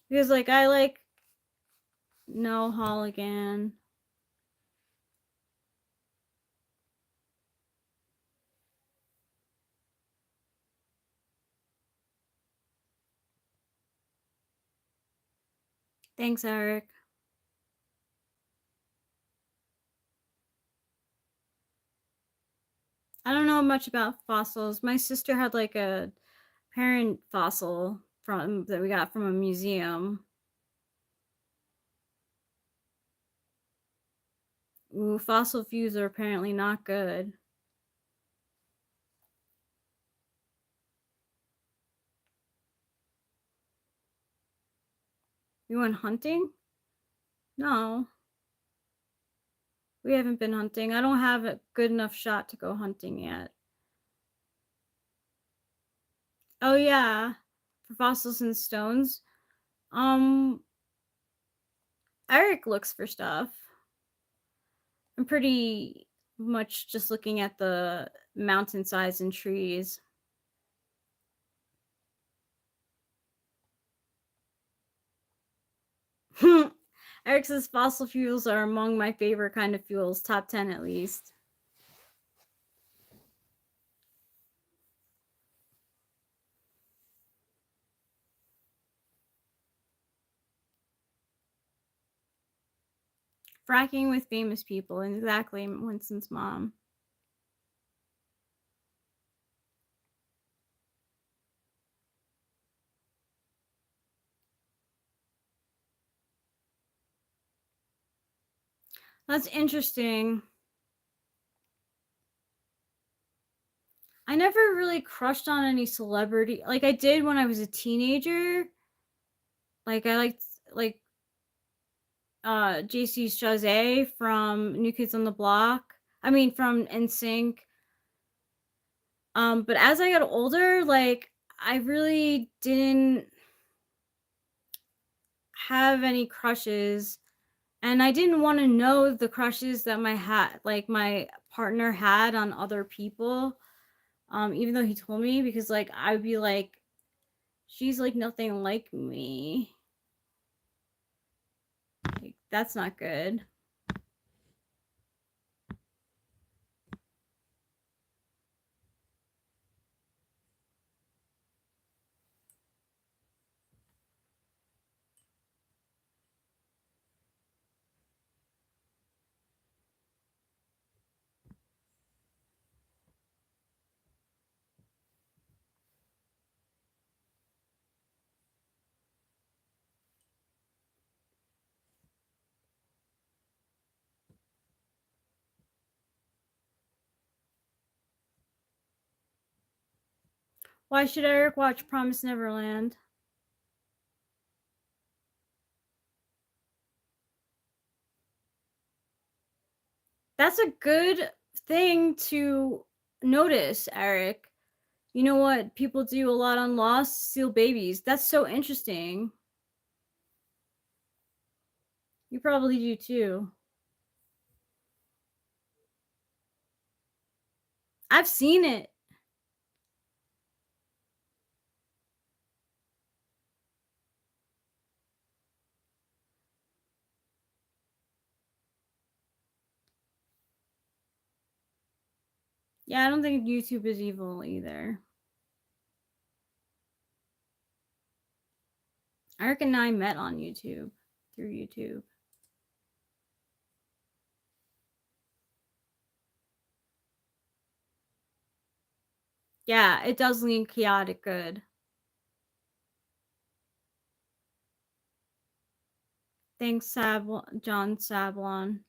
Because like I like no Holigan. Thanks, Eric. I don't know much about fossils. My sister had like a parent fossil from that we got from a museum. Ooh, fossil feuds are apparently not good. You went hunting? No. We haven't been hunting. I don't have a good enough shot to go hunting yet. Oh yeah, for fossils and stones. Eric looks for stuff. I'm pretty much just looking at the mountainsides and trees. Eric says fossil fuels are among my favorite kind of fuels, top 10 at least. Fracking with famous people, exactly, Winston's mom. That's interesting. I never really crushed on any celebrity. Like I did when I was a teenager. Like I liked JC Chazé from New Kids on the Block. I mean from NSYNC. But as I got older, like I really didn't have any crushes. And I didn't want to know the crushes that my partner had on other people. Even though he told me, because like I would be like, she's like nothing like me. Like, that's not good. Why should Eric watch Promise Neverland? That's a good thing to notice, Eric. You know what people do a lot on Lost? Steal babies. That's so interesting. You probably do too. I've seen it. Yeah, I don't think YouTube is evil either. Eric and I met on YouTube, through YouTube. Yeah, it does lean chaotic good. Thanks, John Sablon.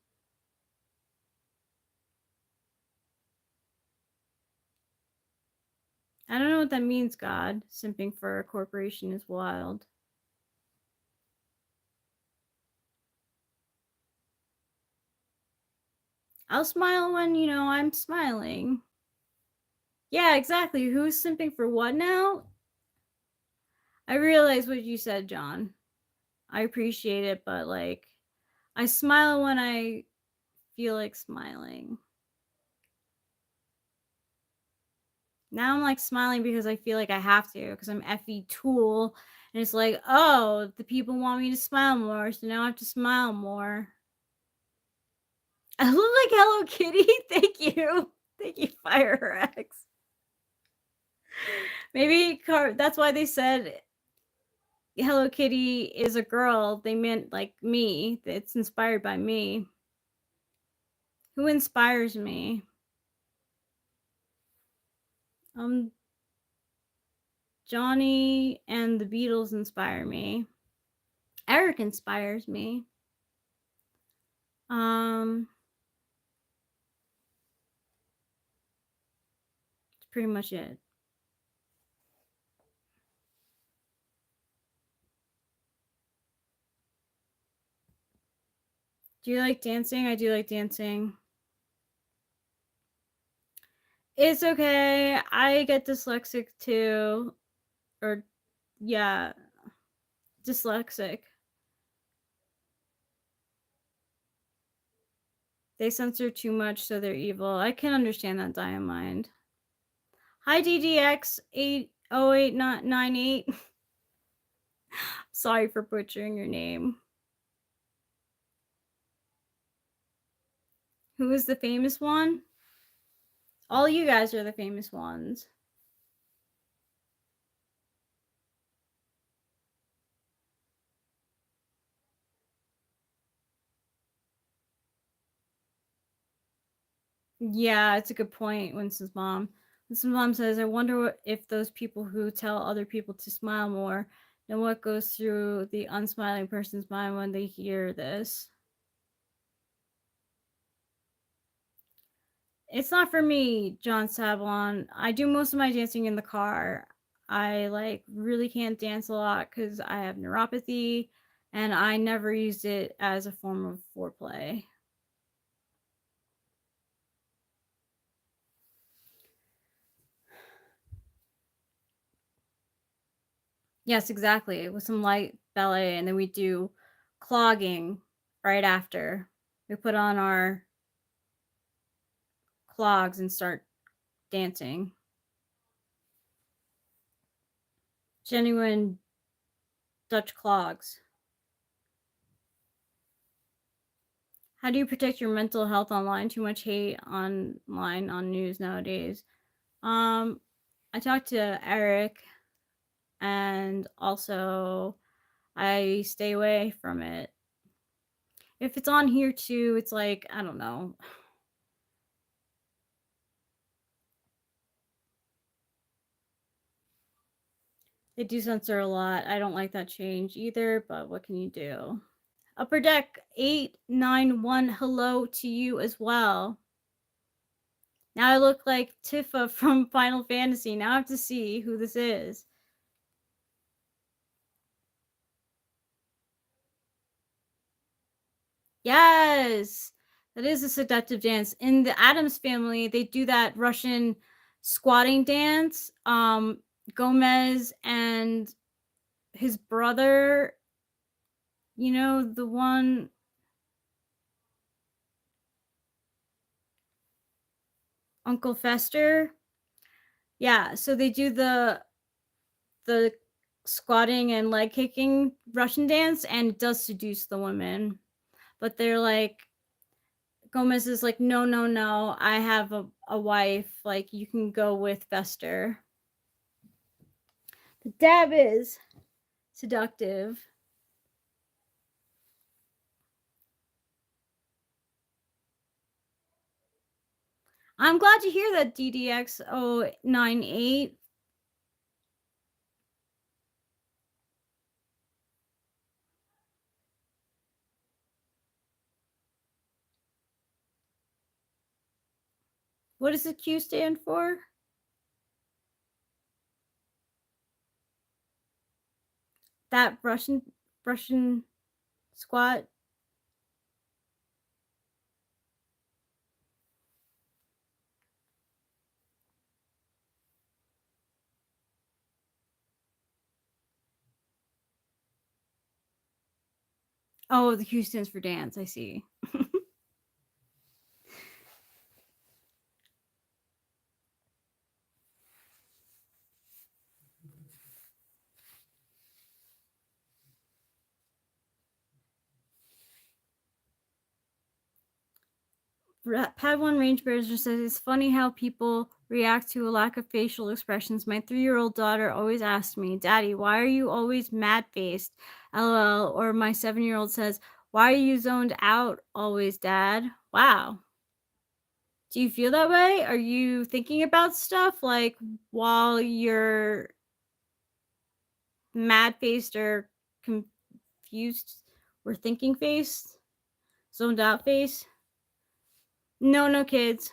I don't know what that means, God. Simping for a corporation is wild. I'll smile when, I'm smiling. Yeah, exactly. Who's simping for what now? I realize what you said, John. I appreciate it, but like, I smile when I feel like smiling. Now I'm like smiling because I feel like I have to, because I'm Effie Tool. And it's like, oh, the people want me to smile more, so now I have to smile more. I look like Hello Kitty. Thank you. Thank you, Fire X. Maybe that's why they said Hello Kitty is a girl. They meant like me. It's inspired by me. Who inspires me? Johnny and the Beatles inspire me. Eric inspires me. That's pretty much it. Do you like dancing? I do like dancing. It's okay. I get dyslexic too. Or, yeah, dyslexic. They censor too much, so they're evil. I can understand that, Diamind. Hi, DDX80898. Sorry for butchering your name. Who is the famous one? All you guys are the famous ones. Yeah, it's a good point, Winston's mom. Winston's mom says, I wonder if those people who tell other people to smile more know what goes through the unsmiling person's mind when they hear this. It's not for me, John Sablon. I do most of my dancing in the car. I like really can't dance a lot because I have neuropathy and I never used it as a form of foreplay. Yes, exactly. With some light ballet, and then we do clogging right after. We put on our clogs and start dancing. Genuine Dutch clogs. How do you protect your mental health online? Too much hate online on news nowadays. I talked to Eric, and also I stay away from it. If it's on here too, it's like, I don't know. They do censor a lot. I don't like that change either, but what can you do? Upper Deck 891, hello to you as well. Now I look like Tifa from Final Fantasy. Now I have to see who this is. Yes, that is a seductive dance. In the Addams Family, they do that Russian squatting dance. Gomez and his brother, you know, the one, Uncle Fester. Yeah, so they do the squatting and leg kicking Russian dance, and it does seduce the women. But they're like, Gomez is like, no, no, no, I have a wife. Like, you can go with Fester. The dab is seductive. I'm glad to hear that, DDX098. What does the Q stand for? That Russian squat. Oh, the Q stands for dance. I see. Padawan Range Bears just says it's funny how people react to a lack of facial expressions. My 3-year-old daughter always asks me, Daddy, why are you always mad faced? LOL. Or my 7-year-old says, why are you zoned out always, Dad? Wow. Do you feel that way? Are you thinking about stuff like while you're mad faced or confused or thinking faced? Zoned out face? No, no kids.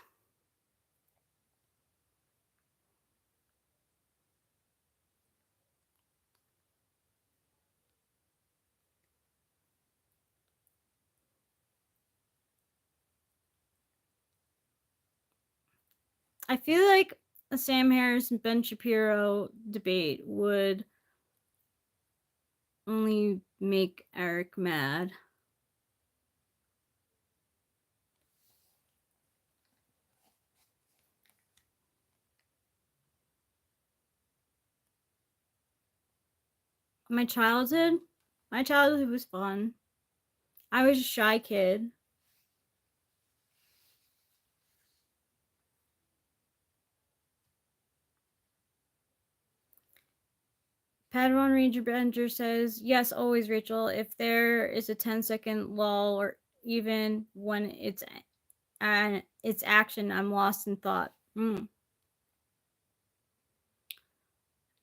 I feel like a Sam Harris and Ben Shapiro debate would only make Eric mad. My childhood was fun. I was a shy kid. Padawan Ranger Ranger says, yes, always, Rachel. If there is a 10-second lull or even when it's action, I'm lost in thought.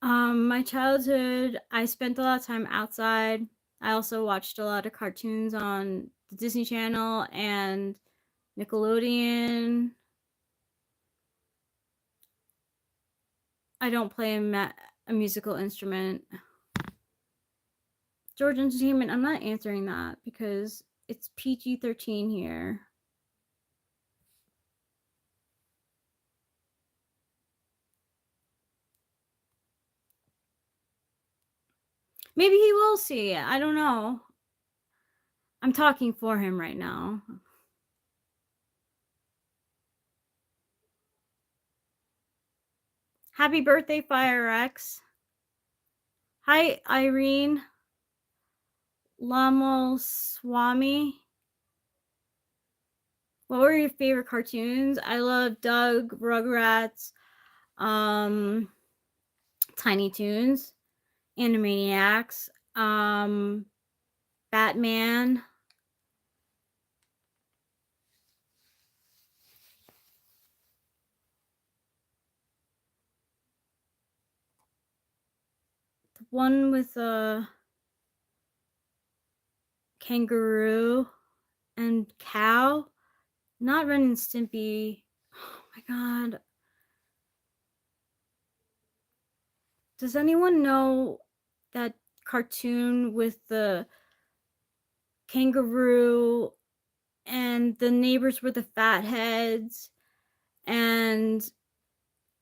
My childhood, I spent a lot of time outside. I also watched a lot of cartoons on the Disney Channel and Nickelodeon. I don't play a musical instrument. George Entertainment, I'm not answering that because it's PG-13 here. Maybe he will see it. I don't know. I'm talking for him right now. Happy birthday, FireX. Hi, Irene Lamalswamy. What were your favorite cartoons? I love Doug, Rugrats, Tiny Toons, Animaniacs, Batman. The one with a kangaroo and cow. Not Ren and Stimpy. Oh my god. Does anyone know that cartoon with the kangaroo and the neighbors were the fatheads, and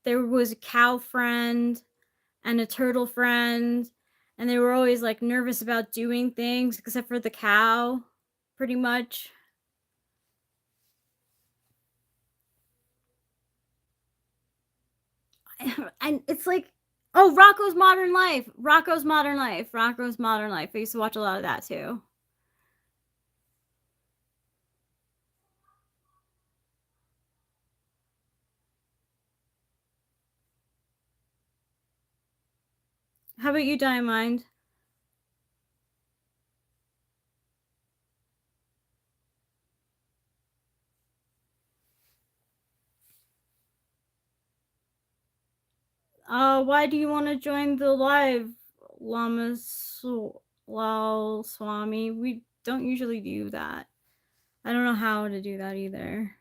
there was a cow friend and a turtle friend, and they were always like nervous about doing things except for the cow, pretty much. And it's like, oh, Rocco's Modern Life. Rocco's Modern Life. Rocco's Modern Life. I used to watch a lot of that too. How about you, Diamond? Why do you want to join the live, Lama Swami? We don't usually do that. I don't know how to do that either.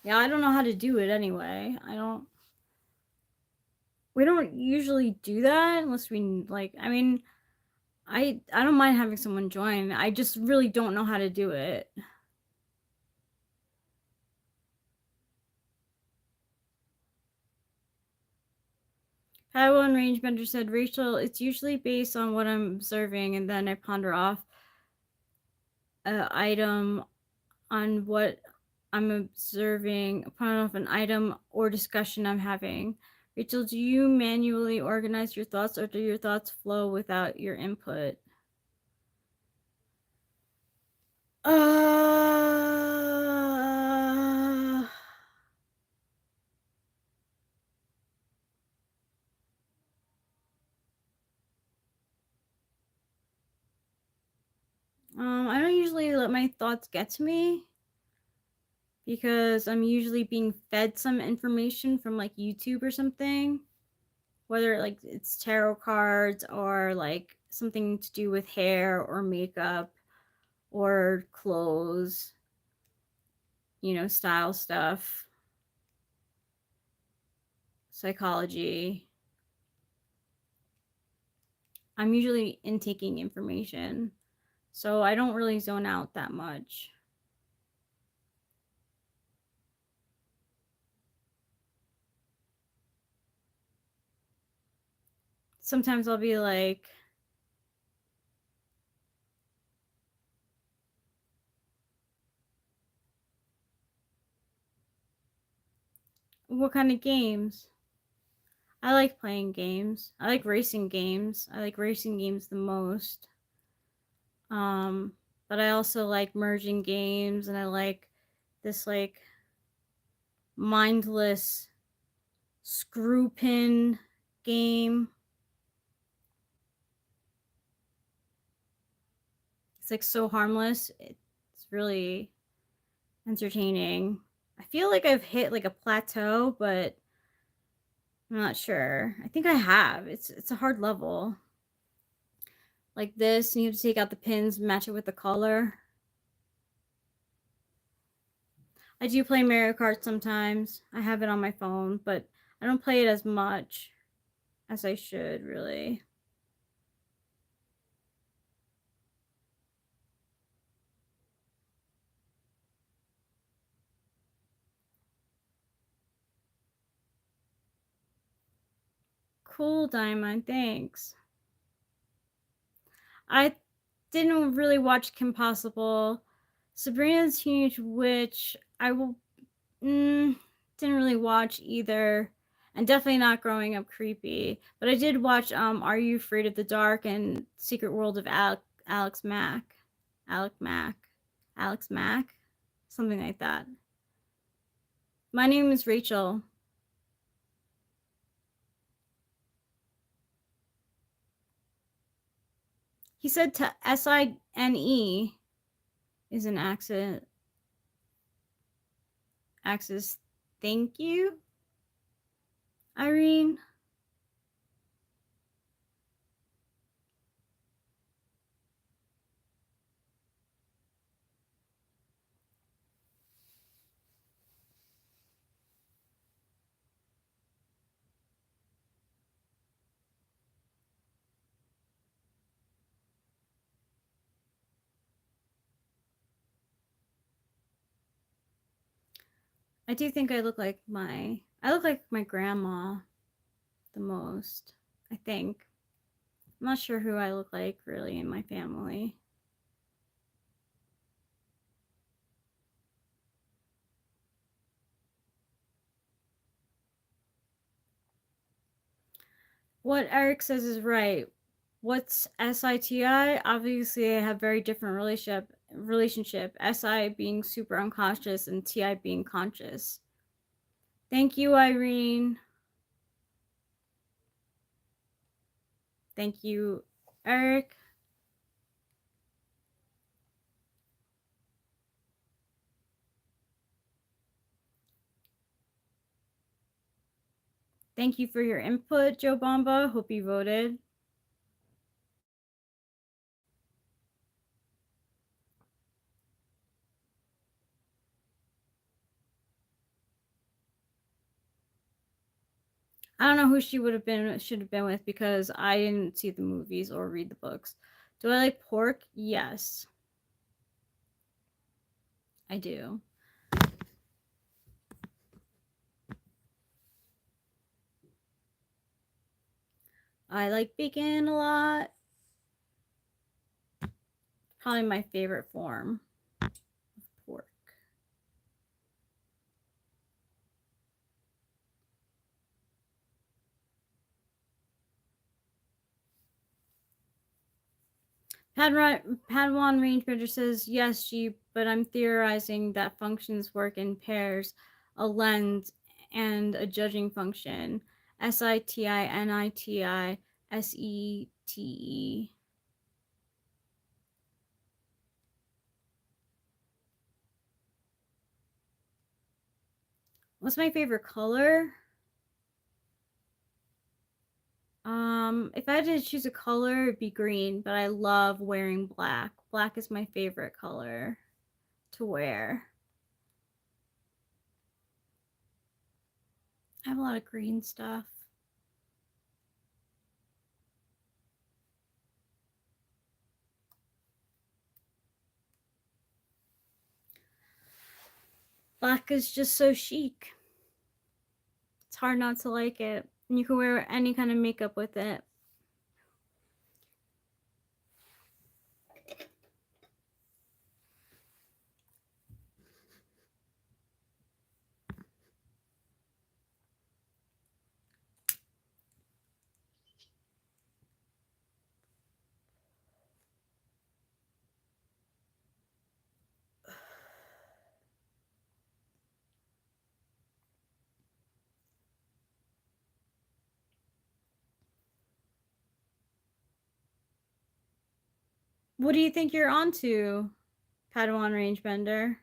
Yeah, I don't know how to do it anyway. We don't usually do that unless we like, I mean, I don't mind having someone join. I just really don't know how to do it. Padawan Rangebender said, Rachel, it's usually based on what I'm observing, and then I ponder off an item on what I'm observing, ponder off an item or discussion I'm having. Rachel, do you manually organize your thoughts, or do your thoughts flow without your input? I don't usually let my thoughts get to me because I'm usually being fed some information from like YouTube or something, whether like it's tarot cards or like something to do with hair or makeup or clothes, style stuff, psychology. I'm usually intaking information, so I don't really zone out that much. Sometimes I'll be like, what kind of games? I like playing games. I like racing games. I like racing games the most. But I also like merging games, and I like this like mindless screw pin game. It's like so harmless. It's really entertaining. I feel like I've hit like a plateau, but I'm not sure. I think I have. It's a hard level. Like this, and you have to take out the pins, match it with the color. I do play Mario Kart sometimes. I have it on my phone, but I don't play it as much. as I should, really. Cool, Diamond, thanks. I didn't really watch Kim Possible. Sabrina the Teenage Witch, didn't really watch either. And definitely not Growing Up Creepy. But I did watch Are You Afraid of the Dark and Secret World of Alex Mack. Alex Mack? Something like that. My name is Rachel. He said SINE is an accident. Axis. Thank you, Irene. I do think I look like my grandma the most. I think. I'm not sure who I look like really in my family. What Eric says is right. What's SITI? Obviously, I have very different relationship. SI being super unconscious and TI being conscious. Thank you, Irene. Thank you, Eric. Thank you for your input, Joe Bomba. Hope you voted. I don't know who she should have been with because I didn't see the movies or read the books. Do I like pork? Yes. I do. I like bacon a lot. Probably my favorite form of pork. Padawan Rangebender says, yes, G, but I'm theorizing that functions work in pairs, a lens, and a judging function. SITI, NITI, SETE. What's my favorite color? If I had to choose a color, it'd be green, but I love wearing black. Black is my favorite color to wear. I have a lot of green stuff. Black is just so chic. It's hard not to like it. And you can wear any kind of makeup with it. What do you think you're onto, Padawan Rangebender?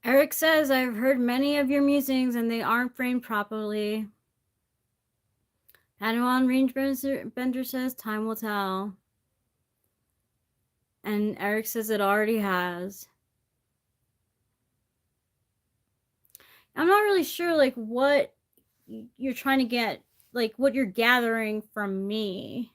Eric says, I've heard many of your musings and they aren't framed properly. Padawan Rangebender says, time will tell. And Eric says it already has. I'm not really sure, like, what you're trying to get, like, what you're gathering from me.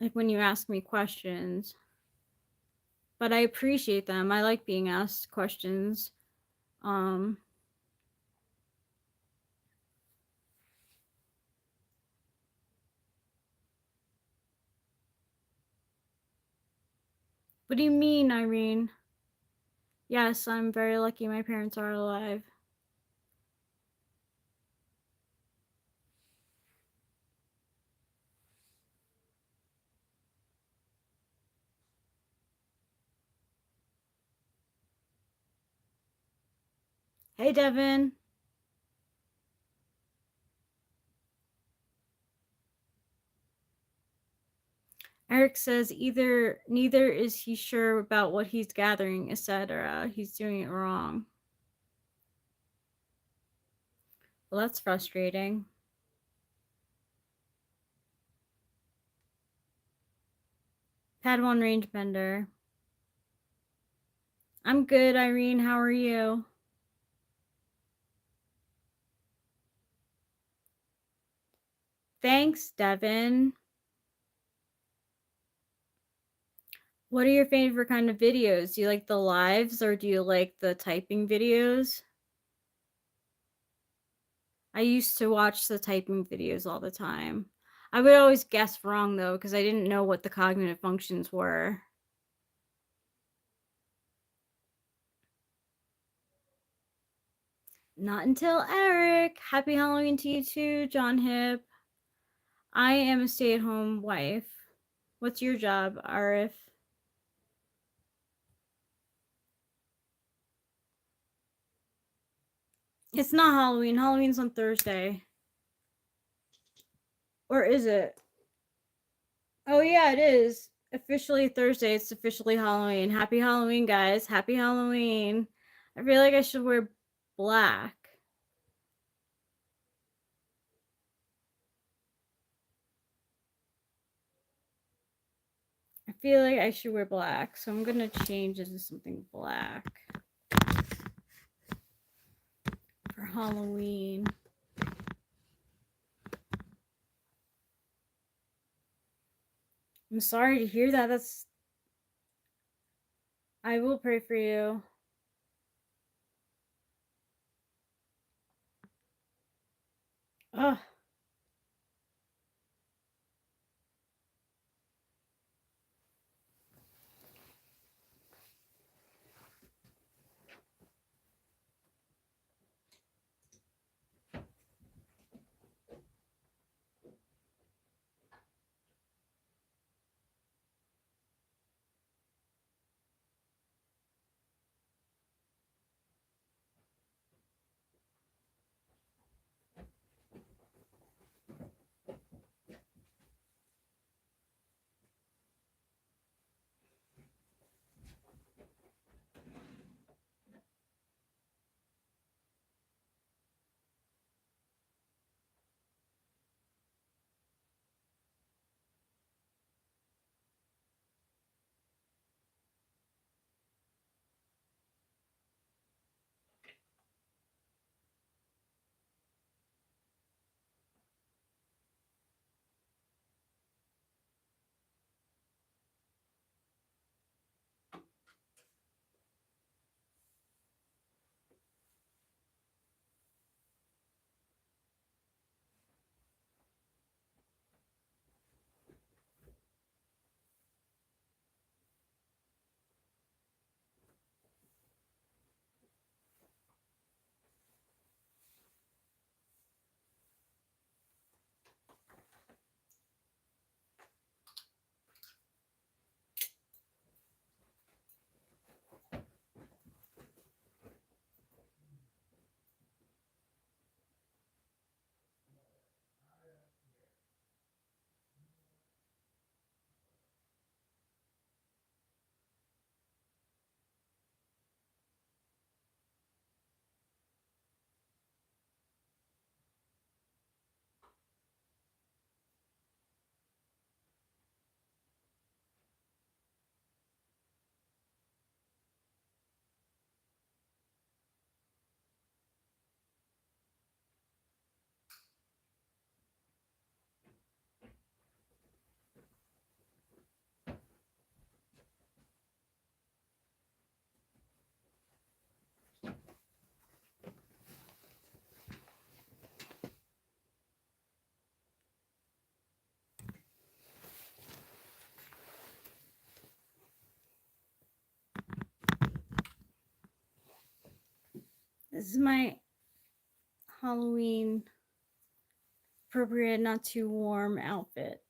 Like, when you ask me questions. But I appreciate them. I like being asked questions. What do you mean, Irene? Yes, I'm very lucky my parents are alive. Hey, Devin. Eric says neither is he sure about what he's gathering, etc. He's doing it wrong. Well, that's frustrating. Padawan Rangebender. I'm good, Irene. How are you? Thanks, Devin. What are your favorite kind of videos? Do you like the lives or do you like the typing videos? I used to watch the typing videos all the time. I would always guess wrong though, because I didn't know what the cognitive functions were. Not until Eric. Happy Halloween to you too, John Hip. I am a stay-at-home wife. What's your job, Arif? It's not Halloween. Halloween's on Thursday. Or is it? Oh yeah, it is. Officially Thursday. It's officially Halloween. Happy Halloween, guys. Happy Halloween. I feel like I should wear black. I feel like I should wear black, so I'm gonna change into something black for Halloween. I'm sorry to hear that. I will pray for you. Ugh. This is my Halloween appropriate, not too warm outfit.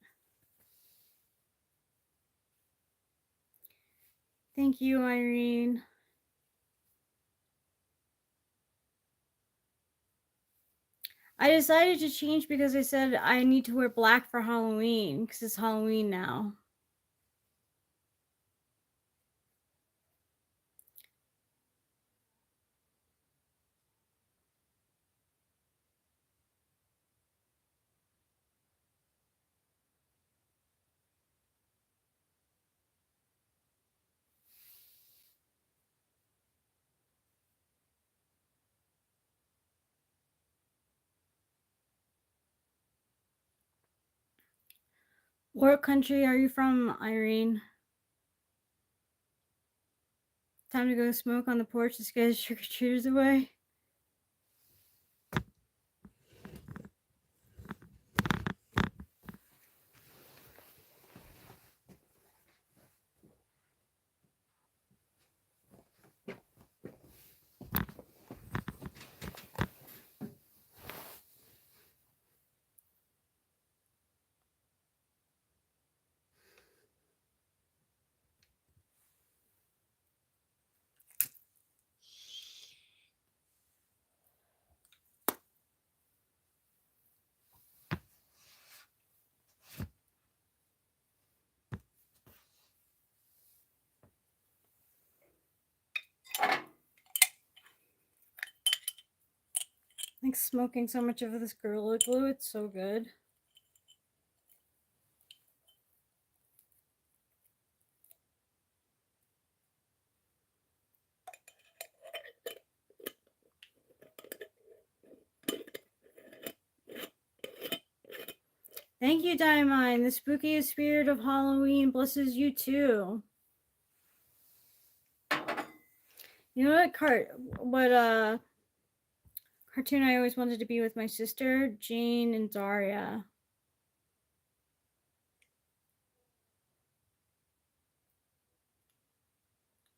Thank you, Irene. I decided to change because I said I need to wear black for Halloween because it's Halloween now. What country are you from, Irene? Time to go smoke on the porch to scare the trick-or-treaters away. Like smoking so much of this Gorilla Glue, it's so good. Thank you, Diamond. The spookiest spirit of Halloween blesses you too. You know what cartoon I always wanted to be with my sister, Jane and Daria.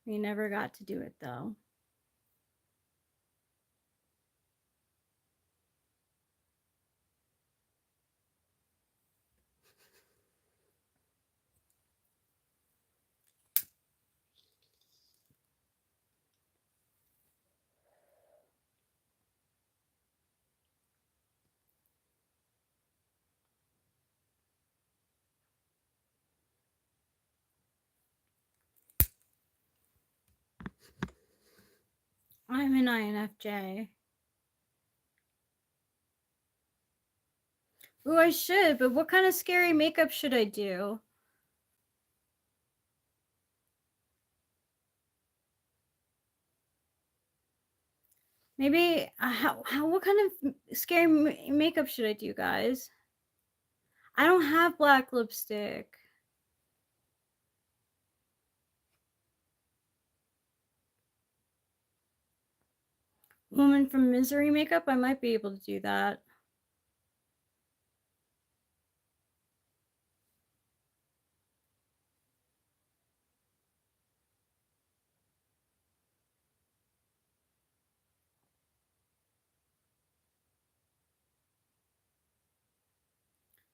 We never got to do it though. I'm an INFJ. Ooh, I should, but what kind of scary makeup should I do? Maybe what kind of scary makeup should I do, guys? I don't have black lipstick. Woman from Misery makeup, I might be able to do that.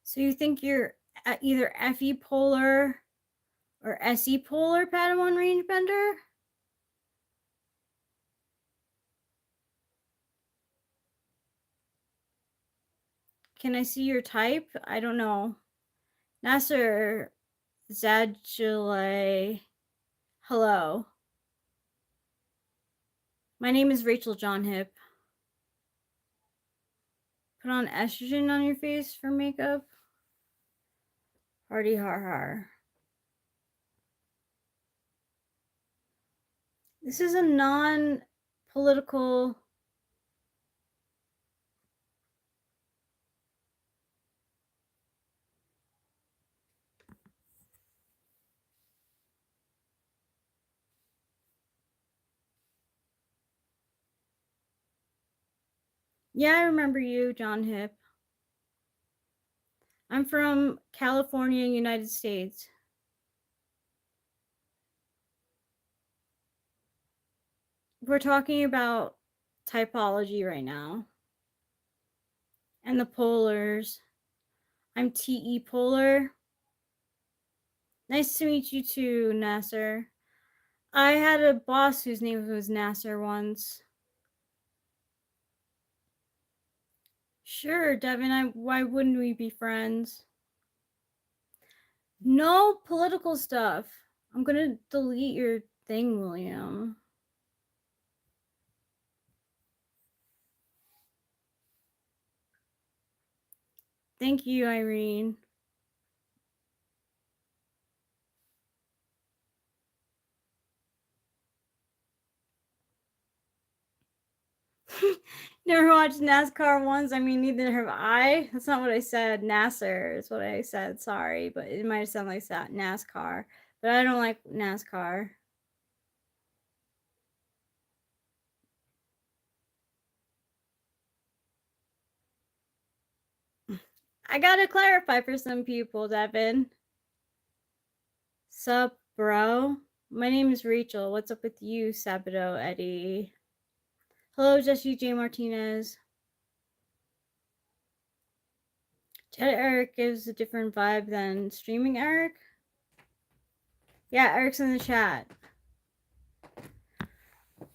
So you think you're either FE polar or SE polar Padawan rangebender? Can I see your type? I don't know. Nasser Zadjile. Hello. My name is Rachel John Hip. Put on estrogen on your face for makeup. Hardy har har. This is a non-political. Yeah, I remember you, John Hip. I'm from California, United States. We're talking about Typology right now. And the polars. I'm TE Polar. Nice to meet you too, Nasser. I had a boss whose name was Nasser once. Sure, Devin, why wouldn't we be friends? No political stuff. I'm gonna delete your thing, William. Thank you, Irene. Never watched NASCAR once. I mean, neither have I. That's not what I said. Nasser is what I said. Sorry, but it might sound like that NASCAR. But I don't like NASCAR. I gotta clarify for some people, Devin. Sup, bro? My name is Rachel. What's up with you, Sabato Eddie? Hello, Jesse J. Martinez. Chat Eric gives a different vibe than streaming Eric. Yeah, Eric's in the chat.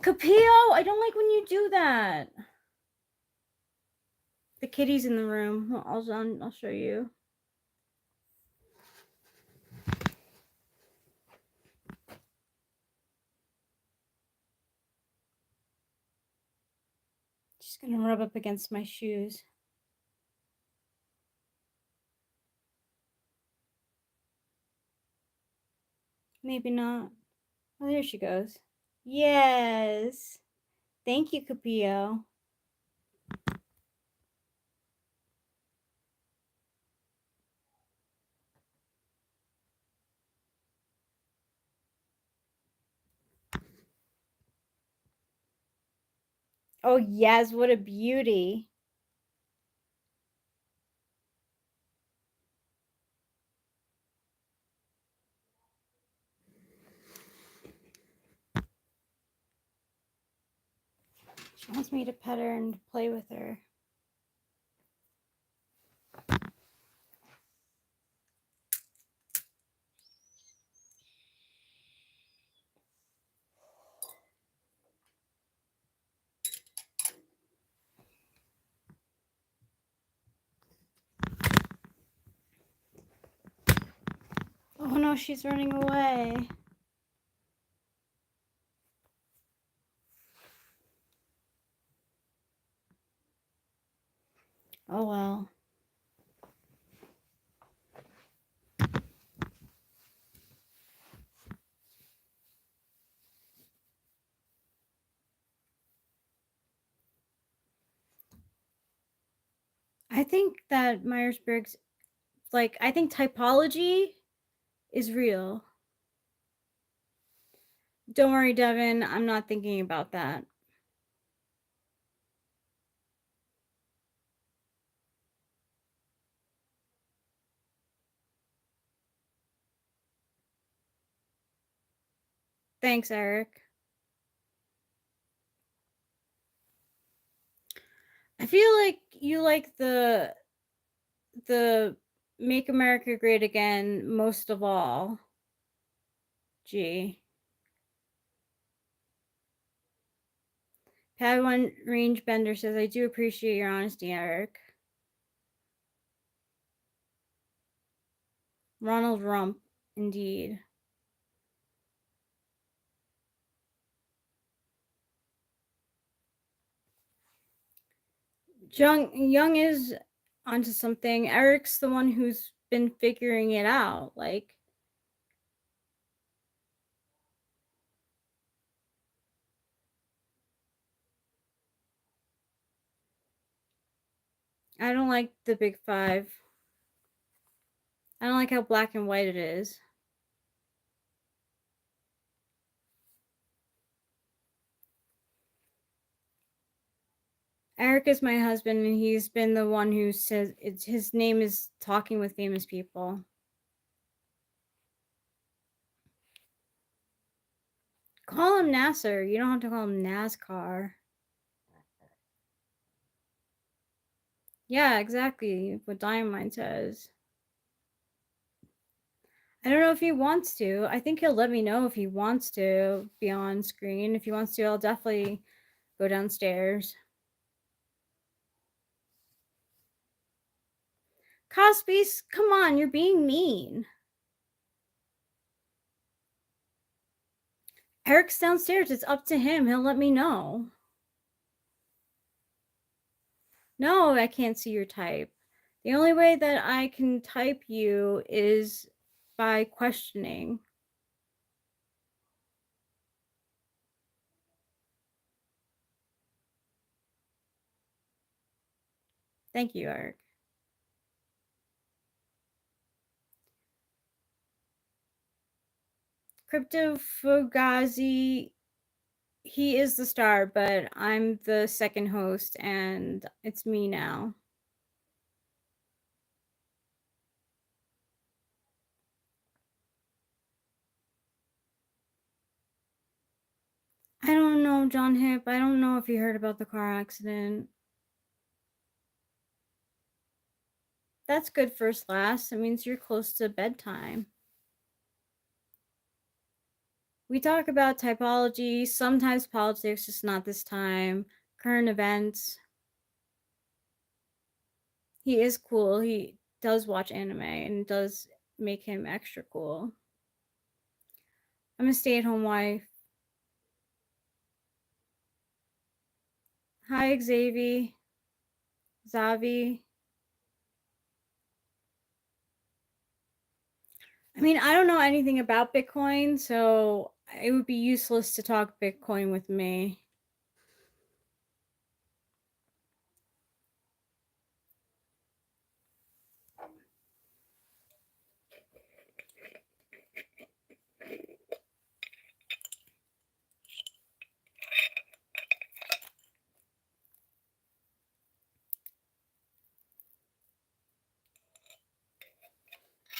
Capio, I don't like when you do that. The kitty's in the room. I'll show you. She's gonna rub up against my shoes. Maybe not. Oh, there she goes. Yes. Thank you, Capio. Oh, yes. What a beauty. She wants me to pet her and play with her. Oh no, she's running away. Oh well. I think that Myers-Briggs, I think typology is real. Don't worry, Devin. I'm not thinking about that. Thanks, Eric. I feel like you like the Make America Great Again most of all. Gee. Padawan Range Bender says, I do appreciate your honesty, Eric. Ronald Rump, indeed. Young is onto something. Eric's the one who's been figuring it out. I don't like the big five. I don't like how black and white it is. Eric is my husband, and he's been the one who says his name is Talking with Famous People. Call him Nasser. You don't have to call him NASCAR. Yeah, exactly what Diamond says. I don't know if he wants to. I think he'll let me know if he wants to be on screen. If he wants to, I'll definitely go downstairs. Cosby, come on, you're being mean. Eric's downstairs. It's up to him. He'll let me know. No, I can't see your type. The only way that I can type you is by questioning. Thank you, Eric. Crypto Fugazi, he is the star, but I'm the second host, and it's me now. I don't know, John Hip. I don't know if you heard about the car accident. That's good first last. It means you're close to bedtime. We talk about typology, sometimes politics, just not this time. Current events. He is cool. He does watch anime and does make him extra cool. I'm a stay-at-home wife. Hi, Xavi. Zavi. I mean, I don't know anything about Bitcoin, so it would be useless to talk Bitcoin with me.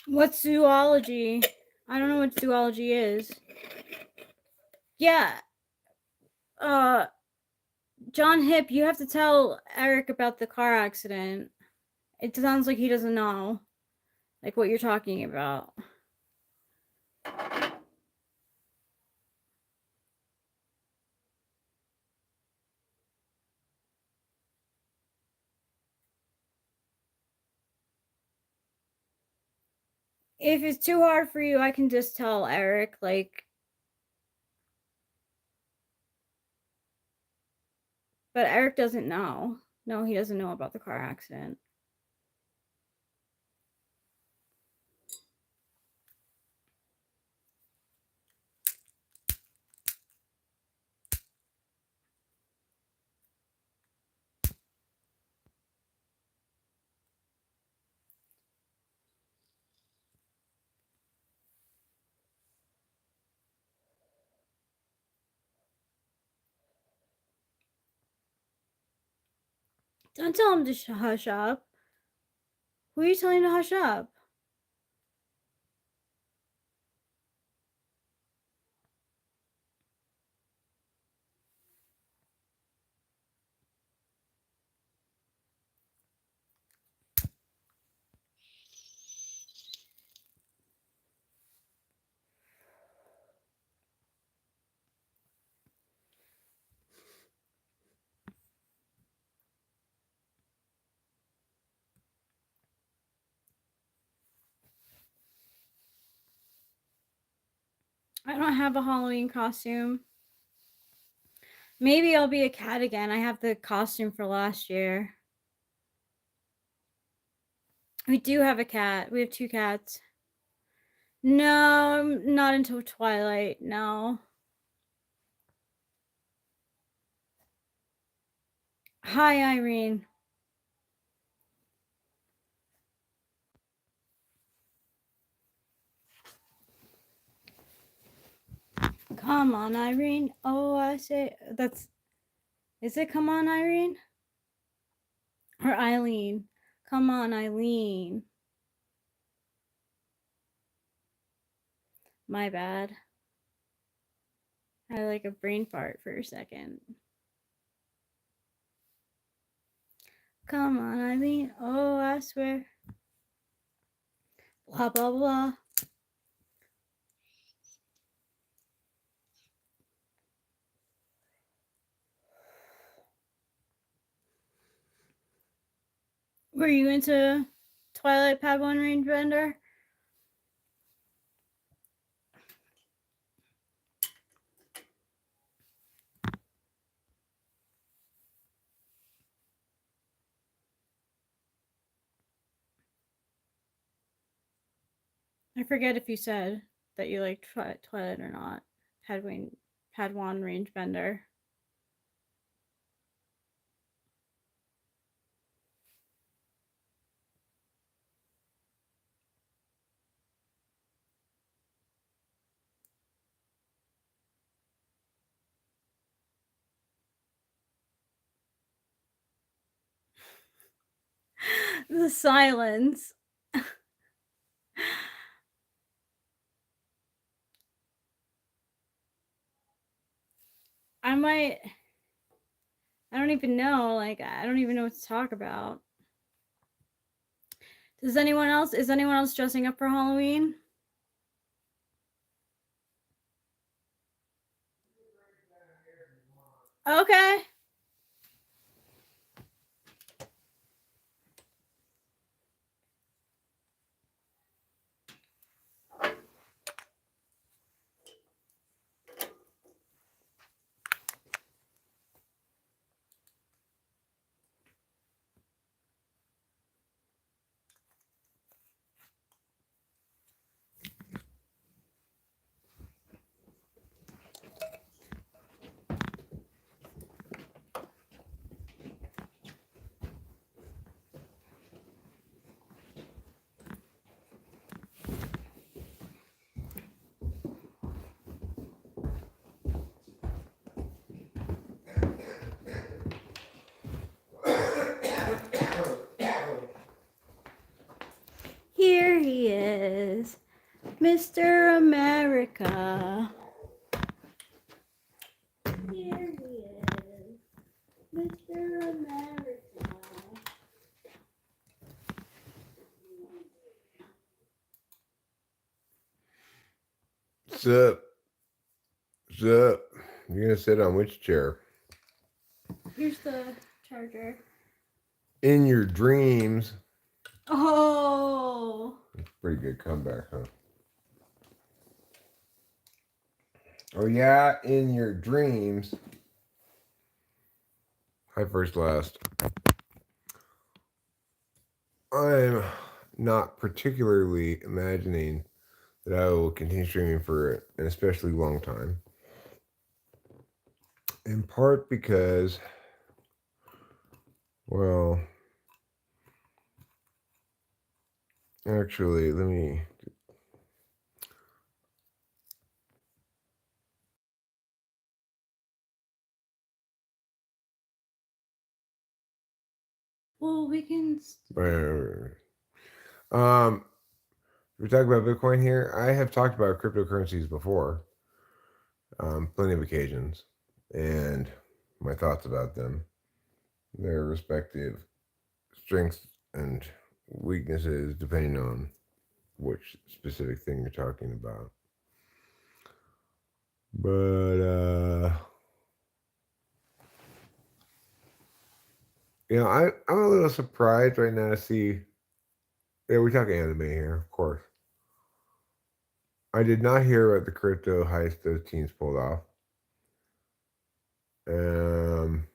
What's zoology? I don't know what zoology is. Yeah. John Hip, you have to tell Eric about the car accident. It sounds like he doesn't know, like, what you're talking about. If it's too hard for you, I can just tell Eric, like, but Eric doesn't know. No, he doesn't know about the car accident. Don't tell him to hush up. Who are you telling to hush up? I don't have a Halloween costume. Maybe I'll be a cat again. I have the costume for last year. We do have a cat. We have 2 cats. No, not until Twilight. No. Hi, Irene. Come on, Irene. Oh, I say that's. Is it come on, Irene? Or Eileen? Come on, Eileen. My bad. I had like a brain fart for a second. Come on, Eileen. Oh, I swear. Blah, blah, blah. Were you into Twilight Padawan Range Bender? I forget if you said that you liked Twilight or not. Padawan Range Bender. The silence. I don't even know. Like, I don't even know what to talk about. Is anyone else dressing up for Halloween? Okay. Here he is, Mr. America. Here he is, Mr. America. Sup? Sup? You're gonna sit on which chair? Here's the charger. In your dreams. Oh. Pretty good comeback, huh? Oh yeah, in your dreams. Hi, first last. I'm not particularly imagining that I will continue streaming for an especially long time. In part because, well, actually, let me. Well, we can. We talk about Bitcoin here. I have talked about cryptocurrencies before, plenty of occasions, and my thoughts about them, their respective strengths and weaknesses, depending on which specific thing you're talking about. But I'm a little surprised right now to see. Yeah, we talk anime here, of course. I did not hear about the crypto heist those teens pulled off. Um,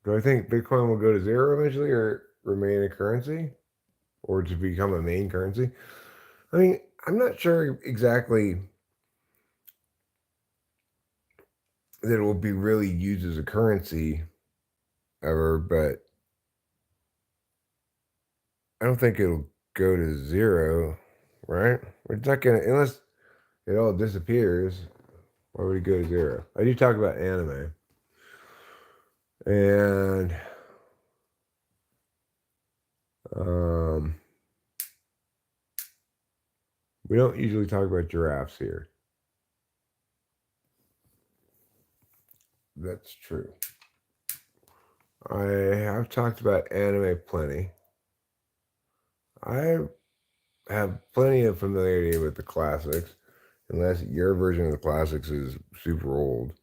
do I think Bitcoin will go to zero eventually, or remain a currency, or to become a main currency? I mean, I'm not sure exactly that it will be really used as a currency ever, but I don't think it'll go to zero, right? It's not gonna, unless it all disappears. Why would it go to zero? I do talk about anime, and um, We don't usually talk about giraffes here. That's true. I have talked about anime plenty. I have plenty of familiarity with the classics, unless your version of the classics is super old.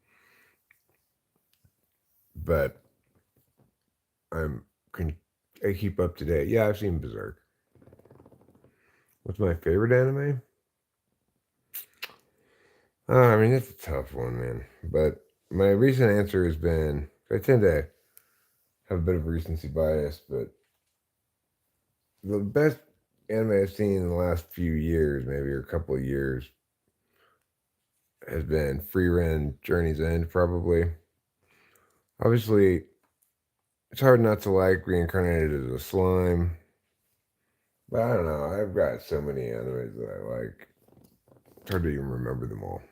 But I keep up to date. Yeah, I've seen Berserk. What's my favorite anime? I mean, it's a tough one, man. But my recent answer has been I tend to have a bit of recency bias, but the best anime I've seen in the last few years, maybe or a couple of years, has been Free Ren Journey's End, probably. Obviously, it's hard not to like Reincarnated as a Slime, but I don't know. I've got so many animes that I like. It's hard to even remember them all.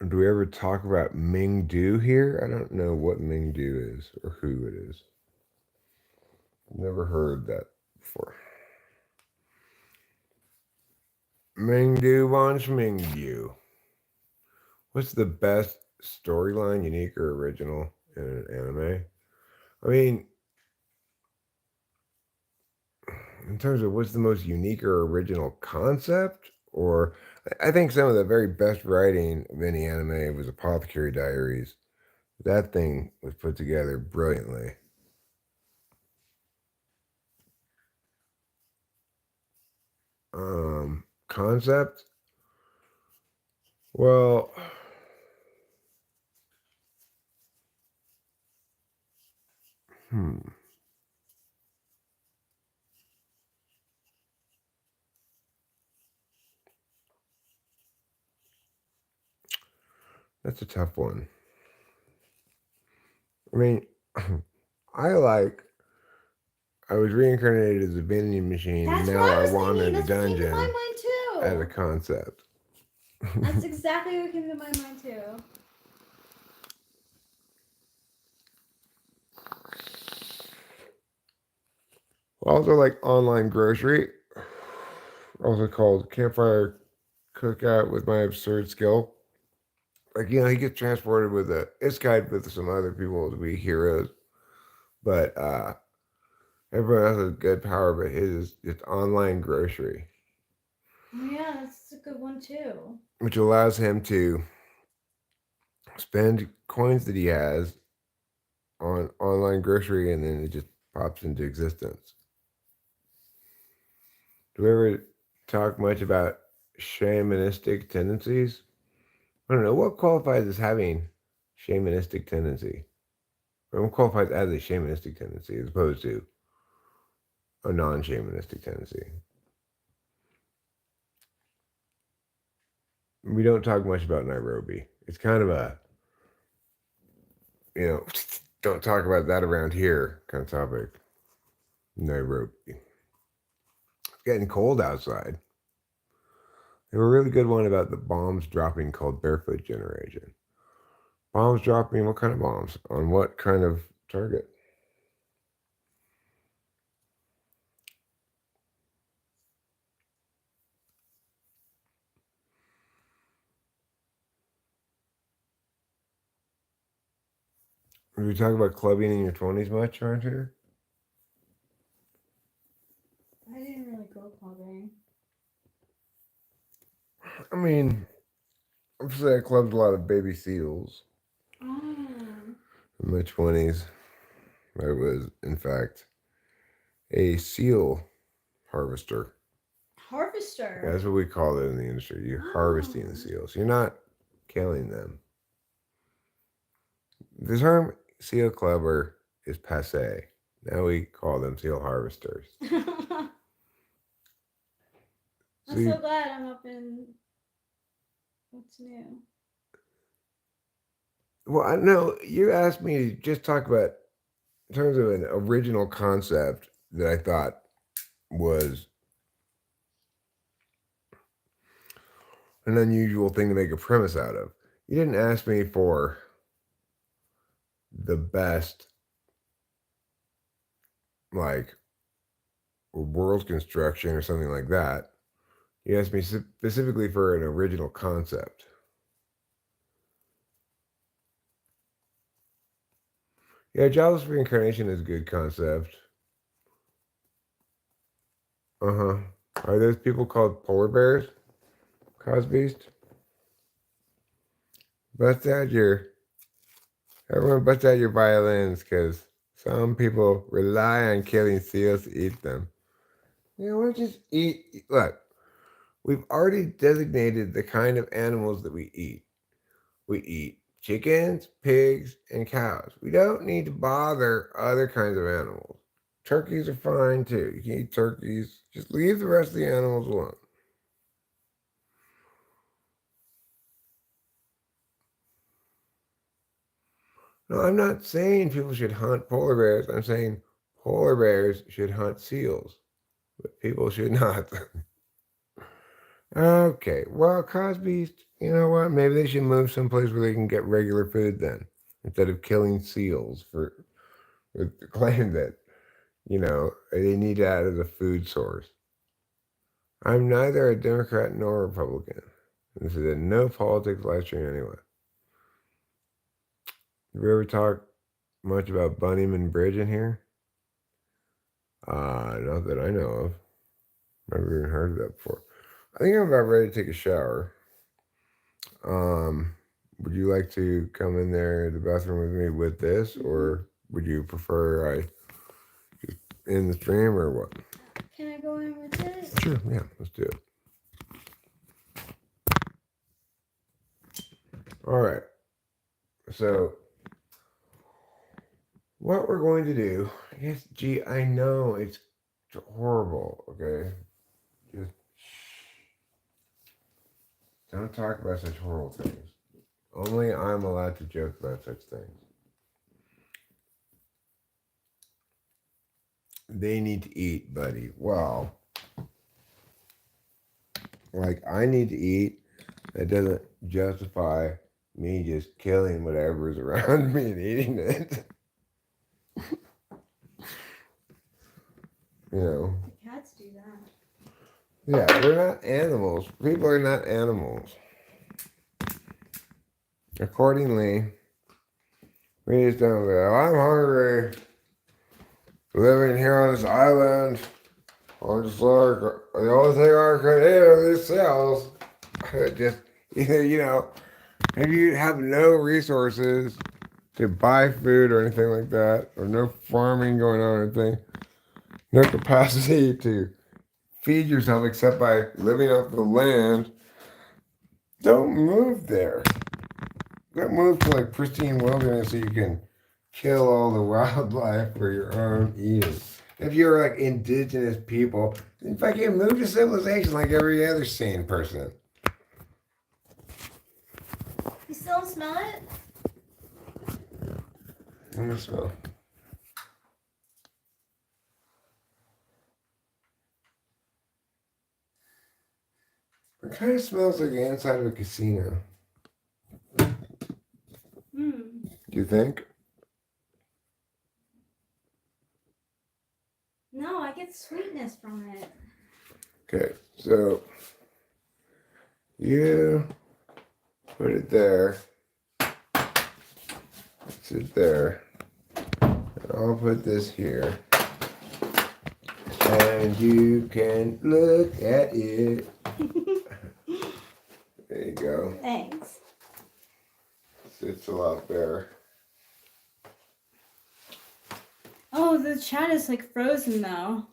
Do we ever talk about Ming Do here? I don't know what Ming Do is or who it is. Never heard that before. Ming Do wants Ming Do. What's the best storyline, unique or original in an anime? I mean, in terms of what's the most unique or original concept, or I think some of the very best writing of any anime was Apothecary Diaries. That thing was put together brilliantly. Concept? Well, hmm. That's a tough one. I mean, I was reincarnated as a vending machine, That's and what now I I was wander thinking. in the That's what came to dungeon my mind too. as a concept. That's exactly what came to my mind too. Also, like online grocery, also called Campfire Cookout with My Absurd Skill. Like, he gets transported with a guide with some other people to be heroes, but everyone has a good power, but his is just online grocery, Oh yeah, that's a good one too. which allows him to spend coins that he has on online grocery, and then it just pops into existence. Do we ever talk much about shamanistic tendencies? I don't know what qualifies as having shamanistic tendency. Or what qualifies as a shamanistic tendency as opposed to a non-shamanistic tendency. We don't talk much about Nairobi. It's kind of a, don't talk about that around here kind of topic. Nairobi. It's getting cold outside. They have a really good one about the bombs dropping called Barefoot Generation. Bombs dropping, what kind of bombs? On what kind of target? Did we talk about clubbing in your 20s much around here? I didn't really go clubbing. I mean, obviously I clubbed a lot of baby seals Oh. in my 20s. I was, in fact, a seal harvester. Harvester. That's what we call it in the industry. You're harvesting the seals. You're not killing them. The term seal clubber is passe. Now we call them seal harvesters. I'm See, so glad I'm up in what's new. well, I know you asked me to just talk about in terms of an original concept that I thought was an unusual thing to make a premise out of. You didn't ask me for the best, like, world construction or something like that. You asked me specifically for an original concept. Yeah, jobless reincarnation is a good concept. Uh-huh. Are those people called polar bears? Cosbeast? Everyone bust out your violins, because some people rely on killing seals to eat them. You know, we just eat. Look, we've already designated the kind of animals that we eat. We eat chickens, pigs, and cows. We don't need to bother other kinds of animals. Turkeys are fine too. You can eat turkeys. Just leave the rest of the animals alone. No, I'm not saying people should hunt polar bears. I'm saying polar bears should hunt seals, but people should not. Okay, well, Cosby's, you know what? Maybe they should move someplace where they can get regular food then, instead of killing seals with the claim that, they need that as a food source. I'm neither a Democrat nor a Republican. This is a no politics live stream anyway. Have we ever talked much about Bunnyman Bridge in here? Not that I know of. Never even heard of that before. I think I'm about ready to take a shower. Would you like to come in there to the bathroom with me with this, or would you prefer I just end the stream, or what? Can I go in with this? Sure, yeah, let's do it. All right. So, what we're going to do, yes, gee, I know it's horrible, okay? Just don't talk about such horrible things. Only I'm allowed to joke about such things. They need to eat, buddy. Well, like I need to eat. That doesn't justify me just killing whatever's around me and eating it. The cats do that. Yeah, we're not animals. People are not animals. Accordingly, we just don't go, I'm hungry. Living here on this island. I'm just like, the only thing I can eat is cells. Just, either, if you have no resources to buy food or anything like that, or no farming going on or anything, no capacity to feed yourself except by living off the land, don't move there. Don't move to like pristine wilderness so you can kill all the wildlife for your own eating. If you're like indigenous people, then fucking move to civilization like every other sane person. You still smell it? Let me smell. It kind of smells like the inside of a casino. Hmm. Do you think? No, I get sweetness from it. Okay, so you put it there. Sit there. And I'll put this here. And you can look at it. There you go. Thanks. Sits a lot better. Oh, the chat is like frozen though.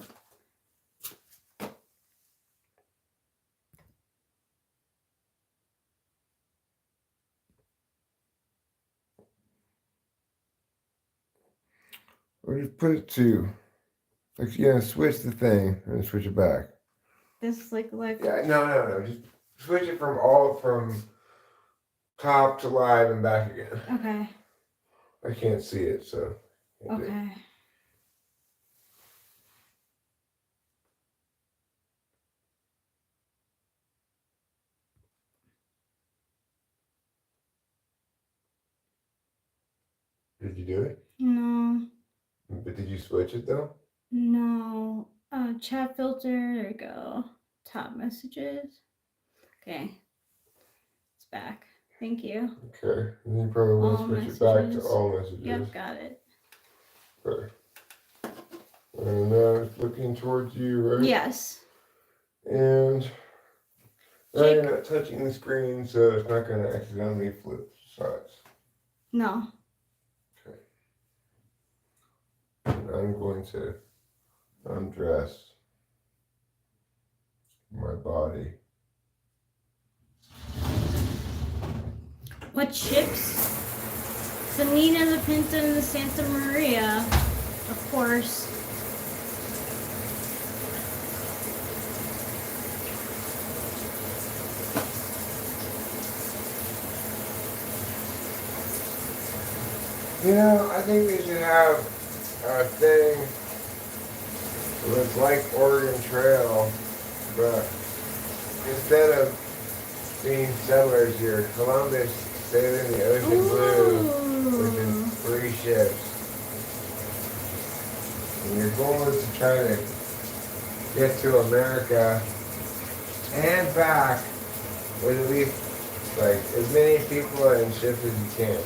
Or just put it to, like, switch the thing and switch it back. This like Yeah, no. Just switch it from top to live and back again. Okay. I can't see it, so. Okay. Did you do it? No. But did you switch it though? No. Chat filter. There we go. Top messages. Okay. It's back. Thank you. Okay. And you probably want All to switch it back to messages. all messages. Yep, got it. Okay. And now it's looking towards you, right? Yes. And now Jake. you're not touching the screen, so it's not going to accidentally flip sides. No. Okay. And I'm going to undress my body. What ships? The Nina, the Pinta, and the Santa Maria. Of course. You know, I think we should have a thing that's like Oregon Trail, but instead of being settlers here, Columbus sailing the ocean blue with 3 ships. And your goal is to try to get to America and back with at least like as many people and ships as you can.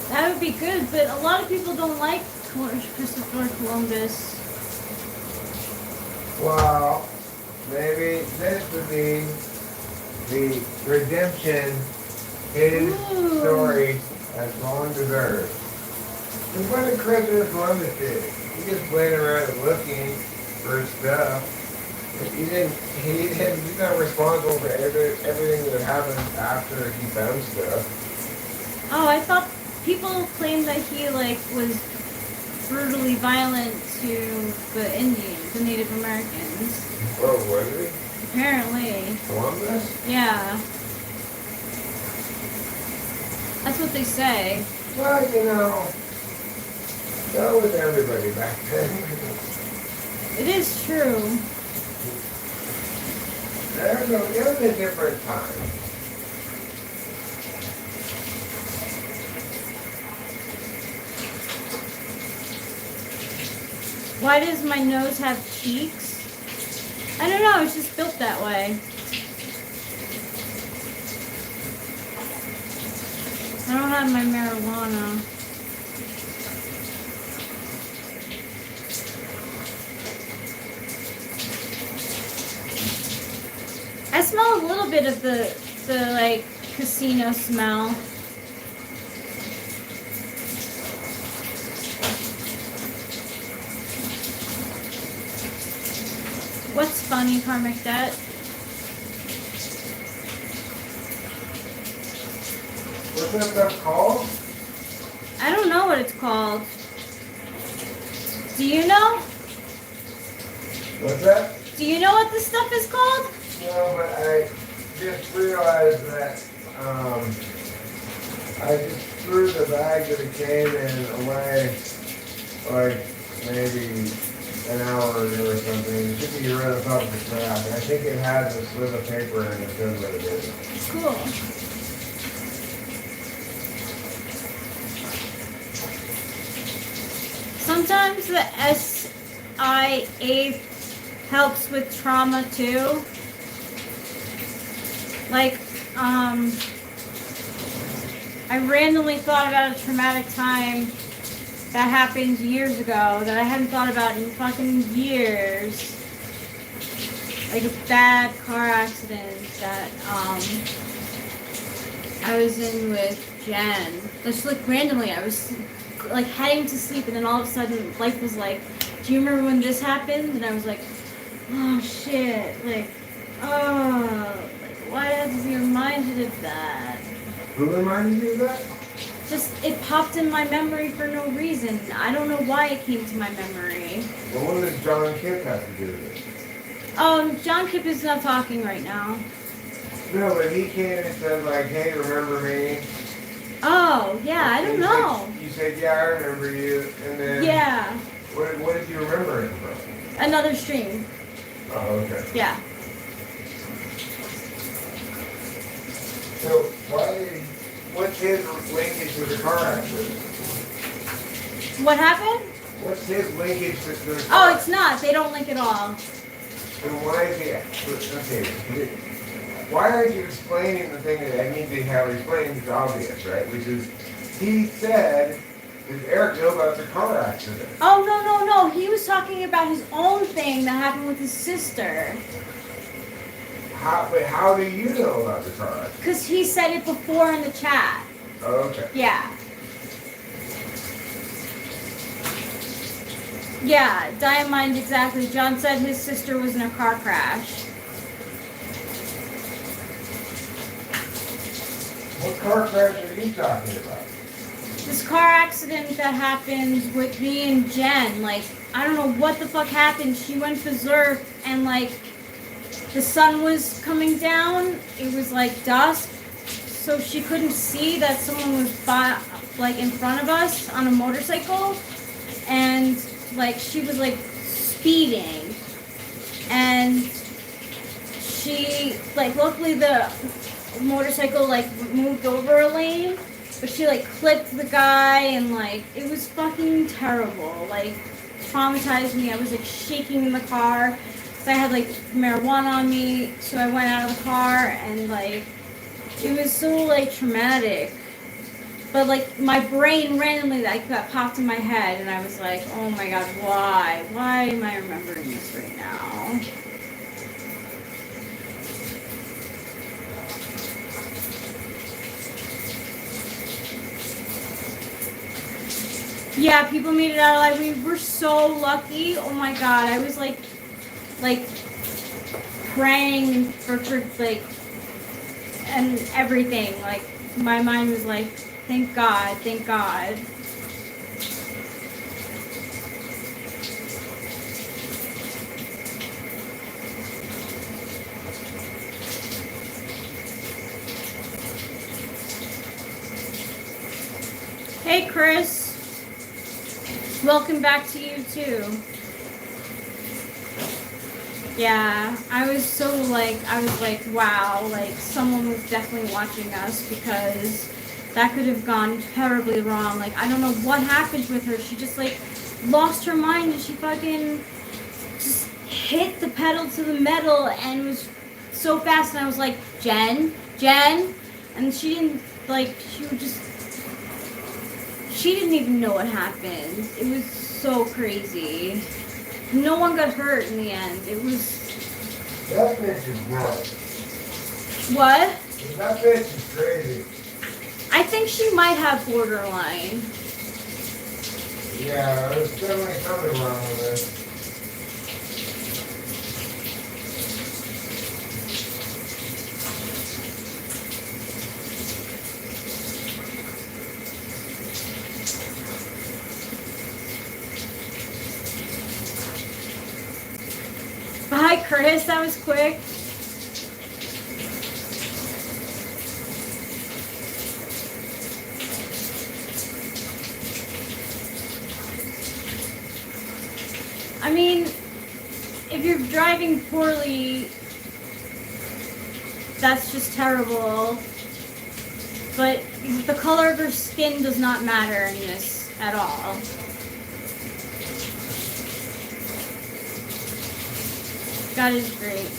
That would be good, but a lot of people don't like Christopher Columbus. Well, maybe this would be the redemption hidden story that's long deserved. And what did Christopher Columbus do? He just went around looking for stuff. He's not responsible for everything that happened after he found stuff. Oh, I thought people claimed that he was brutally violent to the Indians, the Native Americans. Oh, was he? Apparently. Columbus? Yeah. That's what they say. Well, you know, so was everybody back then. It is true. It was a different time. Why does my nose have cheeks? I don't know, it's just built that way. I don't have my marijuana. I smell a little bit of the casino smell. What's funny, Karmic Debt? What's that stuff called? I don't know what it's called. Do you know? What's that? Do you know what this stuff is called? No, but I just realized that I just threw the bag that it came in away like maybe an hour ago or something. It should be right on top of the trash. I think it has a slip of paper in it that says what it is. Cool. Sometimes the SIA helps with trauma too. I randomly thought about a traumatic time that happened years ago that I hadn't thought about in fucking years. Like a bad car accident that I was in with Jen. Just randomly, I was heading to sleep, and then all of a sudden life was like, do you remember when this happened? And I was like, oh shit, why does he remind you of that? Who reminded you of that? Just, it popped in my memory for no reason. I don't know why it came to my memory. Well, what does John Kipp have to do with it? John Kipp is not talking right now. No, but he came and said hey, remember me? Oh, yeah, I don't know. You said, yeah, I remember you, and then... Yeah. What did you remember him from? Another stream. Oh, okay. Yeah. So, what's his linkage to the car accident? What happened? What's his linkage to the Oh, it's not. They don't link at all. Then why is he? Okay. Why aren't you explaining the thing that I need to have explained? It's obvious, right? Which is, he said, "Did Eric know about the car accident?" Oh, no. He was talking about his own thing that happened with his sister. But how do you know about the car accident? Because he said it before in the chat. Oh, okay. Yeah. Yeah, Diamond, exactly. John said his sister was in a car crash. What car crash are you talking about? This car accident that happened with me and Jen, like, I don't know what the fuck happened. She went berserk and, like, the sun was coming down. It was, like, dusk. So she couldn't see that someone was, in front of us on a motorcycle. And, like, she was, like, speeding. And she, like, luckily the motorcycle, like, moved over a lane. But she, like, clipped the guy, and, like, it was fucking terrible. Like, traumatized me. I was, like, shaking in the car. So I had, like, marijuana on me. So I went out of the car, and, like, it was so, like, traumatic. But, like, my brain randomly, like, got popped in my head, and I was like, oh my god, why? Why am I remembering this right now? Yeah, people made it out alive. We were so lucky. Oh my god, I was like praying for like, and everything. Like, my mind was like, thank God, thank God. Hey, Chris. Welcome back to you, too. Yeah, I was so, like, wow, like, someone was definitely watching us, because that could have gone terribly wrong. Like, I don't know what happened with her. She just, like, lost her mind, and she fucking just hit the pedal to the metal, and was so fast, and I was like, Jen? And she didn't, like, she didn't even know what happened. It was so crazy. No one got hurt in the end. It was... That bitch is nuts. What? That bitch is crazy. I think she might have borderline. Yeah, there's definitely something wrong with this. Bye, Chris. That was quick. I mean, if you're driving poorly, that's just terrible. But the color of her skin does not matter in this at all. God is great.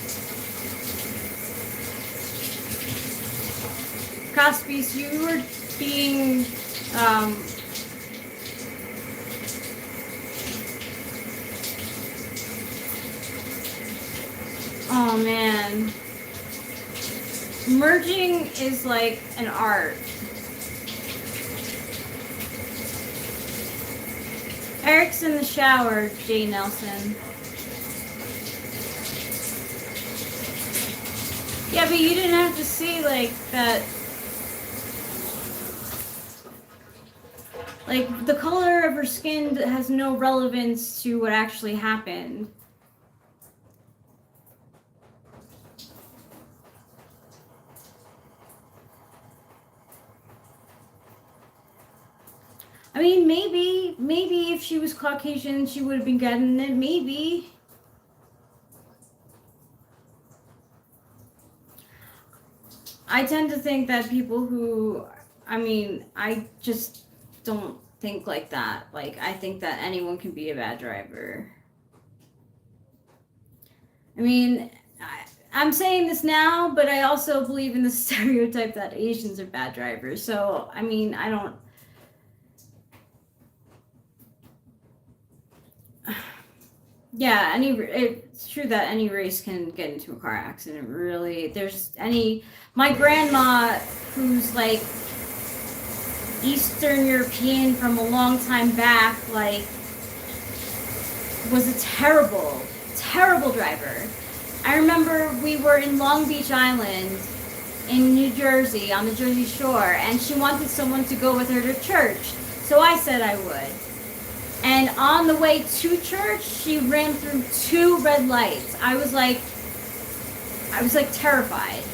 Caspies, you were being, oh man. Merging is like an art. Eric's in the shower, Jay Nelson. Yeah, but you didn't have to see, like, that. Like, the color of her skin has no relevance to what actually happened. I mean, maybe if she was Caucasian, she would have been getting it, maybe. I tend to think that people who, I mean, I just don't think like that. Like, I think that anyone can be a bad driver. I mean, I'm saying this now, but I also believe in the stereotype that Asians are bad drivers. So, I mean, I don't. Yeah, it's true that any race can get into a car accident. Really, my grandma, who's like Eastern European from a long time back, like, was a terrible, terrible driver. I remember we were in Long Beach Island in New Jersey, on the Jersey Shore, and she wanted someone to go with her to church. So I said I would. And on the way to church, she ran through 2 red lights. I was like terrified.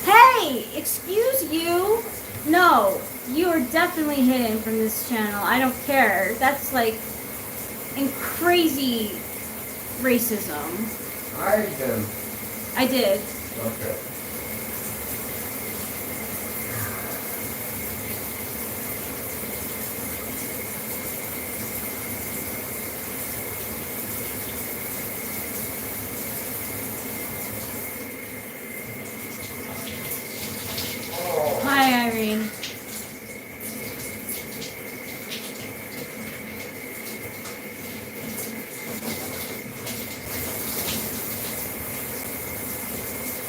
Hey, excuse you. No, you are definitely hidden from this channel. I don't care. That's like crazy racism. I them. I did. Okay. Hi, Irene.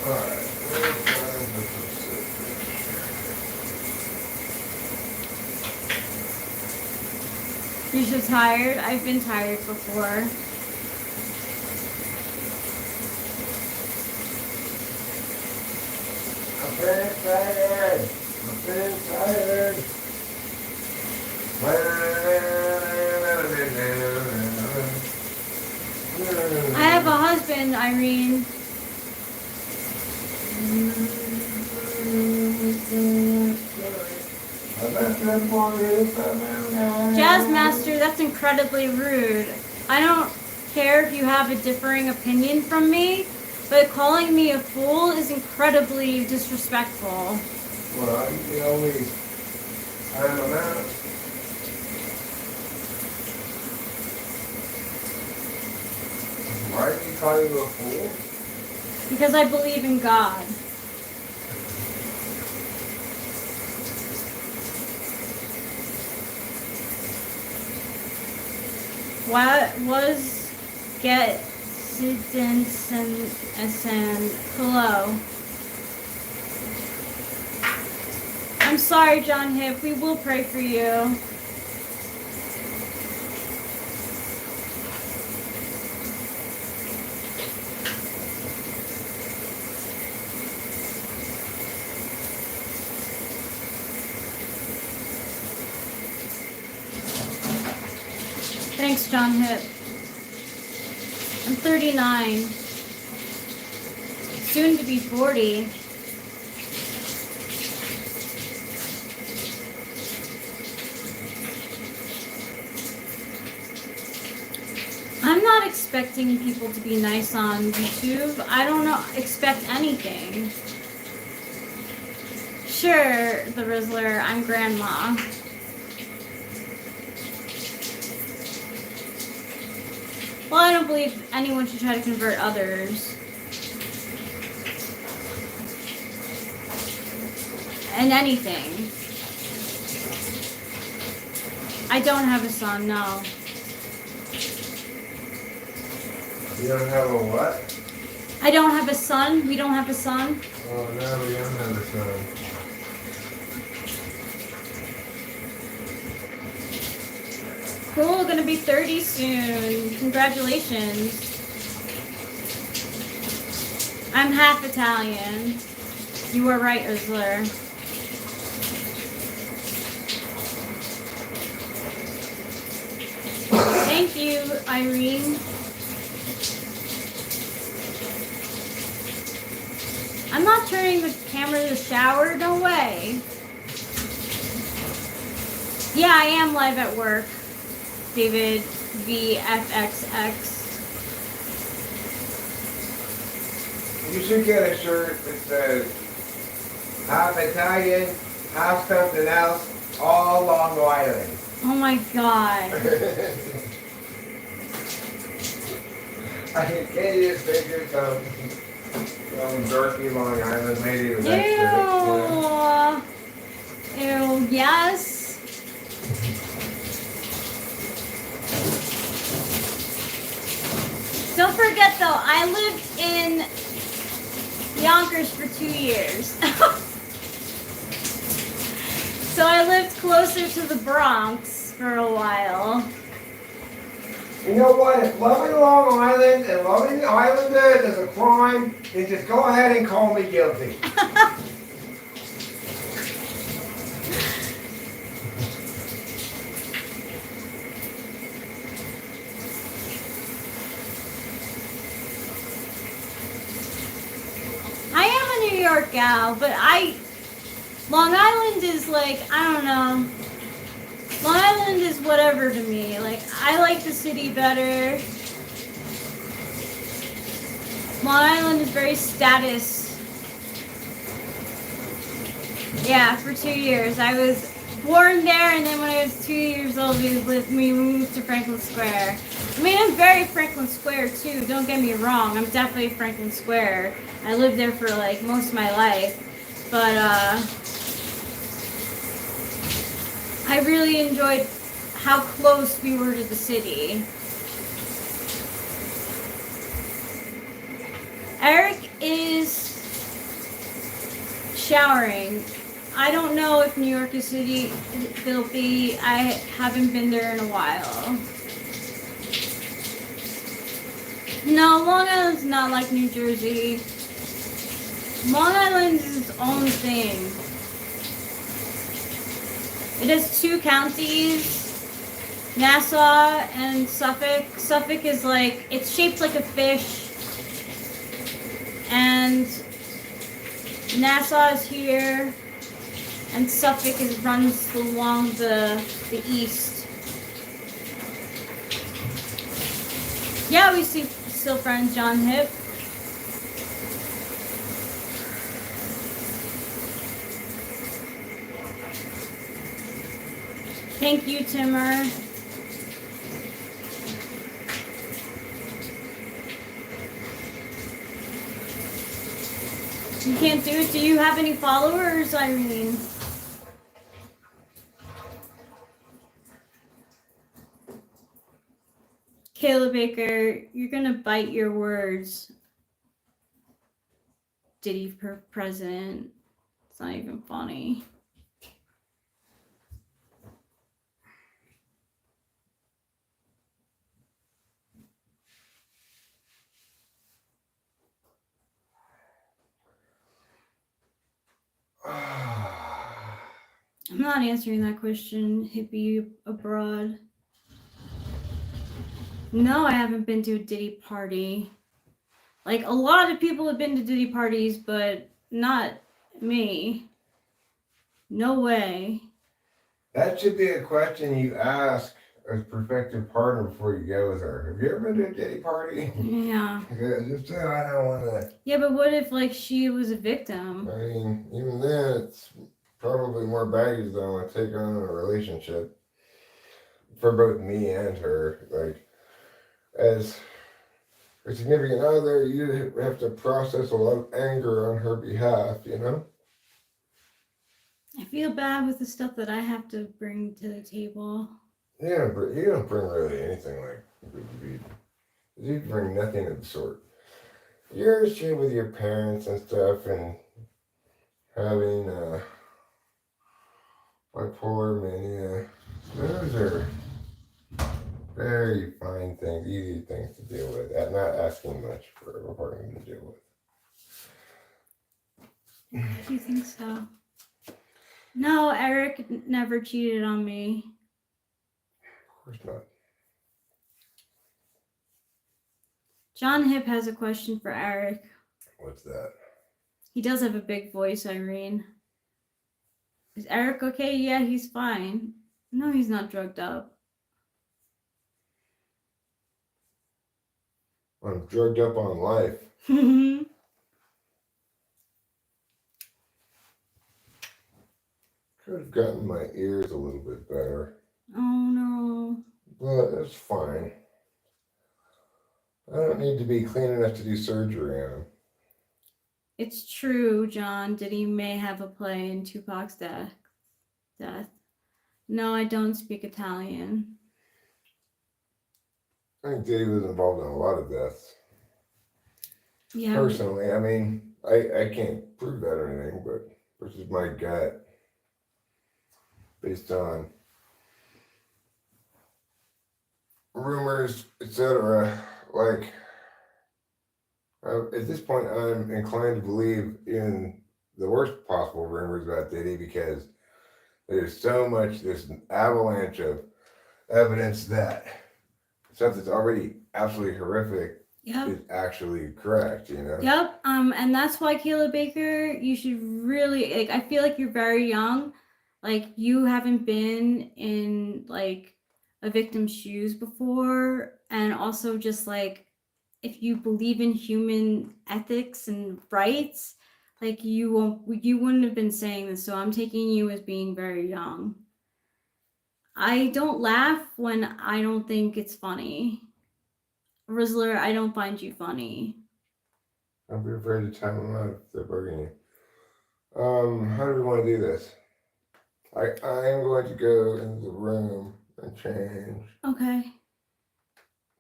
Alright. You're so tired? I've been tired before. I'm feeling tired. I'm feeling tired. I have a husband, Irene. Jazz Master, that's incredibly rude. I don't care if you have a differing opinion from me, but calling me a fool is incredibly disrespectful. Well, you can always, I don't know. Why did you call you a fool? Because I believe in God. What was get students and hello? I'm sorry, John Hip. We will pray for you. Thanks, John Hip. I'm 39. Soon to be 40. I'm not expecting people to be nice on YouTube. I don't expect anything. Sure, the Rizzler, I'm grandma. Well, I don't believe anyone should try to convert others. And anything. I don't have a son, no. You don't have a what? I don't have a son. We don't have a son. Oh, no, we don't have a son. Cool, gonna be 30 soon. Congratulations. I'm half Italian. You were right, Ursula. Thank you, Irene. I'm not turning the camera to the shower, no way. Yeah, I am live at work. David VFXX. You should get a shirt that says half Italian, half something else, all along the island. Oh my god. I can't just figure some dorky Long Island lady with that Ew. Ew, yes. Don't forget though, I lived in Yonkers for 2 years. So I lived closer to the Bronx for a while. You know what? If loving Long Island and loving the Islanders is a crime, then just go ahead and call me guilty. I am a New York gal, but Long Island is like, I don't know. Long Island is whatever to me. Like, I like the city better. Long Island is very status. Yeah, for 2 years. I was born there, and then when I was 2 years old, we moved to Franklin Square. I mean, I'm very Franklin Square, too. Don't get me wrong. I'm definitely Franklin Square. I lived there for, like, most of my life. But, I really enjoyed how close we were to the city. Eric is showering. I don't know if New York City is filthy. I haven't been there in a while. No, Long Island's not like New Jersey. Long Island is its own thing. It has 2 counties, Nassau and Suffolk. Suffolk is like, it's shaped like a fish. And Nassau is here. And Suffolk runs along the east. Yeah, we still friends, John Hip. Thank you, Timmer. You can't do it. Do you have any followers, Irene? Kayla Baker, you're gonna bite your words. Diddy for president. It's not even funny. I'm not answering that question, hippie abroad. No, I haven't been to a Diddy party. Like, a lot of people have been to Diddy parties, but not me. No way. That should be a question you ask a prospective partner before you go with her. Have you ever been to a Diddy party? Yeah. Just so I don't want to. Yeah, but what if, like, she was a victim? I mean, even then, it's probably more baggage than I want to take on in a relationship for both me and her. Like, as a significant other, you have to process a lot of anger on her behalf, you know? I feel bad with the stuff that I have to bring to the table. You don't bring really anything like you bring nothing of the sort. You're shit with your parents and stuff, and having bipolar mania. Those are very fine things, easy things to deal with, and not asking much for a partner to deal with. Do you think so? No, Eric never cheated on me. Of course not. John Hip has a question for Eric. What's that? He does have a big voice, Irene. Is Eric okay? Yeah, he's fine. No, he's not drugged up. I'm drugged up on life. Could have gotten my ears a little bit better, Oh no. but it's fine. I don't need to be clean enough to do surgery on him. It's true, John. Diddy may have a play in Tupac's death. No, I don't speak Italian. I think Diddy was involved in a lot of deaths. Yeah. Personally, I mean, I can't prove that or anything, but this is my gut based on rumors, etc. Like, at this point, I'm inclined to believe in the worst possible rumors about Diddy because there's so much, this avalanche of evidence that stuff that's already absolutely horrific Yep. is actually correct, you know? Yep. And that's why Caleb Baker, you should really like. I feel like you're very young, like you haven't been in like a victim's shoes before, and also just like if you believe in human ethics and rights, like you wouldn't have been saying this. So I'm taking you as being very young. I don't laugh when I don't think it's funny. Rizzler, I don't find you funny. Don't be afraid to time them out if they're bugging you. How do we want to do this? I am going to go into the room and change. Okay.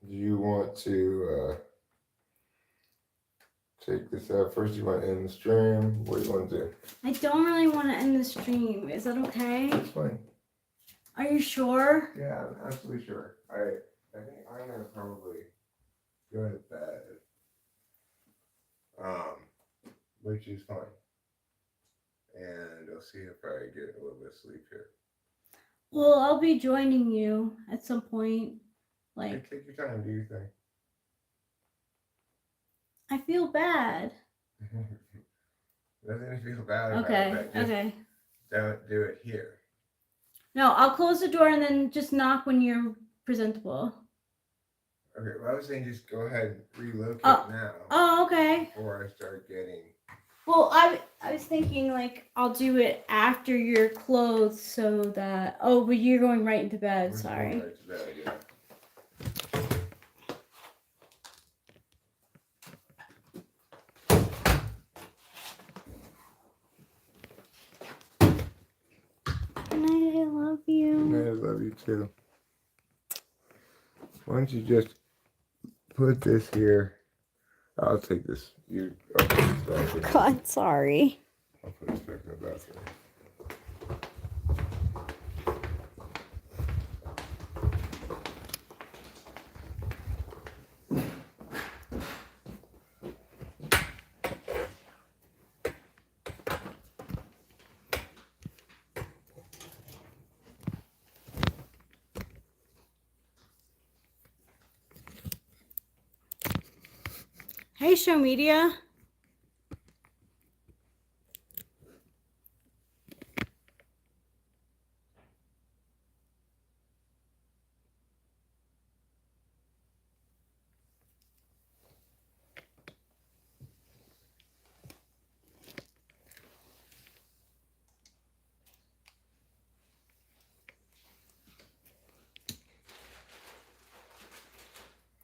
Do you want to take this out first? You want to end the stream? What do you want to do? I don't really want to end the stream. Is that okay? It's fine. Are you sure? Yeah, I'm absolutely sure. I think I'm gonna probably go to bed. Which is fine. And I'll see if I get a little bit of sleep here. Well, I'll be joining you at some point. Like, Take your time, do your thing. I feel bad. Nothing to feel bad about. Okay. But just Okay. don't do it here. No, I'll close the door and then just knock when you're presentable. Okay, well, I was saying just go ahead and relocate Oh. now. Oh, okay. Before I start getting. Well, I was thinking like I'll do it after you're clothed so that. Oh, but you're going right into bed. Sorry. Right to bed, yeah. Good night. I love you. I love you too. Why don't you just put this here? I'll take this. I'll put this back here. God, sorry. I'll put this back in the bathroom. Hey, Show Media.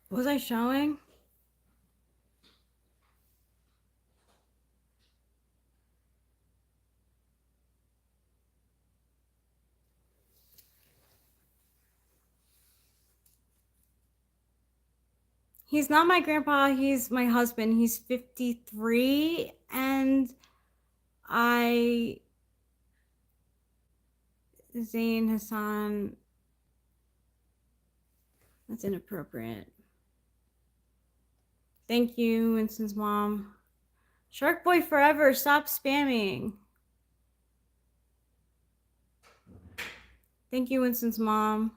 Was I showing? He's not my grandpa, he's my husband. He's 53 and Zayn Hassan, that's inappropriate. Thank you, Winston's mom. Shark Boy Forever, stop spamming. Thank you, Winston's mom.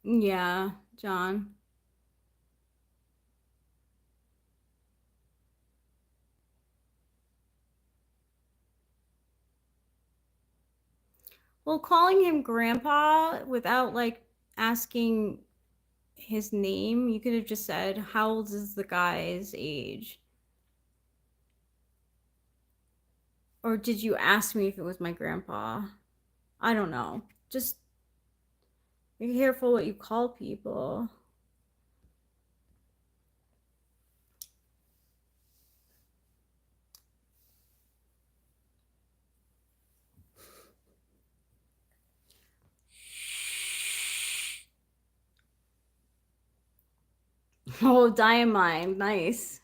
Yeah, John. Well, calling him grandpa without like asking his name, you could have just said, how old is the guy's age? Or did you ask me if it was my grandpa? I don't know. Just be careful what you call people. Oh, diamine. Nice.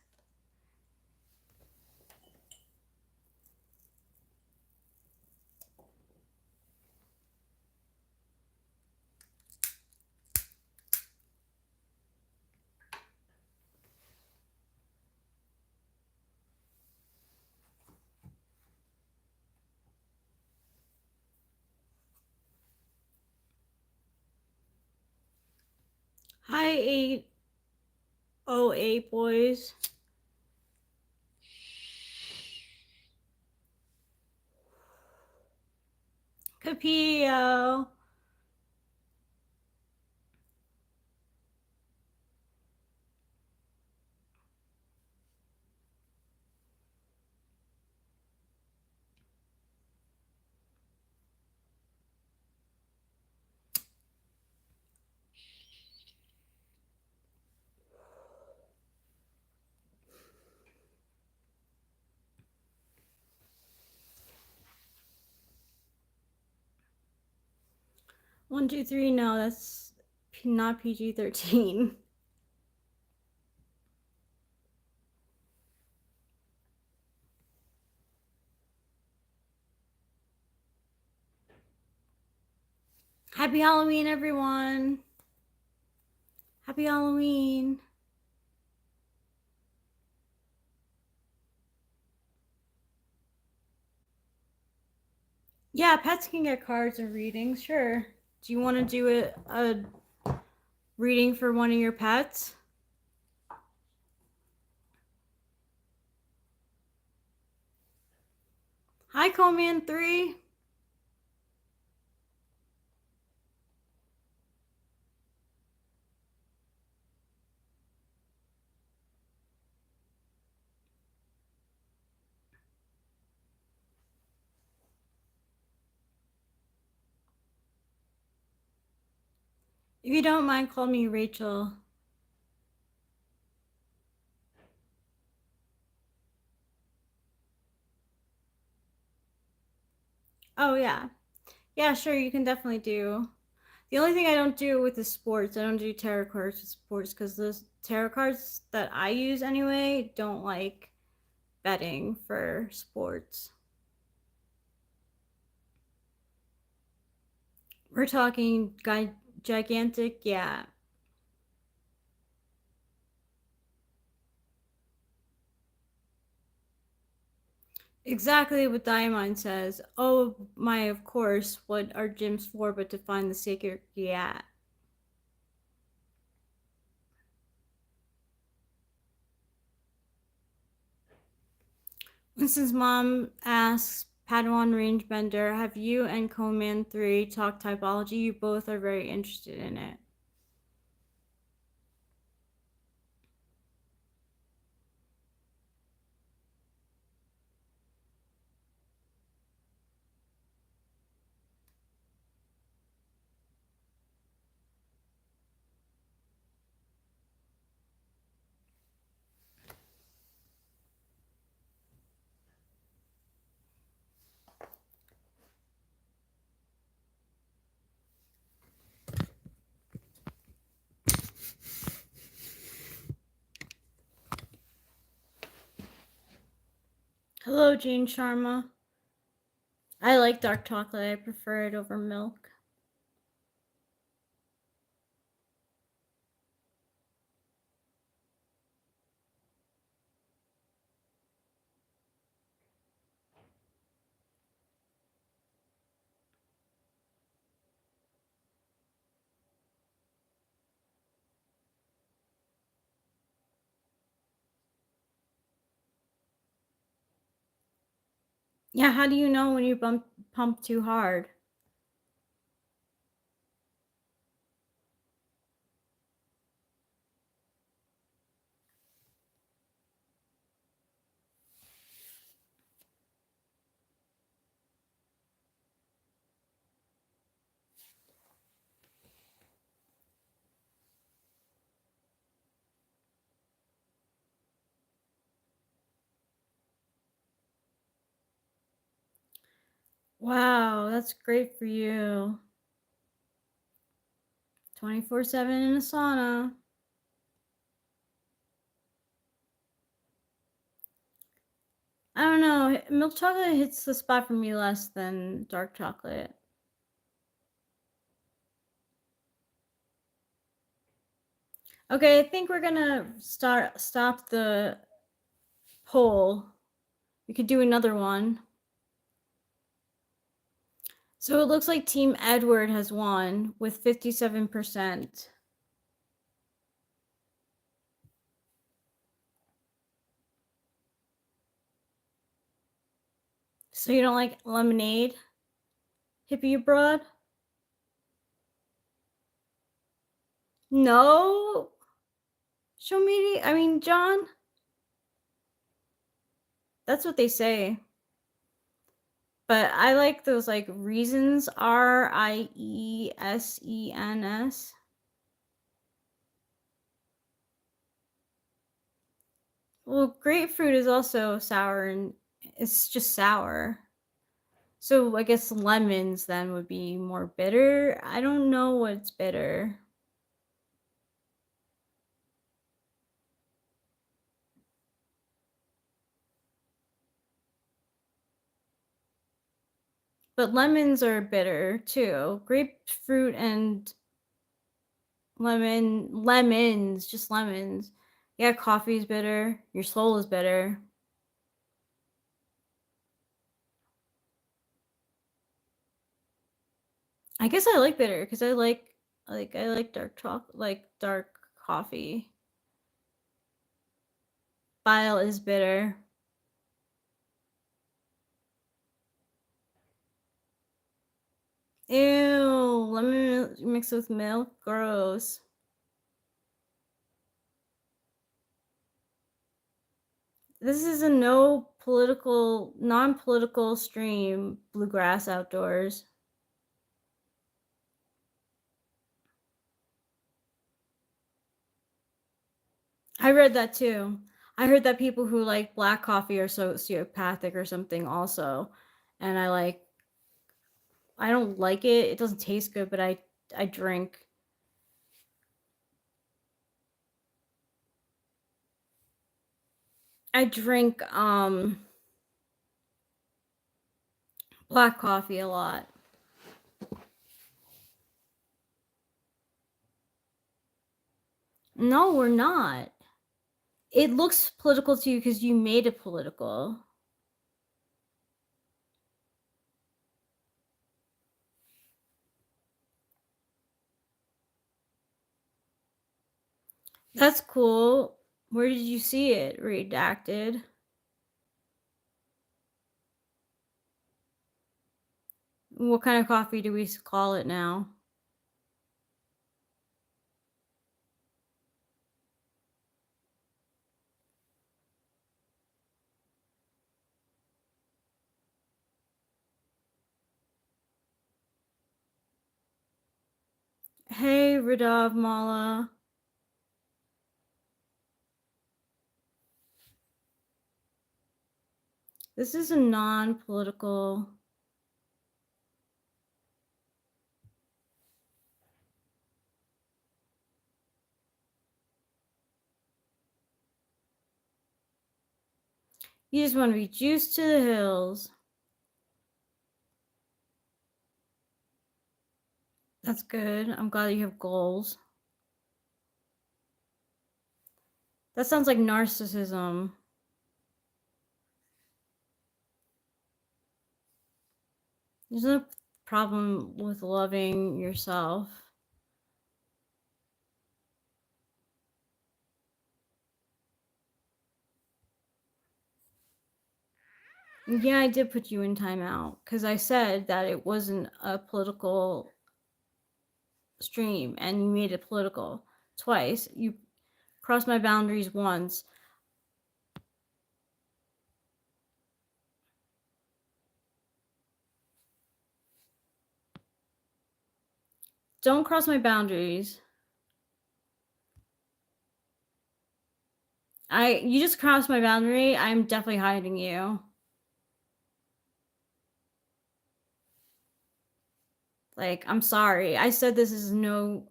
Hi, 808 boys. Capillo. One, two, three. No, that's not PG-13. Happy Halloween, everyone. Happy Halloween. Yeah, pets can get cards or readings, sure. Do you want to do a reading for one of your pets? Hi, Coleman 3. If you don't mind, call me Rachel. Oh, yeah. Yeah, sure, you can definitely do. The only thing I don't do with the sports, I don't do tarot cards with sports because those tarot cards that I use anyway don't like betting for sports. We're talking gigantic, yeah. Exactly what Diamond says. Oh my, of course, what are gyms for but to find the sacred gat? Since mom asks Padawan Rangebender, have you and Coman 3 talked typology? You both are very interested in it. Hello, Jane Sharma. I like dark chocolate. I prefer it over milk. Yeah, how do you know when you pump too hard? Wow, that's great for you. 24/7 in a sauna. I don't know. Milk chocolate hits the spot for me less than dark chocolate. Okay, I think we're gonna stop the poll. We could do another one. So it looks like Team Edward has won with 57%. So you don't like lemonade, hippie abroad? No. Show me. I mean, John. That's what they say. But I like those like reasons, Riesens. Well, grapefruit is also sour and it's just sour. So I guess lemons then would be more bitter. I don't know what's bitter. But lemons are bitter too. Grapefruit and lemons, just lemons. Yeah, coffee is bitter. Your soul is bitter. I guess I like bitter because I like dark chocolate, like dark coffee. Bile is bitter. Ew, lemon mixed with milk, gross. This is a non-political stream, Bluegrass Outdoors. I read that too. I heard that people who like black coffee are sociopathic or something also. And I don't like it. It doesn't taste good, but I drink. I drink black coffee a lot. No, we're not. It looks political to you because you made it political. That's cool. Where did you see it redacted? What kind of coffee do we call it now? Hey, Radav Mala. This is a non-political. You just want to be juiced to the hills. That's good. I'm glad you have goals. That sounds like narcissism. There's no problem with loving yourself. Yeah, I did put you in timeout because I said that it wasn't a political stream and you made it political twice. You crossed my boundaries once. Don't cross my boundaries. You just crossed my boundary. I'm definitely hiding you. Like, I'm sorry. I said this is no.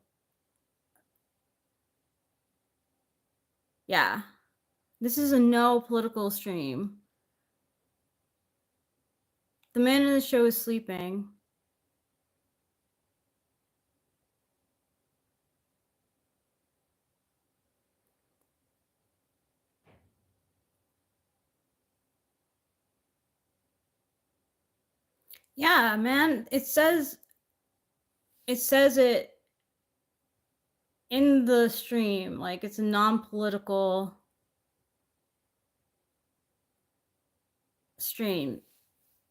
Yeah. This is a no political stream. The man in the show is sleeping. Yeah, man. It says it in the stream. Like, it's a non-political stream.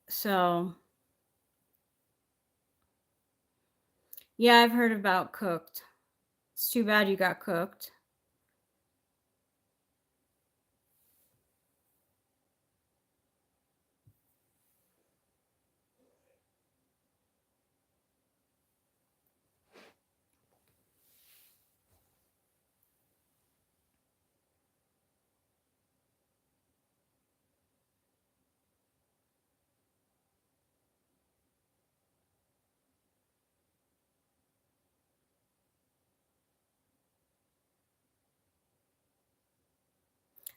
So, yeah, I've heard about Cooked. It's too bad you got cooked.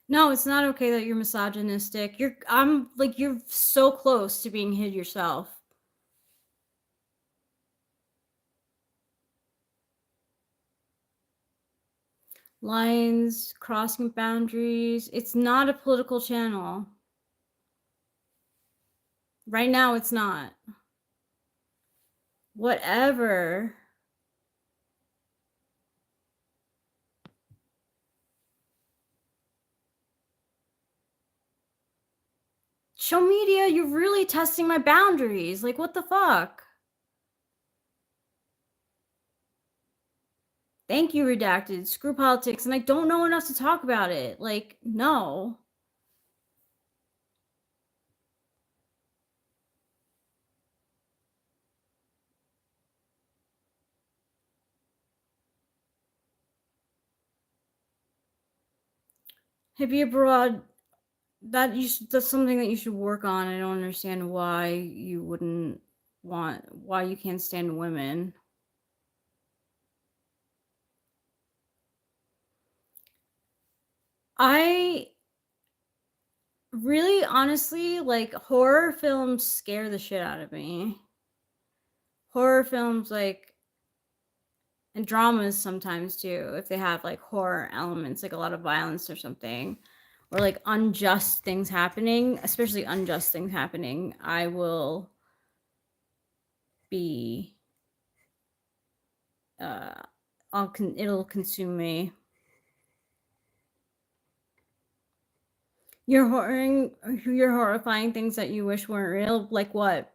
No, it's not okay that you're misogynistic. You're so close to being hid yourself. Lines, crossing boundaries. It's not a political channel. Right now, it's not. Whatever. Show media, you're really testing my boundaries. Like, what the fuck? Thank you, redacted. Screw politics, and I don't know enough to talk about it. Like, no. Hippie abroad, that's something that you should work on. I don't understand why you why you can't stand women. I really, honestly, like, horror films scare the shit out of me. Horror films, like, and dramas sometimes too, if they have like horror elements, like a lot of violence or something, or like unjust things happening, especially unjust things happening, I will be it'll consume me. You're horrifying things that you wish weren't real. Like what?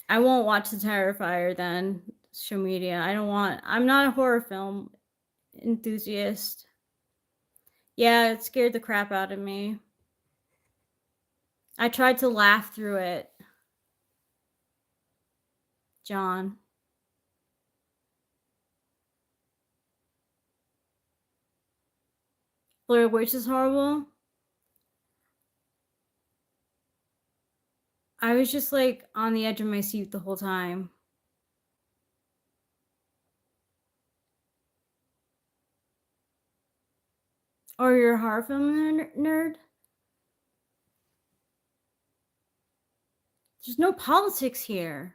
I won't watch the Terrifier then. Show media. I'm not a horror film enthusiast. Yeah, it scared the crap out of me. I tried to laugh through it. John. Blair Witch is horrible. I was just like on the edge of my seat the whole time. Or you're a horror film nerd? There's no politics here.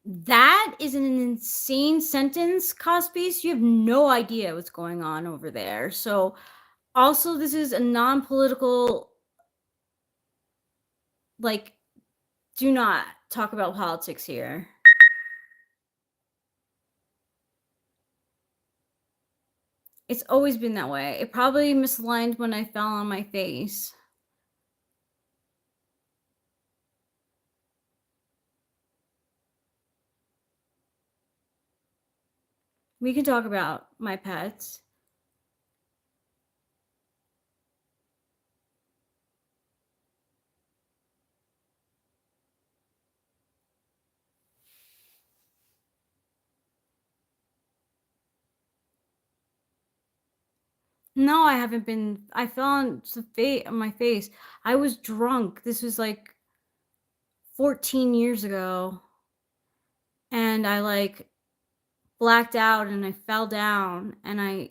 That is an insane sentence, Cospies. You have no idea what's going on over there. So, also, this is a non-political, like, do not talk about politics here. It's always been that way. It probably misaligned when I fell on my face. We can talk about my pets. No, I haven't been. I fell on my face. I was drunk. This was like 14 years ago, and I like blacked out and I fell down and I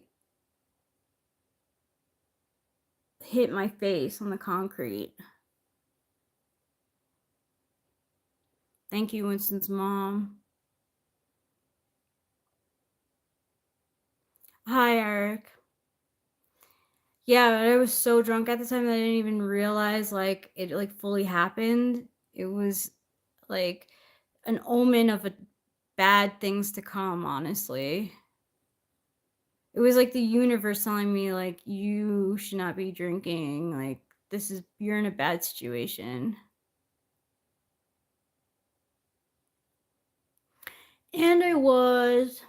hit my face on the concrete. Thank you, Winston's mom. Hi, Eric. Yeah, but I was so drunk at the time that I didn't even realize like it like fully happened. It was like an omen of bad things to come, honestly. It was like the universe telling me like you should not be drinking. Like you're in a bad situation. And I was.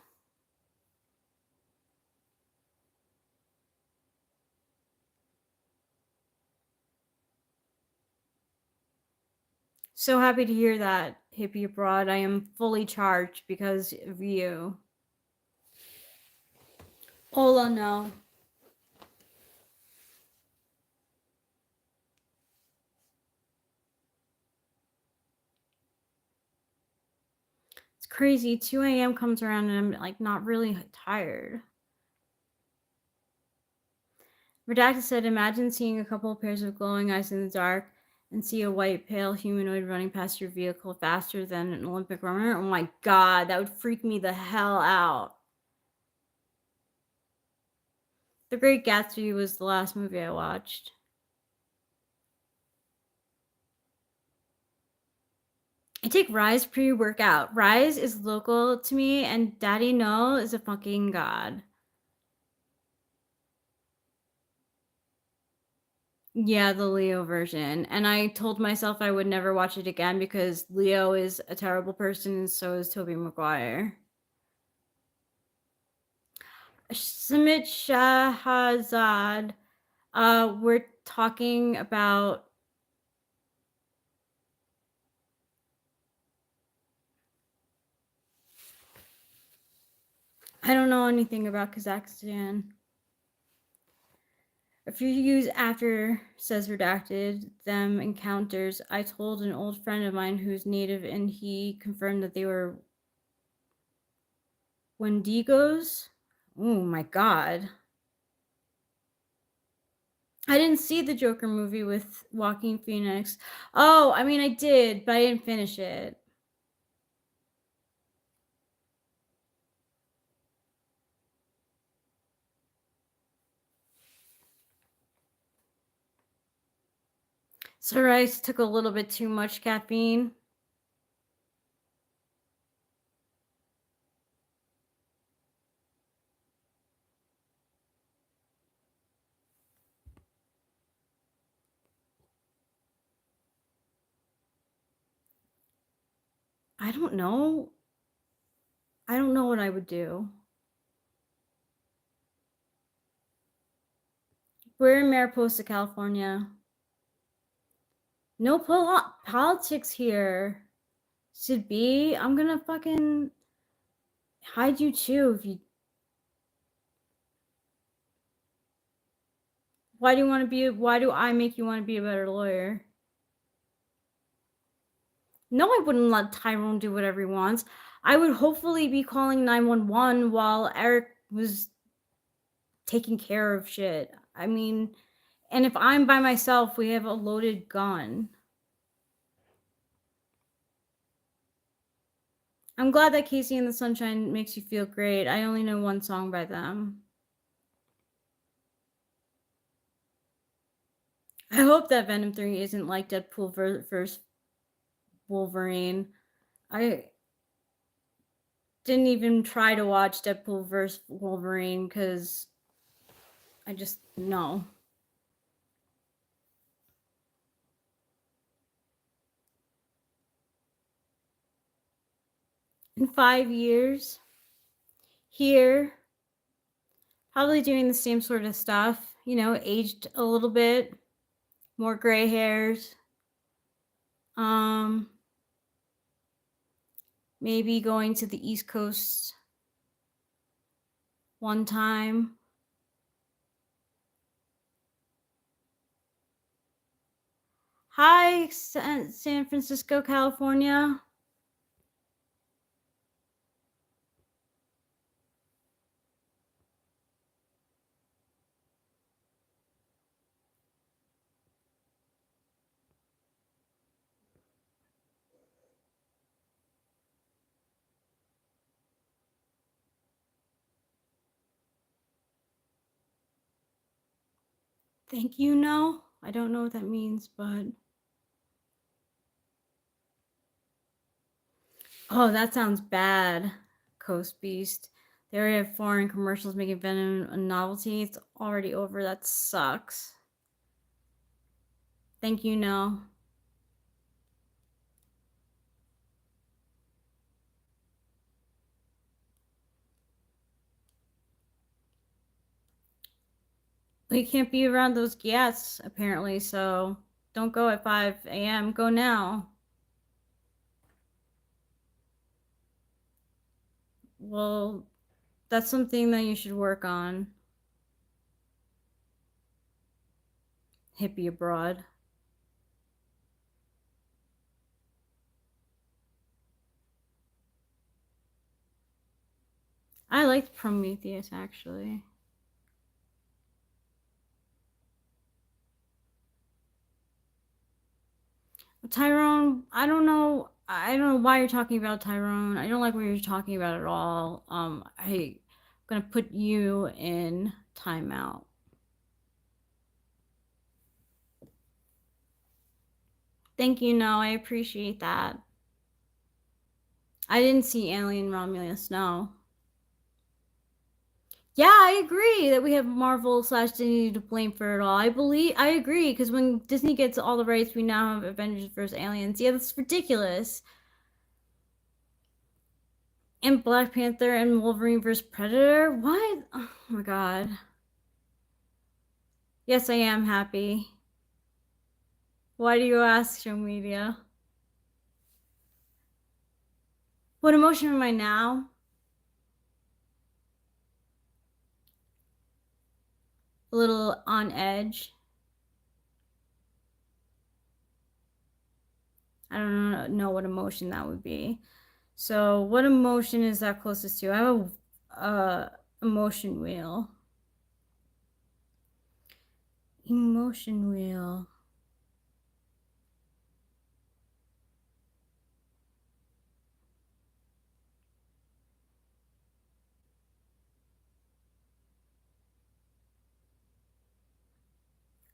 So happy to hear that, hippie abroad. I am fully charged because of you. Ola, no. It's crazy. 2 a.m. comes around and I'm like not really tired. Redacted said, imagine seeing a couple of pairs of glowing eyes in the dark and see a white, pale humanoid running past your vehicle faster than an Olympic runner. Oh my God, that would freak me the hell out. The Great Gatsby was the last movie I watched. I take Rise pre-workout. Rise is local to me, and Daddy No is a fucking god. Yeah, the Leo version. And I told myself I would never watch it again because Leo is a terrible person, and so is Tobey Maguire. Samit Shahazad, we're talking about. I don't know anything about Kazakhstan. If you use after, says redacted, them encounters, I told an old friend of mine who's native and he confirmed that they were Wendigos. Oh my God. I didn't see the Joker movie with Joaquin Phoenix. Oh, I mean, I did, but I didn't finish it. So Rice took a little bit too much caffeine. I don't know. I don't know what I would do. We're in Mariposa, California. No politics here. Should be. I'm gonna fucking hide you too if you. Why do I make you want to be a better lawyer? No, I wouldn't let Tyrone do whatever he wants. I would hopefully be calling 911 while Eric was taking care of shit. I mean, and if I'm by myself, we have a loaded gun. I'm glad that Casey and the Sunshine makes you feel great. I only know one song by them. I hope that Venom 3 isn't like Deadpool versus Wolverine. I didn't even try to watch Deadpool vs. Wolverine because I just no. In 5 years, here, probably doing the same sort of stuff, aged a little bit, more gray hairs. Maybe going to the East Coast one time. Hi, San Francisco, California. Thank you, no. I don't know what that means, but. Oh, that sounds bad, Coast Beast. They already have foreign commercials making Venom a novelty. It's already over. That sucks. Thank you, no. We can't be around those guests, apparently, so don't go at 5 a.m. Go now. Well, that's something that you should work on. Hippie abroad. I liked Prometheus, actually. Tyrone, I don't know. I don't know why you're talking about Tyrone. I don't like what you're talking about at all. I'm gonna put you in timeout. Thank you, no, I appreciate that. I didn't see Alien Romulus, no. Yeah, I agree that we have Marvel / Disney to blame for it all. I agree, because when Disney gets all the rights, we now have Avengers vs. Aliens. Yeah, that's ridiculous. And Black Panther and Wolverine vs. Predator? What? Oh my god. Yes, I am happy. Why do you ask, show media? What emotion am I now? A little on edge. I don't know what emotion that would be. So, what emotion is that closest to? I have a emotion wheel. Emotion wheel.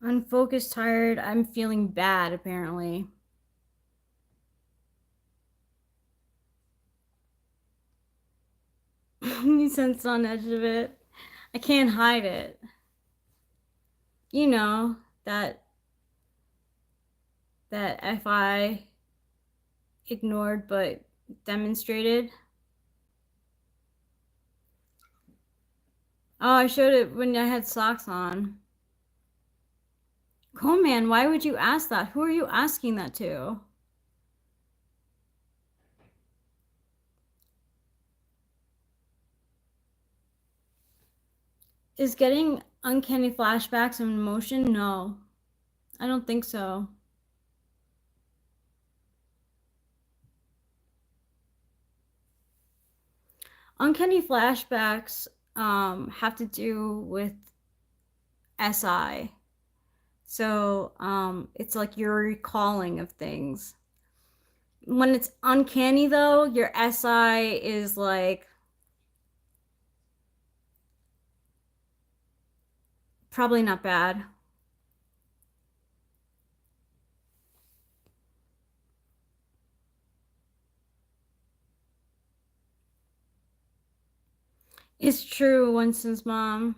Unfocused, tired. I'm feeling bad, apparently. You sense on edge of it. I can't hide it. You know, that FI ignored but demonstrated. Oh, I showed it when I had socks on. Coleman, why would you ask that? Who are you asking that to? Is getting uncanny flashbacks an emotion? No, I don't think so. Uncanny flashbacks have to do with SI. So it's like your recalling of things. When it's uncanny, though, your SI is like probably not bad. It's true, Winston's mom.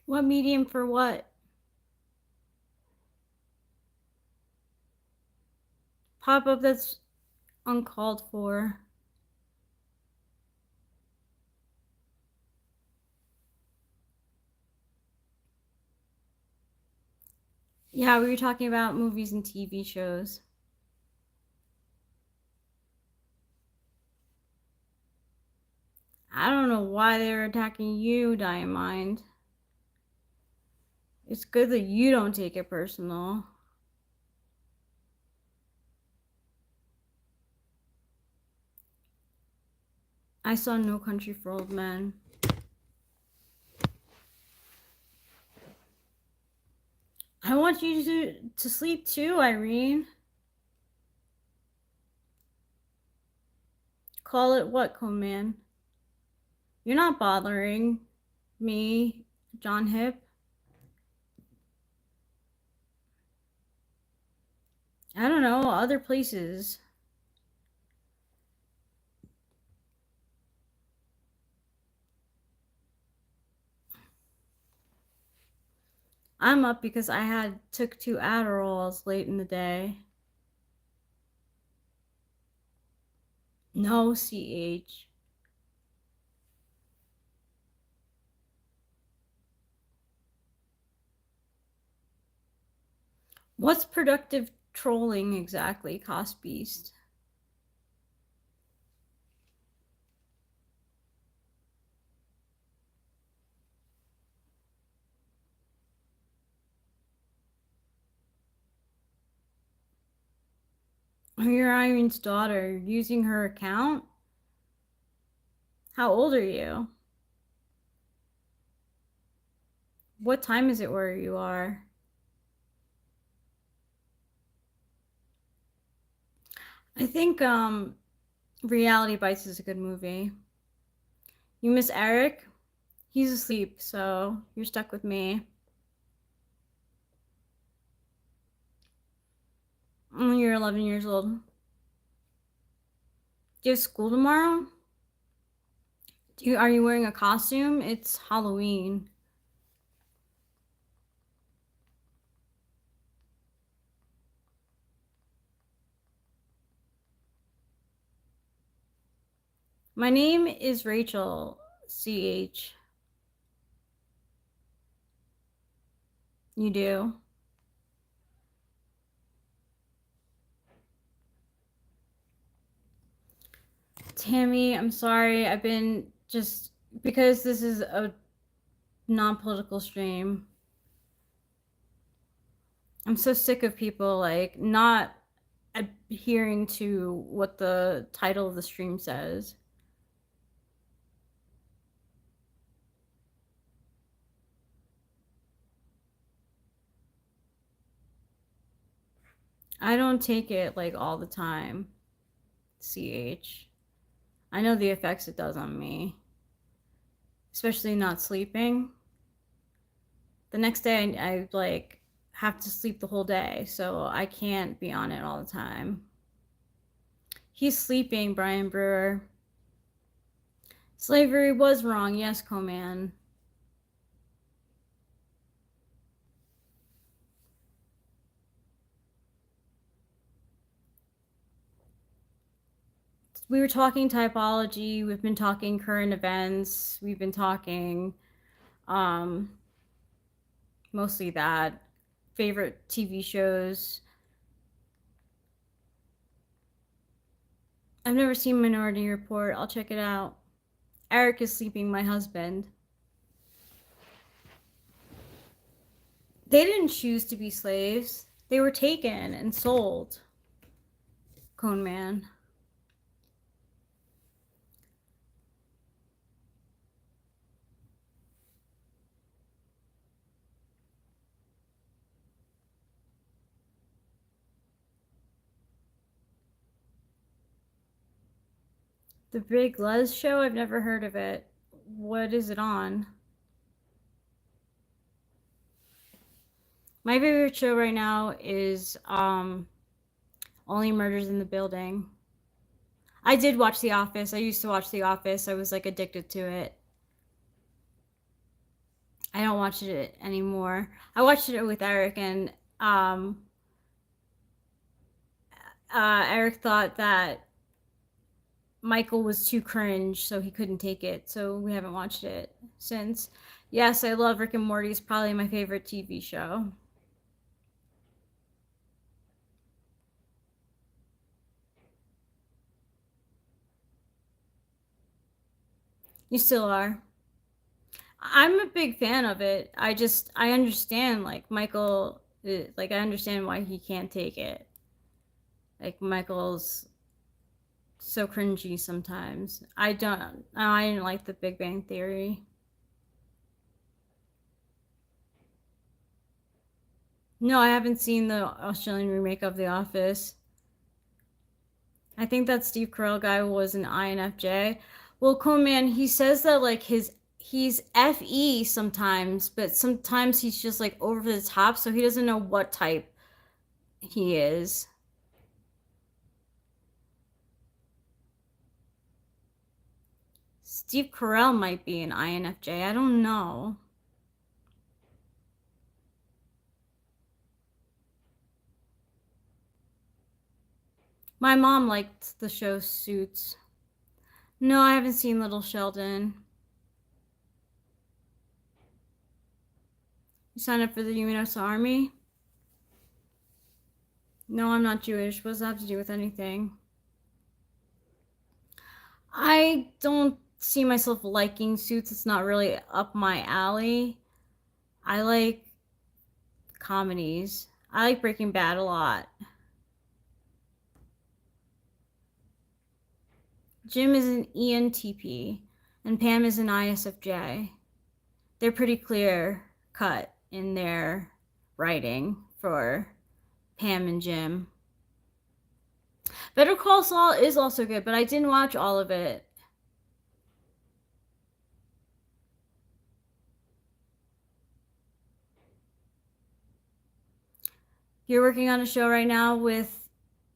What medium for what? Pop up that's uncalled for. Yeah, we were talking about movies and TV shows. I don't know why they're attacking you, Diamond. It's good that you don't take it personal. I saw No Country for Old Men. I want you to sleep too, Irene. Call it what, Cone Man? You're not bothering me, John Hip. I don't know, other places. I'm up because I took 2 Adderalls late in the day. No, CH. What's productive trolling exactly, Cost Beast? You're Irene's daughter. Using her account? How old are you? What time is it where you are? I think Reality Bites is a good movie. You miss Eric? He's asleep, so you're stuck with me. You're 11 years old. Do you have school tomorrow? Are you wearing a costume? It's Halloween. My name is Rachel, CH. You do? Tammy, I'm sorry. I've been just because this is a non-political stream. I'm so sick of people like not adhering to what the title of the stream says. I don't take it like all the time. CH. I know the effects it does on me, especially not sleeping. The next day I like have to sleep the whole day, so I can't be on it all the time. He's sleeping, Brian Brewer. Slavery was wrong, yes, Coman. We were talking typology, we've been talking current events, we've been talking mostly that. Favorite TV shows. I've never seen Minority Report. I'll check it out. Eric is sleeping, my husband. They didn't choose to be slaves. They were taken and sold. Cone Man. The Big Les Show? I've never heard of it. What is it on? My favorite show right now is Only Murders in the Building. I did watch The Office. I used to watch The Office. I was like addicted to it. I don't watch it anymore. I watched it with Eric, and Eric thought that Michael was too cringe, so he couldn't take it. So we haven't watched it since. Yes, I love Rick and Morty. It's probably my favorite TV show. You still are. I'm a big fan of it. I understand, like, Michael, like, I understand why he can't take it. Like, Michael's so cringy sometimes. I didn't like the Big Bang Theory. No, I haven't seen the Australian remake of The Office. I think that Steve Carell guy was an INFJ. Well, cool man, he says that like he's FE sometimes, but sometimes he's just like over the top, so he doesn't know what type he is. Steve Carell might be an INFJ. I don't know. My mom liked the show Suits. No, I haven't seen Little Sheldon. You signed up for the U.S. Army? No, I'm not Jewish. What does that have to do with anything? I don't see myself liking Suits. It's not really up my alley. I like comedies. I like Breaking Bad a lot. Jim is an ENTP, and Pam is an ISFJ. They're pretty clear cut in their writing for Pam and Jim. Better Call Saul is also good, but I didn't watch all of it. You're working on a show right now with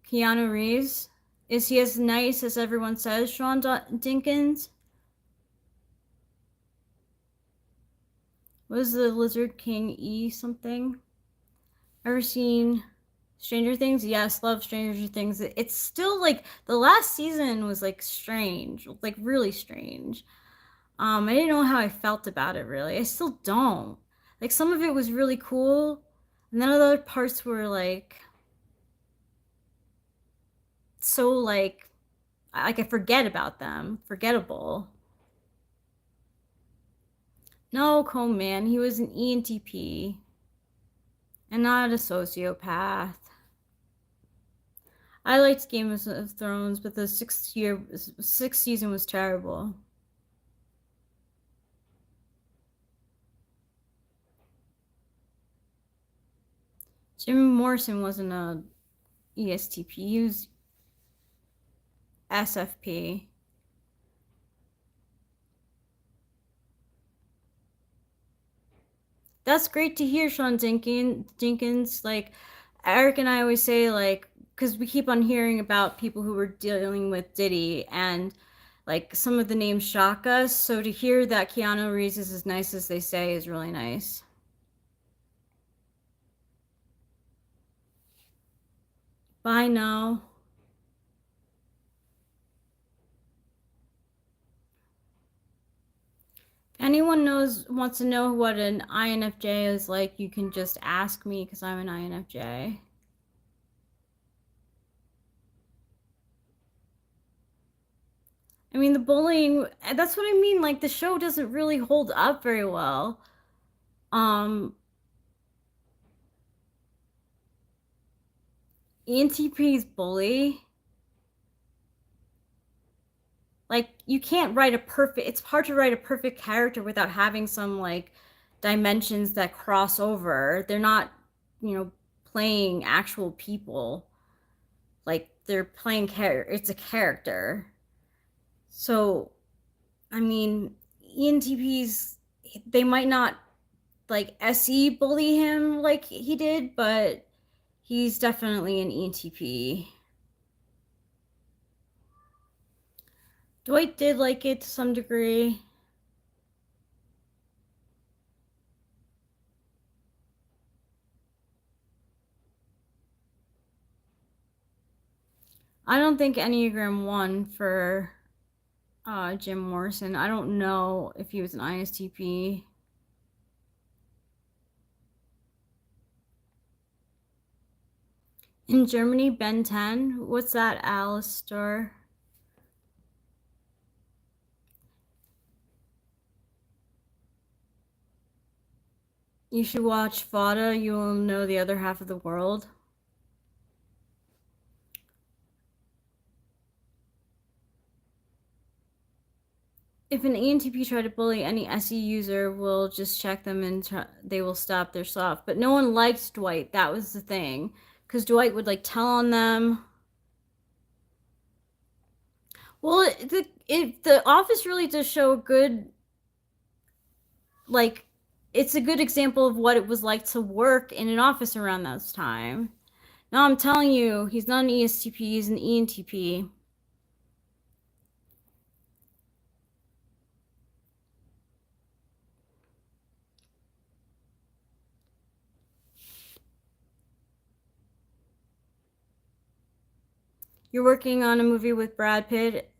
Keanu Reeves. Is he as nice as everyone says, Sean Dinkins? Was the Lizard King E something? Ever seen Stranger Things? Yes, love Stranger Things. It's still like the last season was like strange, like really strange. I didn't know how I felt about it really. I still don't. Like some of it was really cool, and then other parts were like so like I forget about them, forgettable. No, Cone Man, he was an ENTP and not a sociopath. I liked Game of Thrones, but the sixth season was terrible. Jim Morrison wasn't a ESTP. He was SFP. That's great to hear, Sean Jenkins. Like, Eric and I always say, like, because we keep on hearing about people who were dealing with Diddy, and like some of the names shock us. So to hear that Keanu Reeves is as nice as they say is really nice. Bye now. If anyone wants to know what an INFJ is like, you can just ask me because I'm an INFJ. I mean, the bullying, that's what I mean. Like, the show doesn't really hold up very well. ENTP's bully. Like, you can't write it's hard to write a perfect character without having some, like, dimensions that cross over. They're not, playing actual people. Like, they're playing it's a character. So, I mean, ENTPs, they might not like SE bully him like he did, but he's definitely an ENTP. Dwight did like it to some degree. I don't think Enneagram won for Jim Morrison. I don't know if he was an ISTP. In Germany, Ben 10. What's that, Alistair? You should watch Fada. You will know the other half of the world. If an ENTP try to bully any SE user, we'll just check them and they will stop their soft. But no one liked Dwight. That was the thing. Because Dwight would like tell on them. Well, the office really does show a good, like, it's a good example of what it was like to work in an office around that time. Now I'm telling you, he's not an ESTP, he's an ENTP. You're working on a movie with Brad Pitt.